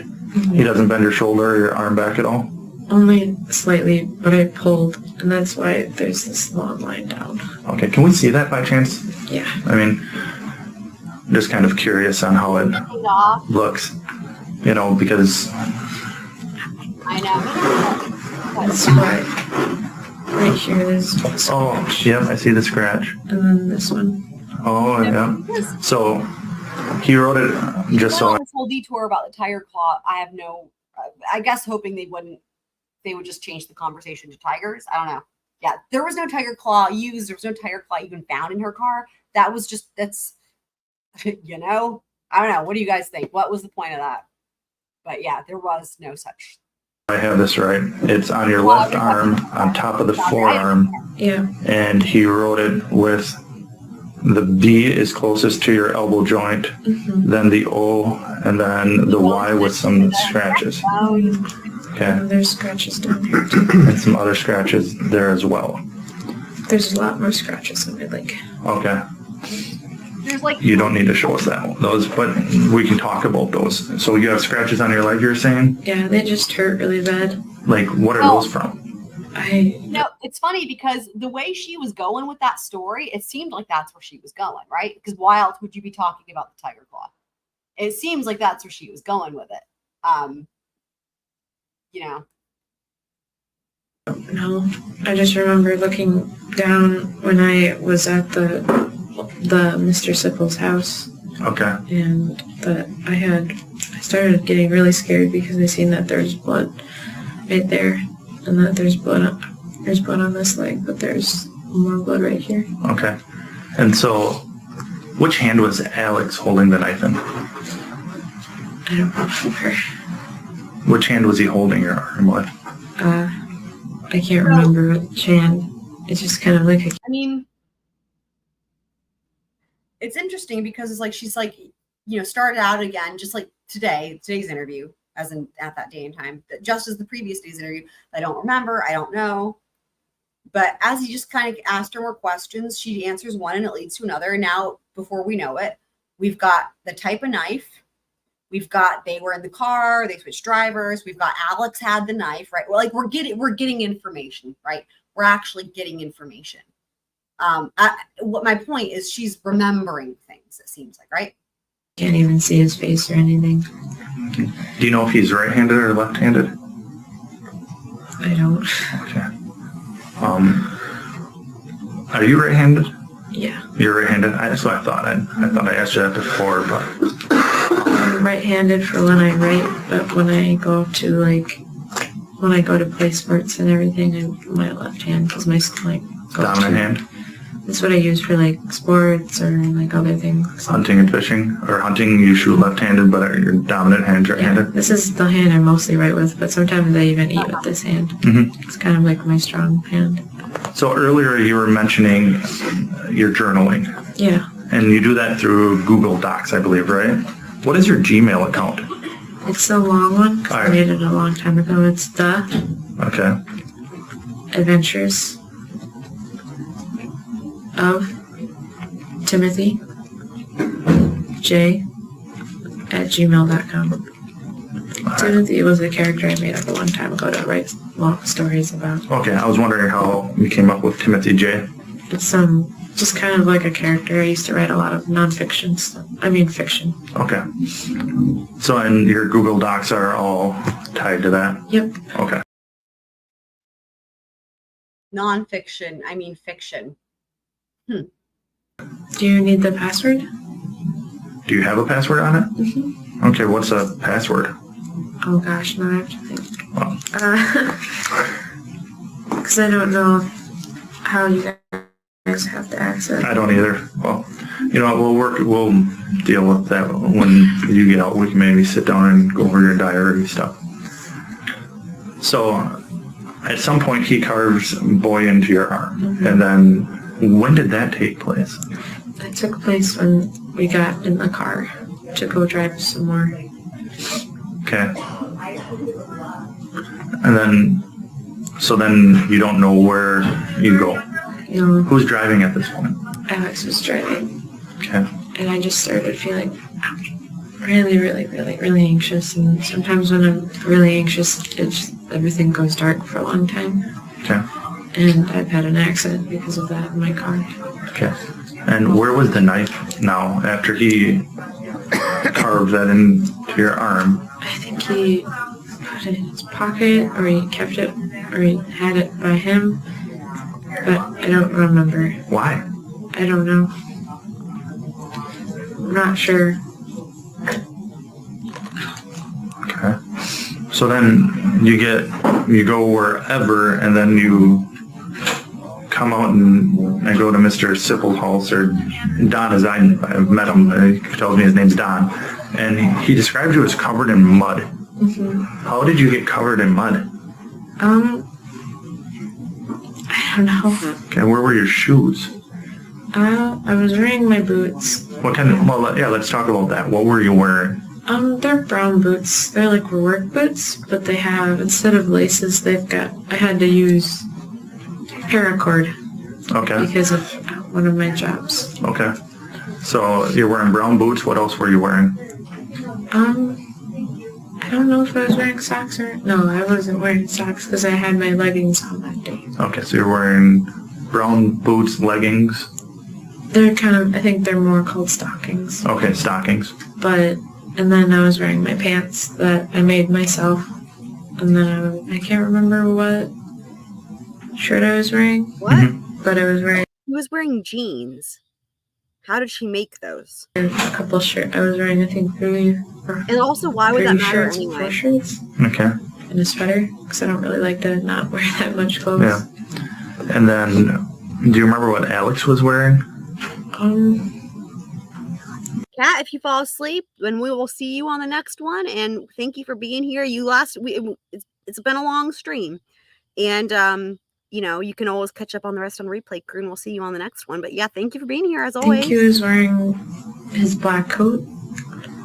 E: He doesn't bend your shoulder or your arm back at all.
M: Only slightly, but I pulled, and that's why there's this long line down.
E: Okay, can we see that by chance?
M: Yeah.
E: I mean, I'm just kind of curious on how it looks, because
C: I know.
M: That's why right here there's a
E: scratch. Yep, I see the scratch.
M: And then this one.
E: Oh, yeah. So he wrote it just so.
C: This whole detour about the tiger claw, I have no. I guess hoping they would just change the conversation to tigers. I don't know. Yeah, there was no tiger claw used. There was no tiger claw even found in her car. That's, I don't know. What do you guys think? What was the point of that? But yeah, there was no such.
E: I have this right. It's on your left arm, on top of the forearm.
M: Yeah.
E: And he wrote it with the B is closest to your elbow joint, then the O, and then the Y with some scratches. Okay.
M: There's scratches down here too.
E: And some other scratches there as well.
M: There's a lot more scratches than I'd like.
E: Okay.
C: There's like.
E: You don't need to show us those, but we can talk about those. So you have scratches on your leg, you're saying?
M: Yeah, they just hurt really bad.
E: Like, what are those from?
C: No, it's funny because the way she was going with that story, it seemed like that's where she was going, right? Because why else would you be talking about the tiger claw? It seems like that's where she was going with it.
M: No, I just remember looking down when I was at the Mr. Sipple's house.
E: Okay.
M: And I started getting really scared because I seen that there's blood right there, and that there's blood on this leg, but there's more blood right here.
E: Okay. And so, which hand was Alex holding the knife in?
M: I don't remember.
E: Which hand was he holding your arm with?
M: I can't remember which hand. It's just kind of like a...
C: It's interesting because it's like she's like, started out again, just like today's interview, as in at that day and time, just as the previous day's interview. I don't remember, I don't know. But as he just kind of asked her more questions, she answers one and it leads to another. And now, before we know it, we've got the type of knife. We've got they were in the car, they switched drivers. We've got Alex had the knife, right? Well, like we're getting information, right? We're actually getting information. What my point is, she's remembering things. It seems like, right?
M: Can't even see his face or anything.
E: Do you know if he's right-handed or left-handed?
M: I don't.
E: Okay. Are you right-handed?
M: Yeah.
E: You're right-handed. That's what I thought. I thought I asked you that before, but
M: I'm right-handed for when I write, but when I go to play sports and everything, my left hand is my
E: dominant hand.
M: That's what I use for sports or other things.
E: Hunting and fishing, or hunting you shoot left-handed, but your dominant hand's right-handed.
M: Yeah, this is the hand I mostly write with, but sometimes I even eat with this hand. It's kind of like my strong hand.
E: So earlier you were mentioning your journaling.
M: Yeah.
E: And you do that through Google Docs, I believe, right? What is your Gmail account?
M: It's a long one. I made it a long time ago. It's the Adventures of Timothy J @gmail.com. Timothy was a character I made up a long time ago to write long stories about.
E: Okay, I was wondering how you came up with Timothy J.
M: It's just kind of like a character. I used to write a lot of nonfiction stuff. Fiction.
E: Okay. So, and your Google Docs are all tied to that?
M: Yep.
E: Okay.
C: Nonfiction, fiction.
M: Do you need the password?
E: Do you have a password on it? Okay, what's a password?
M: Oh gosh, now I have to think. Because I don't know how you guys have to access.
E: I don't either. Well, we'll deal with that when you get out. We can maybe sit down and go over your diary stuff. So, at some point he carves boy into your arm. And then when did that take place?
M: It took place when we got in the car to go drive some more.
E: Okay. And then, so then you don't know where you go?
M: No.
E: Who's driving at this point?
M: Alex was driving.
E: Okay.
M: And I just started feeling really, really, really, really anxious. And sometimes when I'm really anxious, everything goes dark for a long time.
E: Okay.
M: And I've had an accident because of that in my car.
E: Okay. And where was the knife now after he carved that into your arm?
M: I think he put it in his pocket, or he kept it, or he had it by him. But I don't remember.
E: Why?
M: I don't know. I'm not sure.
E: Okay. So then you go wherever, and then you come out and go to Mr. Sippel's house, or Don, as I've met him. He tells me his name's Don. And he described you as covered in mud.
M: Mm-hmm.
E: How did you get covered in mud?
M: I don't know.
E: Okay, where were your shoes?
M: I was wearing my boots.
E: What kind of, well, yeah, let's talk about that. What were you wearing?
M: They're brown boots. They're like work boots, but they have, instead of laces, I had to use paracord.
E: Okay.
M: Because of one of my jobs.
E: Okay. So you're wearing brown boots. What else were you wearing?
M: I don't know if I was wearing socks or... No, I wasn't wearing socks because I had my leggings on that day.
E: Okay, so you're wearing brown boots, leggings.
M: They're kind of, I think they're more called stockings.
E: Okay, stockings.
M: And then I was wearing my pants that I made myself. And then I can't remember what shirt I was wearing.
C: What?
E: Mm-hmm.
M: But I was wearing...
C: He was wearing jeans. How did she make those?
M: A couple shirts. I was wearing, I think, 3 or...
C: And also, why would that matter
M: shirts,
C: anyway?
M: 4 shirts.
E: Okay.
M: And a sweater, because I don't really like to not wear that much clothes.
E: Yeah. And then, do you remember what Alex was wearing?
C: Kat, if you fall asleep, then we will see you on the next one. And thank you for being here. It's been a long stream. And, you can always catch up on the rest on replay crew, and we'll see you on the next one. But yeah, thank you for being here as
M: I
C: always.
M: think he was wearing his black coat.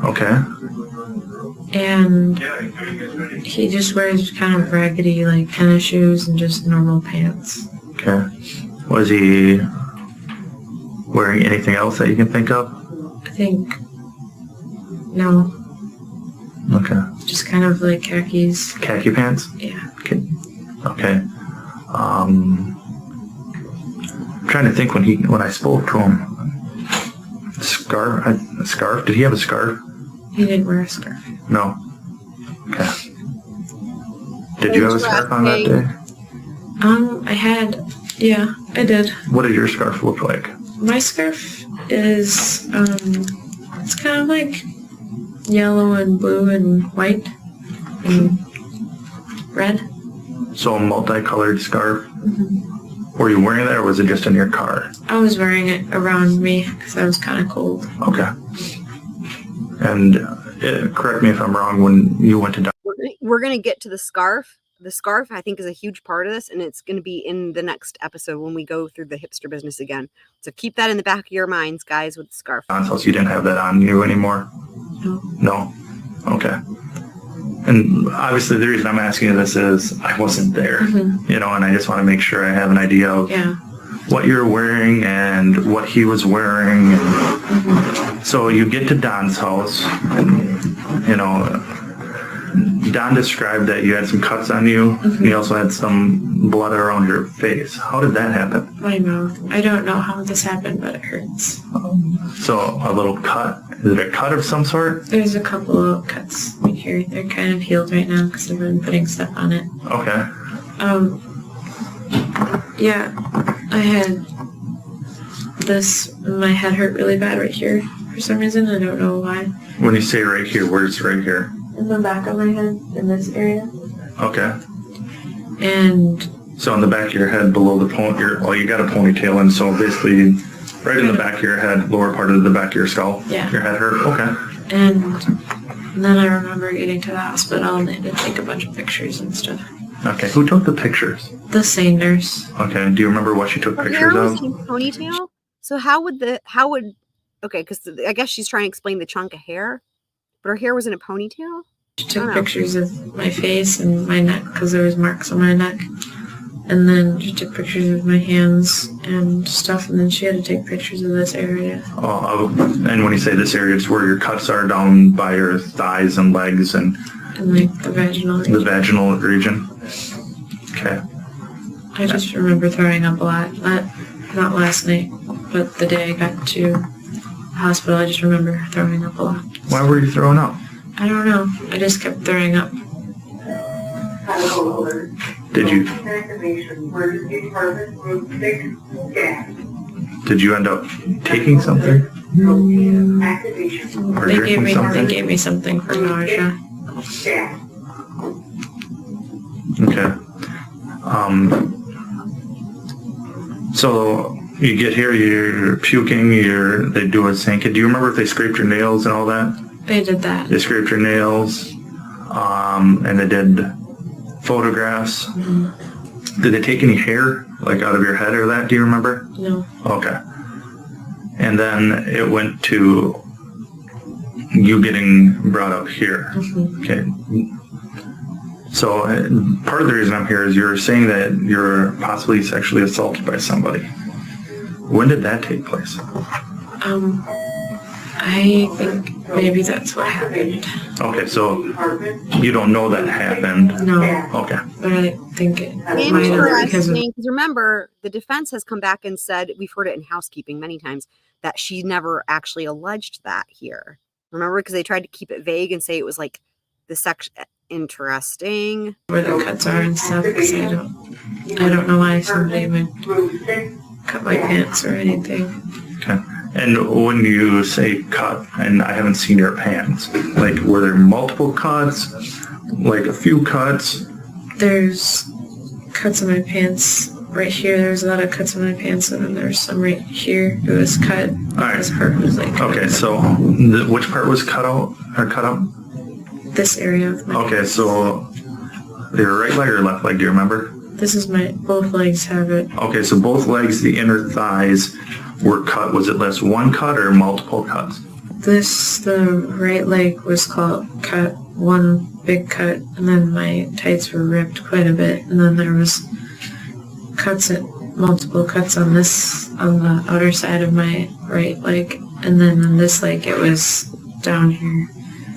E: Okay.
M: And he just wears kind of raggedy, like, tennis shoes and just normal pants.
E: Okay. Was he wearing anything else that you can think of?
M: I think... No.
E: Okay.
M: Just kind of like khakis.
E: Khaki pants?
M: Yeah.
E: Okay. I'm trying to think when I spoke to him. A scarf? Did he have a scarf?
M: He didn't wear a scarf.
E: No. Okay. Did you have a scarf on that day?
M: Yeah, I did.
E: What did your scarf look like?
M: My scarf is, it's kind of like yellow and blue and white and red.
E: So a multicolored scarf?
M: Mm-hmm.
E: Were you wearing that, or was it just in your car?
M: I was wearing it around me because I was kind of cold.
E: Okay. And correct me if I'm wrong, when you went to...
C: We're going to get to the scarf. The scarf, I think, is a huge part of this, and it's going to be in the next episode when we go through the hipster business again. So keep that in the back of your minds, guys, with the scarf.
E: So you didn't have that on you anymore?
M: No.
E: No? Okay. And obviously the reason I'm asking you this is I wasn't there,
M: Mm-hmm.
E: and I just want to make sure I have an idea of what you're wearing and what he was wearing. And
M: Mm-hmm.
E: So you get to Don's house, and, Don described that you had some cuts on you.
M: Mm-hmm.
E: You also had some blood around your face. How did that happen?
M: My mouth. I don't know how this happened, but it hurts.
E: So a little cut. Is it a cut of some sort?
M: There's a couple of cuts right here. They're kind of healed right now because I've been putting stuff on it.
E: Okay.
M: Yeah, I had this. My head hurt really bad right here for some reason. I don't know why.
E: When you say right here, where's right here?
M: In the back of my head, in this area.
E: Okay.
M: And
E: so in the back of your head, below the you got a ponytail, and so basically right in the back of your head, lower part of the back of your skull.
M: Yeah.
E: Your head hurt. Okay.
M: And then I remember getting to the hospital and they had to take a bunch of pictures and stuff.
E: Okay, who took the pictures?
M: The Sanders.
E: Okay, do you remember what she took
C: Her
E: pictures
C: hair
E: of?
C: was in a ponytail. So okay, because I guess she's trying to explain the chunk of hair, but her hair was in a ponytail.
M: She took pictures of my face and my neck because there was marks on my neck. And then she took pictures of my hands and stuff, and then she had to take pictures of this area.
E: Oh, and when you say this area, it's where your cuts are down by your thighs and legs and
M: like the vaginal region.
E: The vaginal region. Okay.
M: I just remember throwing up a lot. Not last night, but the day I got to the hospital, I just remember throwing up a lot.
E: Why were you throwing up?
M: I don't know. I just kept throwing up.
E: Did you end up taking something? Or drinking something?
M: They gave me something for nausea.
E: Okay. So you get here, you're puking, they do a sink. Do you remember if they scraped your nails and all that?
M: They did that.
E: They scraped your nails, and they did photographs.
M: Mm-hmm.
E: Did they take any hair, like out of your head or that? Do you remember?
M: No.
E: Okay. And then it went to you getting brought up here.
M: Mm-hmm.
E: Okay. So part of the reason I'm here is you're saying that you're possibly sexually assaulted by somebody. When did that take place?
M: I think maybe that's what happened.
E: Okay, so you don't know that happened.
M: No.
E: Okay.
M: But I think it might have because
C: Interesting, because remember, the defense has come back and said, we've heard it in housekeeping many times, that she never actually alleged that here. Remember, because they tried to keep it vague and say it was like the sex. Interesting.
M: Where the cuts are and stuff, because I don't know why somebody would cut my pants or anything.
E: Okay. And when you say cut, and I haven't seen your pants, like were there multiple cuts, like a few cuts?
M: There's cuts on my pants right here. There's a lot of cuts on my pants, and then there's some right here. It was cut.
E: All right.
M: This part was like cut.
E: Okay, so which part was cut out or cut up?
M: This area of my
E: Okay, so your right leg or left leg, do you remember?
M: This is both legs have it.
E: Okay, so both legs, the inner thighs were cut. Was it less one cut or multiple cuts?
M: The right leg was cut, one big cut, and then my tights were ripped quite a bit, and then there was multiple cuts on the outer side of my right leg, and then on this leg it was down here.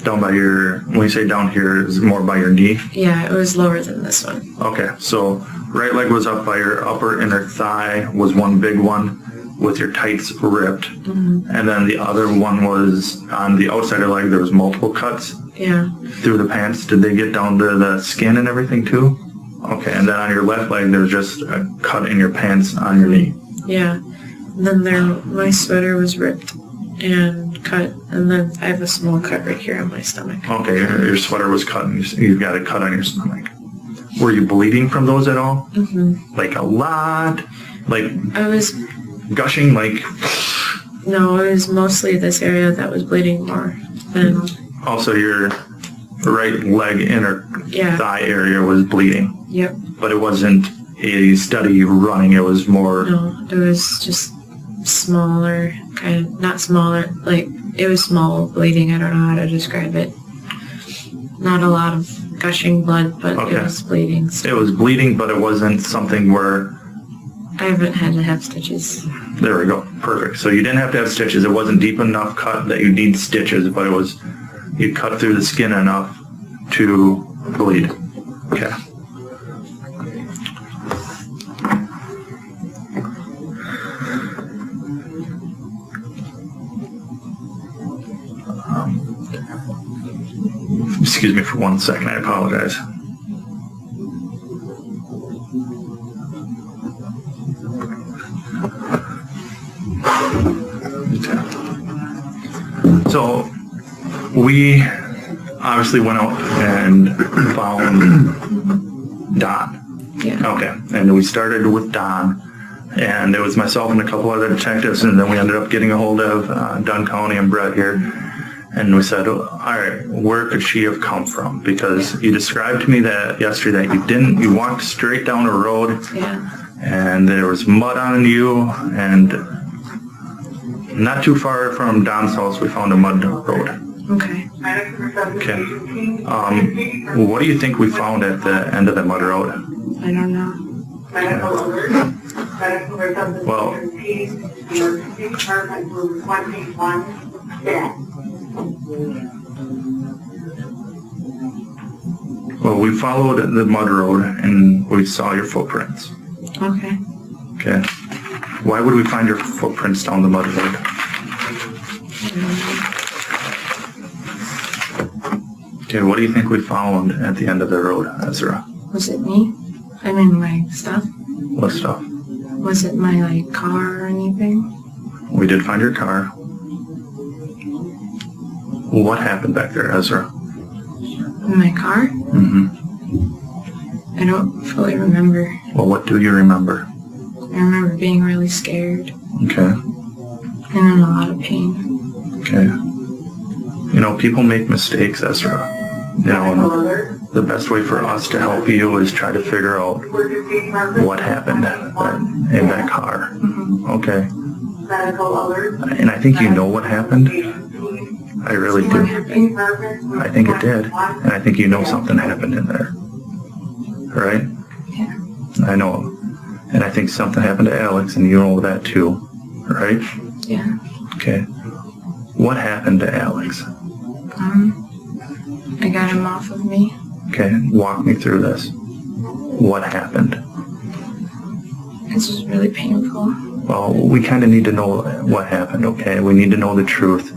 E: Down by when you say down here, is it more by your knee?
M: Yeah, it was lower than this one.
E: Okay, so right leg was up by your upper inner thigh, was one big one with your tights ripped.
M: Mm-hmm.
E: And then the other one was on the outside of the leg, there was multiple cuts
M: Yeah.
E: through the pants. Did they get down to the skin and everything too? Okay, and then on your left leg, there's just a cut in your pants on your knee.
M: Yeah. And then my sweater was ripped and cut, and then I have a small cut right here on my stomach.
E: Okay, your sweater was cut and you've got a cut on your stomach. Were you bleeding from those at all?
M: Mm-hmm.
E: Like a lot? Like
M: I was
E: gushing like...
M: No, it was mostly this area that was bleeding more than...
E: Also your right leg inner thigh area was bleeding.
M: Yep.
E: But it wasn't a steady running, it was more...
M: No, it was just smaller, kind of, not smaller, like, it was small bleeding, I don't know how to describe it. Not a lot of gushing blood, but it was bleeding. So.
E: It was bleeding, but it wasn't something where...
M: I haven't had to have stitches.
E: There we go, perfect. So you didn't have to have stitches, it wasn't deep enough cut that you need stitches, but it was, you cut through the skin enough to bleed. Okay. Excuse me for 1 second, I apologize. So we obviously went out and found Don.
M: Yeah.
E: Okay, and we started with Don, and it was myself and a couple other detectives, and then we ended up getting a hold of Dunn County and Brett here. And we said, all right, where could she have come from? Because you described to me that yesterday that you walked straight down a road.
M: Yeah.
E: And there was mud on you, and not too far from Don's house, we found a mud road.
M: Okay.
E: Okay. What do you think we found at the end of the mud road?
M: I don't know.
E: Well, we followed the mud road and we saw your footprints.
M: Okay.
E: Okay. Why would we find your footprints down the mud road? Okay, what do you think we found at the end of the road, Ezra?
M: Was it me? I mean, my stuff?
E: What stuff?
M: Was it my, like, car or anything?
E: We did find your car. What happened back there, Ezra?
M: In my car?
E: Mm-hmm.
M: I don't fully remember.
E: Well, what do you remember?
M: I remember being really scared
E: Okay.
M: and in a lot of pain.
E: Okay. You know, people make mistakes, Ezra. You know, and the best way for us to help you is try to figure out what happened in that car. Okay. And I think you know what happened. I really do. I think it did. And I think you know something happened in there. Right?
M: Yeah.
E: I know. And I think something happened to Alex, and you know that too. Right?
M: Yeah.
E: Okay. What happened to Alex?
M: I got him off of me.
E: Okay, walk me through this. What happened?
M: It's just really painful.
E: Well, we kind of need to know what happened, okay? We need to know the truth.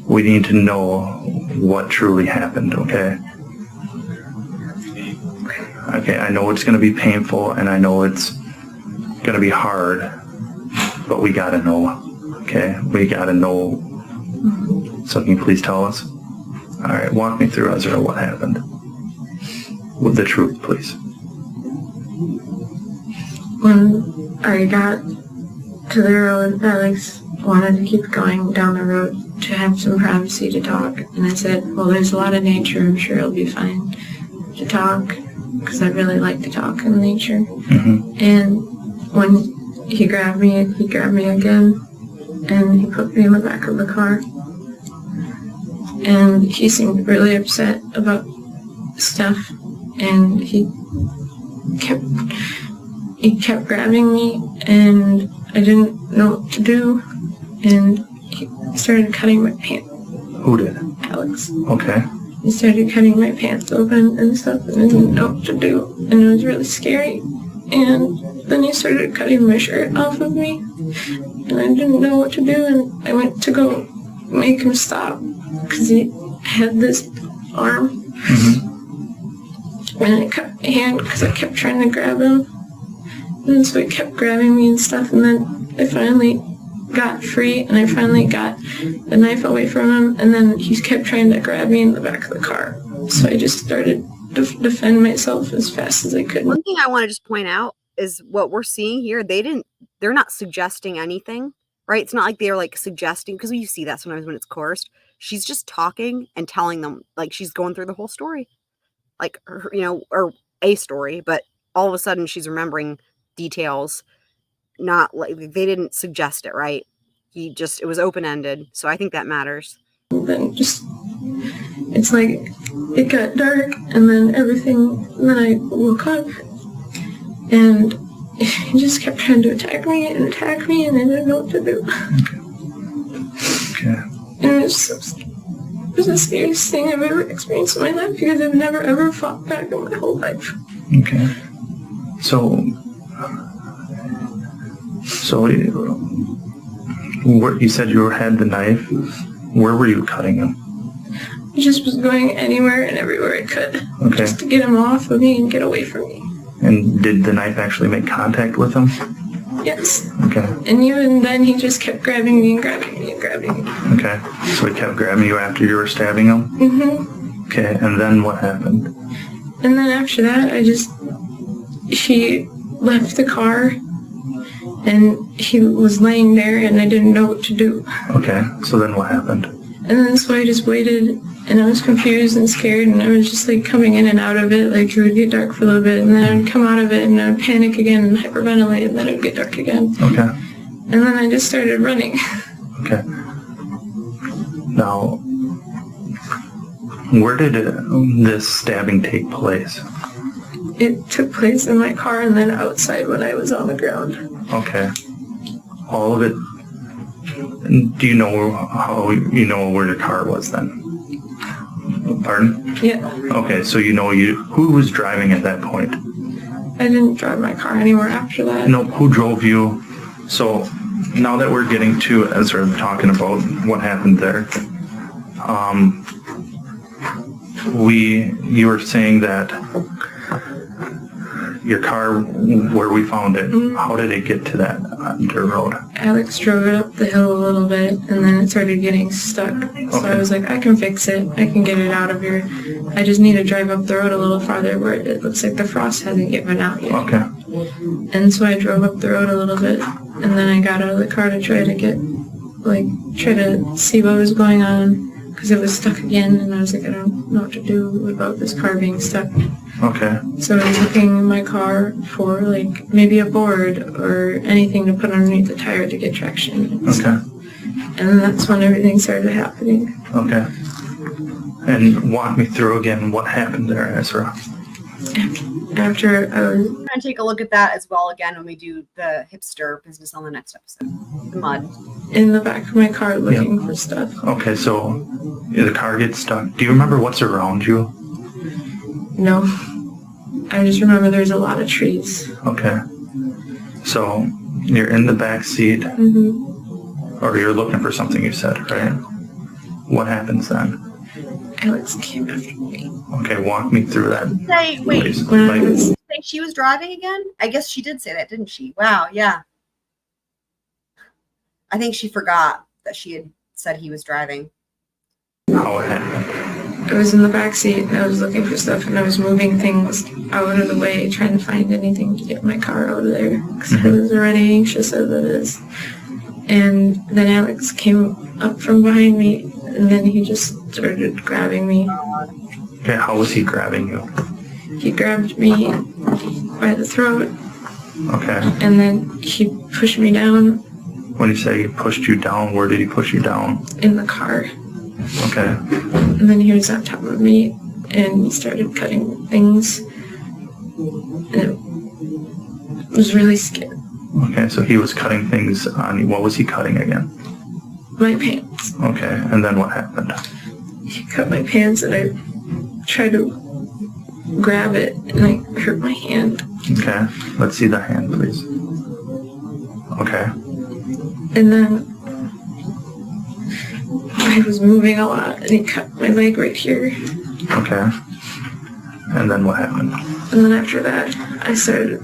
E: We need to know what truly happened, okay? Okay, I know it's going to be painful, and I know it's going to be hard, but we got to know, okay? We got to know. So can you please tell us? All right, walk me through, Ezra, what happened. With the truth, please.
M: When I got to the road, Alex wanted to keep going down the road to have some privacy to talk. And I said, well, there's a lot of nature. I'm sure it'll be fine to talk, because I really like to talk in nature. And when he grabbed me again, and he put me in the back of the car. And he seemed really upset about stuff, and he kept grabbing me, and I didn't know what to do, and he started cutting my pants.
E: Who did?
M: Alex.
E: Okay.
M: He started cutting my pants open and stuff, and I didn't know what to do, and it was really scary. And then he started cutting my shirt off of me, and I didn't know what to do, and I went to go make him stop, because he had this arm, and I cut my hand because I kept trying to grab him, and so he kept grabbing me and stuff, and then I finally got free, and I finally got the knife away from him, and then he kept trying to grab me in the back of the car, so I just started to defend myself as fast as I could.
C: One thing I want to just point out is what we're seeing here, they're not suggesting anything, right? It's not like they're like suggesting, because you see that sometimes when it's coerced. She's just talking and telling them, like, she's going through the whole story, like, or a story, but all of a sudden she's remembering details. Not like they didn't suggest it, right? It was open-ended. So I think that matters.
M: Then it's like it got dark, and then then I woke up, and he just kept trying to attack me, and I didn't know what to do.
E: Okay.
M: And it was the scariest thing I've ever experienced in my life, because I've never ever fought back in my whole life.
E: Okay. So you said you had the knife. Where were you cutting him?
M: I just was going anywhere and everywhere I could,
E: Okay.
M: just to get him off of me and get away from me.
E: And did the knife actually make contact with him?
M: Yes.
E: Okay.
M: And even then, he just kept grabbing me and grabbing me and grabbing me.
E: Okay. So he kept grabbing you after you were stabbing him? Okay, and then what happened?
M: And then after that, she left the car, and he was laying there, and I didn't know what to do.
E: Okay, so then what happened?
M: And then so I just waited, and I was confused and scared, and I was just like coming in and out of it. Like it would get dark for a little bit, and then I would come out of it, and I would panic again and hyperventilate, and then it would get dark again.
E: Okay.
M: And then I just started running.
E: Okay. Now, where did this stabbing take place?
M: It took place in my car and then outside when I was on the ground.
E: Okay. All of it. Do you know how you know where your car was then? Pardon?
M: Yeah.
E: Okay, so you know who was driving at that point?
M: I didn't drive my car anywhere after that.
E: No, who drove you? So now that we're getting to Ezra talking about what happened there, you were saying that your car, where we found it, how did it get to that dirt road?
M: Alex drove it up the hill a little bit, and then it started getting stuck. So I was like, I can fix it. I can get it out of here. I just need to drive up the road a little farther where it looks like the frost hasn't given out yet.
E: Okay.
M: And so I drove up the road a little bit, and then I got out of the car to try to see what was going on, because it was stuck again, and I was like, I don't know what to do about this car being stuck.
E: Okay.
M: So I was looking in my car for like maybe a board or anything to put underneath the tire to get traction.
E: Okay.
M: And that's when everything started happening.
E: Okay. And walk me through again what happened there, Ezra.
M: After I was...
C: We're going to take a look at that as well again when we do the hipster business on the next episode. The mud.
M: In the back of my car looking for stuff.
E: Okay, so the car gets stuck. Do you remember what's around you?
M: No. I just remember there's a lot of trees.
E: Okay. So you're in the back seat, or you're looking for something, you said, right? What happens then?
M: Alex came after me.
E: Okay, walk me through that.
C: Say, wait,
E: please.
C: say she was driving again? I guess she did say that, didn't she? Wow, yeah. I think she forgot that she had said he was driving.
E: How it happened?
M: I was in the back seat and I was looking for stuff and I was moving things out of the way, trying to find anything to get my car out of there because I was already anxious as it is. And then Alex came up from behind me and then he just started grabbing me.
E: Okay, how was he grabbing you?
M: He grabbed me by the throat.
E: Okay.
M: And then he pushed me down.
E: When you say he pushed you down, where did he push you down?
M: In the car.
E: Okay.
M: And then he was on top of me, and he started cutting things. And it was really scary.
E: Okay, so he was cutting things on you. What was he cutting again?
M: My pants.
E: Okay, and then what happened?
M: He cut my pants, and I tried to grab it, and I hurt my hand.
E: Okay, let's see the hand, please. Okay.
M: And then I was moving a lot, and he cut my leg right here.
E: Okay. And then what happened?
M: And then after that, I started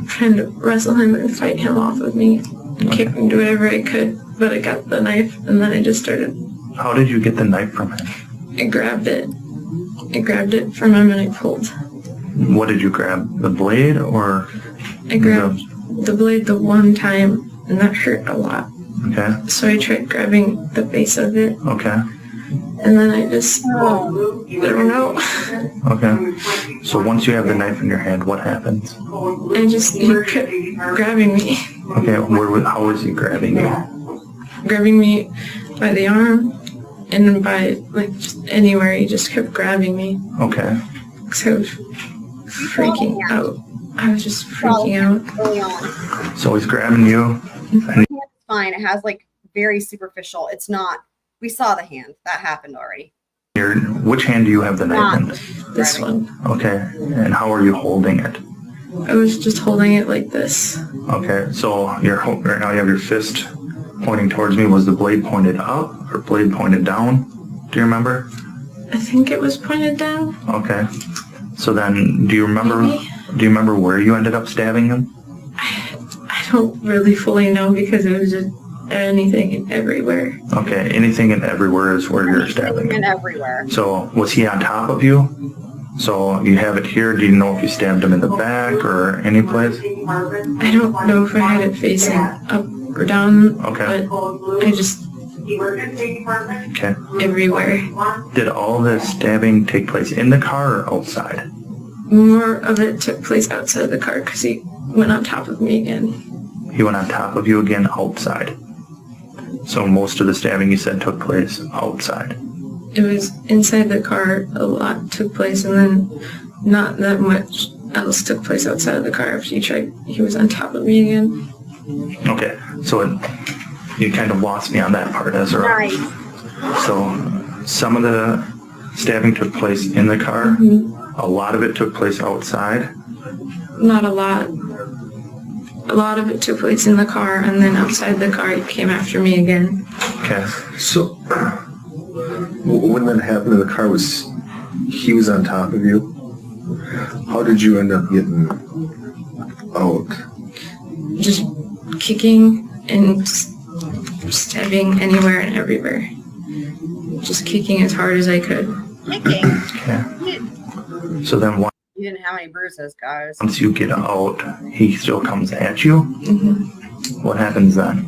M: trying to wrestle him and fight him off of me, and kick and do whatever I could. But I got the knife, and then I just started.
E: How did you get the knife from him?
M: I grabbed it. I grabbed it from him, and I pulled.
E: What did you grab? The blade, or?
M: I grabbed the blade the one time, and that hurt a lot.
E: Okay.
M: So I tried grabbing the base of it.
E: Okay.
M: And then I just, I don't know.
E: Okay. So once you have the knife in your hand, what happens?
M: He kept grabbing me.
E: Okay, how was he grabbing you?
M: Grabbing me by the arm and by, like, just anywhere. He just kept grabbing me.
E: Okay.
M: So I was freaking out. I was just freaking out.
E: So he's grabbing you. And
C: Fine, it has like very superficial. It's not. We saw the hand. That happened already.
E: Which hand do you have the knife in?
M: This one.
E: Okay. And how are you holding it?
M: I was just holding it like this.
E: Okay. So right now you have your fist pointing towards me. Was the blade pointed up or blade pointed down? Do you remember?
M: I think it was pointed down.
E: Okay. So then, do you remember where you ended up stabbing him?
M: I don't really fully know because it was just anything and everywhere.
E: Okay, anything and everywhere is where you're stabbing him.
C: And everywhere.
E: So was he on top of you? So you have it here. Do you know if you stabbed him in the back or any place?
M: I don't know if I had it facing up or down.
E: Okay.
M: But I just
E: Okay.
M: everywhere.
E: Did all the stabbing take place in the car or outside?
M: More of it took place outside the car because he went on top of me again.
E: He went on top of you again outside. So most of the stabbing you said took place outside.
M: It was inside the car, a lot took place, and then not that much else took place outside of the car after he was on top of me again.
E: Okay, so you kind of lost me on that part, Ezra.
C: Right.
E: So some of the stabbing took place in the car. A lot of it took place outside.
M: Not a lot. A lot of it took place in the car, and then outside the car, he came after me again.
E: Okay.
O: So when that happened in the car, he was on top of you? How did you end up getting out?
M: Just kicking and stabbing anywhere and everywhere. Just kicking as hard as I could.
C: Kicking?
E: Okay. So then
C: You didn't have any bruises, guys.
E: once you get out, he still comes at you? What happens then?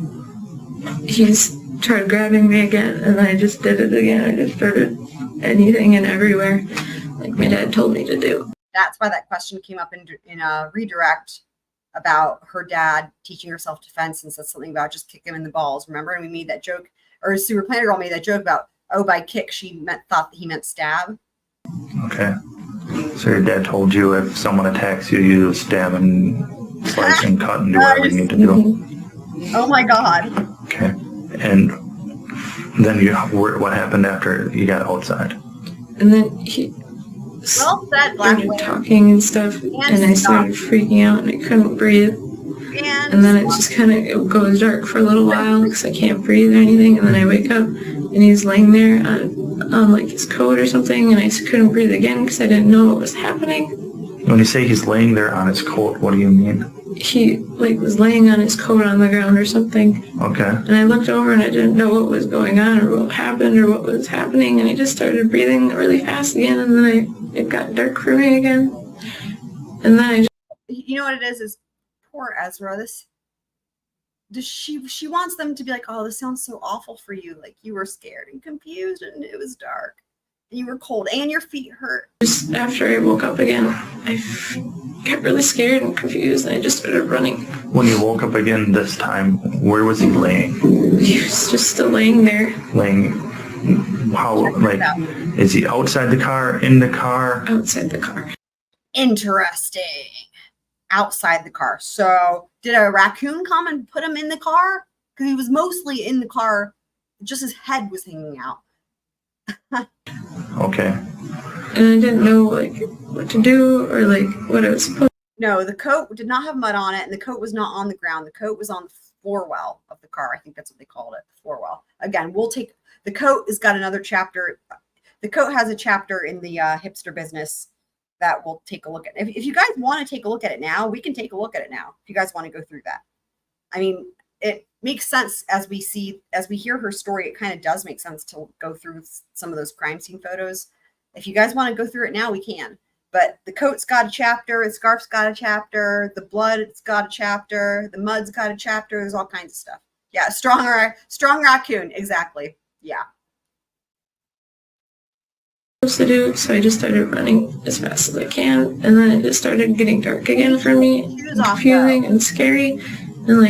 M: He's tried grabbing me again, and I just did it again. I just started anything and everywhere, like my dad told me to do.
C: That's why that question came up in a redirect about her dad teaching her self-defense and said something about just kick him in the balls. Remember? And we made that joke, or Super Planner Girl made that joke about, oh, by kick, thought that he meant stab.
E: Okay. So your dad told you if someone attacks you, you stab and slice and cut and do whatever you need to do.
C: Oh my God.
E: Okay. And then what happened after you got outside?
M: And then he started talking and stuff, and I started freaking out, and I couldn't breathe. And then it just kind of goes dark for a little while because I can't breathe or anything, and then I wake up, and he's laying there on like his coat or something, and I couldn't breathe again because I didn't know what was happening.
E: When you say he's laying there on his coat, what do you mean?
M: He was laying on his coat on the ground or something.
E: Okay.
M: And I looked over and I didn't know what was going on or what happened or what was happening, and I just started breathing really fast again, and then it got dark for me again. And then
C: You know what it is poor Ezra. She wants them to be like, oh, this sounds so awful for you. Like you were scared and confused and it was dark. And you were cold and your feet hurt.
M: Just after I woke up again, I got really scared and confused, and I just started running.
E: When you woke up again this time, where was he laying?
M: He was just still laying there.
E: Laying, how, like, is he outside the car, in the car?
M: Outside the car.
C: Interesting. Outside the car. So did a raccoon come and put him in the car? Because he was mostly in the car, just his head was hanging out.
E: Okay.
M: And I didn't know what to do or what I was supposed to.
C: No, the coat did not have mud on it, and the coat was not on the ground. The coat was on the floor well of the car. I think that's what they called it, the floor well. Again, the coat has got another chapter. The coat has a chapter in the hipster business that we'll take a look at. If you guys want to take a look at it now, we can take a look at it now. If you guys want to go through that. I mean, it makes sense as we hear her story. It kind of does make sense to go through some of those crime scene photos. If you guys want to go through it now, we can. But the coat's got a chapter, the scarf's got a chapter, the blood's got a chapter, the mud's got a chapter. There's all kinds of stuff. Yeah, strong raccoon, exactly. Yeah.
M: To do, so I just started running as fast as I can, and then it just started getting dark again for me, confusing and scary, and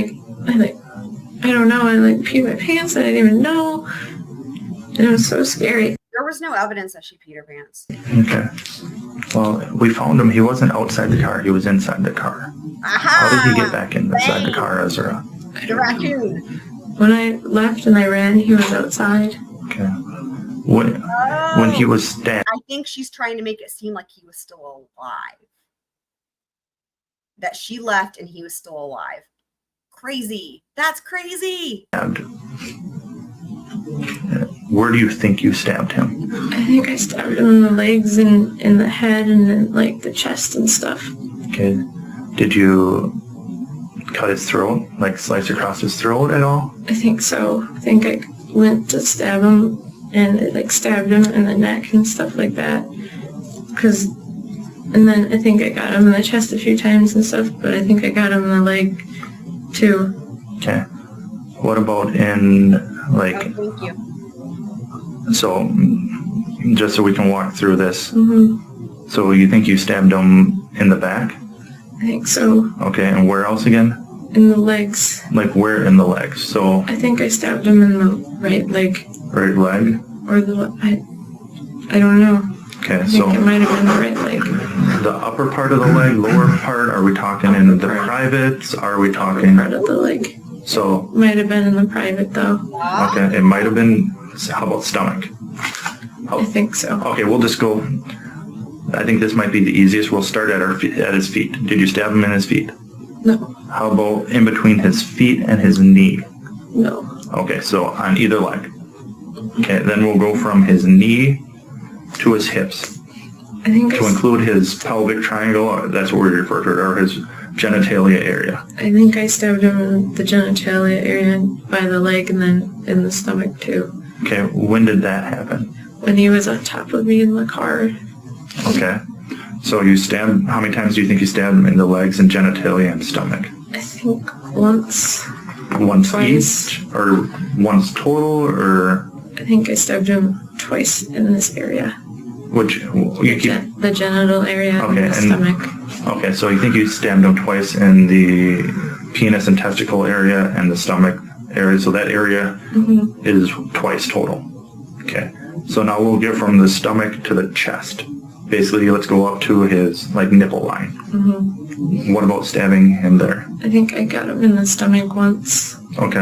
M: I don't know, I peed my pants, I didn't even know, and it was so scary.
C: There was no evidence that she peed her pants.
E: Okay. Well, we found him. He wasn't outside the car. He was inside the car.
C: Aha!
E: How did he get back inside the car, Ezra?
C: The raccoon.
M: When I left and I ran, he was outside.
E: Okay. When he was stabbed.
C: I think she's trying to make it seem like he was still alive. That she left and he was still alive. Crazy. That's crazy.
E: Where do you think you stabbed him?
M: I think I stabbed him in the legs and in the head and then the chest and stuff.
E: Okay. Did you cut his throat? Slice across his throat at all?
M: I think so. I think I went to stab him and it stabbed him in the neck and stuff like that. And then I think I got him in the chest a few times and stuff, but I think I got him in the leg too.
E: Okay. What about in Like,
C: Oh, thank you.
E: so, just so we can walk through this.
M: Mm-hmm.
E: So you think you stabbed him in the back?
M: I think so.
E: Okay, and where else again?
M: In the legs.
E: Like where in the legs? So
M: I think I stabbed him in the right leg.
E: right leg?
M: Or I don't know.
E: Okay,
M: I think
E: so
M: it might have been the right leg.
E: the upper part of the leg, lower part, are we talking in the privates? Are we talking?
M: Part of the leg.
E: So,
M: Might have been in the private though.
E: okay, it might have been, how about stomach?
M: I think so.
E: Okay, we'll just go, I think this might be the easiest. We'll start at at his feet. Did you stab him in his feet?
M: No.
E: How about in between his feet and his knee?
M: No.
E: Okay, so on either leg. Okay, then we'll go from his knee to his hips.
M: I think
E: To include his pelvic triangle, that's what we refer to it, or his genitalia area.
M: I think I stabbed him in the genitalia area by the leg and then in the stomach too.
E: Okay, when did that happen?
M: When he was on top of me in the car.
E: Okay, so you stabbed, how many times do you think you stabbed him in the legs and genitalia and stomach?
M: I think once.
E: Once
M: Twice.
E: each? Or once total, or
M: I think I stabbed him twice in this area.
E: which, you keep,
M: The genital area and
E: okay,
M: the stomach.
E: Okay, so you think you stabbed him twice in the penis and testicle area and the stomach area, so that area
M: Mm-hmm.
E: is twice total. Okay, so now we'll get from the stomach to the chest. Basically, let's go up to his, like, nipple line.
M: Mm-hmm.
E: What about stabbing him there?
M: I think I got him in the stomach once.
E: Okay,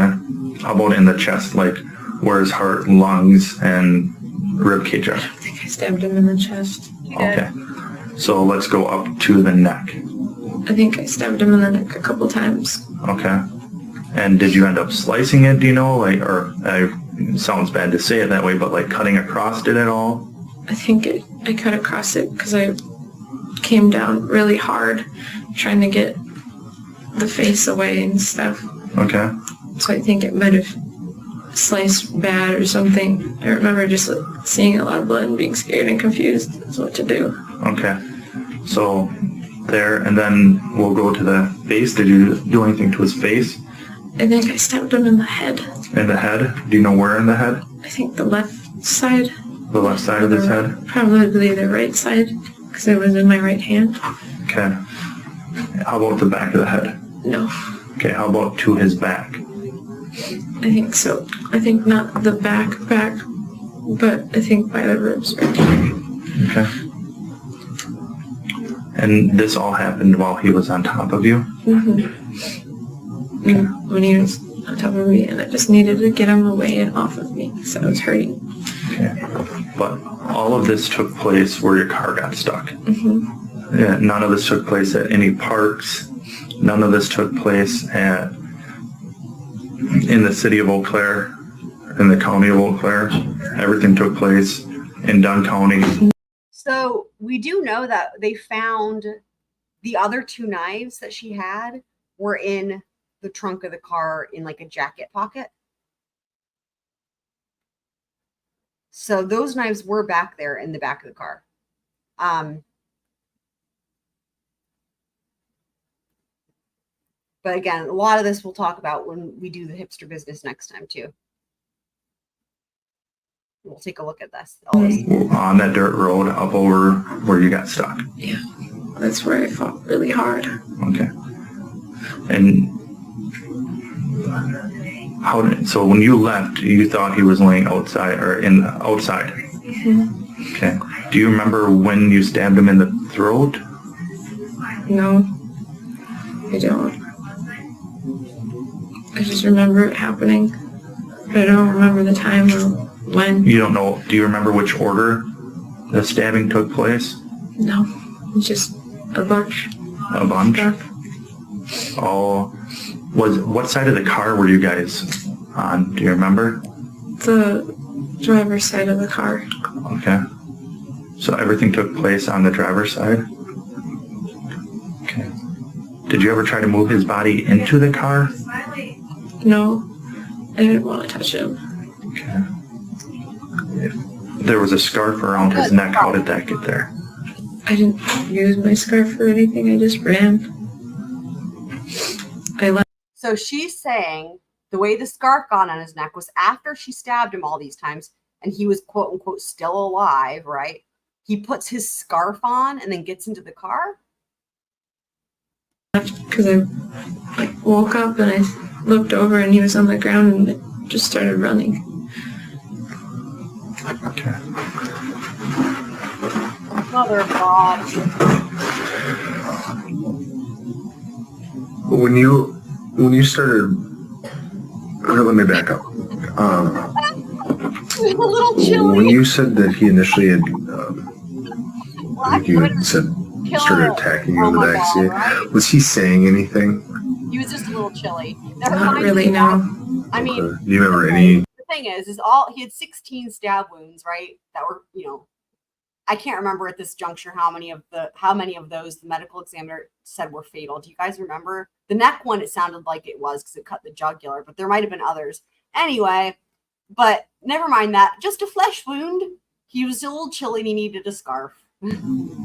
E: how about in the chest, like, where his heart, lungs, and rib cage are?
M: I think I stabbed him in the chest.
E: Okay, so let's go up to the neck.
M: I think I stabbed him in the neck a couple times.
E: Okay, and did you end up slicing it, do you know, like, or, it sounds bad to say it that way, but like cutting across it at all?
M: I think I cut across it because I came down really hard trying to get the face away and stuff.
E: Okay,
M: So I think it might have sliced bad or something. I remember just like, seeing a lot of blood and being scared and confused as what to do.
E: okay, so there, and then we'll go to the face. Did you do anything to his face?
M: I think I stabbed him in the head.
E: In the head? Do you know where in the head?
M: I think the left side.
E: The left side of his head?
M: Probably the right side because it was in my right hand.
E: Okay, how about the back of the head?
M: No,
E: Okay, how about to his back?
M: I think so. I think not the back, but I think by the ribs right here.
E: Okay. And this all happened while he was on top of you?
M: Mm-hmm. When he was on top of me, and I just needed to get him away and off of me because I was hurting.
E: Okay. But all of this took place where your car got stuck.
M: Mm-hmm.
E: Yeah, none of this took place at any parks. None of this took place in the city of Eau Claire, in the county of Eau Claire. Everything took place in Dunn County.
C: So we do know that they found the other two knives that she had were in the trunk of the car in like a jacket pocket. So those knives were back there in the back of the car. But again, a lot of this we'll talk about when we do the hipster business next time too. We'll take a look at this.
E: On that dirt road up over where you got stuck.
M: Yeah, that's where I fought really hard.
E: Okay. And so when you left, you thought he was laying outside or outside?
M: Mm-hmm.
E: Okay. Do you remember when you stabbed him in the throat?
M: No, I don't. I just remember it happening, but I don't remember the time or when.
E: You don't know. Do you remember which order the stabbing took place?
M: No, just a bunch.
E: A bunch?
M: Stuff.
E: Oh, what side of the car were you guys on? Do you remember?
M: The driver's side of the car.
E: Okay. So everything took place on the driver's side? Okay. Did you ever try to move his body into the car?
M: No, I didn't want to touch him.
E: Okay. There was a scarf around his neck. How did that get there?
M: I didn't use my scarf or anything. I just ran. I left.
C: So she's saying the way the scarf got on his neck was after she stabbed him all these times and he was quote unquote still alive, right? He puts his scarf on and then gets into the car.
M: Because I woke up and I looked over and he was on the ground and just started running.
E: Okay.
C: Mother of God.
E: When you started, let me back up.
C: A little chilly.
E: When you said that he initially had, I think you had said started attacking you in the backseat,
C: right?
E: was he saying anything?
C: He was just a little chilly.
M: Not really, no.
C: I mean,
E: Do you remember any?
C: the thing is he had 16 stab wounds, right? That were, I can't remember at this juncture how many of those the medical examiner said were fatal. Do you guys remember? The neck one, it sounded like it was because it cut the jugular, but there might have been others. Anyway, but never mind that. Just a flesh wound. He was a little chilly and he needed a scarf.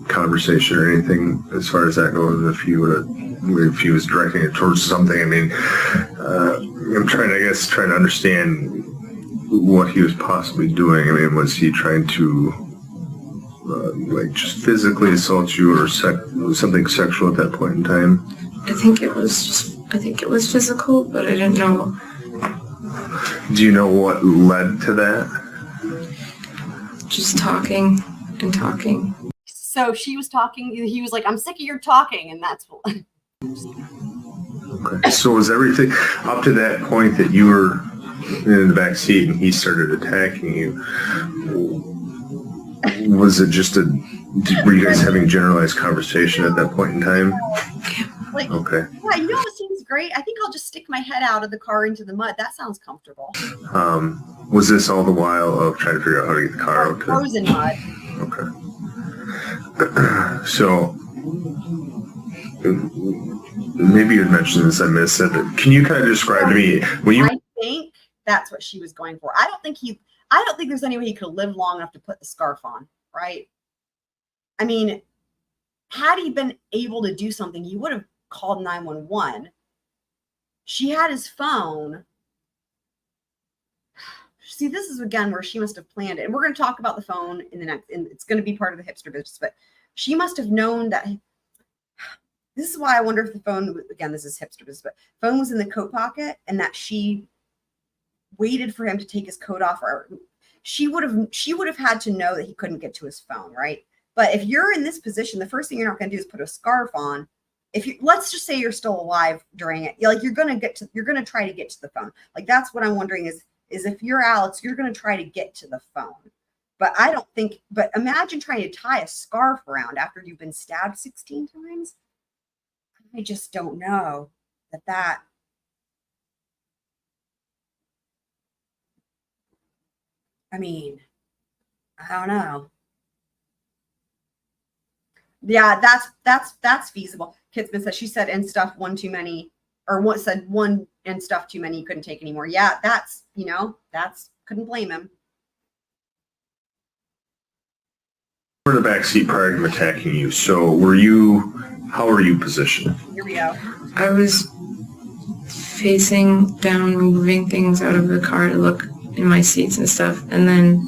E: Conversation or anything as far as that goes, if he was directing it towards something. I mean, I'm trying to understand what he was possibly doing. I mean, was he trying to just physically assault you or something sexual at that point in time?
M: I think it was physical, but I didn't know.
E: Do you know what led to that?
M: Just talking and talking.
C: So she was talking. He was like, "I'm sick of your talking," and that's what.
E: Okay. So was everything up to that point that you were in the back seat and he started attacking you? Was it just were you guys having generalized conversation at that point in time?
C: Like,
E: okay.
C: Yeah, what seems great? I think I'll just stick my head out of the car into the mud. That sounds comfortable.
E: Was this all the while of trying to figure out how to get the car out?
C: Frozen mud.
E: Okay. So maybe you had mentioned this, I missed it. Can you kind of describe to me when you?
C: I think that's what she was going for. I don't think there's any way he could live long enough to put the scarf on, right? I mean, had he been able to do something, he would have called 911. She had his phone. See, this is again where she must have planned it. And we're going to talk about the phone in the next, and it's going to be part of the hipster business, but she must have known that. This is why I wonder if the phone, again, this is hipster business, but phone was in the coat pocket and that she waited for him to take his coat off, or she would have had to know that he couldn't get to his phone, right? But if you're in this position, the first thing you're not going to do is put a scarf on. Let's just say you're still alive during it, you're going to try to get to the phone. Like, that's what I'm wondering is if you're Alex, you're going to try to get to the phone. But imagine trying to tie a scarf around after you've been stabbed 16 times. I just don't know that. I mean, I don't know. Yeah, that's feasible. Kidsman says she said and stuff one too many, or what said one and stuff too many. You couldn't take anymore. Yeah, that's couldn't blame him.
E: You were in the back seat prior to him attacking you. So how were you positioned?
C: Here we go.
M: I was facing down, moving things out of the car to look in my seats and stuff, and then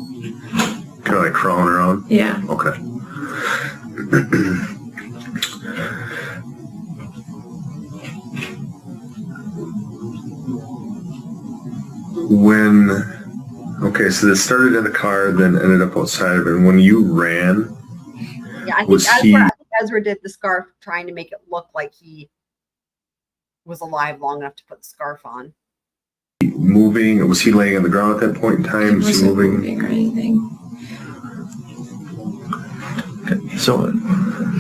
E: kind of like crawling around?
M: Yeah.
E: Okay. So this started in the car, then ended up outside of it. And when you ran,
C: yeah, I think Ezra did the scarf trying to make it look like he was alive long enough to put the scarf on.
E: Moving? Was he laying on the ground at that point in time?
M: Was he moving or anything?
P: So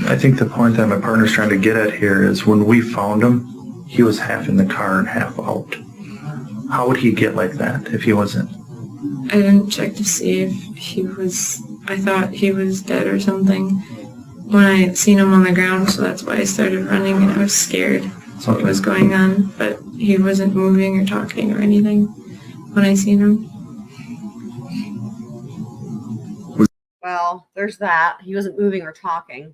P: I think the point that my partner's trying to get at here is when we found him, he was half in the car and half out. How would he get like that if he wasn't?
M: I didn't check to see if he was, I thought he was dead or something when I seen him on the ground, so that's why I started running and I was scared what was going on, but he wasn't moving or talking or anything when I seen him.
C: Well, there's that. He wasn't moving or talking.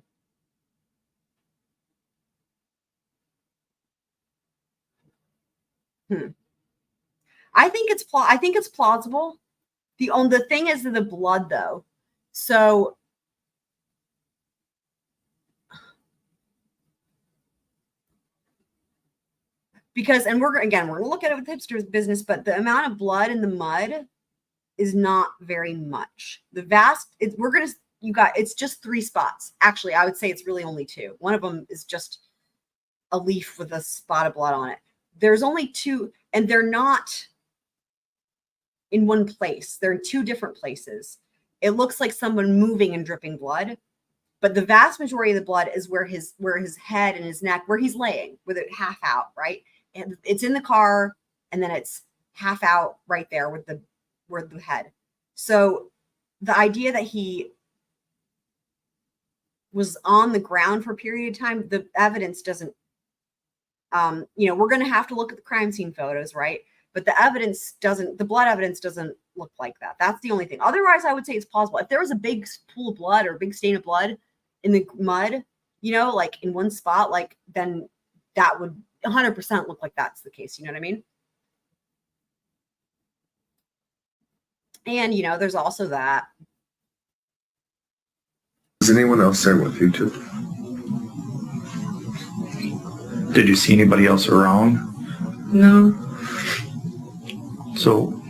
C: I think it's plausible. The thing is the blood though. So because, and we're gonna look at it with Hipster's business, but the amount of blood in the mud is not very much. It's just 3 spots. Actually, I would say it's really only 2. One of them is just a leaf with a spot of blood on it. There's only 2, and they're not in one place. They're in 2 different places. It looks like someone moving and dripping blood, but the vast majority of the blood is where his head and his neck, where he's laying with it half out, right? And it's in the car, and then it's half out right there with the head. So the idea that he was on the ground for a period of time, the evidence doesn't, we're going to have to look at the crime scene photos, right? But the blood evidence doesn't look like that. That's the only thing. Otherwise, I would say it's plausible. If there was a big pool of blood or a big stain of blood in the mud, like in one spot, like then that would 100% look like that's the case. You know what I mean? And, there's also that.
O: Was anyone else there with you too?
P: Did you see anybody else around?
M: No.
P: So,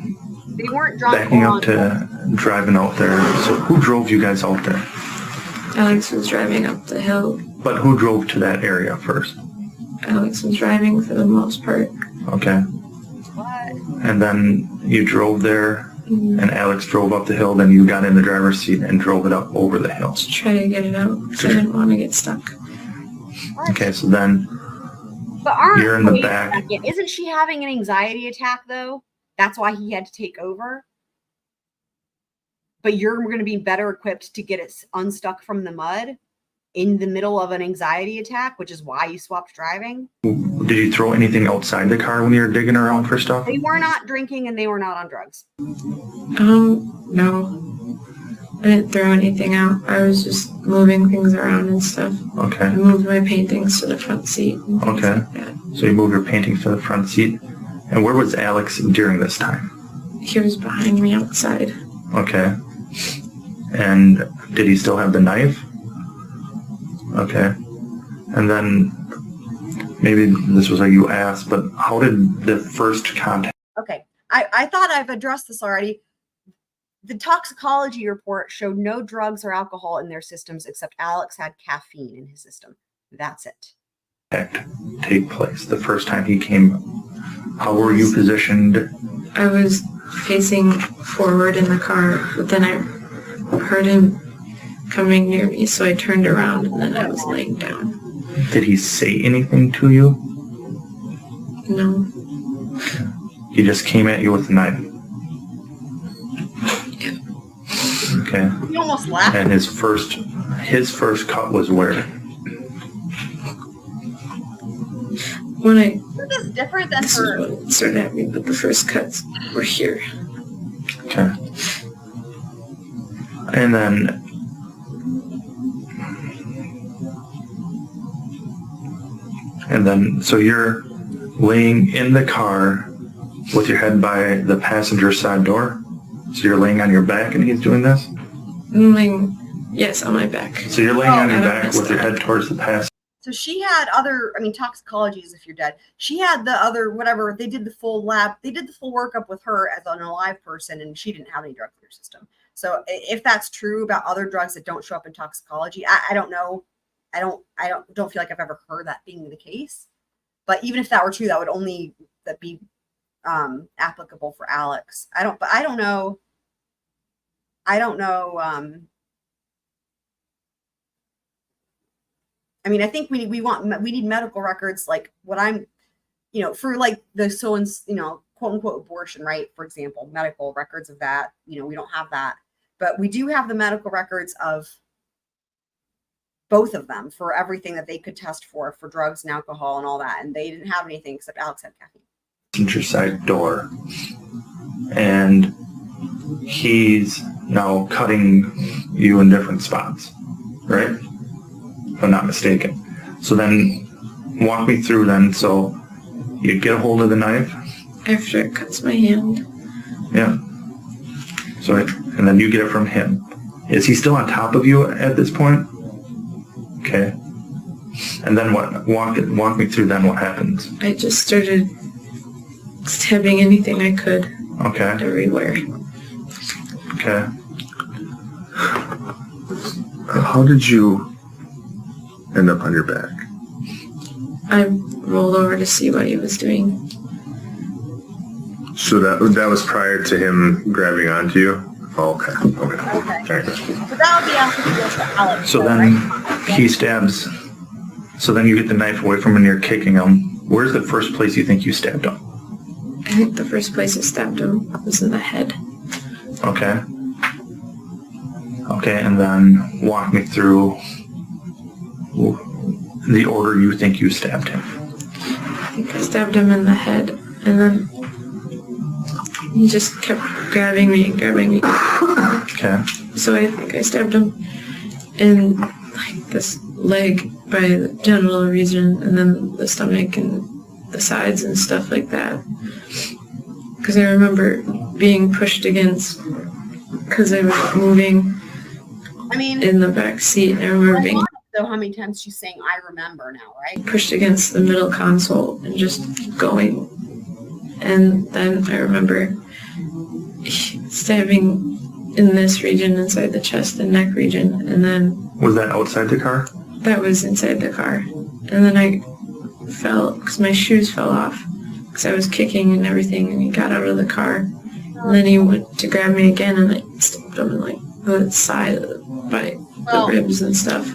C: They weren't drunk.
P: backing up to driving out there, so who drove you guys out there?
M: Alex was driving up the hill.
P: But who drove to that area first?
M: Alex was driving for the most part.
P: Okay. And then you drove there, and Alex drove up the hill, then you got in the driver's seat and drove it up over the hill.
M: To try to get it out, because I didn't want to get stuck.
P: Okay, so then
C: But
P: you're in the
C: wait a
P: back.
C: second. Isn't she having an anxiety attack though? That's why he had to take over. But you're going to be better equipped to get it unstuck from the mud in the middle of an anxiety attack, which is why you swapped driving.
P: Did you throw anything outside the car when you were digging around for stuff?
C: They were not drinking and they were not on drugs.
M: No. I didn't throw anything out. I was just moving things around and stuff.
P: Okay.
M: I moved my paintings to the front seat.
P: Okay. So you moved your paintings to the front seat. And where was Alex during this time?
M: He was behind me outside.
P: Okay. And did he still have the knife? Okay. And then maybe this was what you asked, but how did the first contact?
C: Okay. I thought I've addressed this already. The toxicology report showed no drugs or alcohol in their systems except Alex had caffeine in his system. That's it.
P: Take place the first time he came. How were you positioned?
M: I was facing forward in the car, but then I heard him coming near me, so I turned around and then I was laying down.
P: Did he say anything to you?
M: No.
P: He just came at you with a knife. Okay.
C: You almost laughed.
P: And his first cut was where?
M: When I
C: This is different than
M: this
C: her.
M: is when it started happening, but the first cuts were here.
P: Okay. And then so you're laying in the car with your head by the passenger side door? So you're laying on your back and he's doing this?
M: Yes, on my back.
P: So you're laying on your back with your head towards the passenger.
C: So she had toxicology is if you're dead. She had the other, whatever, they did the full workup with her as an alive person, and she didn't have any drugs in her system. So if that's true about other drugs that don't show up in toxicology, I don't know. I don't feel like I've ever heard that being the case. But even if that were true, that would only be applicable for Alex. I don't know. I mean, I think we need medical records, like what I'm, for like the quote unquote abortion, right? For example, medical records of that, we don't have that, but we do have the medical records of both of them for everything that they could test for drugs and alcohol and all that. And they didn't have anything except Alex had caffeine.
P: Passenger side door. And he's now cutting you in different spots, right? If I'm not mistaken. So then walk me through then. So you get a hold of the knife
M: After it cuts my hand.
P: Yeah. So, and then you get it from him. Is he still on top of you at this point? Okay. And then what? Walk me through then what happens.
M: I just started stabbing anything I could.
P: Okay.
M: Everywhere.
P: Okay.
O: How did you end up on your back?
M: I rolled over to see what he was doing.
O: So that was prior to him grabbing onto you? Oh, okay. Okay.
C: So that would be after he goes to Alex.
P: So then he stabs. So then you get the knife away from him and you're kicking him. Where's the first place you think you stabbed him?
M: I think the first place I stabbed him was in the head.
P: Okay. Okay, and then walk me through the order you think you stabbed him.
M: I think I stabbed him in the head, and then he just kept grabbing me and grabbing me.
P: Okay.
M: So I think I stabbed him in like this leg by the genital region, and then the stomach and the sides and stuff like that. Because I remember being pushed against, because I was moving in the back seat, and I remember being
C: So how many times she's saying, I remember now, right?
M: pushed against the middle console and just going. And then I remember stabbing in this region, inside the chest and neck region, and then...
P: Was that outside the car?
M: That was inside the car. And then I fell, because my shoes fell off, because I was kicking and everything, and he got out of the car. And then he went to grab me again, and I stabbed him in like the side by the ribs and stuff.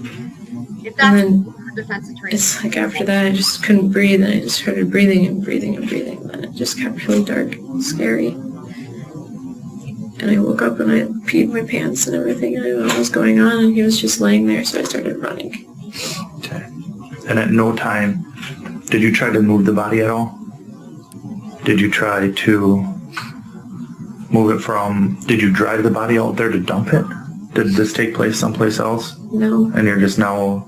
C: If that's
M: And
C: her defense attorney.
M: it's like after that I just couldn't breathe, and I just started breathing and breathing and breathing, and then it just kept really dark and scary. And I woke up and I peed my pants and everything, and I didn't know what was going on, and he was just laying there, so I started running.
P: Okay. And at no time, did you try to move the body at all? Did you try to move it from, did you drive the body out there to dump it? Did this take place someplace else?
M: No.
P: And you're just now,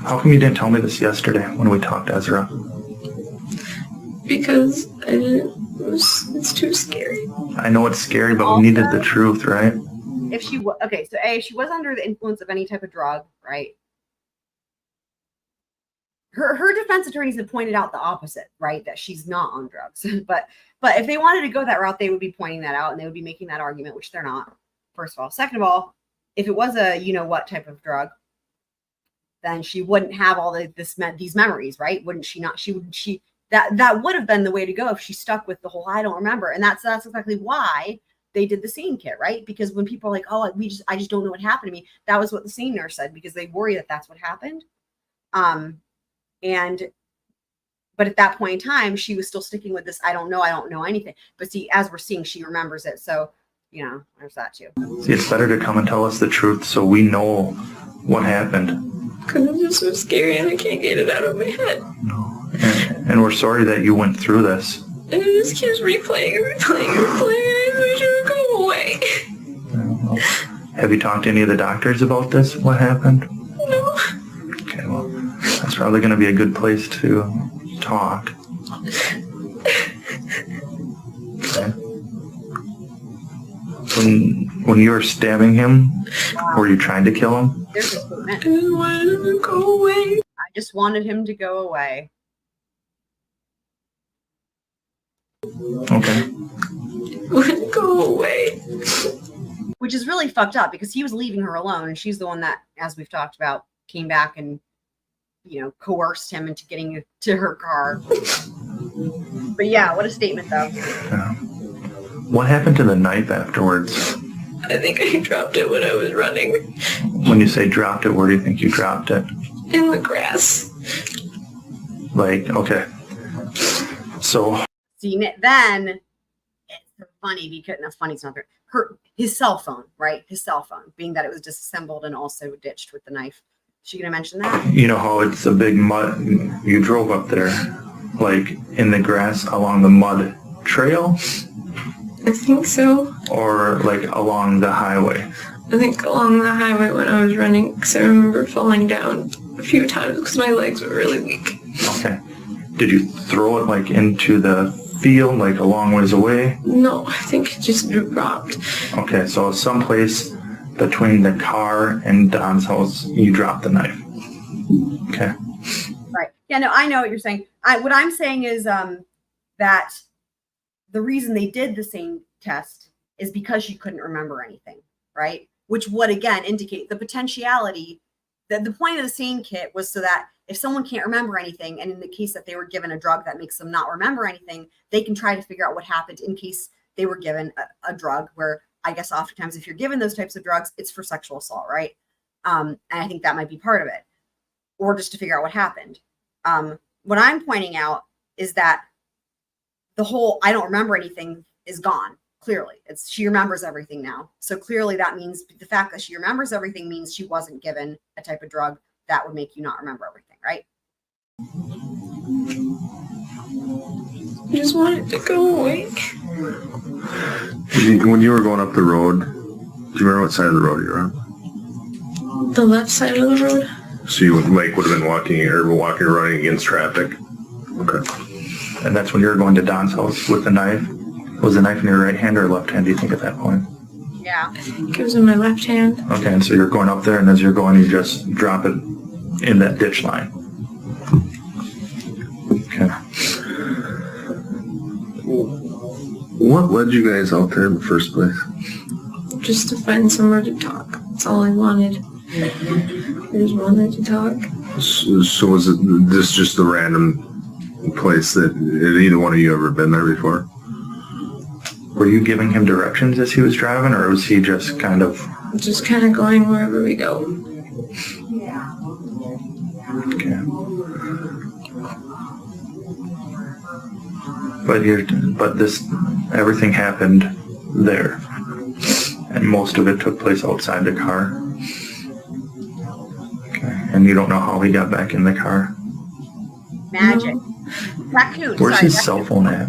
P: how come you didn't tell me this yesterday when we talked, Ezra?
M: Because I didn't, it's too scary.
P: I know it's scary, but we needed the truth, right?
C: If she was, okay, so A, she was under the influence of any type of drug, right? Her defense attorneys had pointed out the opposite, right? That she's not on drugs. but if they wanted to go that route, they would be pointing that out and they would be making that argument, which they're not, first of all. Second of all, if it was a you-know-what type of drug, then she wouldn't have all these memories, right? Wouldn't she not? That would have been the way to go if she stuck with the whole I don't remember. And that's exactly why they did the scene kit, right? Because when people are like, oh, I just don't know what happened to me. That was what the scene nurse said, because they worry that that's what happened. But at that point in time, she was still sticking with this, I don't know anything. But see, as we're seeing, she remembers it. So, there's that too.
P: See, it's better to come and tell us the truth so we know what happened.
M: Because it's just so scary and I can't get it out of my head.
P: And we're sorry that you went through this.
M: And it just keeps replaying and replaying and replaying, and I wish it would go away.
P: Have you talked to any of the doctors about this? What happened?
M: No.
P: Okay, well, that's probably going to be a good place to talk. Okay. When you were stabbing him, were you trying to kill him?
C: There's a statement.
M: I just wanted him to go away.
C: I just wanted him to go away.
P: Okay.
M: Wouldn't go away.
C: Which is really fucked up because he was leaving her alone, and she's the one that, as we've talked about, came back and coerced him into getting to her car. But yeah, what a statement though.
P: What happened to the knife afterwards?
M: I think I dropped it when I was running.
P: When you say dropped it, where do you think you dropped it?
M: In the grass.
P: Like, okay. So.
C: Seen it then. It's funny because funny's not there. His cell phone, right? His cell phone, being that it was disassembled and also ditched with the knife. Is she gonna mention that?
P: You know how it's a big mud. You drove up there, like in the grass along the mud trail.
M: I think so.
P: Or like along the highway.
M: I think along the highway when I was running, because I remember falling down a few times because my legs were really weak.
P: Okay. Did you throw it like into the field, like a long ways away?
M: No, I think it just dropped.
P: Okay, so someplace between the car and Don's house, you dropped the knife. Okay.
C: Right. Yeah, no, I know what you're saying. What I'm saying is that the reason they did the same test is because she couldn't remember anything, right? Which would, again, indicate the potentiality that the point of the SANE kit was so that if someone can't remember anything, and in the case that they were given a drug that makes them not remember anything, they can try to figure out what happened in case they were given a drug where I guess oftentimes if you're given those types of drugs, it's for sexual assault, right? And I think that might be part of it, or just to figure out what happened. What I'm pointing out is that the whole I don't remember anything is gone. Clearly, she remembers everything now. So clearly that means the fact that she remembers everything means she wasn't given a type of drug that would make you not remember everything, right?
M: I just wanted to go away.
O: When you were going up the road, do you remember what side of the road you were on?
M: The left side of the road.
O: So you would have been walking or running against traffic. Okay.
P: And that's when you were going to Don's house with the knife. Was the knife in your right hand or left hand, do you think, at that point?
C: Yeah.
M: I think it was in my left hand.
P: Okay, and so you're going up there, and as you're going, you just drop it in that ditch line. Okay.
O: What led you guys out there in the first place?
M: Just to find somewhere to talk. That's all I wanted. I just wanted to talk.
O: So was this just a random place that had either one of you ever been there before?
P: Were you giving him directions as he was driving, or was he just kind of...
M: Just kind of going wherever we go.
P: Okay. But everything happened there, and most of it took place outside the car. Okay. And you don't know how he got back in the car?
C: Magic. Raccoon.
P: Where's his cell phone at?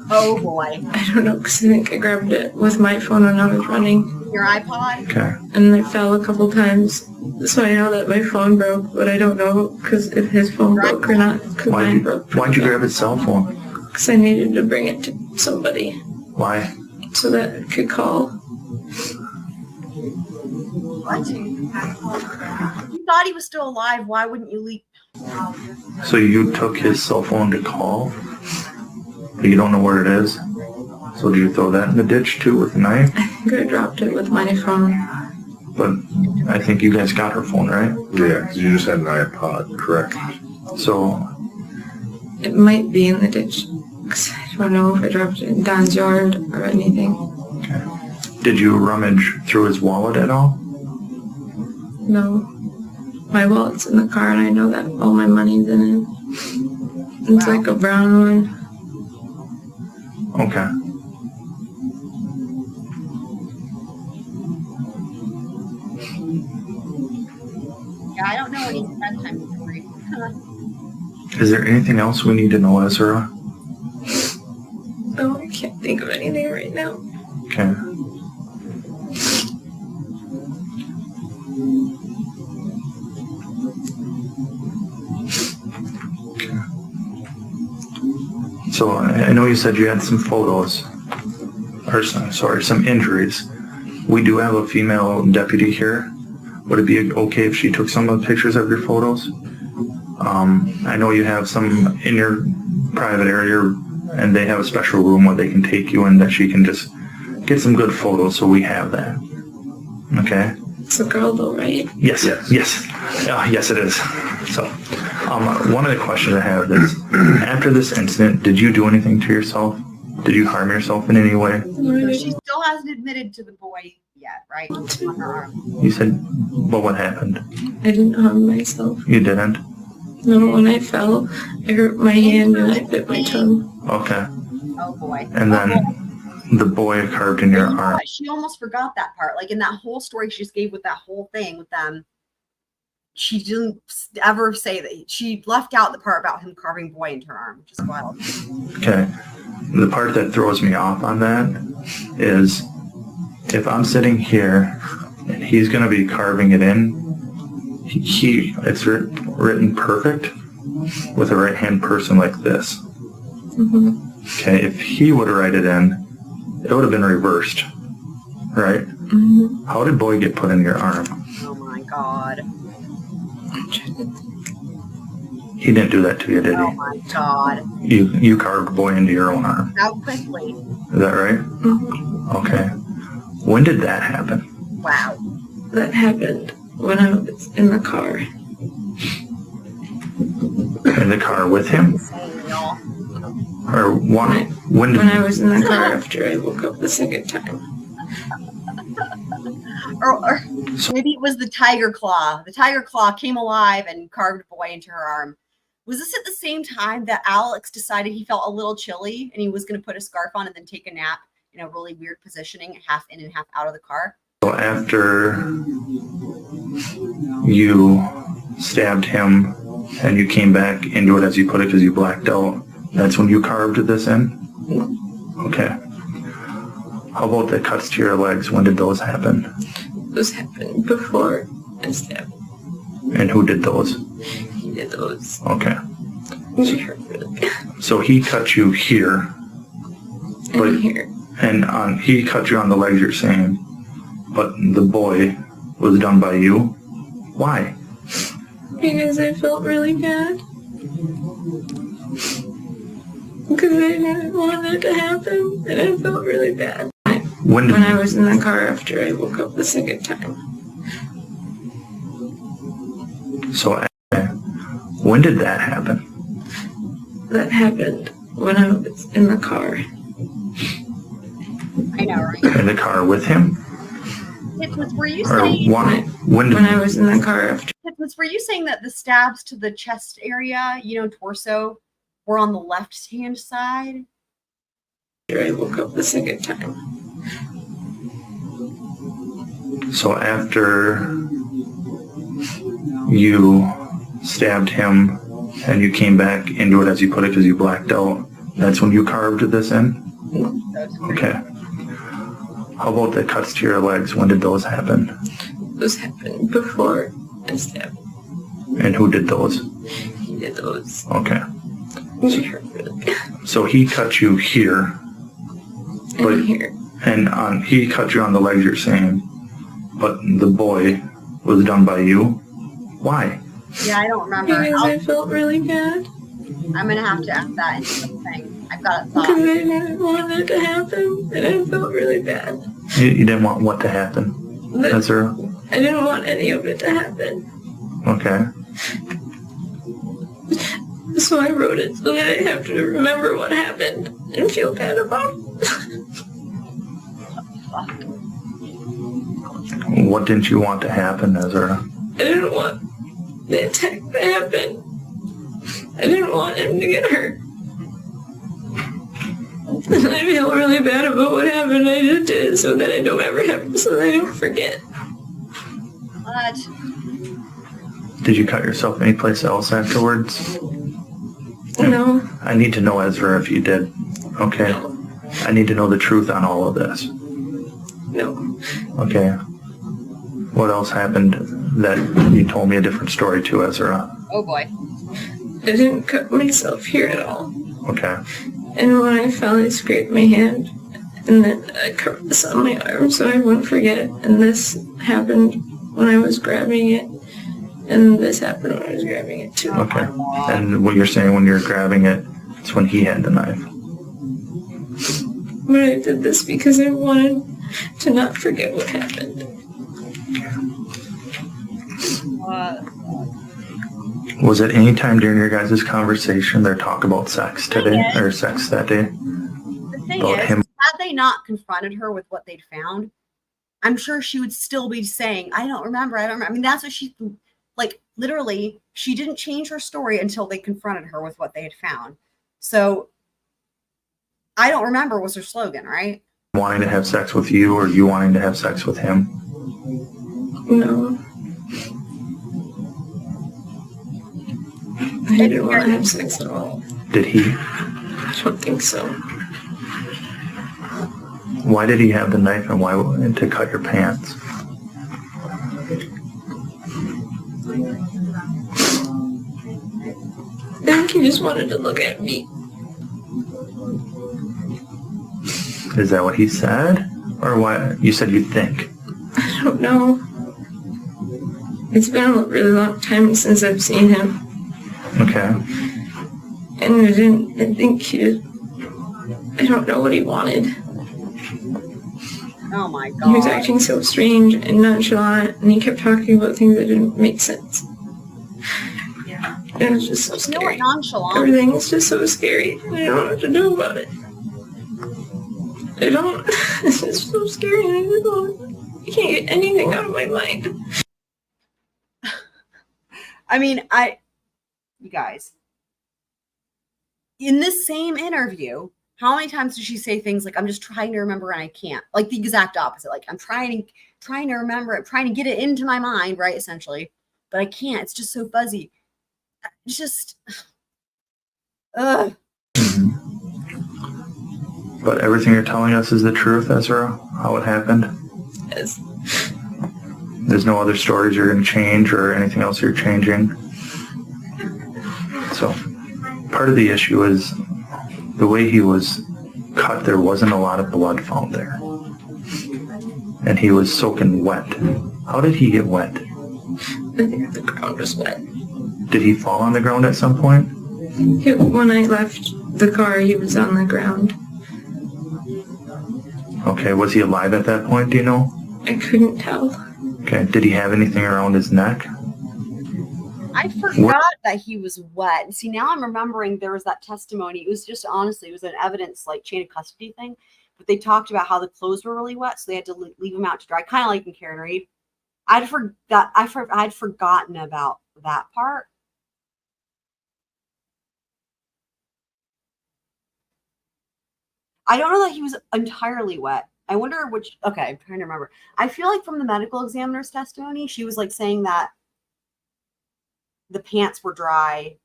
C: Oh boy.
M: I don't know, because I think I grabbed it with my phone when I was running.
C: Your iPod?
P: Okay.
M: And I fell a couple times. So I know that my phone broke, but I don't know because if his phone broke or not.
P: Why'd you grab his cell phone?
M: Because I needed to bring it to somebody.
P: Why?
M: So that I could call.
C: What? You thought he was still alive. Why wouldn't you leave?
P: So you took his cell phone to call, but you don't know where it is? So did you throw that in the ditch too with a knife?
M: I think I dropped it with my phone.
P: But I think you guys got her phone, right?
O: Yeah, because you just had an iPod, correct?
P: So...
M: It might be in the ditch. Because I don't know if I dropped it in Don's yard or anything.
P: Okay. Did you rummage through his wallet at all?
M: No. My wallet's in the car and I know that all my money's in it. It's like a brown one.
P: Okay.
C: Yeah, I don't know any bedtime stories.
P: Is there anything else we need to know, Ezra?
M: No, I can't think of anything right now.
P: Okay. So I know you said you had some photos, or some injuries. We do have a female deputy here. Would it be okay if she took some of the pictures of your photos? I know you have some in your private area, and they have a special room where they can take you in that she can just get some good photos, so we have that. Okay?
M: It's a girl though, right?
P: Yes. Yes, it is. So, one of the questions I have is, after this incident, did you do anything to yourself? Did you harm yourself in any way?
C: She still hasn't admitted to the boy yet, right? On her arm.
P: You said, well, what happened?
M: I didn't harm myself.
P: You didn't?
M: No, when I fell, I hurt my hand and I bit my tongue.
P: Okay.
C: Oh boy.
P: And then the boy carved in your arm.
C: She almost forgot that part. Like in that whole story she just gave with that whole thing with them, she didn't ever say that. She left out the part about him carving boy into her arm, which is wild.
P: Okay. The part that throws me off on that is if I'm sitting here and he's going to be carving it in, it's written perfect. with a right-hand person like this.
M: Mhm.
P: Okay, if he would have write it in, it would have been reversed, right?
M: Mhm.
P: How did boy get put in your arm?
C: Oh my god.
P: He didn't do that to you, did
C: Oh
P: he?
C: my god.
P: You carved boy into your own arm.
C: How quickly?
P: Is that right?
M: Mhm.
P: Okay. When did that happen?
C: Wow.
M: That happened when I was in the car.
P: In the car with him?
C: Insane, y'all.
P: Or why? When did
M: When I was in the car after I woke up the second time.
C: Or maybe it was the tiger claw. The tiger claw came alive and carved boy into her arm. Was this at the same time that Alex decided he felt a little chilly and he was going to put a scarf on and then take a nap in a really weird positioning, half in and half out of the car?
P: So after you stabbed him and you came back into it, as you put it, because you blacked out, that's when you carved this in? Okay. How about the cuts to your legs? When did those happen?
M: Those happened before I stabbed.
P: And who did those?
M: He did those.
P: Okay.
M: She hurt really bad.
P: So he cut you here.
M: And here.
P: And he cut you on the legs, you're saying. But the boy was done by you. Why?
M: Because I felt really bad. Because I didn't want it to happen, and I felt really bad.
P: When
M: I was in the car after I woke up the second time.
P: So when did that happen?
M: That happened when I was in the car.
C: I know, right?
P: In the car with him?
C: Were you
P: Or
C: saying
P: why? When
M: I was in the car after.
C: Were you saying that the stabs to the chest area, torso, were on the left-hand side?
M: After I woke up the second time.
P: So after you stabbed him and you came back into it, as you put it, because you blacked out, that's when you carved this in? Okay. How about the cuts to your legs? When did those happen?
M: Those happened before I stabbed.
P: And who did those?
M: He did those.
P: Okay.
M: She hurt really bad.
P: So he cut you here.
M: And here.
P: And he cut you on the legs, you're saying. But the boy was done by you. Why?
C: Yeah, I don't remember.
M: Because I felt really bad.
C: I'm going to have to add that into the thing. I've got it thought.
M: Because I didn't want it to happen, and I felt really bad.
P: You didn't want what to happen? Ezra?
M: I didn't want any of it to happen.
P: Okay.
M: So I wrote it so that I have to remember what happened and feel bad about it.
P: What didn't you want to happen, Ezra?
M: I didn't want the attack to happen. I didn't want him to get hurt. And I feel really bad about what happened. I just did it so that I don't ever have, so that I don't forget.
C: What?
P: Did you cut yourself anyplace else afterwards?
M: No.
P: I need to know, Ezra, if you did. Okay. I need to know the truth on all of this.
M: No.
P: Okay. What else happened that you told me a different story to, Ezra?
C: Oh boy.
M: I didn't cut myself here at all.
P: Okay.
M: And when I fell, I scraped my hand. And then I covered this on my arm so I wouldn't forget it. And this happened when I was grabbing it. And this happened when I was grabbing it too.
P: Okay. And what you're saying when you're grabbing it, it's when he had the knife.
M: But I did this because I wanted to not forget what happened.
P: Was it any time during your guys' conversation there talk about sex today, or sex that day?
C: The thing
P: About
C: is,
P: him?
C: had they not confronted her with what they'd found, I'm sure she would still be saying, I don't remember. I mean, that's what she, like, literally, she didn't change her story until they confronted her with what they had found. So, I don't remember was her slogan, right?
P: Wanting to have sex with you, or you wanting to have sex with him?
M: No. I didn't want to have sex at all.
P: Did he?
M: I don't think so.
P: Why did he have the knife, and why to cut your pants?
M: just wanted to look at me.
P: Is that what he said? Or what? You said you think?
M: I don't know. It's been a really long time since I've seen him.
P: Okay.
M: And I think I don't know what he wanted.
C: Oh my god.
M: He was acting so strange and nonchalant, and he kept talking about things that didn't make sense.
C: Yeah.
M: It was just so
C: You know
M: scary.
C: what nonchalant?
M: Everything is just so scary. I don't know what to do about it. I don't. It's just so scary. I can't get anything out of my mind.
C: I mean, you guys, in this same interview, how many times did she say things like, I'm just trying to remember and I can't? Like the exact opposite. Like, I'm trying to remember it, trying to get it into my mind, right, essentially. But I can't. It's just so fuzzy. It's just, ugh.
P: But everything you're telling us is the truth, Ezra? How it happened?
M: Yes.
P: There's no other stories you're going to change or anything else you're changing? So, part of the issue is the way he was cut, there wasn't a lot of blood found there. And he was soaking wet. How did he get wet?
M: I think the ground was wet.
P: Did he fall on the ground at some point?
M: When I left the car, he was on the ground.
P: Okay, was he alive at that point, do you know?
M: I couldn't tell.
P: Okay, did he have anything around his neck?
C: I forgot that he was wet. See, now I'm remembering there was that testimony. It was just, honestly, it was an evidence, like, chain of custody thing. But they talked about how the clothes were really wet, so they had to leave them out to dry. Kind of like in Karen Reed. I'd forgotten about that part. I don't know that he was entirely wet. I wonder which, okay, I'm trying to remember. I feel like from the medical examiner's testimony, she was like saying that the pants were dry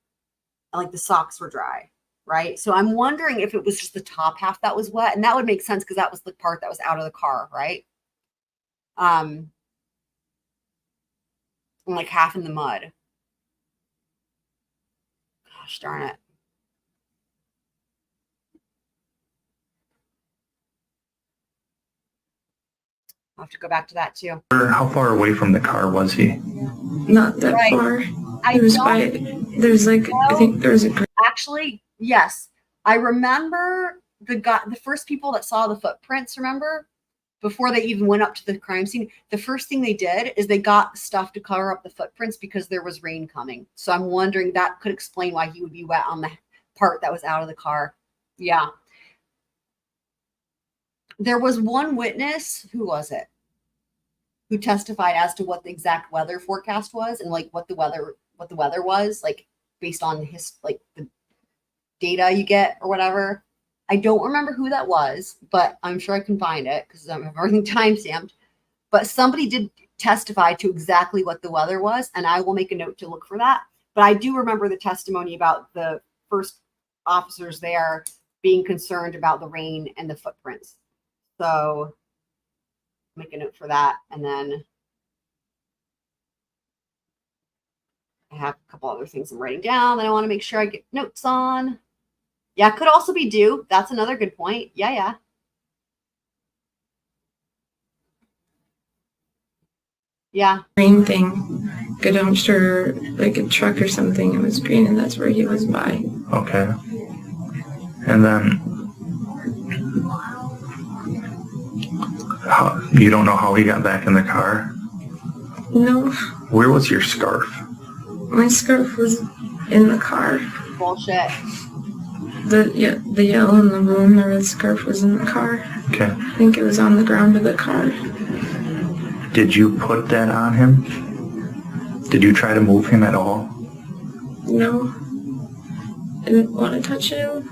C: and like the socks were dry, right? So I'm wondering if it was just the top half that was wet, and that would make sense because that was the part that was out of the car, right? And like half in the mud. Gosh darn it. I'll have to go back to that too.
P: How far away from the car was he?
M: Not that far. There's like, I think there's a...
C: Actually, yes. I remember the first people that saw the footprints, remember? Before they even went up to the crime scene, the first thing they did is they got stuff to cover up the footprints because there was rain coming. So I'm wondering that could explain why he would be wet on the part that was out of the car. Yeah. There was one witness, who was it? Who testified as to what the exact weather forecast was and like what the weather was, like based on the data you get or whatever. I don't remember who that was, but I'm sure I can find it because I have everything timestamped. But somebody did testify to exactly what the weather was, and I will make a note to look for that. But I do remember the testimony about the first officers there being concerned about the rain and the footprints. So make a note for that. And then I have a couple other things I'm writing down that I want to make sure I get notes on. Yeah, it could also be due. That's another good point. Yeah. Yeah.
M: Green thing. Like a dumpster, like a truck or something. It was green, and that's where he was by.
P: Okay. And then, you don't know how he got back in the car?
M: No.
P: Where was your scarf?
M: My scarf was in the car.
C: Bullshit.
M: The yellow and the blue and the red scarf was in the car.
P: Okay.
M: I think it was on the ground of the car.
P: Did you put that on him? Did you try to move him at all?
M: No. I didn't want to touch him.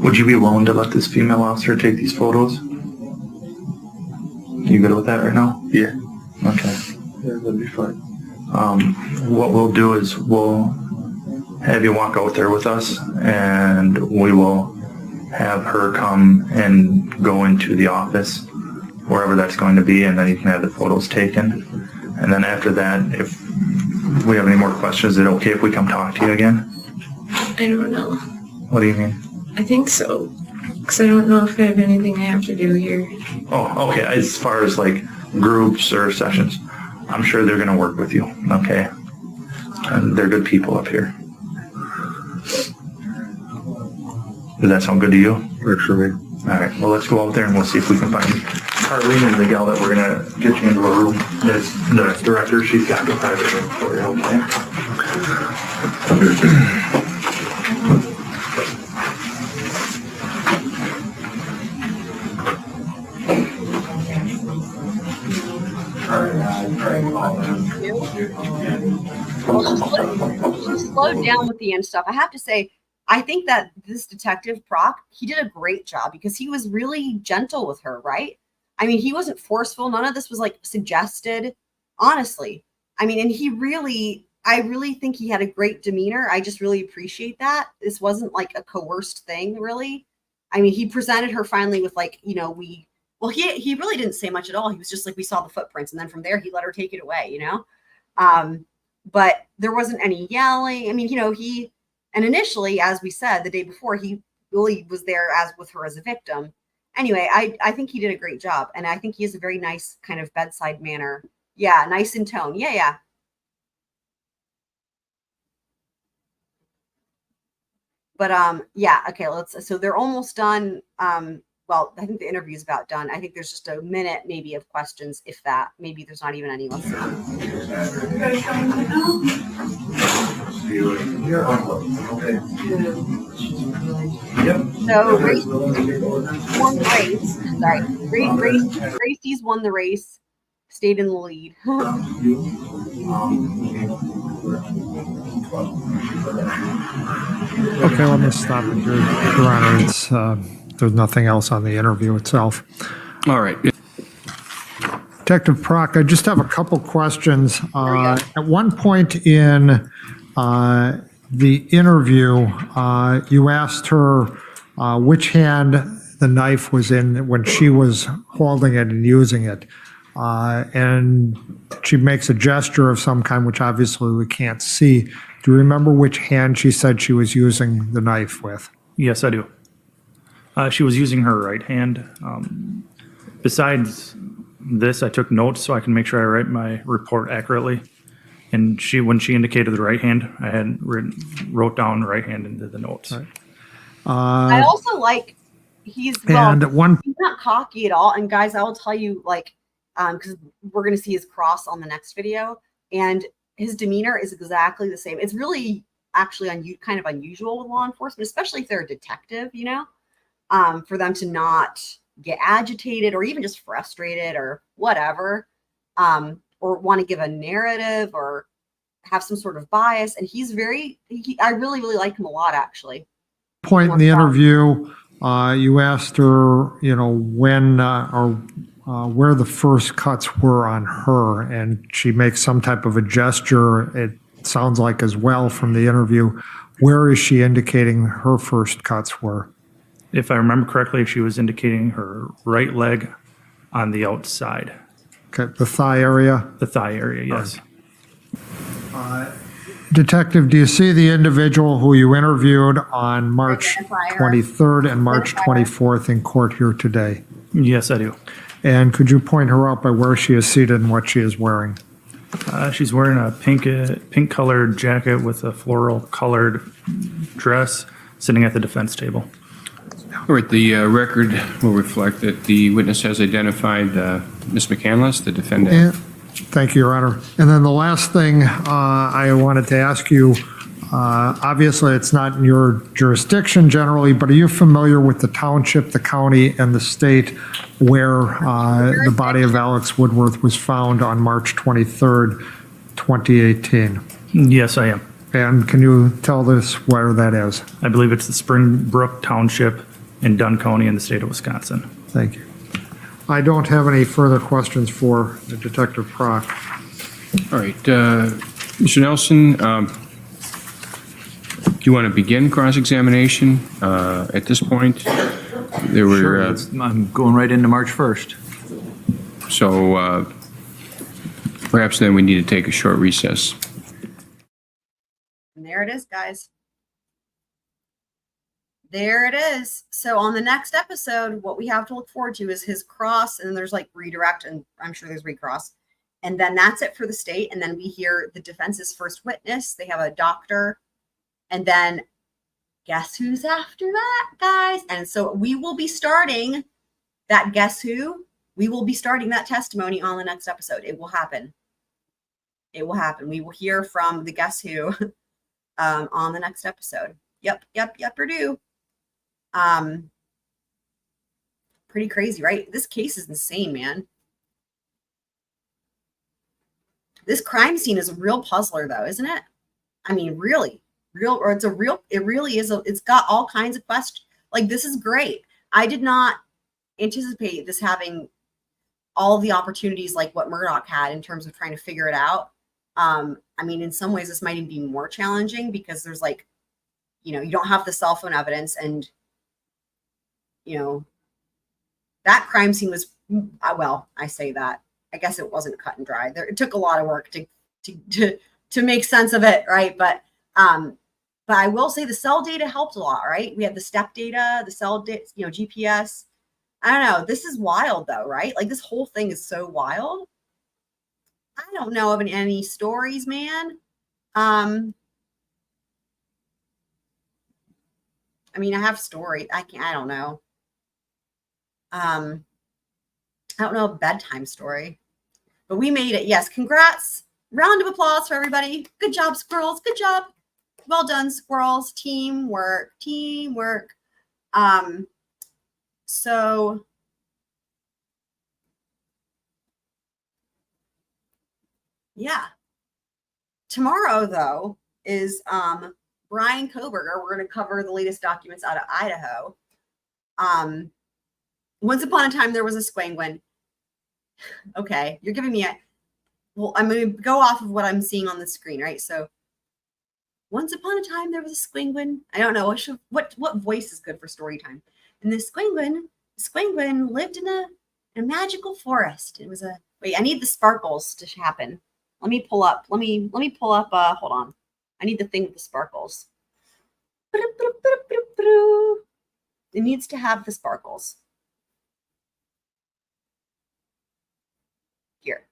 P: Would you be willing to let this female officer take these photos? You good with that right now?
E: Yeah.
P: Okay.
E: Yeah, that'd be fine.
P: What we'll do is we'll have you walk out there with us, and we will have her come and go into the office, wherever that's going to be, and then you can have the photos taken. And then after that, if we have any more questions, is it okay if we come talk to you again?
M: I don't know.
P: What do you mean?
M: I think so. Because I don't know if I have anything I have to do here.
P: Oh, okay. As far as like groups or sessions, I'm sure they're going to work with you. Okay. And they're good people up here. Does that sound good to you?
E: Works for me.
P: All right. Well, let's go out there and we'll see if we can find Carlene and the gal that we're going to get you into a room. There's the director. She's got the private room for you. Okay.
C: She slowed down with the end stuff. I have to say, I think that this Detective Prock, he did a great job because he was really gentle with her, right? I mean, he wasn't forceful. None of this was like suggested, honestly. I mean, and I really think he had a great demeanor. I just really appreciate that. This wasn't like a coerced thing, really. I mean, he presented her finally with like, he really didn't say much at all. He was just like, we saw the footprints. And then from there, he let her take it away, but there wasn't any yelling. I mean, and initially, as we said, the day before, he really was there with her as a victim. Anyway, I think he did a great job. And I think he has a very nice kind of bedside manner. Yeah, nice in tone. Yeah. But okay, so they're almost done. Well, I think the interview is about done. I think there's just a minute maybe of questions, if that. Maybe there's not even any left. So won the race. Sorry, Gracie's won the race, stayed in the lead.
A: Okay, let me stop it here, Your Honor. There's nothing else on the interview itself.
G: All right.
A: Detective Prock, I just have a couple questions. At one point in the interview, you asked her which hand the knife was in when she was holding it and using it. And she makes a gesture of some kind, which obviously we can't see. Do you remember which hand she said she was using the knife with?
K: Yes, I do. She was using her right hand. Besides this, I took notes so I can make sure I write my report accurately. And when she indicated the right hand, I had wrote down right hand into the notes. Right.
C: I also like he's not cocky at all. And guys, I will tell you, because we're going to see his cross on the next video, and his demeanor is exactly the same. It's really actually kind of unusual with law enforcement, especially if they're a detective, for them to not get agitated or even just frustrated or whatever, or want to give a narrative or have some sort of bias. And I really, really like him a lot, actually.
A: Point in the interview, you asked her, when or where the first cuts were on her, and she makes some type of a gesture. It sounds like as well from the interview. Where is she indicating her first cuts were?
K: If I remember correctly, she was indicating her right leg on the outside.
A: Okay, the thigh area?
K: The thigh area, yes.
A: Detective, do you see the individual who you interviewed on March 23rd and March 24th in court here today?
K: Yes, I do.
A: And could you point her out by where she is seated and what she is wearing?
K: She's wearing a pink colored jacket with a floral colored dress, sitting at the defense table.
G: All right, the record will reflect that the witness has identified Ms. McCandless, the defendant.
A: Yeah. Thank you, Your Honor. And then the last thing I wanted to ask you, obviously it's not in your jurisdiction generally, but are you familiar with the township, the county, and the state where the body of Alex Woodworth was found on March 23rd, 2018?
K: Yes, I am.
A: And can you tell us where that is?
K: I believe it's the Springbrook Township in Dunn County in the state of Wisconsin.
A: Thank you. I don't have any further questions for Detective Prock.
G: All right, Mr. Nelson, do you want to begin cross-examination at this point? There were,
K: Sure, I'm going right into March 1st.
G: So perhaps then we need to take a short recess.
C: And there it is, guys. There it is. So on the next episode, what we have to look forward to is his cross, and there's like redirect, and I'm sure there's recross. And then that's it for the state. And then we hear the defense's first witness. They have a doctor. And then guess who's after that, guys? And so we will be starting that guess who? We will be starting that testimony on the next episode. It will happen. It will happen. We will hear from the guess who on the next episode. Yep, Purdue. Pretty crazy, right? This case is insane, man. This crime scene is a real puzzler, though, isn't it? I mean, really, it really is. It's got all kinds of questions. Like, this is great. I did not anticipate this having all the opportunities like what Murdoch had in terms of trying to figure it out. I mean, in some ways, this might even be more challenging because there's like, you don't have the cell phone evidence, and that crime scene was, well, I say that, I guess it wasn't cut and dry. It took a lot of work to make sense of it, right? But I will say the cell data helped a lot, right? We have the step data, the cell data, GPS. I don't know. This is wild, though, right? Like, this whole thing is so wild. I don't know of any stories, man. I mean, I have stories. I don't know. I don't know a bedtime story, but we made it. Yes, congrats. Round of applause for everybody. Good job, squirrels. Good job. Well done, squirrels. Teamwork. So yeah. Tomorrow, though, is Brian Koberger. We're going to cover the latest documents out of Idaho. Once upon a time, there was a Squinguin. Okay, you're giving me well, I'm going to go off of what I'm seeing on the screen, right? So, once upon a time, there was a Squinguin. I don't know what voice is good for story time. And the Squinguin lived in a magical forest. It was wait. I need the sparkles to happen. Let me pull up. Let me pull up. Hold on. I need the thing with the sparkles. It needs to have the sparkles. Here.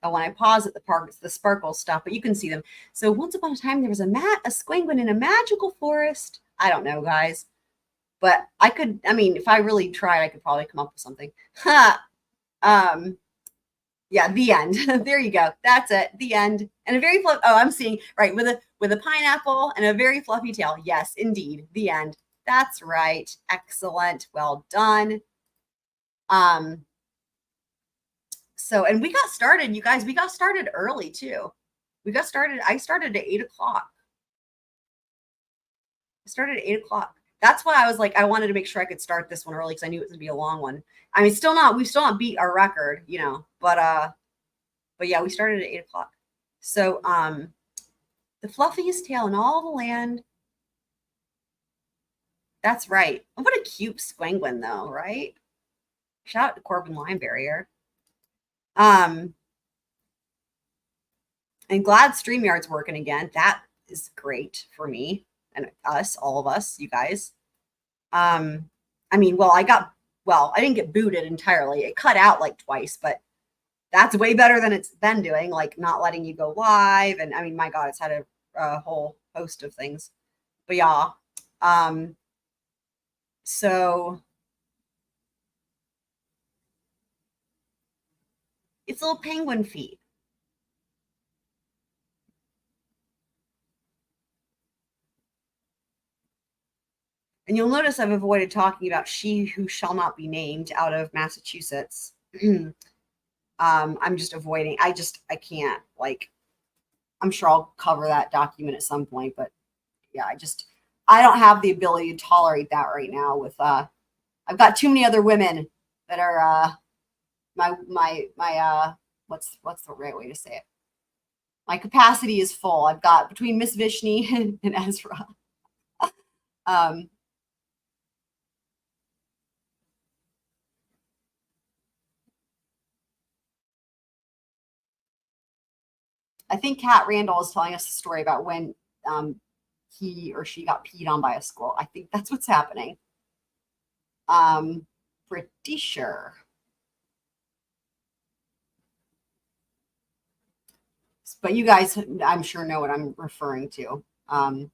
C: Oh, when I pause at the sparkles stop, but you can see them. So once upon a time, there was a Squinguin in a magical forest. I don't know, guys. But if I really tried, I could probably come up with something. Yeah, the end. There you go. That's it. The end. And a very I'm seeing, right, with a pineapple and a very fluffy tail. Yes, indeed. The end. That's right. Excellent. Well done. So, and we got started, you guys, we got started early too. I started at 8 o'clock. That's why I was like, I wanted to make sure I could start this one early because I knew it was gonna be a long one. I mean, we've still not beat our record, but yeah, we started at 8 o'clock. So, the fluffiest tail in all the land. That's right. What a cute Squinguin though, right? Shout out to Corbin Linebarrier. And glad StreamYard's working again. That is great for me and us, all of us, you guys. I mean, I didn't get booted entirely. It cut out like twice, but that's way better than it's been doing, like not letting you go live. And I mean, my God, it's had a whole host of things. But yeah, so it's little penguin feet. And you'll notice I've avoided talking about She Who Shall Not Be Named out of Massachusetts. I'm just avoiding. I can't, I'm sure I'll cover that document at some point, but yeah, I don't have the ability to tolerate that right now with, I've got too many other women that are what's the right way to say it? My capacity is full. I've got between Miss Vishni and Ezra. I think Kat Randall is telling us a story about when he or she got peed on by a squirrel. I think that's what's happening. Pretty sure. But you guys, I'm sure, know what I'm referring to. I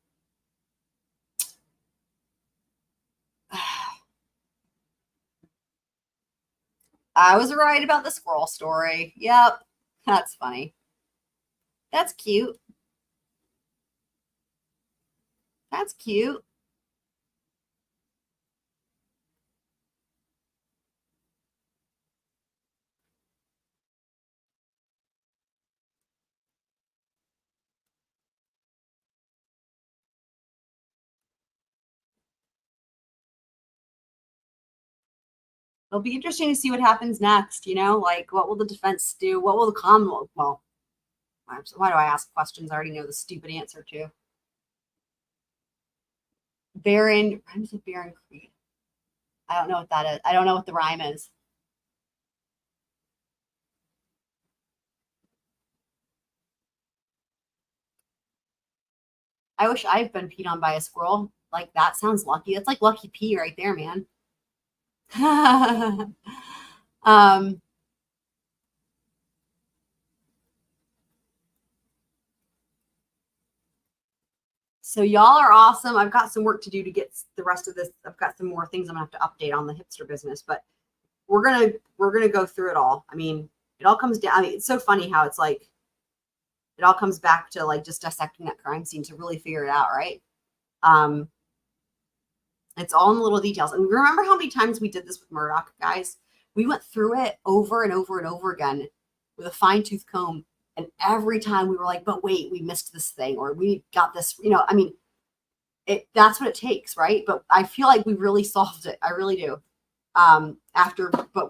C: was right about the squirrel story. Yep, that's funny. That's cute. That's cute. It'll be interesting to see what happens next. You know, like what will the defense do? What will the Commonwealth? Well, why do I ask questions I already know the stupid answer to? Baron, rhymes with Baron Creed. I don't know what that is. I don't know what the rhyme is. I wish I've been peed on by a squirrel. Like that sounds lucky. That's like lucky pee right there, man. So y'all are awesome. I've got some work to do to get the rest of this. I've got some more things I'm gonna have to update on the hipster business, but we're gonna go through it all. I mean, it all comes down. I mean, it's so funny how it's like it all comes back to like just dissecting that crime scene to really figure it out, right? It's all in the little details. And remember how many times we did this with Murdoch, guys? We went through it over and over and over again with a fine-tooth comb. And every time we were like, but wait, we missed this thing, or we got this, you know, I mean, that's what it takes, right? But I feel like we really solved it. I really do. But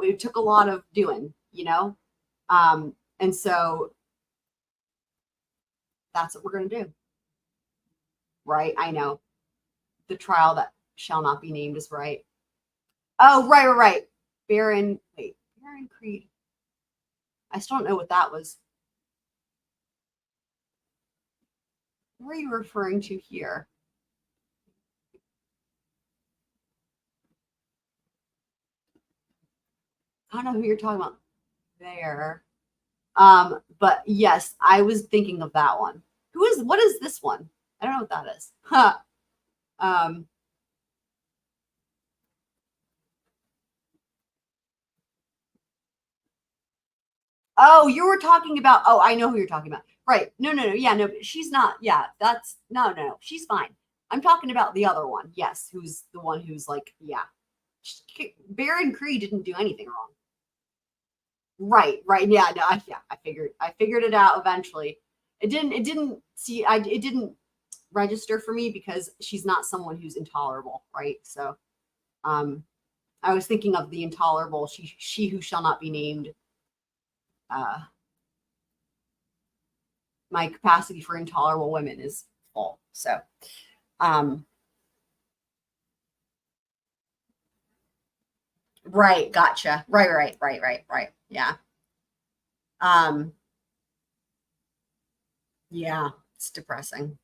C: it took a lot of doing, you know? And so that's what we're going to do. Right? I know. The trial that shall not be named is right. Oh, right. Baron Creed. I still don't know what that was. What are you referring to here? I don't know who you're talking about there. But yes, I was thinking of that one. What is this one? I don't know what that is. Huh. Oh, you were talking about, oh, I know who you're talking about. Right. No. Yeah, no, but she's not. Yeah, that's, no. She's fine. I'm talking about the other one. Yes. Who's the one who's like, yeah. Baron Creed didn't do anything wrong. Right. Yeah, no, I figured it out eventually. It didn't register for me because she's not someone who's intolerable, right? So, I was thinking of the intolerable, she who shall not be named. My capacity for intolerable women is full. So, right. Gotcha. Right. Yeah. Yeah, it's depressing.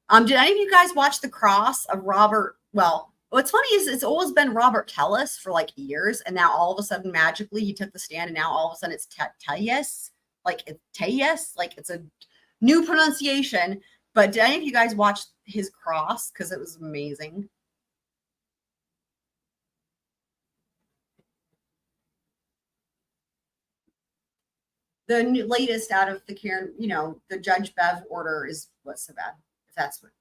C: Did any of you guys watch The Cross of Robert? Well, what's funny is it's always been Robert Tellis for like years, and now all of a sudden, magically, he took the stand, and now all of a sudden it's Tellis, like it's Tellis, like it's a new pronunciation. But did any of you guys watch his Cross? Because it was amazing. The latest out of the Karen, the Judge Bev order is what's so bad. If that's what.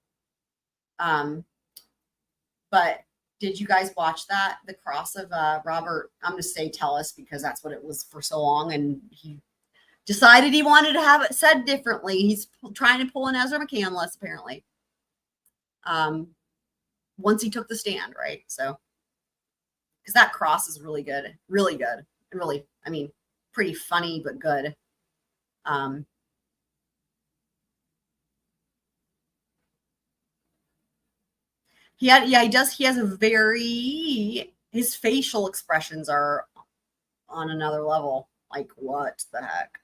C: But did you guys watch that? The Cross of Robert? I'm going to say Tellis because that's what it was for so long, and decided he wanted to have it said differently. He's trying to pull an Ezra McCandless, apparently. Once he took the stand, right? So, because that cross is really good, and really, I mean, pretty funny, but good. He has a his facial expressions are on another level. Like, what the heck?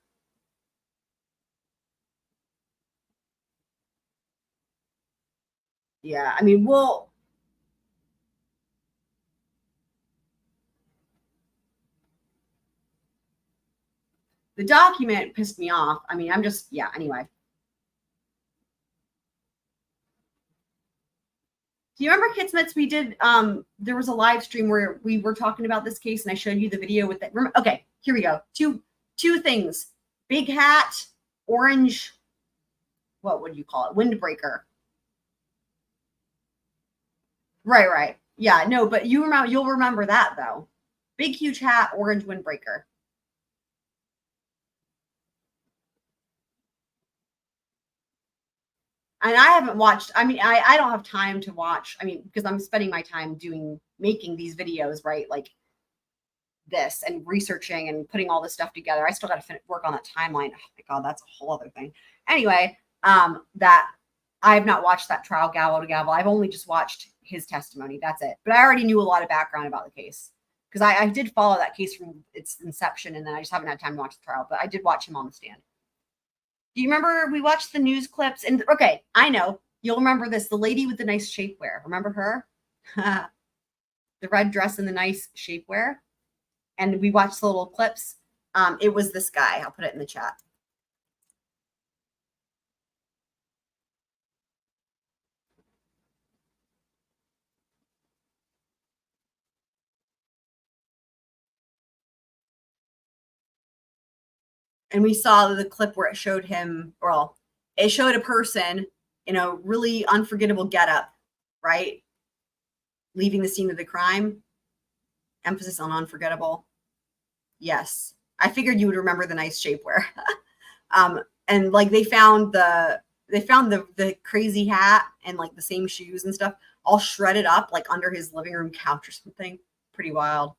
C: Yeah, I mean, the document pissed me off. I mean, anyway. Do you remember, Kitsmits, we did, there was a live stream where we were talking about this case and I showed you the video with that. Okay, here we go. Two things. Big hat, orange, what would you call it? Windbreaker. Right. Yeah, no, but you'll remember that though. Big, huge hat, orange windbreaker. And I haven't watched, I mean, I don't have time to watch, I mean, because I'm spending my time making these videos, right? Like this and researching and putting all this stuff together. I still got to work on that timeline. Oh my God, that's a whole other thing. Anyway, that I have not watched that trial Gavel-To-Gavel. I've only just watched his testimony. That's it. But I already knew a lot of background about the case because I did follow that case from its inception and then I just haven't had time to watch the trial, but I did watch him on the stand. Do you remember we watched the news clips? And okay, I know you'll remember this. The lady with the nice shapewear. Remember her? The red dress and the nice shapewear. And we watched the little clips. It was this guy. I'll put it in the chat. And we saw the clip where it showed him, well, it showed a person in a really unforgettable getup, right? Leaving the scene of the crime. Emphasis on unforgettable. Yes. I figured you would remember the nice shapewear. And like they found the crazy hat and like the same shoes and stuff all shredded up like under his living room couch or something. Pretty wild.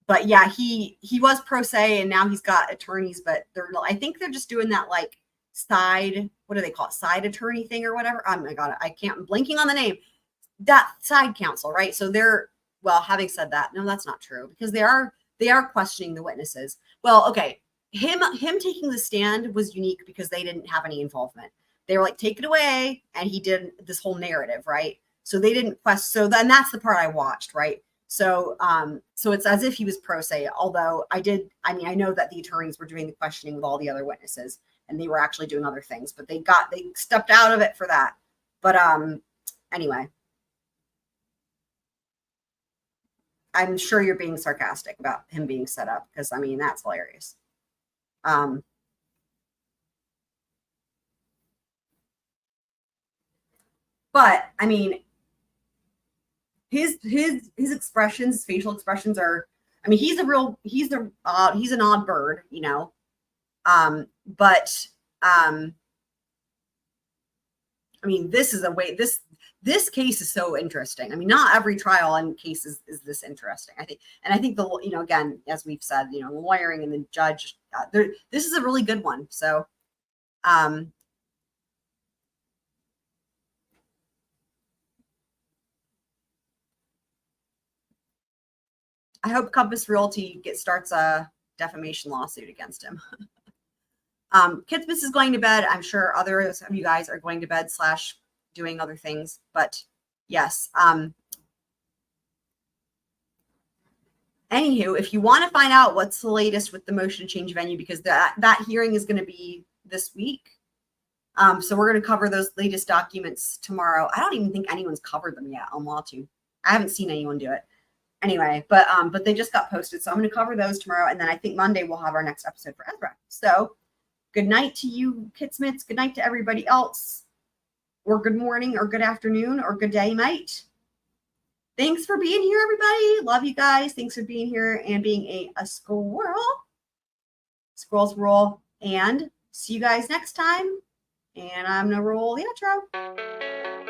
C: But yeah, he was pro se and now he's got attorneys, but I think they're just doing that like side, what do they call it? Side attorney thing or whatever. Oh my God, I'm blanking on the name. That side counsel, right? So well, having said that, no, that's not true because they are questioning the witnesses. Well, okay. Him taking the stand was unique because they didn't have any involvement. They were like, take it away. And he did this whole narrative, right? So they didn't question. So then that's the part I watched, right? So, so it's as if he was pro se, although I know that the attorneys were doing the questioning with all the other witnesses and they were actually doing other things, but they stepped out of it for that. But, anyway, I'm sure you're being sarcastic about him being set up because I mean, that's hilarious. But I mean, his expressions, his facial expressions are, I mean, he's an odd bird, you know. But I mean, this case is so interesting. I mean, not every trial and case is this interesting. I think the, you know, again, as we've said, you know, the lawyering and the judge, this is a really good one. So, I hope Compass Realty starts a defamation lawsuit against him. Kitsmas is going to bed. I'm sure others of you guys are going to bed / doing other things, but yes. Anywho, if you want to find out what's the latest with the motion to change venue, because that hearing is going to be this week. So we're going to cover those latest documents tomorrow. I don't even think anyone's covered them yet on Law2. I haven't seen anyone do it. Anyway, but they just got posted. So I'm going to cover those tomorrow. And then I think Monday we'll have our next episode for Ezra. So good night to you, Kitsmits. Good night to everybody else. Or good morning or good afternoon or good day, mate. Thanks for being here, everybody. Love you guys. Thanks for being here and being a squirrel. Squirrels roll, and see you guys next time. And I'm gonna roll the outro.